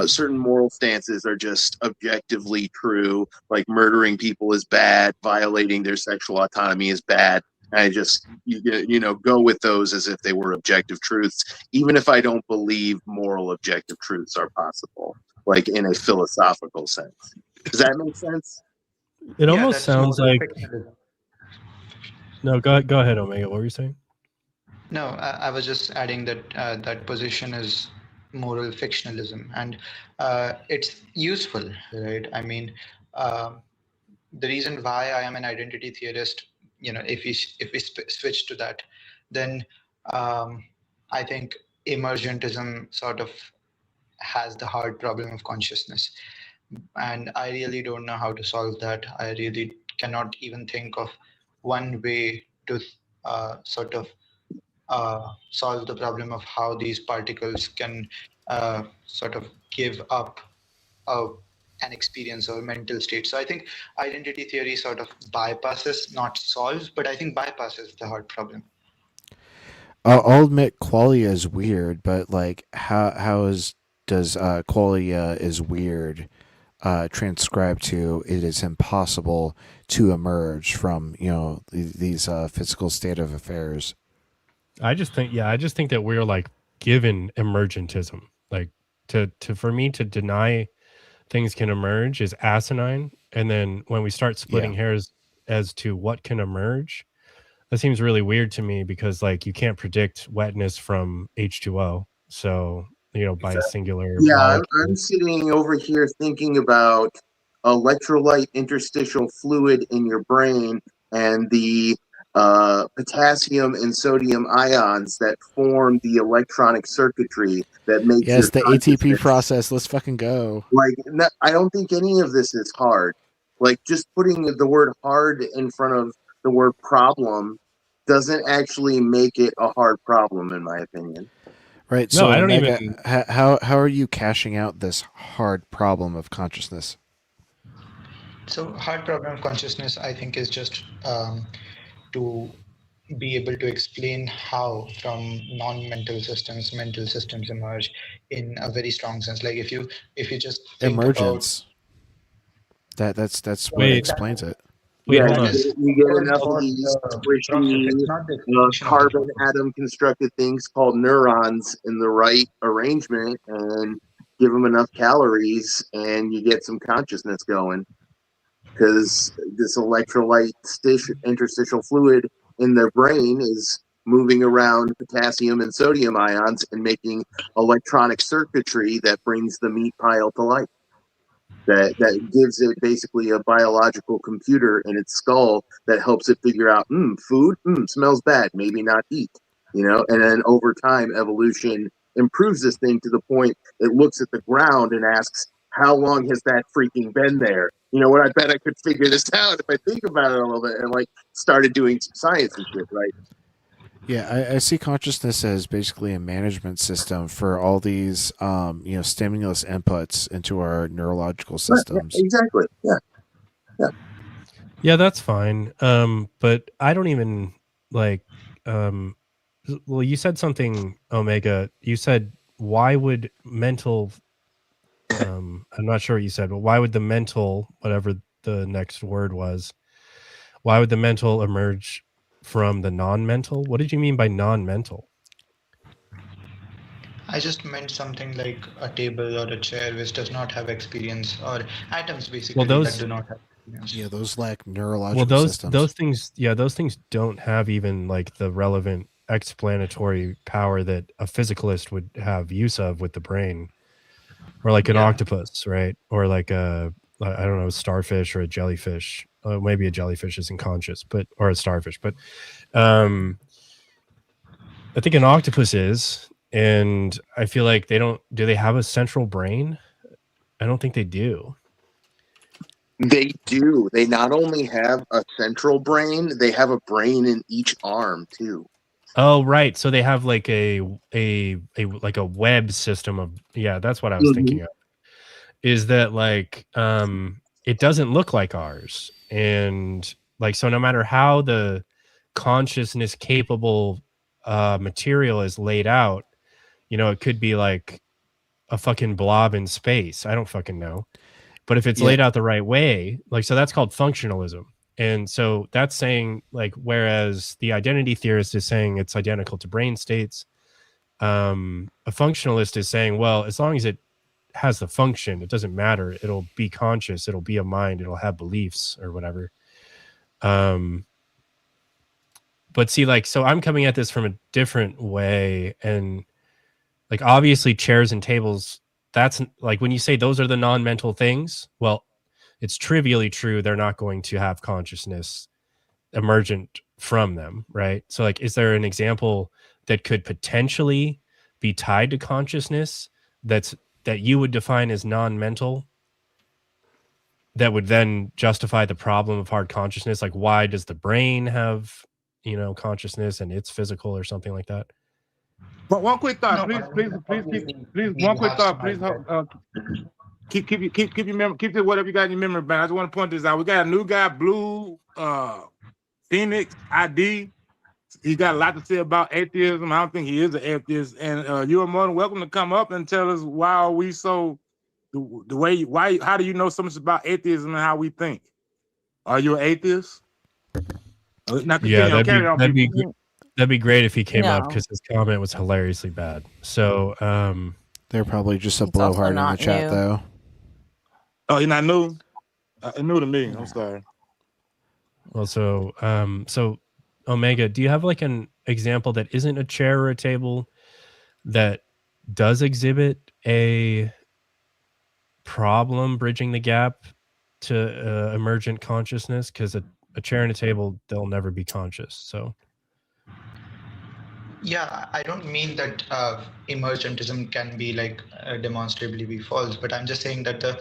certain moral stances are just objectively true, like murdering people is bad, violating their sexual autonomy is bad. I just you know go with those as if they were objective truths, even if I don't believe moral objective truths are possible, like in a philosophical sense. Does that make sense? It almost sounds like. No, go ahead, Omega. What were you saying? No, I was just adding that that position is moral fictionalism, and it's useful, right? I mean, the reason why I am an identity theorist, you know, if we switch to that, then I think emergentism sort of has the hard problem of consciousness, and I really don't know how to solve that. I really cannot even think of one way to sort of solve the problem of how these particles can sort of give up an experience or mental state. So I think identity theory sort of bypasses, not solves, but I think bypasses the hard problem. I'll admit qualia is weird, but like does qualia is weird transcribe to it is impossible to emerge from, you know, these physical state of affairs? I just think that we're like given emergentism. Like to for me to deny things can emerge is asinine. And then when we start splitting hairs as to what can emerge, that seems really weird to me, because like you can't predict wetness from H2O. So, you know, by a singular molecule. I'm sitting over here thinking about electrolyte interstitial fluid in your brain and the potassium and sodium ions that form the electronic circuitry that makes the ATP process. Let's fucking go. Like, I don't think any of this is hard. Like, just putting the word hard in front of the word problem doesn't actually make it a hard problem, in my opinion. Right. So, I don't even. How are you cashing out this hard problem of consciousness? So, hard problem of consciousness, I think, is just to be able to explain how from non-mental systems, mental systems emerge in a very strong sense. Like if you just think emergence. That's what Wait. explains it. Wait, Yeah, hold on. you get enough of these squishy carbon atom constructed things called neurons in the right arrangement, and give them enough calories, and you get some consciousness going. Because this electrolyte interstitial fluid in their brain is moving around potassium and sodium ions and making electronic circuitry that brings the meat pile to life. That gives it basically a biological computer in its skull that helps it figure out, food, smells bad, maybe not eat, and then over time, evolution improves this thing to the point it looks at the ground and asks, how long has that freaking been there? You know what? I bet I could figure this out if I think about it a little bit and started doing some science and shit, right? Yeah, I see consciousness as basically a management system for all these, stimulus inputs into our neurological systems. Yeah, exactly. Yeah. Yeah, that's fine. But I don't even well, you said something, Omega. You said, why would mental, I'm not sure what you said, but why would the mental, whatever the next word was, why would the mental emerge from the non-mental? What did you mean by non-mental? I just meant something like a table or a chair which does not have experience, or atoms basically that do not have experience. Yeah, those lack neurological systems. Those things don't have even like the relevant explanatory power that a physicalist would have use of with the brain, or like an octopus, right? Or like I don't know, a starfish or a jellyfish. Maybe a jellyfish isn't conscious, or a starfish, but I think an octopus is. And I feel like do they have a central brain? I don't think they do. They do. They not only have a central brain, they have a brain in each arm too. Oh, right. So they have like a web system of, that's what I was thinking of. Is that like it doesn't look like ours. And like, so no matter how the consciousness capable material is laid out, it could be like a fucking blob in space. I don't fucking know. But if it's laid out the right way, like, so that's called functionalism. And so that's saying, like, whereas the identity theorist is saying it's identical to brain states, a functionalist is saying, well, as long as it has the function, it doesn't matter. It'll be conscious. It'll be a mind. It'll have beliefs or whatever. But see, like, so I'm coming at this from a different way. And like, obviously chairs and tables, that's like, when you say those are the non-mental things, well, it's trivially true. They're not going to have consciousness emergent from them, right? So like, is there an example that could potentially be tied to consciousness that you would define as non-mental, that would then justify the problem of hard consciousness? Like, why does the brain have, consciousness and it's physical or something like that? But one quick thought, please. One quick thought, please. Keep your memory. Keep it whatever you got in your memory bank. I just want to point this out. We got a new guy, Blue Phoenix ID. He got a lot to say about atheism. I don't think he is an atheist, and you are more than welcome to come up and tell us why are we so the way. Why? How do you know so much about atheism and how we think? Are you an atheist? That'd be great if he came up, because his comment was hilariously bad. So they're probably just a blowhard in the chat, though. Oh, you're not new? New to me. I'm sorry. Well, so Omega, do you have like an example that isn't a chair or a table that does exhibit a problem bridging the gap to emergent consciousness? Because a chair and a table, they'll never be conscious. So yeah, I don't mean that emergentism can be like demonstrably be false, but I'm just saying that the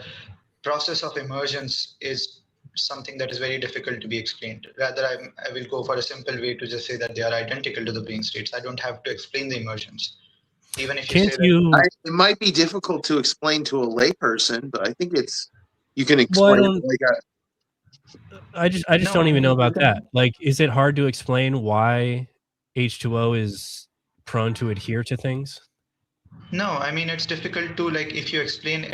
process of emergence is something that is very difficult to be explained. Rather, I will go for a simple way to just say that they are identical to the brain states. I don't have to explain the emergence. Even if you say that, it might be difficult to explain to a layperson, but I think you can explain I just don't even know about that. Like, is it hard to explain why H2O is prone to adhere to things? No, I mean, it's difficult to, like, if you explain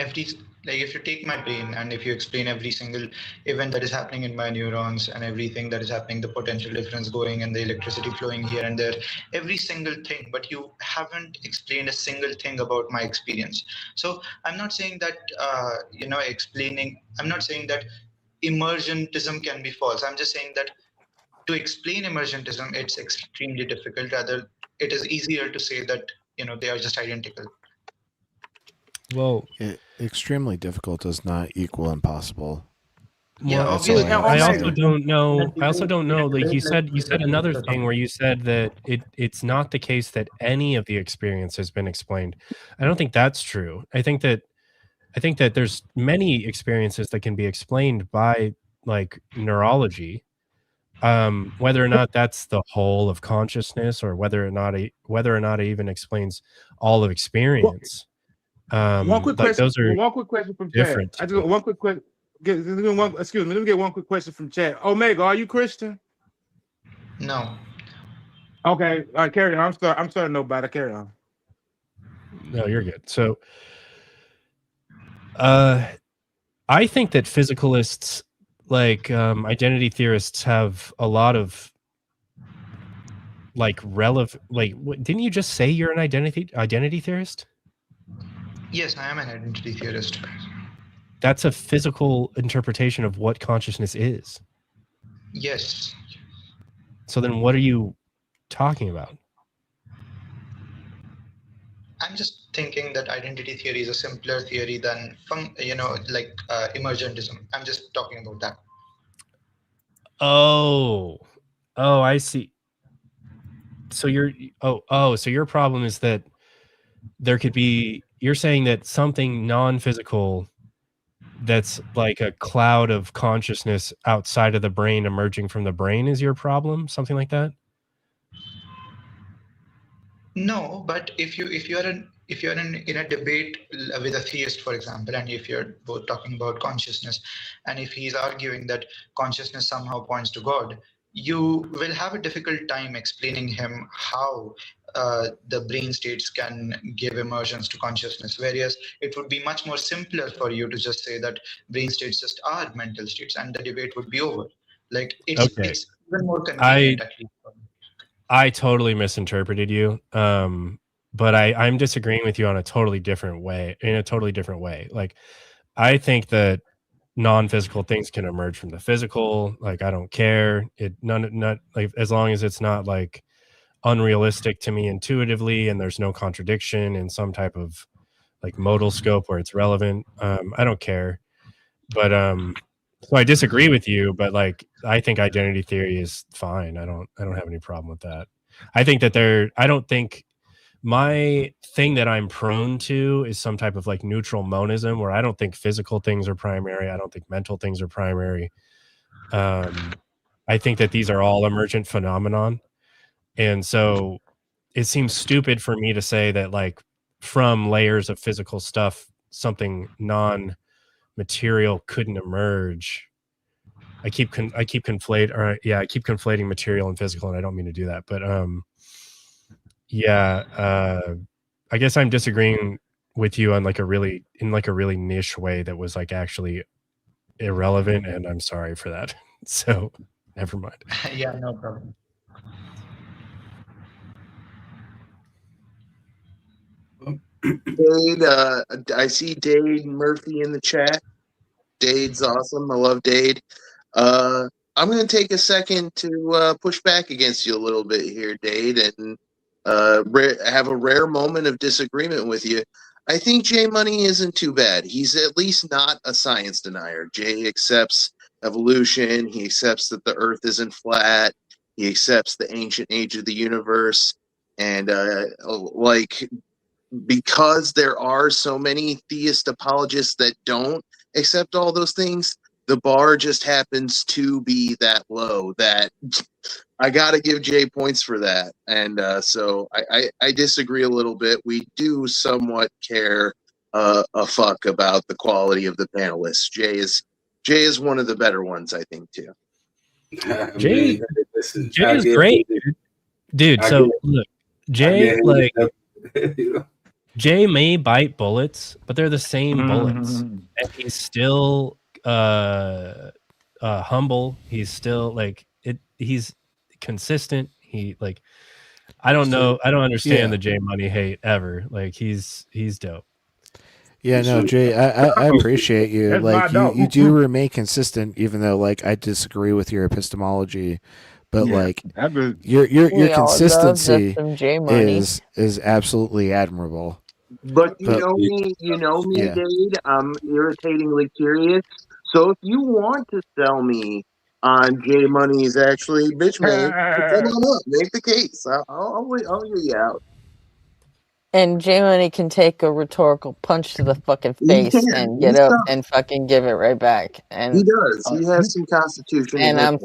Like if you take my brain and if you explain every single event that is happening in my neurons and everything that is happening, the potential difference going and the electricity flowing here and there, every single thing, but you haven't explained a single thing about my experience. So I'm not saying that, I'm not saying that emergentism can be false. I'm just saying that to explain emergentism, it's extremely difficult. Rather, it is easier to say that, they are just identical. Well, extremely difficult does not equal impossible. Yeah, Well, obviously. I also don't know. I also debate- don't in a know. Like debate you said, like another or thing where something. you said that it's not the case that any of the experience has been explained. I don't think that's true. I think that there's many experiences that can be explained by like neurology. Whether or not that's the whole of consciousness, or whether or not it even explains all of experience. One quick Like question. those are One quick question from chat. different I to just me. one quick question. Excuse me. Let me get one quick question from chat. Omega, are you Christian? No. Okay. All right. Carry on. I'm sorry. Nobody. Carry on. No, you're good. So, I think that physicalists, like identity theorists, have a lot of like relevant. Like, didn't you just say you're an identity theorist? Yes, I am an identity theorist. That's a physical interpretation of what consciousness is. Yes. So then, what are you talking about? I'm just thinking that identity theory is a simpler theory than emergentism. I'm just talking about that. Oh, I see. So so your problem is that there could be. You're saying that something non-physical that's like a cloud of consciousness outside of the brain emerging from the brain is your problem, something like that? No, but if you're in a debate with a theist, for example, and if you're both talking about consciousness, and if he's arguing that consciousness somehow points to God, you will have a difficult time explaining him how the brain states can give emergence to consciousness. Whereas it would be much more simpler for you to just say that brain states just are mental states, and the debate would be over. Like it's Okay. even more convenient, actually. I totally misinterpreted you. But I'm disagreeing with you on a totally different way, in a totally different way. Like, I think that non-physical things can emerge from the physical. Like, I don't care. Not like, as long as it's not like unrealistic to me intuitively and there's no contradiction in some type of like modal scope where it's relevant. I don't care. But so I disagree with you, but like I think identity theory is fine. I don't have any problem with that. I think that I don't think my thing that I'm prone to is some type of like neutral monism where I don't think physical things are primary. I don't think mental things are primary. I think that these are all emergent phenomenon. And so it seems stupid for me to say that like from layers of physical stuff, something non-material couldn't emerge. I keep conflating material and physical, and I don't mean to do that, but I guess I'm disagreeing with you on like a really niche way that was like actually irrelevant, and I'm sorry for that. So never mind. Yeah, no problem. Dade, I see Dade Murphy in the chat. Dade's awesome. I love Dade. I'm going to take a second to push back against you a little bit here, Dade, and have a rare moment of disagreement with you. I think Jay Money isn't too bad. He's at least not a science denier. Jay accepts evolution. He accepts that the Earth isn't flat. He accepts the ancient age of the universe. And because there are so many theist apologists that don't accept all those things, the bar just happens to be that low that I got to give Jay points for that. And so I disagree a little bit. We do somewhat care a fuck about the quality of the panelists. Jay is one of the better ones, I think, too. Jay is great, dude. So look, Jay Jay may bite bullets, but they're the same bullets, Mhm. and he's still humble. He's still like it. He's consistent. He like I don't know. I don't understand Yeah. the Jay Money hate ever. Like he's dope. Yeah, no, Jay, I appreciate you. That's my Like you dog. do remain consistent, even though like I disagree with your epistemology. But Yeah, like that was- your We all love consistency some J Money. is absolutely admirable. But you But know me, yeah. Dade. I'm irritatingly curious. So if you want to sell me on J Money's actually bitch made, come on up, make the case. I'll hear you out. And J Money can take a rhetorical punch to the fucking He face can. and He's get up tough. and fucking give it right back. And He does. He has some constitution. and in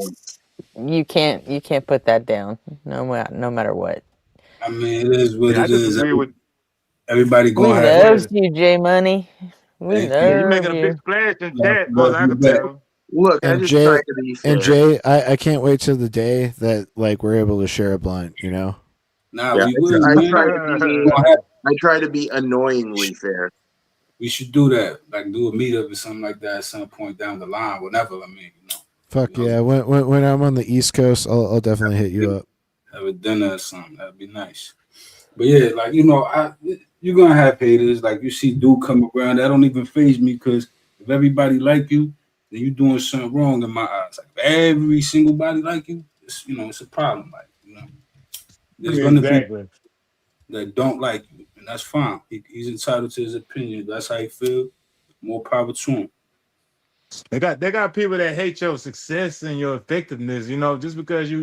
him. you can't put that down no matter what. I mean, it is what Yeah, I it is. disagree with. Everybody We gonna have love you, J Money. We Thank Yeah, you love making a big you. splash in Love- chat, love brother. I you can back. tell. Look, I And just Jay try to be fair. and Jay, I can't wait till the day that like we're able to share a blunt, you know? Nah, Yeah, we will, I man. try to be annoyingly fair. We should do that. Like do a meetup or something like that at some point down the line, whenever. I mean, Fuck yeah. When I'm on the East Coast, I'll definitely hit you up. have a dinner or something. That'd be nice. But yeah, like you're gonna have haters. Like you see dude come around, that don't even faze me because if everybody like you, then you doing something wrong in my eyes. Like if every single body like you, it's a problem. Like there's gonna be Exactly. that don't like you, and that's fine. He's entitled to his opinion. That's how he feel. More power to him. They got people that hate your success and your effectiveness. You know, just because you're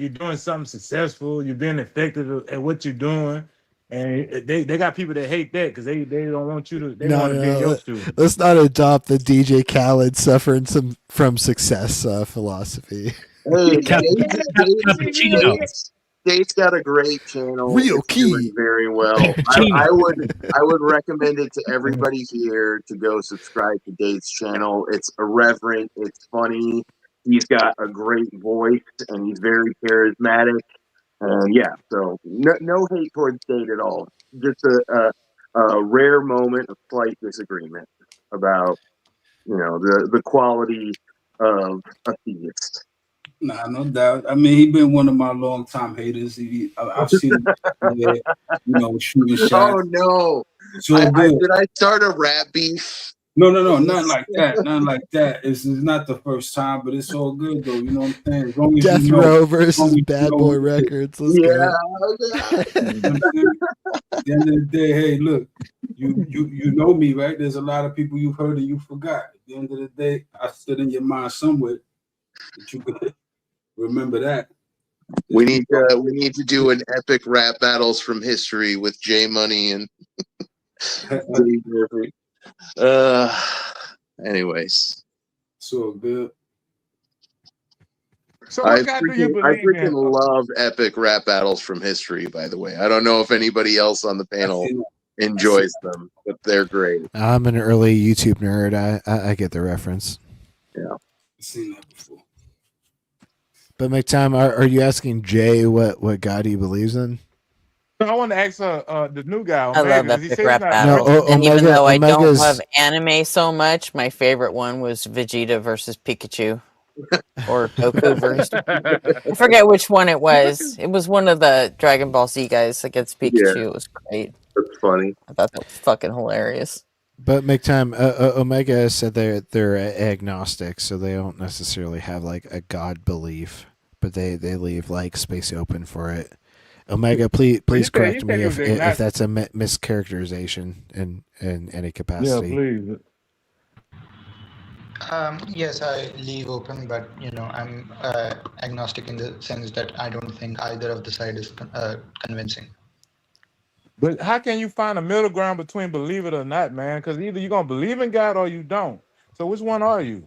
doing something successful, you're being effective at what you're doing, and they got people that hate that because they don't want you to. They want to be in your shoes. Let's not adopt the DJ Khaled suffering from success philosophy. Hey, Date's got a great channel. Real It's doing key. very well. I would recommend it to everybody here to go subscribe to Date's channel. It's irreverent. It's funny. He's got a great voice and he's very charismatic. And yeah, so no hate towards Date at all. Just a rare moment of slight disagreement about the quality of a theist. Nah, no doubt. I mean, he been one of my longtime haters. I've seen him, shooting shots. Oh no! Did I start a rap beef? No, nothing like that. Nothing like that. It's not the first time, but it's all good though. You know what I'm saying? As long as Death you know, Row versus Bad Boy Records. Let's go. At the end of the day, hey, look, you know me, right? There's a lot of people you've heard and you forgot. At the end of the day, I stood in your mind somewhere. But you could remember that. We need to do an epic rap battles from history with J Money and Dave Murphy. Anyways. So good. So I what God do you believe freaking in? love epic rap battles from history, by the way. I don't know if anybody else on the panel enjoys them, but they're great. I'm an early YouTube nerd. I get the reference. Yeah. I've seen that before. But McTime, are you asking Jay what God he believes in? So I want to ask the new guy. I love Omega. He epic says rap not battles. No, And even Omega- though I don't Omega's- love anime so much, my favorite one was Vegeta versus Pikachu. Or Goku versus I forget which one it was. It was one of the Dragon Ball Z guys against Pikachu. Yeah. It was great. That's funny. I thought that was fucking hilarious. But McTime, Omega said they're agnostic, so they don't necessarily have like a God belief, but they leave like space open for it. Omega, please correct me if that's a mischaracterization in any capacity. Yeah, please. Yes, I leave open, but I'm agnostic in the sense that I don't think either of the side is convincing. But how can you find a middle ground between believe it or not, man? Because either you're gonna believe in God or you don't. So which one are you?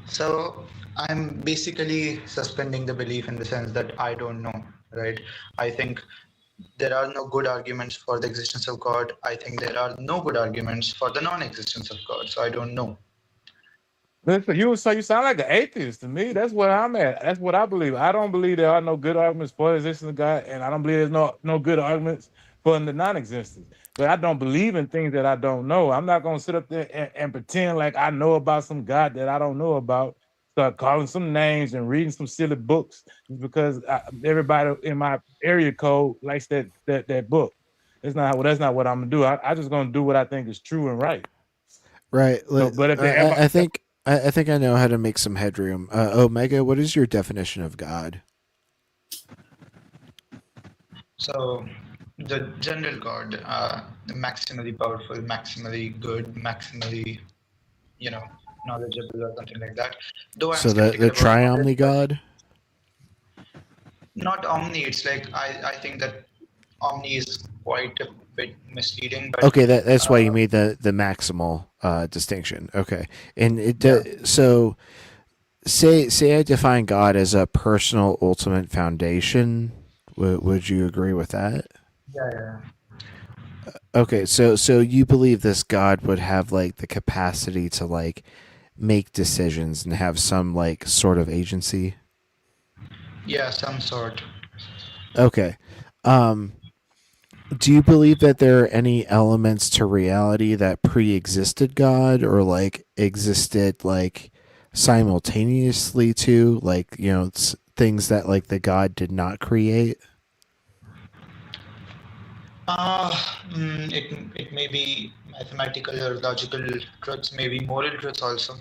So I'm basically suspending the belief in the sense that I don't know, right? I think there are no good arguments for the existence of God. I think there are no good arguments for the non-existence of God. So I don't know. Listen, you sound like an atheist to me. That's what I'm at. That's what I believe. I don't believe there are no good arguments for the existence of God, and I don't believe there's no good arguments for the non-existence. But I don't believe in things that I don't know. I'm not gonna sit up there and pretend like I know about some God that I don't know about. Start calling some names and reading some silly books because everybody in my area code likes that book. That's not what I'm gonna do. I just gonna do what I think is true and right. Right. So, but if I think I know how to make some headroom. Omega, what is your definition of God? So, the general God, maximally powerful, maximally good, maximally, knowledgeable or something like that. Though I'm So the skeptical about knowledge, triomni God? not omni. It's like I think that omni is quite a bit misleading. But Okay, that's why you made the maximal distinction. Okay, and so say I define God as a personal ultimate foundation. Would you agree with that? yeah. Okay, so you believe this God would have like the capacity to like make decisions and have some like sort of agency? Yeah, some sort. Okay. Do you believe that there are any elements to reality that pre-existed God or like existed like simultaneously to like things that like the God did not create? It may be mathematical or logical truths, maybe moral truths also.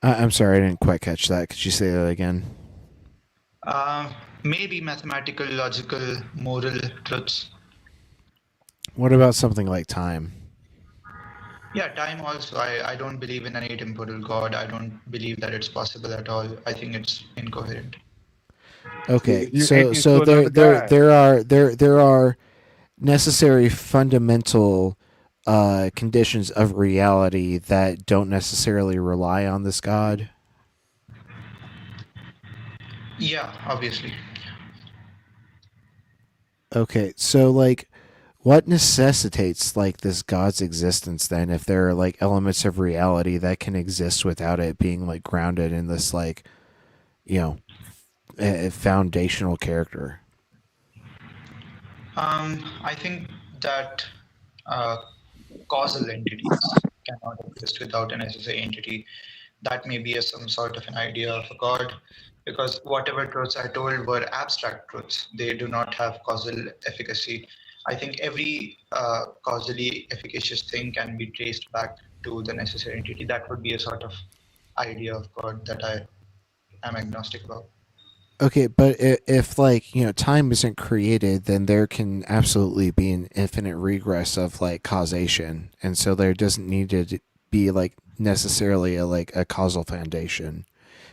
I'm sorry, I didn't quite catch that. Could you say that again? Maybe mathematical, logical, moral truths. What about something like time? Yeah, time also. I don't believe in an atemporal God. I don't believe that it's possible at all. I think it's incoherent. Okay, You so atheist to another God. there are necessary fundamental conditions of reality that don't necessarily rely on this God. Yeah, obviously. Okay, so like what necessitates like this God's existence then if there are like elements of reality that can exist without it being like grounded in this like foundational character? I think that causal entities cannot exist without a necessary entity. That may be some sort of an idea of a God, because whatever truths I told were abstract truths. They do not have causal efficacy. I think every causally efficacious thing can be traced back to the necessary entity. That would be a sort of idea of God that I am agnostic about. Okay, but if like time isn't created, then there can absolutely be an infinite regress of like causation, and so there doesn't need to be like necessarily a causal foundation,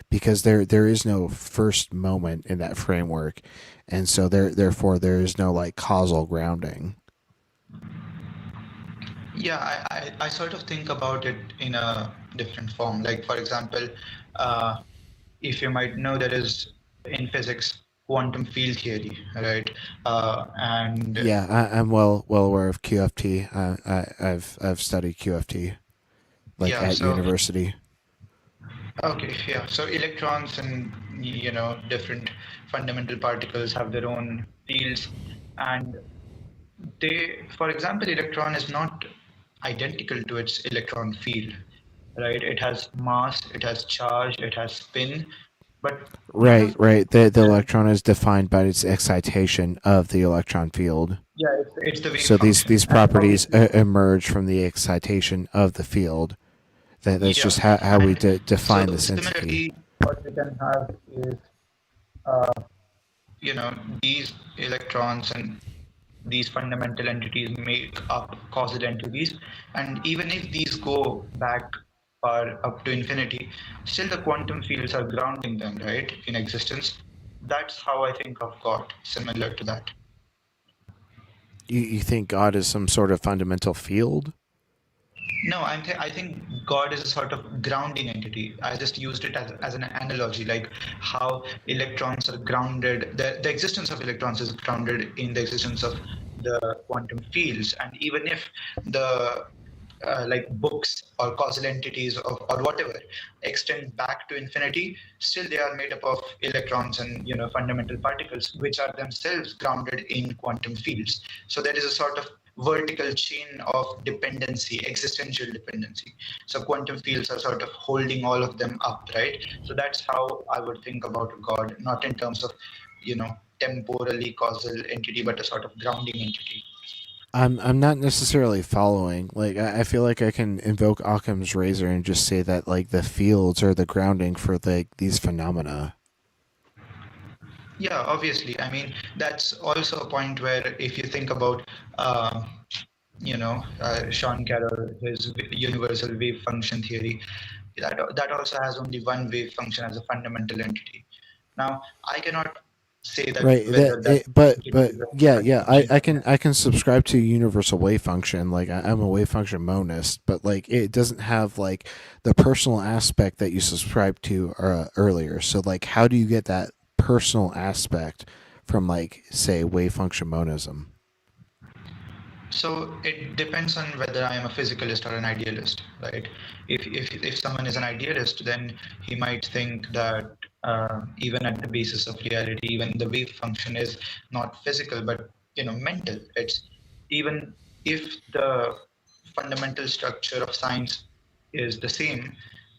because there is no first moment in that framework, and so therefore there is no like causal grounding. Yeah, I sort of think about it in a different form. Like, for example, if you might know, there is in physics quantum field theory, right? And Yeah, I'm well aware of QFT. I've studied QFT like yeah, at so university. okay, yeah. So electrons and different fundamental particles have their own fields, and for example, electron is not identical to its electron field, right? It has mass, it has charge, it has spin, but Right. The electron is defined by its excitation of the electron field. yeah, it's the wave So function. these properties emerge from the excitation of the field. That's just how we define So this entity. similarly, what we can have is, these electrons and these fundamental entities make up causal entities, and even if these go back far up to infinity, still the quantum fields are grounding them, right, in existence. That's how I think of God, similar to that. You think God is some sort of fundamental field? No, I think God is a sort of grounding entity. I just used it as an analogy, like how electrons are grounded. The existence of electrons is grounded in the existence of the quantum fields. And even if the like books or causal entities or whatever extend back to infinity, still they are made up of electrons and fundamental particles, which are themselves grounded in quantum fields. So there is a sort of vertical chain of dependency, existential dependency. So quantum fields are sort of holding all of them up, right? So that's how I would think about God, not in terms of temporally causal entity, but a sort of grounding entity. I'm not necessarily following. Like I feel like I can invoke Occam's razor and just say that like the fields are the grounding for like these phenomena. Yeah, obviously. I mean, that's also a point where if you think about, Sean Carroll, his universal wave function theory, that also has only one wave function as a fundamental entity. Now, I cannot say that Right. whether that But entity is a yeah. function. I can subscribe to universal wave function. Like I'm a wave function monist, but like it doesn't have like the personal aspect that you subscribed to earlier. So like, how do you get that personal aspect from like say wave function monism? So it depends on whether I am a physicalist or an idealist, right? If someone is an idealist, then he might think that even at the basis of reality, even the wave function is not physical but mental. It's even if the fundamental structure of science is the same,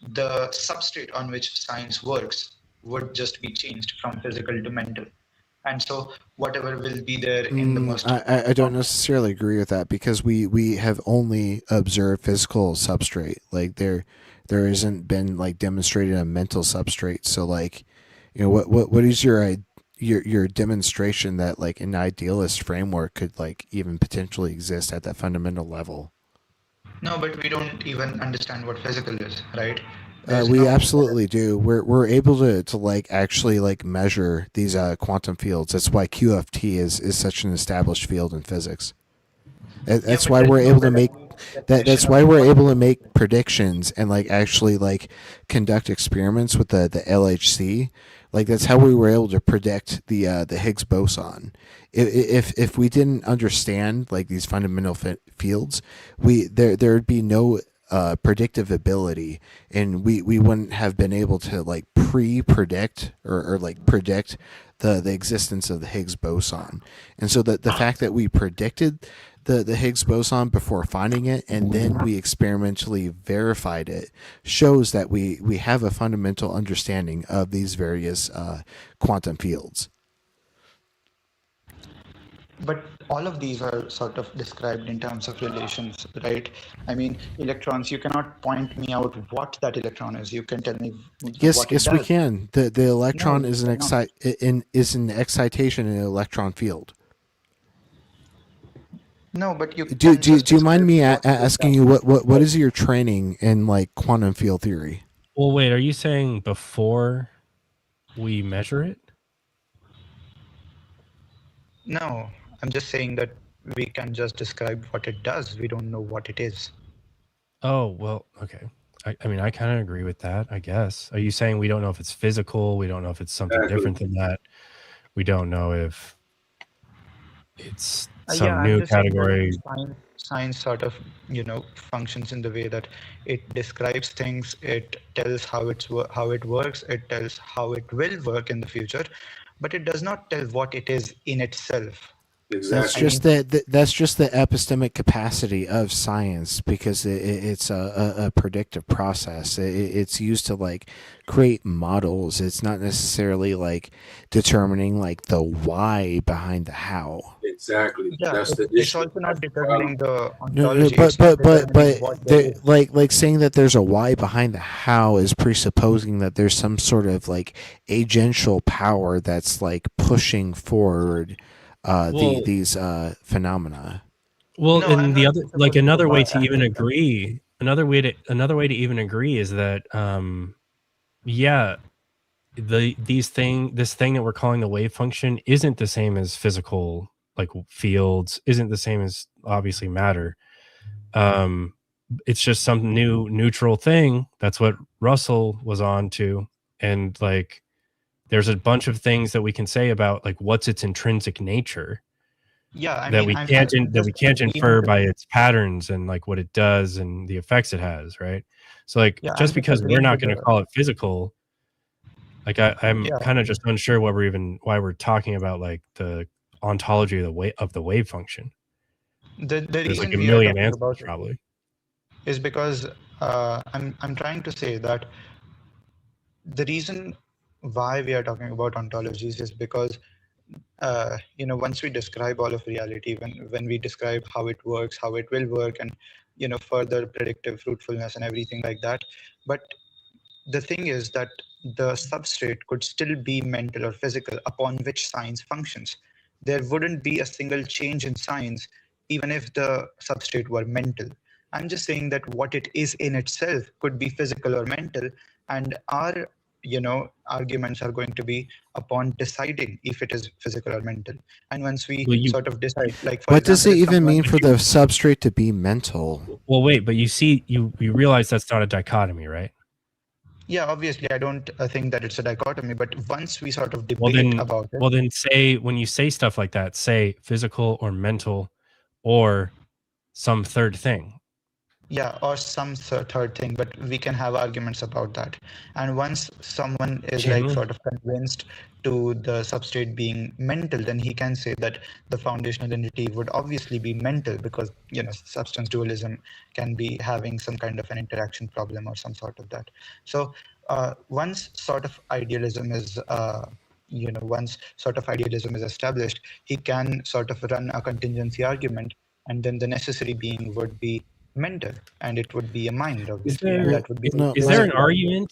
the substrate on which science works would just be changed from physical to mental. And so whatever will be there in the most I don't necessarily agree with that because we have only observed physical substrate. Like there isn't been like demonstrated a mental substrate. So like, what is your demonstration that like an idealist framework could like even potentially exist at that fundamental level? No, but we don't even understand what physical is, right? There's We no. absolutely do. We're able to like actually like measure these quantum fields. That's why QFT is such an established field in physics. That's why we're able to make that's why we're able to make predictions and like actually like conduct experiments with the LHC. Like that's how we were able to predict the Higgs boson. If we didn't understand like these fundamental fields, there'd be no predictive ability, and we wouldn't have been able to like pre-predict or like predict the existence of the Higgs boson. And so the fact that we predicted the Higgs boson before finding it and then we experimentally verified it shows that we have a fundamental understanding of these various quantum fields. But all of these are sort of described in terms of relations, right? I mean, electrons, you cannot point me out what that electron is. You can tell me what it Yes, we does. can. The electron No, is you cannot. is an excitation in an electron field. No, but you Do can just you mind describe me what it asking does. you what is your training in like quantum field theory? Well, wait, are you saying before we measure it? No, I'm just saying that we can just describe what it does. We don't know what it is. Oh, well, okay. I mean, I kind of agree with that, I guess. Are you saying we don't know if it's physical? We don't know if it's something different than that? We don't know if it's Yeah, some I'm new just saying that category? science sort of, functions in the way that it describes things, it tells how how it works, it tells how it will work in the future, but it does not tell what it is in itself. That's just that's just the epistemic capacity of science because it's a predictive process. It's used to like create models. It's not necessarily like determining like the why behind the how. Exactly. Yeah, That's the it's issue. also not That's the problem. determining the No, ontology. It's not determining what there is. like saying that there's a why behind the how is presupposing that there's some sort of like agential power that's like pushing forward these phenomena. Well, No, I'm and the not other, like presupposing the another way why. to even agree, another way to even agree is that, yeah, this thing that we're calling the wave function isn't the same as physical like fields, isn't the same as obviously matter. It's just some new neutral thing. That's what Russell was on to, and like, there's a bunch of things that we can say about like what's its intrinsic nature. Yeah, I that mean, we I'm can't I'm that just we can't infer agreeing with. by its patterns and like what it does and the effects it has, right? So like Yeah, just I'm just because we're agreeing not with going to the. call it physical, like I'm Yeah, kind of just unsure why we're talking about like the ontology of the wave function. the There's like reason a we are million talking answers about it probably. is because I'm trying to say that the reason why we are talking about ontologies is because once we describe all of reality, when we describe how it works, how it will work, and further predictive fruitfulness and everything like that, but the thing is that the substrate could still be mental or physical upon which science functions. There wouldn't be a single change in science even if the substrate were mental. I'm just saying that what it is in itself could be physical or mental, and our arguments are going to be upon deciding if it is physical or mental. And once we Well, you sort of decide, like for What does example, it if even someone mean for the substrate to be mental? well wait, but you realize that's not a dichotomy, right? yeah, obviously I don't think that it's a dichotomy, but once we sort of Well debate then, about it. well then, say when you say stuff like that, say physical or mental, or some third thing. Yeah, or some third thing, but we can have arguments about that. And once someone is Can like we? sort of convinced to the substrate being mental, then he can say that the foundational entity would obviously be mental, because substance dualism can be having some kind of an interaction problem or some sort of that. So once sort of idealism is established, he can sort of run a contingency argument, and then the necessary being would be mental, and it would be a mind, Is obviously, and there that would be is there an argument?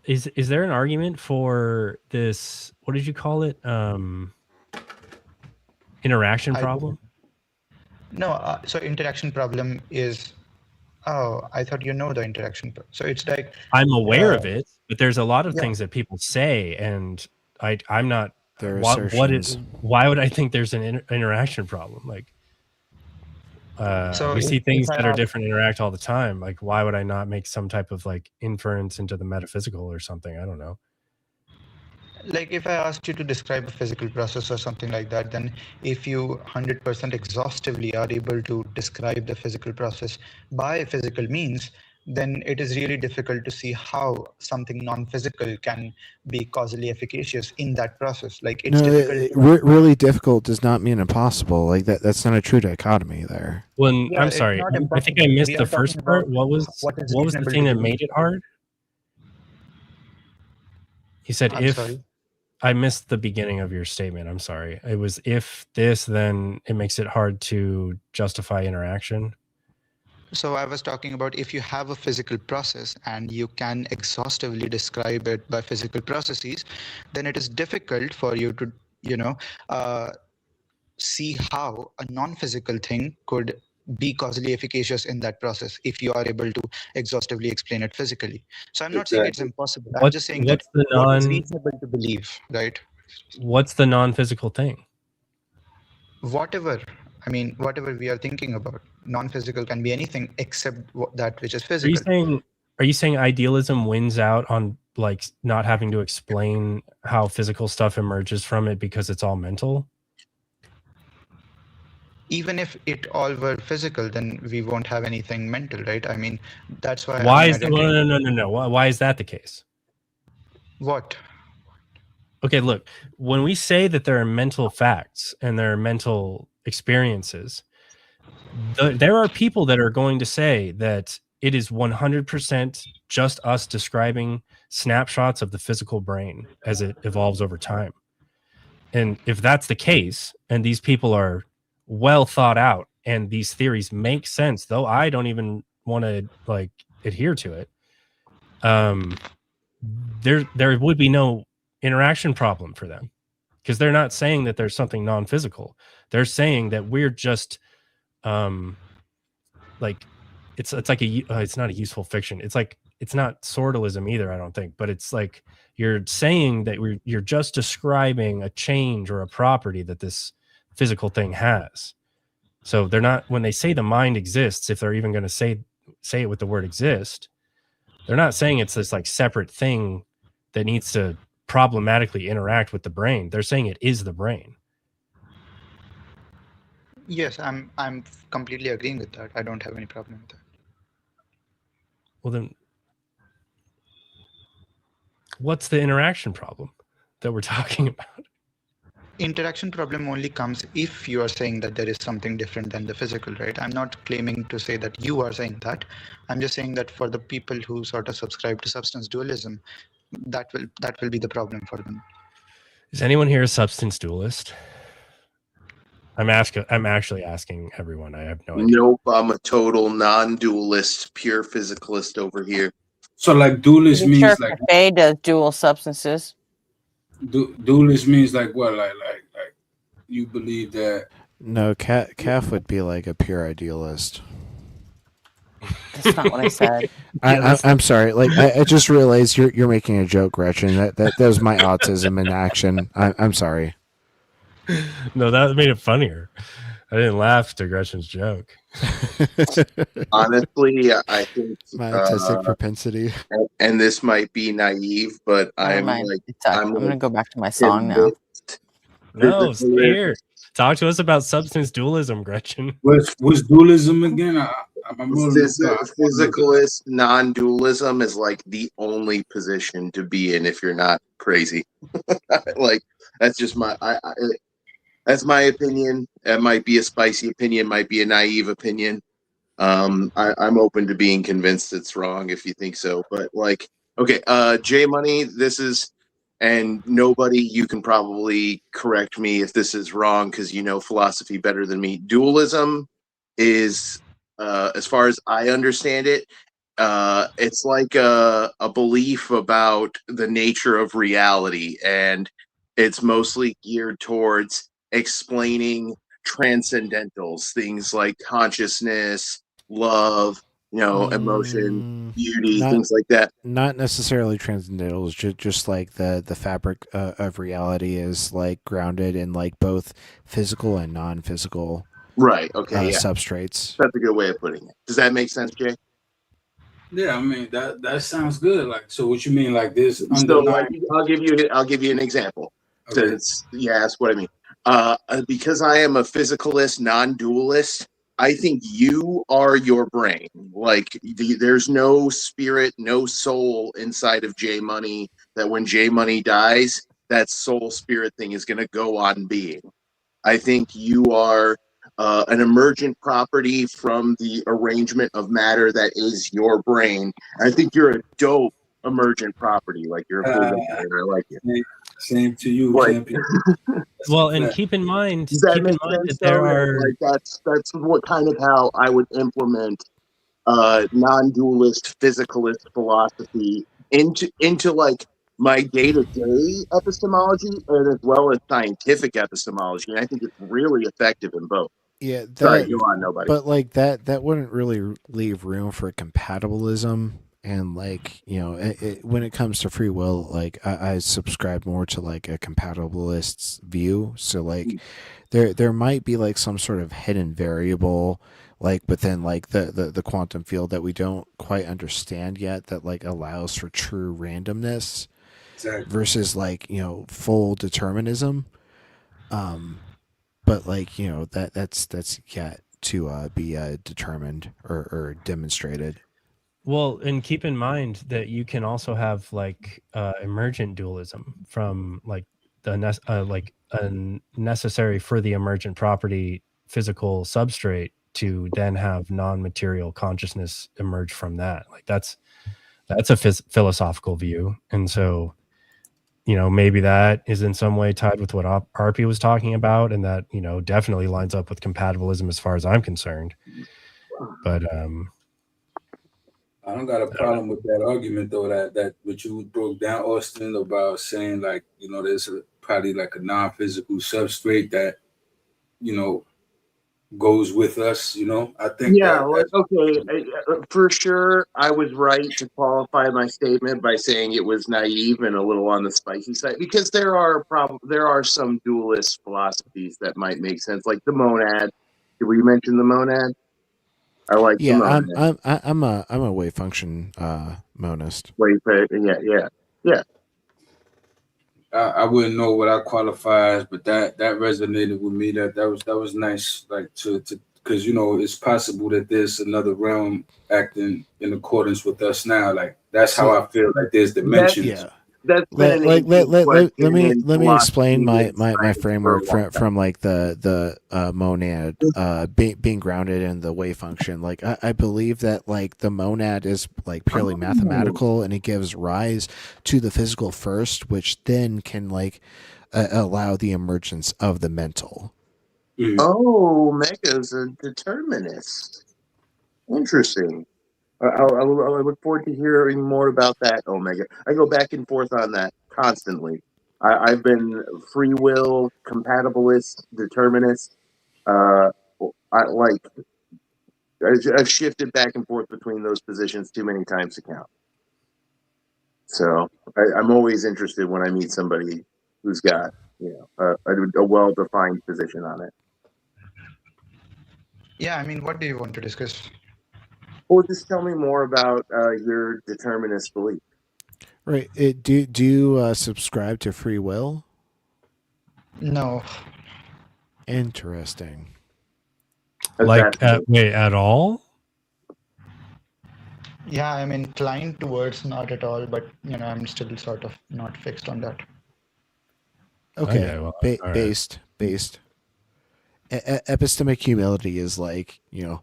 Is there an argument for this? What did you call it? Interaction problem? No, so interaction problem is. Oh, I thought the interaction. So it's like I'm aware of it, but there's a lot of yeah. things that people say, and I'm not. Their What is? assertions. Why would I think there's an interaction problem? Like, So we see things if I that are ask, different interact all the time. Like, why would I not make some type of like inference into the metaphysical or something? I don't know. like if I asked you to describe a physical process or something like that, then if you 100% exhaustively are able to describe the physical process by physical means, then it is really difficult to see how something non-physical can be causally efficacious in that process. Like it's No, difficult to. really difficult does not mean impossible. Like that's not a true dichotomy there. When Yeah, I'm it's sorry, not I think impossible. I missed We the are talking first part. about what is What was the reasonable thing to that believe. made it hard? He said I'm if. sorry. I missed the beginning of your statement. I'm sorry. It was if this, then it makes it hard to justify interaction. So I was talking about if you have a physical process and you can exhaustively describe it by physical processes, then it is difficult for you to, see how a non-physical thing could be causally efficacious in that process if you are able to exhaustively explain it physically. So I'm not saying it's impossible. I'm just saying that what is reasonable to believe, right? What's the non-physical thing? Whatever we are thinking about, non-physical can be anything except that which is Are you physical. saying idealism wins out on like not having to explain how physical stuff emerges from it because it's all mental? Even if it all were physical, then we won't have anything mental, right? I mean, that's why. Why is that? No. Why is that the case? What? Okay, look, when we say that there are mental facts and there are mental experiences, there are people that are going to say that it is 100% just us describing snapshots of the physical brain as it evolves over time. And if that's the case, and these people are well thought out and these theories make sense, though I don't even want to like adhere to it, there would be no interaction problem for them, because they're not saying that there's something non-physical. They're saying that we're just like it's like it's not a useful fiction. It's like it's not sortalism either, I don't think, but it's like you're saying that you're just describing a change or a property that this physical thing has. So they're not, when they say the mind exists, if they're even going to say it with the word exist, they're not saying it's this like separate thing that needs to problematically interact with the brain. They're saying it is the brain. Yes, I'm completely agreeing with that. I don't have any problem with that. Well, then what's the interaction problem that we're talking about? Interaction problem only comes if you are saying that there is something different than the physical, right? I'm not claiming to say that you are saying that. I'm just saying that for the people who sort of subscribe to substance dualism, that will be the problem for them. Is anyone here a substance dualist? I'm actually asking everyone. I have no idea. Nope, I'm a total non-dualist, pure physicalist over here. So like dualist Pretty sure means like Cafe does dual substances. dualist means like what? Like you believe that? No, Calf would be like a pure idealist. That's not what I said. I'm sorry. Like I just realized you're making a joke, Gretchen. That was my autism in action. I'm sorry. No, that made it funnier. I didn't laugh to Gretchen's joke. Honestly, I think my autistic propensity. And this might be naive, but Never I'm mind. like, I'm gonna go back to my song now. No, stay here. Talk to us about substance dualism, Gretchen. What's dualism again? I'm physicalist non-dualism is like the only position to be in if you're not crazy. Like that's just that's my opinion. That might be a spicy opinion, might be a naive opinion. I'm open to being convinced it's wrong if you think so. But like, okay, J Money, this is, and nobody, you can probably correct me if this is wrong because you know philosophy better than me. Dualism is, as far as I understand it, it's like a belief about the nature of reality, and it's mostly geared towards explaining transcendentals, things like consciousness, love, emotion, beauty, things like that. Not necessarily transcendentals, just like the fabric of reality is like grounded in like both physical and non-physical Right. Okay. Yeah. substrates. That's a good way of putting it. Does that make sense, Jay? Yeah, I mean that sounds good. Like, so what you mean, like this So underlying? I'll give you an example. Okay. Since you asked what I mean. Because I am a physicalist, non-dualist, I think you are your brain. Like there's no spirit, no soul inside of J Money. That when J Money dies, that soul spirit thing is going to go on being. I think you are an emergent property from the arrangement of matter that is your brain. I think you're a dope emergent property. Like you're a cool guy, and I like it. Same to you, Like, champion. Well, and keep in mind that there are like that's what kind of how I would implement non-dualist physicalist philosophy into like my day-to-day epistemology and as well as scientific epistemology. And I think it's really effective in both. Yeah, Sorry, go on, nobody. But like that wouldn't really leave room for compatibilism. And like, when it comes to free will, like I subscribe more to like a compatibilist's view. So like there might be like some sort of hidden variable like within like the quantum field that we don't quite understand yet that like allows for true randomness versus like, full determinism. But like, that's yet to be determined or demonstrated. Well, and keep in mind that you can also have like emergent dualism from like like a necessary for the emergent property physical substrate to then have non-material consciousness emerge from that. Like that's a philosophical view, and so maybe that is in some way tied with what RP was talking about, and that definitely lines up with compatibilism as far as I'm concerned. But I don't got a problem with that argument though. That what you broke down, Austin, about saying like there's probably like a non-physical substrate that goes with us. I think for sure. I was right to qualify my statement by saying it was naive and a little on the spicy side because there are some dualist philosophies that might make sense, like the monad. Did we mention the monad? I like the monad. I'm a wave function monist. Yeah. I wouldn't know what I qualify as, but that resonated with me. That was nice. Like to because it's possible that there's another realm acting in accordance with us now. Like that's how I feel. Like there's dimensions. That's been an ancient question in Let me explain philosophy my and science for a framework long time. from like the monad being grounded in the wave function. Like I believe that like the monad is like purely mathematical, and it gives rise to the physical first, which then can like allow the emergence of the mental. Oh, Mega's a determinist. Interesting. I look forward to hearing more about that, Omega. I go back and forth on that constantly. I've been free will, compatibilist, determinist. Uh, I've shifted back and forth between those positions too many times to count. So I'm always interested when I meet somebody who's got a well-defined position on it. Yeah, I mean, what do you want to discuss? Well, just tell me more about your determinist belief. Right. Do you subscribe to free will? No. Interesting. Like at all? Yeah, I'm inclined towards not at all, but I'm still sort of not fixed on that. Okay. Well, all right. Based. Epistemic humility is like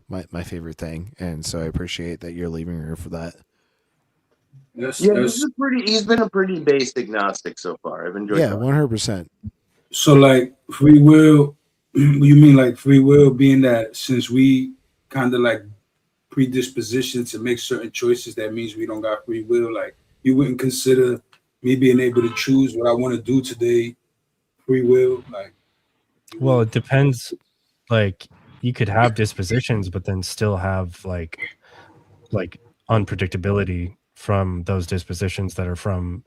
my favorite thing, and so I appreciate that you're leaving room for that. He's been a pretty based agnostic so far. I've enjoyed. Yeah, 100%. So like free will, you mean like free will being that since we kind of like predispositioned to make certain choices, that means we don't got free will? Like you wouldn't consider me being able to choose what I want to do today free will? Like, well, it depends. Like you could have dispositions, but then still have like unpredictability from those dispositions that are from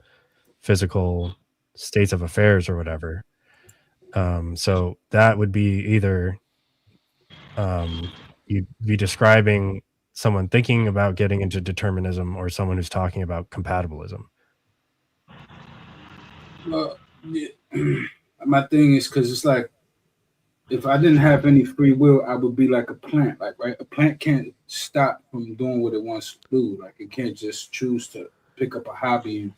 physical states of affairs or whatever. So that would be either you'd be describing someone thinking about getting into determinism or someone who's talking about compatibilism. My thing is because it's like if I didn't have any free will, I would be like a plant. Like, right, a plant can't stop from doing what it wants to do. Like, it can't just choose to pick up a hobby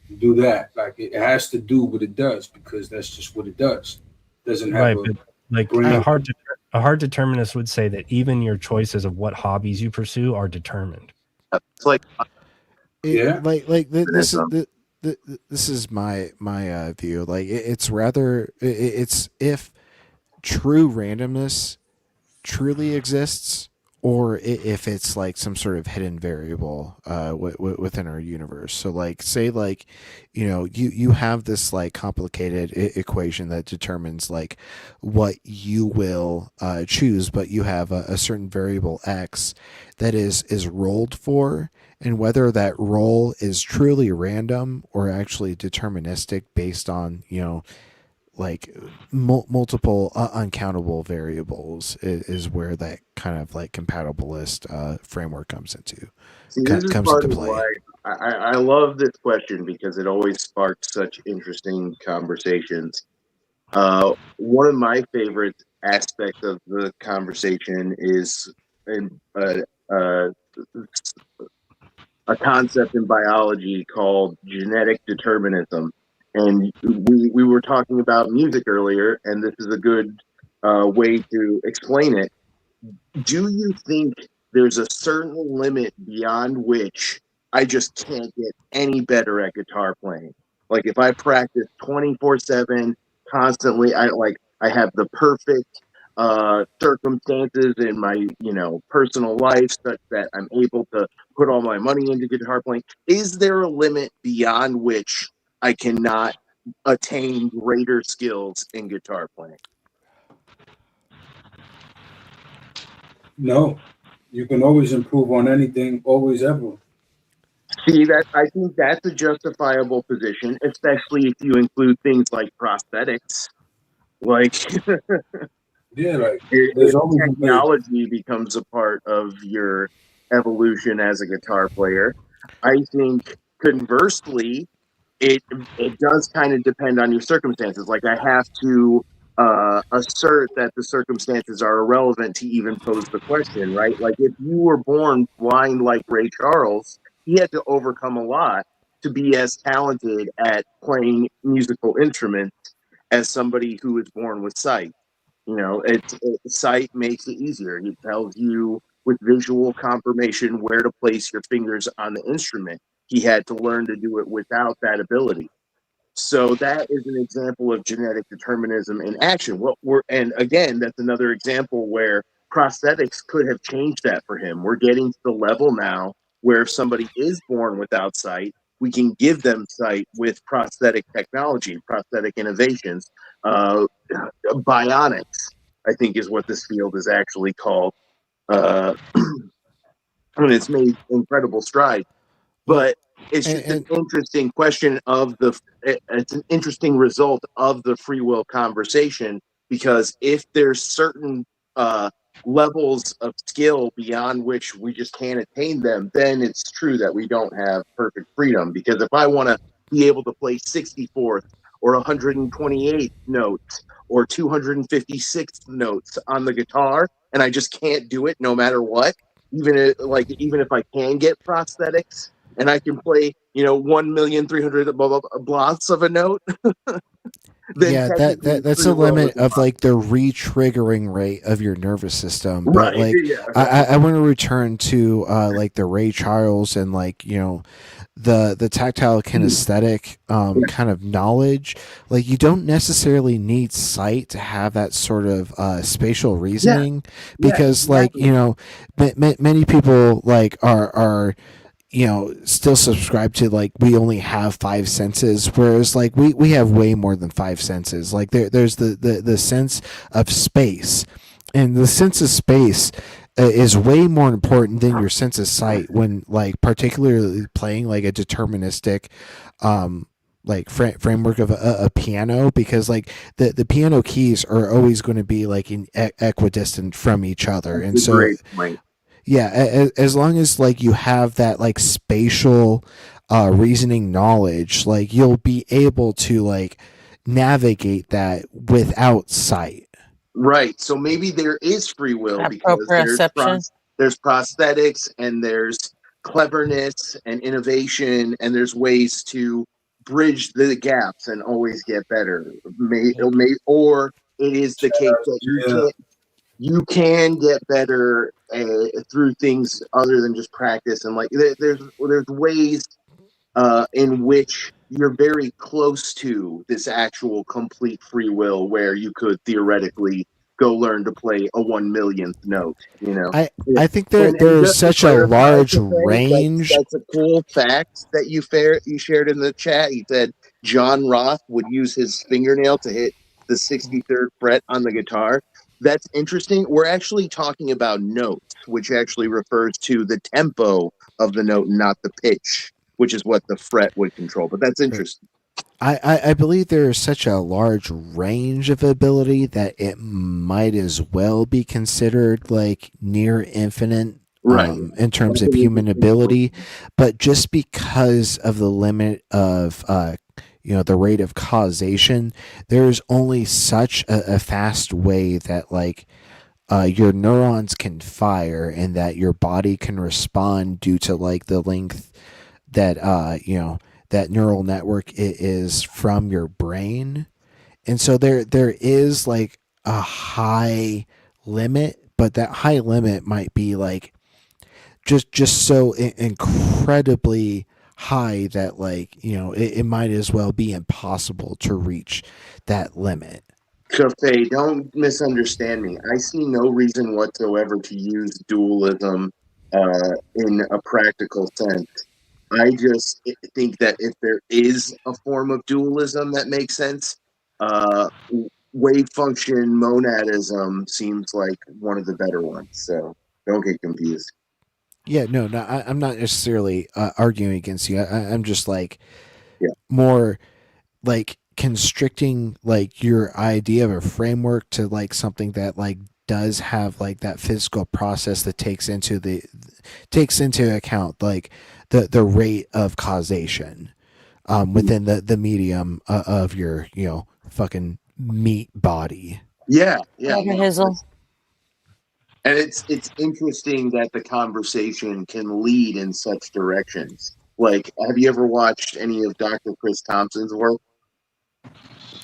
and do that. Like, it has to do what it does because that's just what it does. It doesn't have right, but like a hard determinist would say that even your choices of what hobbies you pursue are determined. It's like this is my view. Like it's rather it's if true randomness truly exists, or if it's like some sort of hidden variable within our universe. So like say like you have this like complicated equation that determines like what you will choose, but you have a certain variable x that is rolled for, and whether that roll is truly random or actually deterministic based on like multiple uncountable variables is where that kind of like compatibilist framework comes into. See, this is part of why I love this question, because it always sparks such interesting conversations. One of my favorite aspects of the conversation is a concept in biology called genetic determinism. And we were talking about music earlier, and this is a good way to explain it. Do you think there's a certain limit beyond which I just can't get any better at guitar playing? Like if I practice 24/7 constantly, I have the perfect circumstances in my personal life such that I'm able to put all my money into guitar playing. Is there a limit beyond which I cannot attain greater skills in guitar playing? No, you can always improve on anything, always, ever. See, that I think that's a justifiable position, especially if you include things like prosthetics. Like, yeah, like there's always technology becomes a part of your evolution as a guitar player. I think conversely, it does kind of depend on your circumstances. Like, I have to assert that the circumstances are irrelevant to even pose the question, right? Like, if you were born blind like Ray Charles, he had to overcome a lot to be as talented at playing musical instruments as somebody who is born with sight. You know, sight makes it easier. It tells you with visual confirmation where to place your fingers on the instrument. He had to learn to do it without that ability. So that is an example of genetic determinism in action. And again, that's another example where prosthetics could have changed that for him. We're getting to the level now where if somebody is born without sight, we can give them sight with prosthetic technology, prosthetic innovations. Bionics, I think, is what this field is actually called. And it's made incredible strides. But it's just an interesting question it's an interesting result of the free will conversation, because if there's certain levels of skill beyond which we just can't attain them, then it's true that we don't have perfect freedom. Because if I want to be able to play 64th or 128th notes or 256th notes on the guitar, and I just can't do it no matter what, even if I can get prosthetics and I can play, 1,300,000 blots of a note, then Yeah, that's free a will limit is of like the re-triggering rate of your nervous system. But right. like, Yeah, I want to return to like the Ray Charles and like the tactile kinesthetic kind of knowledge. Like, you don't necessarily need sight to have that sort of spatial reasoning, because exactly. many people like are still subscribe to like we only have five senses, whereas like we have way more than five senses. Like there's the sense of space, and the sense of space is way more important than your sense of sight when like particularly playing like a deterministic like framework of a piano, because like the piano keys are always going to be like in equidistant from each other. And so Great point. yeah, as long as like you have that like spatial reasoning knowledge, like you'll be able to like navigate that without sight. Right. So maybe there is free will because Proprioception. there's prosthetics and there's cleverness and innovation, and there's ways to bridge the gaps and always get better. Or it is the case that you can get better through things other than just practice, and like there's ways in which you're very close to this actual complete free will, where you could theoretically go learn to play a 1 millionth note. I think And there's just to such a clarify, large Cafe, range. that's a cool fact that you shared in the chat. He said John Roth would use his fingernail to hit the 63rd fret on the guitar. That's interesting. We're actually talking about notes, which actually refers to the tempo of the note, not the pitch, which is what the fret would control. But that's interesting. I believe there is such a large range of ability that it might as well be considered like near infinite, right, in terms of human ability. But just because of the limit of the rate of causation, there's only such a fast way that like your neurons can fire and that your body can respond due to like the length that that neural network is from your brain. And so there is like a high limit, but that high limit might be like just so incredibly high that like it might as well be impossible to reach that limit. Cafe, don't misunderstand me. I see no reason whatsoever to use dualism in a practical sense. I just think that if there is a form of dualism that makes sense, wave function monadism seems like one of the better ones. So don't get confused. Yeah, no, I'm not necessarily arguing against you. I'm just like yeah. more like constricting like your idea of a framework to like something that like does have like that physical process that takes into account like the rate of causation. within the medium of your fucking meat body. Yeah, yeah. Pepper Hizzle. And it's interesting that the conversation can lead in such directions. Like, have you ever watched any of Dr. Chris Thompson's work?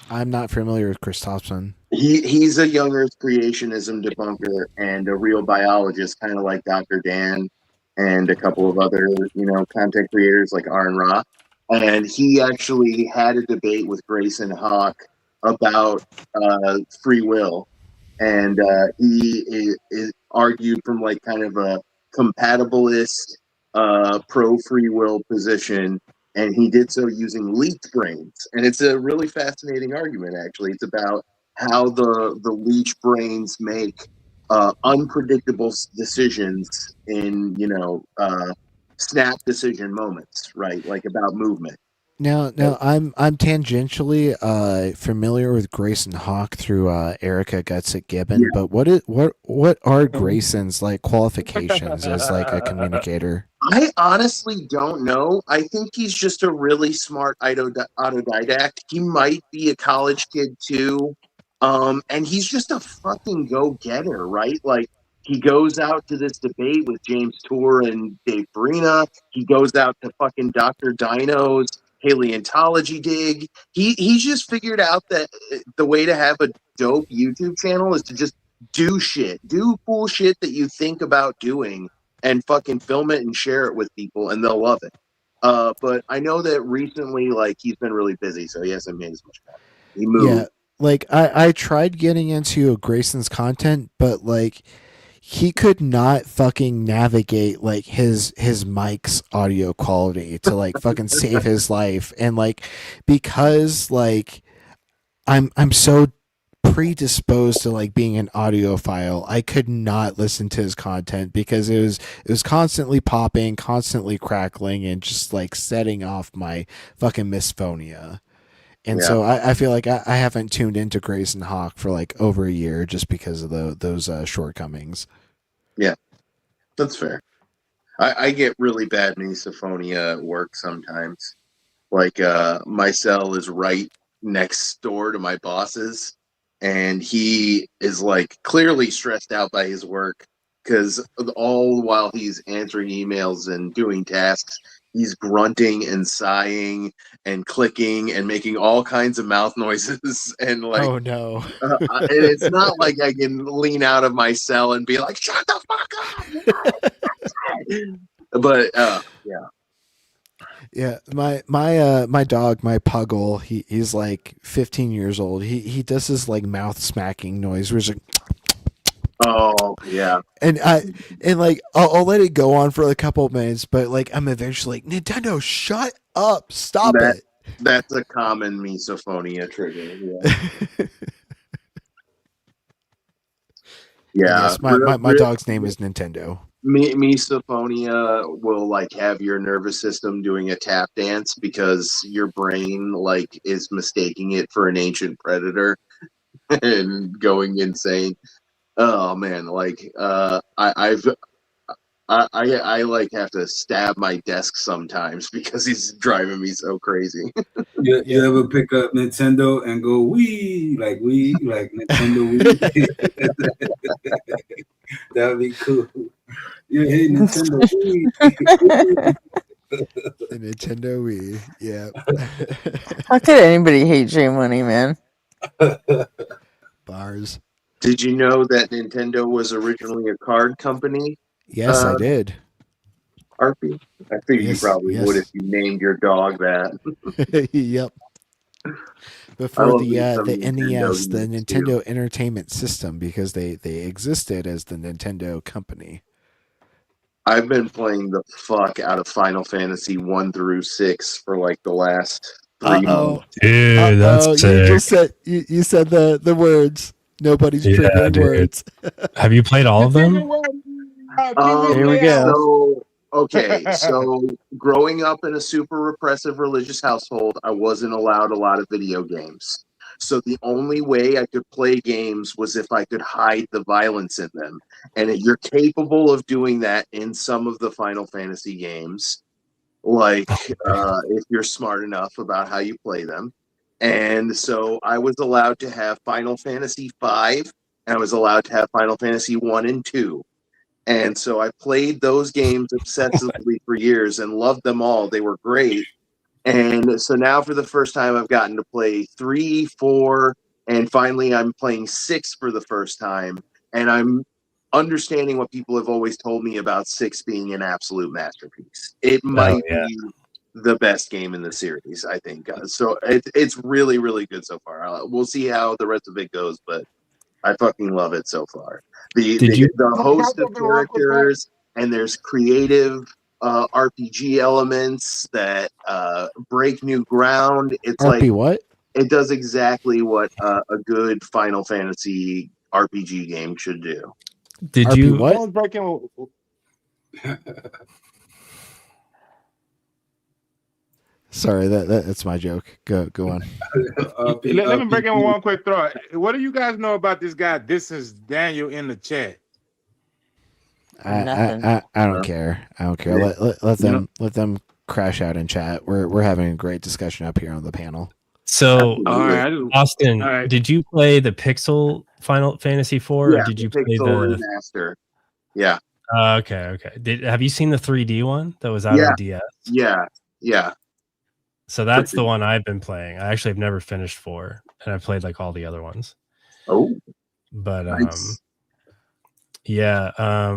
I'm not familiar with Chris Thompson. He's a young Earth creationism debunker and a real biologist, kind of like Dr. Dan and a couple of other, content creators like Aaron Ra. And he actually had a debate with Grayson Hawk about free will. And he is argued from like kind of a compatibilist, pro free will position, and he did so using leech brains. And it's a really fascinating argument. Actually, it's about how the leech brains make unpredictable decisions in snap decision moments, right? Like about movement. Now, I'm tangentially familiar with Grayson Hawk through Erica Gutsit Gibbon, but what are Grayson's like qualifications as like a communicator? I honestly don't know. I think he's just a really smart autodidact. He might be a college kid too, and he's just a fucking go-getter, right? Like, he goes out to this debate with James Tour and Dave Farina. He goes out to fucking Dr. Dino's paleontology dig. He's just figured out that the way to have a dope YouTube channel is to just do cool shit that you think about doing, and fucking film it and share it with people, and they'll love it. But I know that recently, like, he's been really busy, so he hasn't made as much content. He moved. Yeah, like I tried getting into Grayson's content, but like he could not fucking navigate like his mic's audio quality to like fucking save his life. And like, because like I'm so predisposed to like being an audiophile, I could not listen to his content because it was constantly popping, constantly crackling, and just like setting off my fucking misphonia. And so I feel like I haven't tuned into Grayson Hawk for like over a year just because of those shortcomings. Yeah, that's fair. I get really bad misophonia at work sometimes. Like, my cell is right next door to my boss's, and he is like clearly stressed out by his work because all while he's answering emails and doing tasks, he's grunting and sighing and clicking and making all kinds of mouth noises. And like, oh no. And it's not like I can lean out of my cell and be like, shut the fuck up. But yeah. Yeah, my dog, my Puggle, he's like 15 years old. He does this like mouth smacking noise where he's like, oh yeah. And like I'll let it go on for a couple of minutes, but like I'm eventually like, Nintendo, shut up, stop it. That's a common misophonia trigger. Yeah. Yeah. Yes, my dog's name is Nintendo. Misophonia will like have your nervous system doing a tap dance because your brain like is mistaking it for an ancient predator and going insane. Oh man, like I like have to stab my desk sometimes because he's driving me so crazy. You ever pick up Nintendo and go wee like Nintendo Wii? That would be cool. Yeah, hey Nintendo Wii. The Nintendo Wii, yeah. How could anybody hate J Money, man? Bars. Did you know that Nintendo was originally a card company? Yes, I did. Arpy? I figured you probably would if you named your dog that. Yep. Before the NES, the Nintendo Entertainment System, because they existed as the Nintendo company. I've been playing the fuck out of Final Fantasy 1 through 6 for like the last 3 months. Dude, that's sick. You said the words. Nobody's triggering words. Have you played all of them? Here we go. So growing up in a super repressive religious household, I wasn't allowed a lot of video games. So the only way I could play games was if I could hide the violence in them. And you're capable of doing that in some of the Final Fantasy games. like if you're smart enough about how you play them. And so I was allowed to have Final Fantasy V, and I was allowed to have Final Fantasy 1 and 2. And so I played those games obsessively for years and loved them all. They were great. And so now for the first time, I've gotten to play 3, 4, and finally I'm playing 6 for the first time. And I'm understanding what people have always told me about 6 being an absolute masterpiece. It might be the best game in the series, I think. So it's really, really good so far. We'll see how the rest of it goes, but I fucking love it so far. The host of characters, and there's creative RPG elements that break new ground. It's like what? it does exactly what a good Final Fantasy RPG game should do. Did RP you? what? Someone's breaking. Sorry, that's my joke. Go on. Let me break in with one quick thought. What do you guys know about this guy? This is Daniel in the chat. Nothing. I don't care. I don't care. Let them crash out in chat. We're having a great discussion up here on the panel. So, Austin, right. did you play the Pixel Final Fantasy IV, or did you play Pixel the Remaster? Yeah. Okay. Have you seen the 3D one that was out on DS? Yeah. So that's the one I've been playing. I actually have never finished 4, and I've played like all the other ones. Oh, but nice. Yeah. I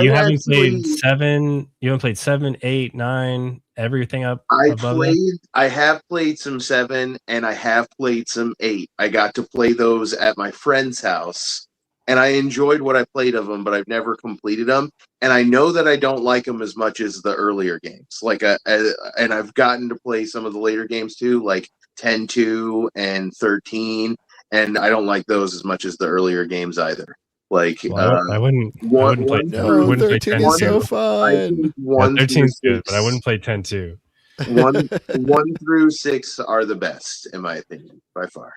you haven't actually played 7. You haven't played 7, 8, 9, everything up above that? I have played some 7 and I have played some 8. I got to play those at my friend's house, and I enjoyed what I played of them, but I've never completed them. And I know that I don't like them as much as the earlier games. And I've gotten to play some of the later games too, like 10-2 and 13, and I don't like those as much as the earlier games either. Like I wouldn't play 13 is so fun. 13 is good, but I wouldn't play 10-2. 1 through 6 are the best, in my opinion, by far.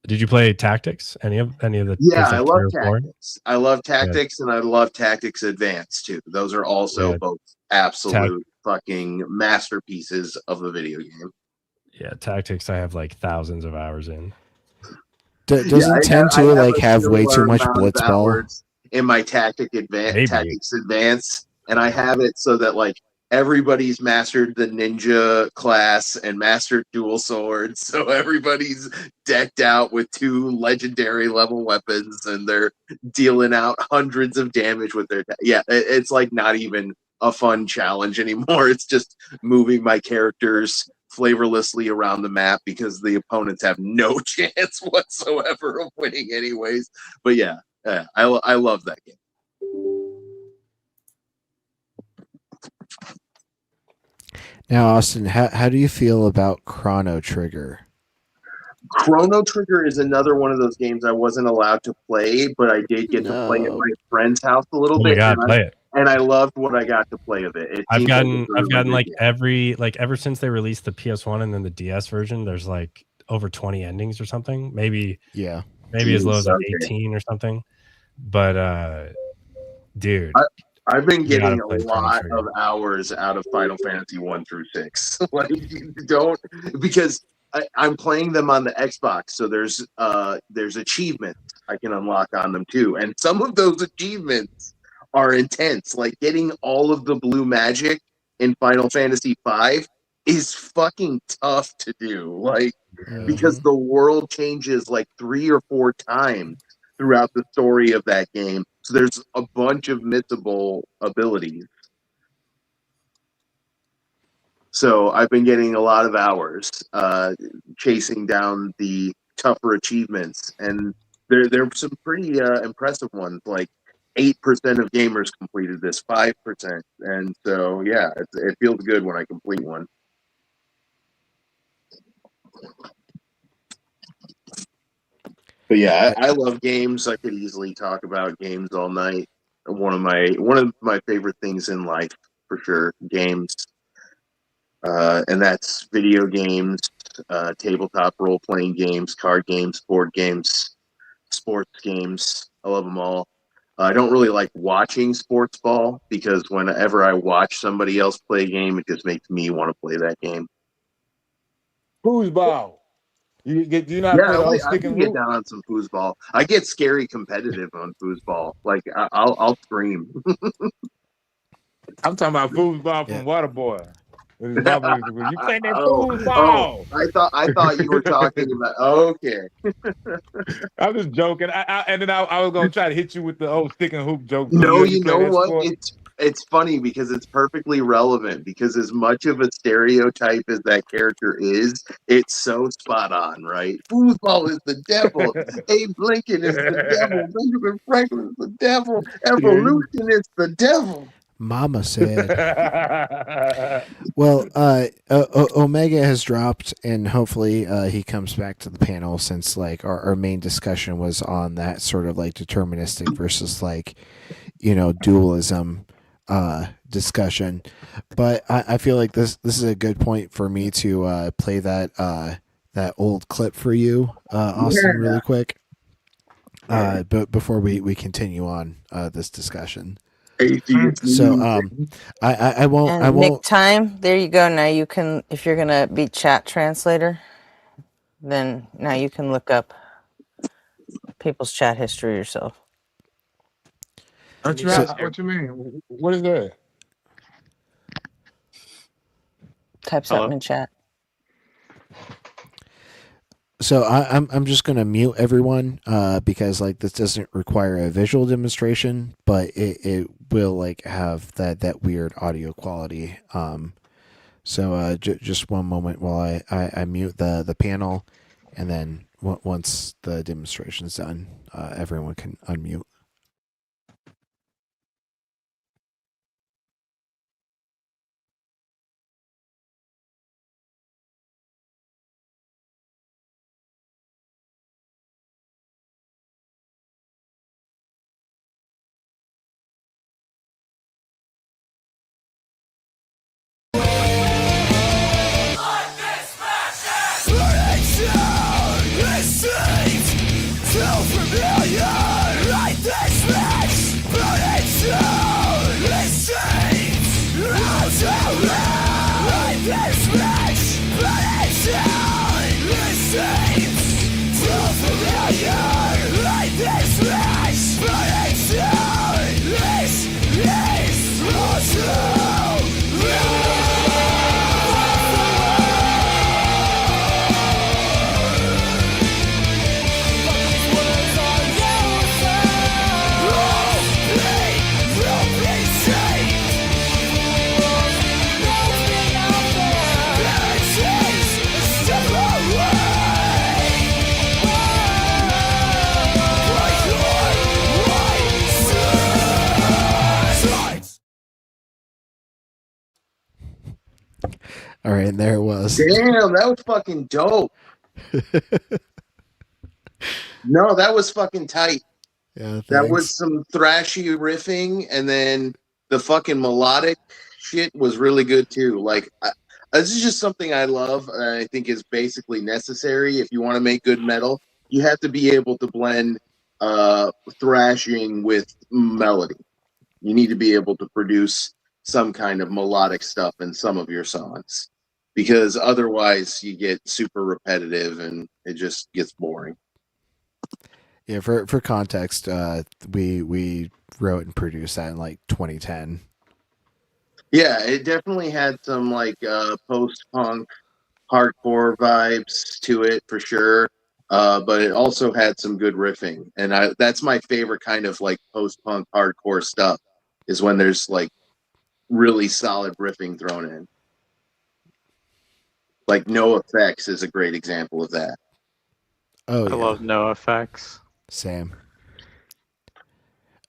Did you play Tactics? Any of the? Yeah, I love Tactics. I love Tactics, and I love Tactics Advanced too. Those are also both absolute fucking masterpieces of the video game. Yeah, Tactics. I have like thousands of hours in. Doesn't 10-2 like have way too much blitzball in my Tactics Advance, and I have it so that like everybody's mastered the ninja class and mastered dual swords, so everybody's decked out with 2 legendary level weapons, and they're dealing out hundreds of damage with their it's like not even a fun challenge anymore. It's just moving my characters flavorlessly around the map because the opponents have no chance whatsoever of winning anyways. But I love that game. Now, Austin, how do you feel about Chrono Trigger? Chrono Trigger is another one of those games I wasn't allowed to play, but I did get to play at my friend's house a little bit. Oh my God, play it. And I loved what I got to play of it. I've gotten like ever since they released the PS1 and then the DS version, there's like over 20 endings or something. Maybe as low as like 18 or something. But dude, I've been getting a lot of hours out of Final Fantasy 1 through 6. Because I'm playing them on the Xbox, so there's achievements I can unlock on them too, and some of those achievements are intense. Like getting all of the blue magic in Final Fantasy V is fucking tough to do. Like because the world changes like 3 or 4 times throughout the story of that game. So there's a bunch of missable abilities. So I've been getting a lot of hours chasing down the tougher achievements, and there are some pretty impressive ones. Like 8% of gamers completed this, 5%, and so it feels good when I complete one. But I love games. I could easily talk about games all night. One of my favorite things in life, for sure, games. And that's video games, tabletop role-playing games, card games, board games, sports games. I love them all. I don't really like watching sports ball because whenever I watch somebody else play a game, it just makes me want to play that game. Foosball. Do you know how to Yeah, play the old I stick can and get hoop? down on some foosball. I get scary competitive on foosball. Like I'll scream. I'm talking about foosball from Waterboy. With his mama, you play that oh, foosball. I thought you were talking about. Okay. I'm just joking. And then I was gonna try to hit you with the old stick and hoop joke too. No, You you play know that what? sport? It's funny because it's perfectly relevant because as much of a stereotype as that character is, it's so spot on, right? Foosball is the devil. Abe Lincoln is the devil. Benjamin Franklin is the devil. Evolution is the devil. Mama said. Well, Omega has dropped, and hopefully he comes back to the panel since like our main discussion was on that sort of like deterministic versus like, dualism discussion. But I feel like this is a good point for me to play that old clip for you, Austin, really quick. But before we continue on this discussion. So I won't And Nick Time, there you go. Now you can, if you're gonna be chat translator, then now you can look up people's chat history yourself. What you mean? What is that? Type something in chat. So I'm just gonna mute everyone because like this doesn't require a visual demonstration, but it will like have that weird audio quality. So just one moment while I mute the panel, and then once the demonstration's done, everyone can unmute. All right, and there it was. Damn, that was fucking dope. No, that was fucking tight. Yeah, thanks. That was some thrashy riffing, and then the fucking melodic shit was really good too. Like, this is just something I love, and I think is basically necessary if you want to make good metal. You have to be able to blend thrashing with melody. You need to be able to produce some kind of melodic stuff in some of your songs, because otherwise you get super repetitive and it just gets boring. Yeah, for context, we wrote and produced that in like 2010. Yeah, it definitely had some like post-punk hardcore vibes to it for sure. But it also had some good riffing, and that's my favorite kind of like post-punk hardcore stuff is when there's like really solid riffing thrown in. Like No Effects is a great example of that. Oh, I love No Effects. Same.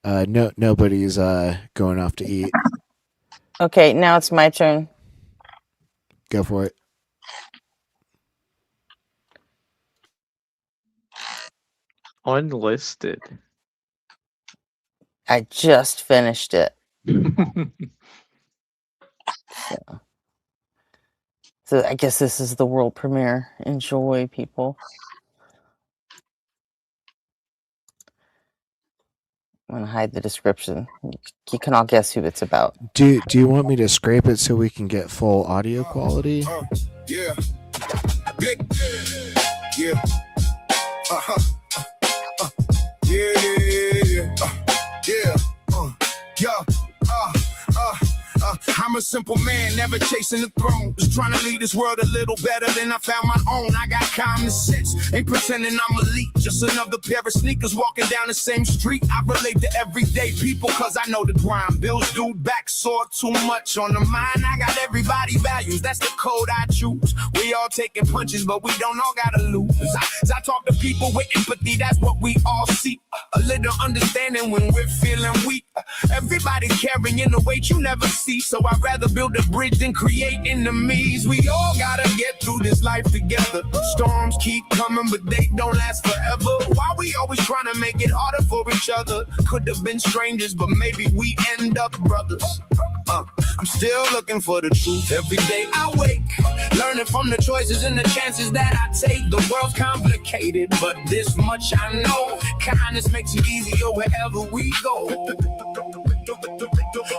Nobody's going off to eat. Okay, now it's my turn. Go for it. Unlisted. I just finished it. So I guess this is the world premiere. Enjoy, people. I'm gonna hide the description. You can all guess who it's about. Do you want me to scrape it so we can get full audio quality? Yeah. Yeah. Uh-huh. Yeah. Yeah. I'm a simple man, never chasing the throne. Just trying to lead this world a little better than I found my own. I got common sense, ain't pretending I'm elite. Just another pair of sneakers walking down the same street. I relate to everyday people cause I know the grind. Bills due, back sore, too much on the mind. I got everybody values, that's the code I choose. We all taking punches, but we don't all gotta lose. As I talk to people with empathy, that's what we all seek. A little understanding when we're feeling weak. Everybody's carrying the weight you never see. So I'd rather build a bridge than create enemies. We all gotta get through this life together. Storms keep coming, but they don't last forever. Why we always trying to make it harder for each other? Could have been strangers, but maybe we end up brothers. I'm still looking for the truth every day I wake. Learning from the choices and the chances that I take. The world's complicated, but this much I know. Kindness makes it easier wherever we go.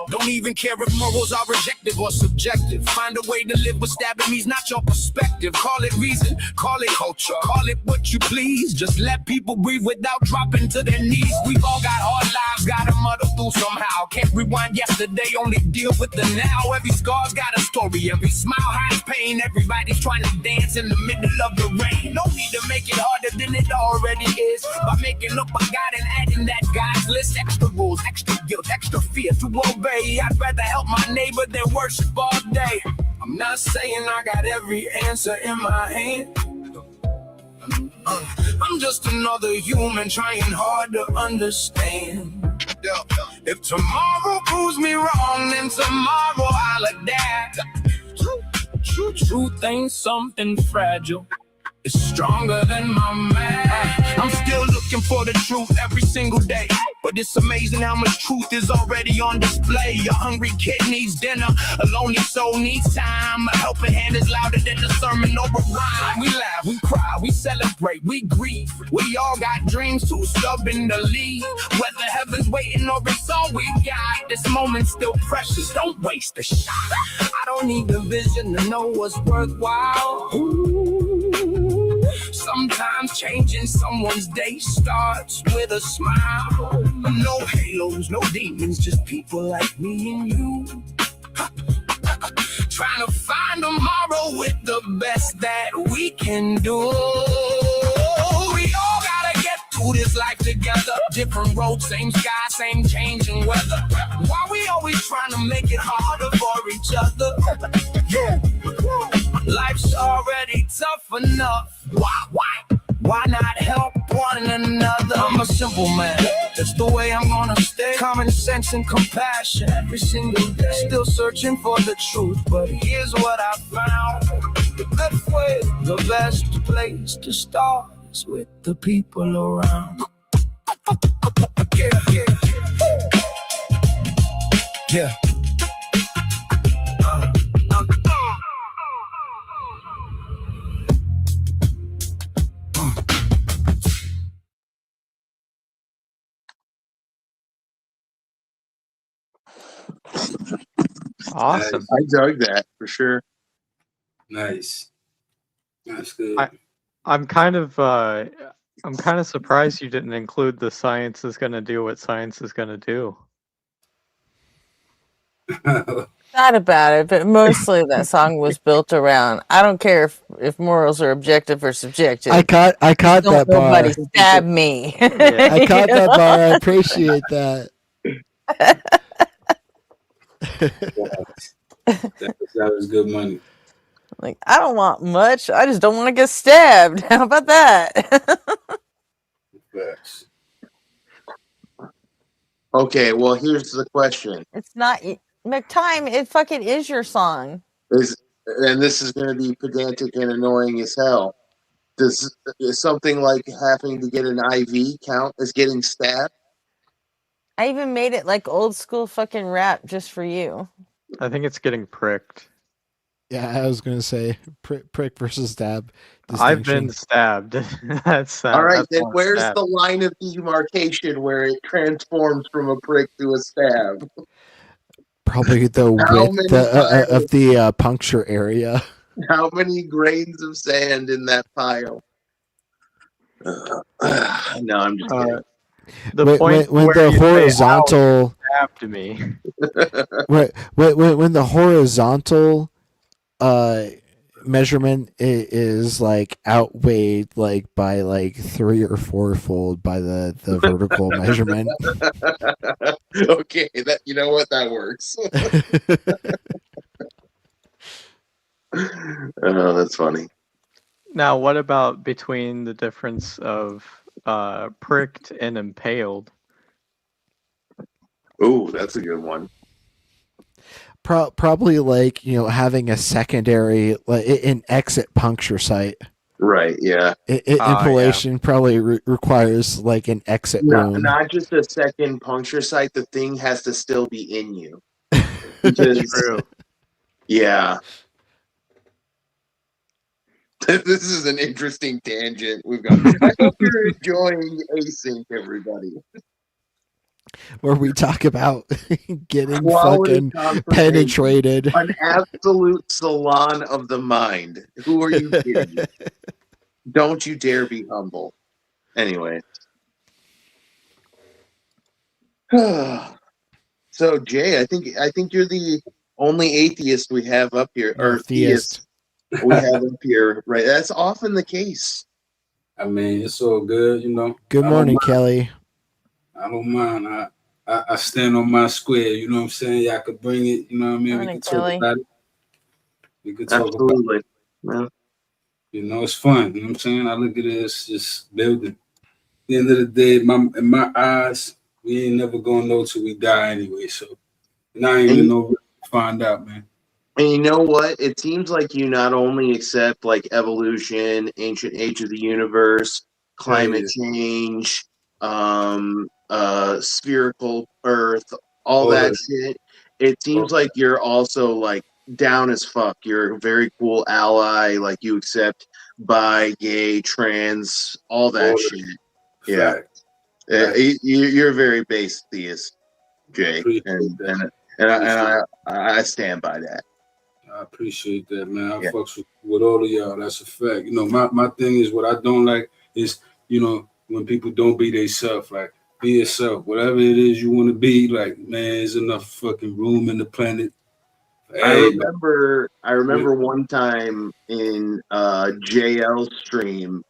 Don't even care if morals are rejected or subjective. Find a way to live with stabbing me's not your perspective. Call it reason, call it culture, call it what you please. Just let people breathe without dropping to their knees. We've all got hard lives, gotta muddle through somehow. Can't rewind yesterday, only deal with the now. Every scar's got a story, every smile hides pain. Everybody's trying to dance in the middle of the rain. No need to make it harder than it already is. By making up a God and adding that God's list. Extra rules, extra guilt, extra fear to obey. I'd rather help my neighbor than worship all day. I'm not saying I got every answer in my hand. I'm just another human trying hard to understand. If tomorrow proves me wrong, then tomorrow I'll adapt. Truth ain't something fragile. It's stronger than my man. I'm still looking for the truth every single day. But it's amazing how much truth is already on display. A hungry kid needs dinner, a lonely soul needs time. A helping hand is louder than the sermon over rhyme. We laugh, we cry, we celebrate, we grieve. We all got dreams too stubborn to leave. Whether heaven's waiting or it's all we got, this moment's still precious, don't waste the shot. I don't need the vision to know what's worthwhile. Sometimes changing someone's day starts with a smile. No halos, no demons, just people like me and you. Trying to find tomorrow with the best that we can do. We all gotta get through this life together. Different roads, same sky, same changing weather. Why we always trying to make it harder for each other? Yeah. Life's already tough enough. Why not help one another? I'm a simple man, that's the way I'm gonna stay. Common sense and compassion every single day. Still searching for the truth, but here's what I found. The best place to start is with the people around. Yeah. Awesome. I dug that for sure. Nice. That's good. I'm kind of surprised you didn't include the science is going to do what science is going to do. Not about it, but mostly that song was built around. I don't care if morals are objective or subjective. I caught that bar. Nobody stab me. I caught that bar. I appreciate that. That was good money. Like, I don't want much. I just don't want to get stabbed. How about that? Facts. Okay, well, here's the question. It's not McTime. It fucking is your song. And this is going to be pedantic and annoying as hell. Is something like having to get an IV count as getting stabbed? I even made it like old school fucking rap just for you. I think it's getting pricked. Yeah, I was gonna say prick versus stab. I've been stabbed. that's All right, that's then not a where's stab. the line of demarcation where it transforms from a prick to a stab? Probably the How width many of the puncture area. How many grains of sand in that pile? No, I'm just kidding. The when, point when where the you say, "Ow, you horizontal stabbed me." when the horizontal measurement is like outweighed like by like 3 or 4 fold by the vertical measurement. Okay, that you know what, that works. Oh, that's funny. Now, what about between the difference of pricked and impaled? Ooh, that's a good one. Probably like, having a secondary, like an exit puncture site. Right, yeah. Impalation probably requires like an exit wound. Not just a second puncture site, the thing has to still be in you. Because, True. yeah. This is an interesting tangent we've got. I hope you're enjoying Async, everybody. Where we talk about getting Quality fucking penetrated. An absolute salon of the mind. Who are you kidding? Don't you dare be humble. Anyway. So Jay, I think you're the only atheist we have up here, or theist we have up here, right? That's often the case. I mean, it's all good, Good morning, Kelly. I don't mind. I stand on my square, you know what I'm saying? Y'all could bring it, you know what I mean? Morning, We can Kelly. talk about it. We could talk Absolutely. about it. It's fun, you know what I'm saying? I look at it as just building. At the end of the day, in my eyes, we ain't never gonna know till we die anyway. So now ain't even no find out, man. And you know what? It seems like you not only accept like evolution, ancient age of the universe, climate change, spherical Earth, all that shit. It seems like you're also like down as fuck. You're a very cool ally. Like you accept bi, gay, trans, all that shit. Yeah, you're a very base theist, Jay, and I stand by that. I appreciate that, man. I fucks with all of y'all. That's a fact. My thing is, what I don't like is, when people don't be themselves. Like, be yourself. Whatever it is you want to be, like, man, there's enough fucking room in the planet. I remember one time in JL's stream,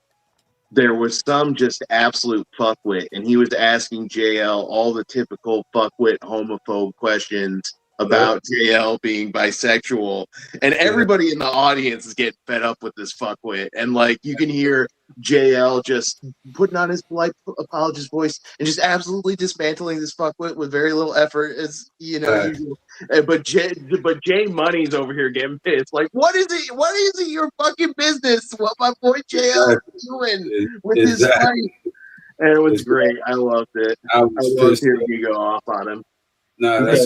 there was some just absolute fuckwit, and he was asking JL all the typical fuckwit homophobe questions about JL being bisexual, and everybody in the audience is getting fed up with this fuckwit, and like you can hear JL just putting on his polite apologist voice and just absolutely dismantling this fuckwit with very little effort, as usual. But Jay Money's over here getting pissed. Like, what is it? What is it? Your fucking business? What my boy JL is doing with his fight? And it was great. I loved it. I loved hearing you go off on him. Nah, that's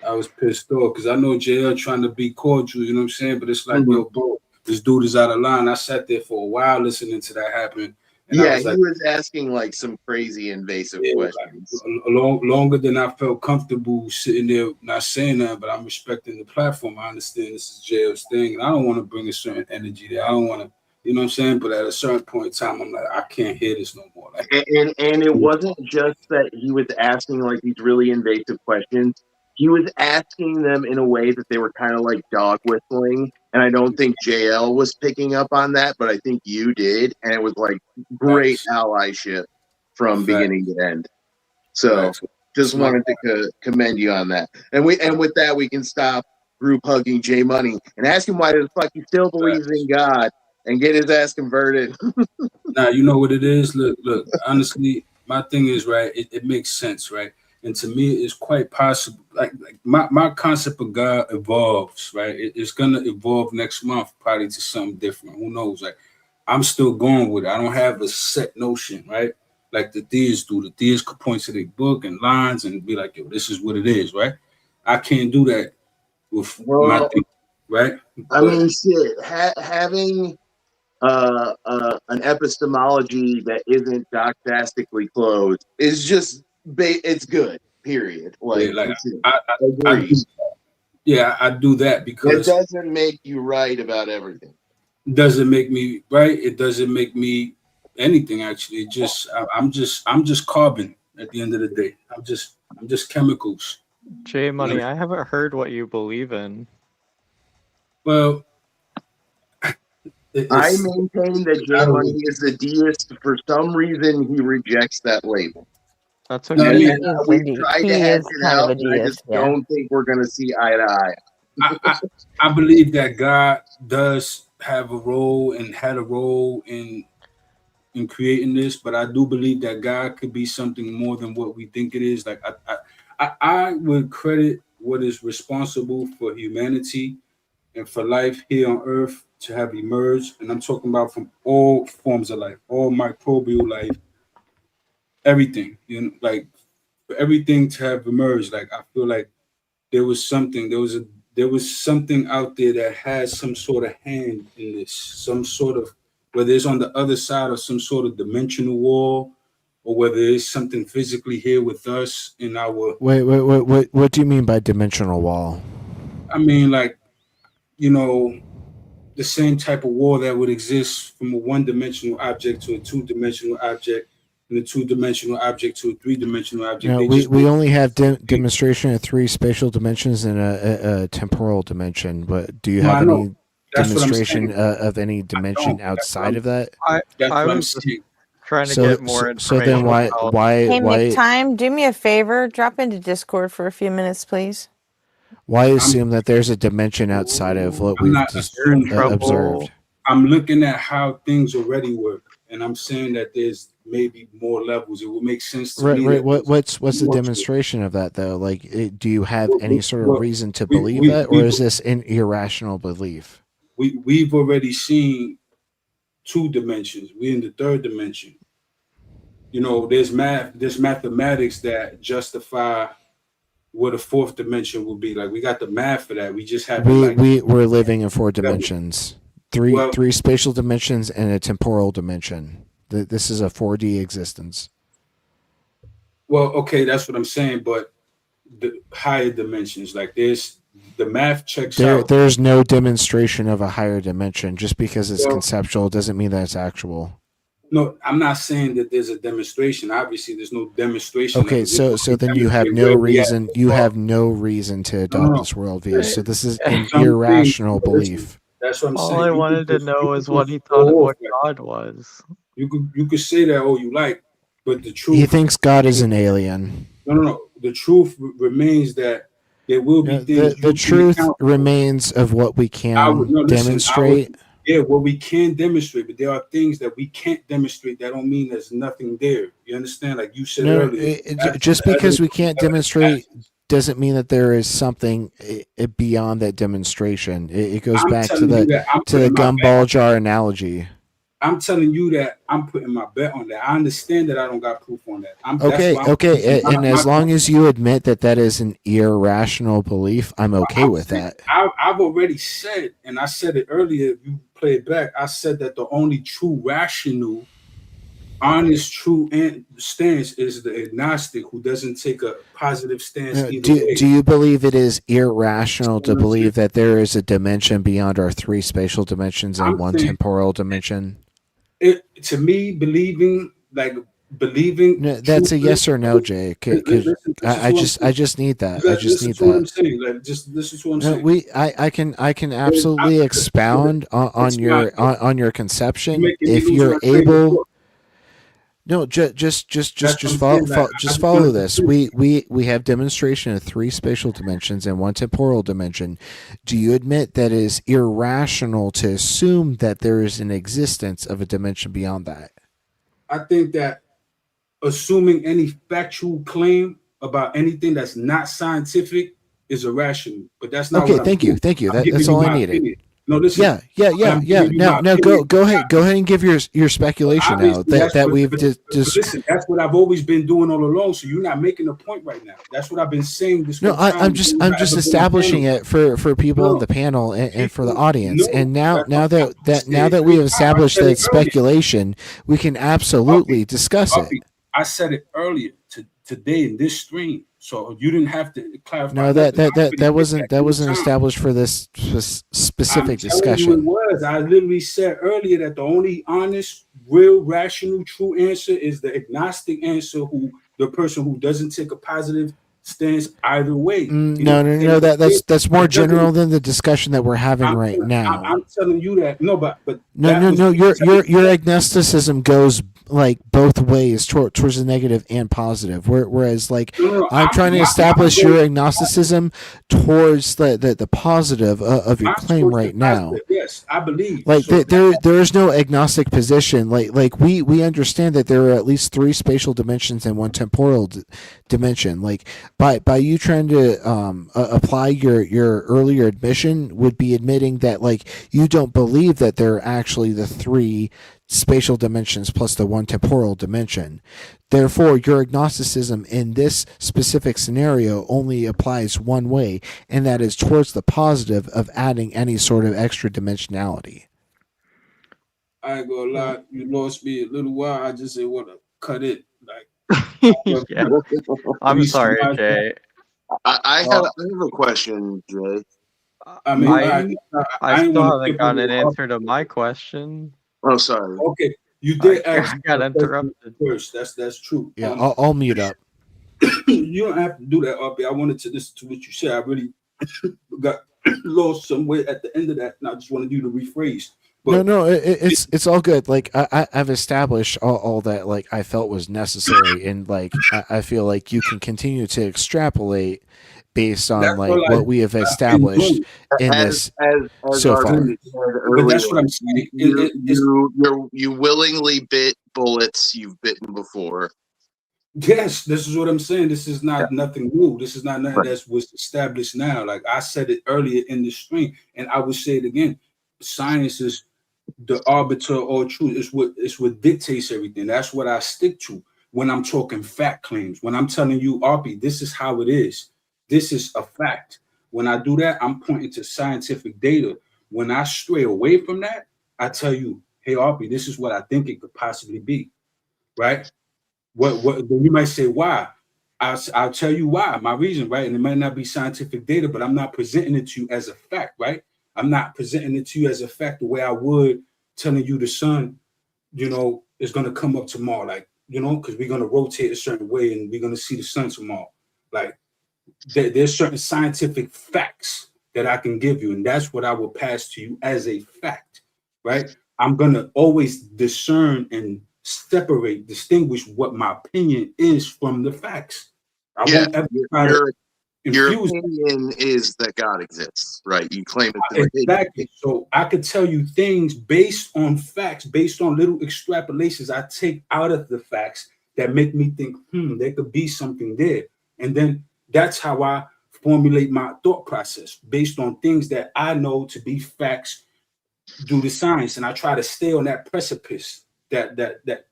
I was pissed off because I know JL trying to be cordial, you know what I'm saying? But it's like, yo, bro, this dude is out of line. I sat there for a while listening to that happen. And yeah, I was like, he was asking like some crazy invasive questions. Longer than I felt comfortable sitting there not saying that, but I'm respecting the platform. I understand this is JL's thing, and I don't want to bring a certain energy there. I don't want to, you know what I'm saying? But at a certain point in time, I'm like, I can't hear this no more. Like, and it wasn't just that he was asking like these really invasive questions. He was asking them in a way that they were kind of like dog whistling. And I don't think JL was picking up on that, but I think you did. And it was like great allyship from beginning to end. So just wanted to commend you on that. And with that, we can stop group hugging Jay Money and ask him why the fuck he still believes in God and get his ass converted. Now, you know what it is? Look, honestly, my thing is, right, it makes sense, right? And to me, it's quite possible. Like my concept of God evolves, right? It's gonna evolve next month, probably to something different. Who knows? Like, I'm still going with it. I don't have a set notion, right? Like the theists do. The theists could point to their book and lines and be like, yo, this is what it is, right? I can't do that with my thing. right? I But mean, shit, having an epistemology that isn't doxastically closed is just it's good. Period. yeah, Like, like it's I agreed. do, yeah, I do that It because doesn't make you right about everything. it doesn't make me right. It doesn't make me anything actually. It just I'm just carbon at the end of the day. I'm just chemicals. J You know? Money, I haven't heard what you believe in. Well, I it's maintain that I J don't Money know. is a deist. For some reason, he rejects that label. That's No, I And, okay. mean, we've tried to He hash is it kind of out, a and I just deist, yeah. don't think we're going to see eye to eye. I believe that God does have a role and had a role in creating this, but I do believe that God could be something more than what we think it is. Like I would credit what is responsible for humanity and for life here on Earth to have emerged, and I'm talking about from all forms of life, all microbial life, everything. You know, like for everything to have emerged. Like I feel like there was something out there that has some sort of hand in this, some sort of whether it's on the other side of some sort of dimensional wall, or whether it's something physically here with us in our. Wait, what do you mean by dimensional wall? I mean, like, you know, the same type of wall that would exist from a one-dimensional object to a two-dimensional object, and a two-dimensional object to a three-dimensional object. No, They we, just we only have demonstration of 3 spatial dimensions and a temporal dimension. But do you no, have I know. any That's what I'm demonstration saying. of any dimension Don't. outside of that? That's I what I'm was just saying. trying to So, get more so then information why about. why Hey, why McTime, do me a favor. Drop into Discord for a few minutes, please. why I'm assume that there's a dimension outside of what I'm we've not just You're in assuming. observed? trouble. I'm looking at how things already work, and I'm saying that there's maybe more levels. It would make sense to Right, me right. that there's What's the more to it. demonstration of that though? Like, do you have any We, sort of we, reason to we, believe we, that, or we've, is this an irrational belief? we've already seen two dimensions. We're in the third dimension. You know, there's mathematics that justify what a fourth dimension will be. Like we got the math for that. We just haven't like We're living in 4 dimensions, well, three spatial dimensions and a temporal dimension. This is a 4D existence. well, okay, that's what I'm saying. But the higher dimensions, like this, the math checks out. There's no demonstration of a higher dimension. Just because it's Well, conceptual doesn't mean that it's actual. no, I'm not saying that there's a demonstration. Obviously, there's no demonstration of Okay, it. We can so only then you have demonstrate no where we at. reason. You have no reason to No, no, adopt no. this worldview. Listen, So this is an some things. irrational Listen, belief. that's what I'm All saying. I wanted to know You is could what he go thought off what that. God was. You could say that all you like, but the He truth. thinks God is an alien. No. The truth remains that there will be things The you can truth account for. remains of what we can demonstrate. What we can demonstrate, but there are things that we can't demonstrate. That don't mean there's nothing there. You understand? Like you said No, earlier, just because we can't demonstrate doesn't mean that there is something beyond that demonstration. It goes I'm back to telling you that I'm the putting my gumball jar analogy. I'm telling you that I'm putting my bet on that. I understand that I don't got proof on that. That's Okay, why I'm okay, my, and as long as you admit that that is an irrational belief, I'm okay with that. I've already said, and I said it earlier. If you play it back, I said that the only true rational, honest, true stance is the agnostic who doesn't take a positive stance either way. Do you believe it is irrational to believe that there is a dimension beyond our 3 spatial dimensions and I'm one saying- temporal dimension? To me, believing. No, that's a yes or no, Jay. I just need that. I just need what I'm that. saying. Like, just listen to what I'm No, saying. I can absolutely expound on your conception if you're able. No, just follow this. We have demonstration of 3 spatial dimensions and one temporal dimension. Do you admit that it is irrational to assume that there is an existence of a dimension beyond that? I think that assuming any factual claim about anything that's not scientific is irrational. But that's not Okay, what I'm thank doing. you. I'm giving That's all I my needed. opinion. No, listen. Yeah. Now go ahead and give your speculation now that we've just. Listen, that's what I've always been doing all along. So you're not making a point right now. That's what I've been saying this whole time. I'm just establishing it for people on the panel and for the audience. And now that we have established that speculation, we can absolutely discuss it. I said it earlier today in this stream, so you didn't have to clarify. No, that wasn't established for this specific discussion. It was. I literally said earlier that the only honest, real, rational, true answer is the agnostic answer. The person who doesn't take a positive stance either way. No. That's more general than the discussion that we're having right now. I'm telling you that. No, but no. Your agnosticism goes like both ways towards the negative and positive. Whereas I'm trying to establish your agnosticism towards the positive of your claim right now. Yes, I believe. There is no agnostic position. Like we understand that there are at least 3 spatial dimensions and 1 temporal dimension. By you trying to apply your earlier admission would be admitting that you don't believe that there are actually the 3 spatial dimensions plus the 1 temporal dimension. Therefore, your agnosticism in this specific scenario only applies one way, and that is towards the positive of adding any sort of extra dimensionality. I ain't gonna lie, you lost me a little while. I just didn't want to cut it. Yeah. I'm sorry, Jay. I have a question, Jay. I still haven't gotten an answer to my question. Oh, sorry. Okay, you did ask. I got interrupted first. That's true. Yeah, I'll mute up. You don't have to do that, RB. I wanted to listen to what you said. I really got lost somewhere at the end of that, and I just wanted you to rephrase. But, no, it's all good. I've established all that I felt was necessary, and I feel like you can continue to extrapolate based on what we have established in this so far. But that's what I'm saying. You willingly bit bullets you've bitten before. Yes, this is what I'm saying. This is not nothing new. This is not nothing that was established now. Like I said it earlier in the stream, and I will say it again. Science is the arbiter of all truth. It's what dictates everything. That's what I stick to when I'm talking fact claims. When I'm telling you, RP, this is how it is. This is a fact. When I do that, I'm pointing to scientific data. When I stray away from that, I tell you, hey, RP, this is what I think it could possibly be, right? What you might say, why? I'll tell you why, my reason, right? And it might not be scientific data, but I'm not presenting it to you as a fact, right? I'm not presenting it to you as a fact the way I would telling you the sun, is going to come up tomorrow, because we're going to rotate a certain way and we're going to see the sun tomorrow. There's certain scientific facts that I can give you, and that's what I will pass to you as a fact, right? I'm going to always discern and distinguish what my opinion is from the facts. I won't ever try to your opinion is that God exists, right? You claim it. Exactly. So I could tell you things based on facts, based on little extrapolations I take out of the facts that make me think, there could be something there. And then that's how I formulate my thought process based on things that I know to be facts due to science. And I try to stay on that precipice, that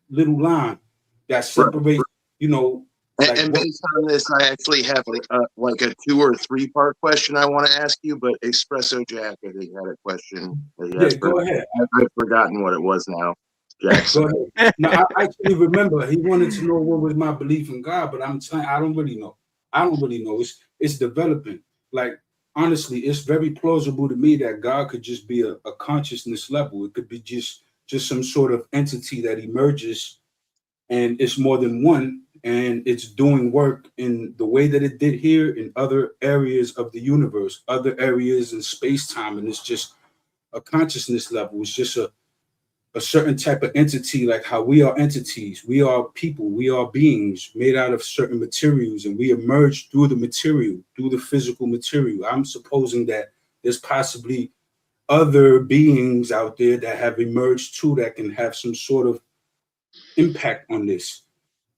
little line that separates, And based on this, I actually have a 2 or 3 part question I want to ask you, but Espresso Jack, I think, had a question. Go ahead. I've forgotten what it was now. Jackson. Go ahead. No, I actually remember he wanted to know what was my belief in God, but I'm telling you, I don't really know. It's developing. Honestly, it's very plausible to me that God could just be a consciousness level. It could be just some sort of entity that emerges, and it's more than one. And it's doing work in the way that it did here in other areas of the universe, other areas in space-time. And it's just a consciousness level. It's just a certain type of entity, like how we are entities. We are people. We are beings made out of certain materials. And we emerge through the material, through the physical material. I'm supposing that there's possibly other beings out there that have emerged too that can have some sort of impact on this.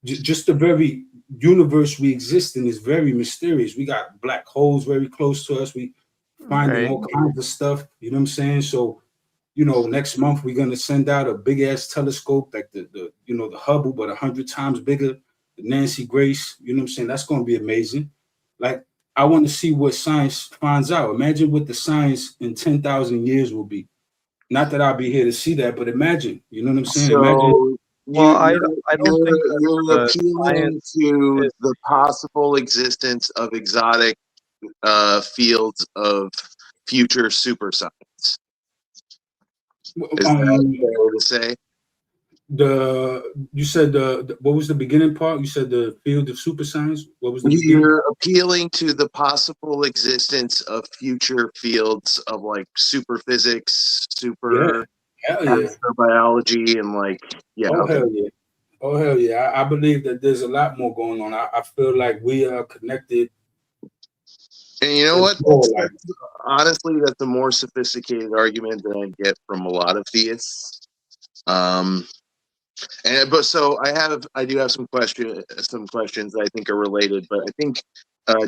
Just the very universe we exist in is very mysterious. We got black holes very close to us. finding Right. all kinds of stuff. You know what I'm saying? So, you know, next month we're gonna send out a big ass telescope, like the you know, the Hubble, but 100 times bigger, the Nancy Grace. You know what I'm saying? That's gonna be amazing. Like, I want to see what science finds out. Imagine what the science in 10,000 years will be. Not that I'll be here to see that, but imagine. You know what I'm saying? Imagine. So Well, I don't think that you're the appealing science to is. the possible existence of exotic fields of future super science. Is that fair to say? You said what was the beginning part? You said the field of super science. What was the beginning? You're appealing to the possible existence of future fields of like super physics, super Hell yeah. astrobiology, and like Oh okay. hell yeah. Oh hell yeah. I believe that there's a lot more going on. I feel like we are connected. And you know what? All like, Honestly, that's a more sophisticated argument than I get from a lot of theists. But so I do have some questions that I think are related. But I think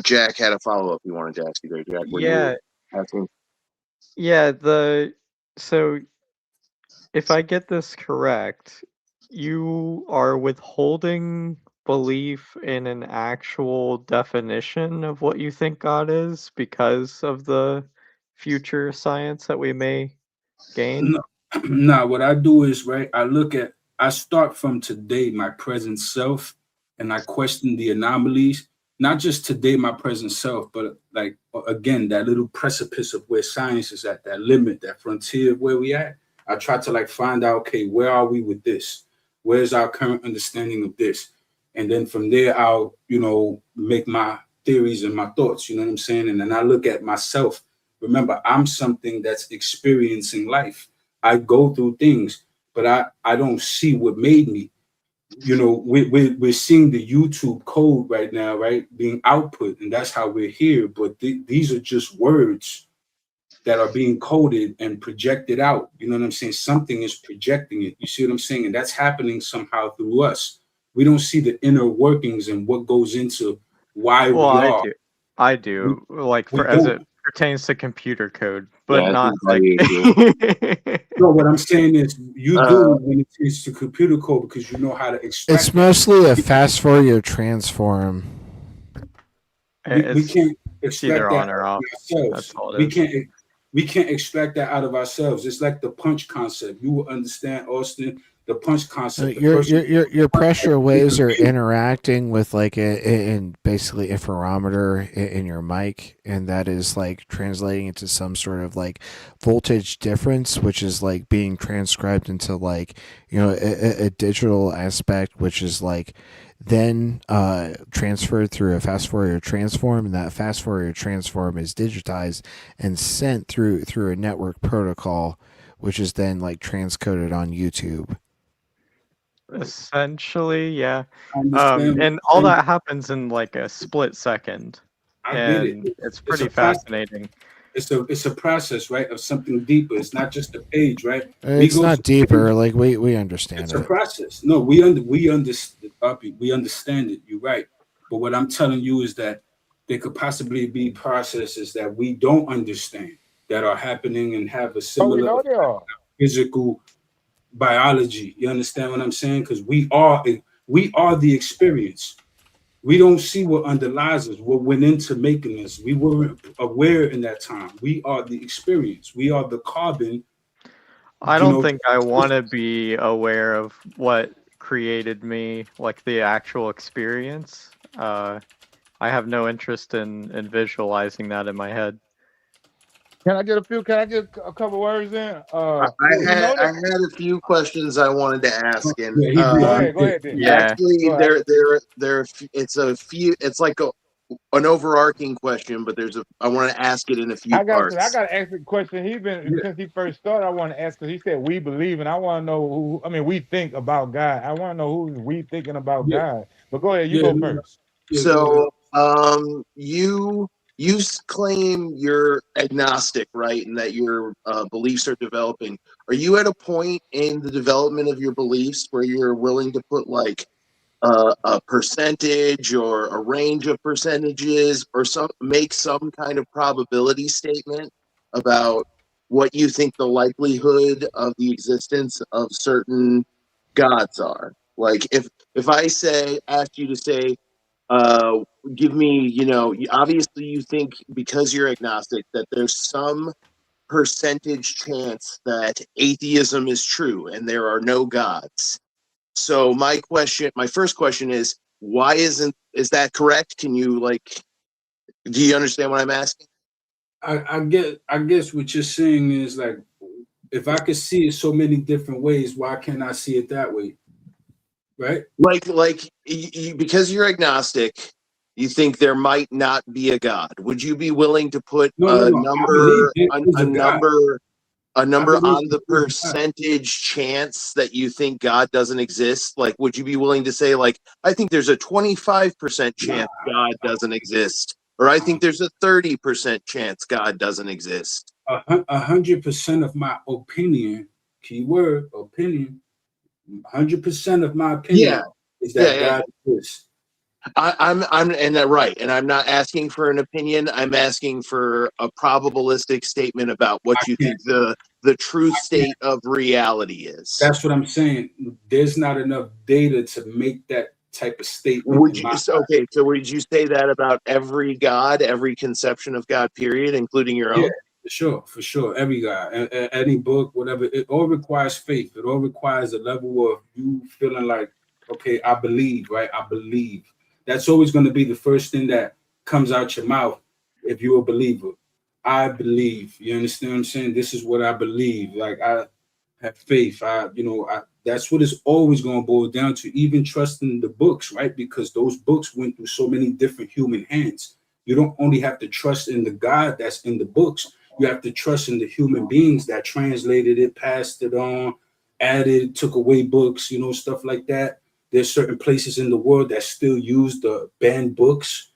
Jack had a follow up he wanted to ask you there, Jack. What you Yeah. were asking? Yeah. So if I get this correct, you are withholding belief in an actual definition of what you think God is because of the future science that we may gain? No, what I do is right. I start from today, my present self, and I question the anomalies. Not just today, my present self, but like again, that little precipice of where science is at, that limit, that frontier of where we at. I try to like find out, okay, where are we with this? Where's our current understanding of this? And then from there, I'll make my theories and my thoughts. You know what I'm saying? And then I look at myself. Remember, I'm something that's experiencing life. I go through things, but I don't see what made me. You know, we're seeing the YouTube code right now, right, being output, and that's how we're here. But these are just words that are being coded and projected out. You know what I'm saying? Something is projecting it. You see what I'm saying? And that's happening somehow through us. We don't see the inner workings and what goes into why Well, we I are. do. I do. Like We as don't. it pertains to computer code, but Yeah, I not think like. No, what I'm saying is you do when it comes to computer code because you know how to extract. It's mostly a fast Fourier transform. We can't It's either extract that on or out off. of ourselves. That's all it is. We can't extract that out of ourselves. It's like the punch concept. You will understand, Austin, the punch concept. The person Your pressure waves are interacting with like in basically interferometer in your mic, and that is like translating into some sort of like voltage difference, which is like being transcribed into like a digital aspect, which is like then transferred through a fast Fourier transform, and that fast Fourier transform is digitized and sent through a network protocol, which is then like transcoded on YouTube. Essentially, yeah. understand. And all that happens in like a split second, I get it. and it's It's pretty a process. fascinating. It's a process, right, of something deeper. It's not just a page, right? It's not deeper. Like we understand It's it. a process. No, we understand it. You're right. But what I'm telling you is that there could possibly be processes that we don't understand that are happening and have a similar know they are. physical biology. You understand what I'm saying? Because we are the experience. We don't see what underlies us, what went into making us. We weren't aware in that time. We are the experience. We are the carbon. I don't think I want to be aware of what created me, like the actual experience. I have no interest in visualizing that in my head. Can I get a couple words in? I had a few questions I wanted to ask, and Go ahead. Then. Actually, Go ahead. it's like an overarching question, but I want to ask it in a few I got parts. to ask a question. Since he first started, I want to ask because he said we believe, and I want to know who. I mean, we think about God. I want to know who's we thinking about God. But go ahead, you go first. So, you claim you're agnostic, right, and that your beliefs are developing. Are you at a point in the development of your beliefs where you're willing to put like a percentage or a range of percentages, or make some kind of probability statement about what you think the likelihood of the existence of certain gods are. Like if I ask you to say, uh, give me, obviously you think, because you're agnostic, that there's some percentage chance that atheism is true and there are no gods. So my first question is, why is that correct? Can you do you understand what I'm asking? I guess what you're saying is like, if I could see it so many different ways, why can't I see it that way? Right? Because you're agnostic, you think there might not be a God. Would you be willing to put No. I believe there is a a God. number I believe on there the is a God. percentage chance that you think God doesn't exist? Like, would you be willing to say, like, I think there's a 25% chance God doesn't exist, or I think there's a 30% chance God doesn't exist? 100% of my opinion, keyword opinion, 100% of my Yeah, opinion is yeah, that yeah. God exists. And that right. And I'm not asking for an opinion. I'm asking for a probabilistic statement about what you think the true state of reality is. That's what I'm saying. There's not enough data to make that type of statement. So would you say that about every God, every conception of God, period, including your own? Yeah, for sure. Every God, any book, whatever, it all requires faith. It all requires a level of you feeling like, okay, I believe, right? I believe. That's always going to be the first thing that comes out your mouth if you're a believer. I believe. You understand what I'm saying? This is what I believe. Like, I have faith. That's what it's always going to boil down to, even trusting the books, right? Because those books went through so many different human hands. You don't only have to trust in the God that's in the books. You have to trust in the human beings that translated it, passed it on, added, took away books, stuff like that. There's certain places in the world that still use the banned books.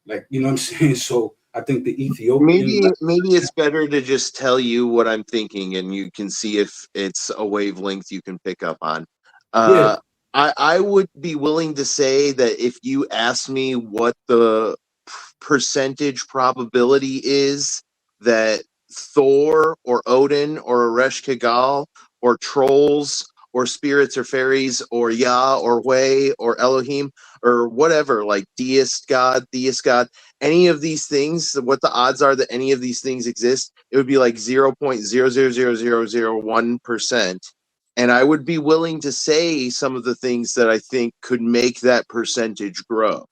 Like, you know what I'm saying? So I think the Ethiopian. Maybe it's better to just tell you what I'm thinking, and you can see if it's a wavelength you can pick up on. I would be willing to say that if you ask me what the percentage probability is that Thor or Odin or Eresh Kigal or trolls or spirits or fairies or Yah or Way or Elohim or whatever, like theist God, any of these things, what the odds are that any of these things exist, it would be like 0.0000001%. And I would be willing to say some of the things that I think could make that percentage grow.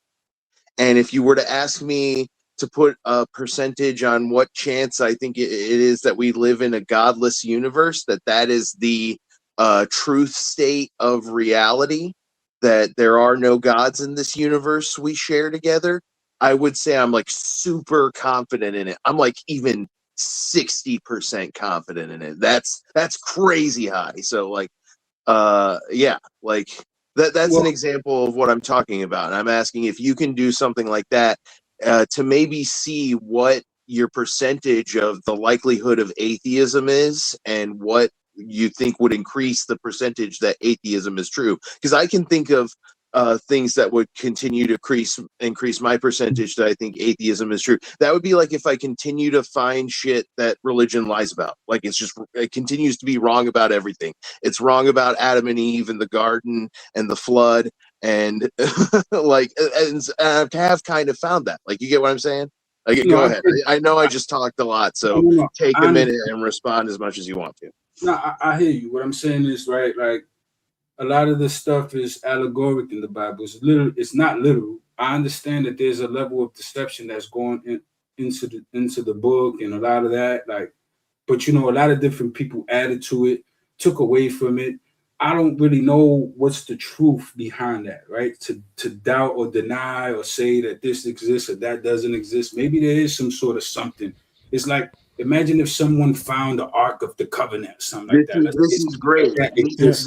And if you were to ask me to put a percentage on what chance I think it is that we live in a godless universe, that is the truth state of reality, that there are no gods in this universe we share together, I would say I'm like super confident in it. I'm like even 60% confident in it. That's crazy high. So like that's an example of what I'm talking about. And I'm asking if you can do something like that to maybe see what your percentage of the likelihood of atheism is and what you think would increase the percentage that atheism is true. Because I can think of things that would continue to increase my percentage that I think atheism is true. That would be like if I continue to find shit that religion lies about. Like it continues to be wrong about everything. It's wrong about Adam and Eve and the garden and the flood, and and I have kind of found that. Like, you get what I'm saying? Like, go ahead. I know I just talked a lot, so take a minute and respond as much as you want to. No, I hear you. What I'm saying is, right, like, a lot of this stuff is allegoric in the Bible. It's not literal. I understand that there's a level of deception that's going into the book and a lot of that, like, but a lot of different people added to it, took away from it. I don't really know what's the truth behind that, right? To doubt or deny or say that this exists or that doesn't exist. Maybe there is some sort of something. It's like, imagine if someone found the Ark of the Covenant, something like that. This is great.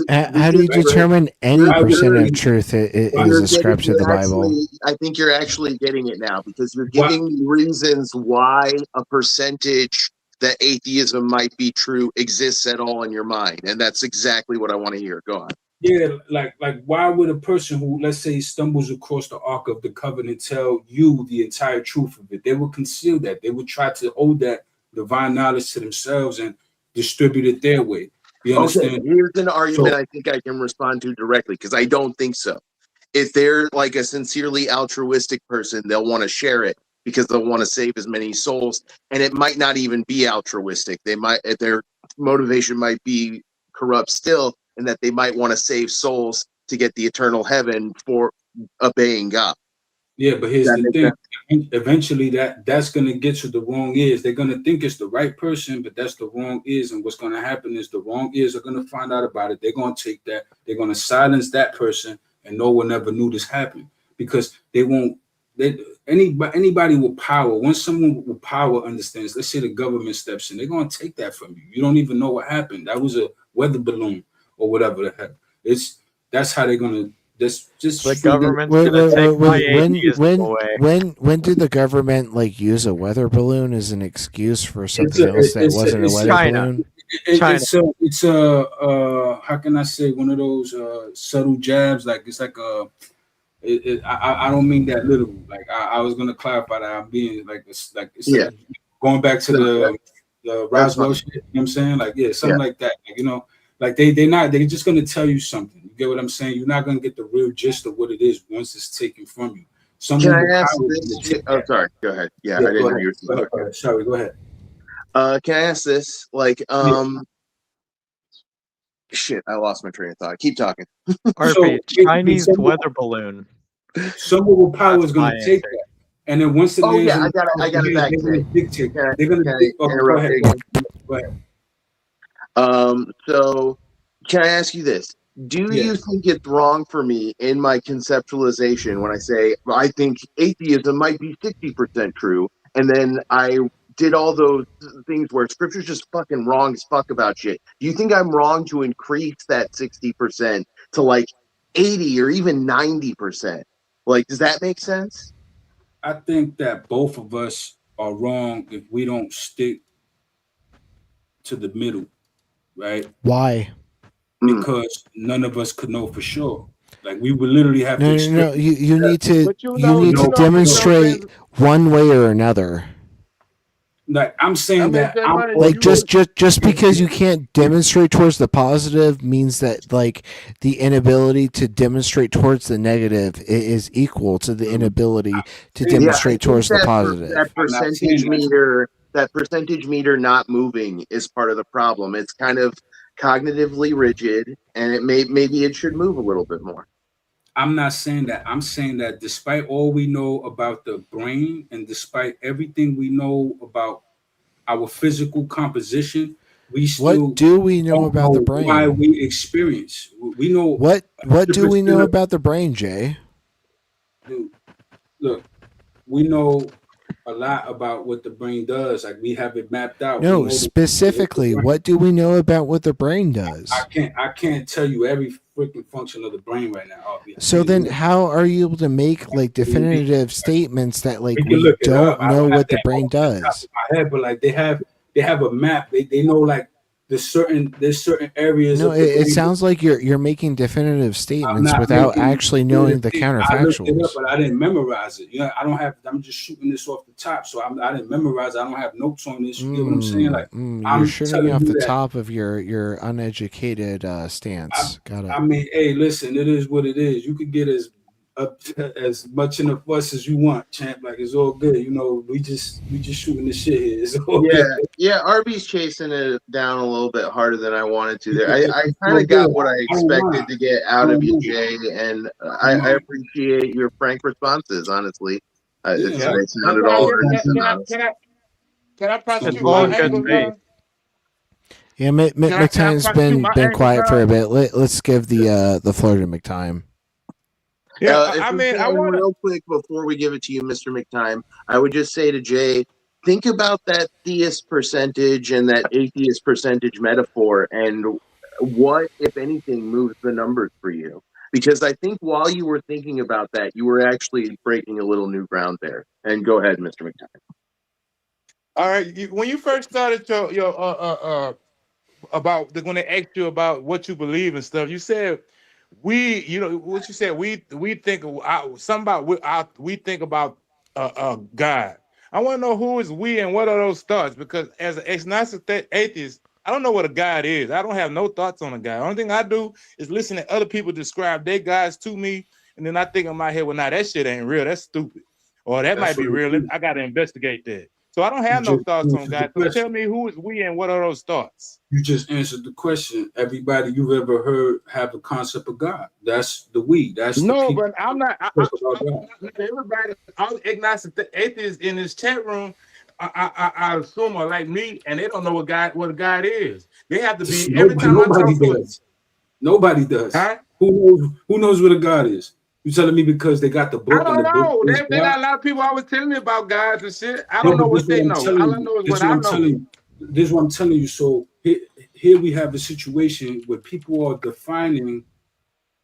How do you determine any percent of truth is ascribed to the Bible? I think you're actually getting it now, because you're giving me reasons why a percentage that atheism might be true exists at all in your mind. And that's exactly what I want to hear. Go on. Yeah, like why would a person who, let's say, stumbles across the Ark of the Covenant tell you the entire truth of it? They would conceal that. They would try to hold that divine knowledge to themselves and distribute it their way. You Okay, understand? here's an argument So I think I can respond to directly because I don't think so. If they're like a sincerely altruistic person, they'll want to share it because they'll want to save as many souls, and it might not even be altruistic. They might, their motivation might be corrupt still, and that they might want to save souls to get the eternal heaven for obeying God. yeah, but here's That the makes thing. sense. Eventually, that's gonna get to the wrong ears. They're gonna think it's the right person, but that's the wrong ears. And what's gonna happen is the wrong ears are gonna find out about it. They're gonna take that. They're gonna silence that person, and no one ever knew this happened because they won't. Anybody with power. Once someone with power understands, let's say the government steps in, they're gonna take that from you. You don't even know what happened. That was a weather balloon or whatever the heck. That's how they're gonna. Just The straight up. government's gonna take my atheism away. When did the government like use a weather balloon as an excuse for something else that wasn't a weather China. balloon? China. It's a how can I say, one of those subtle jabs, like it's like a I don't mean that literal, like I was gonna clarify that I'm being like it's like going back to the Roswell shit, you know what I'm saying, like something like that, like, you know, like they're just gonna tell you something, you get what I'm saying, you're not gonna get the real gist of what it is once it's taken from you. Can I ask this? Oh, sorry. Go ahead. Yeah, I didn't go hear ahead. you. Go ahead. Sorry, go ahead. Can I ask this? Like, shit, I lost my train of thought. Keep talking. Chinese weather balloon. Someone with power is going to take that, and then once it lands, I got it back. They're going to dictate. They're going to interrupt you again? Go ahead. So can I ask you this? Do you think it's wrong for me in my conceptualization when I say I think atheism might be 60% true, and then I did all those things where scripture's just fucking wrong as fuck about shit? Do you think I'm wrong to increase that 60% to like 80 or even 90%? Like, does that make sense? I think that both of us are wrong if we don't stick to the middle, right? Why? Because none of us could know for sure. Like, we would literally have to No. You need to No, demonstrate one way or another. Like, I'm saying that I'm like just because you can't demonstrate towards the positive means that like the inability to demonstrate towards the negative is equal to the inability to demonstrate towards the positive. That percentage meter not moving is part of the problem. It's kind of cognitively rigid, and maybe it should move a little bit more. I'm not saying that. I'm saying that despite all we know about the brain and despite everything we know about our physical composition, we still what do we know about the brain? Why we experience? We know what do we know about the brain, Jay? Dude, look, we know a lot about what the brain does. Like, we have it mapped out. No, specifically, what do we know about what the brain does? I can't tell you every freaking function of the brain right now. So then how are you able to make like definitive statements that like we don't know what the brain does? My head, but like they have a map. They know like there's certain areas. No, it sounds like you're making definitive statements without actually knowing the counterfactuals. I looked it up, but I didn't memorize it. You know, I don't have. I'm just shooting this off the top, so I didn't memorize it. I don't have notes on this. You get what I'm saying? Like, you're shooting off the top of your uneducated stance. I mean, hey, listen, it is what it is. You could get as much in the fuss as you want, champ. Like, it's all good. You know, we just shooting the shit here. It's all good. RB's chasing it down a little bit harder than I wanted to there. I kind of got what I expected to get out of you, Jay, and I appreciate your frank responses, honestly. They sounded all Can I prosecute it's all my good angle? faith. Yeah, McTime's been quiet for a bit. Let's give the floor to McTime. I want real quick before we give it to you, Mr. McTime. I would just say to Jay, think about that theist percentage and that atheist percentage metaphor, and what, if anything, moves the numbers for you. Because I think while you were thinking about that, you were actually breaking a little new ground there. And go ahead, Mr. McTime. All right. When you first started your about when they asked you about what you believe and stuff, you said we, you know, what you said, we think we think about God. I want to know who is we and what are those thoughts, because as an agnostic atheist, I don't know what a God is. I don't have no thoughts on a God. The only thing I do is listen to other people describe their gods to me, and then I think in my head, well, nah, that shit ain't real. That's stupid. Or that might be real. I got to investigate that. So I don't have no thoughts on God. So tell me, who is we and what are those thoughts? You just answered the question. Everybody you've ever heard have a concept of God. That's the we. That's the people. But I'm not. Everybody, all agnostic atheists in this chat room, I assume are like me, and they don't know what a God is. They have to be every time I talk to them. Nobody does. Huh? Who knows what a God is? You telling me because they got the book I and don't the book know. is They God? got a lot of people always telling me about gods and shit. I No, don't know but what they know. All I know is what I know. This is what I'm telling you. So here we have a situation where people are defining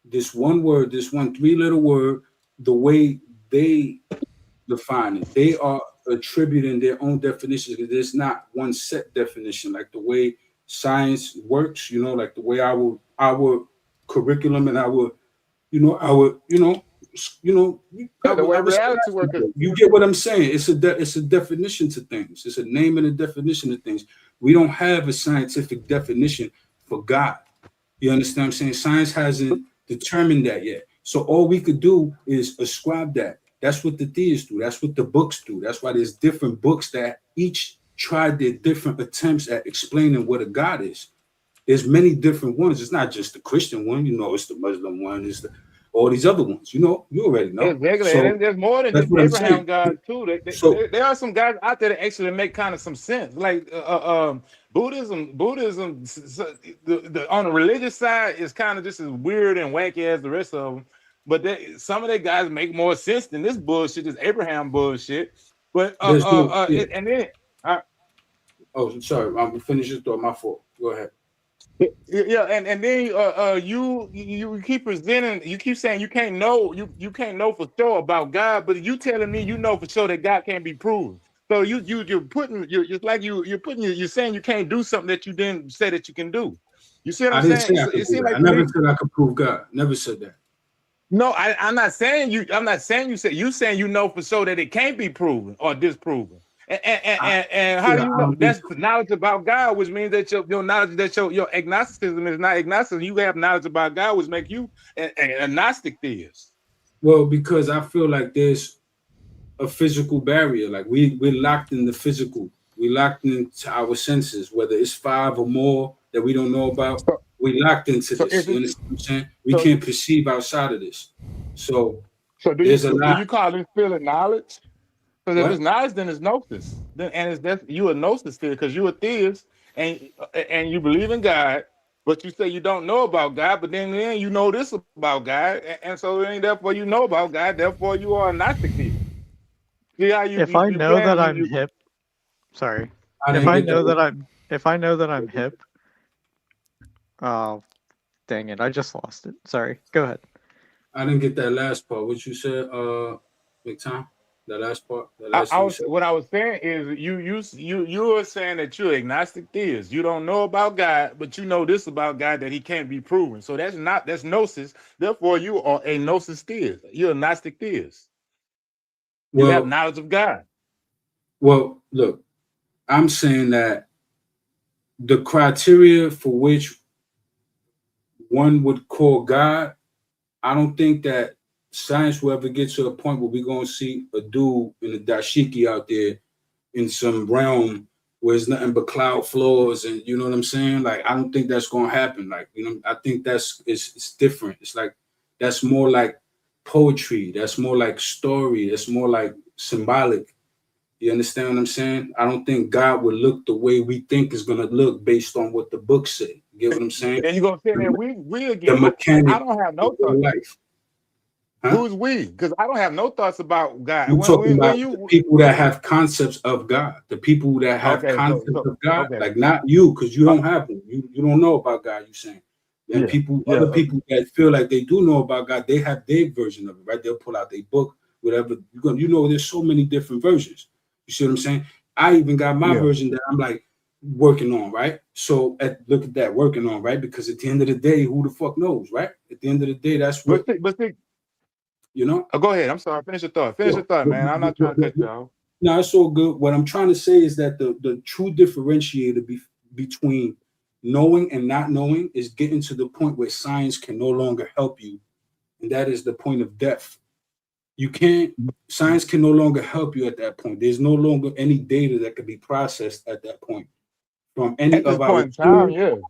this one word, this one three-letter word, the way they define it. They are attributing their own definitions because there's not one set definition, like the way science works, you know, like the way our curriculum and our The way reality works. You get what I'm saying? It's a definition to things. It's a name and a definition of things. We don't have a scientific definition for God. You understand what I'm saying? Science hasn't determined that yet. So all we could do is ascribe that. That's what the theists do. That's what the books do. That's why there's different books that each tried their different attempts at explaining what a God is. There's many different ones. It's not just the Christian one, you know, it's the Muslim one, it's all these other ones, you know, you already know. Exactly. So And there's more than that's just what I'm Abraham saying. God too. There are some guys out there that actually make kind of some sense. Like Buddhism on the religious side is kind of just as weird and wacky as the rest of them. But some of their guys make more sense than this bullshit, this Abraham bullshit. But There's no, and then oh, sorry, I'm finished this thought. My fault. Go ahead. Yeah, and then you keep presenting, you keep saying you can't know for sure about God, but you telling me you know for sure that God can't be proven. So you're saying you can't do something that you didn't say that you can do. You see what I'm didn't saying? say I could It do seems that. like I never said I could prove God. Never said that. No, I'm not saying you. I'm not saying you said. You saying you know for sure that it can't be proven or disproven. And how do you know? That's knowledge about God, which means that your knowledge, that your agnosticism is not agnostic. You have knowledge about God, which make you an agnostic theist. Well, because I feel like there's a physical barrier. Like we're locked in the physical. We're locked into our senses, whether it's 5 or more that we don't know about. We're locked into this. You understand what I'm saying? We can't perceive outside of this. So do you call this feeling knowledge? Because if What? it's knowledge, then it's gnosis. You a gnosis theist because you a theist and you believe in God, but you say you don't know about God, but then you know this about God, and so therefore you know about God, therefore you are a Gnostic theist. See how If I know that I'm hip, sorry. If I know that I'm hip, oh, dang it, I just lost it. Sorry. Go ahead. I didn't get that last part. What you said, McTom? That last part. That last thing you said. What I was saying is you were saying that you're agnostic theist. You don't know about God, but you know this about God, that he can't be proven. So that's gnosis. Therefore, you are a gnosis theist. You're a Gnostic theist. You have knowledge of God. Well, look, I'm saying that the criteria for which one would call God, I don't think that science will ever get to a point where we're going to see a dude in a dashiki out there in some realm where it's nothing but cloud floors, and you know what I'm saying? Like, I don't think that's going to happen. Like, you know, I think it's different. It's like, that's more like poetry. That's more like story. That's more like symbolic. You understand what I'm saying? I don't think God would look the way we think is going to look based on what the books say. You get what I'm saying? And you're going to say that we again. The mechanic I don't have no thoughts. Life. Huh? Who's we? Because I don't have no thoughts about God. You're talking about the people that have concepts of God. The people that have concepts of God, like not you, because you don't have them. You don't know about God, you're saying. And other people that feel like they do know about God, they have their version of it, right? They'll pull out their book, whatever. You know, there's so many different versions. You see what I'm saying? I even got my version that I'm like, working on, right? So look at that, working on, right? Because at the end of the day, who the fuck knows, right? At the end of the day, that's what, you know? Oh, go ahead. I'm sorry. Finish your thought. Finish your thought, man. I'm not trying to cut you off. No, it's all good. What I'm trying to say is that the true differentiator between knowing and not knowing is getting to the point where science can no longer help you. And that is the point of death. Science can no longer help you at that point. There's no longer any data that can be processed at that point from any of our point in time, tools,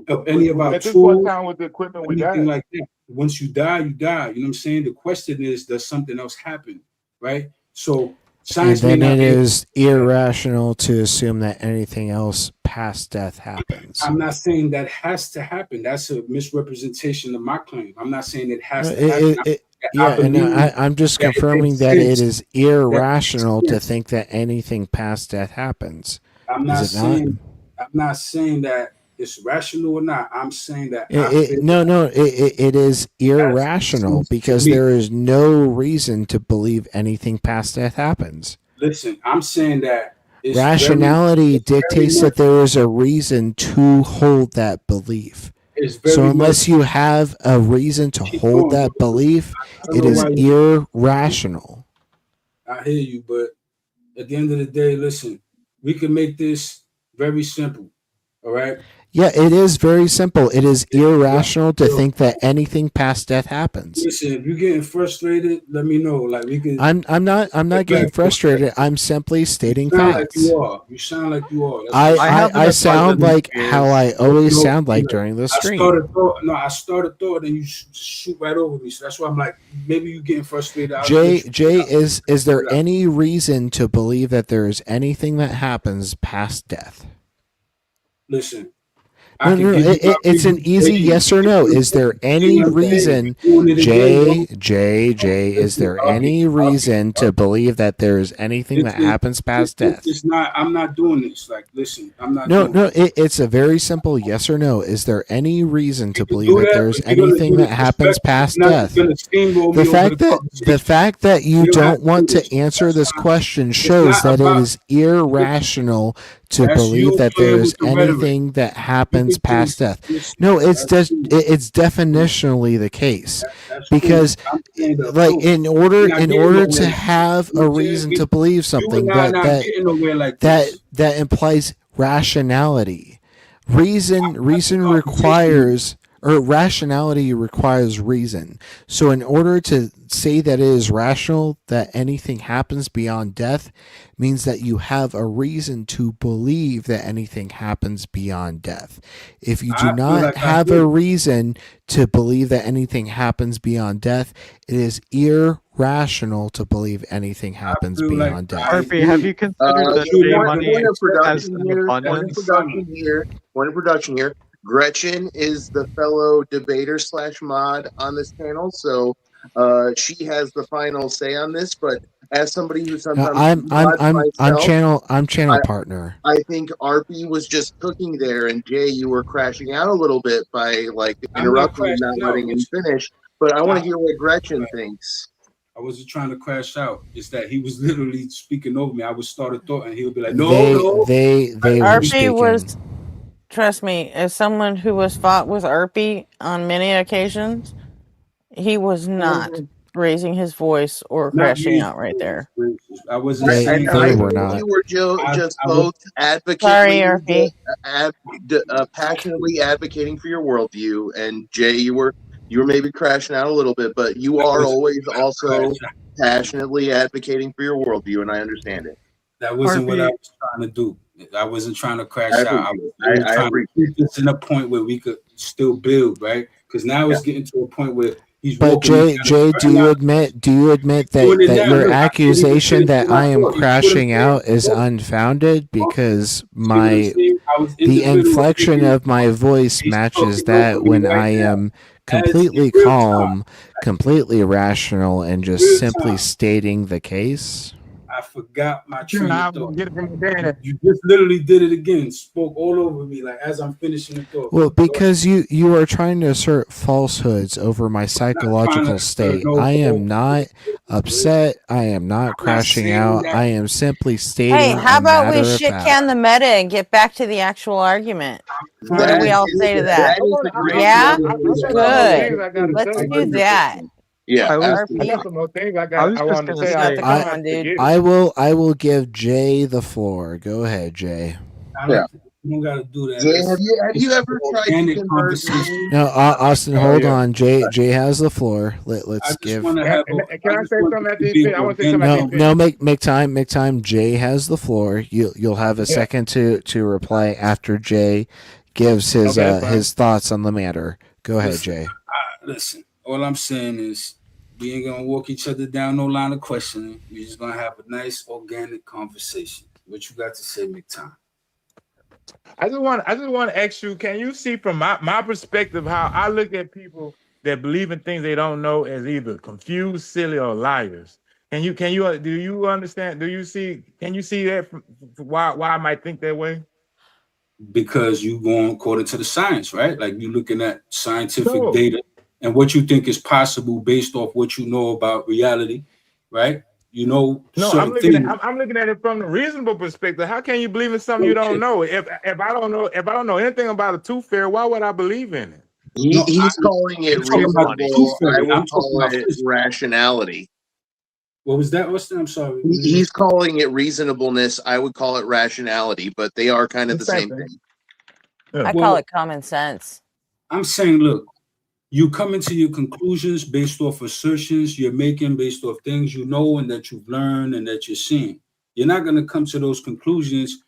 of any of our at this point in tools, time with the equipment we anything got. like that. Once you die, you die. You know what I'm saying? The question is, does something else happen? Right? So science and then may not it be is irrational to assume that anything else past death happens. I'm not saying that has to happen. That's a misrepresentation of my claim. I'm not saying it has to happen. I'm just confirming that it is irrational to think that anything past death happens. I'm not saying that it's rational or not. I'm saying that it is irrational because there is no reason to believe anything past death happens. Listen, I'm saying that rationality dictates that there is a reason to hold that belief. So unless you have a reason to hold that belief, it is irrational. I hear you, but at the end of the day, listen, we can make this very simple. All right. Yeah, it is very simple. It is irrational to think that anything past death happens. Listen, if you're getting frustrated, let me know. Like we can. I'm not getting frustrated. I'm simply stating facts. You sound like you are. I sound like how I always sound like during the stream. I started thought and you shoot right over me. So that's why I'm like, maybe you're getting frustrated. Jay, is there any reason to believe that there is anything that happens past death? Listen. It's an easy yes or no. Is there any reason, Jay, is there any reason to believe that there is anything that happens past death? It's not. I'm not doing this. Like, listen, I'm not. No. It's a very simple yes or no. Is there any reason to believe that there's anything that happens past death? The fact that you don't want to answer this question shows that it is irrational to believe that there is anything that happens past death. No, it's definitionally the case, because like in order to have a reason to believe something that implies rationality. Reason requires, or rationality requires reason. So in order to say that it is rational that anything happens beyond death means that you have a reason to believe that anything happens beyond death. If you do not have a reason to believe that anything happens beyond death, it is irrational to believe anything happens beyond death. Harvey, have you considered that money has an abundance? Point of production here. Gretchen is the fellow debater / mod on this panel, so she has the final say on this. But as somebody who sometimes I'm channel partner. I think RP was just cooking there, and Jay, you were crashing out a little bit by like interrupting and not letting him finish. But I want to hear what Gretchen thinks. I wasn't trying to crash out. It's that he was literally speaking over me. I would start a thought, and he would be like, "No, they were speaking." was. Trust me, as someone who has fought with Arpy on many occasions, he was not raising his voice or crashing out right there. I wasn't saying they were not. You were just both advocating, Sorry, passionately advocating for your worldview, and Jay, you were maybe crashing out a little bit, but you are always also passionately advocating for your worldview, and I understand it. That wasn't what I was trying to do. I wasn't trying to crash out. I was trying to keep this in a point where we could still build, right? Because now it's getting to a point where he's. But Jay, do you admit that your accusation that I am crashing out is unfounded? Because the inflection of my voice matches that when I am completely calm, completely rational, and just simply stating the case. I forgot my train of thought. You just literally did it again. Spoke all over me, like as I'm finishing the thought. Well, because you are trying to assert falsehoods over my psychological state. I am not upset. I am not crashing out. I am simply stating Hey, how a about we matter of shit fact. can the meta and get back to the actual argument? What do we all say to that? Yeah, Good. Let's do that. Yeah, I was I got some more things I just wanted to gonna say. say. Come on, dude. I will give Jay the floor. Go ahead, Jay. You don't gotta do that. Jay, have you ever tried to organic convert conversation? No, Austin, hold on. Jay has the floor. Let's give. Can I say something after you? I want to say something after No, you. make time. Jay has the floor. You'll have a second to reply after Jay gives his his thoughts on the matter. Go ahead, Jay. Listen, all I'm saying is we ain't gonna walk each other down no line of questioning. We're just gonna have a nice organic conversation. What you got to say, McTime? I just want to ask you, can you see from my perspective how I look at people that believe in things they don't know as either confused, silly, or liars? Do you understand? Can you see that why I might think that way? Because you going according to the science, right? Like you looking at scientific data and what you think is possible based off what you know about reality, right? You know, no, I'm looking at it from the reasonable perspective. How can you believe in something you don't know? If I don't know anything about a tooth fairy, why would I believe in it? He's calling it reasonable. I would call it rationality. What was that, Austin? I'm sorry. He's calling it reasonableness. I would call it rationality, but they are kind of the same thing. I call it common sense. I'm saying, look, you come into your conclusions based off assertions you're making, based off things you know and that you've learned and that you're seeing. You're not going to come to those conclusions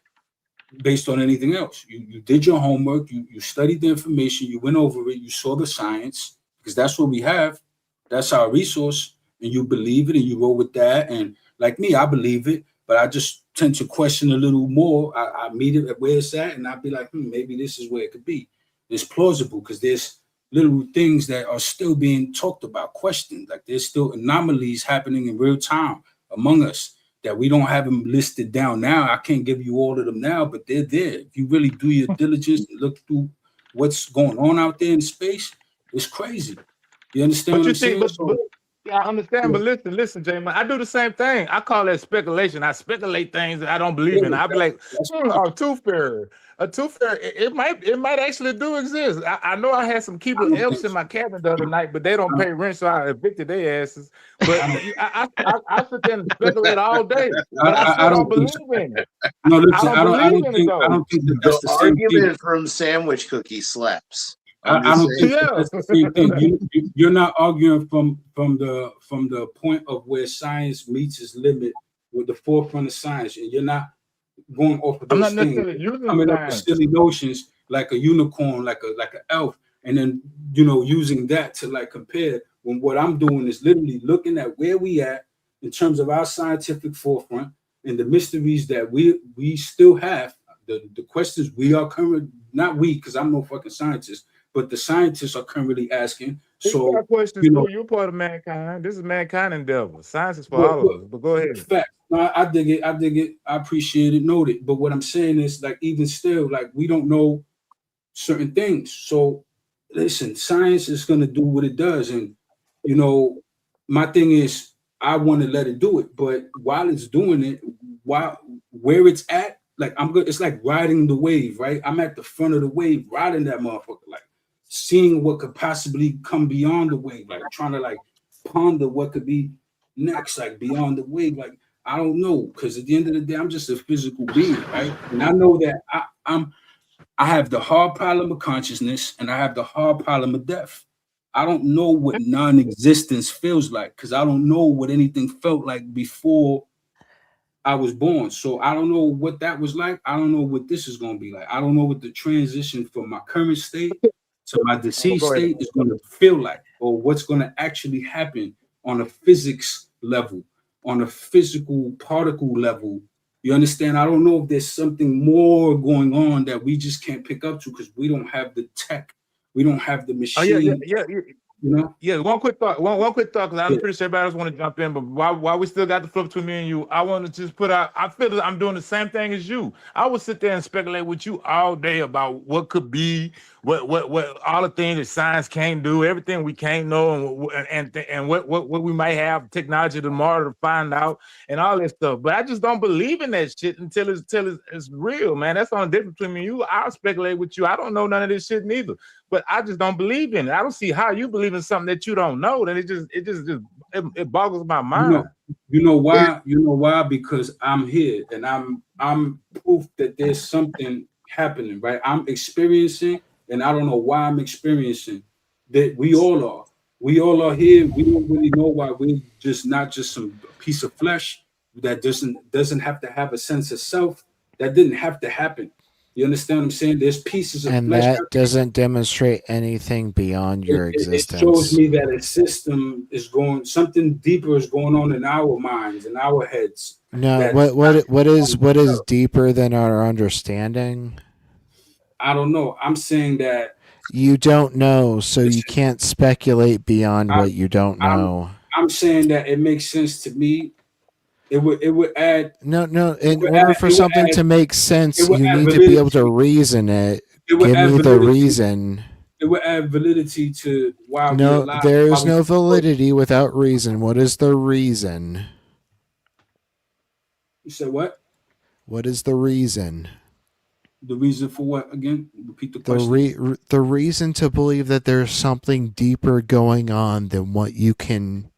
based on anything else. You did your homework, you studied the information, you went over it, you saw the science, because that's what we have. That's our resource, and you believe it and you roll with that. And like me, I believe it, but I just tend to question a little more. I meet it at where it's at, and I'd be like, maybe this is where it could be. It's plausible because there's little things that are still being talked about, questioned. Like there's still anomalies happening in real time among us that we don't have them listed down now. I can't give you all of them now, but they're there. If you really do your diligence and look through what's going on out there in space, it's crazy. You understand what I'm saying? Yeah, I understand, but listen, J-Man, I do the same thing. I call that speculation. I speculate things that I don't believe in. I'll be like, a tooth fairy. A tooth fairy, it might actually do exist. I know I had some Keebler elves in my cabin the other night, but they don't pay rent, so I evicted their asses. But I sit there and speculate all day, but I still don't believe in it. No, listen, I don't think that that's the same argument thing. from sandwich cookie slaps. I don't think that's the same thing. You're not arguing from the point of where science meets its limit with the forefront of science, and you're not going off of those things. Coming up with silly notions like a unicorn, like an elf, and then using that to like compare. When what I'm doing is literally looking at where we at in terms of our scientific forefront and the mysteries that we still have. The questions we are currently, not we, because I'm no fucking scientist, but the scientists are currently asking. So questions too. You're part of mankind. This is mankind endeavor. Science is for all of us. But go ahead. Fact. No, I dig it. I appreciate it. Noted. But what I'm saying is, like, even still, like, we don't know certain things. So listen, science is gonna do what it does, and my thing is, I want to let it do it. But while it's doing it, where it's at. Like I'm good. It's like riding the wave, right? I'm at the front of the wave, riding that motherfucker, like seeing what could possibly come beyond the wave, like trying to like ponder what could be next, like beyond the wave. Like I don't know, because at the end of the day, I'm just a physical being, right? And I know that I have the hard problem of consciousness, and I have the hard problem of death. I don't know what non-existence feels like because I don't know what anything felt like before I was born. So I don't know what that was like. I don't know what this is going to be like. I don't know what the transition from my current state to my deceased state is going to feel like, or what's going to actually happen on a physics level, on a physical particle level. You understand? I don't know if there's something more going on that we just can't pick up to because we don't have the tech. We don't have the machine. You know? Yeah, one quick thought. One quick thought, because I'm Yeah. pretty sure everybody else want to jump in. But while we still got the flip between me and you, I want to just put out. I feel that I'm doing the same thing as you. I would sit there and speculate with you all day about what could be, what all the things that science can't do, everything we can't know, and what we might have technology tomorrow to find out, and all that stuff. But I just don't believe in that shit until it's real, man. That's the only difference between me and you. I'll speculate with you. I don't know none of this shit neither. But I just don't believe in it. I don't see how you believe in something that you don't know. Then it boggles my mind. You know why? You know why? Because I'm here and I'm proof that there's something happening, right? I'm experiencing, and I don't know why I'm experiencing that. We all are. We all are here. We don't really know why we're just not just some piece of flesh that doesn't have to have a sense of self. That didn't have to happen. You understand what I'm saying? There's pieces of And flesh. that doesn't demonstrate anything beyond your It existence. shows me that a system is something deeper is going on in our minds, in our heads. No, what is deeper than our understanding? I don't know. I'm saying that you don't know, so you can't speculate beyond what you don't know. I'm saying that it makes sense to me. It would add no. In order for something to make sense, you need to be able to reason it. Give me the reason. It would add validity to why we're No, alive. there is no validity without reason. What is the reason? You said what? What is the reason? The reason for what again? Repeat the question. The reason to believe that there's something deeper going on than what you can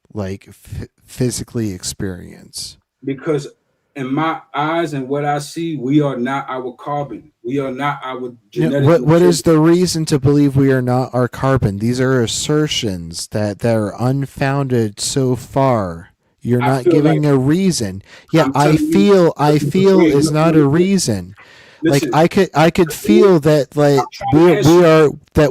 physically experience. Because in my eyes and what I see, we are not our carbon. We are not our genetic. What is the reason to believe we are not our carbon? These are assertions that are unfounded so far. You're not giving a reason. Yeah, I feel is not a reason. Listen, I could feel that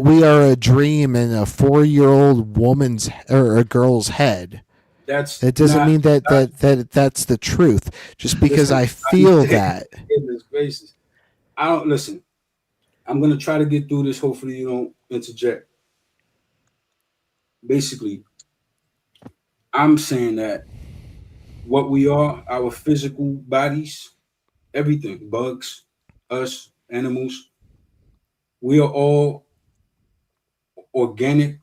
we are a dream in a 4-year-old woman's or a girl's head. That doesn't mean that's the truth. Just because I feel that. Goodness gracious. I don't listen. I'm gonna try to get through this. Hopefully you don't interject. Basically, I'm saying that what we are, our physical bodies, everything, bugs, us, animals, we are all organic.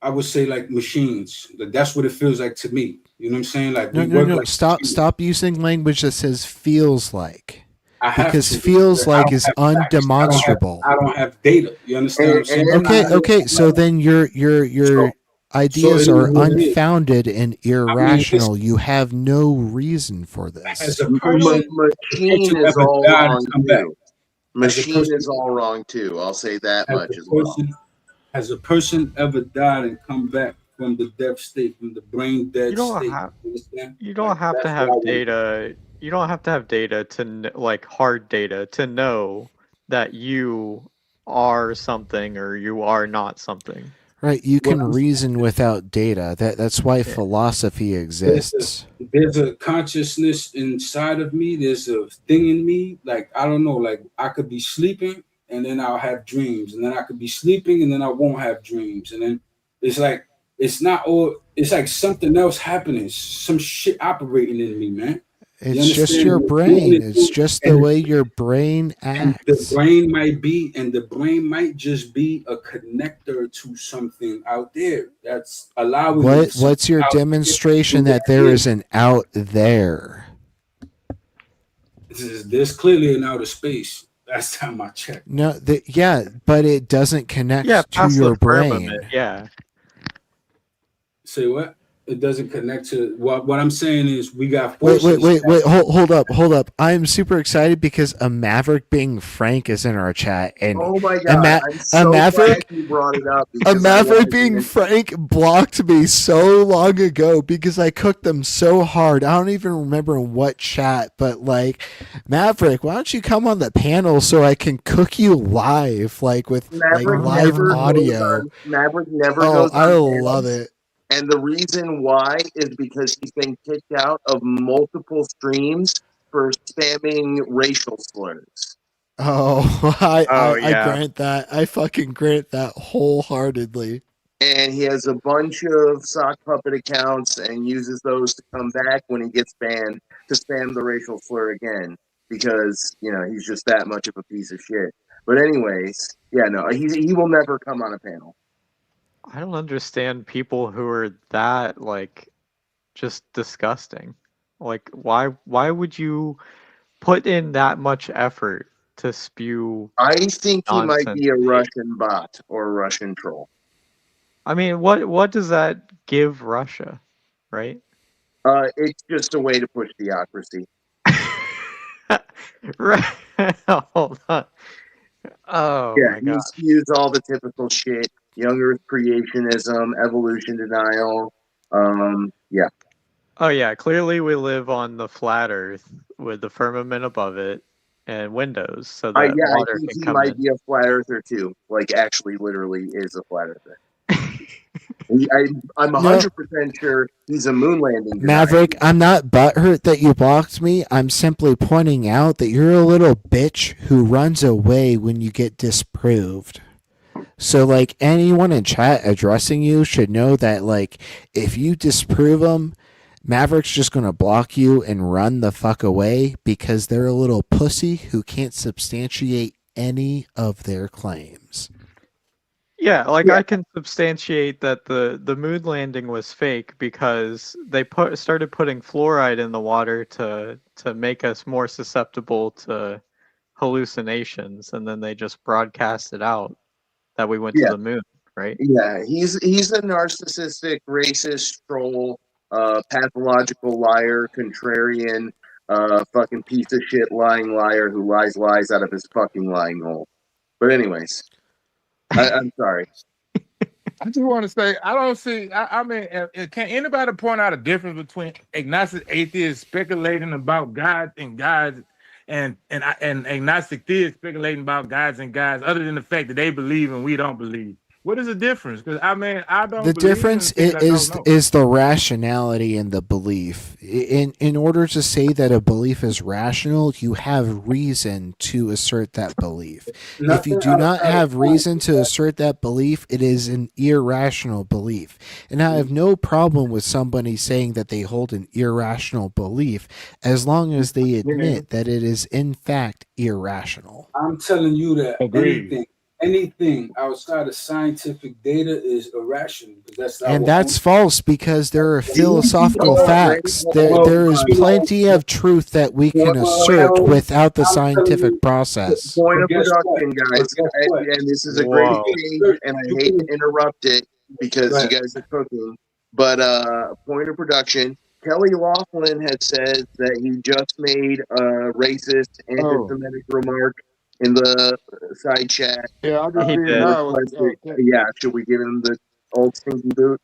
I would say like machines. That's what it feels like to me. You know what I'm saying? Like no. Stop using language that says feels like. Because to, feels like is undemonstrable. I don't have data. You understand what I'm saying? Okay. So then your ideas are unfounded and irrational. You have no reason for this. As a person, machine is all wrong too. Machine is all wrong too. I'll say that much as well. Has a person ever died and come back from the death state, from the brain dead state? You don't have to have data. You don't have to have data to hard data to know that you are something or you are not something. Right, you can reason without data. That's why philosophy exists. There's a consciousness inside of me. There's a thing in me. Like, I don't know, like I could be sleeping and then I'll have dreams. And then I could be sleeping and then I won't have dreams. And then it's like, it's not all, it's like something else happening. Some shit operating in me, man. It's just your brain. It's just the way your brain acts. And the brain might just be a connector to something out there that's allowing. What's your demonstration that there is an out there? There's clearly an outer space. Last time I checked. No, but it doesn't connect to your brain. Yeah. Say what? It doesn't connect to what I'm saying is we got forces. Wait, hold up. I'm super excited because a Maverick being Frank is in our chat, and oh my god, I'm so glad you brought it up. A Maverick being Frank blocked me so long ago because I cooked them so hard. I don't even remember in what chat, but Maverick, why don't you come on the panel so I can cook you live, with live audio? Maverick never goes on. I love it. And the reason why is because he's been kicked out of multiple streams for spamming racial slurs. I grant that. I fucking grant that wholeheartedly. and he has a bunch of sock puppet accounts and uses those to come back when he gets banned to spam the racial slur again because he's just that much of a piece of shit. But anyways, yeah, no, he will never come on a panel. I don't understand people who are that just disgusting. Like why would you put in that much effort to spew I think he might nonsense? be a Russian bot or a Russian troll. I mean, what does that give Russia, right? It's just a way to push theocracy. Right. Hold on. Oh Yeah, my god. he spews all the typical shit: young Earth creationism, evolution denial. Yeah. Oh yeah, clearly we live on the flat Earth with the firmament above it and windows so that I water think can he come might in. be a flat earther too. Like, actually, literally is a flat earther. I'm 100% sure he's a moon landing denier. Maverick, I'm not butthurt that you blocked me. I'm simply pointing out that you're a little bitch who runs away when you get disproved. So, like, anyone in chat addressing you should know that, like, if you disprove them, Maverick's just going to block you and run the fuck away because they're a little pussy who can't substantiate any of their claims. Yeah, I can substantiate that the moon landing was fake because they started putting fluoride in the water to make us more susceptible to hallucinations, and then they just broadcast it out that we went to the moon, right? Yeah, he's a narcissistic, racist, troll, pathological liar, contrarian, fucking piece of shit, lying liar who lies out of his fucking lying hole. But anyways, I'm sorry. I just want to say, I don't see. I mean, can anybody point out a difference between agnostic atheists speculating about God and gods, and agnostic theists speculating about gods and gods, other than the fact that they believe and we don't believe? What is the difference? Because I mean, I don't. The difference is the rationality and the belief. In order to say that a belief is rational, you have reason to assert that belief. If you do not have reason to assert that belief, it is an irrational belief. And I have no problem with somebody saying that they hold an irrational belief as long as they admit that it is in fact irrational. I'm telling you that anything outside of scientific data is irrational. And that's false because there are philosophical facts. There is plenty of truth that we can assert without the scientific process. Point of production, guys, and this is a great page, and I hate to interrupt it because you guys are cooking, but point of production. Kelly Laughlin had said that he just made a racist, anti-Semitic remark in the side chat. Yeah, I just figured out. Yeah, should we give him the old stinky boot?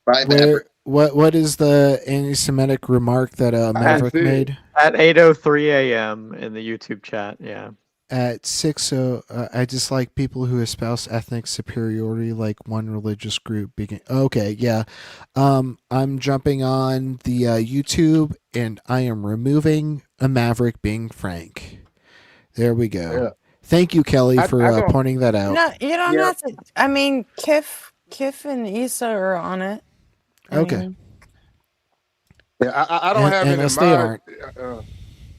Bye, Maverick. What is the anti-Semitic remark that Maverick made? At 8:03 a.m. in the YouTube chat, yeah. At 6, I dislike people who espouse ethnic superiority like one religious group. Okay, yeah. I'm jumping on the YouTube and I am removing a Maverick being frank. There we go. Yeah. Thank you, Kelly, for pointing that out. No, you don't have to. I mean, Kif and Issa are on it. Okay. Yeah, I don't have unless any they aren't.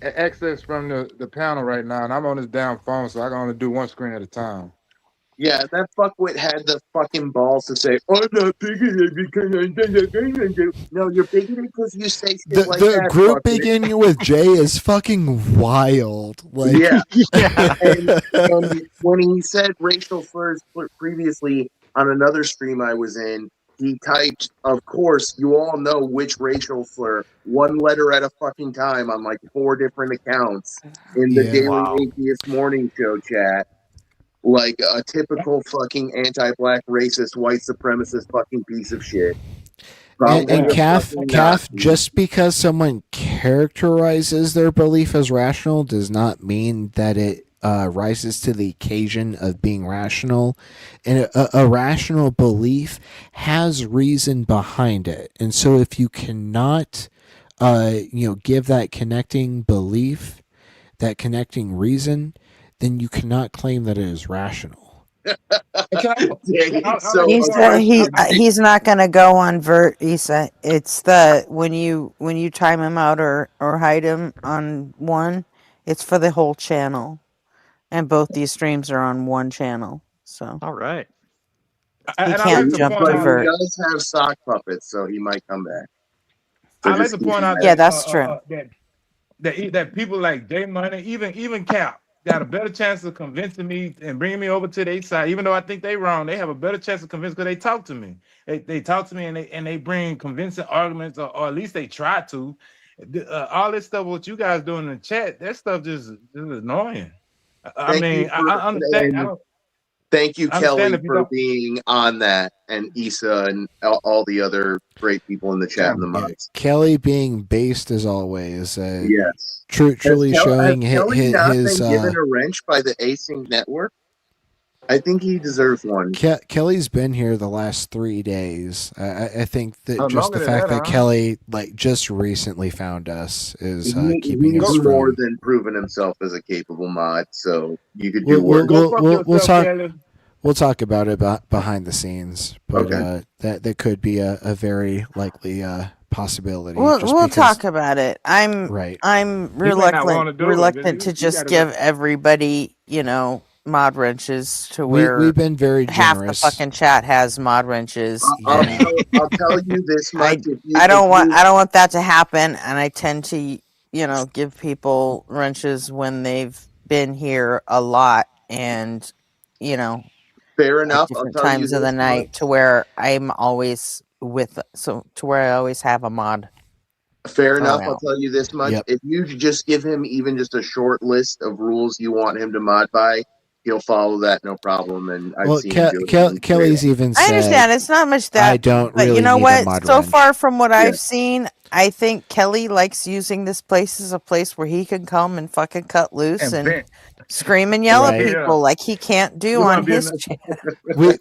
access from the panel right now, and I'm on this damn phone, so I can only do one screen at a time. Yeah, that fuckwit had the fucking balls to say, "I'm not bigoted because I did." No, you're bigoted because you say shit like that. The group fuckwit. beginning with J is fucking wild. Like, yeah. And when he said racial slurs previously on another stream I was in, he typed, of course, you all know which racial slur, one letter at a fucking time on like 4 different accounts in the Daily Atheist Morning Show chat. Like a typical fucking anti-black racist white supremacist fucking piece of shit. And Calf, just because someone characterizes their belief as rational does not mean that it rises to the occasion of being rational. And a rational belief has reason behind it. And so if you cannot give that connecting belief, that connecting reason, then you cannot claim that it is rational. So he's not gonna go on vert. It's the when you time him out or hide him on one, it's for the whole channel, and both these streams are on one channel. So all right, he can't jump to vert. He does have sock puppets, so he might come back. So I like to point out yeah, that's true. That people like J Money, even Cap, got a better chance of convincing me and bringing me over to their side. Even though I think they wrong, they have a better chance of convincing because they talk to me. They talk to me and they bring convincing arguments, or at least they try to. All this stuff, what you guys doing in the chat, that stuff just is annoying. I understand. Thank you, I understand Kelly, if you for don't- being on that, and Issa and all the other great people in the chat and the mods. Kelly being based as always. Yes. Truly showing has Kelly his. not been given a wrench by the Async Network? I think he deserves one. Kelly's been here the last 3 days. I think that just longer the than fact that, that huh? Kelly just recently found us is keeping He's us more from. than proven himself as a capable mod, so you could We'll, do worse. we'll talk. We'll talk about it behind the scenes, but that could be a very likely possibility. We'll talk about it. I'm Right. I'm He may not wanna reluctant do it, to just give everybody, mod wrenches to where we've been very half the generous. fucking chat has mod wrenches. I'll tell you this much. I don't want that to happen, and I tend to give people wrenches when they've been here a lot, and fair at enough. different I'll tell you times of the this night much. to where I'm always to where I always have a mod. Fair enough. around. I'll tell you this much. Yep. If you just give him even just a short list of rules you want him to mod by, he'll follow that no problem. And I've Well, seen him do it. Kelly's even said. I understand it's not much that, I don't but really you know need a what? mod So wrench. far from what I've seen, I think Kelly likes using this place as a place where he can come and fucking cut loose and scream and yell at Right. people like he can't do on his channel.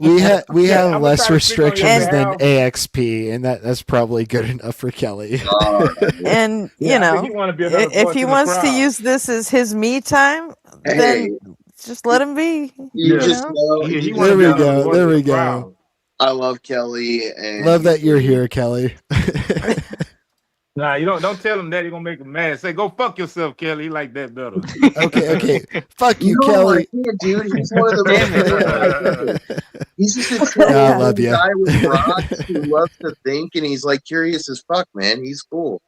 We have I'm less gonna try to speak on your restrictions than behalf. AXP, and that's probably good enough for Kelly. And Yeah, I think he wanna be another if voice he in the wants to crowd. use this as his me time, then just let him be. You just know. There we go. There we go. I love Kelly, and Love that you're here, Kelly. Nah, you don't tell him that. You're gonna make him mad. Say, go fuck yourself, Kelly. He like that better. Okay. Fuck you, No, Kelly. I can't, dude. He's one of the most brilliant guys. He's just a chill I love ya. guy with rocks who loves to think, and he's like curious as fuck, man. He's cool.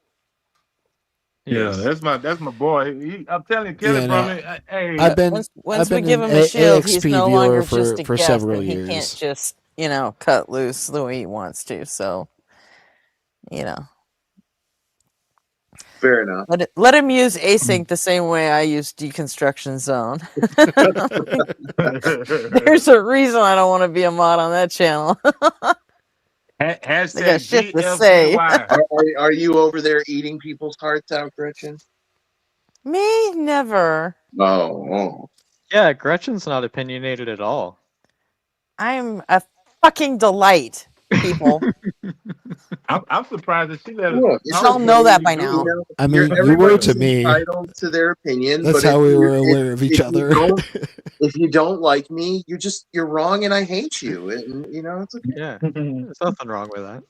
Yeah, that's my boy. I'm telling you, Kelly Yeah, from no. it. Hey, I've been Once we an give him a shield, he's AXP no viewer longer just a for guest, several and he years. can't just cut loose the way he wants to. So, Fair enough. let him use async the same way I use deconstruction zone. There's a reason I don't want to be a mod on that channel. They got shit to say. Are you over there eating people's hearts out, Gretchen? Me, never. Oh. Yeah, Gretchen's not opinionated at all. I'm a fucking delight, people. I'm surprised that she let us. Look, You all know that by now. I mean, you were everybody's to me. entitled to their opinion. That's but how if we you- were if- aware of each if you other. if you don't like me, you're wrong, and I hate you. And it's okay. Yeah, there's nothing wrong with that.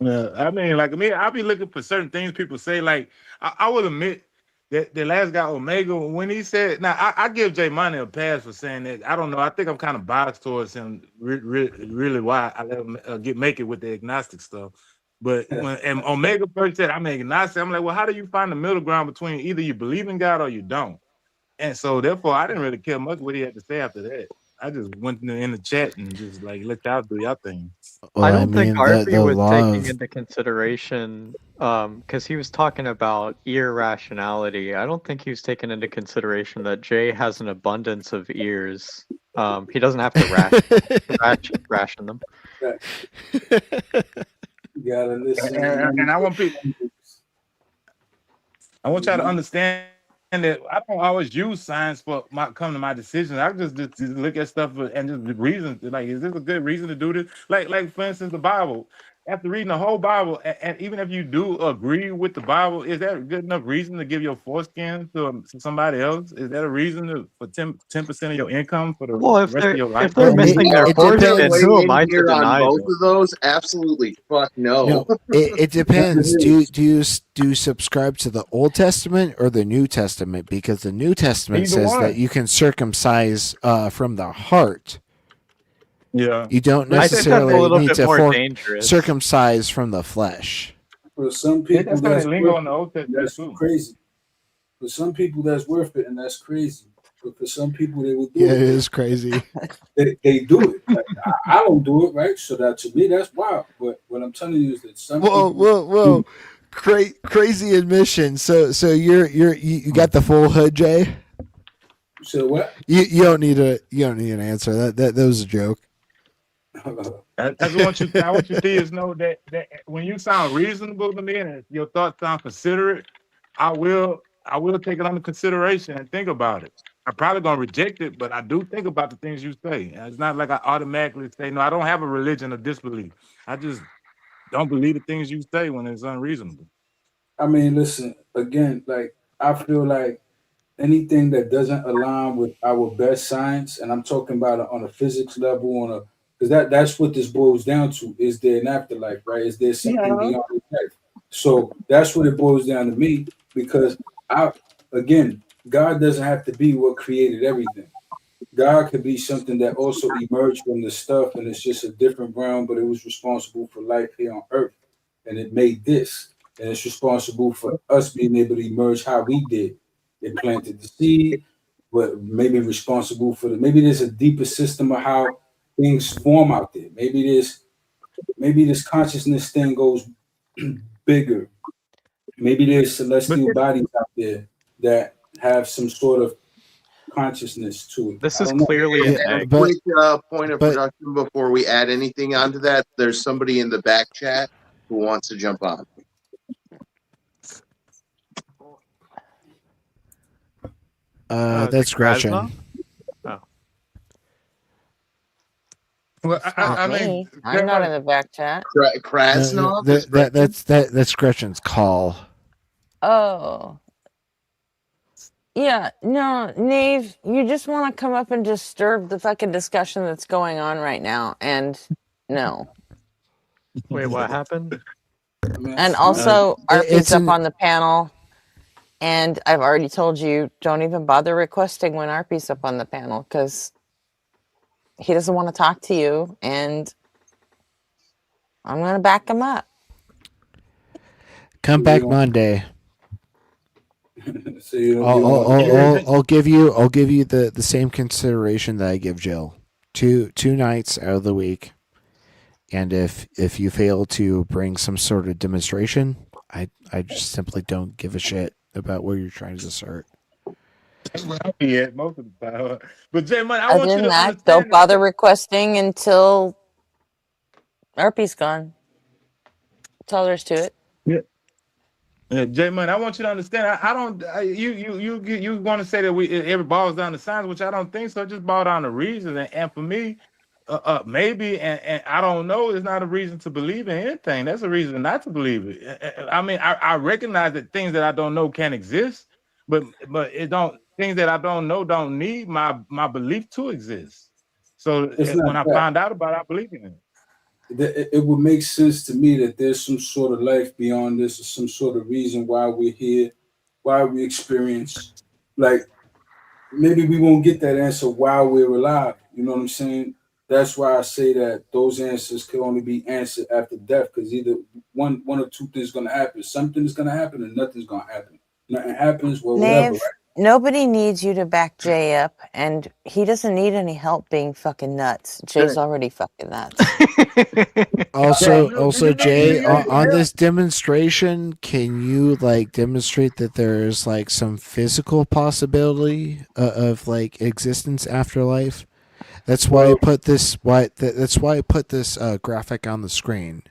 Yeah, I mean, like me, I'll be looking for certain things people say. Like, I will admit that the last guy, Omega, when he said, now I give Jay Money a pass for saying that. I don't know. I think I'm kind of biased towards him. Really, why I let him make it with the agnostic stuff. But when Omega first said, I'm agnostic, I'm like, well, how do you find the middle ground between either you believe in God or you don't? And so, therefore, I didn't really care much what he had to say after that. I just went in the chat and just like let y'all do y'all thing. Well, I don't think Harvey the was law taking of into consideration, because he was talking about irrationality. I don't think he was taking into consideration that Jay has an abundance of ears. He doesn't have to ration them. You gotta listen. And I want people, I want y'all to understand that I don't always use science for come to my decisions. I just look at stuff and just reason. Like, is this a good reason to do this? Like for instance, the Bible. after reading the whole Bible, and even if you do agree with the Bible, is that a good enough reason to give your foreskin to somebody else? Is that a reason for 10% of your income for the Well, rest of your life? if they're missing their I'm gonna foreskin, weigh who am in I to here on deny both them? of those. Absolutely, fuck no. No, it depends. Do you subscribe to the Old Testament or the New Testament? Because the New Testament Either says that one. you can circumcise from the heart. Yeah, You don't I think that's a necessarily little need bit to more dangerous. circumcise from the flesh. For some Yeah, people, that's how they that's lingo worth in the it. Old Testament That's too. crazy. For some people, that's worth it, and that's crazy. But for some people, they would do Yeah, it. it is crazy. They do it. Like, I don't do it, right? So that to me, that's wild. But what I'm telling you is that some Whoa, people whoa, whoa! do. Crazy admission. So you got the full hood, Jay? So what? You don't need an answer. That was a joke. I want you thieves know that when you sound reasonable to me and your thoughts sound considerate, I will take it under consideration and think about it. I'm probably gonna reject it, but I do think about the things you say. And it's not like I automatically say no. I don't have a religion of disbelief. I just don't believe the things you say when it's unreasonable. I mean, listen again. Like I feel like anything that doesn't align with our best science, and I'm talking about it on a physics level, on a because that's what this boils down to: is there an afterlife, right? Is there something Yeah. beyond this life? So that's what it boils down to me. Because again, God doesn't have to be what created everything. God could be something that also emerged from the stuff, and it's just a different realm, but it was responsible for life here on Earth, and it made this, and it's responsible for us being able to emerge how we did. It planted the seed, but maybe responsible for maybe there's a deeper system of how things form out there. Maybe this consciousness thing goes bigger. Maybe there's celestial bodies out there that have some sort of consciousness to it. This I is don't know. clearly an And a egg. quick point of production before we add anything onto that. There's somebody in the back chat who wants to jump on. That's Gretchen. Oh. Well, I Me. mean, I'm not in the back chat. Krasnov? That's Gretchen's call. Oh. Yeah, no, Nave, you just want to come up and disturb the fucking discussion that's going on right now, and no. Wait, what happened? And also, it's Arpy's up an- on the panel, and I've already told you, don't even bother requesting when Arpy's up on the panel, because he doesn't want to talk to you, and I'm going to back him up. Come back Monday. So you don't I'll give you the same consideration that I give Jill. Two nights out of the week, and if you fail to bring some sort of demonstration, I just simply don't give a shit about what you're trying to assert. Yeah, most of the time. But Jay, man, I Other want you than to that, understand. don't bother requesting until Arpy's gone. That's all there's to it. Yeah, Jay, man, I want you to understand. You want to say that every boils down to science, which I don't think so. It just boils down to reason, and for me, maybe, and I don't know. It's not a reason to believe in anything. That's a reason not to believe it. I mean, I recognize that things that I don't know can exist, but it don't. Things that I don't know don't need my belief to exist. So It's not when I that. find out about it, I believe in it. It would make sense to me that there's some sort of life beyond this, or some sort of reason why we're here, why we experience. Like maybe we won't get that answer while we're alive. You know what I'm saying? That's why I say that those answers can only be answered after death, because either one or two things gonna happen. Something is gonna happen, and nothing's gonna happen. Nothing happens, well, whatever. Nave, Right? nobody needs you to back Jay up, and he doesn't need any help being fucking nuts. Jay's already fucking nuts. Also, Jay, on this demonstration, can you like demonstrate that there's like some physical possibility of like existence after life? That's why I put this. That's why I put this graphic on the screen.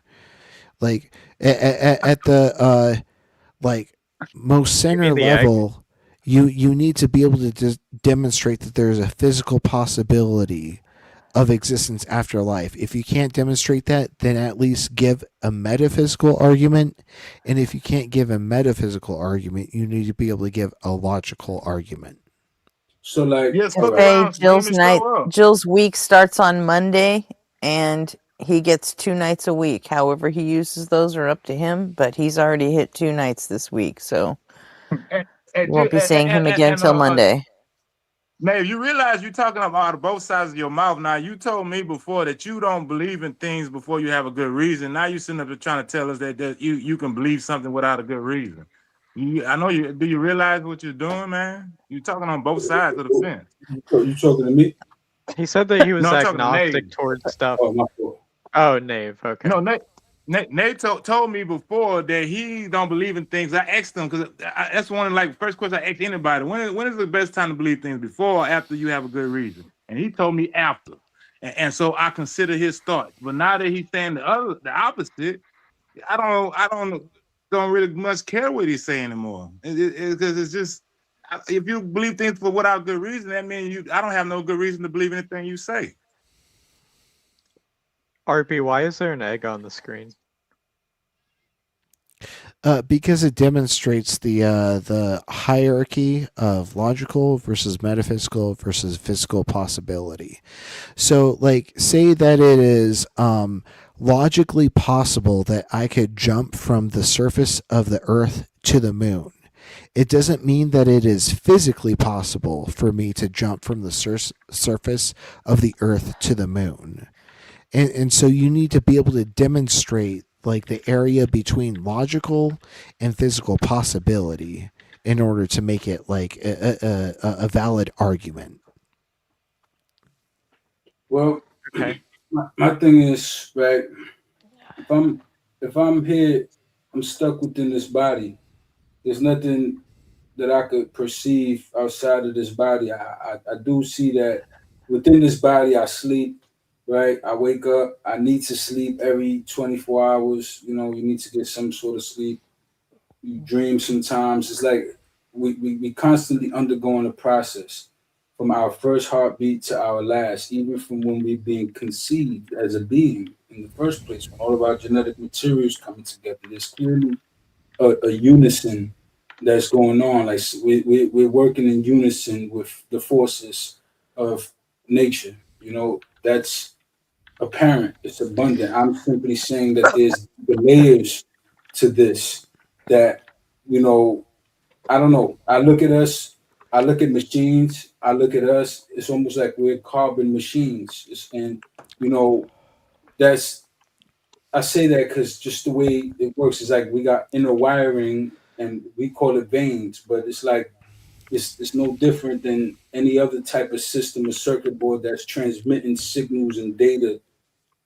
Like at the like most center the level, you need to be able to demonstrate that there's a physical possibility of existence after life. If you can't demonstrate that, then at least give a metaphysical argument. And if you can't give a metaphysical argument, you need to be able to give a logical argument. So like, Yes, fuck all right. around, demons show up. Jill's week starts on Monday, and he gets 2 nights a week. However he uses those are up to him, but he's already hit 2 nights this week, so And, won't be seeing him again until Monday. Maeve, you realize you're talking about out of both sides of your mouth. Now, you told me before that you don't believe in things before you have a good reason. Now you're sitting up there trying to tell us that you can believe something without a good reason. I know you. Do you realize what you're doing, man? You're talking on both sides of the fence. You talking to me? He said that he was No, I'm talking to agnostic Nate. towards stuff. Oh, my fault. Oh, Nave. Okay. No, Nate told me before that he don't believe in things. I asked him because that's one of like first question I asked anybody. When is the best time to believe things, before or after you have a good reason? And he told me after, and so I consider his thoughts. But now that he's saying the opposite, I don't really much care what he's saying anymore. Because it's just, if you believe things for without good reason, that means I don't have no good reason to believe anything you say. RP, why is there an egg on the screen? Because it demonstrates the hierarchy of logical versus metaphysical versus physical possibility. So, like, say that it is logically possible that I could jump from the surface of the Earth to the moon. It doesn't mean that it is physically possible for me to jump from the surface of the Earth to the moon. And so you need to be able to demonstrate like the area between logical and physical possibility in order to make it like a valid argument. Well, okay. My thing is, right, if I'm here, I'm stuck within this body. There's nothing that I could perceive outside of this body. I do see that within this body I sleep, right? I wake up, I need to sleep every 24 hours. You know, you need to get some sort of sleep. You dream sometimes. It's like we constantly undergoing a process from our first heartbeat to our last, even from when we're being conceived as a being in the first place, when all of our genetic materials coming together. There's clearly a unison that's going on. Like we're working in unison with the forces of nature. You know, that's apparent. It's abundant. I'm simply saying that there's the layers to this that, you know, I don't know. I look at us, I look at machines, I look at us, it's almost like we're carbon machines. And, you know, I say that because just the way it works is like we got inner wiring and we call it veins, but it's like it's no different than any other type of system or circuit board that's transmitting signals and data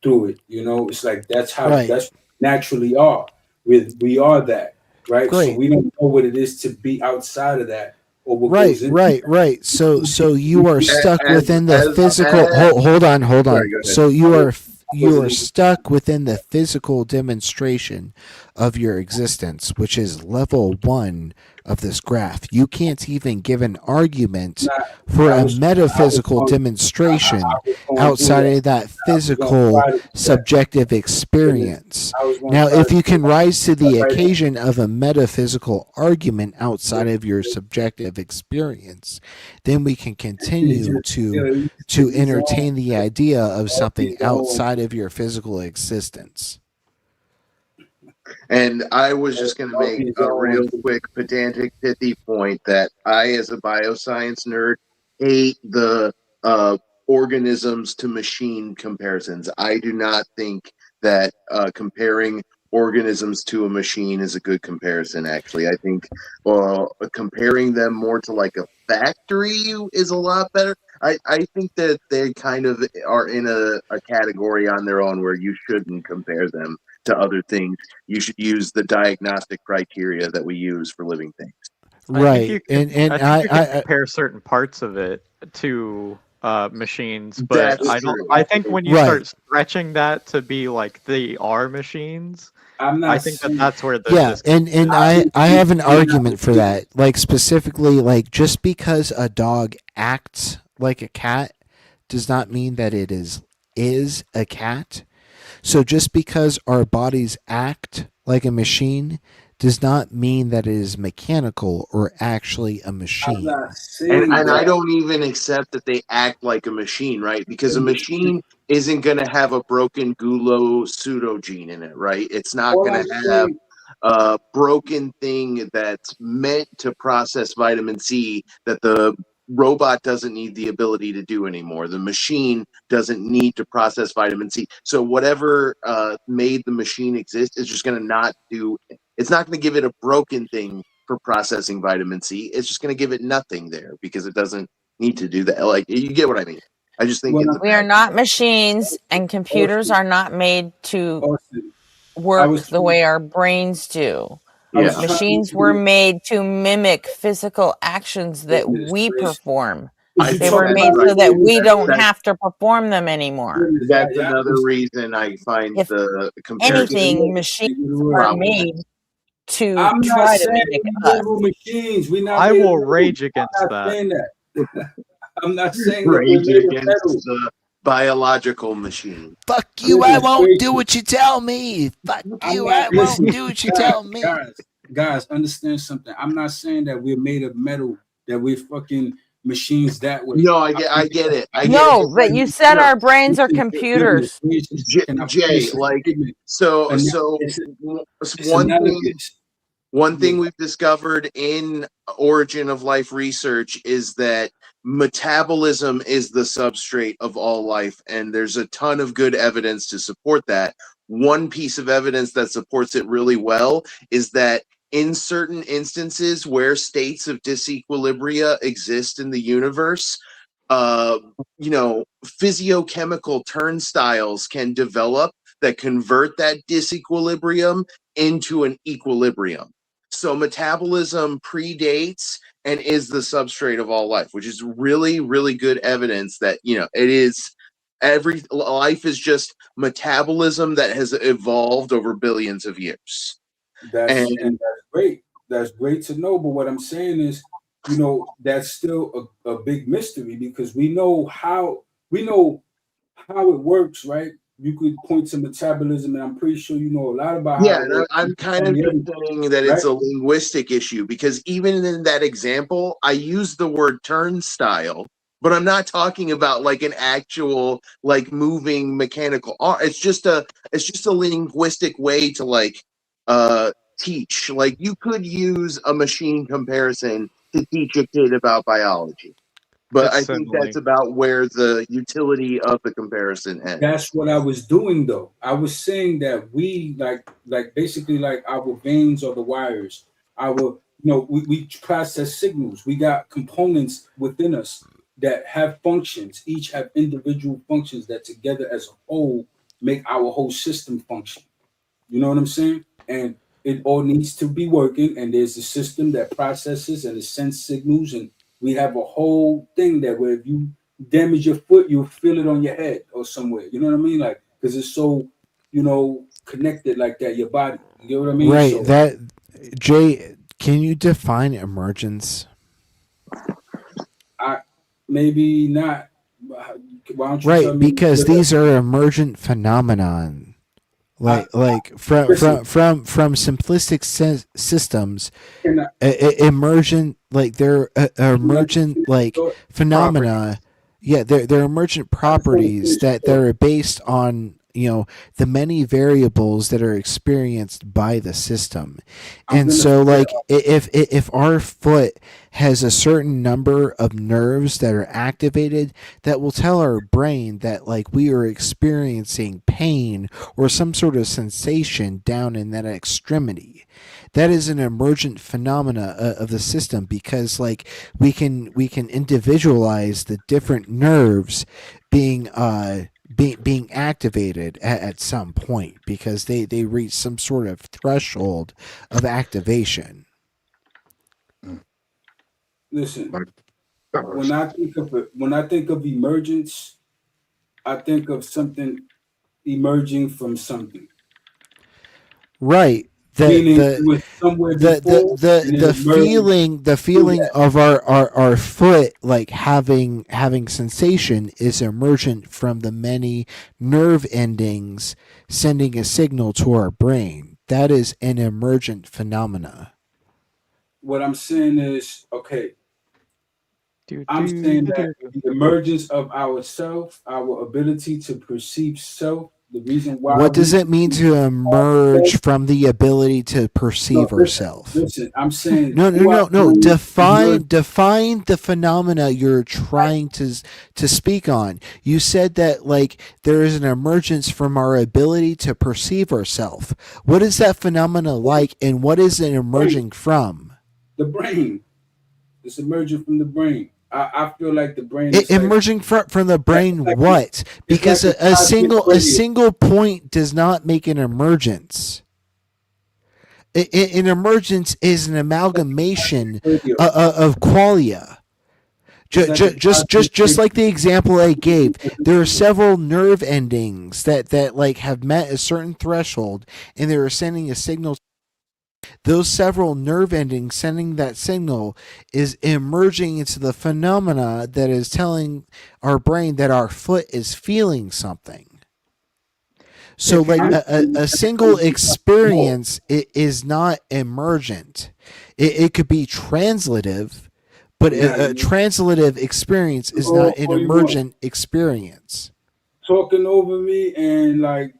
through it. You know, it's like that's how that's naturally are. We are that, right? Great. So we don't know what it is to be outside of that or what Right, goes into right. that. So you are stuck within the physical. Hold on. Sorry, go ahead. So you are stuck within the physical demonstration of your existence, which is level 1 of this graph. You can't even give an argument for a metaphysical demonstration outside of that physical subjective experience. Now, if you can rise to the occasion of a metaphysical argument outside of your subjective experience, then we can continue to entertain the idea of something outside of your physical existence. And I was just going to make a real quick pedantic pithy point that I, as a bioscience nerd, hate the organisms to machine comparisons. I do not think that comparing organisms to a machine is a good comparison, actually. I think comparing them more to like a factory is a lot better. I think that they kind of are in a category on their own where you shouldn't compare them to other things. You should use the diagnostic criteria that we use for living things. Right. I think you can compare certain parts of it to machines, but That's I don't. true. I think when you Right. start stretching that to be like they are machines, I'm not I think that's where the Yeah, and I have an argument for that. Like specifically, like just because a dog acts like a cat does not mean that it is a cat. So just because our bodies act like a machine does not mean that it is mechanical or actually a machine. And saying I that. don't even accept that they act like a machine, right? Because a machine isn't going to have a broken gulo pseudogene in it, right? It's not All going I'm to have saying, a broken thing that's meant to process vitamin C that the robot doesn't need the ability to do anymore. The machine doesn't need to process vitamin C. So whatever made the machine exist is just going to not do. It's not going to give it a broken thing for processing vitamin C. It's just going to give it nothing there because it doesn't need to do that. Like, you get what I mean? I just think it's a We are bad. not machines, and computers are not made to work the way our brains do. Yeah. Machines were made to mimic physical actions that we perform. They were made so that we don't have to perform them anymore. That's another reason I find If the comparison anything, machines are problematic. made to I'm not try to saying mimic we us. little machines. We're not I made will of metal. rage I'm against not that. saying that. I'm not saying that we're Rage made of against metal. the biological machine. Fuck you, I won't do what you tell me. Fuck you, I won't do what you tell me. Guys, understand something. I'm not saying that we're made of metal, that we're fucking machines that way. No, I get it. I get No, it. but you said our brains are computers. Jay, like, so one thing we've discovered in origin of life research is that metabolism is the substrate of all life, and there's a ton of good evidence to support that. One piece of evidence that supports it really well is that in certain instances where states of disequilibria exist in the universe, physiochemical turnstiles can develop that convert that disequilibrium into an equilibrium. So metabolism predates and is the substrate of all life, which is really, really good evidence that, it is every life is just metabolism that has evolved over billions of years. That's great. That's great to know. But what I'm saying is, that's still a big mystery because we know how it works, right? You could point to metabolism, and I'm pretty sure you know a lot about how it works. I'm kind of just saying that it's a linguistic issue because even in that example, I use the word turnstile, but I'm not talking about like an actual like moving mechanical art. It's just a linguistic way to teach. Like, you could use a machine comparison to teach a kid about biology. But I think that's about where the utility of the comparison ends. That's what I was doing, though. I was saying that we like basically like our veins or the wires. We process signals. We got components within us that have functions. Each have individual functions that together as a whole make our whole system function. You know what I'm saying? And it all needs to be working. And there's a system that processes and it sends signals, and we have a whole thing that where if you damage your foot, you'll feel it on your head or somewhere. You know what I mean? Like, because it's so, connected like that, your body. You get what I mean? Right. So, Jay, can you define emergence? Maybe not. Why don't you tell Right, me? because these are emergent phenomenon. From simplistic systems, emergent, like they're emergent like phenomena. Yeah, they're emergent properties that are based on the many variables that are experienced by the system. And so like if our foot has a certain number of nerves that are activated, that will tell our brain that like we are experiencing pain or some sort of sensation down in that extremity. That is an emergent phenomena of the system because like we can individualize the different nerves being activated at some point because they reach some sort of threshold of activation. Listen, when I think of emergence, I think of something emerging from something. Right. Meaning it was somewhere before, and the it emerged feeling through that. of our foot like having sensation is emergent from the many nerve endings sending a signal to our brain. That is an emergent phenomena. What I'm saying is, okay, I'm saying that the emergence of ourself, our ability to perceive self, the reason why What does we it mean to emerge from the ability to perceive no, listen, ourselves? listen, I'm saying No. emerge. Define the phenomena you're trying to speak on. You said that like there is an emergence from our ability to perceive ourselves. What is that phenomena like, and what is it emerging from? The brain. It's emerging from the brain. I feel like the brain is Emerging from the brain. like, What? Because like a cosmic single radio. point does not make an emergence. An emergence is an amalgamation Radio. of qualia. It's like a cosmic Just like the radio. example I gave, there are several nerve endings that like have met a certain threshold, and they are sending a signal. Those several nerve endings sending that signal is emerging into the phenomena that is telling our brain that our foot is feeling something. So, like a single experience, it is not emergent. It could be translative, but a translative experience is not an emergent experience. Talking over me and like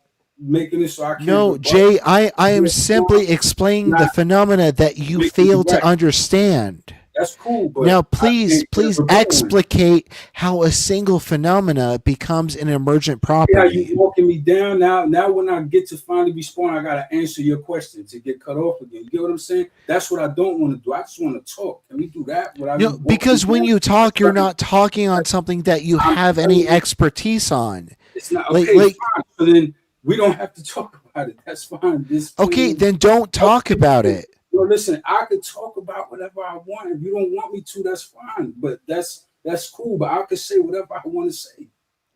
making it so I can't. No, Jay, I am simply explaining the phenomena that you fail to understand. That's cool, but now please explicate how a single phenomena becomes an emergent property. Yeah, you walking me down now. Now when I get to finally respond, I gotta answer your question to get cut off again. You get what I'm saying? That's what I don't want to do. I just want to talk. Can we do that? No, because when you talk, you're not talking on something that you have any expertise on. It's not okay. Fine. So then we don't have to talk about it. That's fine. Okay, then don't talk about it. No, listen, I could talk about whatever I want. If you don't want me to, that's fine. But that's cool. But I could say whatever I want to say.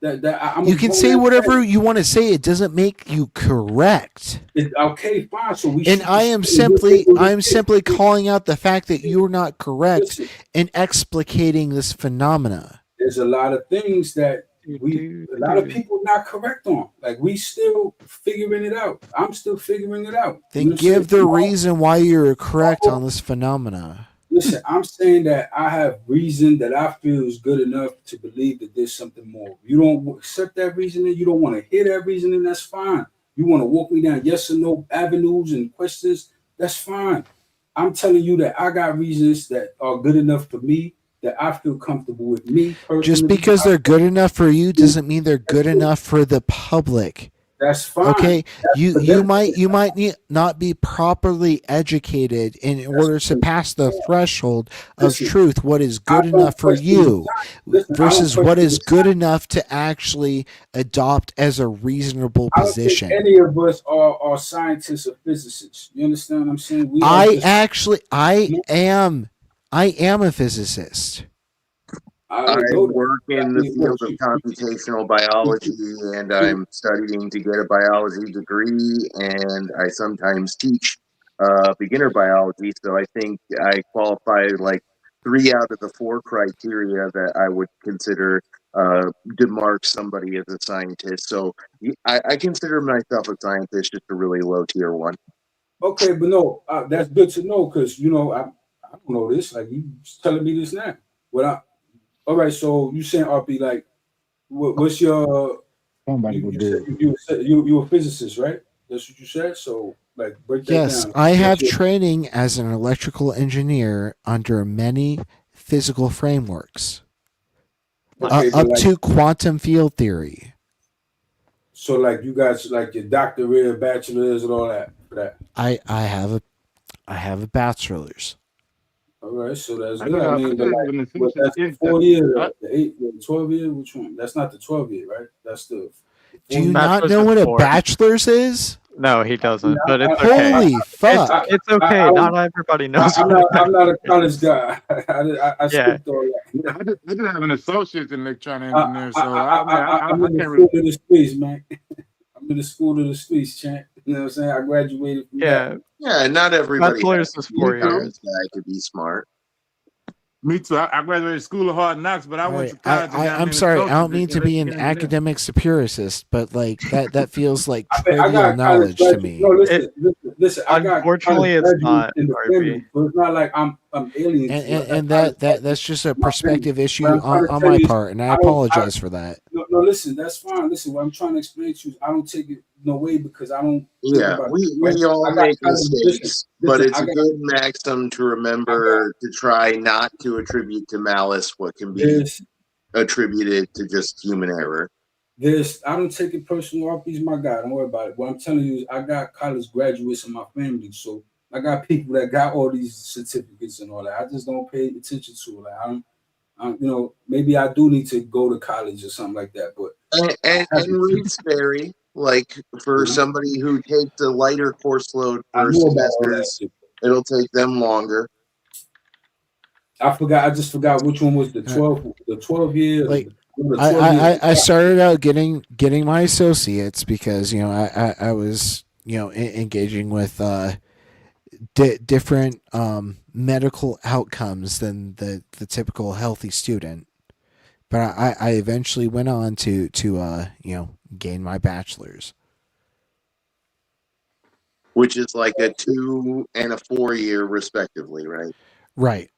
You can say whatever you want to say. It doesn't make you correct. Okay, fine. So I'm simply calling out the fact that you're not correct in explicating this phenomena. There's a lot of things that a lot of people not correct on. Like we still figuring it out. I'm still figuring it out. Then give the reason why you're correct on this phenomena. Listen, I'm saying that I have reason that I feel is good enough to believe that there's something more. You don't accept that reasoning, you don't want to hear that reasoning, that's fine. You want to walk me down yes or no avenues and questions, that's fine. I'm telling you that I got reasons that are good enough for me, that I feel comfortable with me personally. Just because they're good enough for you doesn't mean they're good enough for the public. That's fine. Okay, you might not be properly educated in order to pass the threshold of truth. What is good enough for you versus what is good enough to actually adopt as a reasonable position. I don't think any of us are scientists or physicists. You understand what I'm saying? I am a physicist. I work in the field of computational biology, and I'm studying to get a biology degree, and I sometimes teach beginner biology, so I think I qualify like 3 out of the 4 criteria that I would consider demark somebody as a scientist. So I consider myself a scientist, just a really low tier one. Okay, but no, that's good to know, because you know I don't know this. Like you telling me this now. All right, so you saying RP, like, what's your? You a physicist, right? That's what you said. So like, break that down. Yes, I have training as an electrical engineer under many physical frameworks, up to quantum field theory. So like, you guys like your doctorate, bachelor's, and all that for that. I have a bachelor's. All right, so that's good. I mean, that's 4 years, the 8, 12 year. Which one? That's not the 12 year, right? That's the. Do you not know what a bachelor's is? No, he doesn't. But it's okay. Holy fuck! It's okay. Not everybody knows. I'm not a college guy. I skipped all that. I just have an associate in electronic engineering, so I'm in the school of the streets, man. I'm in the school of the streets, champ. You know what I'm saying? I graduated from that. Yeah, not everybody has Bachelor's to is be 4 a years. college guy to be smart. Me too. I graduated School of Hard Knocks, but I All went right, to college and got I'm me an sorry. I don't associate's mean to in be an electrical engineering. academic superiorist, but like that feels like I trivial got college knowledge to graduate. No, me. listen. I got college Unfortunately, it's graduates not, in the family, RB. so it's not like I'm alien And to it. I got and college that's just a in my family. perspective What issue I'm trying to on tell my you is, part, and I I don't. apologize for that. No, listen. That's fine. Listen, what I'm trying to explain to you is, I don't take it no way because I don't think Yeah, about we, it. Right? we all I got make college. mistakes, but it's I a got. good maxim to remember to try not to attribute to malice what can be There's attributed to just human error. I don't take it personal. RP's my guy. Don't worry about it. What I'm telling you is, I got college graduates in my family, so I got people that got all these certificates and all that. I just don't pay attention to it. Like maybe I do need to go to college or something like that. But And rates vary. Like for somebody who takes a lighter course load for know about all that semesters, shit. it'll take them longer. I just forgot which one was the 12 year. Like the 12 years. I started out getting my associates because I was engaging with different medical outcomes than the typical healthy student. But I eventually went on to gain my bachelor's, Which is like a 2 and a 4 year respectively, right? Right.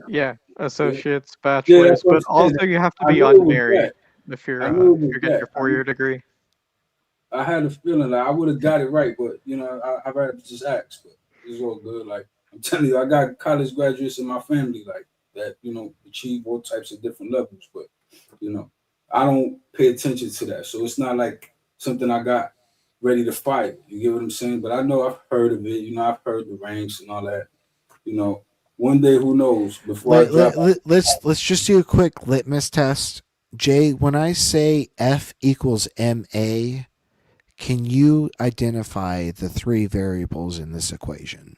Yeah, associates, Yeah, bachelor's, that's what but I'm saying. also you have to I be knew it was unmarried that. if you're I knew it was getting your that. 4-year degree. I had a feeling like I would have got it right, but I'd rather just ask. But it's all good. Like I'm telling you, I got college graduates in my family like that. Achieve all types of different levels, but I don't pay attention to that. So it's not like something I got ready to fight. You get what I'm saying? But I know I've heard of it. I've heard the ranks and all that. One day, who knows? Before I drop out. Let's just do a quick litmus test. Jay, when I say F equals MA, can you identify the 3 variables in this equation?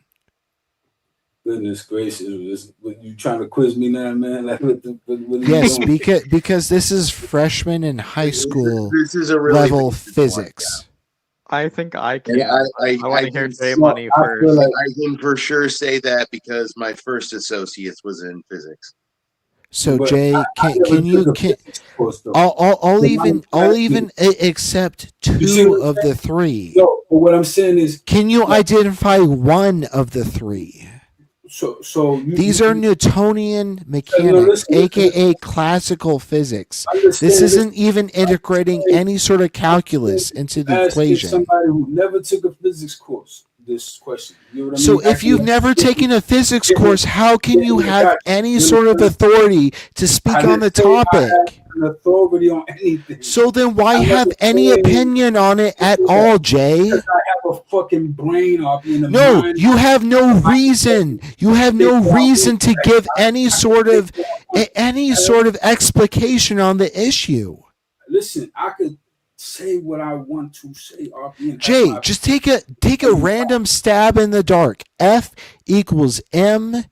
Goodness gracious, you trying to quiz me now, man? Like, what are Yes, you doing? because this is freshman in high school This is a really level basic one, physics. I think I And can. I want to hear Jay Money first. I can for sure say that because my first associates was in physics. So But Jay, I never took a physics course, though. I'll So even accept You see 2 what I'm of the 3. No, but what I'm saying is, Can you identify 1 of the 3? These are Newtonian mechanics, listen, aka classical physics. Understand This this. isn't even integrating any sort of calculus into the asking equation. somebody who never took a physics course this question. You know what I So mean? if you've never taken a physics course, how can you have any sort of authority to speak on the topic? An authority on anything. So then why I have never any said- opinion on it at all, Jay? Because I have a fucking brain off in the No, mind. you have no reason. You have no reason to give any sort of explication on the issue. Listen, I could say what I want to say. RP, Jay, just take a random stab in the dark. F equals MA.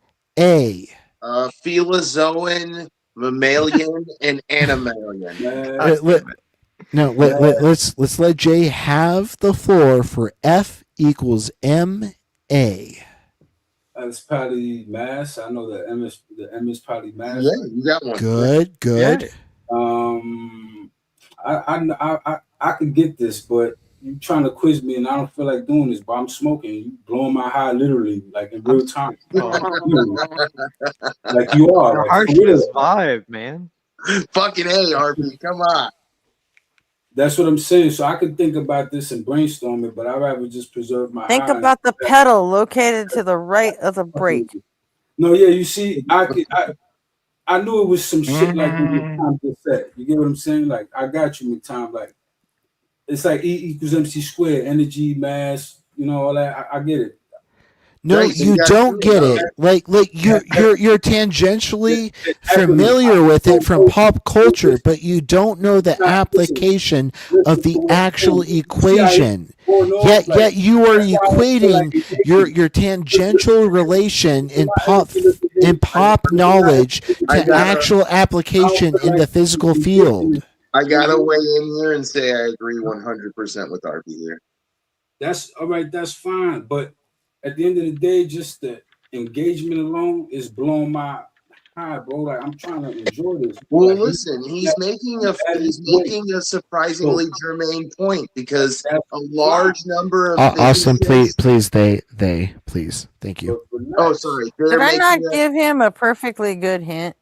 Philozoan, mammalian, and animalian. Let's let Jay have the floor for F equals MA. It's probably mass. I know the M is probably mass. Yeah, you got one. Good. Yeah. I could get this, but you trying to quiz me, and I don't feel like doing this. But I'm smoking. You blowing my high, literally, like in real time. Like you are. You're Like, harsh for real. as 5, man. Fucking A, RP, come on. That's what I'm saying. So I could think about this and brainstorm it, but I'd rather just preserve my Think eyes. about the pedal located to the right of the brake. No, yeah, you see, I knew it was some shit like what Tom just said. You get what I'm saying? Like, I got you, Tom. Like, it's like E equals MC squared, energy, mass, all that. I get it. No, Right, so you you got don't two, get right? it. Like you're tangentially familiar with it from pop culture, but you don't know the application of the actual equation. Yet you are equating your tangential relation in pop knowledge to actual application in the physical field. I gotta weigh in here and say I agree 100% with RP here. That's all right. That's fine. But at the end of the day, just the engagement alone is blowing my high, bro. Like I'm trying to enjoy this. Well, Like listen, he's making a surprisingly germane point because a large number of Austin, physicists. please, please, thank you. Oh, sorry. Did I not give him a perfectly good hint?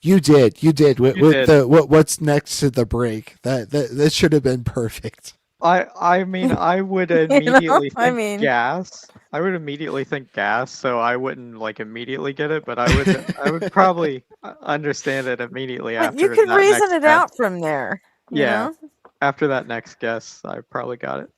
You did. With, You did. what's next to the break? That should have been perfect. I mean, I would immediately I think mean- gas. I would immediately think gas, so I wouldn't like immediately get it, but I would probably understand it immediately But after you can that reason next it guess. out from there. You Yeah. know? After that next guess, I probably got it.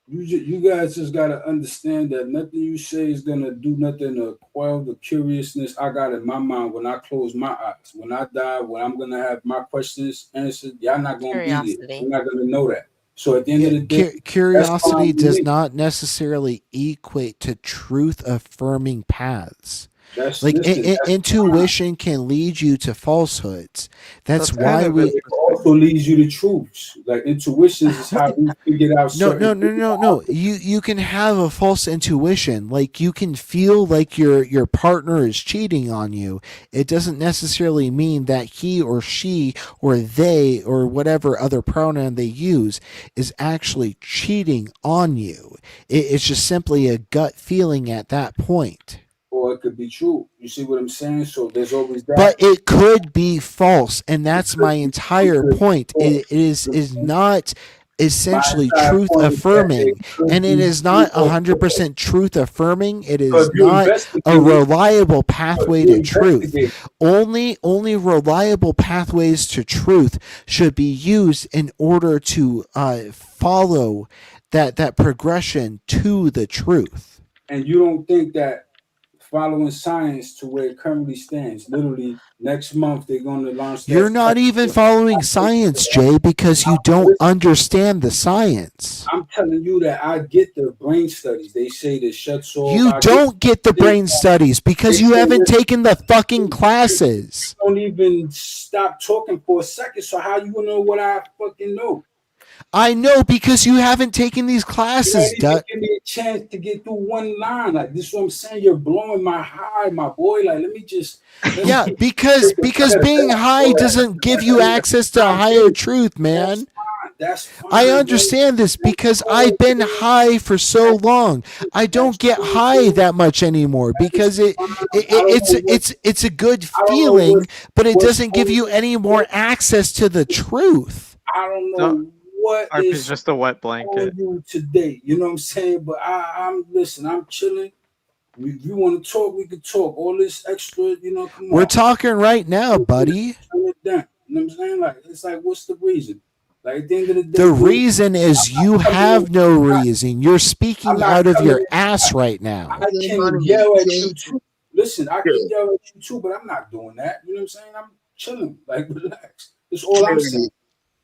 You guys just gotta understand that nothing you say is gonna do nothing to quell the curiousness I got in my mind when I close my eyes. When I die, when I'm gonna have my questions answered, y'all not gonna be Curiosity. there. You're not gonna know that. So at the end of the day, that's Curiosity fine with does me. not necessarily equate to truth affirming paths. That's Like listen, that's intuition can lead you to falsehoods. That's why we it also leads you to truths. Like intuitions is how we figure out No, certain no. You can have a false intuition. Like you can feel like your partner is cheating on you. It doesn't necessarily mean that he or she or they or whatever other pronoun they use is actually cheating on you. It's just simply a gut feeling at that point. or it could be true. You see what I'm saying? So there's always that. But it could be false, and that's my entire point. It is not essentially My entire truth point is that affirming, it could and it be is not true or 100% truth affirming. It Because is you not a investigate- reliable pathway you to truth. investigate. Only reliable pathways to truth should be used in order to follow that progression to the truth. And you don't think that following science to where it currently stands, literally next month they're going to launch that. You're not even following science, Jay, because you don't understand the science. I'm telling you that I get the brain studies. They say that shuts off. You don't get the brain studies because you haven't taken the fucking classes. Don't even stop talking for a second. So how you gonna know what I fucking know? I know because you haven't taken these You classes, don't even Duck. give me a chance to get through one line. Like this is what I'm saying. You're blowing my high, my boy. Like let me just. Yeah, because being high doesn't give you access to a higher truth, man. That's fine. I understand this because I've been high for so long. I don't get high that much anymore because it's a good feeling, but it doesn't give you any more access to the truth. I don't know what Arp is is just a wet blanket. on you today. You know what I'm saying? But I'm listen. I'm chilling. If you want to talk, we can talk. All this extra, you know. Come on. We're talking right now, buddy. Turn it down. You know what I'm saying? Like it's like, what's the reason? Like at the end of the day, The reason is you have no reason. You're speaking out of your ass right now. I can yell at you too. Listen, I can yell at you too, but I'm not doing that. You know what I'm saying? I'm chilling. Like relax. That's all I'm saying.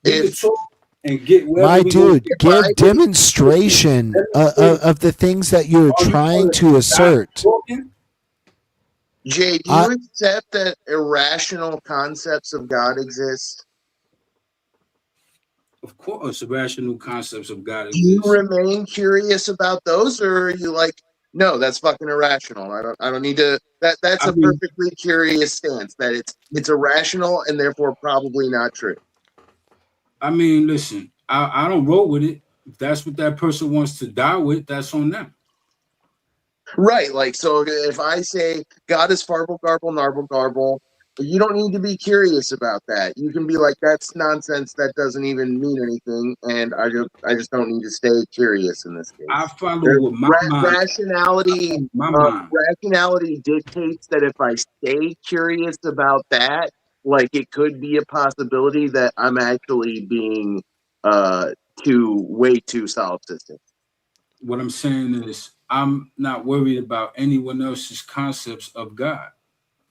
We can talk and get where My dude, give demonstration of the things that you're trying to assert. Jay, do you accept that irrational concepts of God exist? Of course, irrational concepts of God Do you exist. remain curious about those, or are you like, no, that's fucking irrational. I don't need to. That's a perfectly curious stance. That it's irrational and therefore probably not true. I mean, listen, I don't roll with it. If that's what that person wants to die with, that's on them. Right. Like, so if I say God is farble, garble, narble, garble, you don't need to be curious about that. You can be like, that's nonsense. That doesn't even mean anything. And I just don't need to stay curious in this case. I follow with my mind. Rationality, rationality dictates that if I stay curious about that, like it could be a possibility that I'm actually being way too solipsistic. What I'm saying is I'm not worried about anyone else's concepts of God.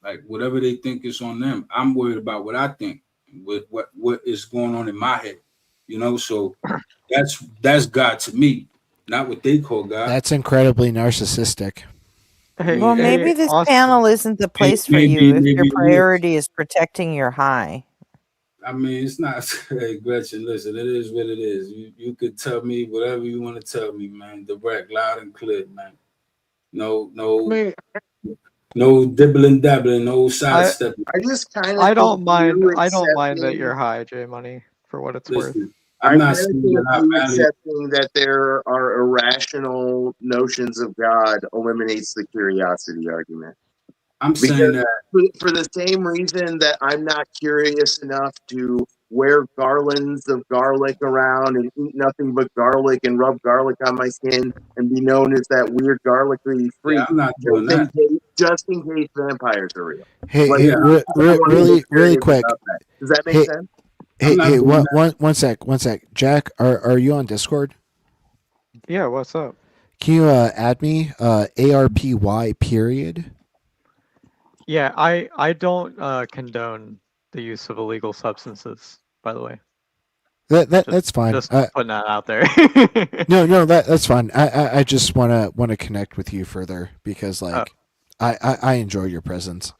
Like whatever they think is on them. I'm worried about what I think, with what is going on in my head. You know, so that's God to me, not what they call God. That's incredibly narcissistic. Well, maybe this panel isn't the place for you if your priority is protecting your high. I mean, it's not. Hey, Gretchen, listen, it is what it is. You could tell me whatever you want to tell me, man. Direct, loud and clear, man. No, no dibbling dabbling, no sidestepping. I just kind of I think don't mind. you I don't mind that accepting. you're high, J Money, for what it's worth. Listen, I I'm not kind of saying think that I you value. accepting that there are irrational notions of God eliminates the curiosity argument. I'm saying that for the same reason that I'm not curious enough to wear garlands of garlic around and eat nothing but garlic and rub garlic on my skin and be known as that weird garlicky freak. I'm not doing that. Just in case vampires are real. Hey, Like, hey, I want to really, be really curious quick. about that. Does that make Hey, sense? hey, one sec. Jack, are you on Discord? Yeah, what's up? Can you add me? ARPY period. Yeah, I don't condone the use of illegal substances, by the way. That's fine. Just putting that out there. no, that's fine. I just wanna connect with you further because like I enjoy your presence.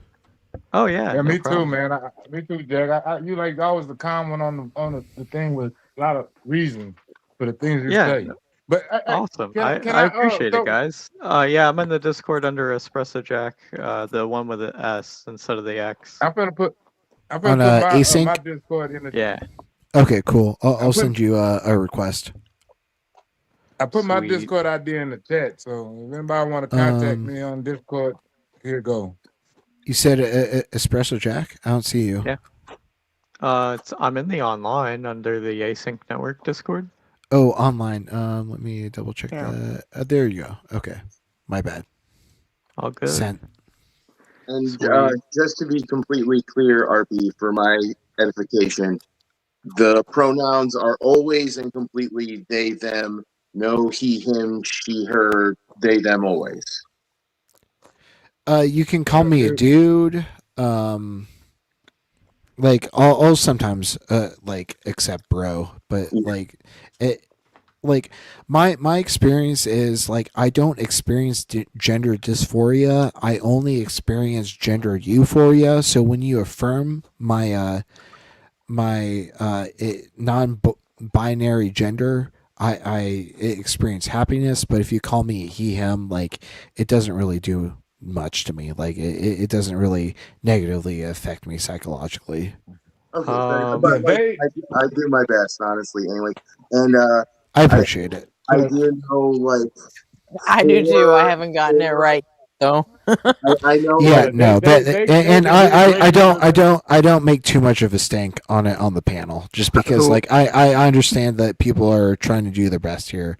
Oh yeah, Yeah, no me problem. too, man. Me too, Jack. You like always the calm one on the thing with a lot of reason for the things you Yeah, say. But awesome. can I I appreciate it, guys. Yeah, I'm in the Discord under Espresso Jack, the one with the S instead of the X. I'm gonna put On my async? my Discord in the Yeah. Okay, cool. I'll put- send you a request. I put my Sweet. Discord ID in the chat, so if anybody want to contact me on Discord, here you go. You said Espresso Jack? I don't see you. Yeah. I'm in the online under the Async Network Discord. Oh, online. Let me double check Yeah. that. There you go. Okay, my bad. All good. Sent. And just to be completely clear, RP, for my edification, the pronouns are always and completely they, them, no he, him, she, her, they, them, always. You can call me a dude. Like I'll sometimes like accept bro, but like it. Like my experience is like I don't experience gender dysphoria. I only experience gender euphoria. So when you affirm my non-binary gender, I experience happiness. But if you call me he him, like it doesn't really do much to me. Like it doesn't really negatively affect me psychologically. Okay, but like, I do my best, honestly, anyway. And I appreciate it. I do know, like, I do too. I haven't gotten it right though. I know. Yeah, like, no, and I don't make too much of a stink on it on the panel, just because like I understand that people are trying to do their best here,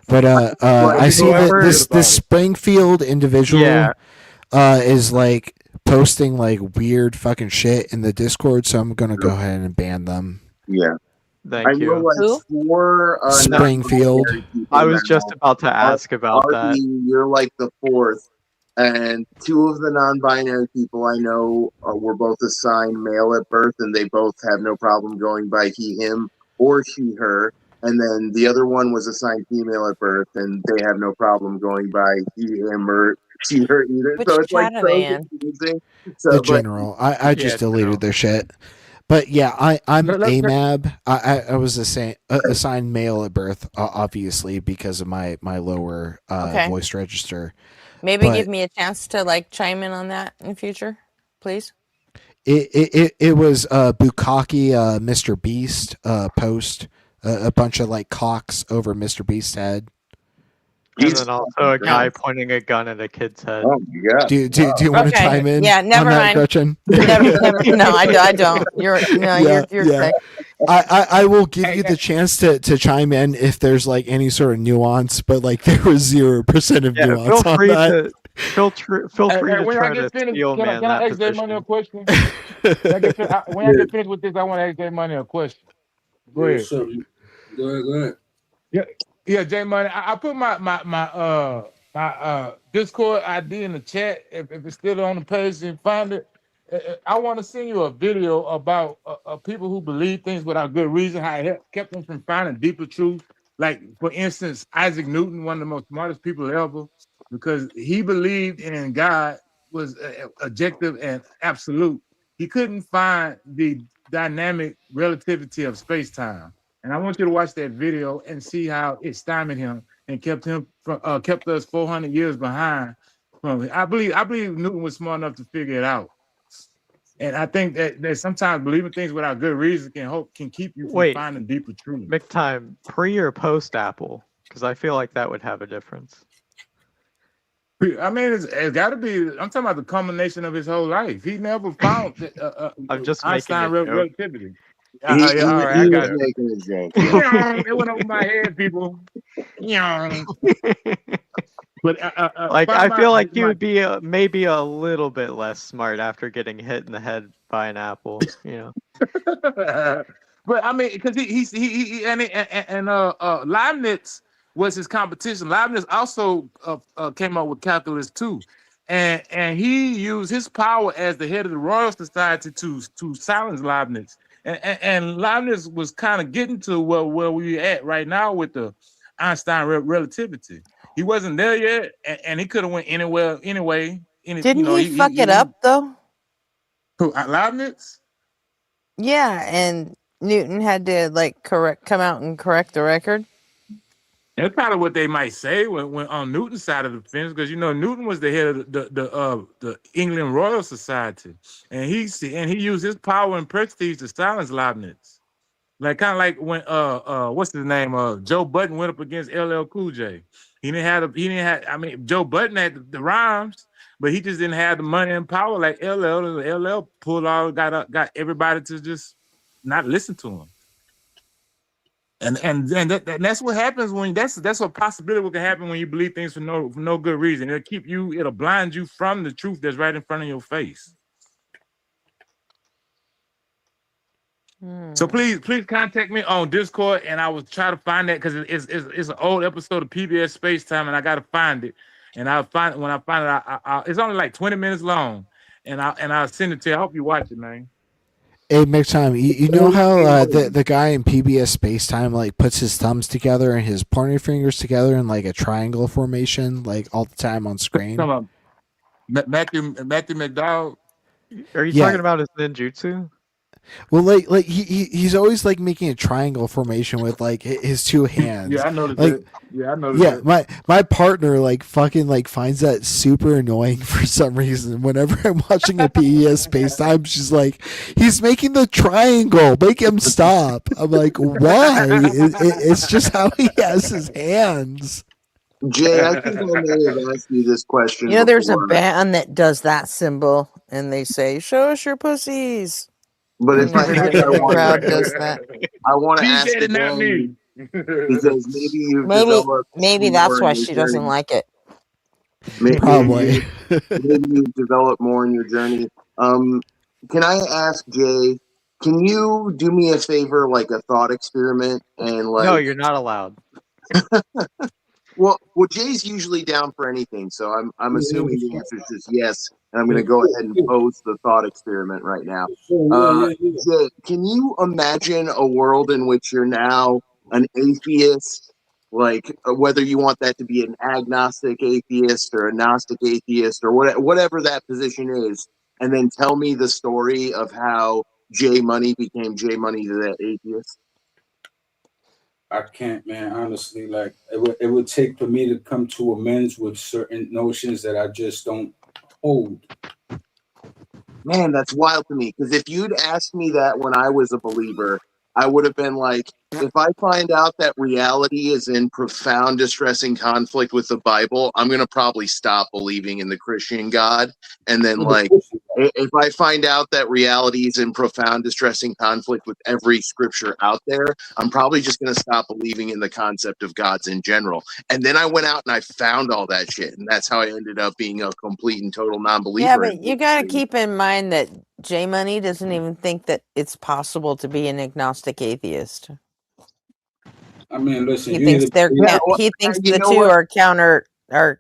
but I see that this Springfield individual is like posting like weird fucking shit in the Discord, so I'm gonna go ahead and ban them. Yeah. Thank I know, you. like, for Springfield. I was just about to ask about that. You're like the fourth, and two of the non-binary people I know were both assigned male at birth, and they both have no problem going by he, him, or she, her. And then the other one was assigned female at birth, and they have no problem going by he, him, or she, her either. Which so it's like chat are so they in? confusing. The general. I just deleted their shit. But yeah, I'm AMAB. I was assigned male at birth, obviously because of my lower Okay. voice register. Maybe But give me a chance to like chime in on that in future, please. It was Bukaki Mr. Beast post a bunch of like cocks over Mr. Beast's head. And then also a guy pointing a gun at a kid's head. Oh my god! Do you want to chime in? Yeah, never on that, mind. Gretchen? Never. No, I don't. You're correct. I will give you the chance to chime in if there's like any sort of nuance, but like there was 0% of nuance Feel on free that. feel free to when try I to get finished, steel can man I that ask Jay Money position. a question? When I get finished with this, I want to ask Jay Money a question. Go ahead. So, go ahead. Yeah, Jay Money. I put my Discord ID in the chat. If it's still on the page, you can find it. I want to send you a video about people who believe things without good reason, how it kept them from finding deeper truth. Like, for instance, Isaac Newton, one of the most smartest people ever, because he believed in God was objective and absolute. He couldn't find the dynamic relativity of space time. And I want you to watch that video and see how it stymied him and kept us 400 years behind. I believe Newton was smart enough to figure it out. And I think that sometimes believing things without good reason can keep you from finding deeper truth. McTime, pre or post Apple? Because I feel like that would have a difference. I mean, it's got to be. I'm talking about the culmination of his whole life. He never found I'm just Einstein making a joke. relativity. He All right, I got was you. making a joke. It went over my head, people. But like I feel like he would be maybe a little bit less smart after getting hit in the head by an apple. You know. But I mean, because Leibniz was his competition. Leibniz also came up with calculus too, and he used his power as the head of the Royal Society to silence Leibniz. And Leibniz was kind of getting to where we're at right now with the Einstein relativity. He wasn't there yet, and he could have went anywhere anyway. Didn't he fuck it up though? Who, Leibniz? Yeah, and Newton had to come out and correct the record. That's probably what they might say when on Newton's side of the fence, because Newton was the head of the England Royal Society, and he used his power and prestige to silence Leibniz, kind of like when what's his name Joe Budden went up against LL Cool J. He didn't have. I mean, Joe Budden had the rhymes, but he just didn't have the money and power like LL. LL pulled all got everybody to just not listen to him. And that's what happens when that's what possibility can happen when you believe things for no good reason. It'll blind you from the truth that's right in front of your face. So please contact me on Discord, and I will try to find that because it's an old episode of PBS Space Time, and I gotta find it. And I'll find it when I find it. It's only like 20 minutes long, and I'll send it to you. I hope you watch it, man. Hey, McTime, you know how the guy in PBS Space Time puts his thumbs together and his pointer fingers together in a triangle formation all the time on screen? Come on, Matthew McDowell. Are you talking about his ninjutsu? Well, he's always making a triangle formation with his two hands. Yeah, I noticed that. Yeah, I noticed yeah, that. my partner fucking finds that super annoying for some reason. Whenever I'm watching a PES Space Time, she's like, "He's making the triangle. Make him stop." I'm like, "Why?" It's just how he has his hands. Jay, I think I may have asked you this question. There's a band that does that symbol, and they say, "Show us your pussies." But in fact, I crowd does that. I want to ask it, not me. Because maybe that's why she doesn't like it. Probably. Maybe you've developed more in your journey. Can I ask Jay? Can you do me a favor, a thought experiment, and No, you're not allowed. Well, Jay's usually down for anything, so I'm assuming the answer is just yes, and I'm going to go ahead and pose the thought experiment right now. Jay, can you imagine a world in which you're now an atheist, whether you want that to be an agnostic atheist or a Gnostic atheist or whatever that position is, and then tell me the story of how Jay Money became Jay Money to that atheist? I can't, man. Honestly, it would take for me to come to amends with certain notions that I just don't hold. Man, that's wild to me. Because if you'd asked me that when I was a believer, I would have been like, if I find out that reality is in profound, distressing conflict with the Bible, I'm going to probably stop believing in the Christian God. And then, if I find out that reality is in profound, distressing conflict with every scripture out there, I'm probably just going to stop believing in the concept of gods in general. And then I went out and I found all that shit. And that's how I ended up being a complete and total non-believer. Yeah, but you got to keep in mind that J Money doesn't even think that it's possible to be an agnostic atheist. I mean, listen. He thinks he thinks the two are counterintuitive.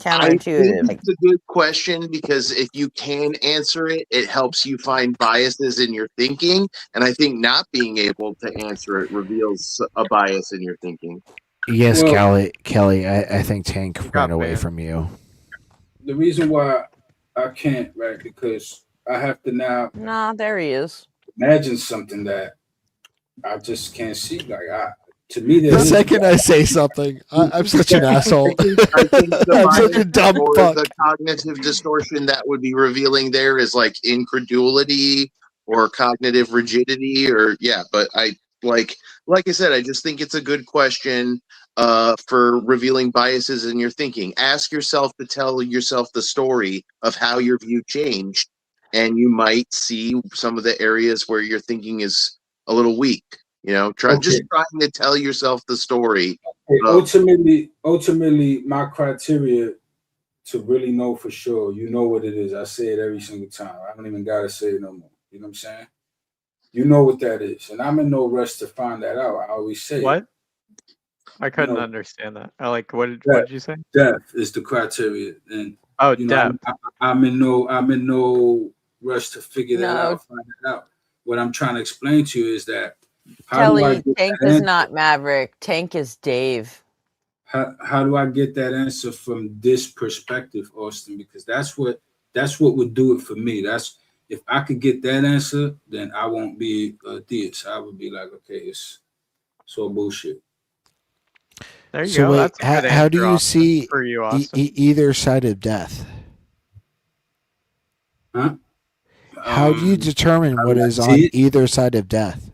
I think it's a good question because if you can answer it, it helps you find biases in your thinking, and I think not being able to answer it reveals a bias in your thinking. Yes, Kelly. I think Tank ran away from you. The reason why I can't, right? Because I have to now. Nah, there he is. imagine something that I just can't see. To me, there The is second I say something, I'm such an asshole. I think the I'm such a bias dumb or fuck. the cognitive distortion that would be revealing there is like incredulity or cognitive rigidity, or yeah. But I like I said, I just think it's a good question for revealing biases in your thinking. Ask yourself to tell yourself the story of how your view changed, and you might see some of the areas where your thinking is a little weak. You know, just trying to tell yourself the story. Ultimately, my criteria to really know for sure, you know what it is. I say it every single time. I don't even gotta say it no more. You know what I'm saying? You know what that is, and I'm in no rush to find that out. I always say What? I couldn't know, understand that. What did you say? Death is the criteria, and depth. I'm in no rush to figure that No. out, find it out. What I'm trying to explain to you is that Kelly, Tank is not Maverick. Tank is Dave. How do I get that answer from this perspective, Austin? Because that's what would do it for me. That's if I could get that answer, then I won't be a theist. I would be like, okay, it's all bullshit. There you So go. wait, That's a good how do answer, you Austin, see for you, Austin? either side of death? Huh? How do you determine what is on either side of death?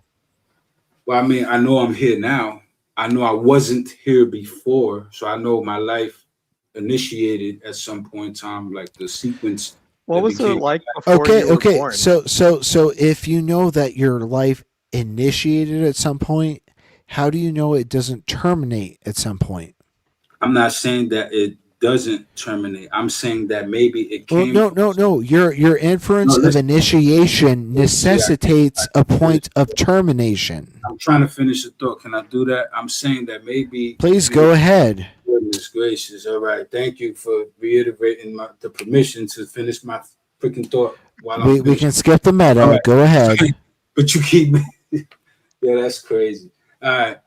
Well, I mean, I know I'm here now. I know I wasn't here before, so I know my life initiated at some point in time, like the sequence. What was it like before you were born? So if you know that your life initiated at some point, how do you know it doesn't terminate at some point? I'm not saying that it doesn't terminate. I'm saying that maybe it came. No. Your inference of initiation necessitates a point of termination. I'm trying to finish the thought. Can I do that? I'm saying that maybe. Please go ahead. Goodness gracious! All right, thank you for reiterating the permission to finish my freaking thought while I'm. We can skip the meta. Right. Go ahead. But you keep. Yeah, that's crazy. All right.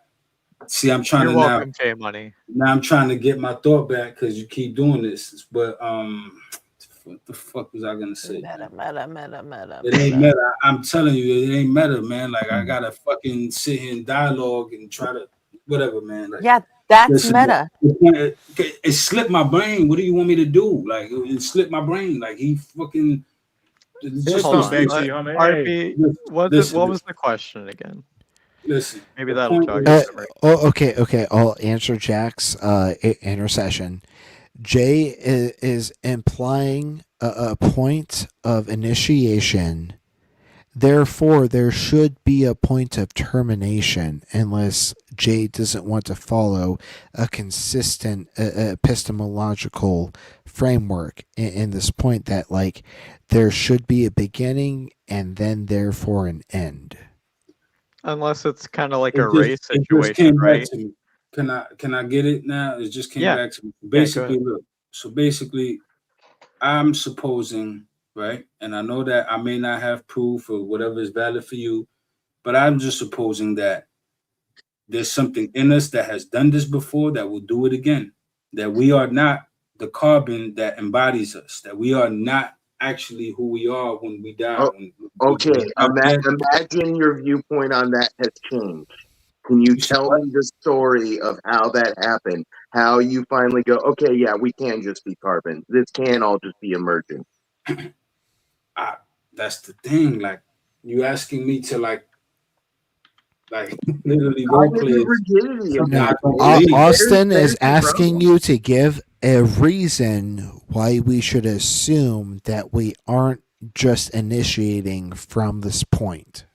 See, I'm trying You're to welcome, J Money. Now I'm trying to get my thought back because you keep doing this. But what the fuck was I gonna say? Meta. It ain't meta. I'm telling you, it ain't meta, man. Like I gotta fucking sit here and dialogue and try to whatever, man. Like, yeah, that's meta. It slipped my brain. What do you want me to do? Like it slipped my brain. Like he fucking. Hold on. RP, what was the question again? Listen, maybe that'll jog your memory. Okay. I'll answer Jack's intercession. Jay is implying a point of initiation. Therefore, there should be a point of termination unless Jay doesn't want to follow a consistent epistemological framework in this point that, like, there should be a beginning and then therefore an end. Unless it's kind of like a race situation, right? Can I get it now? It just came back to me. Basically, look. So basically, I'm supposing, right? And I know that I may not have proof or whatever is valid for you, but I'm just supposing that there's something in us that has done this before that will do it again. That we are not the carbon that embodies us. That we are not actually who we are when we die. Imagine your viewpoint on that has changed. Can you tell me the story of how that happened? How you finally go, okay, yeah, we can just be carbon. This can all just be emergent. That's the thing. Like, you asking me to like literally role play. Austin is asking you to give a reason why we should assume that we aren't just initiating from this point.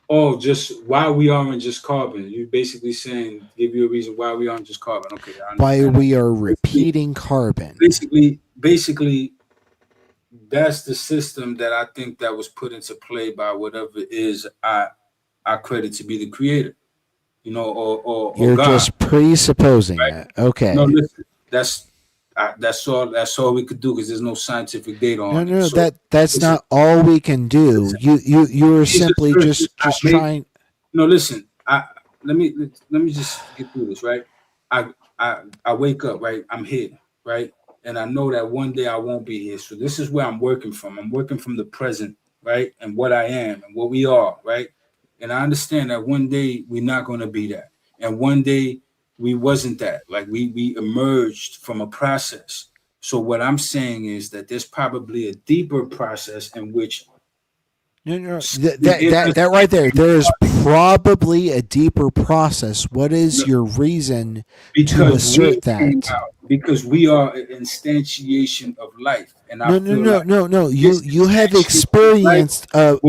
Oh, just why we aren't just carbon. You're basically saying, give you a reason why we aren't just carbon. Okay, I why we are repeating carbon. Basically, that's the system that I think that was put into play by whatever it is I credit to be the creator. You know, or you're God, just presupposing right? it. Okay. No, listen, that's all we could do because there's no scientific data on it. No, so, that's not all we can do. You are simply just trying. No, listen. Let me just get through this, right? I wake up, right? I'm here, right? And I know that one day I won't be here. So this is where I'm working from. I'm working from the present right? And what I am and what we are, right? And I understand that one day we're not going to be that. And one day we wasn't that. Like we emerged from a process. So what I'm saying is that there's probably a deeper process in which No. That right there. There is probably a deeper process. What is your reason to assert that? Because we are an instantiation of life, and I feel like No. You have experienced a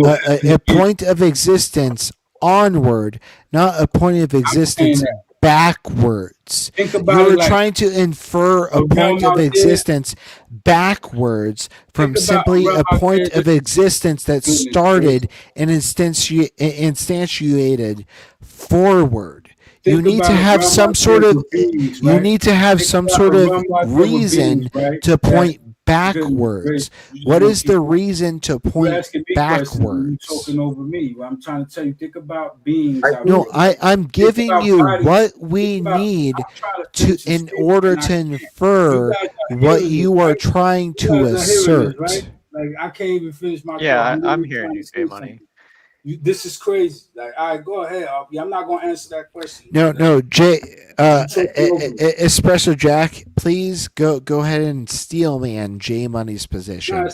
point of existence onward, not a point of existence backwards. Think about You're it like trying to infer a point of existence backwards from simply a point of existence that started and instantiated forward. You need to have some sort of reason to point backwards. What is the reason to point backwards? You're talking over me. I'm trying to tell you. Think about beings. No, I'm giving you what we need to in order to infer what you are trying to assert. Right? Like I can't even finish my thought. I'm hearing you, J Money. This is crazy. Like, all right, go ahead. I'm not going to answer that question. No, Jay, Espresso Jack, please go ahead and steel man J Money's position.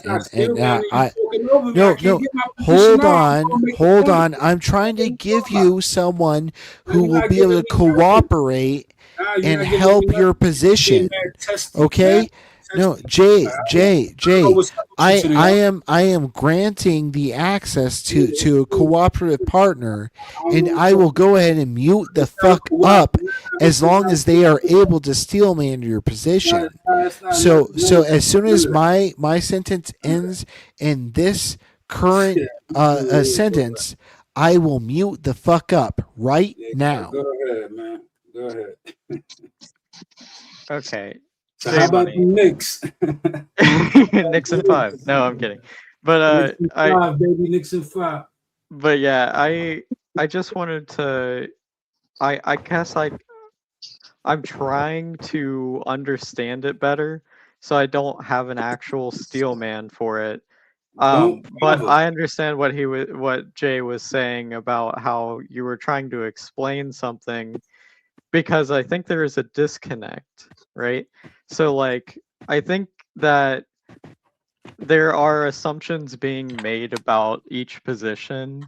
Hold on. I'm trying to give you someone who will be able to cooperate and help your position. Okay? No, Jay. I am granting the access to a cooperative partner, and I will go ahead and mute the fuck up as long as they are able to steelman your position. So as soon as my sentence ends in this current sentence, I will mute the fuck up right now. Go ahead, man. Go ahead. Okay. So how about the Knicks? Knicks in 5. No, I'm kidding. But Knicks in 5. But yeah, I just wanted to. I guess I'm trying to understand it better, so I don't have an actual steel man for it. But I understand what Jay was saying about how you were trying to explain something, because I think there is a disconnect, right? So like, I think that there are assumptions being made about each position,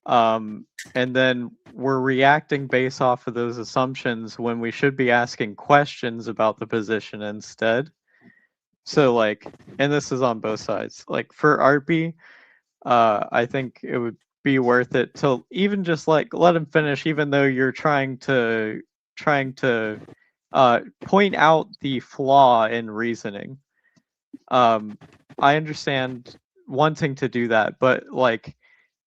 and then we're reacting based off of those assumptions when we should be asking questions about the position instead. So like, and this is on both sides. Like for Arby, I think it would be worth it to even just like let him finish, even though you're trying to point out the flaw in reasoning. I understand wanting to do that, but like,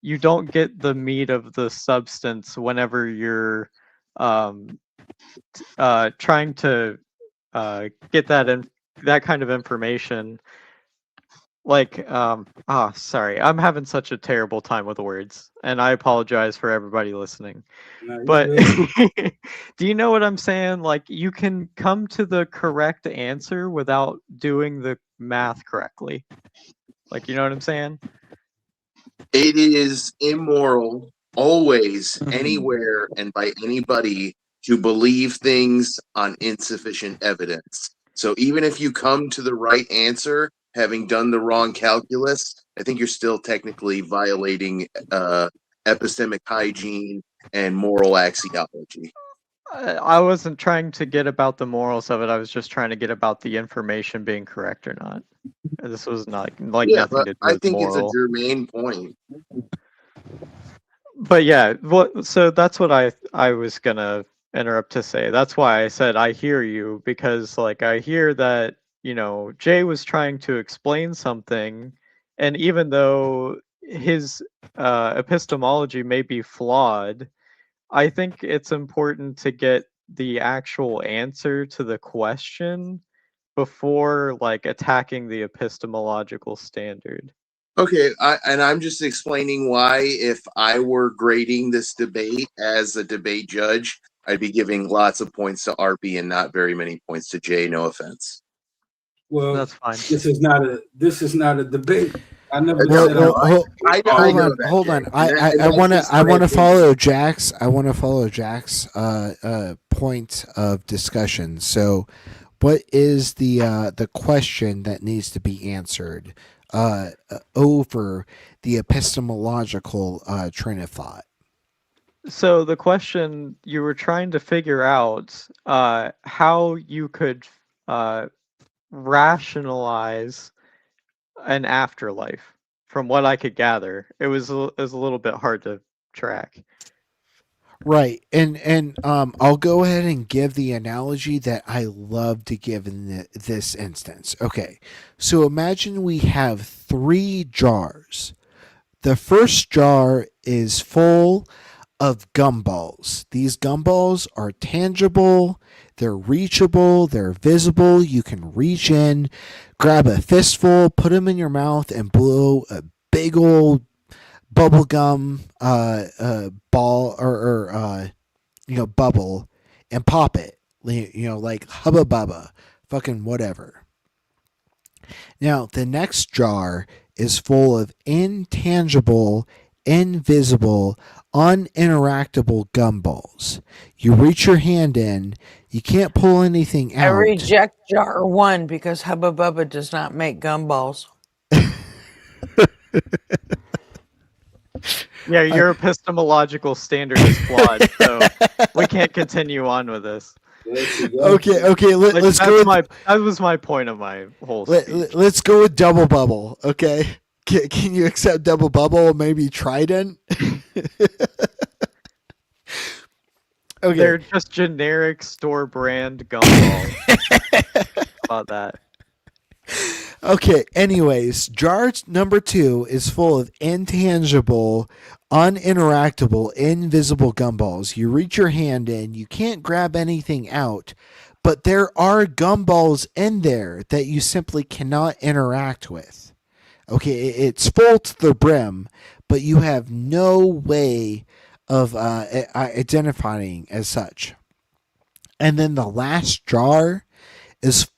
you don't get the meat of the substance whenever you're trying to get that kind of information. Like, sorry, I'm having such a terrible time with words, and I apologize for everybody listening. But do you know what I'm saying? Like, you can come to the correct answer without doing the math correctly. Like, you know what I'm saying? It is immoral, always, anywhere, and by anybody to believe things on insufficient evidence. So even if you come to the right answer, having done the wrong calculus, I think you're still technically violating epistemic hygiene and moral axiology. I wasn't trying to get about the morals of it. I was just trying to get about the information being correct or not. This was not like nothing to do with I think moral. it's a germane point. But yeah, so that's what I was gonna interrupt to say. That's why I said I hear you, because like I hear that, you know, Jay was trying to explain something, and even though his epistemology may be flawed, I think it's important to get the actual answer to the question before like attacking the epistemological standard. Okay, and I'm just explaining why, if I were grading this debate as a debate judge, I'd be giving lots of points to RP and not very many points to Jay. No offense. Well, that's fine. This is not a debate. I never No, said no, I I know that. Hold Jay. on. And I that's want just to my opinion. follow Jack's. I want to follow Jack's point of discussion. So, what is the question that needs to be answered over the epistemological train of thought? So the question you were trying to figure out how you could rationalize an afterlife. From what I could gather, it was a little bit hard to track. Right, and I'll go ahead and give the analogy that I love to give in this instance. Okay, so imagine we have 3 jars. The first jar is full of gumballs. These gumballs are tangible, they're reachable, they're visible. You can reach in, grab a fistful, put them in your mouth, and blow a big old bubblegum ball or bubble and pop it. Like Hubba Bubba, fucking whatever. Now, the next jar is full of intangible, invisible, uninteractable gumballs. You reach your hand in, you can't pull anything I out. reject jar 1 because Hubba Bubba does not make gumballs. Yeah, your epistemological standard is flawed, so we can't continue on with this. Okay. Let's go. That was my point of my whole speech. Let's go with double bubble. Okay, can you accept double bubble? Maybe Trident. Okay, they're just generic store brand gumballs. About that. Okay, anyways, jar number 2 is full of intangible, uninteractable, invisible gumballs. You reach your hand in, you can't grab anything out, but there are gumballs in there that you simply cannot interact with. Okay, it's full to the brim, but you have no way of identifying as such. And then the last jar is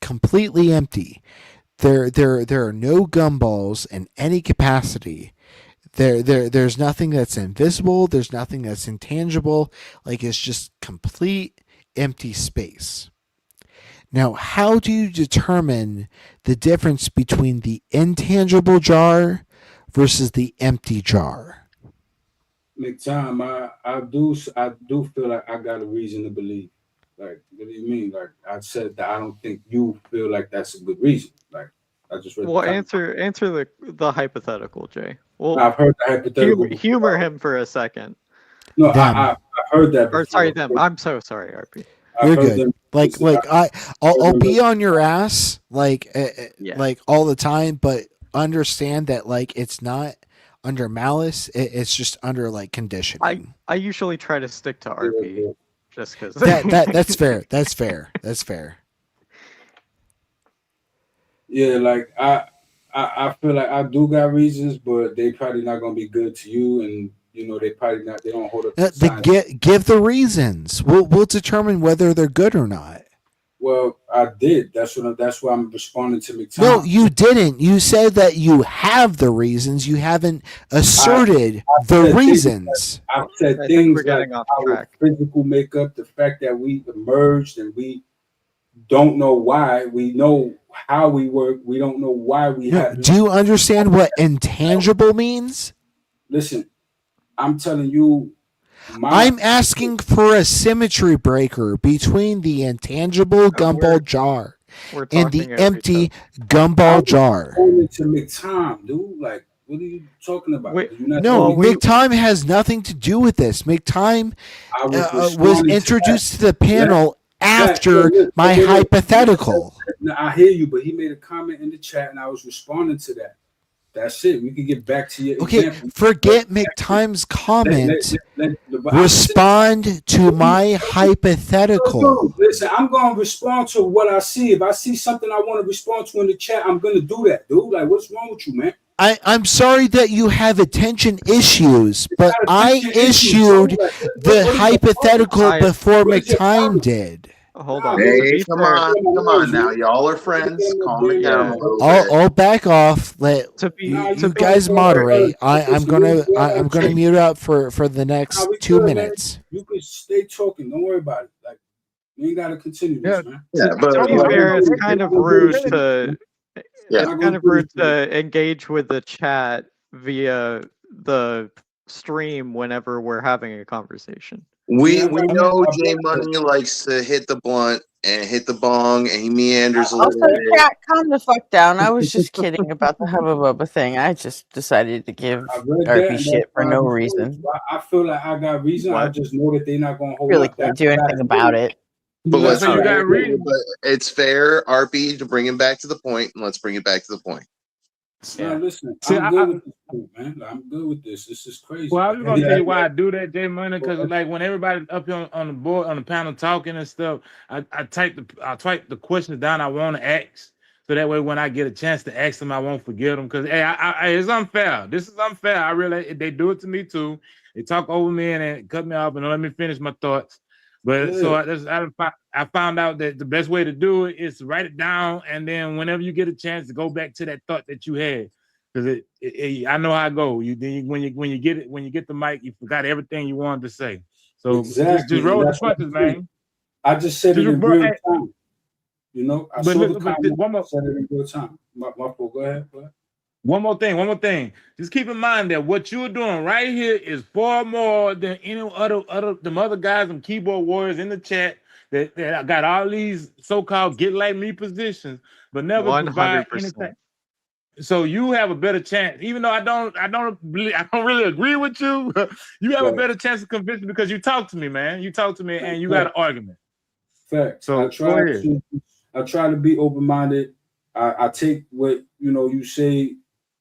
completely empty. There are no gumballs in any capacity. There's nothing that's invisible. There's nothing that's intangible. Like, it's just complete empty space. Now, how do you determine the difference between the intangible jar versus the empty jar? McTime, I do feel like I got a reason to believe. Like, what do you mean? Like, I said that I don't think you feel like that's a good reason. Like, I just read. Well, answer the hypothetical, Jay. Well, I've heard the hypothetical. Humor him for a second. No, I heard that before. Or sorry, them. I'm so sorry, RP. You're good. I'll be on your ass like all the time, but understand that like it's not under malice. It's just under like conditioning. I usually try to stick to RP just because that's fair. That's fair. That's fair. Yeah, like I feel like I do got reasons, but they probably not gonna be good to you, and you know they probably not. They don't hold up. Give the reasons. We'll determine whether they're good or not. Well, I did. That's why I'm responding to McTime. No, you didn't. You said that you have the reasons. You haven't asserted the reasons. I've said things like our physical makeup, the fact that we emerged and we don't know why. We know how we work. We don't know why we have. Do you understand what intangible means? Listen, I'm telling you. I'm asking for a symmetry breaker between the intangible gumball jar and the empty gumball jar. To McTime, dude. Like, what are you talking about? McTime has nothing to do with this. McTime was introduced to the panel after my hypothetical. I hear you, but he made a comment in the chat, and I was responding to that. That's it. We can get back to your example. Forget McTime's comment. Respond to my hypothetical. Dude, listen, I'm going to respond to what I see. If I see something I want to respond to in the chat, I'm going to do that, dude. Like, what's wrong with you, man? I'm sorry that you have attention issues, but I issued the hypothetical before McTime did. hold on. Hey, To be come fair, on now. Y'all are friends. Calm it down a little bit. I'll back off. Let to be you guys moderate. I'm gonna mute up for the next 2 minutes. You could stay talking. Don't worry about it. Like, you ain't gotta continue this, man. To be fair, it's kind of rude to Yeah. it's kind of rude to engage with the chat via the stream whenever we're having a conversation. We know J Money likes to hit the blunt and hit the bong, and he meanders a little Also, bit. chat, calm the fuck down. I was just kidding about the Hubba Bubba thing. I just decided to give I read RP that, and shit that's for why no I was reason. I feel like I got reason. I just know that they're not gonna hold Really up. can't do anything about it. But let's So you got reason. but it's fair, RP, to bring him back to the point, and let's bring it back to the point. No, listen, See, I'm good with this, man. I'm good with this. This is crazy. Well, I was gonna Yeah, tell you why I do that, J Money, because like when everybody up here on the board on the panel talking and stuff, I type the questions down I want to ask, so that way when I get a chance to ask them, I won't forget them. Because hey, it's unfair. This is unfair. I really they do it to me too. They talk over me and then cut me off and don't let me finish my thoughts. But so I found out that the best way to do it is to write it down, and then whenever you get a chance to go back to that thought that you had. Because I know how I go. When you get the mic, you forgot everything you wanted to say. So exactly. just roll the punches, man. I just said it in real time. You know, I saw the comment. One more, said it in real time. My fault. Go ahead. One more thing. Just keep in mind that what you're doing right here is far more than any other guys and keyboard warriors in the chat that got all these so-called get like me positions, but never provide 100%. anything. So you have a better chance, even though I don't really agree with you. You have a better chance of convincing because you talk to me, man. You talk to me and you got an argument. Fact. So I try to be open-minded. I take what you say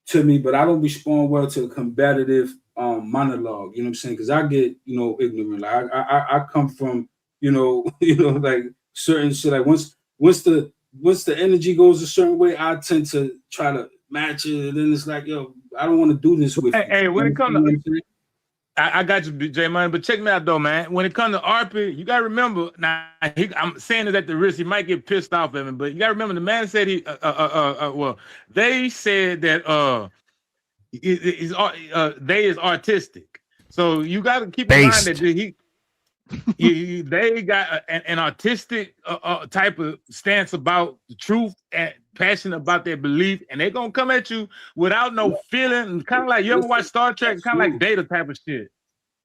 to me, but I don't respond well to a combative monologue. You know what I'm saying? Because I get ignorant. Like I come from like certain shit. Like once the energy goes a certain way, I tend to try to match it, and then it's like, yo, I don't want to do this with you. Hey, when it comes to I got you, J Money, but check me out though, man. When it comes to RP, you gotta remember. Now, I'm saying it at the risk. He might get pissed off at me, but you gotta remember. The man said well, they said that they is artistic. So you got to keep in mind that they got an artistic type of stance about the truth and passionate about their belief, and they're gonna come at you without no feeling, kind of like you ever watch Star Trek, kind of like Data type of shit.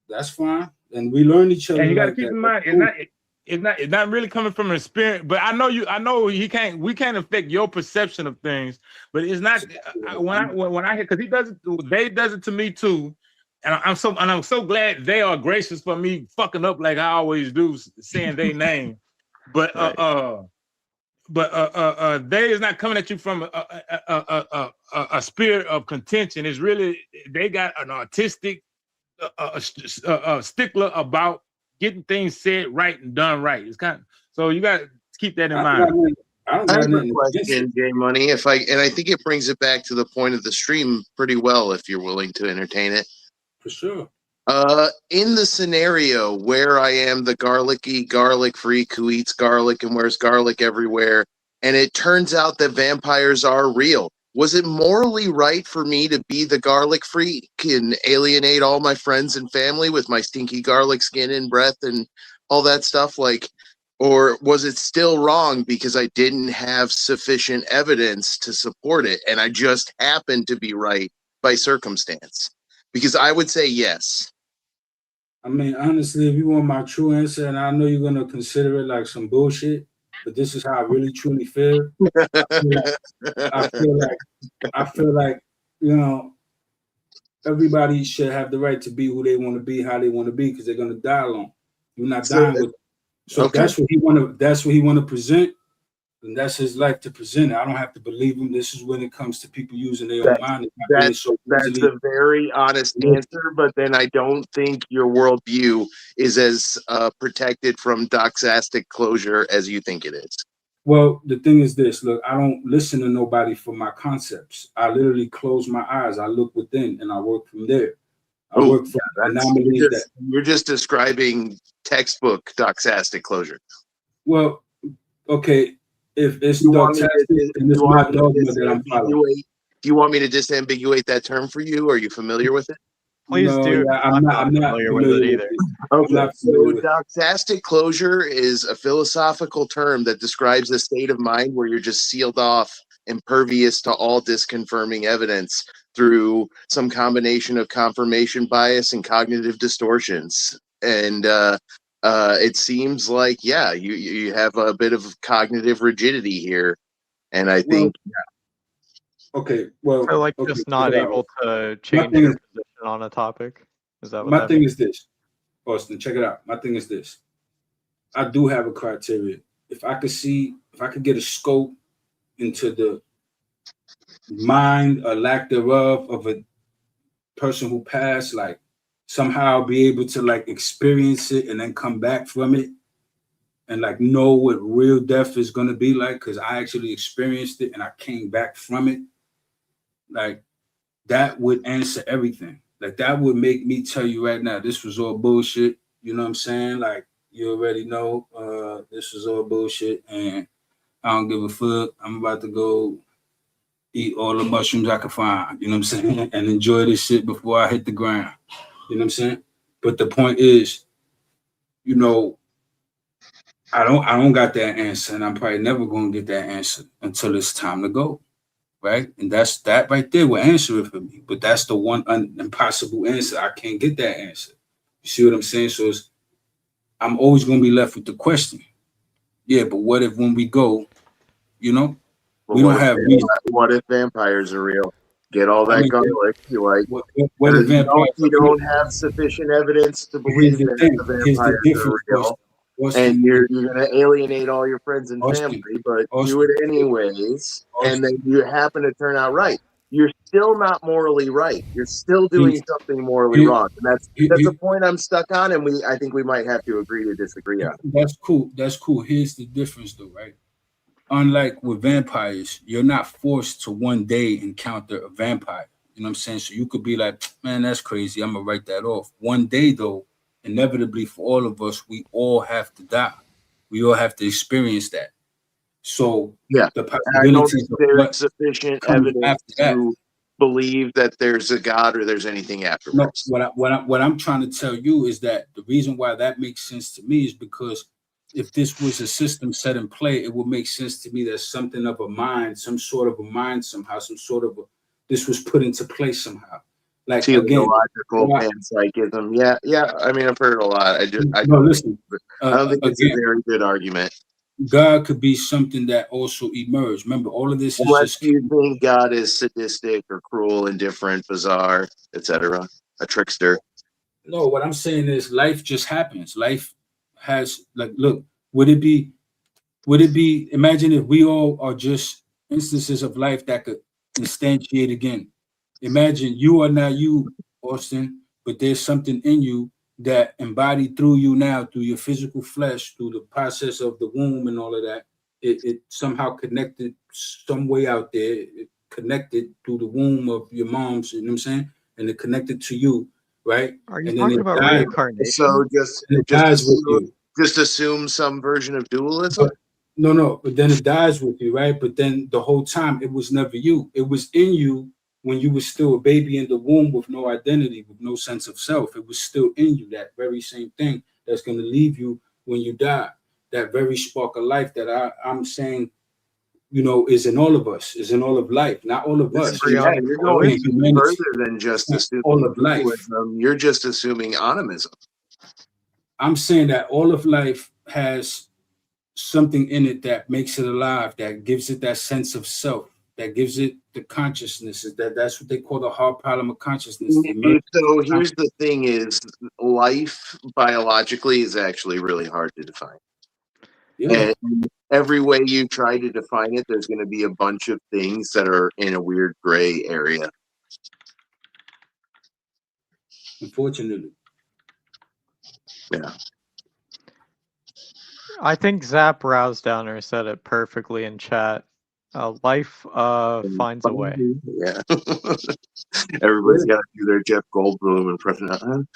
That's fine, and we learn each other. And you got to like keep that. in mind, it's not really coming from a spirit. But I know we can't affect your perception of things. But it's not when I hear, because they does it to me too. And I'm so glad they are gracious for me fucking up like I always do, saying their name. But they is not coming at you from a spirit of contention. It's really they got an artistic stickler about getting things said right and done right. It's kind of, so you got to keep that in mind. I have a question, J Money. I think it brings it back to the point of the stream pretty well, if you're willing to entertain it. For sure. In the scenario where I am the garlicky garlic freak who eats garlic and wears garlic everywhere, and it turns out that vampires are real, was it morally right for me to be the garlic freak and alienate all my friends and family with my stinky garlic skin and breath and all that stuff? Like, or was it still wrong because I didn't have sufficient evidence to support it and I just happened to be right by circumstance? Because I would say yes. I mean, honestly, if you want my true answer, and I know you're gonna consider it like some bullshit, but this is how I really truly feel. I feel like everybody should have the right to be who they want to be, how they want to be, because they're gonna die alone. You're not dying with. So okay. That's what he want to present, and that's his life to present it. I don't have to believe him. This is when it comes to people using their own mind. That's a very honest answer, but then I don't think your worldview is as protected from doxastic closure as you think it is. Well, the thing is this. Look, I don't listen to nobody for my concepts. I literally close my eyes. I look within, and I work from there. You're just describing textbook doxastic closure. Well, Okay, if it's Do you want me to dogtastic, then it's my dogma that I'm following. Do you want me to disambiguate that term for you? Are you familiar with it? Please No, do. yeah, I'm not familiar with it. I'm Okay, not so familiar with it. doxastic closure is a philosophical term that describes a state of mind where you're just sealed off, impervious to all disconfirming evidence through some combination of confirmation bias and cognitive distortions. And it seems like, yeah, you have a bit of cognitive rigidity here. And I Well, think okay, well, Or like okay, just check not it out. able to My change thing your is, position on a topic. Is that what my that thing means? is this, Austin. Check it out. My thing is this. I do have a criteria. If I could get a scope into the mind or lack thereof of a person who passed, like somehow be able to like experience it and then come back from it and like know what real death is going to be like, because I actually experienced it and I came back from it, like that would answer everything. Like that would make me tell you right now, this was all bullshit. You know what I'm saying? Like you already know this was all bullshit and I don't give a fuck. I'm about to go eat all the mushrooms I can find, you know what I'm saying? And enjoy this shit before I hit the ground. You know what I'm saying? But the point is, you know, I don't got that answer, and I'm probably never gonna get that answer until it's time to go. Right? And that right there will answer it for me. But that's the one impossible answer. I can't get that answer. You see what I'm saying? So I'm always gonna be left with the question. Yeah, but what if when we go, you know, well, we don't have reason. what if vampires are real? Get all I that mean, garlic, you like, what and if then vampires you are real? don't have sufficient evidence to Here's believe the that thing. the Here's the vampires are difference, real, Austin. and you're gonna alienate all your friends and Austin, family, but do Austin, it anyways, and then Austin. you happen to turn out right. You're still not morally right. You're still doing something morally Here- wrong, and here- that's a here- point I'm stuck on, and I think we might have to agree to disagree on. That's cool. That's cool. Here's the difference, though, right? Unlike with vampires, you're not forced to one day encounter a vampire. You know what I'm saying? So you could be like, man, that's crazy. I'm gonna write that off. One day, though, inevitably for all of us, we all have to die. We all have to experience that. So Yeah, the I don't possibilities think of there's what sufficient comes evidence after that. to believe that there's a God or there's anything No, afterwards. what I'm trying to tell you is that the reason why that makes sense to me is because if this was a system set in play, it would make sense to me that something of a mind, some sort of a mind somehow, some sort of this was put into place somehow. Like again, Teleological panpsychism. Yeah. I mean, I've heard it a lot. I listen. don't think it's a Again, very good argument. God could be something that also emerged. Remember, all of this is Unless just you think God is sadistic or cruel, indifferent, bizarre, etc., a trickster. no. What I'm saying is, life just happens. Life has like, look. Would it be? Imagine if we all are just instances of life that could instantiate again. Imagine you are not you, Austin, but there's something in you that embodied through you now, through your physical flesh, through the process of the womb and all of that. It somehow connected some way out there. It connected through the womb of your mom's, you know what I'm saying? And it connected to you, right? Are you And then talking it about died. reincarnation? So And it dies with you. just assume some version of dualism. No, but then it dies with you, right? But then the whole time it was never you. It was in you when you were still a baby in the womb with no identity, with no sense of self. It was still in you, that very same thing that's going to leave you when you die. That very spark of life that I'm saying, you know, is in all of us, is in all of life, not all of us. Yeah, you're going even further than just assuming all of life. dualism. You're just assuming animism. I'm saying that all of life has something in it that makes it alive, that gives it that sense of self, that gives it the consciousness. That's what they call the hard problem of consciousness. So here's the thing: is life biologically is actually really hard to define. Yeah. And every way you try to define it, there's going to be a bunch of things that are in a weird gray area. Unfortunately. Yeah. I think Zap Rousdowner said it perfectly in chat. Life finds a way. Yeah. Everybody's got to do their Jeff Goldblum impression. I'm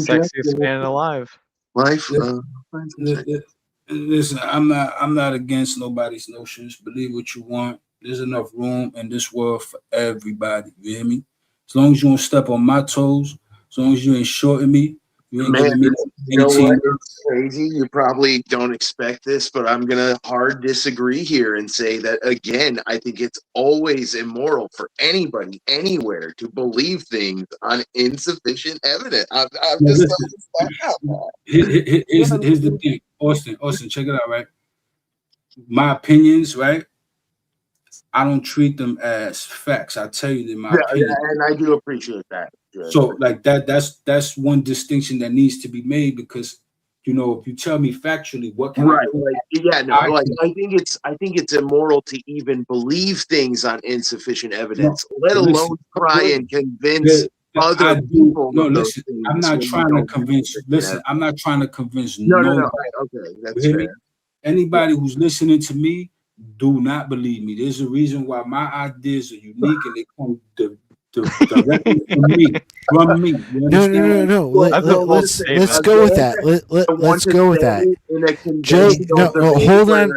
Jeff Sexiest man alive. Life. And Listen, I'm not against nobody's notions. Believe what you want. There's enough room in this world for everybody. You hear me? As long as you don't step on my toes, as long as you ain't shorting me, you ain't Man, giving me you know 18. what? It's crazy. You probably don't expect this, but I'm gonna hard disagree here and say that again. I think it's always immoral for anybody anywhere to believe things on insufficient evidence. I'm Now, just listen, not about that. here's the thing. Austin, check it out, right? My opinions, right? I don't treat them as facts. I tell you, they're my opinion. And I do appreciate that. So like that's one distinction that needs to be made because if you tell me factually what can I Right, prove, like yeah, no, like I think it's immoral to even believe things on insufficient evidence, let alone try and convince other people no, of those listen, things. I'm not when you trying to don't have convince sufficient listen, evidence. I'm not trying to convince No, nobody. okay, You that's hear me? fair. Anybody who's listening to me, do not believe me. There's a reason why my ideas are unique and they come directly from me. From me. You No. understand? Let's go with that. Let's go with that. Jay, no, hold on.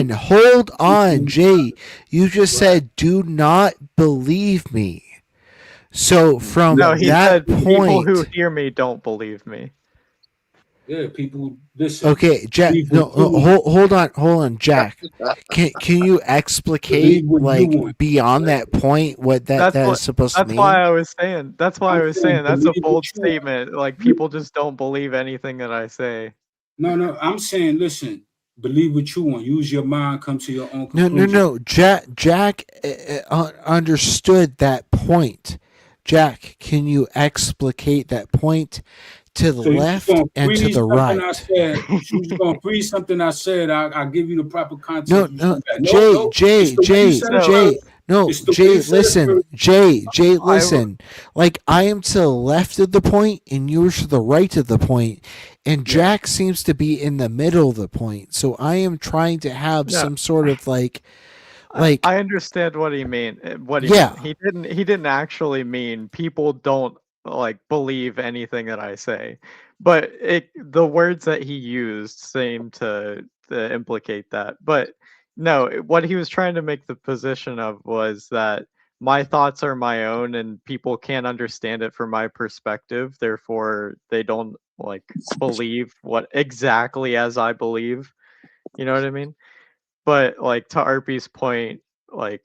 Hold on, Jay. You just said do not believe me. So from No, he that said people point, who hear me don't believe me. Yeah, people listen. okay, Jack. No, hold on, Jack. Can you explicate like beyond that point what that is supposed to That's mean? why I was saying. That's why I was saying that's a believe bold what you want. statement. Like people just don't believe anything that I say. No, I'm saying, listen, believe what you want. Use your mind, come to your own conclusion. No. Jack understood that point. Jack, can you explicate that point to the left and to the right? You just gonna freeze something I said. I'll give you the proper context. No, Jay, listen. Like I am to the left of the point and you're to the right of the point, and Jack seems to be in the middle of the point. So I am trying to have some sort of like I understand what he mean. Meant. He didn't actually mean people don't like believe anything that I say, but the words that he used seem to implicate that. But no, what he was trying to make the position of was that my thoughts are my own and people can't understand it from my perspective. Therefore, they don't like believe what exactly as I believe. You know what I mean? But like to Arpy's point, like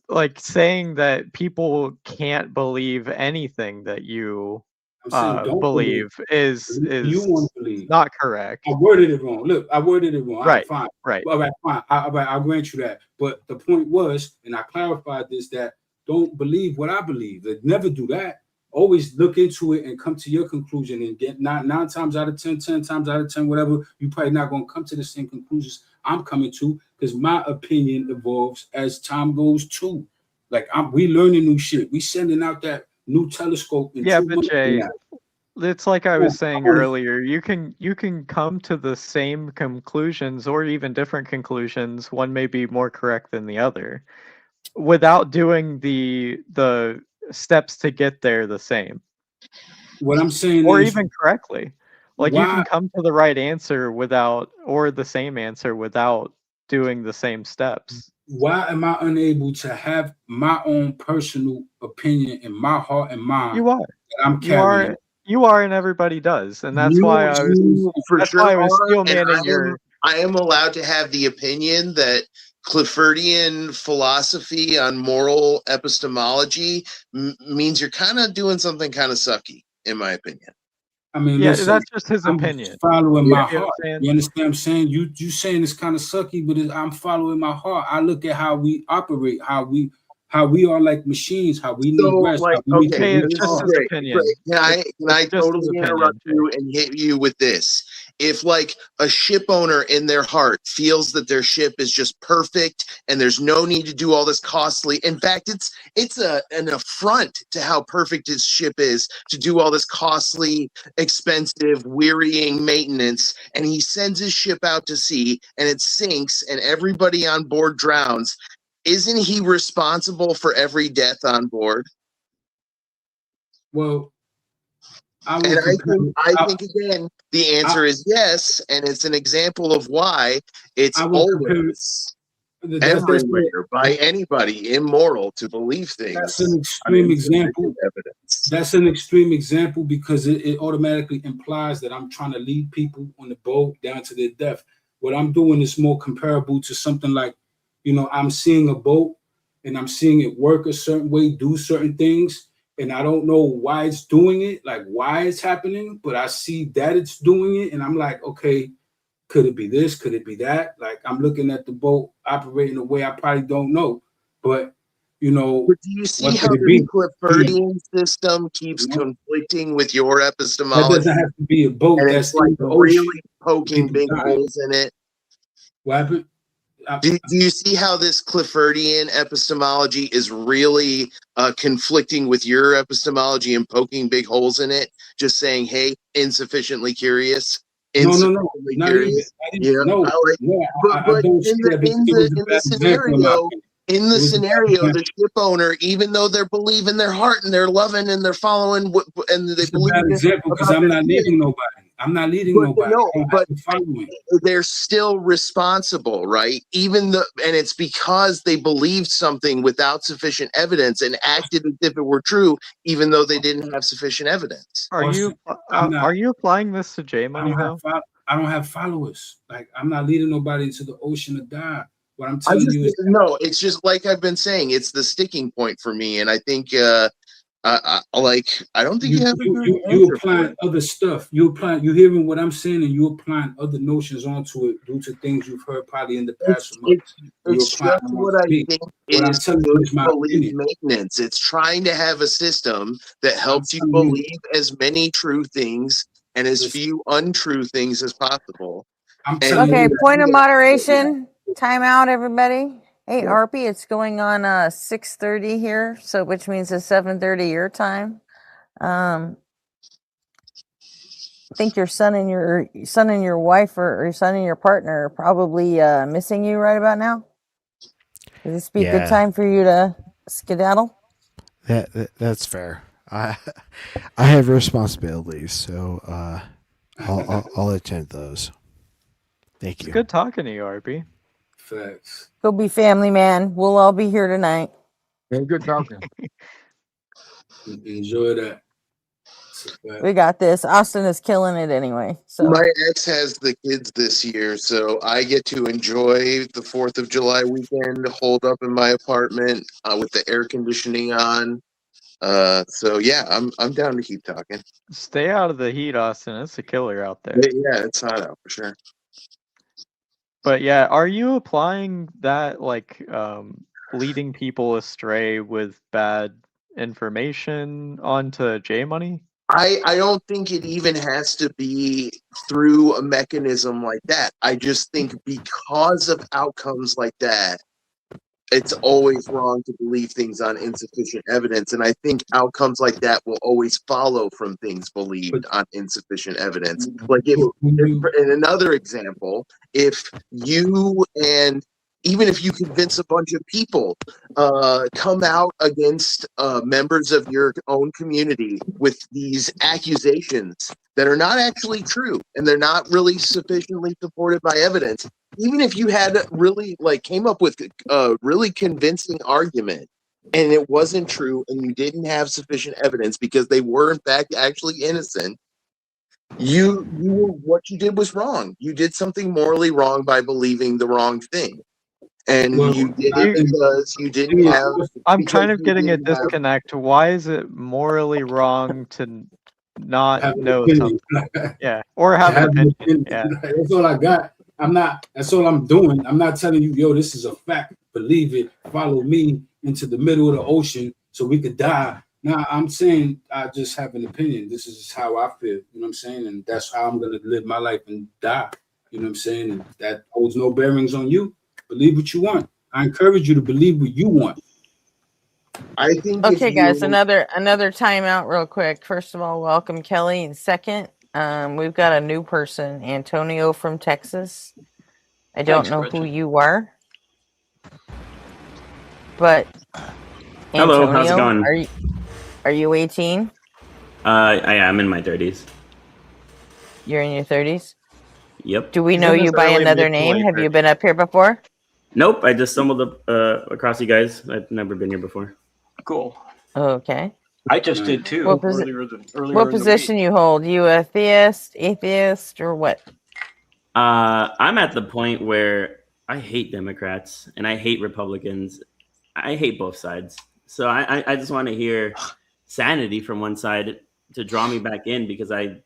like saying that people can't believe anything that you don't believe is you want to believe. not correct. I worded it wrong. Look, I worded it wrong. Right, Fine. right. All right, fine. I'll grant you that. But the point was, and I clarified this, that don't believe what I believe. Like, never do that. Always look into it and come to your conclusion and get nine times out of 10 times out of 10, whatever, you probably not going to come to the same conclusions I'm coming to because my opinion evolves as time goes too. Like we learning new shit. We sending out that new telescope. In Yeah, 2 but months Jay, now. it's like I was saying earlier. You can come to the same conclusions or even different conclusions. One may be more correct than the other, without doing the steps to get there the same. What I'm saying or is, even correctly. Like you can come to the right answer without, or the same answer without doing the same steps. Why am I unable to have my own personal opinion in my heart and mind? You are. That I'm carrying. You are, and everybody does, and that's why I was. That's why I was steel manning your. I am allowed to have the opinion that Cliffordian philosophy on moral epistemology means you're kind of doing something kind of sucky, in my opinion. I mean, yeah, listen, that's just his I'm opinion. Following my You know heart. what I'm saying? You understand what I'm saying? You saying it's kind of sucky, but I'm following my heart. I look at how we operate, how we are like machines, how we need rest. Like, how we need okay, to this is great. Can I totally interrupt you and hit you with this? If like a ship owner in their heart feels that their ship is just perfect and there's no need to do all this costly, in fact, it's an affront to how perfect his ship is to do all this costly, expensive, wearying maintenance, and he sends his ship out to sea and it sinks and everybody on board drowns. Isn't he responsible for every death on board? Well, And I think again, the answer is yes, and it's an example of why it's always everywhere by anybody immoral to believe things. That's an extreme example. Evidence. That's an extreme example because it automatically implies that I'm trying to lead people on the boat down to their death. What I'm doing is more comparable to something like, I'm seeing a boat and I'm seeing it work a certain way, do certain things, and I don't know why it's doing it, like why it's happening, but I see that it's doing it, and I'm like, okay, could it be this? Could it be that? Like I'm looking at the boat operating a way I probably don't know, but But do you see how the Cliffordian system keeps conflicting with your epistemology? That doesn't have to be a boat. And That's it's like in the really ocean. poking big holes in it. What happened? Do you see how this Cliffordian epistemology is really conflicting with your epistemology and poking big holes in it? Just saying, hey, insufficiently curious. No, Not curious. Yeah, no, but in the scenario, the ship owner, even though they're believing their heart and they're loving and they're following and they believe bad example because I'm not leading nobody. I'm not leading nobody. No, but they're still responsible, right? Even though, and it's because they believed something without sufficient evidence and acted as if it were true, even though they didn't have sufficient evidence. Are you applying this to J Money though? I don't have followers. Like I'm not leading nobody into the ocean to die. What I'm telling you is it's just like I've been saying, it's the sticking point for me, and I think I don't think you applying other stuff. You hearing what I'm saying, and you applying other notions onto it due to things you've heard probably in the past. It's just what I think is belief maintenance. It's trying to have a system that helps you believe as many true things and as few untrue things as possible. Okay, point of moderation. Time out, everybody. Hey, RP, it's going on 6:30 here, so which means it's 7:30 your time. I think your son and your wife or your son and your partner are probably missing you right about now. Would this be a good time for you to skedaddle? That's fair. I have responsibilities, so I'll attend those. Thank you. It's good talking to you, RP. Facts. Go be family, man. We'll all be here tonight. Hey, good talking. Enjoy that. We got this. Austin is killing it anyway. So my ex has the kids this year, so I get to enjoy the 4th of July weekend, hold up in my apartment with the air conditioning on. So yeah, I'm down to keep talking. Stay out of the heat, Austin. It's a killer out there. Yeah, it's hot out for sure. But yeah, are you applying that leading people astray with bad information onto J Money? I don't think it even has to be through a mechanism like that. I just think because of outcomes like that, it's always wrong to believe things on insufficient evidence. And I think outcomes like that will always follow from things believed on insufficient evidence. Like if in another example, if you and even if you convince a bunch of people come out against members of your own community with these accusations that are not actually true and they're not really sufficiently supported by evidence, even if you had really came up with a really convincing argument and it wasn't true and you didn't have sufficient evidence because they were in fact actually innocent, what you did was wrong. You did something morally wrong by believing the wrong thing. And you did it because you didn't have. I'm kind of getting a disconnect. Why is it morally wrong to not know something? Yeah, or have an opinion. Yeah, that's all I got. That's all I'm doing. I'm not telling you, yo, this is a fact. Believe it. Follow me into the middle of the ocean so we could die. Now I'm saying I just have an opinion. This is how I feel. You know what I'm saying? And that's how I'm gonna live my life and die. You know what I'm saying? And that holds no bearings on you. Believe what you want. I encourage you to believe what you want. I think. Okay, guys, another timeout real quick. First of all, welcome Kelly. And second, we've got a new person, Antonio from Texas. I don't know who you are, but hello, Antonio, how's it going? Are you 18? I am in my 30s. You're in your 30s? Yep. Do we know you by another name? Have you been up here before? Nope, I just stumbled across you guys. I've never been here before. Cool. Okay. I just did too. What, what position you hold? You a theist, atheist, or what? I'm at the point where I hate Democrats and I hate Republicans. I hate both sides. So I just want to hear sanity from one side to draw me back in, because I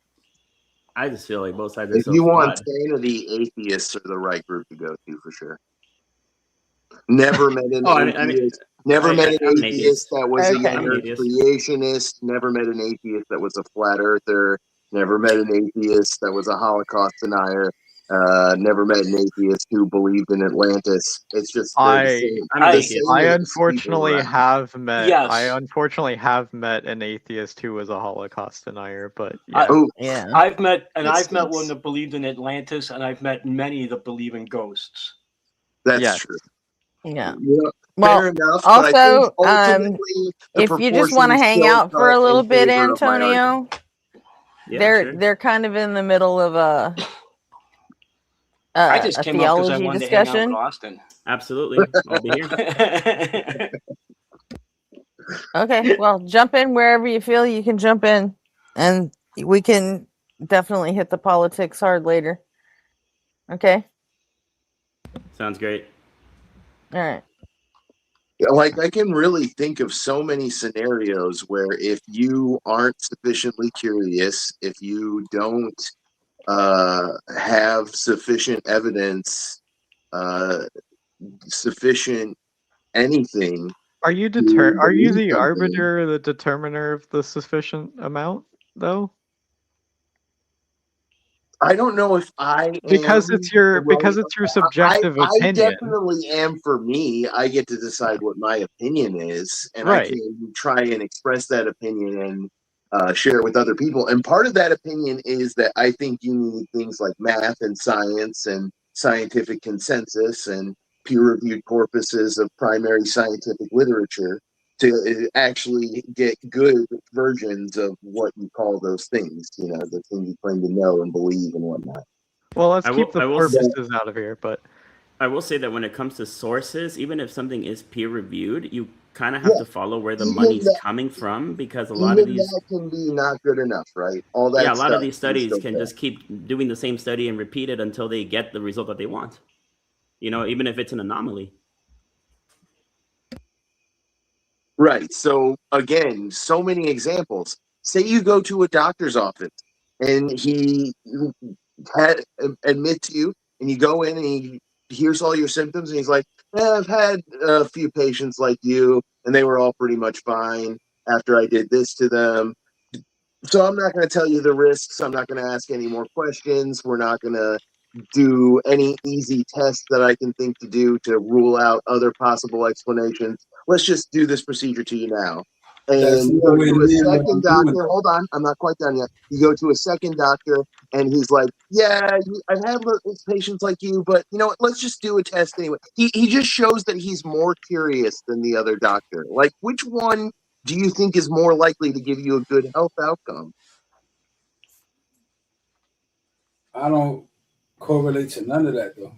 just feel like both sides are If so you want flawed. sanity, atheists are the right group to go to for sure. Never met an atheist. I'm an atheist atheist. that was a I'm an atheist. creationist. Never met an atheist that was a flat earther. Never met an atheist that was a Holocaust denier. Never met an atheist who believed in Atlantis. It's just I unfortunately right? have met. Yes. I unfortunately have met an atheist who was a Holocaust denier, but yeah, I've met one that believed in Atlantis, and I've met many that believe in ghosts. That's true. Yeah. Well, fair enough. But I think Also, ultimately, the if you just want to proportions hang still out for a cut little in bit, favor of my argument. Antonio, Yeah, they're kind of in the middle of I just a came up because I theology wanted to hang out discussion. with Austin. Absolutely, I'll be here. Okay, well, jump in wherever you feel you can jump in, and we can definitely hit the politics hard later. Okay. Sounds great. All right. Like, I can really think of so many scenarios where if you aren't sufficiently curious, if you don't have sufficient evidence, sufficient anything. Are you to Are you believe the something. arbiter, the determiner of the sufficient amount, though? I don't know if I Because am it's your the right- subjective I opinion. definitely am. For me, I get to decide what my opinion is, and Right. I can try and express that opinion and share it with other people. And part of that opinion is that I think you need things like math and science and scientific consensus and peer-reviewed corpuses of primary scientific literature to actually get good versions of what you call those things, the things you claim to know and believe and whatnot. Well, let's I keep will- the I will purposes out of here, but I will say that when it comes to sources, even if something is peer reviewed, you kind of have to follow where the Even money's that- coming from, because a lot of Even these that can be not good enough, right? All that a lot of stuff these is studies still can bad. just keep doing the same study and repeat it until they get the result that they want. Even if it's an anomaly. Right. So again, so many examples. Say you go to a doctor's office and he admits you, and you go in and he hears all your symptoms, and he's like, I've had a few patients like you, and they were all pretty much fine after I did this to them. So I'm not going to tell you the risks. I'm not going to ask any more questions. We're not going to do any easy tests that I can think to do to rule out other possible explanations. Let's just do this procedure to you now. That's And you no go way to to a live while second you're doing doctor. Hold on, I'm not quite done yet. You go to a second doctor, and he's like, "Yeah, I've had patients like you, but you know what? Let's just do a test anyway." He just shows that he's more curious than the other doctor. Like, which one do you think is more likely to give you a good health outcome? I don't correlate to none of that though.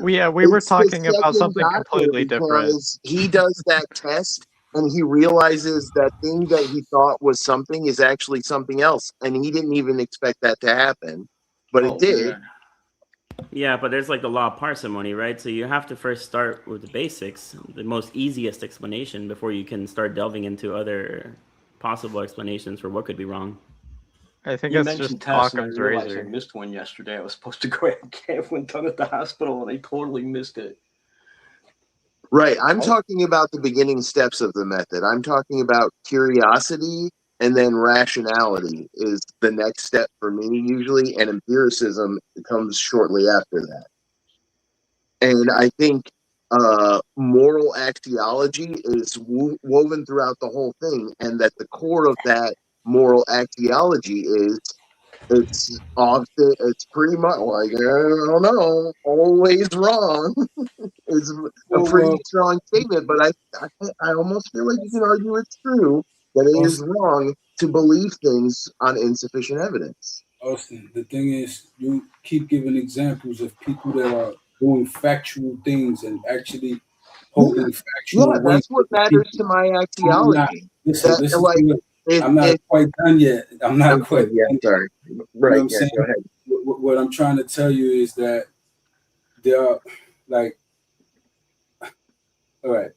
we were It's the talking about second something doctor, completely different. because he does that test and he realizes that thing that he thought was something is actually something else, and he didn't even expect that to happen, but it did. Yeah, but there's like the law of parsimony, right? So you have to first start with the basics, the most easiest explanation, before you can start delving into other possible explanations for what could be wrong. I think You that's mentioned just tests, and I Occam's realized razor. I missed one yesterday. I was supposed to go and get one done at the hospital, and I totally missed it. Right. I'm talking about the beginning steps of the method. I'm talking about curiosity, and then rationality is the next step for me usually, and empiricism comes shortly after that. And I think moral axiology is woven throughout the whole thing, and that the core of that moral axiology is it's pretty much like, I don't know, always wrong is a pretty strong statement, but I almost feel like you can argue it's true that it is wrong, to believe things on insufficient evidence. Austin, the thing is, you keep giving examples of people that are doing factual things and actually holding factual Yeah, weight that's what with matters to people. my I'm not, axiology. listen to Like, me. I'm not quite done yet. I'm not quite yeah, done sorry. yet. You know Right, what I'm yeah, saying? go ahead. What I'm trying to tell you is that there are, like, all right.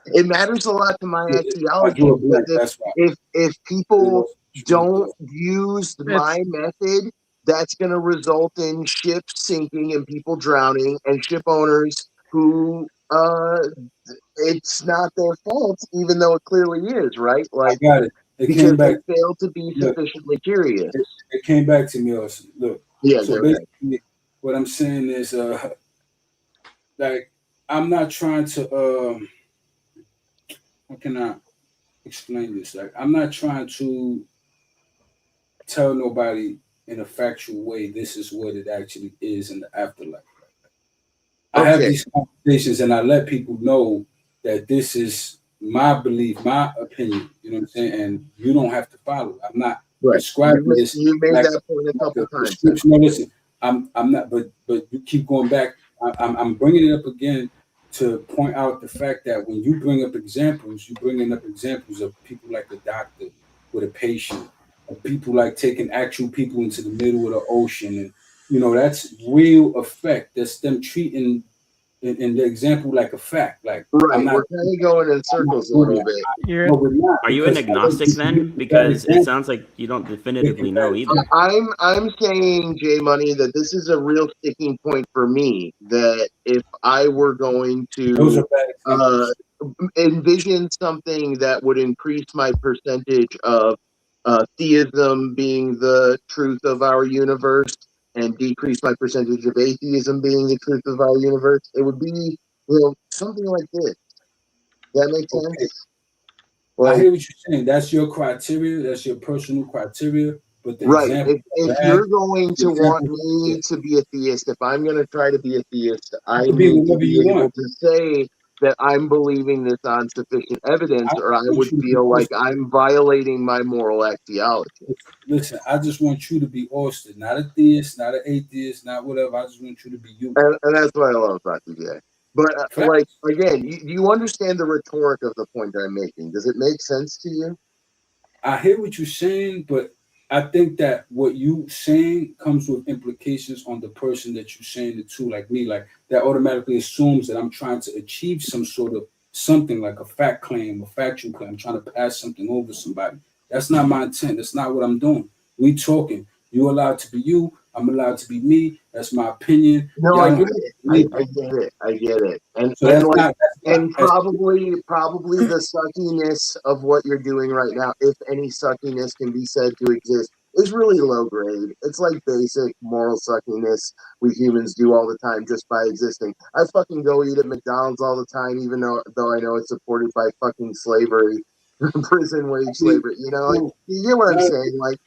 It matters a lot to my I axiology drew a because blank, that's why. if people don't use my method, that's going to result in ships sinking and people drowning and ship owners who it's not their fault, even though it clearly is, right? Like, I got it. It because came back. they failed to be Look, sufficiently curious. it came back to me also. Look, Yeah, so go ahead. basically, what I'm saying is, like, I'm not trying to, how can I explain this? Like, I'm not trying to tell nobody in a factual way this is what it actually is in the afterlife. I have Okay. these conversations and I let people know that this is my belief, my opinion. You know what I'm saying? And you don't have to follow. I'm not Right. prescribing this You made like that point a couple times. prescription. No, listen, I'm not. But you keep going back. I'm bringing it up again to point out the fact that when you bring up examples, you're bringing up examples of people like a doctor with a patient, of people like taking actual people into the middle of the ocean, and you know that's real effect. That's them treating in the example like a fact. Like Right, I'm not. we're kind of going in circles a little bit. No, we're not. Are you an Because agnostic then? Because it sounds like you don't definitively know either. I'm saying, J Money, that this is a real sticking point for me. That if I were going Those to are bad examples. envision something that would increase my percentage of theism being the truth of our universe and decrease my percentage of atheism being the truth of our universe, it would be, something like this. That makes sense? I hear what you're saying. That's your criteria. That's your personal criteria. But the Right. example If you're going to want me to be a theist, if I'm going to try to be a theist, I could be need to whatever be you able want. to say that I'm believing this on sufficient evidence, or I would feel like I'm violating my moral axiology. Listen, I just want you to be Austin, not a theist, not an atheist, not whatever. I just want you to be you. And that's what I love about DJ. But like, again, you understand the rhetoric of the point I'm making. Does it make sense to you? I hear what you're saying, but I think that what you saying comes with implications on the person that you're saying it to, like me. Like that automatically assumes that I'm trying to achieve some sort of something like a fact claim, a factual claim. I'm trying to pass something over somebody. That's not my intent. That's not what I'm doing. We talking. You're allowed to be you. I'm allowed to be me. That's my opinion. No, Y'all I don't get have to it. believe I get it. I get it. And so and that's like not and probably the suckiness of what you're doing right now, if any suckiness can be said to exist, is really low grade. It's like basic moral suckiness we humans do all the time just by existing. I fucking go eat at McDonald's all the time, even though I know it's supported by fucking slavery, prison wage slavery. Like, you get what I'm saying? Like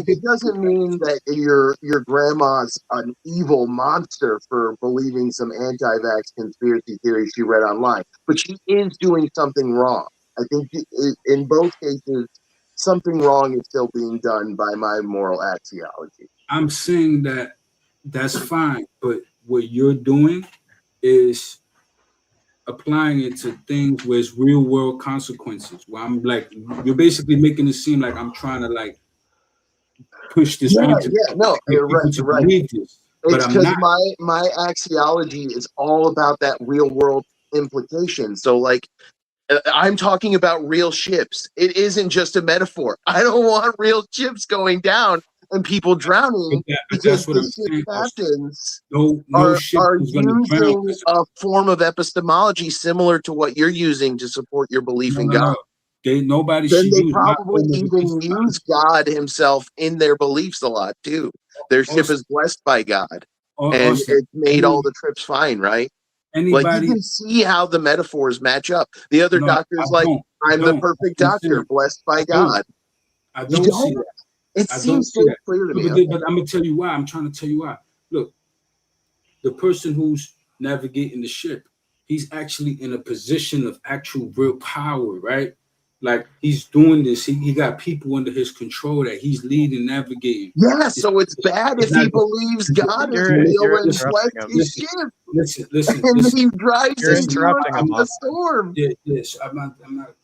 it doesn't mean that your grandma's an evil monster for believing some anti-vax conspiracy theory she read online, but she is doing something wrong. I think in both cases, something wrong is still being done by my moral axiology. I'm saying that that's fine, but what you're doing is applying it to things where it's real world consequences. Where I'm like, you're basically making it seem like I'm trying to like push this onto No, get you're people right. to You're right. believe this, but It's I'm because not. my axiology is all about that real world implication. So like, I'm talking about real ships. It isn't just a metaphor. I don't want real ships going down and people drowning But because that's what the I'm ship saying. captains No ship are is going to drown. using a form of epistemology similar to what you're using to support your belief in God. Nobody Then should they use my probably form of even use God himself in their beliefs a lot too. Their ship is blessed by God, and it made all the trips fine, right? Like you Anybody? can see how the metaphors match up. The other No, I doctor's like, don't. I'm the perfect doctor, blessed by God. I You don't see don't? that. It I don't seems see so that. clear to me. But I'm gonna tell you why. I'm trying to tell you why. Look, the person who's navigating the ship, he's actually in a position of actual real power, right? Like he's doing this. He got people under his control that he's leading, navigating. Yeah, so it's bad if he believes God is real and flesh is shit. Listen. And he drives Listen, into a storm. Yes, I'm not.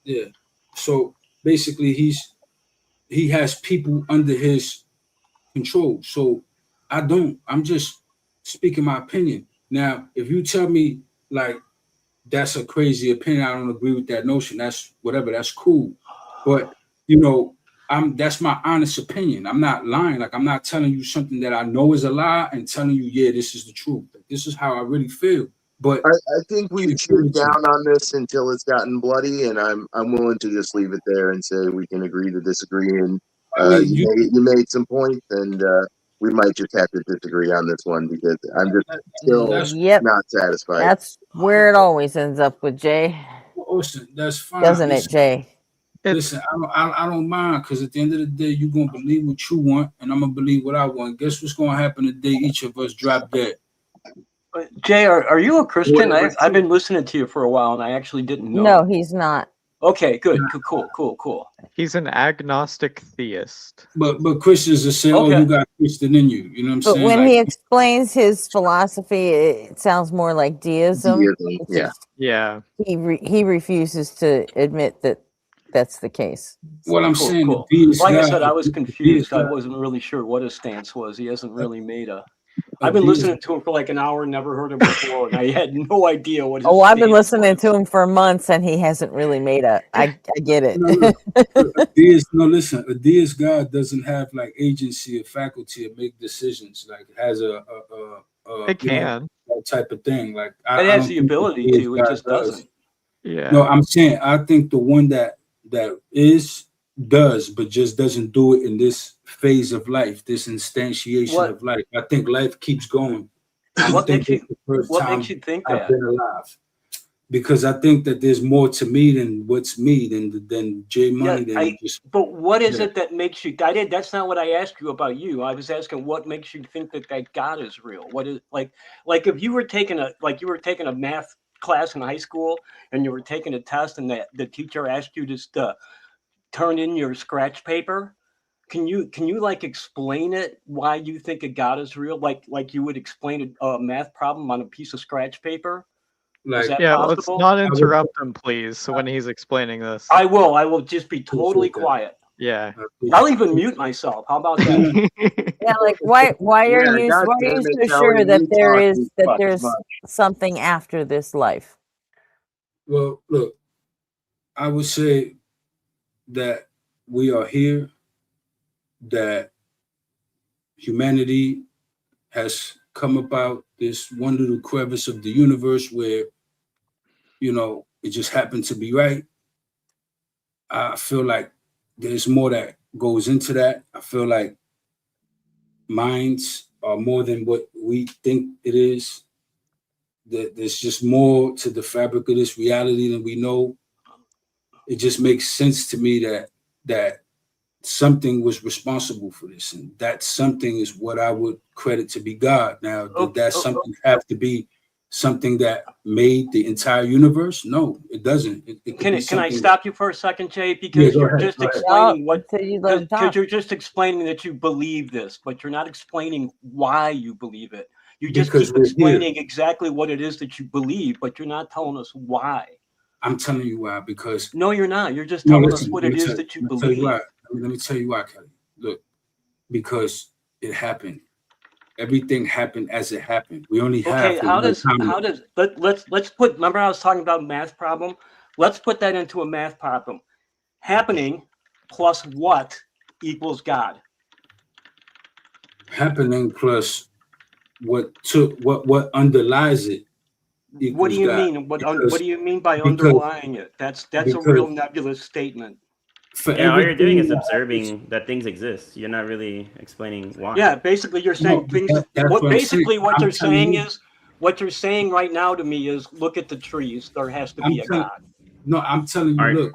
Yeah. So basically, he has people under his control. So I'm just speaking my opinion. Now, if you tell me like that's a crazy opinion, I don't agree with that notion. That's whatever. That's cool. But that's my honest opinion. I'm not lying. Like I'm not telling you something that I know is a lie and telling you, yeah, this is the truth. This is how I really feel. But I think we've chewed down on this until it's gotten bloody, and I'm willing to just leave it there and say we can agree to disagree. And you made some points, and we might just have to disagree on this one because I'm just still not satisfied. That's where it always ends up with Jay. Listen, that's fine. Doesn't it, Jay? Listen, I don't mind because at the end of the day, you're gonna believe what you want, and I'm gonna believe what I want. Guess what's gonna happen the day each of us drop dead? Jay, are you a Christian? I've been listening to you for a while, and I actually didn't know. No, he's not. Okay, good, cool. He's an agnostic theist. But Christians will say, "Oh, you got Christian in you." You know what I'm But saying? when he explains his philosophy, it sounds more like deism. Yeah. He refuses to admit that that's the case. What I'm saying, like I said, I was confused. I wasn't really sure what his stance was. He hasn't really made a. I've been listening to him for like an hour, never heard him before, and I had no idea what his I've been stance listening to him for months, and he hasn't really made a. I get it. Listen, a deist God doesn't have like agency or faculty to make decisions. Like has it can that type of thing. Like it has the ability to. It just doesn't. Yeah. No, I'm saying I think the one that does, but just doesn't do it in this phase of life, this instantiation of life. I think life keeps going. What makes you think that? I've been alive. Because I think that there's more to me than what's me than J Money. But what is it that makes you? That's not what I asked you about you. I was asking what makes you think that God is real. What is like if you were taking a math class in high school and you were taking a test and the teacher asked you to turn in your scratch paper. Can you like explain it why you think a God is real? Like you would explain a math problem on a piece of scratch paper? Is that possible? Let's not interrupt him, please. So when he's explaining this, I will just be totally quiet. Yeah, I'll even mute myself. How about that? Yeah, like why are you so sure that there's something after this life? Well, look, I would say that we are here, that humanity has come about this one little crevice of the universe where, it just happened to be right. I feel like there's more that goes into that. I feel like minds are more than what we think it is. That there's just more to the fabric of this reality than we know. It just makes sense to me that something was responsible for this, and that something is what I would credit to be God. Now, did that something have to be something that made the entire universe? No, it doesn't. Can I stop you for a second, Jay? Because you're just explaining because you're just explaining that you believe this, but you're not explaining why you believe it. You just keep explaining exactly what it is that you believe, but you're not telling us why. I'm telling you why, because no, you're not. You're just telling us what it is that you believe. Let me tell you why, Kelly. Look, because it happened. Everything happened as it happened. We only have. Okay, let's put. Remember, I was talking about math problem. Let's put that into a math problem. Happening plus what equals God? Happening plus what underlies it. What do you mean? What do you mean by underlying it? That's a real nebulous statement. Yeah, all you're doing is observing that things exist. You're not really explaining why. Yeah, basically you're saying things. What you're saying is what you're saying right now to me is look at the trees. There has to be a God. No, I'm telling you, look,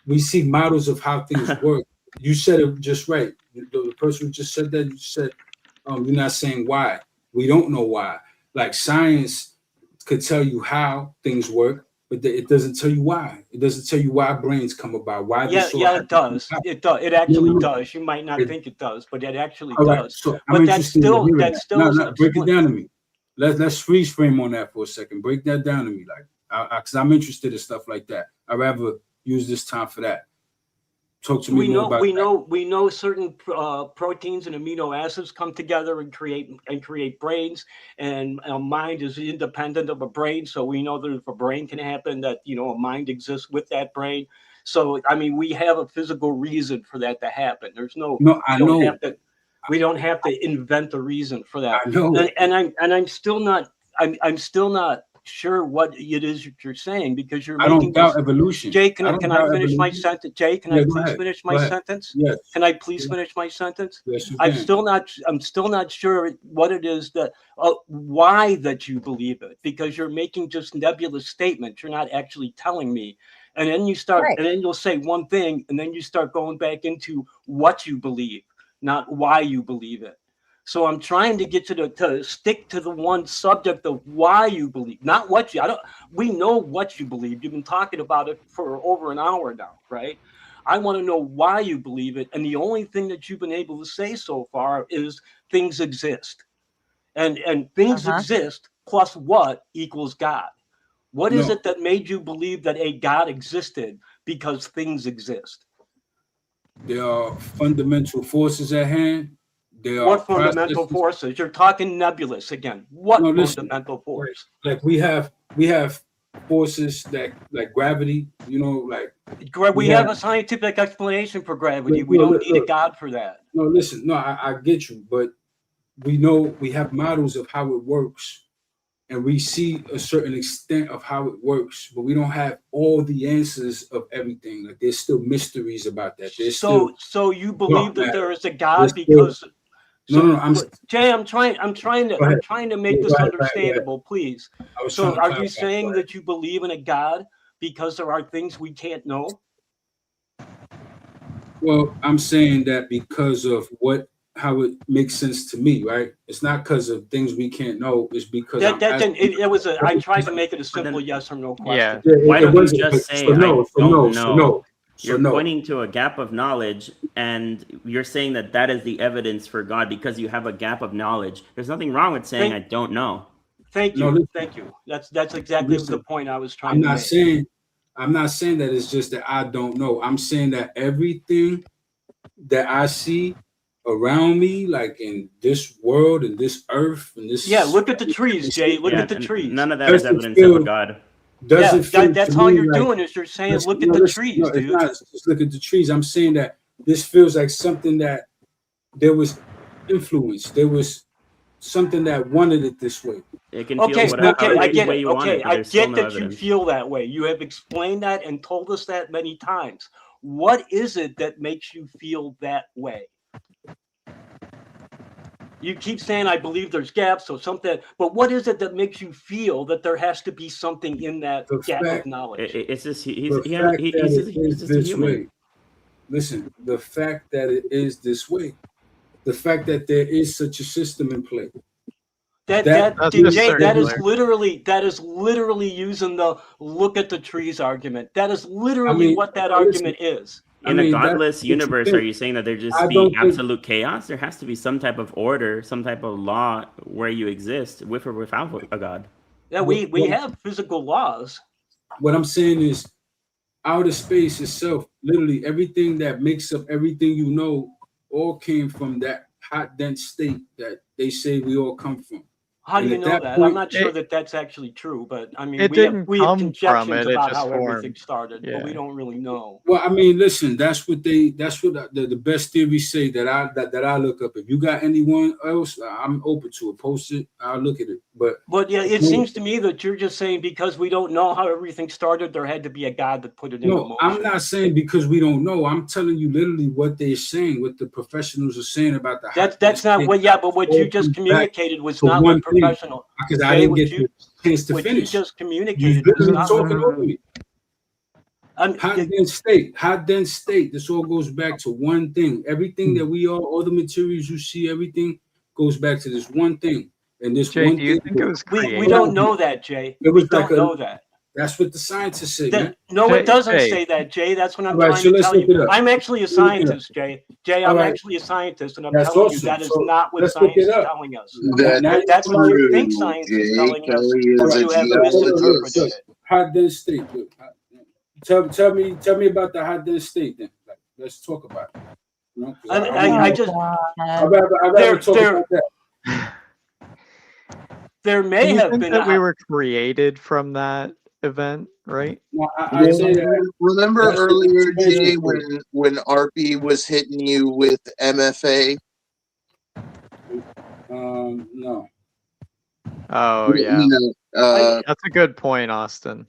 we see models of how things work. You said it just right. The person who just said that, you said, you're not saying why. We don't know why. Like science could tell you how things work, but it doesn't tell you why. It doesn't tell you why brains come about. Why this all it happens. does. It does. It actually does. You might not It- think it does, but it actually All right, does. so I'm But that's interested in still hearing that that. still No, isn't break it explain. down to me. Let's freeze frame on that for a second. Break that down to me, like, because I'm interested in stuff like that. I'd rather use this time for that. Talk to me more about that. We know certain proteins and amino acids come together and create brains, and a mind is independent of a brain. So we know that if a brain can happen, that a mind exists with that brain. So I mean, we have a physical reason for that to happen. There's no. I know. We don't have to invent a reason for that. I know. And I'm still not. I'm still not sure what it is that you're saying, because you're I making don't doubt this. evolution. Jay, can I doubt finish my evolution. sentence? Jay, can Yeah, I go please ahead. finish Go my ahead. sentence? Yes. Can I please finish my sentence? Yes, you I'm can. still not sure what it is that why that you believe it, because you're making just nebulous statements. You're not actually telling me. And then and then you'll say one thing, and then you start going back into what you believe, not why you believe it. So I'm trying to get you to stick to the one subject of why you believe, not what you. We know what you believe. You've been talking about it for over an hour now, right? I want to know why you believe it, and the only thing that you've been able to say so far is things exist, and things exist plus what equals God. What is No. it that made you believe that a God existed because things exist? There are fundamental forces at hand. There are What fundamental processes. forces? You're talking nebulous again. What No, listen. fundamental force? Like we have forces that, like gravity. Like We have a scientific explanation for gravity. We don't need a God for that. No, listen. No, I get you, but we know we have models of how it works, and we see a certain extent of how it works, but we don't have all the answers of everything. Like there's still mysteries about that. So you believe that there is a God because because no, Jay, I'm trying to make this understandable, please. So are you saying that you believe in a God because there are things we can't know? Well, I'm saying that because of how it makes sense to me, right? It's not because of things we can't know. It's because I tried to make it a simple yes or no question. Why don't you just say I don't know? You're no. pointing to a gap of knowledge, and you're saying that is the evidence for God because you have a gap of knowledge. There's nothing wrong with saying I don't know. Thank you. Thank you. That's exactly the point I was trying to make. I'm not saying that it's just that I don't know. I'm saying that everything that I see around me, like in this world and this earth and this. Yeah, look at the trees, Jay. Look at the trees. None of that is evidence of a God. That's all you're doing is you're saying, look at the trees, no, dude. It's not just look at the trees. I'm saying that this feels like something that there was influence. There was something that wanted it this way. It can Okay, feel whatever I get way it. you want it, but I there's still get no that you evidence. feel that way. You have explained that and told us that many times. What is it that makes you feel that way? You keep saying, I believe there's gaps or something, but what is it that makes you feel that there has to be something in that gap of knowledge? It's just He's just a human. Listen, the fact that it is this way, the fact that there is such a system in play. That is literally using the look at the trees argument. That is literally what that argument is. In a godless universe, are you saying that there just be absolute chaos? There has to be some type of order, some type of law where you exist with or without a god. Yeah, we have physical laws. What I'm saying is outer space itself, literally everything that makes up everything you know, all came from that hot, dense state that they say we all come from. How do you know that? I'm not sure that that's actually true, but I mean, we have conjectures about how everything started, but we don't really know. Well, I mean, listen, that's what the best theories say that I look up. If you got anyone else, I'm open to it. Post it, I'll look at it. But yeah, it seems to me that you're just saying because we don't know how everything started, there had to be a God that put it into motion. I'm not saying because we don't know. I'm telling you literally what they're saying, what the professionals are saying about the. That's not what. Yeah, but what you just communicated was not what professional. Because I didn't get the chance to finish. You just communicated. You're talking over me. Hot dense state. This all goes back to one thing. Everything that we are, all the materials you see, everything goes back to this one thing. And this Jay, one do you thing. think it was created? We don't know that, Jay. It was we don't know that. That's what the scientists say, That, man. no, it doesn't Jay. say that, Jay. That's what I'm All right, trying so to let's tell look it you. up. I'm actually a Let's look it up. scientist, Jay. Jay, All I'm right. actually a scientist, and I'm That's telling you awesome. that is So not what let's look science it is up. telling us. That's Now you That's what you true, think science is Jay. telling us, Kelly but is a you have look, misinterpreted look. it. Hot dense state. Look. Tell me about the hot dense state then. Like, let's talk about it. You know, 'cause I just I'd rather talk about that. There Do may you have think been that a we were created from that event, right? No, I say that. Remember That's the earlier, information Jay, for when RP was hitting you with MFA? No. Oh yeah, You know, that's a good point, Austin.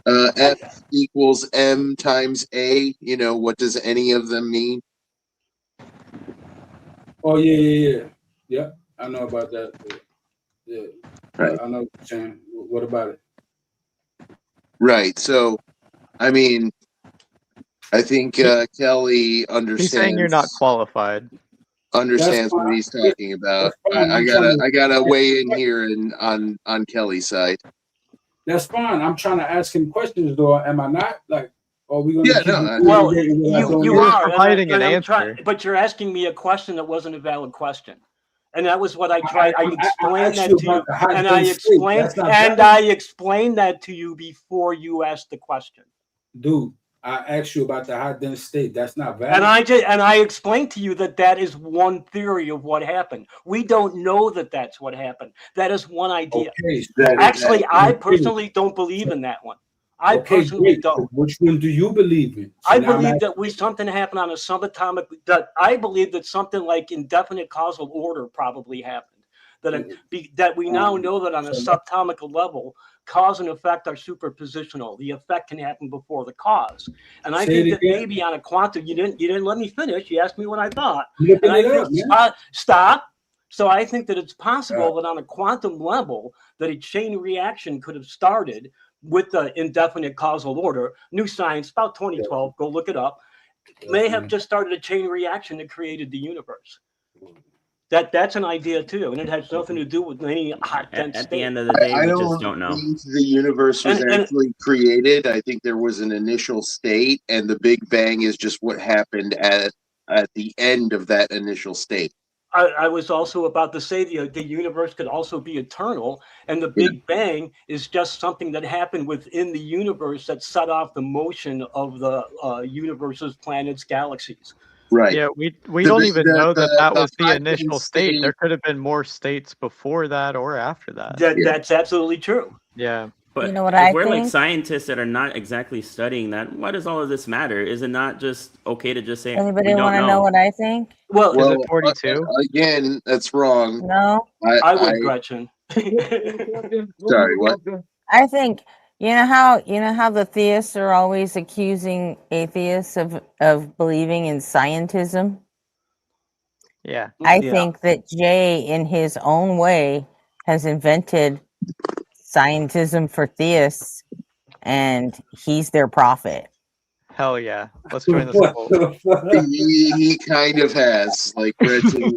F equals M times A. You know, what does any of them mean? Oh yeah. Yep, I know about that. Yeah. Right. I know what you're saying. What about it? Right. So, I mean, I think Kelly understands. He's saying you're not qualified. Understands what he's talking about. I gotta weigh in here on Kelly's side. That's fine. I'm trying to ask him questions, though. Am I not? Like, are we going to keep Well, interrogating what I don't you know? are, providing an I'm answer. but you're asking me a question that wasn't a valid question. And that was what I tried. I explained asked that you to you, about the hot and I dense state. explained, That's not and valid. I explained that to you before you asked the question. Dude, I asked you about the hot dense state. That's not valid. And I explained to you that that is one theory of what happened. We don't know that that's what happened. That is one idea. Okay, Actually, I personally don't believe in that one. I personally don't. Which one do you believe in? I believe that something happened on a subatomic. That I believe that something like indefinite causal order probably happened. That we now know that on a subatomic level, cause and effect are superpositional. The effect can happen before the cause. And I think that maybe on a quantum, you didn't let me finish. You asked me what I thought. And I think stop. So I think that it's possible that on a quantum level, that a chain reaction could have started with the indefinite causal order. New science, about 2012. Go look it up. May have just started a chain reaction that created the universe. That's an idea too, and it has nothing to do with any hot dense At state. the end of the day, I we don't just don't know. think the universe was actually created. I think there was an initial state, and the Big Bang is just what happened at the end of that initial state. I was also about to say the universe could also be eternal, and the Big Bang is just something that happened within the universe that set off the motion of the universe's planets, galaxies. Right. Yeah, we don't even know that was the initial state. There could have been more states before that or after that. That's absolutely true. Yeah. But You know what if I we're like think? scientists that are not exactly studying that, why does all of this matter? Is it not just okay to just say Anybody we don't want to know? know what I think? Well, is it 42? Again, that's wrong. No. I would, Gretchen. Sorry, what? I think you know how the theists are always accusing atheists of believing in scientism. Yeah. I think that Jay, in his own way, has invented scientism for theists, and he's their prophet. Hell yeah. Let's join this cult. He kind of has. Like, Gretchen,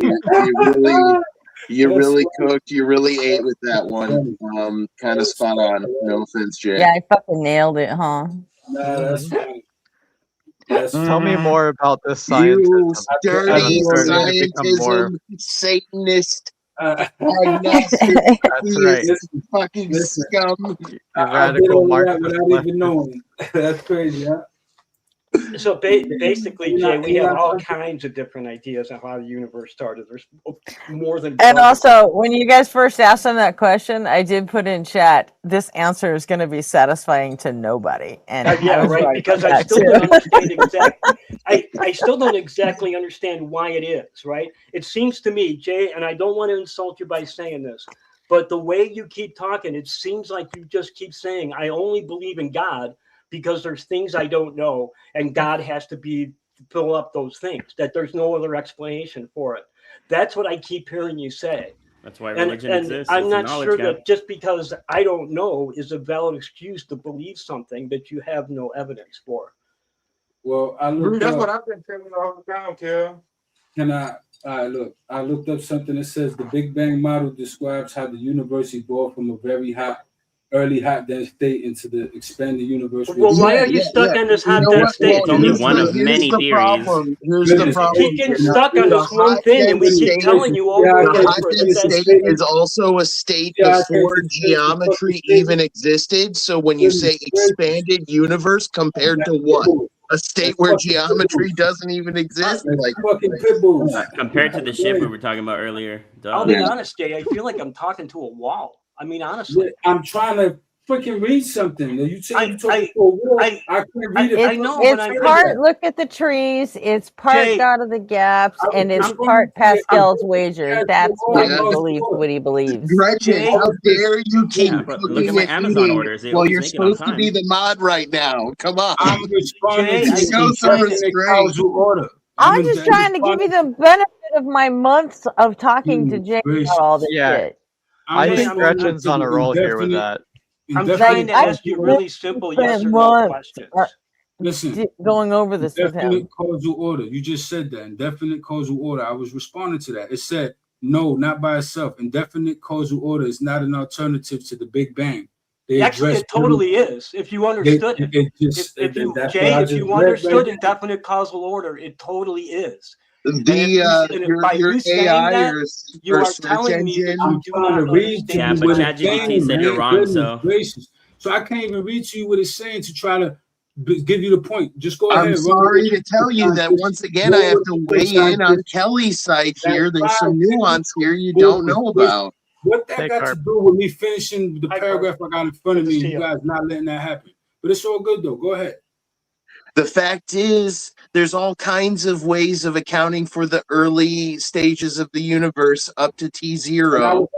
you really cooked. You really ate with that one. Kind of spot on. No offense, Jay. Yeah, I fucking nailed it, huh? Nah, that's fine. Tell me more about this You scientism. dirty I'm starting to become more. scientism, Satanist, agnostic, That's right. theist, fucking scum. I did all of that without even knowing. That's crazy, huh? So basically, Jay, we have all kinds of different ideas on how the universe started. There's more than. And also, when you guys first asked him that question, I did put in chat, this answer is going to be satisfying to nobody. And yeah, I was right. Because I still don't understand exactly. I still don't exactly understand why it is. Right. It seems to me, Jay, and I don't want to insult you by saying this, but the way you keep talking, it seems like you just keep saying, "I only believe in God because there's things I don't know, and God has to fill up those things. That there's no other explanation for it." That's what I keep hearing you say. That's why religion exists. I'm It's a not knowledge sure gap. that just because I don't know is a valid excuse to believe something that you have no evidence for. Well, I looked That's up. what I've been telling all the time, Kel. Can I looked up something that says the Big Bang model describes how the universe evolved from a very hot early hot dense state into the expanded universe. Well, why are you stuck in this hot dense state? It's only one of many theories. Here's the You problem. keep getting stuck on this one thing, and we keep telling you over and The hot over that dense that's state is also a state before geometry even existed. So when you say expanded universe compared to what? A state where geometry doesn't even exist? Like Compared to the ship we were talking about earlier. Duh. I'll be honest, Jay. I feel like I'm talking to a wall. I mean, honestly. I'm trying to freaking read something. You say you talking to a wall. I can't read it. I know, but It's part look at the trees, it's part Jay, God of the gaps, and it's part Pascal's wager. That's why he believes what he believes. Gretchen, how dare you keep but look cooking at my and Amazon eating orders. They while always you're make it on supposed to be time. the mod right now? Come on. I'm responding Jay, to Show some definite restraint. causal order. I'm just trying to give you the benefit of my months of talking to Jay about all this shit. I think Gretchen's on a roll here with that. I'm trying to ask you really simple yes or no questions. Listen, going over this with indefinite him. causal order. You just said that. Indefinite causal order. I was responding to that. It said, no, not by itself. Indefinite causal order is not an alternative to the Big Bang. They Actually, it totally is. If you understood it. If you understood indefinite causal order, it totally is. Your AI you are telling me that I'm you do trying not to read to Yeah, you but what it's ChatGPT saying, said you're man. wrong, Goodness so. gracious. So I can't even read to you what it's saying to try to give you the point. Just go ahead. I'm sorry to tell you that once again I have to weigh in on Kelly's side here. There's some nuance here you don't know about. What that got to do with me finishing the paragraph I got in front of me and you guys not letting that happen? But it's all good though. Go ahead. The fact is, there's all kinds of ways of accounting for the early stages of the universe up to T0,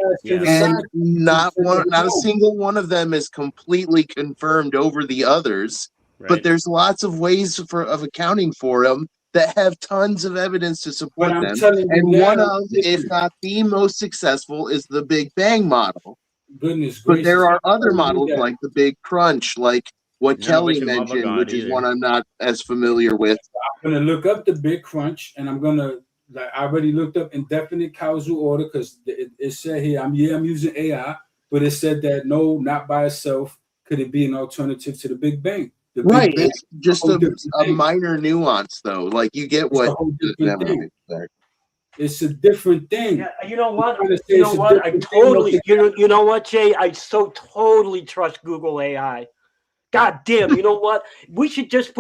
and not a single one of them is completely confirmed over the others. But there's lots of ways of accounting for them that have tons of evidence to support them. And one of, if not the most successful, is the Big Bang model. Goodness But there gracious. are other models like the Big Crunch, like what None of which Kelly involve a mentioned, god which is either. one I'm not as familiar with. I'm gonna look up the Big Crunch, and I'm gonna I already looked up indefinite causal order because it said here I'm using AI, but it said that no, not by itself could it be an alternative to the Big Bang. The Big Right, Bang it's just a minor nuance, though. Like you get what. different thing. It's a different thing. Yeah, you know what? I'm trying to say You it's know a what? I different totally. thing. You know what, Jay? I so totally trust Google AI. God damn! You know what? We should just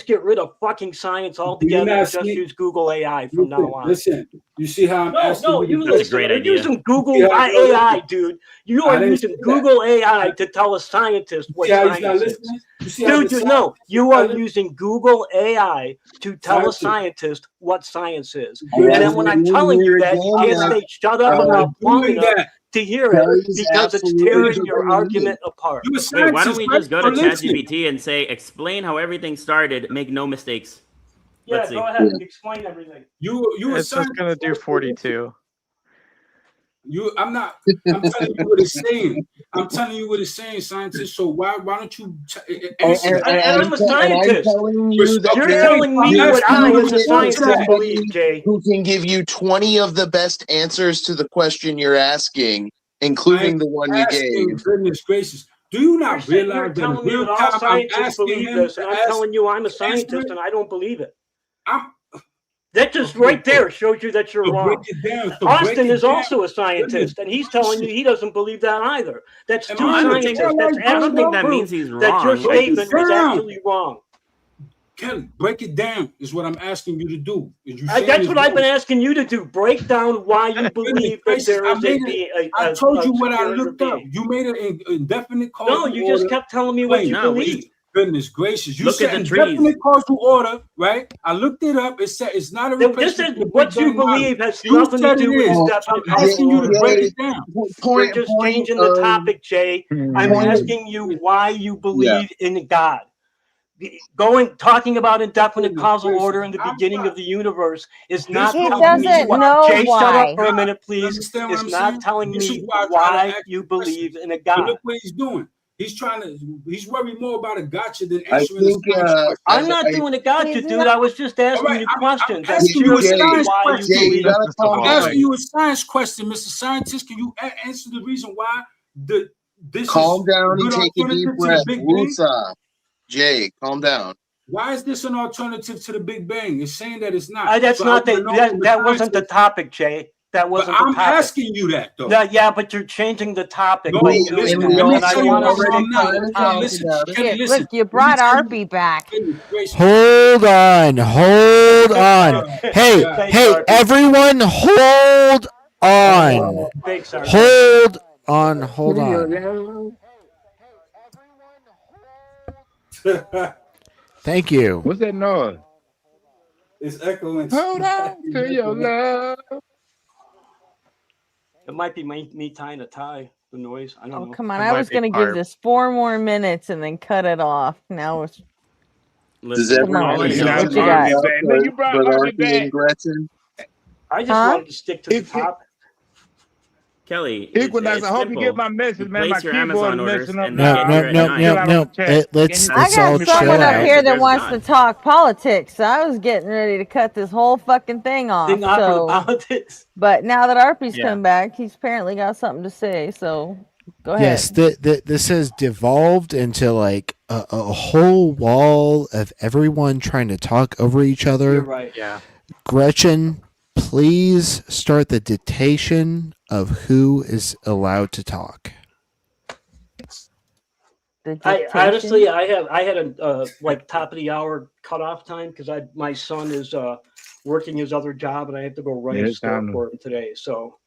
get rid of fucking science altogether and just use Google AI from now on. Listen, you see how I'm asking No, you you to listen. You're using Google AI, dude. You I are didn't using say that. Google AI to tell a scientist what See how he's not science is. listening? You see how Dude, the you are using Google AI to tell a scientist what science is. And then when I'm telling you that, you can't stay shut up about long enough to hear it because it's tearing your argument apart. Wait, why don't we just go to ChatGPT and say, explain how everything started, make no mistakes? Yeah, Let's see. go ahead. Explain everything. You It's just gonna do 42. I'm telling you what it's saying. I'm telling you what it's saying, scientist. So why don't you answer that? And I'm a scientist. You're telling me what I, as a scientist, believe, Jay. Who can give you 20 of the best answers to the question you're asking, including the one you gave. Goodness gracious. Do you not realize You're that telling me real that all time I'm scientists asking believe him this, and to I'm ask- telling you I'm a scientist and I don't believe it. That just right there shows you that you're So break wrong. it down. So break Austin it is down. also a scientist, and he's telling you he doesn't believe that either. That's two I don't think- scientists. That's I don't think absolute that proof means he's that your wrong. Break it statement was down. actually wrong. Kelly, break it down is what I'm asking you to do. Is you That's what I've been asking you to do. Break down why you believe that there is I told you what I superior looked up. being. You made an indefinite causal No, order. you just kept telling me what you No, believe. Goodness gracious. You Look said at the trees. indefinite causal order, right? I looked it up. It said it's not a This replacement. is for the what Big you Bang model. believe has You nothing to said do it with is. indefinite I'm asking you to causal break order. it down. We're just changing the topic, Jay. I'm asking you why you believe in God. Talking about indefinite causal order in the beginning of the universe is not He telling me doesn't why. know Jay, shut why. up for a minute, please. Understand what It's I'm not saying? telling This is me why I try to why ask you questions. believe in a But God. look what he's doing. He's worried more about a gotcha than I answering think, a science question. I'm not doing a gotcha, dude. I was just asking you questions. I'm I'm asking you a curious science why you question. believe. I'm asking you a science question, Mr. Scientist. Can you answer the reason why the this Calm is down a and good take a deep alternative to the breath. Big Bang? Wusa. Jay, calm down. Why is this an alternative to the Big Bang? It's saying that it's not. That's So not I wanna know that. from the That wasn't the scientists- topic, Jay. That But wasn't the I'm topic. asking you that though. Yeah, but you're changing the topic. No, by We, doing listen, and that, let me and I tell you want to why stick I'm to not. the Kenny, topic. listen, about it. Kenny, Yeah, listen. look, you Let me brought tell you- Arby back. Goodness gracious. Hold on. Hey, Yeah. Thanks, hey, Arby. everyone, hold on. Thanks, Arby. Hold on. Hold on. Thank you. What's that noise? It's echoing. Hold on to your love. It might be me tying a tie. The noise. I don't Oh, know. come on. It I might was be going to give Barb. this 4 more minutes and then cut it off. Now it's. Does Listen, Come on. everyone you have know, What you to got? up back. Look, you brought but Arby Archie and back. Gretchen? I just Huh? wanted to stick to the topic. Kelly, it's Equinox, I hope you simple. get my message, You man. My place your keyboard Amazon is orders messing up and now. they get here at I'll 9. chill out on the chat. Let's I got all chill someone up out. here that There's wants God. to talk politics. So I was getting ready to cut this whole fucking thing off. Thing off for the So, politics. but now that Arpy's Yeah. come back, he's apparently got something to say. So, go ahead. Yes, this has devolved into like a whole wall of everyone trying to talk over each other. You're right. Yeah. Gretchen, please start the dictation of who is allowed to talk. I honestly, I had a like top of the hour cutoff time because my son is working his other job and I have to go write a script for him today. So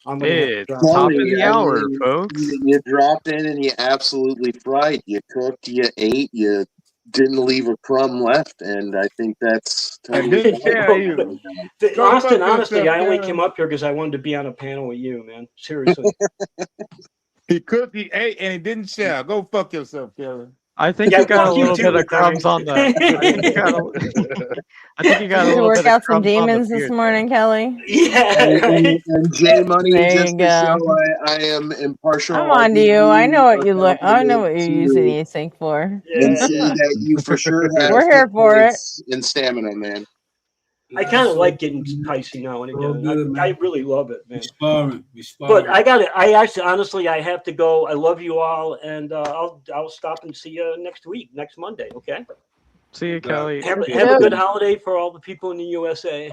I'm gonna have to It's drop top in. of the hour, folks. You dropped in and you absolutely fried. You cooked, you ate, you didn't leave a crumb left, and I think that's totally fine. Austin, honestly, I only came up here because I wanted to be on a panel with you, man. Seriously. He cooked, he ate, and he didn't share. Go fuck yourself, Kelly. I think Yeah, you got a fuck you little too, bit of Donnie. crumbs on the. I think you got a, I think you got a Did you little work bit of out some crumbs on the demons this beard morning, Kelly? Yeah. And J Money, There just you to go. show I am impartial, I'm I'll on to give you. I know what a you look. I know what compliment you're using to these things for. and say that you for sure have We're here hit for it. points and stamina, man. I kind of like getting spicy now and all again. good, I man. really love it, man. We sparring. But I got it. I actually, honestly, I have to go. I love you all, and I'll stop and see you next week, next Monday. Okay. See you, Kelly. Have a good holiday for all the people in the USA.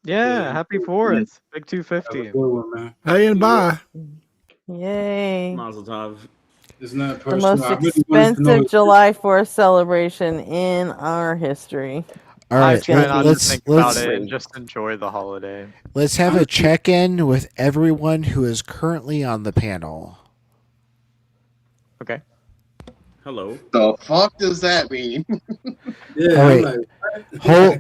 Yeah, happy 4th. Big 250. Good one, man. Hey, and bye. Yay. Mazel tov. It's not The personal. most I really wanted to know. expensive July 4th celebration in our history. All I right, try not to let's think about it and just enjoy the holiday. let's have a check-in with everyone who is currently on the panel. Okay. Hello. The fuck does that mean? Yeah, All I'm right.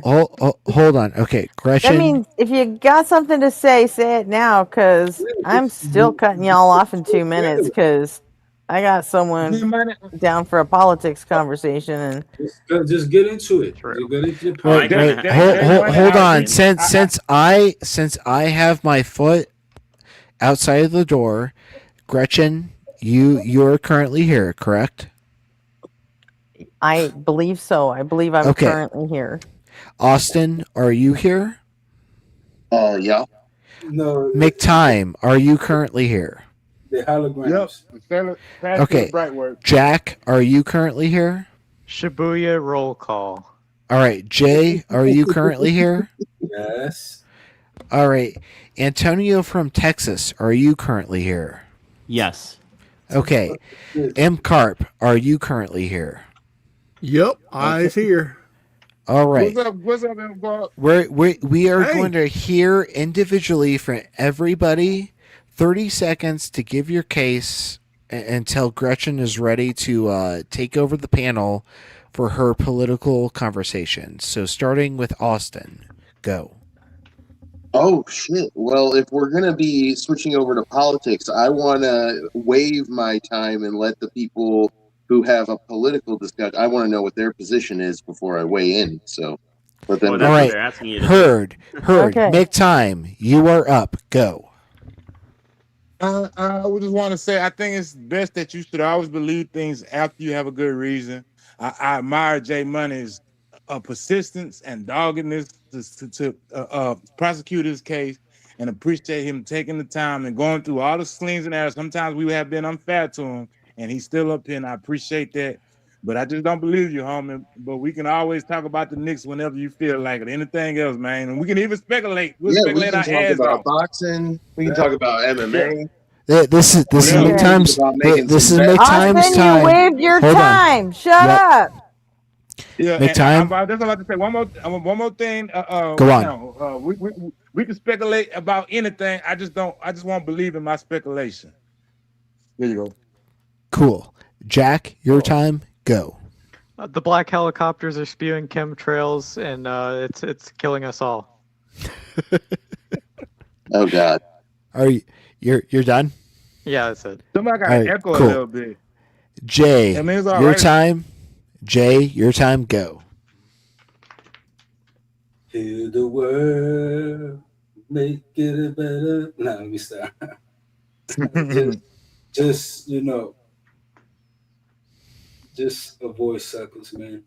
like, Hold on. Okay, Gretchen. That means if you got something to say it now, because I'm still cutting y'all off in 2 minutes because I got someone down for a politics conversation. And just get into it. You get into the Wait, hold on. Since I have my foot outside of the door, Gretchen, you're currently here, correct? I believe so. I believe I'm Okay. currently here. Austin, are you here? Yeah. No. McTime, are you currently here? The holograms. Yep. Okay. Jack, are you currently here? Shibuya roll call. All right. Jay, are you currently here? Yes. All right. Antonio from Texas, are you currently here? Yes. Okay. M. Carp, are you currently here? Yep, eyes here. All right. What's up, everybody? We are going to hear individually from everybody 30 seconds to give your case until Gretchen is ready to take over the panel for her political conversation. So starting with Austin, go. Oh shit. Well, if we're gonna be switching over to politics, I wanna waive my time and let the people who have a political discussion, I want to know what their position is before I weigh in. So but then Well, that's what they're asking you to do. Heard. Okay. Make time. You are up. Go. I would just want to say I think it's best that you should always believe things after you have a good reason. I admire Jay Money's persistence and doggedness to prosecute his case, and appreciate him taking the time and going through all the slings and arrows. Sometimes we have been unfair to him, and he's still up here, and I appreciate that. But I just don't believe you, homie. But we can always talk about the Knicks whenever you feel like it. Anything else, man. And we can even speculate. We'll Yeah, we speculate can our talk ass about off. boxing. We can talk about MMA. This is Whatever. make times. About making This some is make bets. times Austin, you time. waived your Hold on. time. Shut Yep. up. Yeah, Make and time. that's what I'm about to say. One more thing. Go on. Now, we can speculate about anything. I just won't believe in my speculation. There you go. Cool. Jack, your time. Go. The black helicopters are spewing chemtrails, and it's killing us all. Oh God. Are you're done? Yeah, that's it. Somebody got All an right, echo cool. a little bit. Jay, I mean, it's all your right. time. Jay, your time. Go. Heal the world, make it a better. Nah, let me stop. just just avoid suckers, man.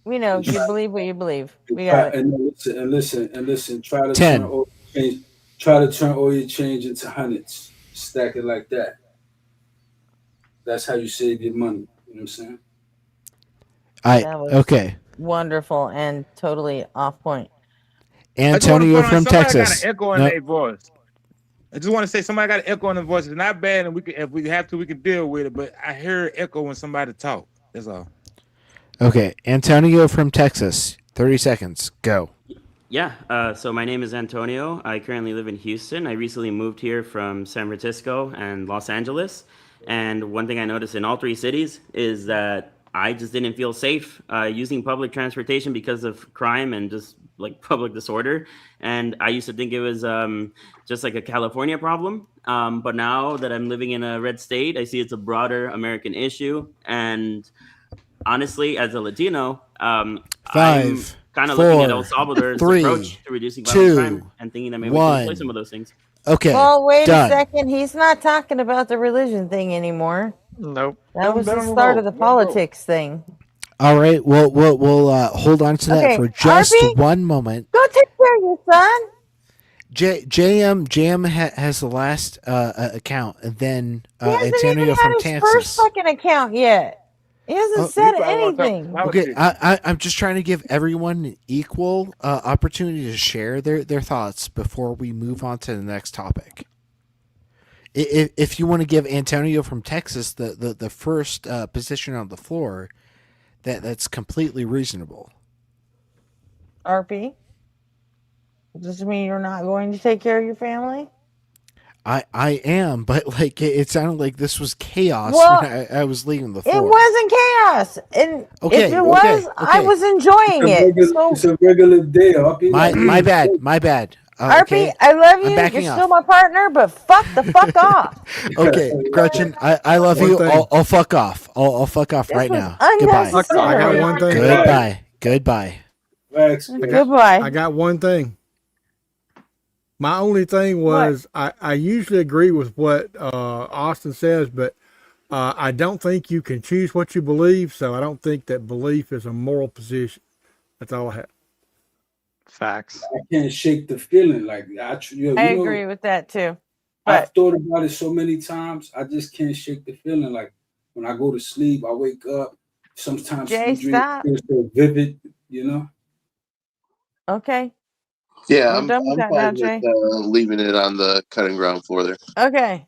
You know, you believe what you believe. We got it. And listen. Try to 10. turn all your change into hundreds. Stack it like that. That's how you save your money. You know what I'm saying? That was Okay. wonderful and totally off point. Antonio from somebody Texas. got an echo in Nope. their voice. I just want to say somebody got an echo in their voice. It's not bad, and we can, if we have to, we can deal with it. But I hear echo when somebody talk. That's all. Okay, Antonio from Texas. 30 seconds. Go. Yeah, so my name is Antonio. I currently live in Houston. I recently moved here from San Francisco and Los Angeles. And one thing I noticed in all three cities is that I just didn't feel safe using public transportation because of crime and just like public disorder. And I used to think it was just like a California problem. But now that I'm living in a red state, I see it's a broader American issue. And honestly, as a Latino, I'm kind of looking at El Salvador's approach to reducing violent crime and thinking that maybe we can employ some of those things. Okay. Well, wait done. a second. He's not talking about the religion thing anymore. Nope. That was the start of the politics thing. All right. We'll hold on to that Okay, for just Arby, one moment. Go take care of your son. JM has the last account, and then He hasn't Antonio even from had his Texas. first fucking account yet. He hasn't said anything. Okay, I'm just trying to give everyone an equal opportunity to share their thoughts before we move on to the next topic. If you want to give Antonio from Texas the first position on the floor, that's completely reasonable. RP, does it mean you're not going to take care of your family? I am, but like it sounded like this was chaos Well, when I was leaving the floor. It wasn't chaos, and Okay, if it was, I was enjoying it. It's a regular day, RP. My bad. RP, Okay. I love I'm you. backing You're off. still my partner, but fuck the fuck off. Okay, Gretchen, I love One you. thing. I'll fuck off. I'll fuck off right was now. Goodbye. unnecessary. I got one thing. Goodbye. Goodbye. I got one thing. My only thing was I usually agree with what Austin says, but I don't think you can choose what you believe, so I don't think that belief is a moral position. That's all I have. Facts. I can't shake the feeling. Like I agree with that too. I've thought about it so many times. I just can't shake the feeling. Like when I go to sleep, I wake up. Sometimes Jay, dreams stop. feel so vivid, you know. Okay. Yeah, We're I'm done with that now, fine Jay. with leaving it on the cutting ground floor there. Okay.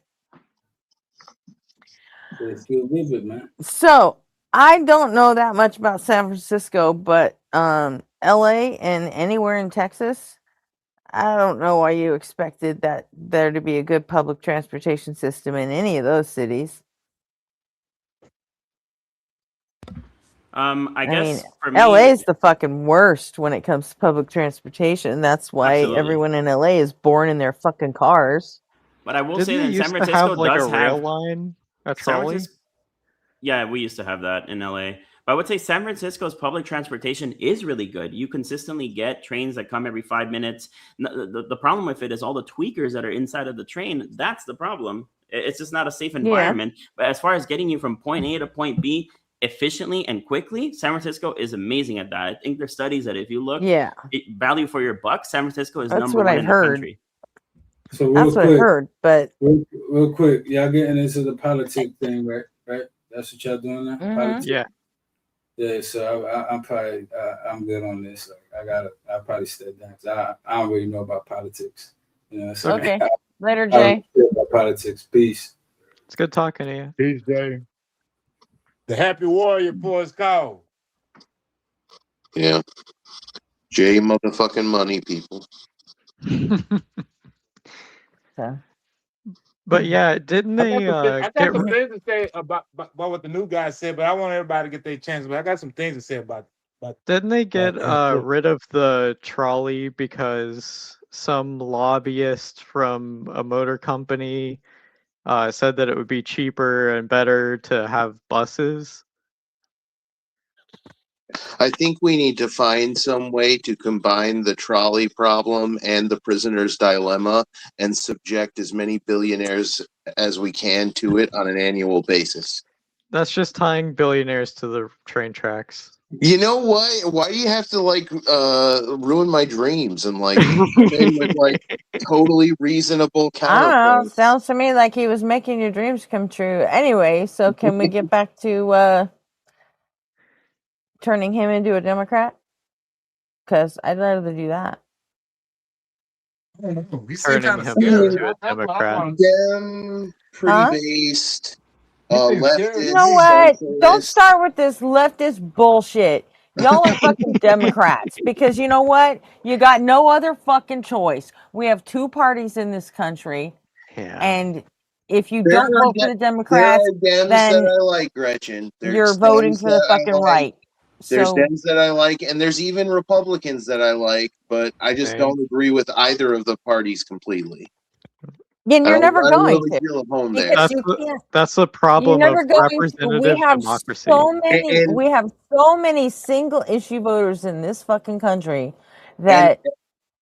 They feel vivid, man. So I don't know that much about San Francisco, but LA and anywhere in Texas, I don't know why you expected that there to be a good public transportation system in any of those cities. I guess mean, for me, LA is the fucking worst when it comes to public transportation. That's why Absolutely. everyone in LA is born in their fucking cars. But I will Didn't say they that used San to Francisco have, like, does a rail have line at San Trolley? Francisco. Yeah, we used to have that in LA. But I would say San Francisco's public transportation is really good. You consistently get trains that come every 5 minutes. The problem with it is all the tweakers that are inside of the train. That's the problem. It's just not a safe environment. But as far as getting you from point A to point B efficiently and quickly, San Francisco is amazing at that. I think there's studies that if you look, Yeah. value for your buck, San Francisco is That's number what one I've in heard. the country. So That's what I heard, but real quick, y'all getting into the politic thing, right? Right. That's what y'all doing now. Politics. Yeah. Yeah. So I'm probably I'm good on this. Like, I'll probably step down. 'Cause I don't really know about politics. You know. So okay. Later, I don't Jay. know about politics. Peace. It's good talking to you. Peace, Jay. The Happy Warrior Force call. Yeah. Jay motherfucking money, people. But yeah, didn't they I got some things to say about what the new guy said, but I want everybody to get their chance. But I got some things to say about. Didn't they get rid of the trolley because some lobbyist from a motor company said that it would be cheaper and better to have buses? I think we need to find some way to combine the trolley problem and the prisoner's dilemma and subject as many billionaires as we can to it on an annual basis. That's just tying billionaires to the train tracks. You know why? Why do you have to ruin my dreams and come in with totally reasonable I don't know. counterpoints? Sounds to me like he was making your dreams come true. Anyway, so can we get back to turning him into a Democrat? Because I'd rather do that. Turning him into a Democrat. Dem pretty-based, leftist. You know what? socialist. Don't start with this leftist bullshit. Y'all are fucking Democrats because you know what? You got no other fucking choice. We have two parties in this country, and if you don't vote for the Democrats, there are Dems then that I like, Gretchen. There's you're voting Dems for the that I fucking like. right. There's So Dems that I like, and there's even Republicans that I like, but I just don't agree with either of the parties completely. and you're never I don't going really to feel at home there. because you can't. That's the You're problem never of going to. representative We have democracy. so many single issue voters in this fucking country that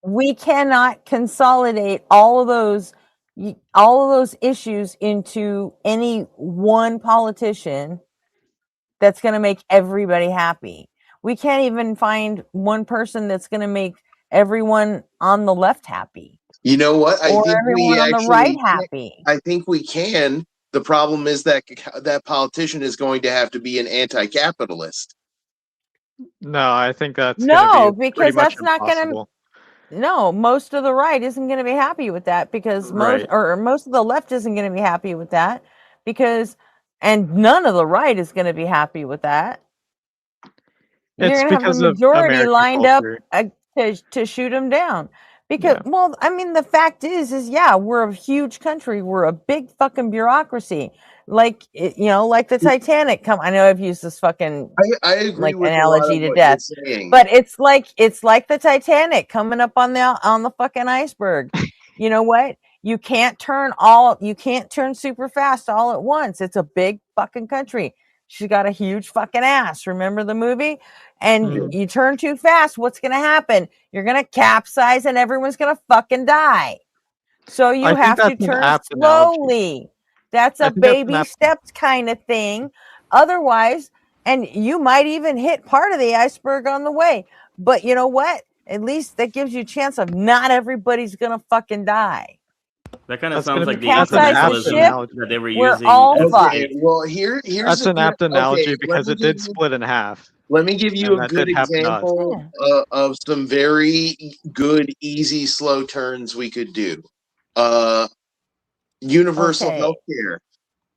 we cannot consolidate all of those issues into any one politician that's going to make everybody happy. We can't even find one person that's going to make everyone on the left happy. You know what? I Or think we everyone on the right actually. happy. I think we can. The problem is that that politician is going to have to be an anti-capitalist. No, I think that's No, going to be pretty because much that's not going to. impossible. No, most of the right isn't going to be happy with that because most of the left isn't going to be happy with that and none of the right is going to be happy with that. You're It's going to have the because of majority American lined culture. up to shoot them down. Because, well, I mean, the fact is, yeah, we're a huge country. We're a big fucking bureaucracy. Like the Titanic. I know I've used this fucking I agree with analogy a lot of to what death, you're saying. but it's like the Titanic coming up on the fucking iceberg. You know what? You can't turn super fast all at once. It's a big fucking country. She's got a huge fucking ass. Remember the movie? And you turn too fast, what's going to happen? You're going to capsize and everyone's going to fucking die. So you have to turn slowly. That's a baby steps kind of thing. Otherwise, and you might even hit part of the iceberg on the way. But you know what? At least that gives you a chance of not everybody's going to fucking die. That kind of sounds like the capsize the ship. that they were We're using. all fucked. Well, here's that's an apt analogy because it did split in half. Let me give you a good example of some very good, easy, slow turns we could do. Universal healthcare.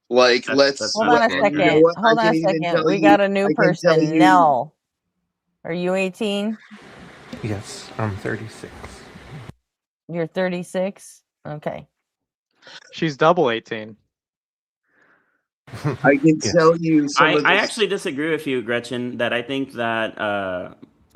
Hold on a second. Hold on a second. We got a new person. Nell. Are you 18? Yes, I'm 36. You're 36? Okay. She's double 18. I can tell you I actually disagree with you, Gretchen, that I think that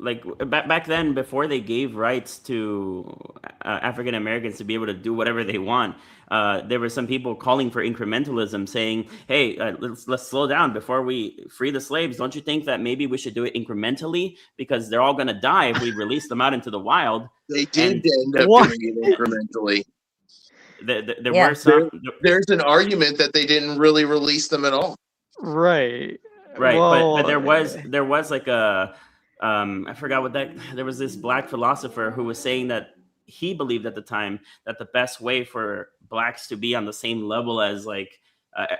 back then, before they gave rights to African Americans to be able to do whatever they want, there were some people calling for incrementalism, saying, hey, let's slow down before we free the slaves. Don't you think that maybe we should do it incrementally? Because they're all going to die if we release them out into the wild. They did end up doing it incrementally. There were some. There's an argument that they didn't really release them at all. Right. Well, but there was like a I forgot what that. There was this black philosopher who was saying that he believed at the time that the best way for blacks to be on the same level as like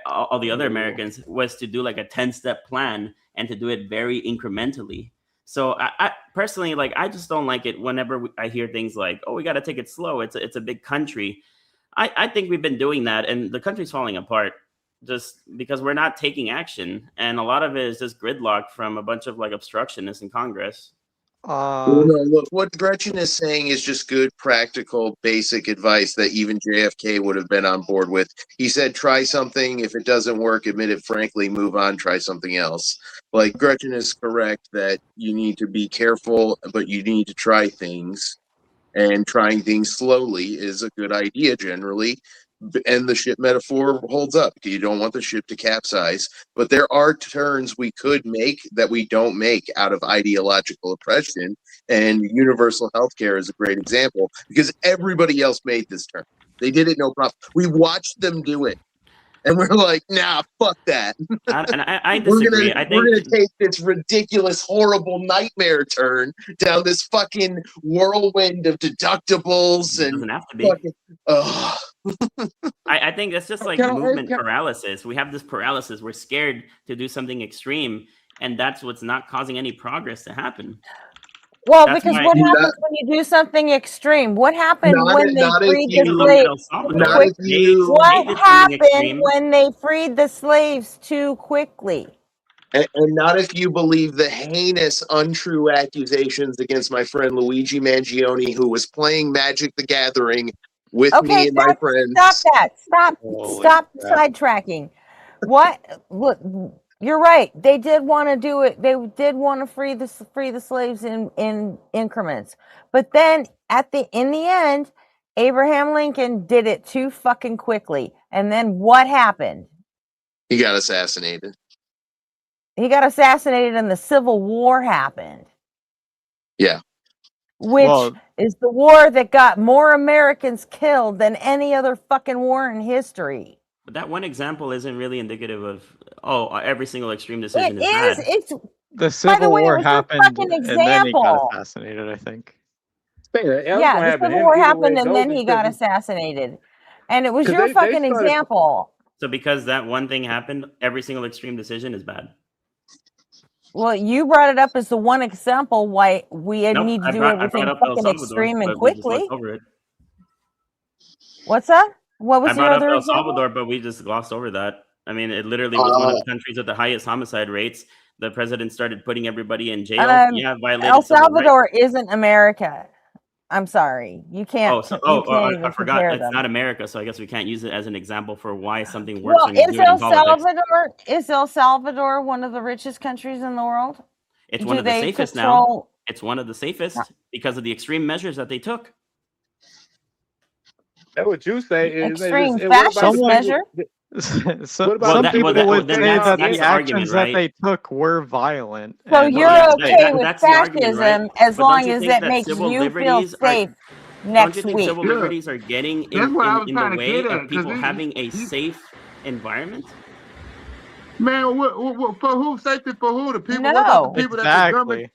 all the other Americans was to do like a 10-step plan and to do it very incrementally. So I personally, like, I just don't like it whenever I hear things like, oh, we got to take it slow. It's a big country. I think we've been doing that and the country's falling apart just because we're not taking action. And a lot of it is just gridlock from a bunch of like obstructionists in Congress. Look, what Gretchen is saying is just good, practical, basic advice that even JFK would have been on board with. He said, try something. If it doesn't work, admit it frankly, move on, try something else. Like, Gretchen is correct that you need to be careful, but you need to try things. And trying things slowly is a good idea generally. And the ship metaphor holds up. You don't want the ship to capsize. But there are turns we could make that we don't make out of ideological oppression. And universal healthcare is a great example because everybody else made this turn. They did it no problem. We watched them do it. And we're like, nah, fuck that. And I disagree. We're gonna take this ridiculous, horrible nightmare turn down this fucking whirlwind of deductibles and doesn't have to be. I think that's just like movement paralysis. We have this paralysis. We're scared to do something extreme, and that's what's not causing any progress to happen. Well, because what happens when you do something extreme? What happened when they freed the slaves? What happened when they freed the slaves too quickly? And not if you believe the heinous, untrue accusations against my friend Luigi Mangione, who was playing Magic the Gathering with me and my friends. Stop that. Stop sidetracking. Look, you're right. They did want to do it. They did want to free the slaves in increments. But then in the end, Abraham Lincoln did it too fucking quickly. And then what happened? He got assassinated. He got assassinated and the Civil War happened. Yeah. Which is the war that got more Americans killed than any other fucking war in history. But that one example isn't really indicative of every single extreme decision is bad. It's the Civil War happened and then he got assassinated, I think. Yeah, the Civil War happened and then he got assassinated. And it was your fucking example. So because that one thing happened, every single extreme decision is bad. Well, you brought it up as the one example why we need to do everything fucking extreme and quickly. What's that? What was your other El example? Salvador, but we just glossed over that. I mean, it literally was one of the countries with the highest homicide rates. The president started putting everybody in jail. Violated El Salvador isn't America. I'm sorry, you can't. I forgot. It's not America, so I guess we can't use it as an example for why something works. Well, is El Salvador one of the richest countries in the world? It's one of the safest now. It's one of the safest because of the extreme measures that they took. That's what you say. Extreme fascist measure. Some people would say that the actions that they took were violent. So you're okay with fascism as long as it makes you feel safe next week. Don't you think civil liberties are getting in the way of people having a safe environment? Man, for who? Safety for who? The people? No, what about the people exactly.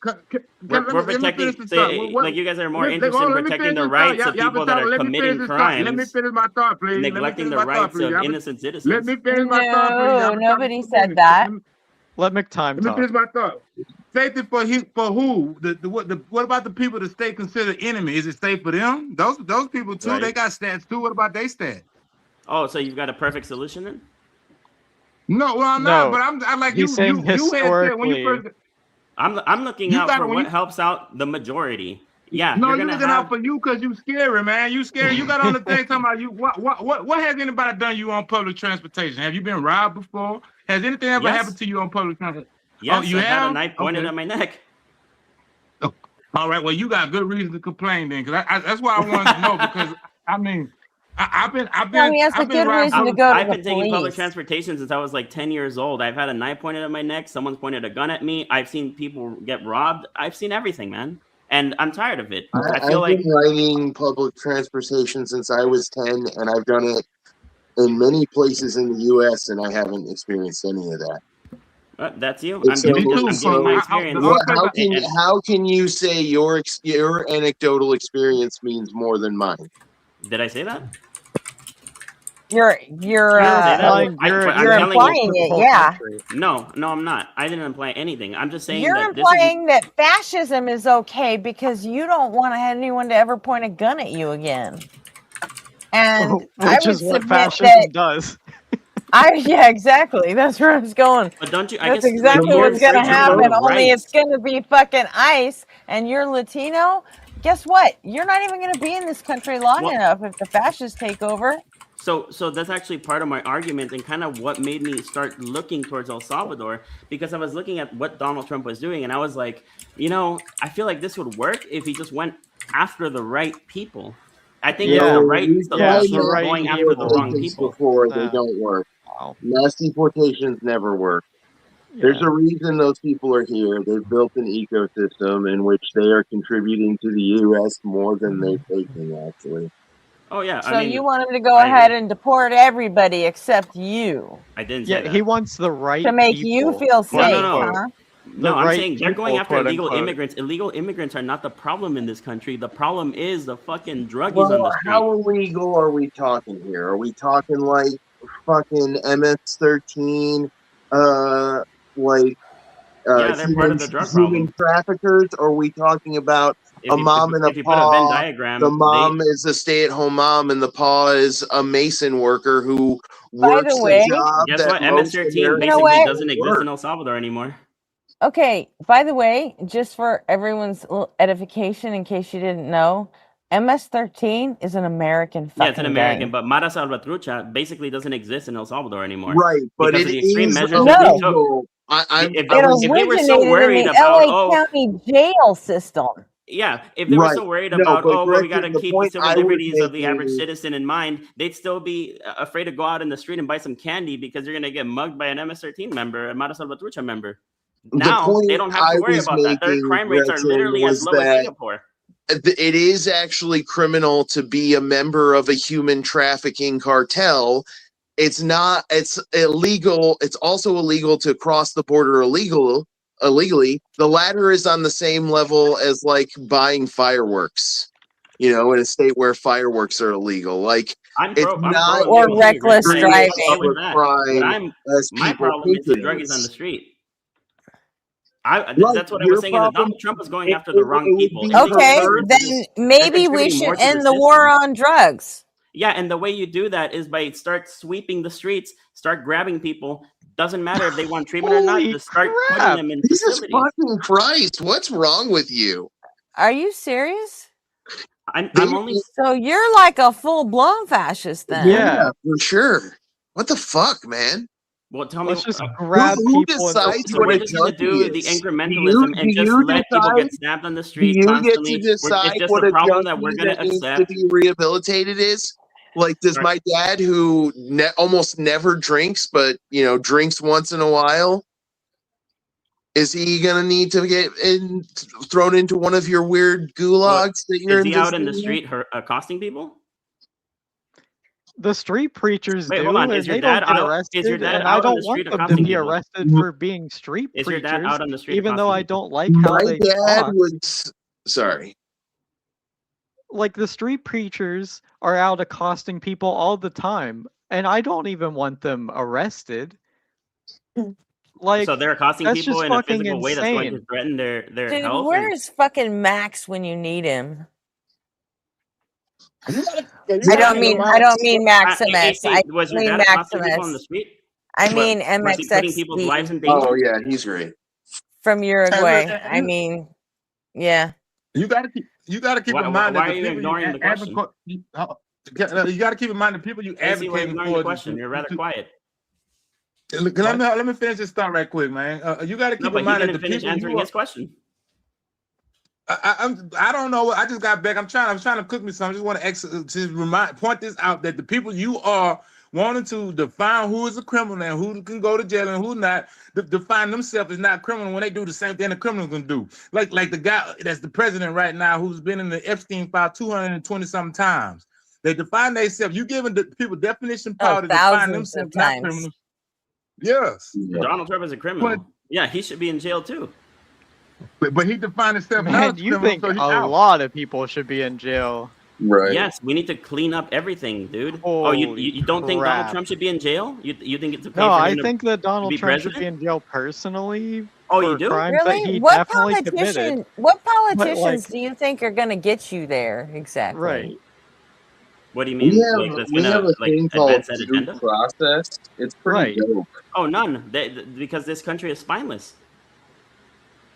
We're protecting. Like you guys are more interested in protecting the rights of people that are committing crimes. Let me finish my thought, please. Neglecting the rights of innocent citizens. Let me finish my thought, please. No, nobody said that. Let McTime talk. Let me finish my thought. Safety for who? What about the people that state considered enemy? Is it safe for them? Those people too. Right. They got stats too. What about their stats? Oh, so you've got a perfect solution then? No, well, I'm not. But I'm like you. You had said when you first. I'm looking out for what helps out the majority. Yeah. No, you're looking out for you because you scary, man. You scary. You got on the thing talking about you. What has anybody done you on public transportation? Have you been robbed before? Has anything ever happened to you on public transportation? Yes, you had a knife pointed at my neck. Oh, all right. Well, you got good reason to complain then, because that's why I wanted to know. Because I mean. I've been taking public transportation since I was like 10 years old. I've had a knife pointed at my neck. Someone's pointed a gun at me. I've seen people get robbed. I've seen everything, man. And I'm tired of it. I've been riding public transportation since I was 10, and I've done it in many places in the U.S., and I haven't experienced any of that. That's you. And I'm so, giving my experience. how can you say your anecdotal experience means more than mine? Did I say that? You're I'm telling implying you. it, yeah. No, I'm not. I didn't imply anything. I'm just saying You're that this is. implying that fascism is okay because you don't want anyone to ever point a gun at you again. And I Which would is what submit fascism does. yeah, exactly. That's where I was going. But don't you? I That's guess like exactly you're what's gonna infringing on happen. the Only it's rights. gonna be fucking ICE, and you're Latino. Guess what? You're not even gonna be in this country long enough if the fascists take over. So that's actually part of my argument and kind of what made me start looking towards El Salvador, because I was looking at what Donald Trump was doing and I was like, I feel like this would work if he just went after the right people. I think it's the right solution going after the wrong people. Before they don't work. Mass deportations never work. There's a reason those people are here. They've built an ecosystem in which they are contributing to the U.S. more than they're taking, actually. Oh yeah, So you want him to go ahead and deport everybody except you? I didn't say that. He wants the right to make people, you feel safe, No. huh? No, I'm saying they're going after quote, illegal unquote. immigrants. Illegal immigrants are not the problem in this country. The problem is the fucking druggies Well, on the street. how illegal are we talking here? Are we talking like fucking MS-13, Yeah, they're part of the drug problem. human traffickers? Or are we talking about a mom and a if you put a Venn pa? diagram, The mom is a stay-at-home mom, and the pa is a mason worker who works a way, job guess that what? most MS-13 Americans basically doesn't don't exist work. in El Salvador anymore. Okay, by the way, just for everyone's little edification, in case you didn't know, MS-13 is an American fucking Yeah, it's an American, gang. but Mara Salvatrucha basically doesn't exist in El Salvador anymore. Right, but because it of the extreme is measures that they took. illegal. It originated in the LA County jail system. Yeah, if they were so worried about, we got to keep the civil I was liberties of the average making- citizen in mind, they'd still be afraid to go out in the street and buy some candy because they're going to get mugged by an MS-13 member, a Mara Salvatrucha member. Now, they don't have to worry about that. Their crime rates are literally as low as Singapore. It is actually criminal to be a member of a human trafficking cartel. It's not. It's illegal. It's also illegal to cross the border illegally. The latter is on the same level as like buying fireworks. In a state where fireworks are illegal. Like it's not or reckless driving. But my problem is the druggies on the street. That's what I was saying. That Donald Trump is going after the wrong people. Okay, then maybe we should end the war on drugs. Yeah, and the way you do that is by start sweeping the streets, start grabbing people. Doesn't matter if they want treatment or not. Just start putting them in Jesus facilities. fucking Christ! What's wrong with you? Are you serious? I'm only. So you're like a full-blown fascist then? Yeah, for sure. What the fuck, man? Well, tell me. Just grab who people. decides So what we're a just going to do junkie the is? incrementalism and just let people get stabbed on the street constantly. You get to decide It's just what a a problem that junkie we're going to needs to accept. be rehabilitated is? Like, does my dad, who almost never drinks, but drinks once in a while, is he gonna need to get thrown into one of your weird gulags that you're Is he out in the investigating? street accosting people? The street preachers Wait, do, hold on. and Is your they don't dad get out? arrested. Is your dad and out I on don't the street want them to accosting be people? arrested for being street Is your preachers. dad out on the street even though I accosting don't like how My they dad talk. was sorry. Like the street preachers are out accosting people all the time, and I don't even want them arrested. Like, So they're accosting that's people just in a fucking physical way that's going to insane. threaten their Dude, health. where is fucking Max when you need him? I don't mean Maximus. I Was your mean dad accosting people on the Maximus. street? I mean Was he putting people's lives in danger? Oh yeah, he's great. From Uruguay. I mean, yeah. You got to keep in mind Why that are you ignoring the question? you got to keep in mind the people you I see why you're advocating ignoring for. the question. You're rather quiet. Let me finish this thought right quick, man. You got to keep in mind that the finish people answering his question. I don't know. I just got back. I'm trying to cook me some. I just want to point this out that the people you are wanting to define who is a criminal and who can go to jail and who not, define themselves as not criminal when they do the same thing a criminal can do. Like the guy that's the president right now who's been in the Epstein file 220 some times. They define themselves. You giving the people definition power to define themselves not criminals. Yes. Donald Trump is a criminal. Yeah, he should be in jail too. But he defined himself now Man, as you criminal, think so he a out. lot of people should be in jail. Right. Yes, we need to clean up everything, dude. Holy you don't think Donald crap. Trump should be in jail? You think it's okay No, for I him to think that Donald be Trump should be president? in jail personally Oh, you for do? crimes that Really? he What definitely committed. what But politicians like, do you think are going to get you there exactly? right. What do you We mean? have Like that's we have gonna a like thing called advance that due agenda? process. It's pretty Right. dope. Oh, none. Because this country is spineless.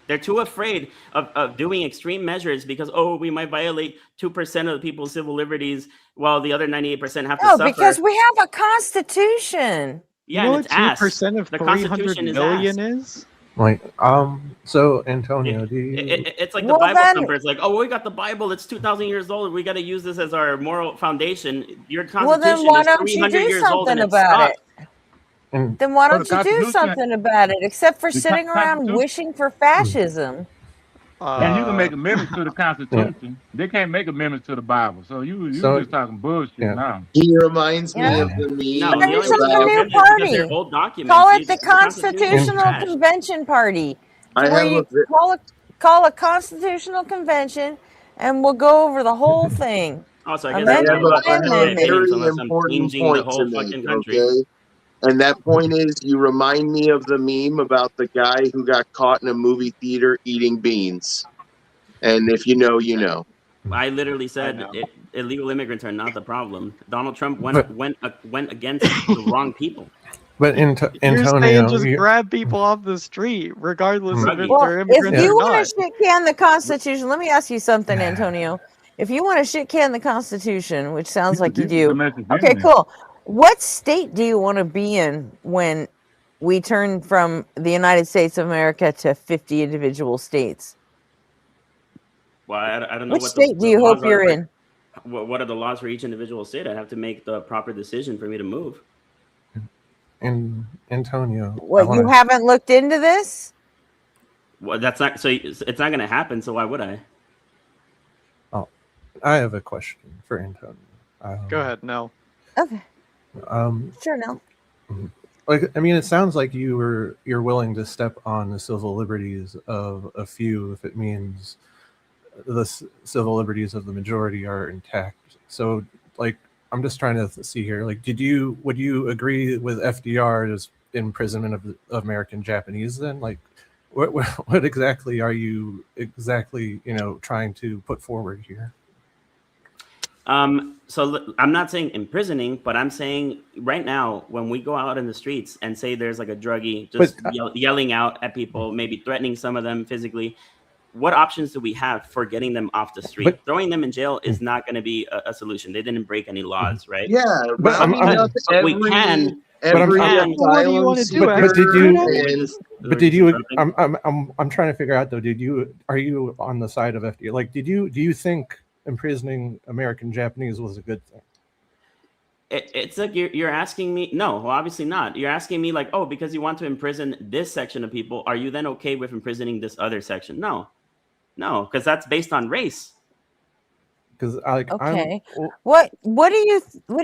They're too afraid of doing extreme measures because, oh, we might violate 2% of the people's civil liberties while the other 98% have to No, suffer. because we have a constitution. Yeah, You know and what it's ass. 2% of The 300 Constitution is million ass. is? Like, so Antonio, do you? It's like Well, the Bible then- thumper. It's like, oh, we got the Bible. It's 2,000 years old. We got to use this as our moral foundation. Your Well, then Constitution why is don't you 300 do years old and something it's about stuck. it? Then why So don't the you do Constitution- something about it, except for the sitting around Constitution- wishing for fascism? And you can make amendments to the Constitution. They can't make amendments to the Bible. So you just talking bullshit now. He reminds me Yeah. of the meme No, the only reason about. they're new amended is because party. they're old documents. Call it dude. the Constitution is Constitutional trash. Convention Party, I where have you call a constitutional convention, and we'll go over the whole thing. Also, I guess I everybody have watches a my opinions very unless I'm important changing the point to whole make. fucking country. Okay, and that point is, you remind me of the meme about the guy who got caught in a movie theater eating beans. And if you know, you know. I literally said illegal immigrants are not the problem. Donald Trump went against the wrong people. But You're Antonio, saying just grab people off the street, regardless of if Well, they're if immigrants you or want not. to shit can the Constitution, let me ask you something, Antonio. If you want to shit can the Constitution, which sounds like you do, okay, cool. What state do you want to be in when we turn from the United States of America to 50 individual states? Well, I don't know Which what state do you laws hope you're are. in? What are the laws for each individual state? I have to make the proper decision for me to move. And Antonio, What, you haven't looked into this? Well, that's not so. It's not going to happen. So why would I? Oh, I have a question for Antonio. Go ahead, no. Okay. Sure, no. Like, I mean, it sounds like you're willing to step on the civil liberties of a few if it means the civil liberties of the majority are intact. So, like, I'm just trying to see here. Like, would you agree with FDR's imprisonment of American Japanese? Then, like, what exactly are you trying to put forward here? So I'm not saying imprisoning, but I'm saying right now, when we go out in the streets and say there's like a druggie just yelling out at people, maybe threatening some of them physically, what options do we have for getting them off the street? Throwing them in jail is not going to be a solution. They didn't break any laws, right? Yeah, but we can. What do you want to do? But did you? I'm trying to figure out though. Are you on the side of FDR? Like, do you think imprisoning American Japanese was a good thing? It's like you're asking me. No, well, obviously not. You're asking me like, oh, because you want to imprison this section of people, are you then okay with imprisoning this other section? No, because that's based on race. Because okay, what do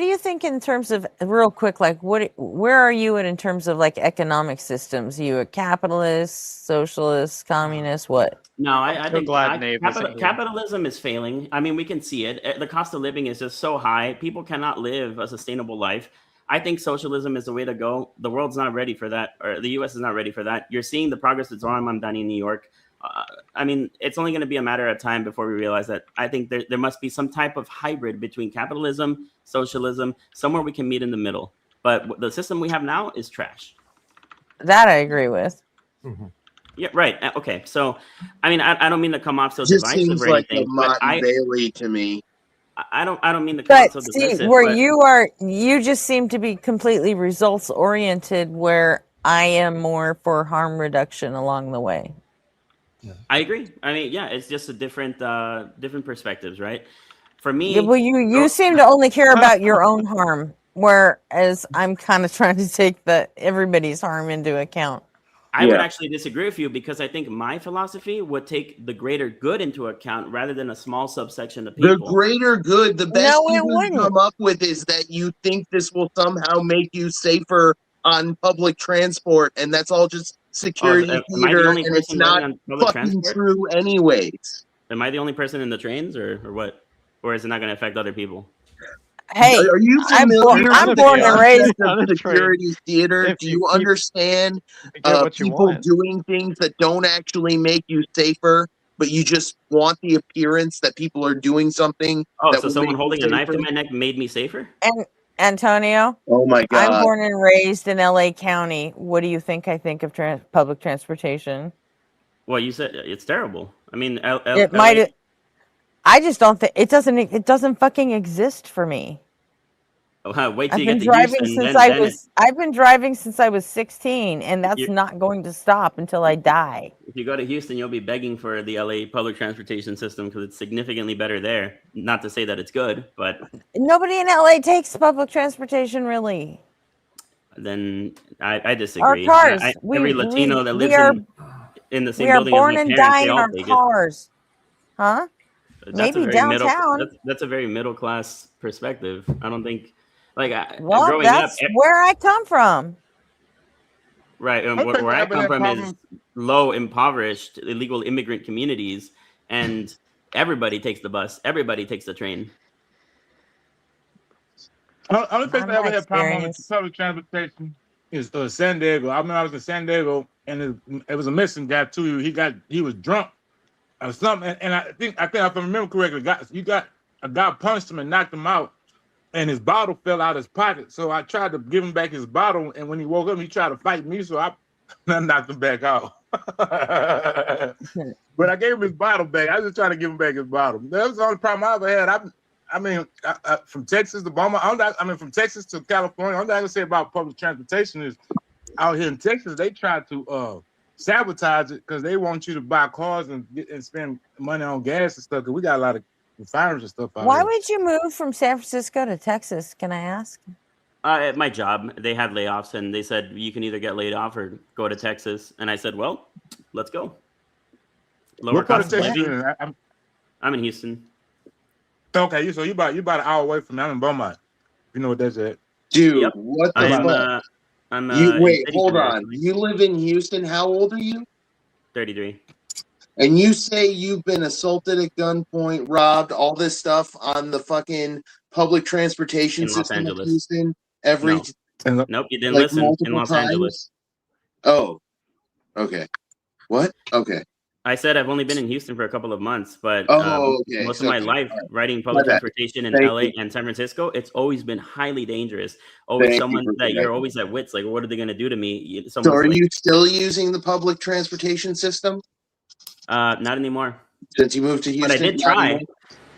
you think in terms of, real quick, like where are you in terms of like economic systems? Are you a capitalist, socialist, communist? What? No, I think capitalism is failing. I mean, we can see it. The cost of living is just so high. People cannot live a sustainable life. I think socialism is the way to go. The world's not ready for that, or the U.S. is not ready for that. You're seeing the progress that's on Mamdani in New York. I mean, it's only going to be a matter of time before we realize that. I think there must be some type of hybrid between capitalism, socialism, somewhere we can meet in the middle. But the system we have now is trash. That I agree with. Mm-hmm. Yeah, right. Okay. So, I mean, I don't mean to come off so Just divisive seems or like anything, a but Martin Bailey to me. I don't mean to come off But so see, divisive. where but you just seem to be completely results oriented, where I am more for harm reduction along the way. I agree. I mean, yeah, it's just a different perspectives, right? For me, Yeah, well, you seem to only care about your own harm, whereas I'm kind of trying to take everybody's harm into account. I would actually disagree with you because I think my philosophy would take the greater good into account rather than a small subsection of people. The greater good, the best No, it you can wouldn't. come up with is that you think this will somehow make you safer on public transport, and that's all just security am I the theater, only and it's person voting not on public fucking transport? true anyways. Am I the only person in the trains, or what? Or is it not going to affect other people? Hey, Are you I'm familiar I'm with born the and raised concept of security theater? Do you understand get what you people want. doing things that don't actually make you safer, but you just want the appearance that people are doing something Oh, that so will someone make you holding a knife to safer? my neck made me safer? And Antonio, Oh my I'm God. born and raised in LA County. What do you think I think of public transportation? Well, you said it's terrible. I mean, It LA. might. I just don't think it doesn't. It doesn't fucking exist for me. Wait till I've you been get to driving Houston, since then it, I've been driving since I was 16, and that's you not going to stop until I die. if you go to Houston, you'll be begging for the LA public transportation system because it's significantly better there. Not to say that it's good, but Nobody in LA takes public transportation, really. then I Our disagree. cars. Every Latino that We lives are in the we same are building as born my and parents, die they in all our take it. cars, huh? That's a Maybe very middle. downtown. That's a very middle class perspective. I don't think, like Well, growing up, that's where I come from. right? I think Where they I have come that from is problem. low, impoverished, illegal immigrant communities, and everybody takes the bus. Everybody takes the train. Only place Not I ever my had problem on the experience. public transportation is San Diego. I remember I was in San Diego, and it was a missing guy too. He was drunk or something, and I think if I remember correctly, a guy punched him and knocked him out, and his bottle fell out of his pocket. So I tried to give him back his bottle, and when he woke up, he tried to fight me, so I knocked him back out. But I gave him his bottle back. I was just trying to give him back his bottle. That was the only problem I ever had. From Texas to Beaumont, from Texas to California, all I can say about public transportation is out here in Texas, they try to sabotage it because they want you to buy cars and spend money on gas and stuff. Because we got a lot of refineries and stuff out Why here. would you move from San Francisco to Texas? Can I ask? At my job, they had layoffs, and they said you can either get laid off or go to Texas. And I said, well, let's go. Lower What part of cost of Texas you living. in? I'm in Houston. Okay, so you about an hour away from me. I'm in Beaumont. You know what that's at? Dude, Yep. what the fuck? I'm Wait, in hold City on. You live in Houston. How old are you? 33. And you say you've been assaulted at gunpoint, robbed, all this stuff on the fucking public transportation In Los system of Angeles. Houston No. Nope, you didn't like listen. In multiple Los times? Angeles. Oh, okay. What? Okay. I said I've only been in Houston for a couple of months, but Oh, okay. most of my Okay. life All right. riding My public bad. transportation in Thank LA you. and San Francisco, it's always been highly dangerous. Always Thank you someone for that you're correcting. always at wits, like, what are they going to do to me? So Someone's are like, you still using the public transportation system not anymore. since you moved to Houston? But I did Not try. anymore?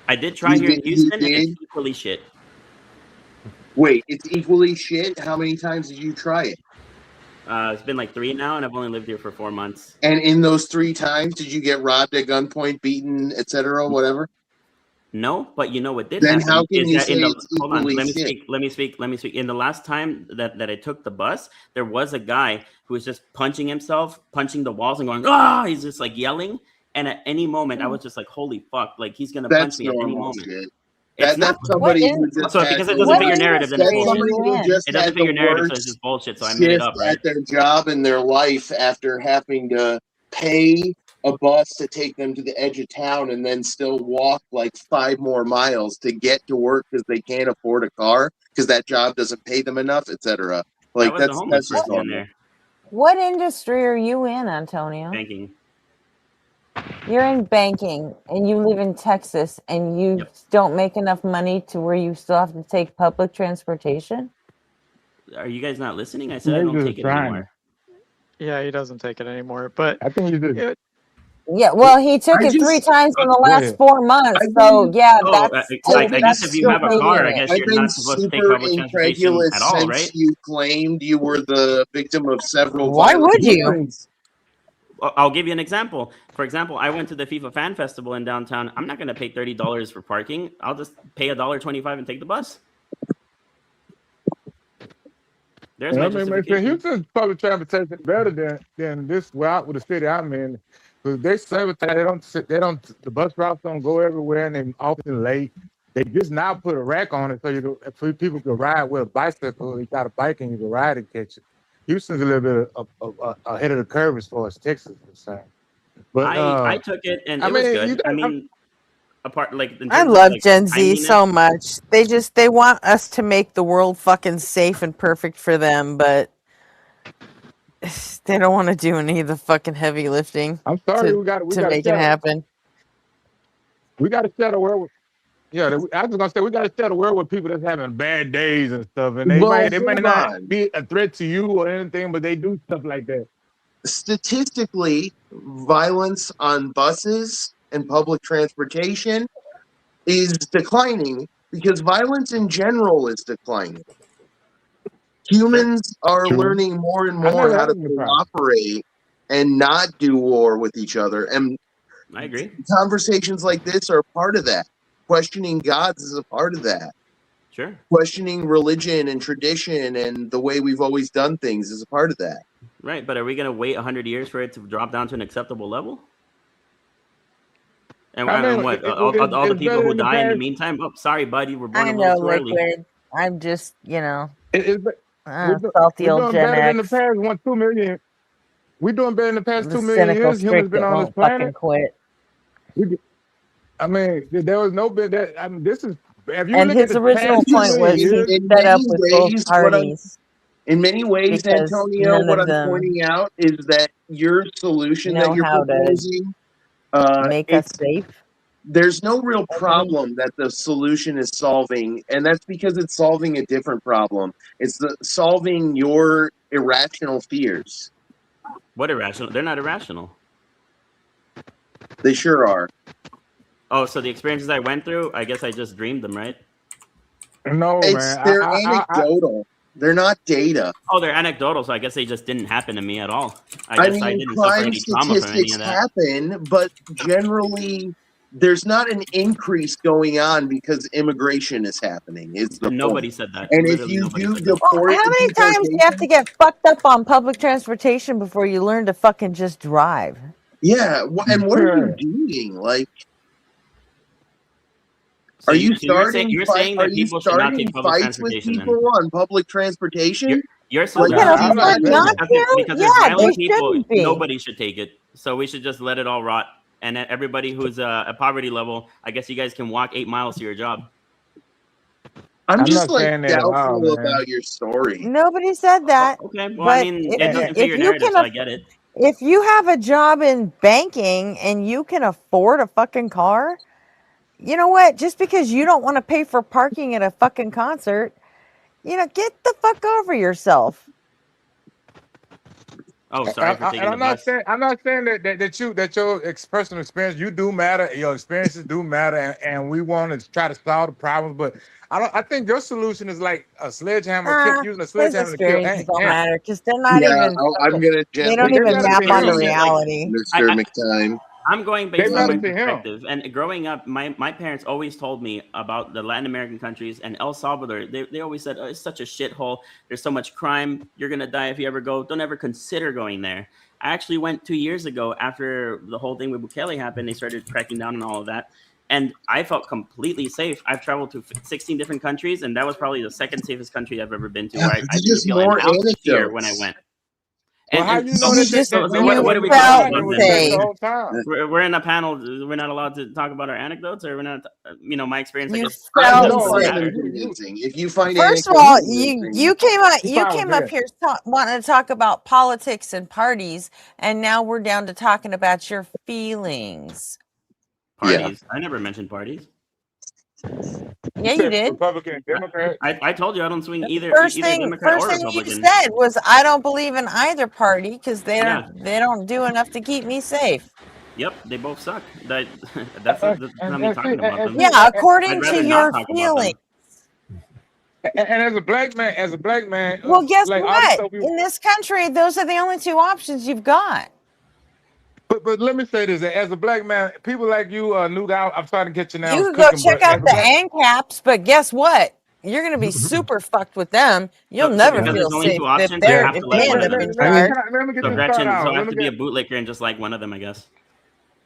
I did try here in Houston, and it's equally shit. Wait, it's equally shit? How many times did you try it? It's been like 3 now, and I've only lived here for 4 months. And in those 3 times, did you get robbed at gunpoint, beaten, etc., whatever? No, but you know what did Then happen how can is you that in say the it's hold on, equally let me shit? speak. In the last time that I took the bus, there was a guy who was just punching himself, punching the walls and going, ah, he's just like yelling. And at any moment, I was just like, holy fuck, like he's gonna punch That's me at any normal moment. shit. It's not. That's somebody who just So had because it the doesn't fit worst. your narrative, then it's That's bullshit. somebody who just It doesn't had fit your the narrative, so it's worst just bullshit. So I made it shift up, right? at their job in their life after having to pay a bus to take them to the edge of town and then still walk like 5 more miles to get to work because they can't afford a car because that job doesn't pay them enough, etc. That Like was the homeless that's just person in normal. there. What industry are you in, Antonio? Banking. You're in banking, and you live in Texas, and you don't make enough money to where you still have to take public transportation? Are you guys not listening? I said I don't take it anymore. Yeah, he doesn't take it anymore. But I think he's just. Yeah, well, he took it 3 times in the Go last ahead. 4 months. I've So been- yeah, Oh, that's I he's guess if you still have a taking car, I it. guess I've you're been not supposed to take super public transportation incredulous at all, since right? you claimed you were the victim of several Why violent would you? shootings. I'll give you an example. For example, I went to the FIFA Fan Festival in downtown. I'm not going to pay $30 for parking. I'll just pay $1.25 and take the bus. There's my justification. Houston's public transportation better than this route with the city I'm in. Because they sabotage, the bus routes don't go everywhere and they're often late. They just now put a rack on it so people can ride with a bicycle. You got a bike and you can ride and catch it. Houston's a little bit ahead of the curve as far as Texas is concerned. But I took it and I it was mean, you good. I got. mean, apart like in I terms of love like Gen Z timeliness, so much. They want us to make the world fucking safe and perfect for them, but they don't want to do any of the fucking heavy lifting I'm sorry, we got to to make it happen. We got to set a world. Yeah, I was gonna say we got to set a world with people that's having bad days and stuff, and they Well, may hold not on. be a threat to you or anything, but they do stuff like that. Statistically, violence on buses and public transportation is declining because violence in general is declining. Humans are True. learning more and I more never how had to any problem. cooperate and not do war with each other. And I agree. conversations like this are part of that. Questioning gods is a part of that. Sure. Questioning religion and tradition and the way we've always done things is a part of that. Right, but are we gonna wait 100 years for it to drop down to an acceptable level? And, I mean, what? All the it's people better who in the die in the past. meantime? Oh, sorry, buddy, we're born I a little know, too early. Liquid. I'm just, It's salty we're old doing Gen better than the X. past 2 million. We're doing better in the past The 2 million cynical years. Humans streak been that on this won't fucking planet. quit. I mean, there was no bit that. I mean, this is if you And look at his the original past 2 point million was he years. In set up many with both ways, parties because Antonio, none what of I'm them pointing out is that your solution that know you're how to proposing, make us safe. there's no real Nobody. problem that the solution is solving, and that's because it's solving a different problem. It's solving your irrational fears. What irrational? They're not irrational. They sure are. Oh, so the experiences I went through, I guess I just dreamed them, right? No, man. They're anecdotal. They're not data. Oh, they're anecdotal, so I guess they just didn't happen to me at all. I guess I didn't suffer Crime any trauma from any statistics of that. happen, but generally there's not an increase going on because immigration is happening. Is the Nobody point. said that. And if Literally you nobody do said that. Well, how many times do you have to get fucked up on public transportation before you learn to fucking just drive? Yeah, and what are you doing? Like, So are you you're saying Are that you people should not starting take public fights with transportation people then? on public transportation? Your Like, solution Can is afford not to? because there's Yeah, violent they people. shouldn't be. Nobody should take it. So we should just let it all rot. And then everybody who's at poverty level, I guess you guys can walk 8 miles to your job. I'm not just like saying that at all, doubtful man. about your story. Nobody said that. Okay, well, but I mean, it doesn't fit your narrative, so I get it. If you have a job in banking and you can afford a fucking car, you know what? Just because you don't want to pay for parking at a fucking concert, get the fuck over yourself. Oh, sorry for taking the bus. I'm not saying that your personal experience, you do matter, your experiences do matter, and we want to try to solve the problems. But I think your solution is like a sledgehammer, using a His sledgehammer to kill experiences don't ants. matter because they're not Yeah, even. I'm gonna They don't gently even map disagree onto with reality. Mr. McTime. I'm going They based on matter my to him. perspective. And growing up, my parents always told me about the Latin American countries and El Salvador. They always said, oh, it's such a shithole. There's so much crime. You're going to die if you ever go. Don't ever consider going there. I actually went 2 years ago after the whole thing with Bukele happened. They started cracking down on all of that. And I felt completely safe. I've traveled to 16 different countries, and that was probably the second safest country I've ever been to. Where I didn't feel an ounce of fear when I went. Well, how you know what are we talking about then? the whole time? We're in a panel. We're not allowed to talk about our anecdotes, or we're not. My experience. I guess. I don't find them convincing. If you find First of all, you came up here wanting to talk about politics and parties, and now we're down to talking about your feelings. Parties. I never mentioned parties. Yeah, you did. Republican, Democrat. I told you I don't swing either. First either thing Democrat or you Republican. said was I don't believe in either party because they don't do enough to keep me safe. Yep, they both suck. That's not me talking about them. Yeah, according I'd rather to not your talk about them. feelings. And as a black man, Well, guess like, what? In this country, those are the only two options you've got. But let me say this: as a black man, people like you, Newt, I'm trying to get you now. You can go check out the ANCAPs, but guess what? You're going to be super fucked with them. You'll never because feel there's only safe two if options, they you have to let one end of up them. in charge. So Gretchen, I have to be a bootlicker and just like one of them, I guess.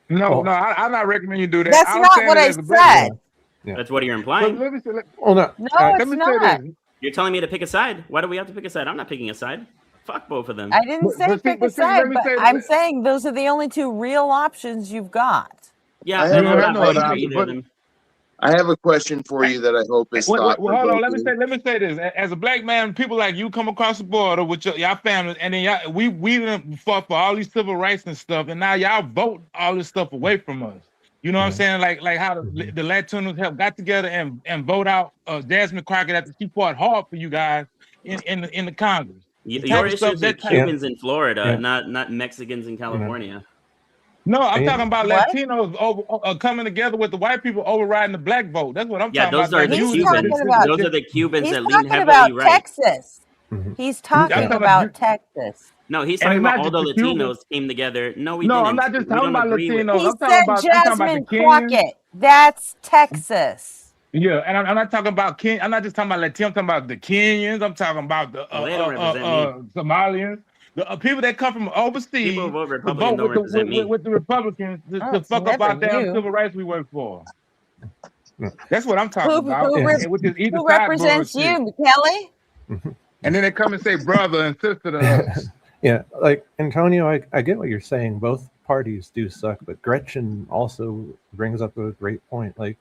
No, I'm not recommending you do that. That's not what I said. That's what you're implying. Let me say, No, it's not. You're telling me to pick a side. Why do we have to pick a side? I'm not picking a side. Fuck both of them. I didn't say pick a side, but I'm saying those are the only two real options you've got. Yeah, I and have I'm a not voting for question, either of them. I have a question for you that I hope is Wait, thought hold on. Let me provoking. say this. As a black man, people like you come across the border with y'all families, and then y'all, we done fought for all these civil rights and stuff, and now y'all vote all this stuff away from us. You know what I'm saying? Like how the Latinos have got together and vote out Jasmine Crockett after she fought hard for you guys in the Congress. The type Your of stuff issues are that type. Cubans in Florida, Yeah. not Mexicans in California. No, I'm Yeah. talking about What? Latinos coming together with the white people overriding the black vote. That's what I'm Yeah, talking those about. are the He's Cubans. talking about. Those are the Cubans He's that lean talking heavily about right. Texas. He's talking about Texas. No, he's And talking it's about not all the just the Cubans. Latinos came together. No, we No, didn't. I'm not just We talking don't about agree with. Latinos. He I'm said talking about the Jasmine Kenyans. Crockett. That's Texas. Yeah, and I'm not talking about Ken. I'm not just talking about Latinos. I'm talking about the Kenyans. I'm talking about the Well, they don't represent me. Somalians, the people that come from overseas People who vote to Republican vote don't represent me. with the Republicans Oh, to it's fuck up never our damn you. civil rights we work for. That's what I'm talking about. Which is either Who side represents bullshit. you, Kelly? And then they come and say brother and sister to us. Yeah, like Antonio, I get what you're saying. Both parties do suck, but Gretchen also brings up a great point. Like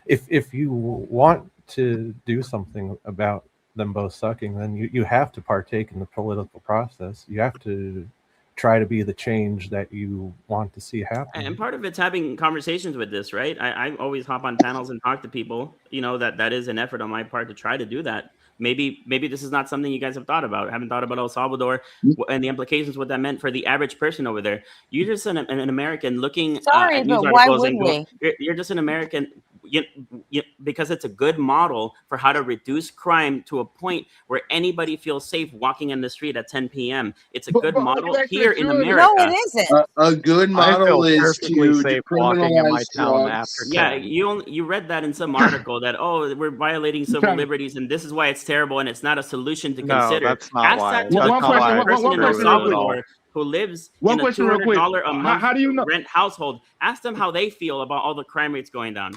if you want to do something about them both sucking, then you have to partake in the political process. You have to try to be the change that you want to see happen. And part of it's having conversations with this, right? I always hop on panels and talk to people. You know, that is an effort on my part to try to do that. Maybe this is not something you guys have thought about. Haven't thought about El Salvador and the implications, what that meant for the average person over there. You're just an American looking Sorry, at news but why articles would and we? you're just an American. Because it's a good model for how to reduce crime to a point where anybody feels safe walking in the street at 10 p.m. It's a good model here in America. No, it isn't. A good I feel model is perfectly to safe walking in my decriminalize town drugs. after Yeah, 10. you read that in some article that we're violating civil liberties and this is why it's terrible and it's not a solution to No, consider. that's not Ask why. that to That's the not common why. person in El That's true at all. Salvador who lives One in a question real quick. $200 a month How do you know? rent household. Ask them how they feel about all the crime rates going down.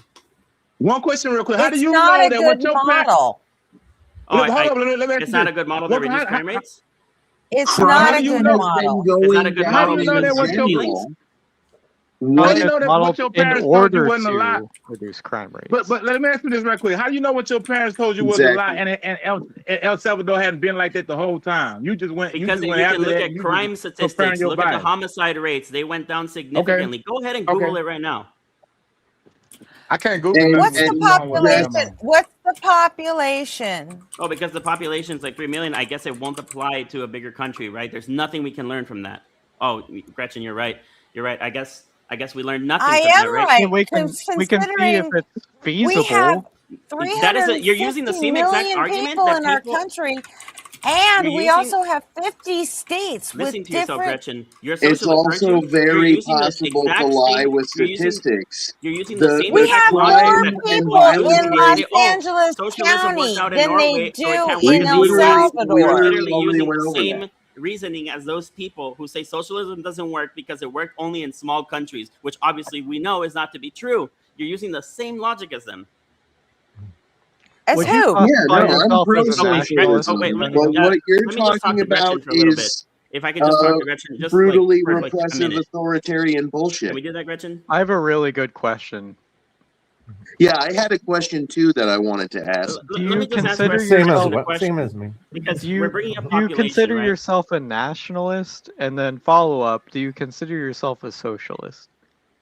One question real quick. How do It's you not know a that good what your model. Oh, Hold on, let me ask it's you not this. a good model to What- reduce how- crime rates. It's Crime not a do you good know- model. It's not a good How do model you to know that reduce what your killings. How do you know that modeled what your in parents told you order wasn't a lie? to reduce crime rates. But let me ask you this right quick. How do you know what your parents told you was a lie and El Salvador hadn't been like that the whole time? You just went Because you you just went can after look that. at and you crime just preparing statistics, your look at the bias. homicide rates. They went down significantly. Go ahead and Google it right now. I can't Google And- nothing. What's the and population? What's the population? Oh, because the population is like 3 million, I guess it won't apply to a bigger country, right? There's nothing we can learn from that. Oh, Gretchen, you're right. You're right. I guess we learned nothing I from am that, right? right. We can see if Considering it's feasible. we have That is you're using the 350 same exact million argument people that in our people country, and You're we using- also have 50 states with listen to yourself, different. Gretchen. You're It's socialist, aren't also you? very You're using this possible to exact lie same. with You're using statistics. the same We exact have logic more that people use in when they Los say, "Oh, Angeles socialism worked County out in than they Norway, so it do can't We work in in the El U.S." You're Salvador. literally already using went the over same that. reasoning as those people who say socialism doesn't work because it worked only in small countries, which obviously we know is not to be true. You're using the same logic as them. As Would who? you Yeah, classify no, I'm yourself pro as a socialism. wait, nationalist? But what you're let me just talk talking to Gretchen about for a little bit. is If I could just talk to Gretchen, just brutally for like a repressive minute. authoritarian Can bullshit. we do that, Gretchen? I have a really good question. Yeah, I had a question too that I wanted to ask. Do Let me you just ask consider Gretchen yourself a question. Same as me. Because do you, we're bringing up do you population, consider right? yourself a nationalist? And then follow up, do you consider yourself a socialist?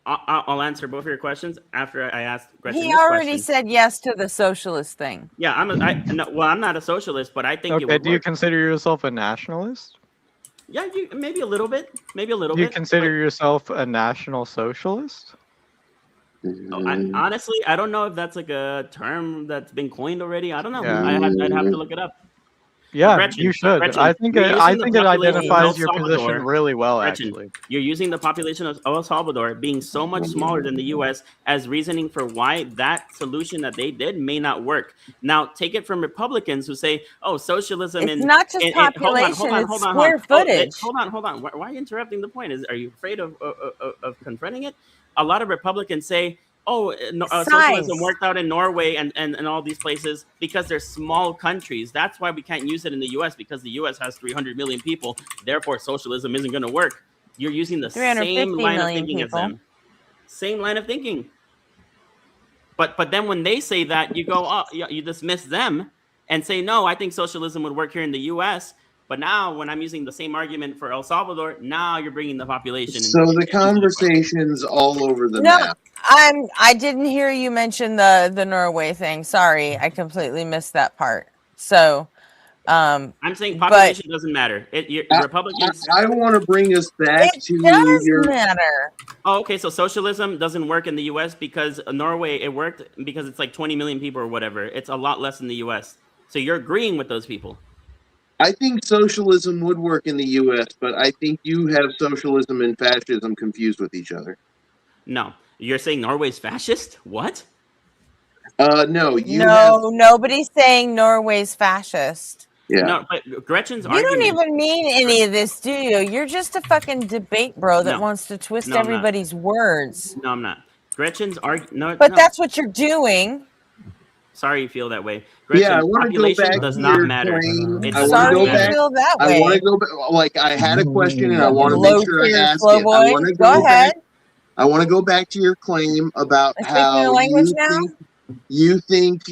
I'll answer both of your questions after I ask Gretchen He this already question. said yes to the socialist thing. Yeah, I'm not a socialist, but I think it Okay, would do you work. consider yourself a nationalist? Yeah, maybe a little bit. Maybe a little Do you bit. consider yourself a national socialist? Honestly, I don't know if that's like a term that's been coined already. I don't know. Yeah. I'd have to look it up. Yeah, Gretchen, you should. Gretchen, I think you're it, using I the think it population of El identifies your position Salvador. really well, Gretchen, actually. you're using the population of El Salvador being so much smaller than the U.S. as reasoning for why that solution that they did may not work. Now, take it from Republicans who say, "Oh, socialism It's not just population; it's square footage. Hold on. Why are you interrupting the point? Are you afraid of confronting it? A lot of Republicans say, socialism worked out in Norway and all these places because they're small countries. That's why we can't use it in the U.S. because the U.S. has 300 million people. Therefore, socialism isn't going to work. You're using the same line of thinking as them. Same line of thinking. But then when they say that, you go, oh, you dismiss them and say, no, I think socialism would work here in the U.S. But now when I'm using the same argument for El Salvador, now you're bringing the population. So the conversation's all over the No, map. I didn't hear you mention the Norway thing. Sorry, I completely missed that part. So, I'm saying population doesn't matter. Republicans. I want to bring us back to does matter. Oh, okay. So socialism doesn't work in the U.S. because Norway it worked because it's like 20 million people or whatever. It's a lot less in the U.S. So you're agreeing with those people. I think socialism would work in the U.S., but I think you have socialism and fascism confused with each other. No, you're saying Norway's fascist? What? No, nobody's saying Norway's fascist. Yeah. No, but Gretchen's You argument. don't even mean any of this, do you? You're just a fucking debate bro that wants to twist everybody's words. No, I'm not. Gretchen's argument. But that's what you're doing. Sorry you feel that way. Gretchen, I want to go back does to not your matter. claim. I want to go back. I want to go back. Like I had a question, and I want to make sure I ask it. I want to go ahead. I want to go back to your claim about how you think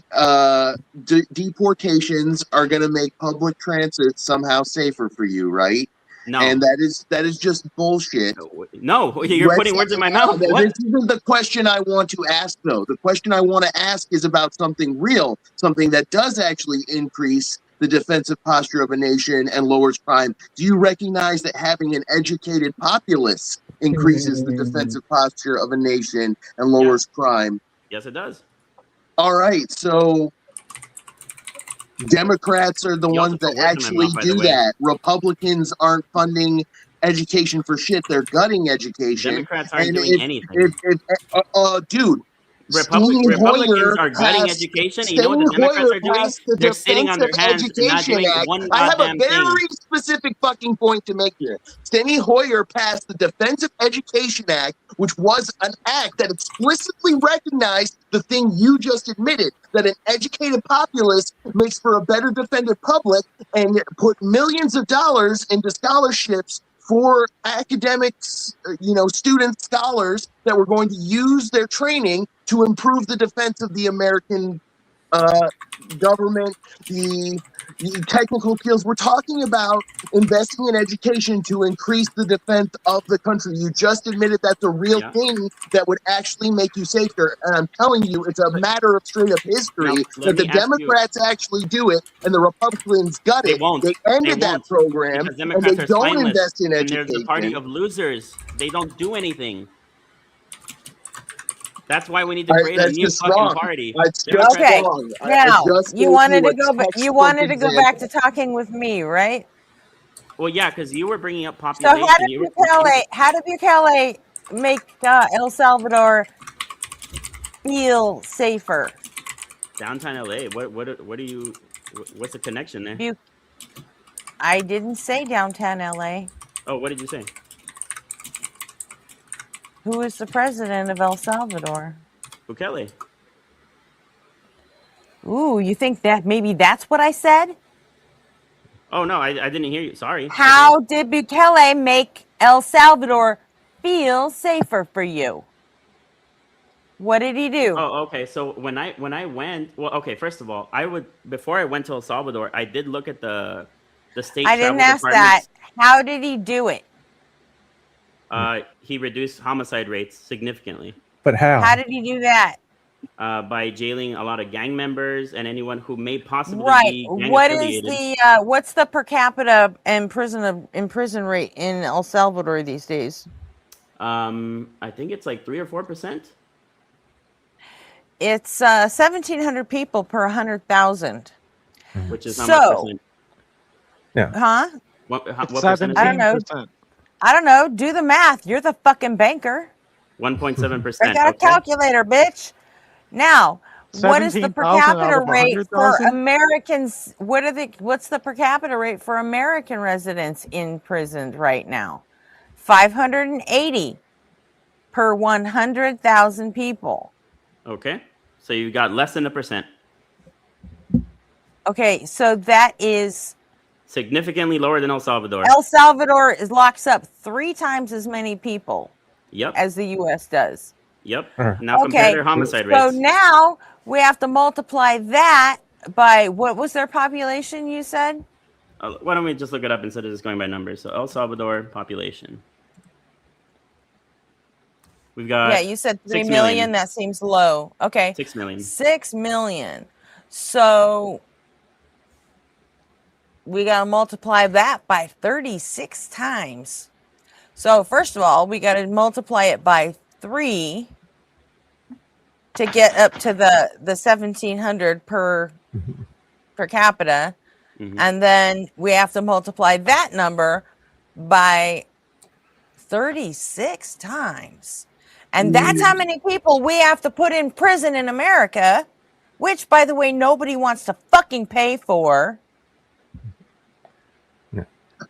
deportations are going to make public transit somehow safer for you, right? No. And that is just bullshit. No, you're putting words in my mouth. What? This isn't the question I want to ask, though. The question I want to ask is about something real, something that does actually increase the defensive posture of a nation and lowers crime. Do you recognize that having an educated populace increases the defensive posture of a nation and lowers crime? Yes, it does. All right, so Democrats are the ones that actually do that. Republicans aren't funding education for shit. They're gutting education. Democrats aren't doing anything. Dude, Republicans are gutting education. And you know what the Democrats are doing? They're sitting on their hands and not doing one I have a goddamn thing. very specific fucking point to make here. Steny Hoyer passed the Defensive Education Act, which was an act that explicitly recognized the thing you just admitted, that an educated populace makes for a better defended public, and put millions of dollars into scholarships for academics, student scholars that were going to use their training to improve the defense of the American government, the technical skills. We're talking about investing in education to increase the defense of the country. You just admitted that's a real thing that would actually make you safer. And I'm telling you, it's a matter of straight up history that the Democrats actually do it and the Republicans gut it. They ended that program and they don't invest in education. And they're the party of losers. They don't do anything. That's why we need to create a new fucking party. Okay, now you wanted to go. You wanted to go back to talking with me, right? Well, yeah, because you were bringing up population. So how did Bukele make El Salvador feel safer? Downtown LA. What do you? What's the connection there? I didn't say downtown LA. Oh, what did you say? Who is the president of El Salvador? Bukele. Ooh, you think that maybe that's what I said? Oh, no, I didn't hear you. Sorry. How did Bukele make El Salvador feel safer for you? What did he do? Oh, okay. So when I went, well, okay, first of all, before I went to El Salvador, I did look at the state I didn't ask that. How did he do it? He reduced homicide rates significantly. But how? How did he do that? By jailing a lot of gang members and anyone who may possibly be gang affiliated. What's the per capita prison rate in El Salvador these days? I think it's like 3 or 4%. It's 1,700 people per 100,000. Which is how much percent? Yeah. Huh? What percentage? I don't know. Do the math. You're the fucking banker. 1.7%. I got a calculator, bitch. Now, what is the per capita rate for Americans? What's the per capita rate for American residents imprisoned right now? 580 per 100,000 people. Okay. So you got less than 1%. Okay, so that is Significantly lower than El Salvador. El Salvador locks up 3 times as many people Yep. as the U.S. does. Yep. Now compare their homicide so rates. now we have to multiply that by, what was their population, you said? Why don't we just look it up instead of just going by numbers? So El Salvador population. We've got Yeah, you said 3 6 million. That seems low. Okay. 6 million. 6 million. So we got to multiply that by 36 times. So first of all, we got to multiply it by 3 to get up to the 1,700 per capita. And then we have to multiply that number by 36 times. And that's how many people we have to put in prison in America, which, by the way, nobody wants to fucking pay for.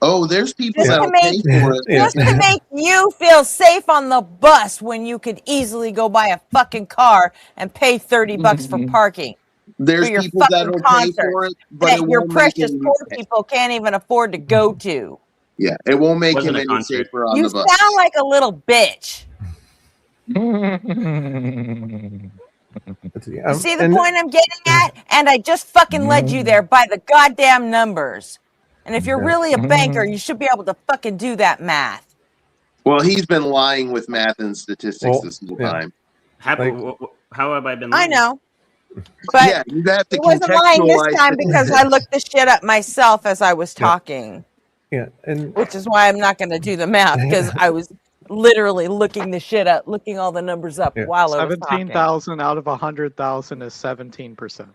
Oh, there's people Just that'll to make, pay for it. just to make you feel safe on the bus when you could easily go buy a fucking car and pay $30 for parking. There's for your people fucking that'll pay concert for it, but that it your won't make precious any poor people can't even afford to go to. Yeah, it won't make Wasn't him a any concert. safer on You the bus. sound like a little bitch. You see the point I'm getting at? And I just fucking led you there by the goddamn numbers. And if you're really a banker, you should be able to fucking do that math. Well, he's been lying with math and statistics this whole time. How have I been I lying? know. But yeah, you have to he wasn't lying this contextualize time because I looked this shit up myself as I was talking. Yeah, and which is why I'm not going to do the math because I was literally looking the shit up, looking all the numbers up while I was talking. 17,000 out of 100,000 is 17%.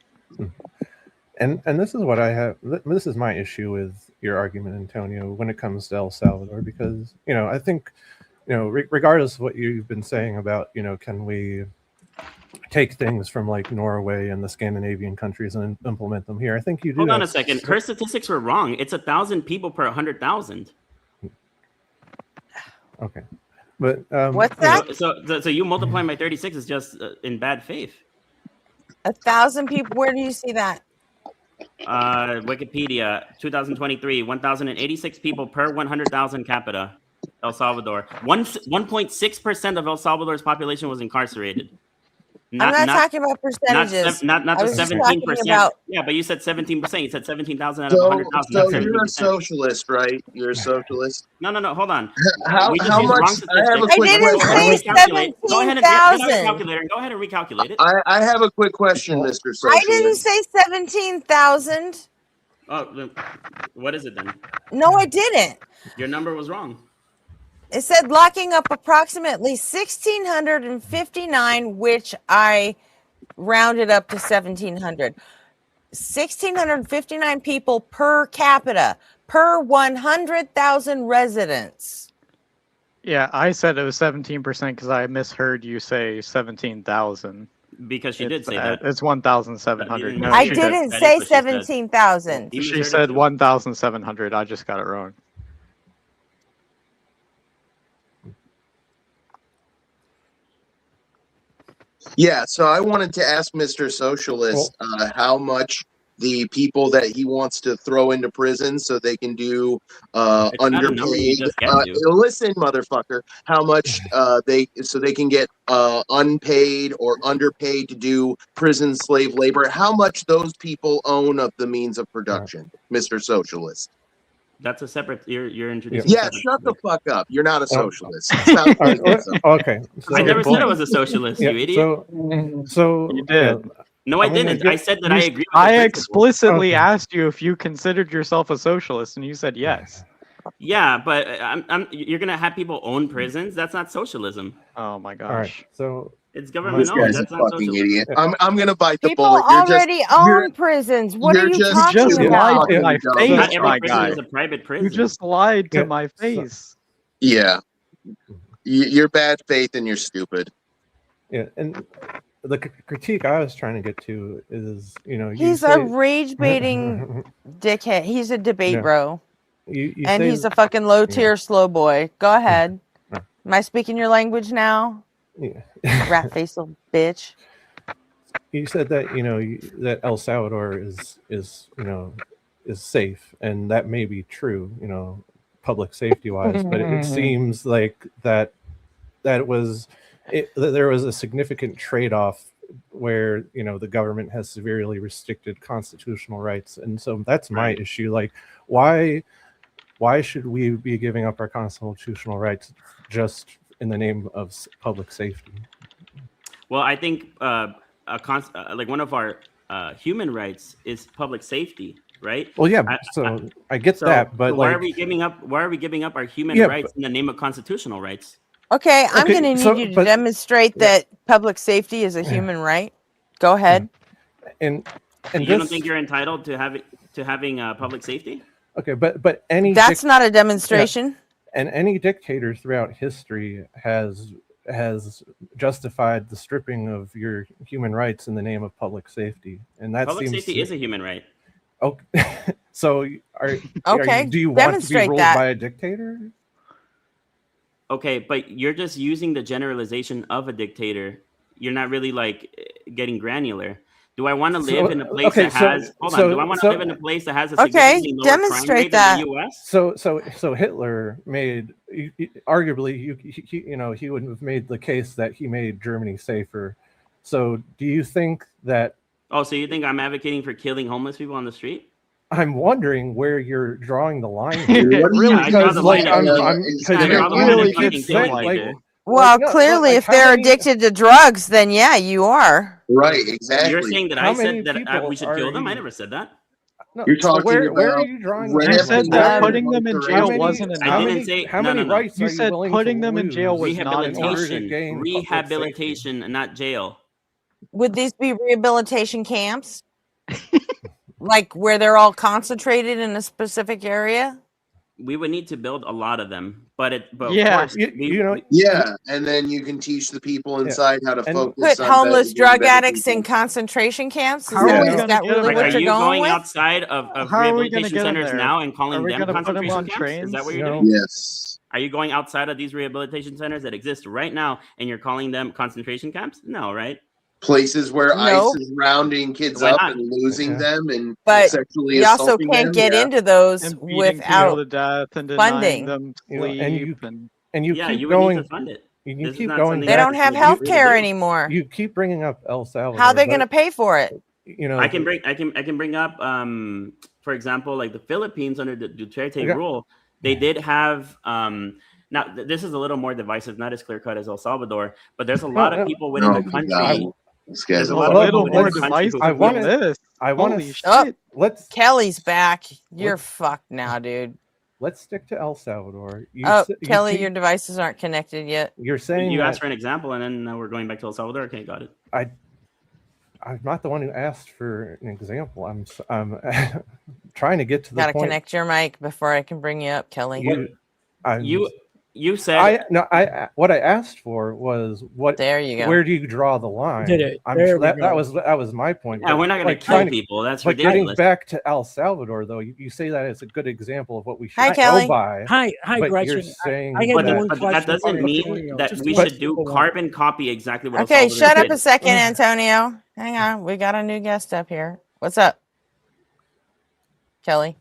And this is what I have. This is my issue with your argument, Antonio, when it comes to El Salvador, because I think regardless of what you've been saying about can we take things from like Norway and the Scandinavian countries and implement them here, I think you do. Hold on a second. Her statistics were wrong. It's 1,000 people per 100,000. Okay, but what's that? So you multiplying by 36 is just in bad faith. 1,000 people. Where do you see that? Wikipedia, 2023, 1,086 people per 100,000 capita. El Salvador. 1.6% of El Salvador's population was incarcerated. I'm not talking about percentages. Not the 17%. Yeah, but you said 17%. You said 17,000 out of 100,000. So you're a socialist, right? You're a socialist. No. Hold on. How much? I have a quick question. Go ahead and get out your calculator and go ahead and recalculate it. I have a quick question, Mr. Socialist. I didn't say 17,000. Oh, what is it then? No, I didn't. Your number was wrong. It said locking up approximately 1,659, which I rounded up to 1,700. 1,659 people per capita, per 100,000 residents. Yeah, I said it was 17% because I misheard you say 17,000. Because she did say that. It's 1,700. No, I didn't say 17,000. She said 1,700. I just got it wrong. Yeah, so I wanted to ask Mr. Socialist how much the people that he wants to throw into prison so they can do underpaid. Listen, motherfucker, how much they can get unpaid or underpaid to do prison slave labor. How much those people own of the means of production, Mr. Socialist? That's a separate. You're introducing. Yeah, shut the fuck up. You're not a socialist. Stop okay. So, I never said I was a socialist, you idiot. So you did. No, I didn't. I said that I agree. I explicitly asked you if you considered yourself a socialist, and you said yes. Yeah, but you're gonna have people own prisons. That's not socialism. Oh my gosh. All right, so it's government owned. That's not fucking socialism. idiot. I'm gonna bite the People bullet. already own prisons. What are you talking about? Lied to my face, Not every my prison guy. is a private prison. You just lied to my face. Yeah, you're bad faith and you're stupid. Yeah, and the critique I was trying to get to is, he's a rage baiting dickhead. He's a debate bro. And he's a fucking low tier slow boy. Go ahead. Am I speaking your language now? Yeah. Rat face little bitch. you said that that El Salvador is is safe, and that may be true, public safety wise. But it seems like that there was a significant trade off where the government has severely restricted constitutional rights, and so that's my issue. Like, why should we be giving up our constitutional rights just in the name of public safety? Well, I think like one of our human rights is public safety, right? Well, yeah. I get that, but why like, are we giving up? Why are we giving up our human rights in the name of constitutional rights? Okay, I'm going to need you to demonstrate that public safety is a human right. Go ahead. And you don't think you're entitled to having public safety? Okay, but that's not a demonstration. Yeah. And any dictator throughout history has justified the stripping of your human rights in the name of public safety, and that public safety is a human right. Okay, so do you want to be ruled by a dictator? Okay, but you're just using the generalization of a dictator. You're not really like getting granular. Do I want to live in a place that has? Hold on. Do I want to live in a place that has a significantly lower crime rate than the U.S.? So Hitler made arguably he would have made the case that he made Germany safer. So do you think that? Oh, so you think I'm advocating for killing homeless people on the street? I'm wondering where you're drawing the line. Well, clearly, if they're addicted to drugs, then yeah, you are. Right, exactly. You're saying that I said that we should kill them? I never said that. No, you're talking where about are you drawing? You said that putting them in jail wasn't enough. I didn't say how many rights. You said putting them in jail was not enough. Rehabilitation, not jail. Would these be rehabilitation camps? Like where they're all concentrated in a specific area? We would need to build a lot of them, but of course, and then you can teach the people inside how to focus. Put homeless drug addicts in concentration camps. Is that really what you're going with? Are you going outside of rehabilitation centers now and calling them concentration camps? Is that what you're doing? Yes. Are you going outside of these rehabilitation centers that exist right now and you're calling them concentration camps? No, right? Places where ICE is rounding kids up and losing them and sexually you also assaulting can't them. get into those and without to death and funding. Them sleep and you keep you going. Would need to fund it. You keep going. They don't have health care anymore. You keep bringing up El Salvador. How are they going to pay for it? I can bring up, for example, like the Philippines under the Duterte rule. They did have. Now this is a little more divisive, not as clear cut as El Salvador, but there's a lot of people within the country. There's a little more divisive. I want to. Let's. Kelly's back. You're fucked now, dude. Let's stick to El Salvador. Kelly, your devices aren't connected yet. You're saying you asked for an example, and then we're going back to El Salvador. Okay, got it. I'm not the one who asked for an example. I'm trying to get to the point. Gotta connect your mic before I can bring you up, Kelly. You said what I asked for was what. There you go. Where do you draw the line? That was my point. Yeah, we're not going to kill people. That's ridiculous. Getting back to El Salvador, though, you say that it's a good example of what we should go by. Hi, but Gretchen. You're saying that doesn't mean that we should do carbon copy exactly what. Okay, shut up a second, Antonio. Hang on, we got a new guest up here. What's up, Kelly?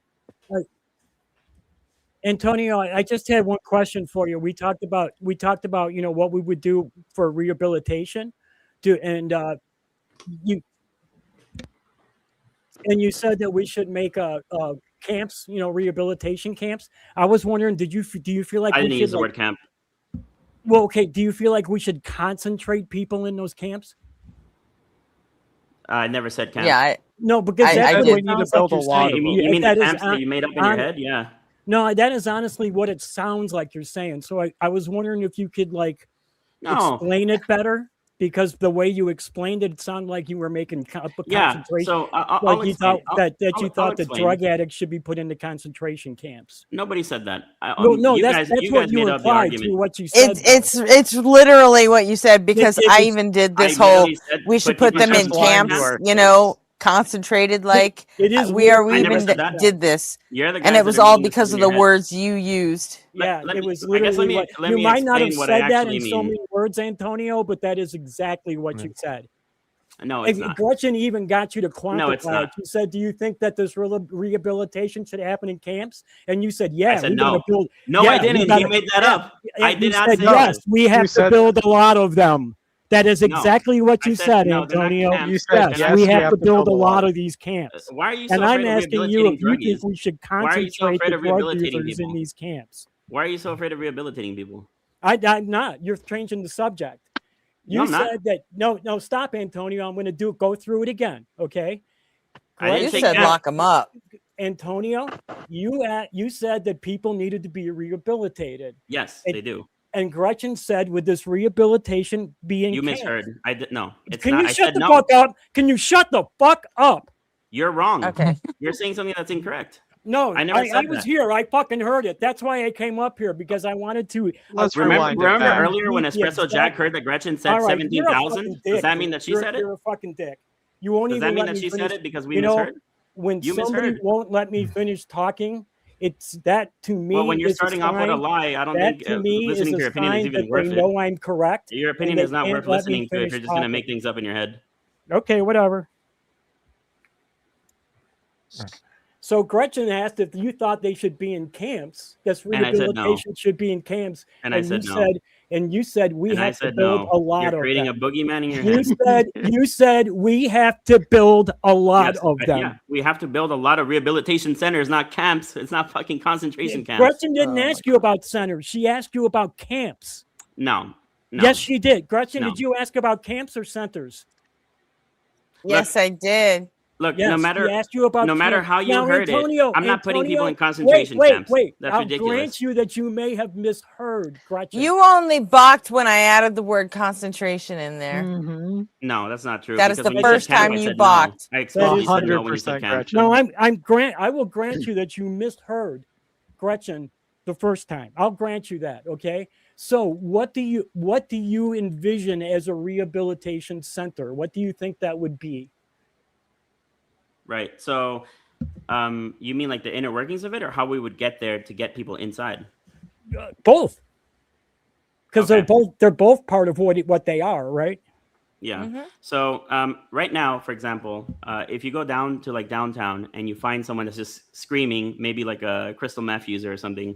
Antonio, I just had one question for you. We talked about what we would do for rehabilitation, and you said that we should make camps, rehabilitation camps. I was wondering, do you feel like I didn't use the word camp? Well, okay. Do you feel like we should concentrate people in those camps? I never said camp. Yeah, no, because that's what we need to build a lot. You mean the camps that you made up in your head? Yeah. No, that is honestly what it sounds like you're saying. So I was wondering if you could explain it better, because the way you explained it, it sounded like you were making concentration. So you thought that drug addicts should be put into concentration camps. Nobody said that. That's what you implied through what you said. It's literally what you said, because I even did this whole. We should put them in camps. Concentrated like it is. We even did this, and it was all because of the words you used. Yeah, it was literally. You might not have said that in so many words, Antonio, but that is exactly what you said. No, it's not. Gretchen even got you to quantify No, it's it. not. She said, "Do you think that this rehabilitation should happen in camps?" And you said, "Yeah, I said we got to no. build." No, yeah, I didn't. You made that up. I did you not said, say yes, that. we have to build a lot of them. That is No. exactly what I you said, said, no, they're not Antonio. camps. You They're said, not yes, we camps. have to build a lot of these camps. Why are you so And afraid I'm of asking you rehabilitating if you think druggies? we should Why are you so concentrate afraid the of drug rehabilitating users in people? these camps. Why are you so afraid of rehabilitating people? I'm not. You're changing the subject. No, You I'm not. said that no, stop, Antonio. I'm going to go through it again. Okay. I didn't You say said camp. lock them up. Antonio, you said that people needed to be rehabilitated. Yes, and, they do. And Gretchen said, "Would this rehabilitation be in You camps?" misheard. I did no. It's Can not. you I shut said the no. fuck up? Can you shut the fuck up? You're wrong. Okay. You're saying something that's incorrect. No, I never said I was that. here. I fucking heard it. That's why I came up here, because I wanted to. Remember earlier when Espresso Jack heard that Gretchen said All right, 17,000? Does that mean that she said it? You're a fucking dick. You won't Does even that mean let that me she finish. said it because we you know, misheard? when You somebody misheard. won't let me finish talking, it's that to me. Well, when you're is starting a off with a sign, lie, I don't that think to me listening is to a your opinion is sign even that worth they it. know I'm correct. Your and opinion they is not can't worth let me listening to if finish you're just going to talking. make things up in your head. Okay, whatever. So Gretchen asked if you thought they should be in camps. This And I said no. rehabilitation should be in camps. And I said you no. you said we And I have to said build no. a lot You're of creating them. a boogeyman in your You head. said we have to build a lot of them. Yeah, we have to build a lot of rehabilitation centers, not camps. It's not fucking concentration camps. Gretchen didn't ask you about centers. She asked you about camps. No. Yes, she did. Gretchen, No. did you ask about camps or centers? Yes, I did. Look, Yes, no she matter asked you about how camps. you Now, heard Antonio, it, I'm not putting people in Antonio, concentration camps. Wait. That's I'll ridiculous. grant you that you may have misheard, Gretchen. You only balked when I added the word concentration in there. Mm-hmm. No, that's not true. That is because the when first you said camp, time I you said balked. No. I explicitly said no when you 100% said camp. Gretchen. No, I will grant you that you misheard, Gretchen, the first time. I'll grant you that. Okay. So what do you envision as a rehabilitation center? What do you think that would be? Right. So, you mean like the inner workings of it, or how we would get there to get people inside? Both. Because they're both part of what they are, right? Yeah. Mm-hmm. So right now, for example, if you go down to like downtown and you find someone that's just screaming, maybe like a crystal meth user or something,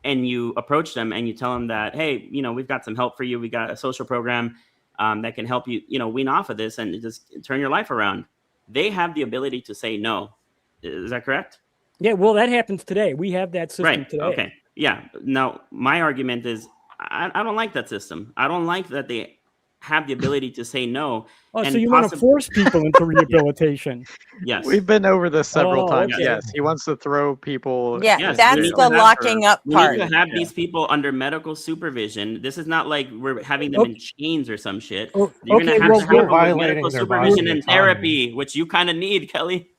and you approach them and you tell them that, hey, we've got some help for you. We got a social program that can help you, wean off of this and just turn your life around. They have the ability to say no. Is that correct? Yeah. Well, that happens today. We have that system today. Okay. Yeah. Now, my argument is I don't like that system. I don't like that they have the ability to say no. Oh, so you want to force people into rehabilitation? Yes. We've been over this several times. okay. Yes, he wants to throw people. Yeah, Yes, that's we need the to have- locking up We part. need to have these people under medical supervision. This is not like we're having them in chains or some shit. You're okay, gonna have well, to have them with violating medical their supervision bodily and autonomy. therapy, which you kind of need, Kelly.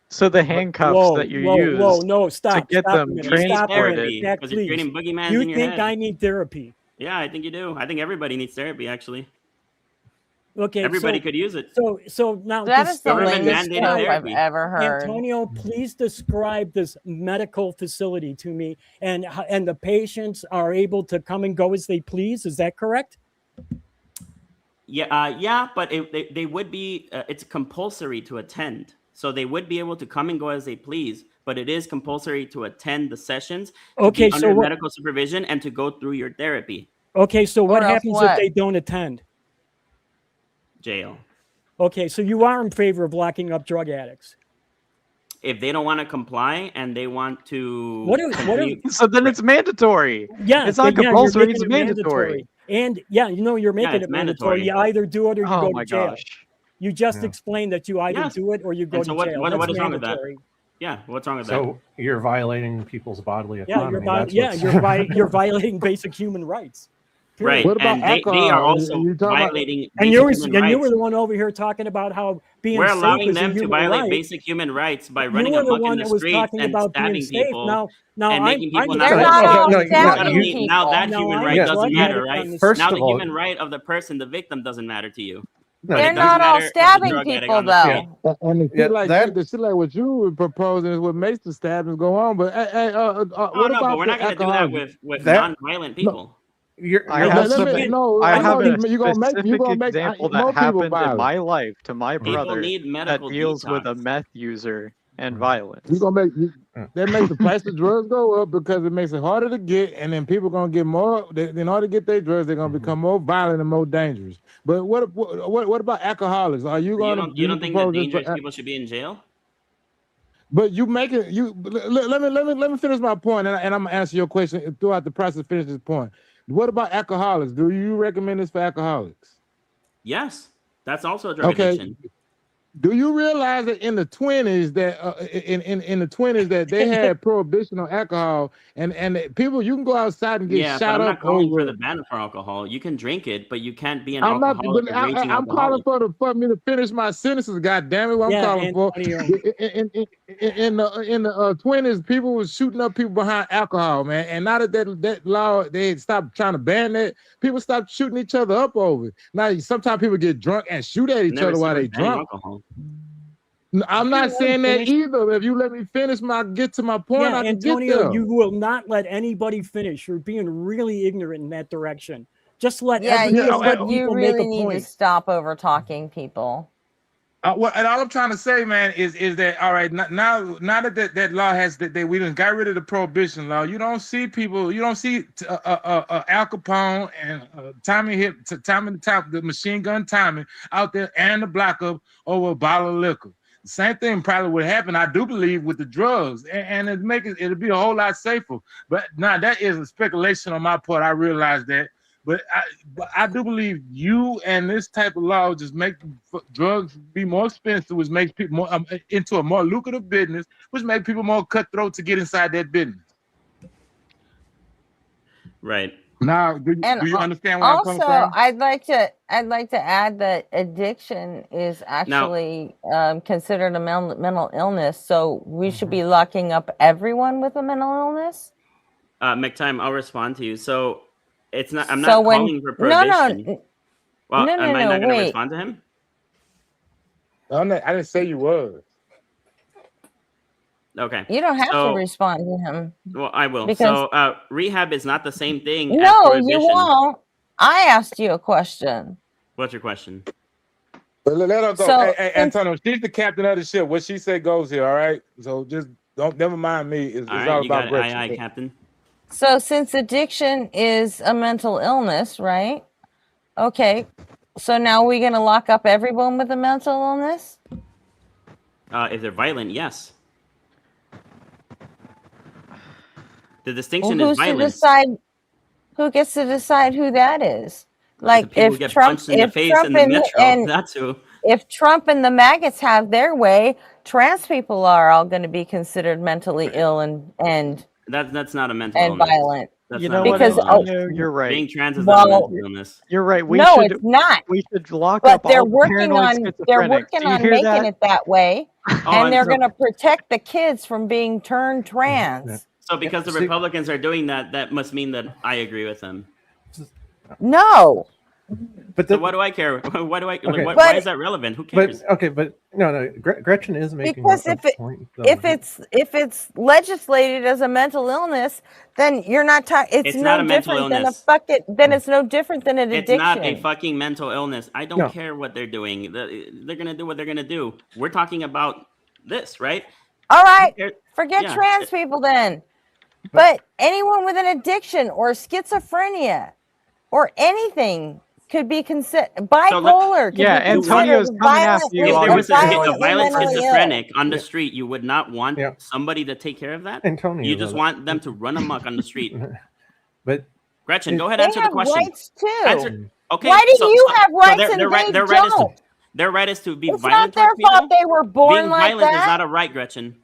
So the handcuffs Whoa, that you whoa, use whoa, no, stop, to get stop a them minute, You need stop a minute, therapy Jack, because you're please. creating boogeyman You in your think head. I need therapy? Yeah, I think you do. I think everybody needs therapy, actually. Okay, Everybody could use it. So now That is the Government lamest mandated trope I've therapy. ever heard. Antonio, please describe this medical facility to me, and the patients are able to come and go as they please. Is that correct? Yeah, but they would be. It's compulsory to attend, so they would be able to come and go as they please. But it is compulsory to attend the sessions, to Okay, be so under what- medical supervision, and to go through your therapy. Okay, so what Or else happens what? if they don't attend? Jail. Okay, so you are in favor of locking up drug addicts. If they don't want to comply and they want to, What if- So then it's mandatory. Yeah, It's not you're compulsory. making It's it mandatory. And yeah, you're making it's it mandatory. mandatory. You either do it or you Oh go to my jail. gosh. You just explained that you either Yes. do it or you go And so to what- jail. what That's is wrong with that? mandatory. Yeah, what's wrong with So you're violating people's bodily Yeah, autonomy. you're violating basic human rights. that? Right. What about and they alcohol? are also You talking about- violating And you basic human were rights. the one over here talking about how being We're safe allowing is a them to human violate right. basic human rights by You running were the amok one in the that was streets talking and about being stabbing safe. people Now and making people They're not not all guilty. stabbing Suddenly, people. now that No, human I'm right a doesn't drug matter, addict right? on the First Now of the all- human right of the person, the victim, doesn't matter to you. No, But it They're does not all matter of the stabbing drug addict people, on the street. though. And the Yeah, shit like that- the shit like what you were proposing is what makes the stabbings go on. But Oh what no, about but we're not the going to do alcohol? that with That- non-violent people. I have let some. me, no, I I have know a you're gonna specific make example that more people happened in violent. my life to my People brother need that medical deals with a detox. meth user and You're violence. gonna that makes the price of drugs go up because it makes it harder to get, and then people gonna get more. In order to get their drugs, they're gonna become more violent and more dangerous. But what about alcoholics? Are you You gonna don't do you you don't think that propose this? dangerous people should be in jail? But you make it. Let me finish my point, and I'm gonna answer your question throughout the process. Finish this point. What about alcoholics? Do you recommend this for alcoholics? Yes, that's also a drug Okay. addiction. Do you realize that in the 20s that in the 20s that they had prohibition on alcohol and that people you can go outside and get Yeah, but shot I'm up not calling for over. the ban for alcohol. You can drink it, but you can't be an I'm not. alcoholic, But a raging I'm calling alcoholic. for me to finish my sentences. God damn it! What I'm Yeah, calling for. Antonio. In the 20s, people was shooting up people behind alcohol, man. And now that law they stopped trying to ban that, people stopped shooting each other up over it. Now sometimes people get drunk and shoot at each Never other said while we're they banning drunk. alcohol. I'm not saying that either. If you let me get to my point, Yeah, I can get Antonio, there. you will not let anybody finish. You're being really ignorant in that direction. Just let Yeah, you people make a really need to point. stop over talking people. And all I'm trying to say, man, is that all right? Now that law has that we done got rid of the prohibition law. You don't see people. You don't see Al Capone and Tommy the machine gun Tommy out there and the block up over a bottle of liquor. The same thing probably would happen, I do believe, with the drugs, and it'll be a whole lot safer. But now that is a speculation on my part. I realize that. But I do believe you and this type of law just make drugs be more expensive, which makes people more into a more lucrative business, which makes people more cutthroat to get inside that business. Right. Now, do you understand where I'm coming Also, from? I'd like to add that addiction is actually considered a mental illness. So we should be locking up everyone with a mental illness. McTime, I'll respond to you. So it's not. I'm not calling for prohibition. Well, am I not going to respond to him? I didn't say you was. Okay. You don't have to respond to him. Well, I will. Because So rehab is not the same thing as no, prohibition. you won't. I asked you a question. What's your question? But let her go. So, hey, Antonio, she's the captain of the ship. What she said goes here, all right? So just never mind me. It's all about Gretchen. Aye, Captain. So since addiction is a mental illness, right? Okay. So now we're going to lock up everyone with a mental illness? If they're violent, yes. The distinction is violence. Who gets to decide who that is? Like people if get Trump, punched in the face in the metro, that's who. If Trump and the maggots have their way, trans people are all going to be considered mentally ill and that's not a mental and illness. violent. That's You not know a what, mental illness. Antonio? You're right. Being trans is not a mental illness. You're right. It's not. We should lock But up they're all the working paranoid on schizophrenics. Do you hear making that? it that way, Oh, and they're so- going to protect the kids from being turned trans. So because the Republicans are doing that, that must mean that I agree with them. No. But so what do I care? Why do I? Okay. Why is that relevant? Who cares? But no. Gretchen is making Because a point. Though. if it's legislated as a mental illness, then you're not it's not no a mental different than illness. then it's no different than an addiction. It's not a fucking mental illness. I don't No. care what they're doing. They're gonna do what they're gonna do. We're talking about this, right? All right, forget trans people then. But anyone with an addiction or schizophrenia or anything could be considered bipolar. Antonio's coming after you. If there was a violent mentally schizophrenic on the street, you would not want somebody to take care of that. Antonio, you just want them to run amok on the street. But Gretchen, go ahead, They answer the have question. rights too. Okay. Why do you have rights and their they right is don't? their right is to be It's violent. not their towards fault people. they were born Being like violent that. is not a right, Gretchen.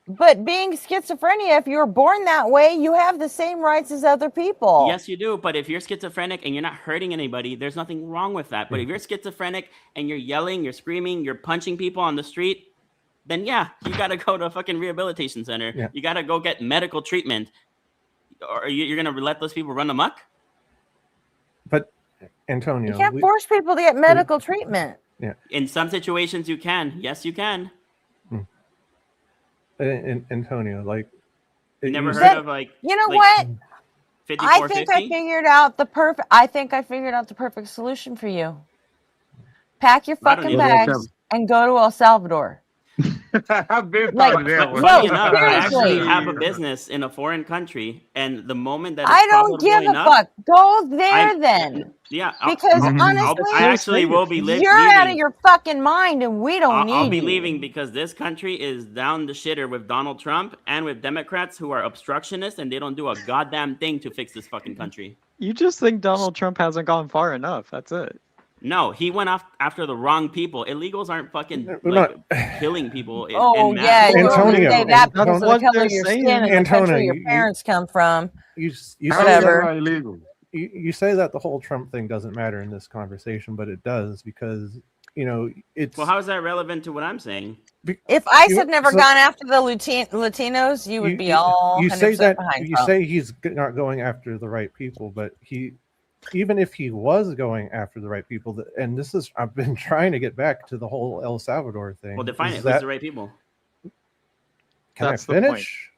But being schizophrenia, if you were born that way, you have the same rights as other people. Yes, you do. But if you're schizophrenic and you're not hurting anybody, there's nothing wrong with that. But if you're schizophrenic and you're yelling, you're screaming, you're punching people on the street, then yeah, you got to go to a fucking rehabilitation center. Yeah. You got to go get medical treatment. Or you're going to let those people run amok? But Antonio, You can't force people to get medical treatment. Yeah. In some situations, you can. Yes, you can. Antonio, like You never heard That- of like you know like what? 5450? I think I figured out the perfect. I think I figured out the perfect solution for you. Pack your I don't fucking need bags and go to El Salvador. I've been Like, thought of that one. Funny no, enough, I actually seriously. have a business in a foreign country, and the moment that it's I don't profitable give a enough, fuck. Go there I'm then. yeah. Because I actually will be you're out of leaving. your fucking mind, and we don't I'll need be you. leaving because this country is down the shitter with Donald Trump and with Democrats who are obstructionists, and they don't do a goddamn thing to fix this fucking country. You just think Donald Trump hasn't gone far enough. That's it. No, he went off after the wrong people. Illegals aren't fucking We're like not- killing people in Oh mass. yeah, you only Antonio, say that because of the what color they're of your saying. skin and the Antonio, country your parents come from. You How say is that Whatever. not illegal? you say that the whole Trump thing doesn't matter in this conversation, but it does because it's Well, how is that relevant to what I'm saying? If ICE You- had never so- gone after the Latinos, you would be all you 100% say that behind you Trump. say he's not going after the right people, but even if he was going after the right people, and this is I've been trying to get back to the whole El Salvador thing. Well, define it. is Who's that- the right people? Can That's I the point. finish?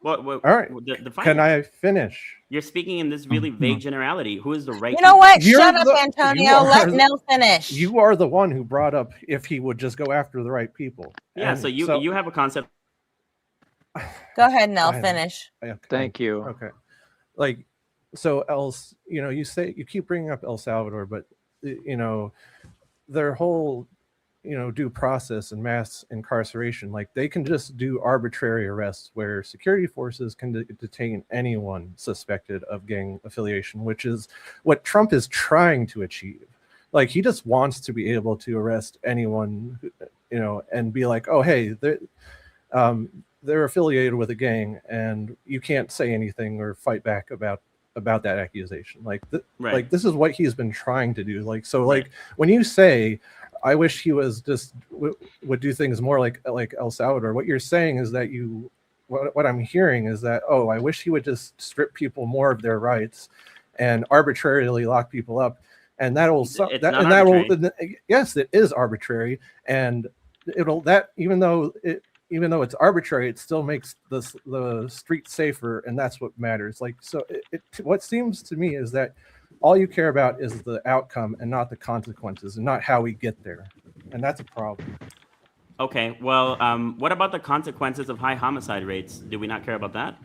What? All right. Define Can it. I finish? You're speaking in this really vague generality. Who is the right? You know what? You're Shut up, the- Antonio. you are Let the- Nell finish. You are the one who brought up if he would just go after the right people. Yeah. And So you have a concept. Go ahead, Nell. I- Finish. Thank you. Okay. Like, so else, you keep bringing up El Salvador, but their whole, due process and mass incarceration, like they can just do arbitrary arrests where security forces can detain anyone suspected of gang affiliation, which is what Trump is trying to achieve. Like he just wants to be able to arrest anyone, and be like, oh, hey, they're affiliated with a gang and you can't say anything or fight back about that accusation. Like like this is what he's been trying to do. Like, so like when you say, I wish he was just would do things more like El Salvador, what you're saying is that what I'm hearing is that, oh, I wish he would just strip people more of their rights and arbitrarily lock people up. And yes, it is arbitrary. And even though it's arbitrary, it still makes the street safer, and that's what matters. Like, so what seems to me is that all you care about is the outcome and not the consequences and not how we get there, and that's a problem. Okay. Well, what about the consequences of high homicide rates? Do we not care about that?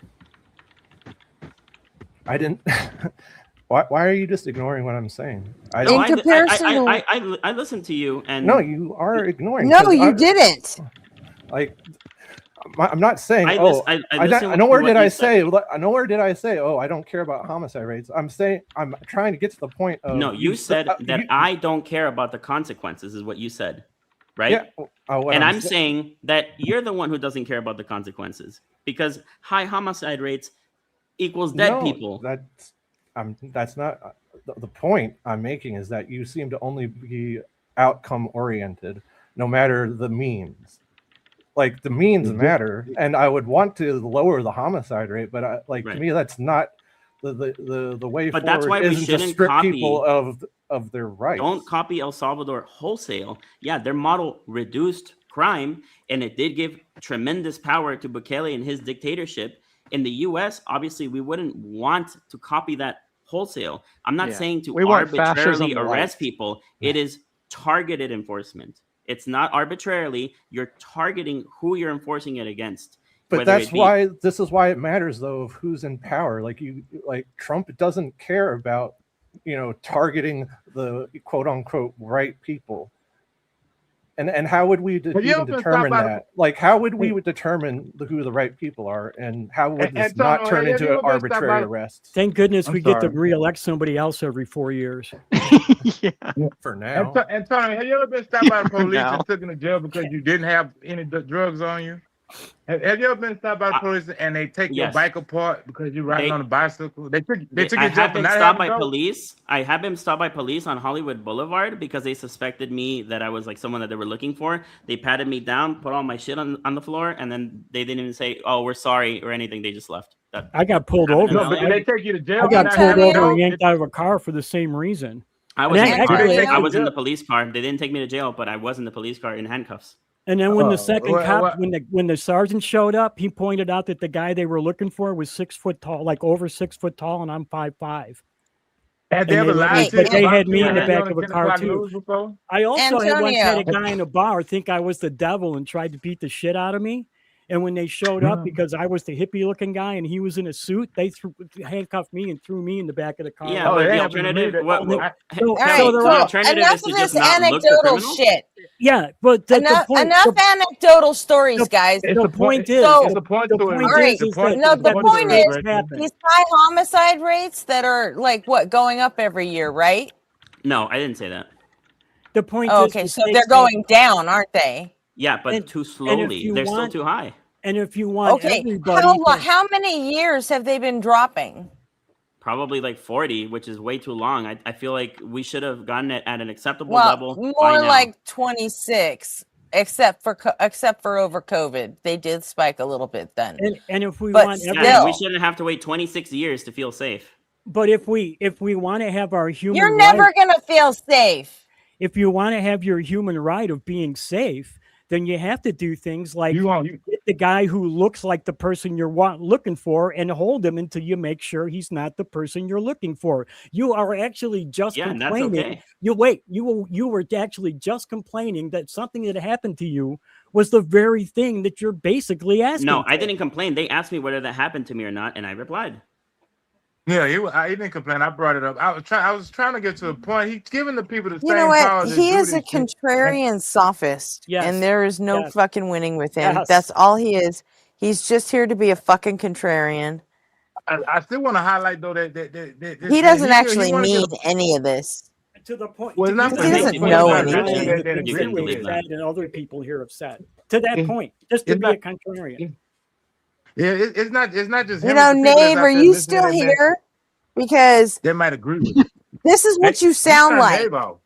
I didn't. Why are you just ignoring what I'm saying? I listened to you, and no, you are ignoring. No, you didn't. Like, I'm not saying. Nowhere did I say. Oh, I don't care about homicide rates. I'm saying I'm trying to get to the point of. No, you said that I don't care about the consequences, is what you said, right? Yeah. And I'm saying that you're the one who doesn't care about the consequences because high homicide rates equals dead people. That's not the point I'm making. Is that you seem to only be outcome oriented, no matter the means. Like the means matter, and I would want to lower the homicide rate, but to me that's not the way but forward. That's why we isn't to shouldn't strip copy people of their rights. Don't copy El Salvador wholesale. Yeah, their model reduced crime, and it did give tremendous power to Bukele and his dictatorship. In the U.S., obviously, we wouldn't want to copy that wholesale. I'm not saying to arbitrarily arrest people. It is targeted enforcement. It's not arbitrarily. You're targeting who you're enforcing it against. But this is why it matters, though, of who's in power. Like Trump doesn't care about, targeting the quote unquote right people. And how would we even determine that? Like, how would we determine who the right people are, and how would this not turn into an arbitrary arrest? Thank goodness we get to re-elect somebody else every 4 years. For now. Antonio, have you ever been stopped by the police and taken to jail because you didn't have any drugs on you? Have you ever been stopped by the police and they take your bike apart because you're riding on a bicycle? They took your I job have for been not stopped by having police. I have been stopped by police on Hollywood Boulevard because they suspected me that I was like someone that they were looking for. They patted me down, put all my shit on the floor, and then they didn't even say, "Oh, we're sorry" or anything. They just left. I got pulled over. No, but did they take you to jail? I got pulled over and yanked out of a car for the same reason. I was in the police car. They didn't take me to jail, but I was in the police car in handcuffs. And then when the second cop, what? when the sergeant showed up, he pointed out that the guy they were looking for was 6 foot tall, like over 6 foot tall, and I'm 5'5". Had they And ever lied to but you they about had me you? in the Had you on back the of a 10 car o'clock too. news before? I also once had a Antonio. guy in a bar think I was the devil and tried to beat the shit out of me. And when they showed up, because I was the hippie looking guy and he was in a suit, they handcuffed me and threw me in the back of the car. Yeah, but the alternative, So Kelly, the the alternative is to just not look for criminals. Shit. Yeah, but the Enough, point, enough anecdotal stories, guys. the point is, so, It's a point the to it. point all right. is point- No, the the point to point it, is Gretchen. these high homicide rates that are like what going up every year, right? No, I didn't say that. The point Oh, is, okay, the so stakes they're don't- going down, aren't they? Yeah, but too slowly. They're still too high. And if you want Okay, everybody, how many years have they been dropping? Probably like 40, which is way too long. I feel like we should have gotten it at an acceptable Well, level by more now. like 26, except for over COVID, they did spike a little bit then. And if we but want still, Yeah, and we shouldn't have to wait 26 years to feel safe. but if we want to have our human, you're never gonna feel safe. If you want to have your human right of being safe, then you have to do things like get the guy who looks like the person you're looking for and hold him until you make sure he's not the person you're looking for. You are actually just complaining. That's okay. You were actually just complaining that something that happened to you was the very thing that you're basically asking. No, I for. didn't complain. They asked me whether that happened to me or not, and I replied. Yeah, he didn't complain. I brought it up. I was trying to get to a point. He's giving the people the You same know what? power. He is a contrarian sophist, and there is no fucking winning with him. Yes. That's all he is. He's just here to be a fucking contrarian. I still want to highlight though that He doesn't actually wanna mean get any of this. To the point, Well, it's not He for doesn't him, but know it's not anything. that agree with it. And other people here have said to that point, just to it's be not- a contrarian. Yeah, it's not just You him. know, it's the people that's Nave, out are there you listening still to that, man. here? Because They might agree with it. this is what you sound Turn like. Nave off.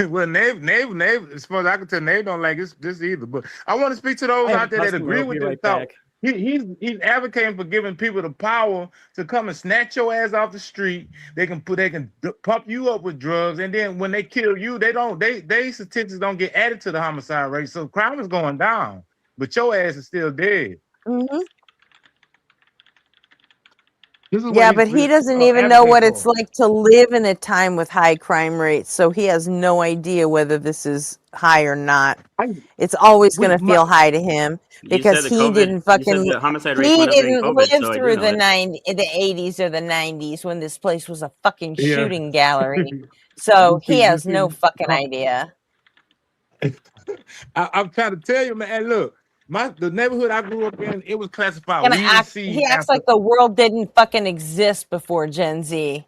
Well, Nave, as far as I can tell, Nave don't like this either. But I want to speak to those I have out there a that customer. agree I'll with be this right thought. back. He's advocating for giving people the power to come and snatch your ass off the street. They can pump you up with drugs, and then when they kill you, they statistics don't get added to the homicide rate. So crime is going down, but your ass is still dead. Mm-hmm. This is what Yeah, but he doesn't even know what it's like to live in a time with high crime rates, so he has no idea whether this is high or not. It's always going to feel high to him because said the he COVID didn't you said fucking the homicide rates he went up during didn't COVID, live so I do through know the it. the 80s or the 90s when this place was a fucking Yeah. shooting gallery. So he You has see- no fucking idea. I'm trying to tell you, man. Hey, look, the neighborhood I grew up in, it was classified Gonna weed and act, seed. he acts after- like the world didn't fucking exist before Gen Z.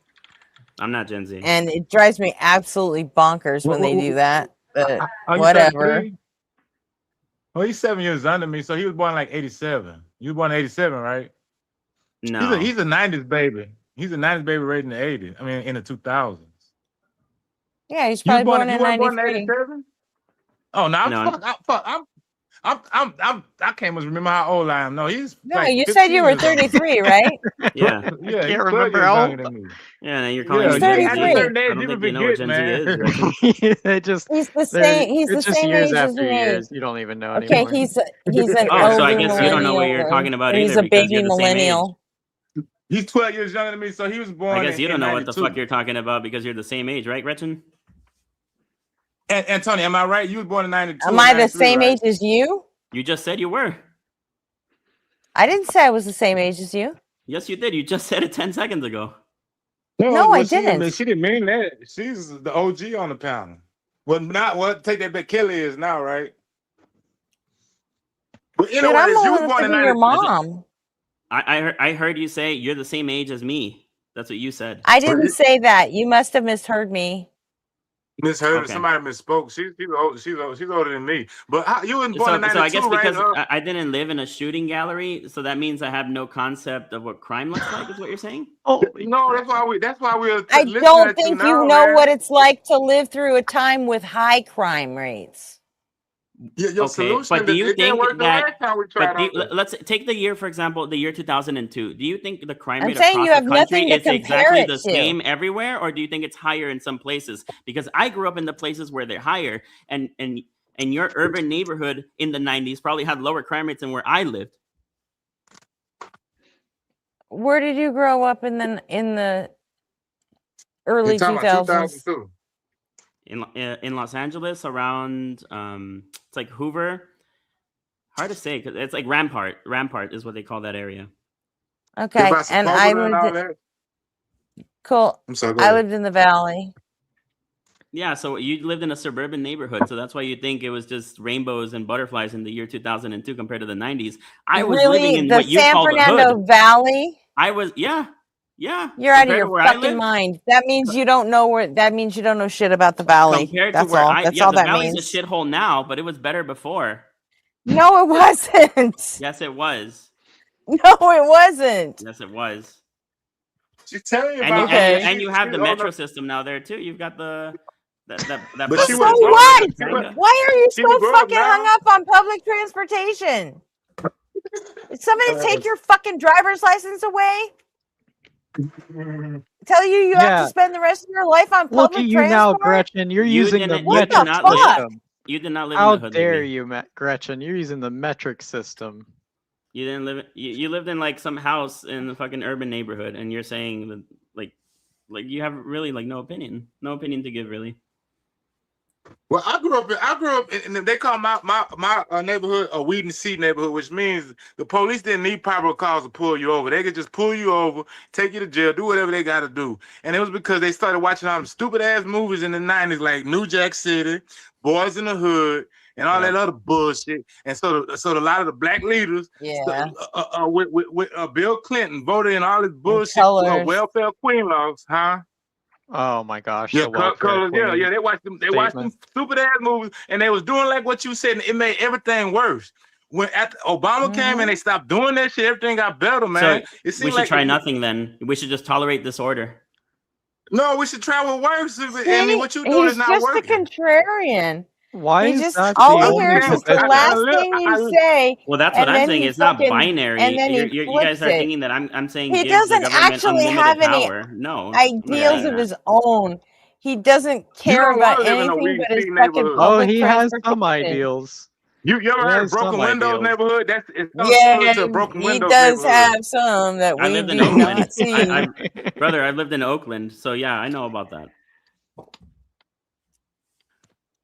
I'm not Gen Z. And it drives me absolutely bonkers when they do that. But Are you whatever. 33? Well, he's 7 years under me, so he was born like 87. You were born in 87, right? No. He's a 90s baby. He's a 90s baby raised in the 80s. I mean, in the 2000s. Yeah, he's You probably born born in you weren't born in 93. 87? Oh no, I can't much remember how old I am. No, he's No, like you said 15 you were years older. 33, right? Yeah. Yeah, he's can't 12 remember years how younger than me. Yeah, now you're calling Yeah, me yeah, Gen after Z. a certain I age, don't you think can you know what forget, Gen Z is, man. Gretchen. They just He's the they're- same. He's the it's just same years age as after me. years. You don't even know Okay, anymore. he's an Oh, so I elder guess you don't know what you're millennial, talking about and he's either a because baby you're the same age. millennial. He's 12 years younger than me, so he was born I guess you in don't know what the 92. fuck you're talking about because you're the same age, right, Gretchen? And Tony, am I right? You was born in 92. Am I the 93, same right? age as you? You just said you were. I didn't say I was the same age as you. Yes, you did. You just said it 10 seconds ago. No, I she didn't. She didn't mean that. She's the OG on the panel. Well, not what take that back. Kelly is now, right? But Dude, I'm anyways, you old was enough born to in be your 92. mom. I heard you say you're the same age as me. That's what you said. I didn't say that. You must have misheard me. Misheard. Okay. Somebody misspoke. She's older than me. But you was born in 92, So I guess right? because I didn't live in a shooting gallery, so that means I have no concept of what crime looks like. Is what you're saying? Oh no, that's why we're I listening don't at you think now, you know man. what it's like to live through a time with high crime rates. Your Okay, solution but do you it didn't think work the that? last time we But tried do, let's take the year, for example, the year 2002. Do you think the crime I'm rate saying across you the have nothing country to is compare exactly it the to. same everywhere, or do you think it's higher in some places? Because I grew up in the places where they're higher, and and your urban neighborhood in the 90s probably had lower crime rates than where I lived. Where did you grow up in the early 2000s? In Los Angeles, around it's like Hoover. Hard to say because it's like Rampart. Rampart is what they call that area. Okay, and I lived. Cool. I'm sorry, go I ahead. lived in the valley. Yeah, so you lived in a suburban neighborhood, so that's why you think it was just rainbows and butterflies in the year 2002 compared to the 90s. I was living in the what you San call Fernando the hood. Valley. I was, yeah. You're out of Compared to your where I fucking live, mind. That means you don't know where. That means you don't know shit about the valley. compared to That's where all. I, That's yeah, all the that valley's means. a shithole now, but it was better before. No, it wasn't. Yes, it was. No, it wasn't. Yes, it was. She's telling you And about and you have the metro system now there too. You've got the that But bus she So was system, what? the Tanga. Why are you She so would grow up fucking hung now. up on public transportation? Did somebody take your fucking driver's license away? Tell you have Yeah. to spend the rest of your life on Look public at you now, transport? Gretchen. You're You using the didn't. You What did metric the not live. fuck? system. You did not live in How the hood. dare Lily. you, Gretchen? You're using the metric system. You didn't live. You lived in like some house in the fucking urban neighborhood, and you're saying that like you have really like no opinion to give really. Well, I grew up in they call my neighborhood a weed and seed neighborhood, which means the police didn't need probable cause to pull you over. They could just pull you over, take you to jail, do whatever they got to do. And it was because they started watching all them stupid ass movies in the 90s, like New Jack City, Boys in the Hood, and all that other bullshit. And so a lot of the black leaders, with Bill Clinton voted in all this bullshit welfare queen laws, huh? Oh my gosh. Yeah, the welfare colors. Yeah, queen They watched them stupid ass movies, and they was doing like what you said, and it made everything worse. When after Obama came and they stopped doing that shit, everything got better, man. So It seemed we should like try nothing then. We should just tolerate disorder. No, we should try what works. I mean, what you doing is He's not just working. a contrarian. Why He is just that all the he only hears is the division? last thing you say. Well, that's what and I'm then saying. he It's not fucking- binary. And then he You flips guys are it. thinking that I'm saying He give the doesn't government actually unlimited have any power. No, I'm not ideals saying of that. his own. He doesn't You care don't want about to live in a anything weed but and his seed fucking neighborhood. Oh, public he has transportation. some ideals. You ever He heard of has broken some windows ideals. neighborhood? It's Yeah, similar to a broken he windows does neighborhood. have some that I we lived in do Oakland. not see. Brother, I lived in Oakland, so yeah, I know about that.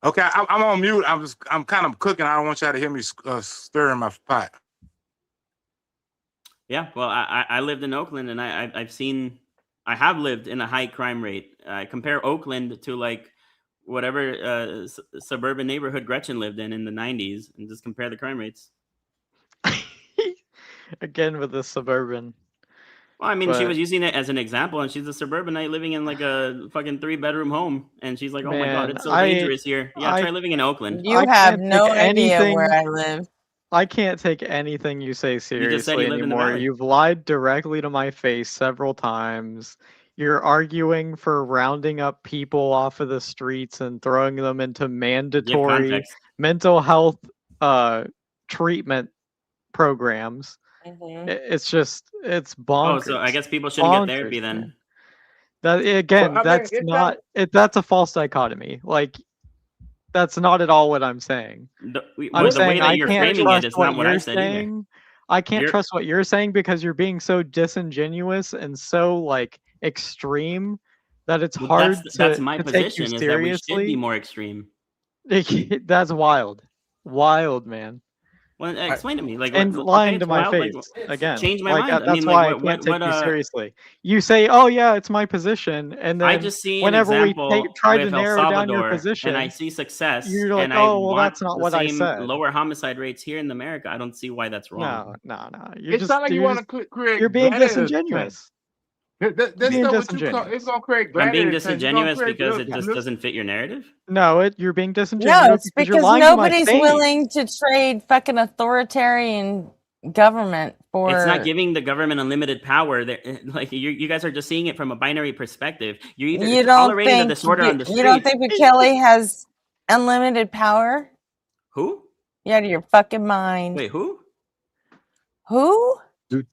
Okay, I'm on mute. I'm kind of cooking. I don't want y'all to hear me stirring my pot. Yeah, well, I lived in Oakland, and I have lived in a high crime rate. Compare Oakland to like whatever suburban neighborhood Gretchen lived in the 90s, and just compare the crime rates. Again with the suburban. Well, I mean, she But- was using it as an example, and she's a suburbanite living in like a fucking 3-bedroom home, and she's like, "Oh my god, Man, it's so dangerous here." Yeah, try I- living in Oakland. You I have can't no take idea anything- where I live. I can't take anything you say just said you seriously lived in the anymore. valley. You've lied directly to my face several times. You're arguing for rounding up people off of the streets and throwing them into mandatory context. mental health treatment programs. It's just it's bonkers. Oh, so I guess people shouldn't get Bonkers, therapy man. then. That again, Well, I mean, that's it's not it. That's a false dichotomy. Like, that's not at all what I'm saying. The way I'm saying that I you're can't framing trust it is what not what I you're said either. saying. I can't You're- trust what you're saying because you're being so disingenuous and so like extreme that it's Well, hard that's to, my to take you position is that we should be seriously. more extreme. That's wild, man. Well, explain to me, like, And what, lying okay, to it's my wild, face like, again. change my Like, mind. I that's mean, why like, I can't take you what seriously. You say, "Oh yeah, it's my position," and then I just see an whenever we example try to with El narrow down your Salvador, position, and I see success, you're like, and I "Oh well, want that's not the what I same said." lower homicide rates here in America. I don't see why that's wrong. No. You're It just sounds like you you're want to create. you're being gladiator disingenuous. That Being stuff what you call disingenuous. it's gonna create I'm being gladiator things. You're gonna disingenuous create because it little- just little- doesn't fit your narrative. No, you're being disingenuous No, it's because you're because lying to my nobody's face. willing to trade fucking authoritarian government for. It's not giving the government unlimited power. Like you guys are just seeing it from a binary perspective. You're either You don't tolerating the think disorder on the streets. you don't think Kelly has unlimited power? Who? You're out of your fucking mind. Wait, who? Who? Wait,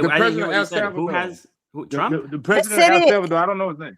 the I didn't hear president what you of said. El Who Salvador. has who? Trump? The president of El city- Salvador. I don't know his name.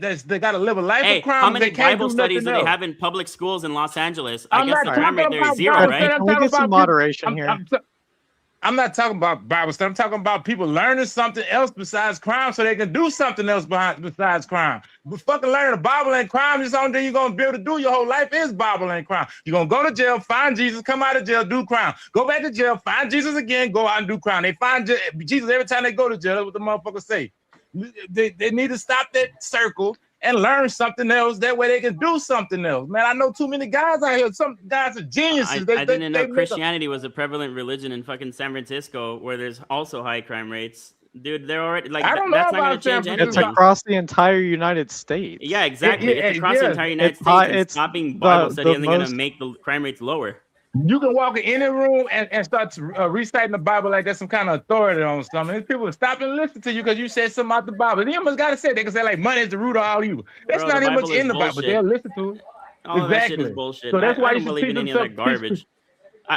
they got to live a life Hey, of crime. how many They can't Bible do studies nothing do they else. have in public schools in Los Angeles? I I'm guess not the talking crime rate there is about zero, Bible right? study. I'm Can we talking get some about people. moderation here? I'm not talking about Bible study. I'm talking about people learning something else besides crime so they can do something else besides crime. But fucking learning the Bible ain't crime. It's the only thing you're going to be able to do your whole life is Bible ain't crime. You're going to go to jail, find Jesus, come out of jail, do crime. Go back to jail, find Jesus again, go out and do crime. They find Jesus every time they go to jail. That's what the motherfuckers say. They need to stop that circle and learn something else. That way they can do something else. Man, I know too many guys out here. Some guys are geniuses. I didn't know Christianity was a prevalent religion in fucking San Francisco, where there's also high crime rates. Dude, they're already like I don't know that's not going about to change San anything. It's across the entire United States. Yeah, exactly. It's across the entire United States. And stopping Bible study isn't going to make the crime rates lower. You can walk in any room and start reciting the Bible like there's some kind of authority on something. And people will stop and listen to you because you said something out the Bible. They almost got to say, they can say like money is the root of all evil. That's Bro, not the even much Bible is in the Bible. bullshit. They'll listen to it. All of that shit is bullshit. So that's why I you don't should believe teach in them any of that garbage.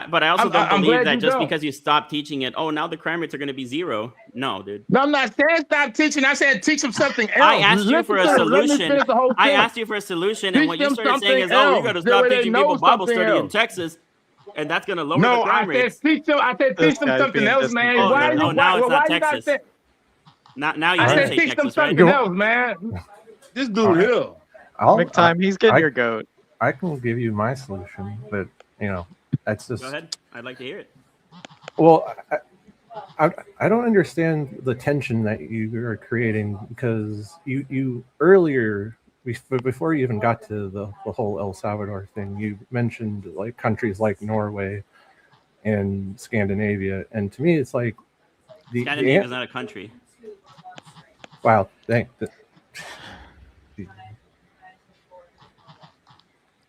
But I also don't I'm believe glad that you just don't. because you stop teaching it, oh, now the crime rates are going to be zero. No, dude. No, I'm not saying stop teaching. I said teach them something else. I asked you for a Let me solution. finish the whole I thing. asked you for a solution, Teach and what you them started saying is, something oh, you else. got to That stop way they teaching know people Bible something study in else. Texas, and that's going to lower No, the crime I rates. said teach them. I said teach them something else, man. Oh, Why no, you? now it's Why not you gotta Texas. say? Now you I did said say teach them Texas, right? something else, man. This dude here. Big time. He's getting your goat. I can give you my solution, but that's just. Go ahead. I'd like to hear it. Well, I don't understand the tension that you are creating, because you earlier, before you even got to the whole El Salvador thing, you mentioned like countries like Norway and Scandinavia, and to me it's like Scandinavia is not a country. Wow, thank.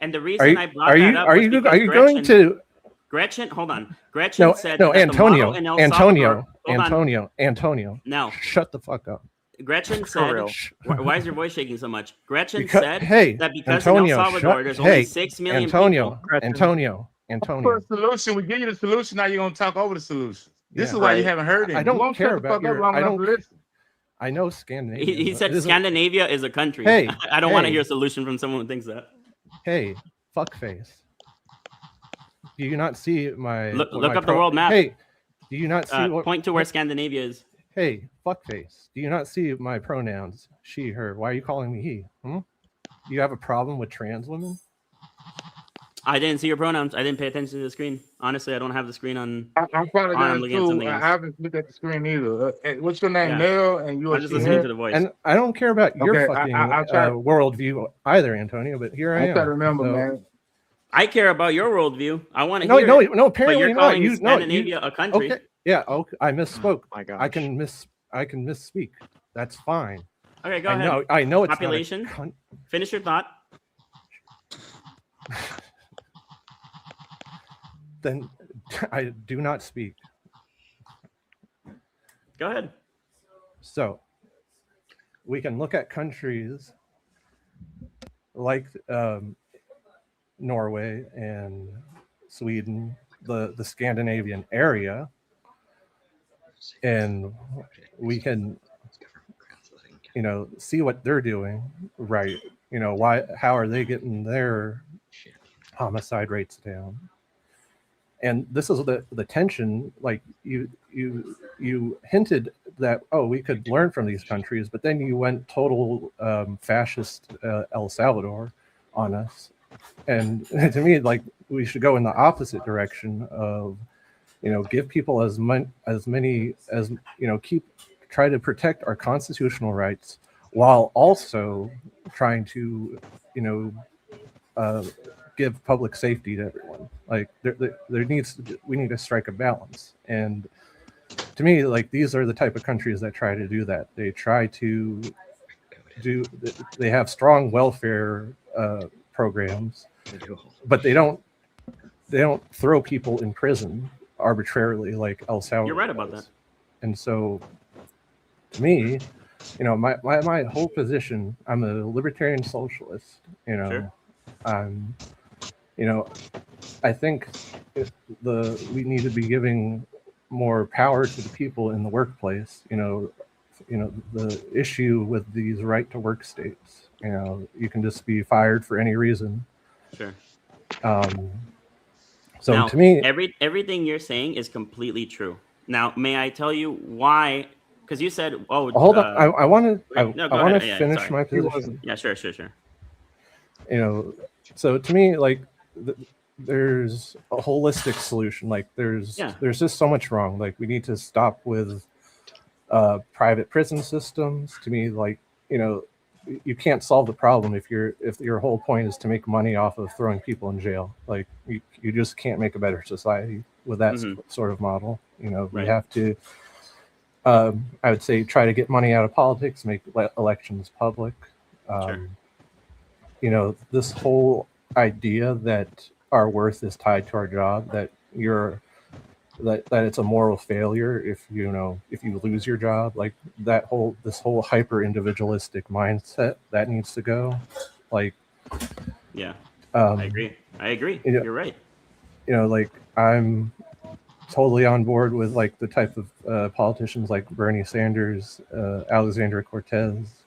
And the reason I brought that up are was you because going to? Gretchen, hold on. Gretchen said No, that Antonio, the model in El Salvador, Antonio. No, shut the fuck up. Gretchen said, why is your voice shaking so much? Gretchen Because, said hey, that because Antonio, in El Salvador there's only 6 million Antonio, people. Antonio. For a solution, we give you the solution. Now you're gonna talk over the solution. This Yeah. is why you Right. haven't heard it. I You don't won't care shut the about fuck up long I enough don't. to listen. I know Scandinavia. He said Isn't- Scandinavia is a country. Hey, I don't want to hey. hear a solution from someone who thinks that. Hey, fuckface. Do you not see my Look up the world map. Hey, do you not see what? Point to where Scandinavia is. Hey, fuckface. Do you not see my pronouns? She, her. Why are you calling me he? Do you have a problem with trans women? I didn't see your pronouns. I didn't pay attention to the screen. Honestly, I don't have the screen on. I'm probably I'm not looking at too. something I else. haven't looked at the screen either. What's your name, Yeah. Nell? And you I'm just listening to the voice. And I don't care about your Okay, fucking I'll try- worldview either, Antonio. But here I I'll am. try to remember, So- man. I care about your worldview. I want to No, hear no, it. no. But Apparently you're not. calling You no. Scandinavia a country. Okay. Yeah. Okay. I misspoke. My gosh. I can misspeak. That's fine. Okay, go I ahead. know. I know it's not a Population. Finish your thought. Then I do not speak. Go ahead. So we can look at countries like Norway and Sweden, the Scandinavian area, and we can see what they're doing right. How are they getting their homicide rates down? And this is the tension. Like you hinted that, we could learn from these countries, but then you went total fascist El Salvador on us. And to me, like, we should go in the opposite direction of, give people as many as try to protect our constitutional rights while also trying to give public safety to everyone. Like we need to strike a balance. And to me, like, these are the type of countries that try to do that. They try to they have strong welfare programs, but they don't throw people in prison arbitrarily like El Salvador. You're right about that. And so to me, my whole position, I'm a libertarian socialist, Sure. I think we need to be giving more power to the people in the workplace. The issue with these right to work states, you can just be fired for any reason. Sure. So now, to me, everything you're saying is completely true. Now, may I tell you why? Because you said, "Oh, hold on. I want to. no, I go want to ahead. Yeah, finish sorry. my position. Yeah, sure. You know, so to me, like, there's a holistic solution. Like, there's just so much wrong. Like, we need to stop with private prison systems. To me, like, you can't solve the problem if your whole point is to make money off of throwing people in jail. Like, you just can't make a better society with that sort of model. We have to, I would say, try to get money out of politics, make elections public. This whole idea that our worth is tied to our job, that it's a moral failure if you lose your job, like this whole hyper individualistic mindset, that needs to go. Like, yeah, I agree. You're right. Like, I'm totally on board with like the type of politicians like Bernie Sanders, Alexandria Cortez.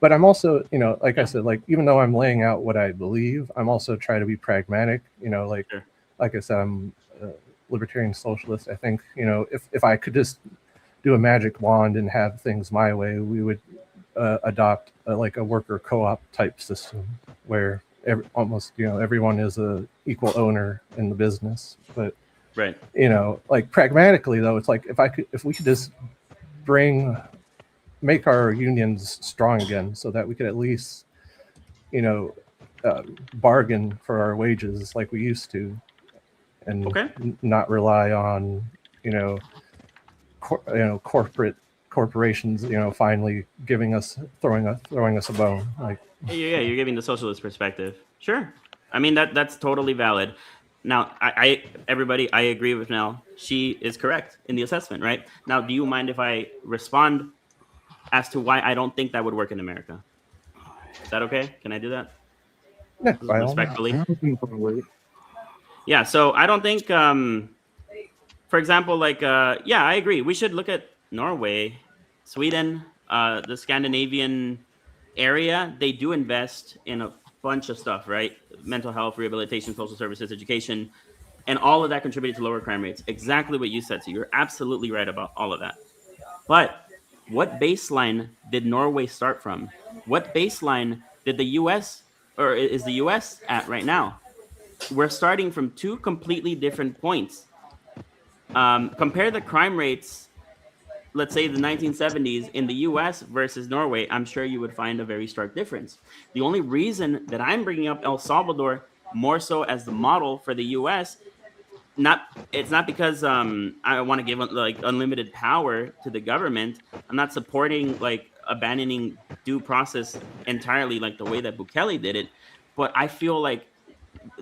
But I'm also, like I said, like, even though I'm laying out what I believe, I'm also trying to be pragmatic. Like I said, I'm a libertarian socialist. I think, if I could just do a magic wand and have things my way, we would adopt like a worker co-op type system where everyone is a equal owner in the business. But right, like, pragmatically though, it's like if we could just make our unions strong again, so that we could at least, bargain for our wages like we used to, and not rely on, corporations, finally throwing us a bone. Like, yeah, you're giving the socialist perspective. Sure, I mean that's totally valid. Now, everybody, I agree with Nell. She is correct in the assessment, right? Now, do you mind if I respond as to why I don't think that would work in America? Is that okay? Can I do that? Yeah, respectfully. Yeah, so I don't think, for example, like, I agree. We should look at Norway, Sweden, the Scandinavian area. They do invest in a bunch of stuff, right? Mental health, rehabilitation, social services, education, and all of that contributed to lower crime rates. Exactly what you said. So you're absolutely right about all of that. But what baseline did Norway start from? What baseline did the U.S. or is the U.S. at right now? We're starting from two completely different points. Compare the crime rates, let's say the 1970s in the US versus Norway. I'm sure you would find a very stark difference. The only reason that I'm bringing up El Salvador more so as the model for the US, it's not because I want to give like unlimited power to the government. I'm not supporting like abandoning due process entirely like the way that Bukele did it, but I feel like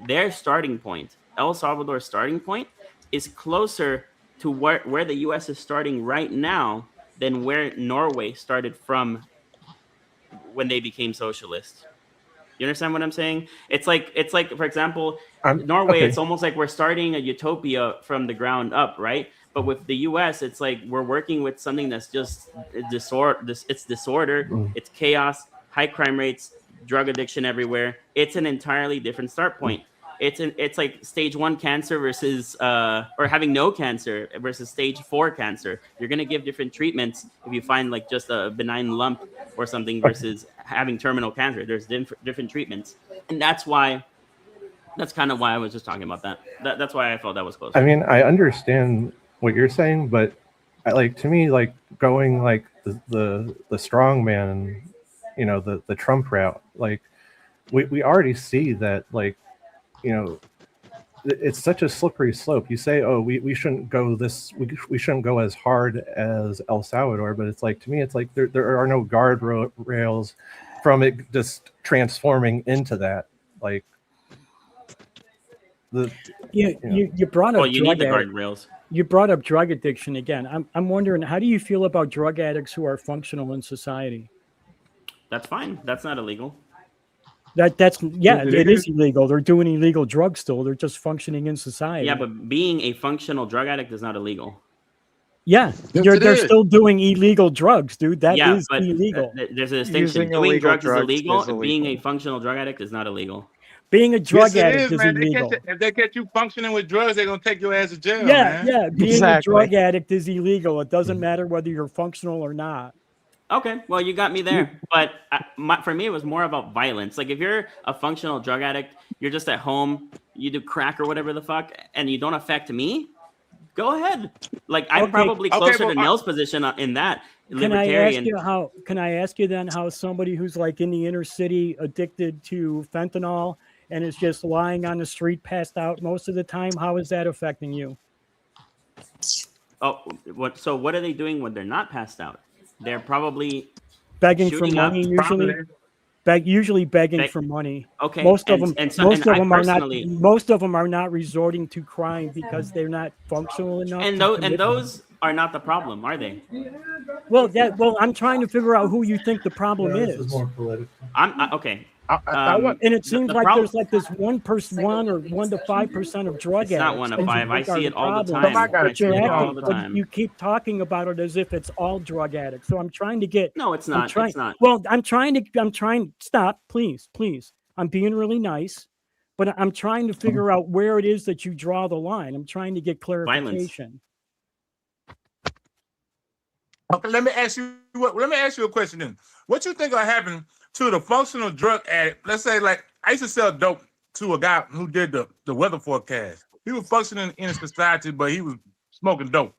their starting point, El Salvador's starting point, is closer to where the U.S. is starting right now than where Norway started from when they became socialist. You understand what I'm saying? It's like, for example, Norway, okay. It's almost like we're starting a utopia from the ground up, right? But with the U.S., it's like we're working with something that's just disorder. It's disorder. It's chaos, high crime rates, drug addiction everywhere. It's an entirely different start point. It's like stage 1 cancer versus or having no cancer versus stage 4 cancer. You're gonna give different treatments if you find like just a benign lump or something versus having terminal cancer. There's different treatments, and that's kind of why I was just talking about that. That's why I felt that was close. I mean, I understand what you're saying, but to me, like, going like the strong man, the Trump route, like, we already see that, like, it's such a slippery slope. You say, oh, we shouldn't go we shouldn't go as hard as El Salvador, but it's like, to me, it's like there are no guardrails from it just transforming into that. Like, you brought up you need the guardrails. You brought up drug addiction again. I'm wondering, how do you feel about drug addicts who are functional in society? That's fine. That's not illegal. It is illegal. They're doing illegal drugs still. They're just functioning in society. Yeah, but being a functional drug addict is not illegal. Yeah, they're still doing illegal drugs, dude. That is illegal. There's a distinction. Doing drugs is illegal. Being a functional drug addict is not illegal. Being a drug Yes, it addict is, is man. illegal. If they catch you functioning with drugs, they're gonna take your ass to jail, Yeah, man. yeah. Being Exactly. a drug addict is illegal. It doesn't matter whether you're functional or not. Okay, well, you got me there. But for me, it was more about violence. Like, if you're a functional drug addict, you're just at home, you do crack or whatever the fuck, and you don't affect me, go ahead. Like, I'm probably closer to Nell's position in that. Can I ask Libertarian. you how? Can I ask you then how somebody who's like in the inner city addicted to fentanyl and is just lying on the street passed out most of the time, how is that affecting you? Oh, what? So what are they doing when they're not passed out? They're probably Begging for shooting money up. usually. Usually begging for money. Okay, Most of and them. so- Most and of I them are not. personally- Most of them are not resorting to crime because they're not functional enough. And those are not the problem, are they? Well, I'm trying to figure out who you think the problem Yeah, is. this is more political. Okay. And it seems the like problem- there's like this 1% or 1 to 5% of drug It's addicts. not 1 to that you 5. I think are see it all the problem. time. But you're I see it all acting, the but time. you keep talking about it as if it's all drug addicts. So I'm trying to get. No, it's I'm not. trying- It's not. Well, I'm trying. Stop, please. I'm being really nice, but I'm trying to figure out where it is that you draw the line. I'm trying to get clarification. Okay, let me ask you a question then. What you think will happen to the functional drug addict? Let's say, like, I used to sell dope to a guy who did the weather forecast. He was functioning in society, but he was smoking dope.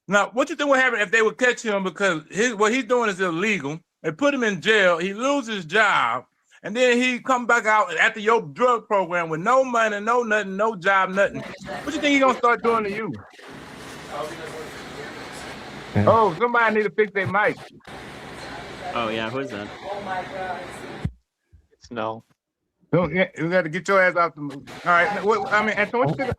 Now, what you think would happen if they would catch him because what he's doing is illegal? They put him in jail. He loses his job, and then he come back out after your drug program with no money, no nothing, no job, nothing. What you think he's gonna start doing to you? Oh, somebody need to fix their mic. Oh, yeah. Who is that? Oh my God. It's no. So, yeah, you got to get your ass out the movie. All right. Anton, what you think?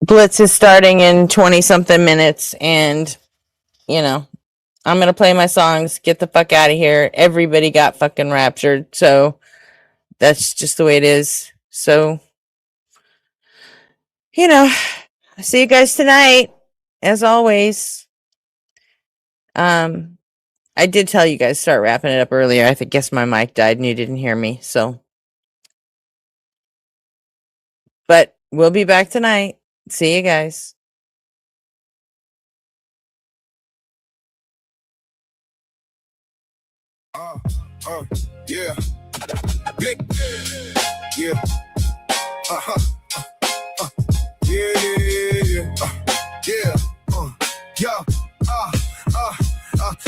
Blitz is starting in 20 something minutes, and I'm gonna play my songs, get the fuck out of here. Everybody got fucking raptured, so that's just the way it is. So I see you guys tonight, as always. I did tell you guys start wrapping it up earlier. I guess my mic died and you didn't hear me, so. But we'll be back tonight. See you guys. Yeah. Yeah. Yeah.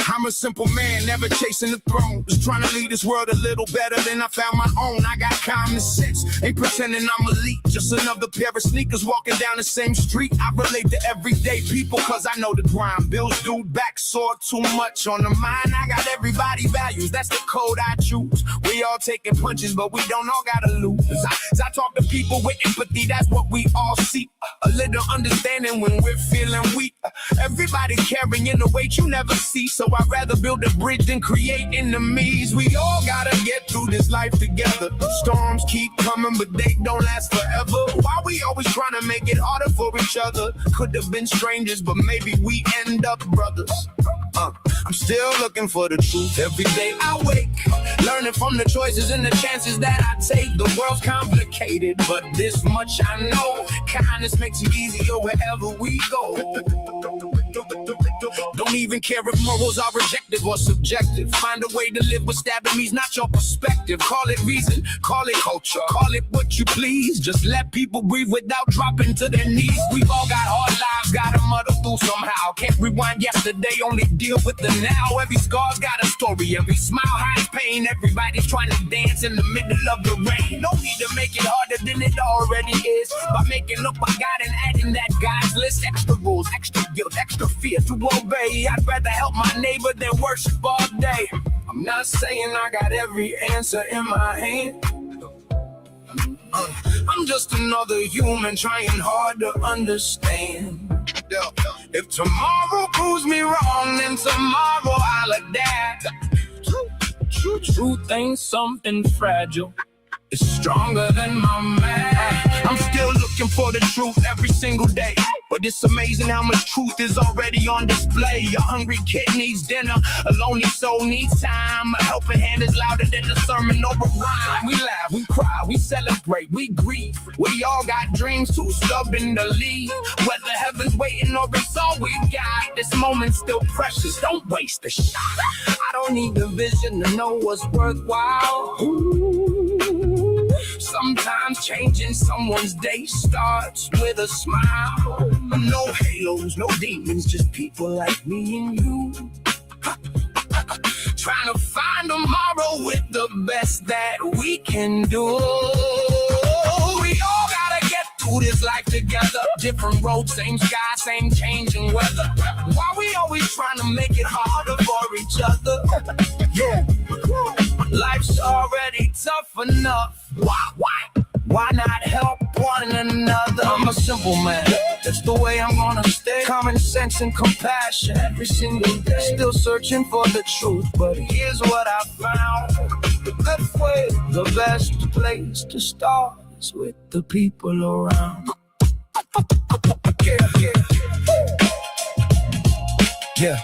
I'm a simple man, never chasing the throne. Just trying to lead this world a little better than I found my own. I got common sense, ain't pretending I'm elite. Just another pair of sneakers walking down the same street. I relate to everyday people, cause I know the grind. Bills due, back sore, too much on the mind. I got everybody values, that's the code I choose. We all taking punches, but we don't all gotta lose. I talk to people with empathy, that's what we all seek. A little understanding when we're feeling weak. Everybody carrying the weight you never see. So I'd rather build a bridge than create enemies. We all gotta get through this life together. Storms keep coming, but they don't last forever. Why we always trying to make it harder for each other? Could have been strangers, but maybe we end up brothers. I'm still looking for the truth every day I wake. Learning from the choices and the chances that I take. The world's complicated, but this much I know. Kindness makes it easier wherever we go. Don't even care if morals are rejected or subjective. Find a way to live with stabbing me's not your perspective. Call it reason, call it culture, call it what you please. Just let people breathe without dropping to their knees. We've all got hard lives, gotta muddle through somehow. Can't rewind yesterday, only deal with the now. Every scar's got a story, every smile hides pain. Everybody's trying to dance in the middle of the rain. No need to make it harder than it already is. By making up a God and adding that God's list. Extra rules, extra guilt, extra fear to obey. I'd rather help my neighbor than worship all day. I'm not saying I got every answer in my hand. I'm I'm just another human trying hard to understand. If tomorrow proves me wrong, then tomorrow I'll adapt. Truth ain't something fragile. It's stronger than my man. I'm still looking for the truth every single day. But it's amazing how much truth is already on display. A hungry kid needs dinner, a lonely soul needs time. A helping hand is louder than a sermon or a rhyme. We laugh, we cry, we celebrate, we grieve. We all got dreams too stubborn to leave. Whether heaven's waiting or it's all we got, this moment's still precious, don't waste the shot. I don't need the vision to know what's worthwhile. Sometimes changing someone's day starts with a smile. No halos, no demons, just people like me and you. Trying to find tomorrow with the best that we can do. We all gotta get through this life together. Different roads, same sky, same changing weather. Why we always trying to make it harder for each other? Yeah, life's already tough enough. Why not help one another? I'm a simple man, that's the way I'm gonna stay. Common sense and compassion every single day. Still searching for the truth, but here's what I found. The best place to start is with the people around. Yeah.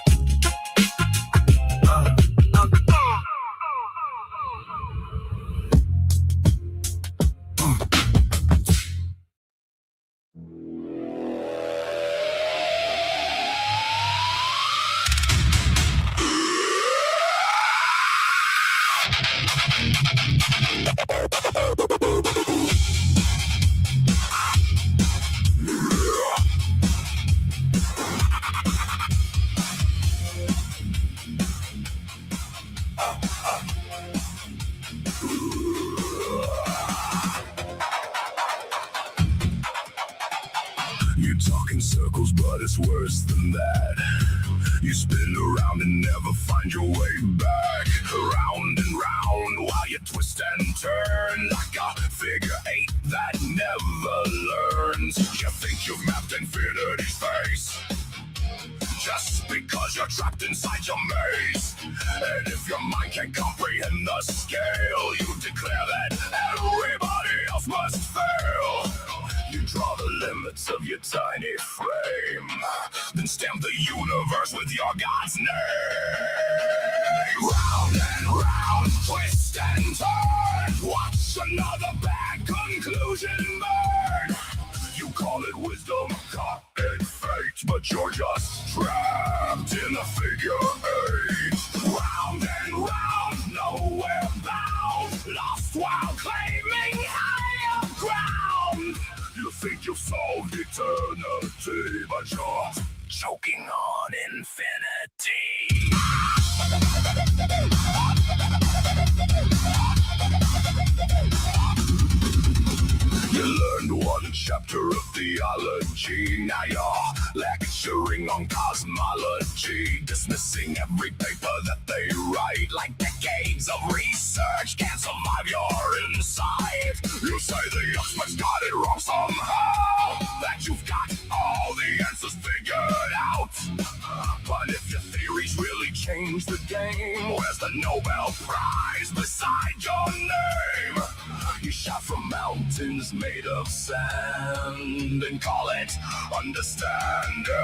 You talk in circles, but it's worse than that. You spin around and never find your way back. Round and round while you twist and turn like a figure eight that never learns. You think you've mapped infinity's face just because you're trapped inside your maze. And if your mind can't comprehend the scale, you declare that everybody else must fail. You draw the limits of your tiny frame, then stamp the universe with your God's name. Round and round, twist and turn, watch another bad conclusion burn. You call it wisdom, call it fate, but you're just trapped in a figure eight. Round and round, nowhere bound, lost while claiming higher ground. You think you've solved eternity, but you're choking on infinity. You learned one chapter of theology, now you're lecturing on cosmology, dismissing every paper that they write like decades of research can't survive your insight. You say the experts got it wrong somehow, that you've got all the answers figured out. But if your theories really change the game, where's the Nobel Prize beside your name? You shout from mountains made of sand and call it understanding.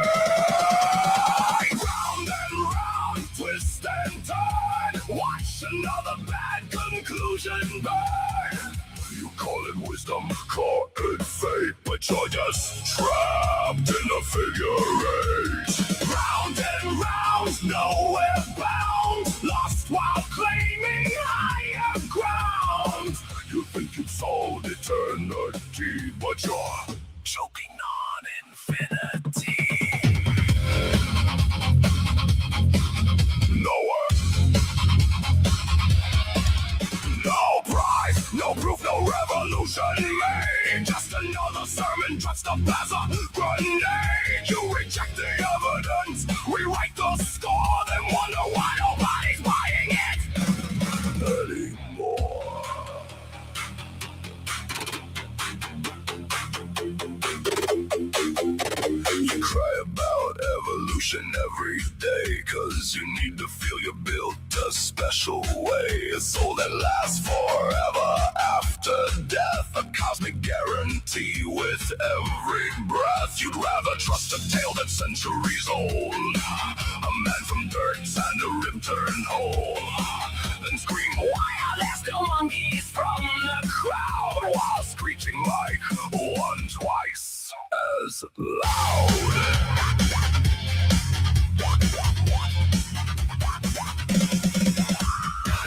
Round and round, twist and turn, watch another bad conclusion burn. You call it wisdom, call it fate, but you're just trapped in a figure eight. Round and round, nowhere bound, lost while claiming higher ground. You think you've solved eternity, but you're choking on infinity. Nowhere. No prize, no proof, no revolution made. Just another sermon dressed up as a grenade. You reject the evidence, rewrite the score, then wonder why nobody's buying it anymore. need to feel you're built a special way, a soul that lasts forever after death, a cosmic guarantee with every breath. You'd rather trust a tale that's centuries old, a man from dirt and a rib turned whole, than scream, why are there still monkeys from the crowd, while screeching like one twice as loud.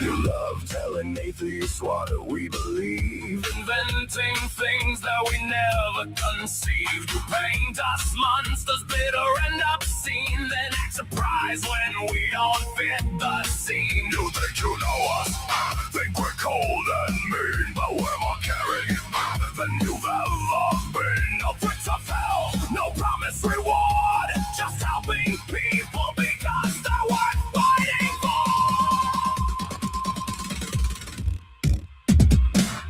You love telling atheists what we believe, inventing things that we never conceived. You paint us monsters bitter and obscene, then act surprised when we don't fit the scene. You think you know us, think we're cold and mean, but we're more caring than you've ever been. No threats of hell, no promised reward, just helping people because they're worth fighting for.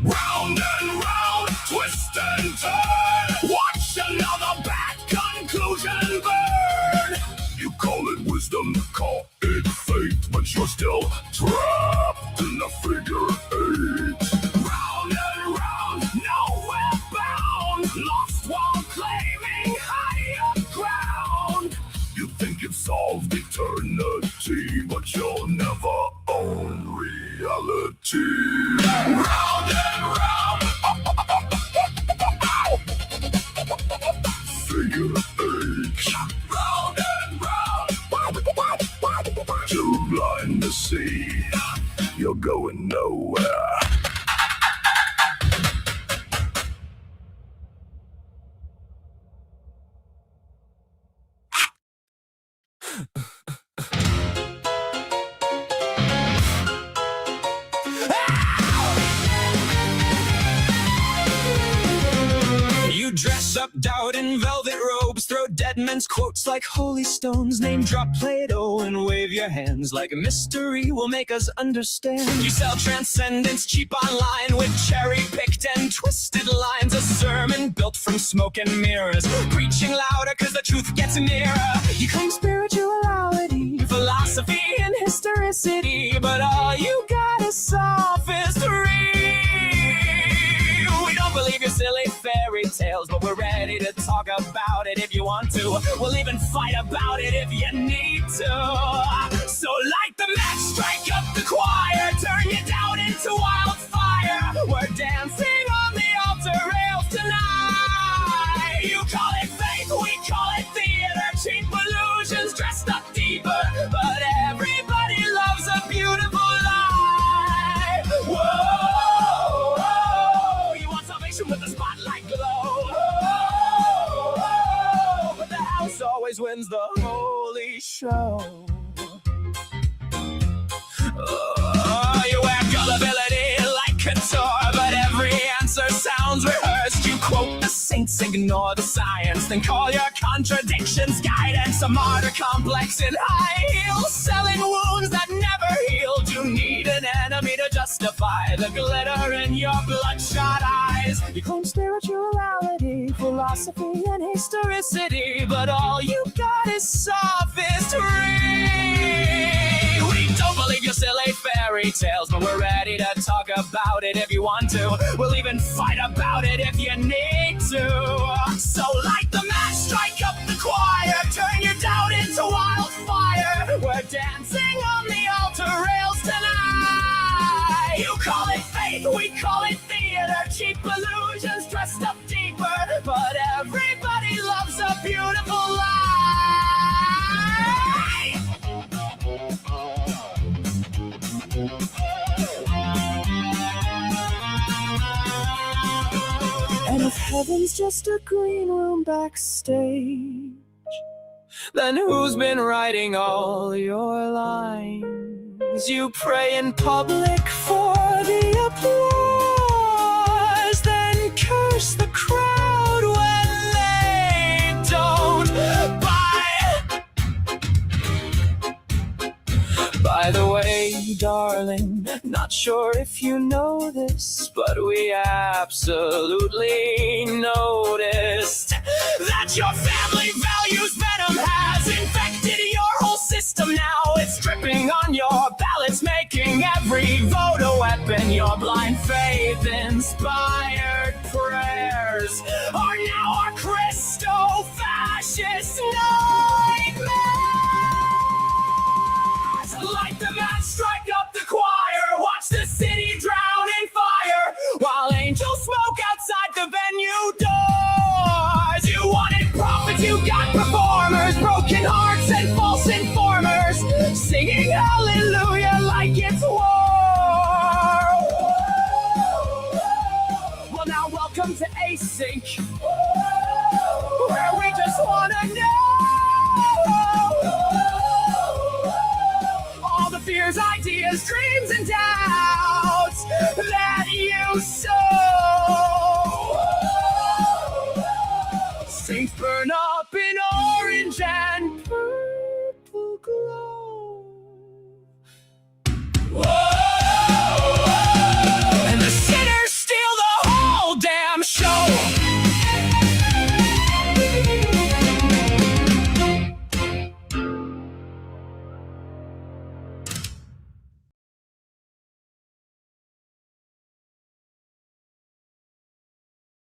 Round and round, twist and turn, watch another bad conclusion burn. You call it wisdom, call it fate, but you're still trapped in a figure eight. Round and round, nowhere bound, lost while claiming higher ground. You think you've solved eternity, but you'll never own reality. Round and round, figure eight. Round and round, too blind to see, you're going nowhere. You dress up doubt in velvet robes, throw dead men's quotes like holy stones, name drop Plato and wave your hands like a mystery will make us understand. You sell transcendence cheap online with cherry-picked and twisted lines, a sermon built from smoke and mirrors, preaching louder cause the truth gets nearer. You claim spirituality, philosophy and historicity, but all you got is sophistry. We don't believe your silly fairy tales, but we're ready to talk about it if you want to. We'll even fight about it if you need to. So light the match, strike up the choir, turn your doubt into wildfire. We're dancing on the altar rails tonight. You call it faith, we call it theater, cheap illusions dressed up deeper, but everybody loves a beautiful lie. Whoa, whoa, you want salvation with the spotlight glow. Whoa, but the house always wins the holy show. You wear gullibility like couture, but every answer sounds rehearsed. You quote the saints, ignore the science, then call your contradictions guidance. A martyr complex in high heels, selling wounds that never healed. You need an enemy to justify the glitter in your bloodshot eyes. You claim spirituality, philosophy, and historicity, but all you got is sophistry. We don't believe your silly fairy tales, but we're ready to talk about it if you want to. We'll even fight about it if you need to. So light the match, strike up the choir, turn your doubt into wildfire. We're dancing on the altar rails tonight. You call it faith, we call it theater, cheap illusions dressed up deeper, but everybody loves a beautiful lie. And if heaven's just a green room backstage, then who's been writing all your lines? You pray in public for the applause, then curse the crowd when they don't buy. By the way, darling, not sure if you know this, but we absolutely noticed that your family values venom has infected your whole system. system now, it's dripping on your ballots, making every vote a weapon. Your blind faith inspired prayers are now our Christo-fascist nightmares. Light the match, strike up the choir, watch the city drown in fire, while angels smoke outside the venue doors. You wanted prophets, you got performers, broken hearts and false informers, singing hallelujah like it's war. Well, now welcome to Async, where we just wanna know all the fears, ideas, dreams, and doubts that you sow. Saints burn up in orange and purple glow.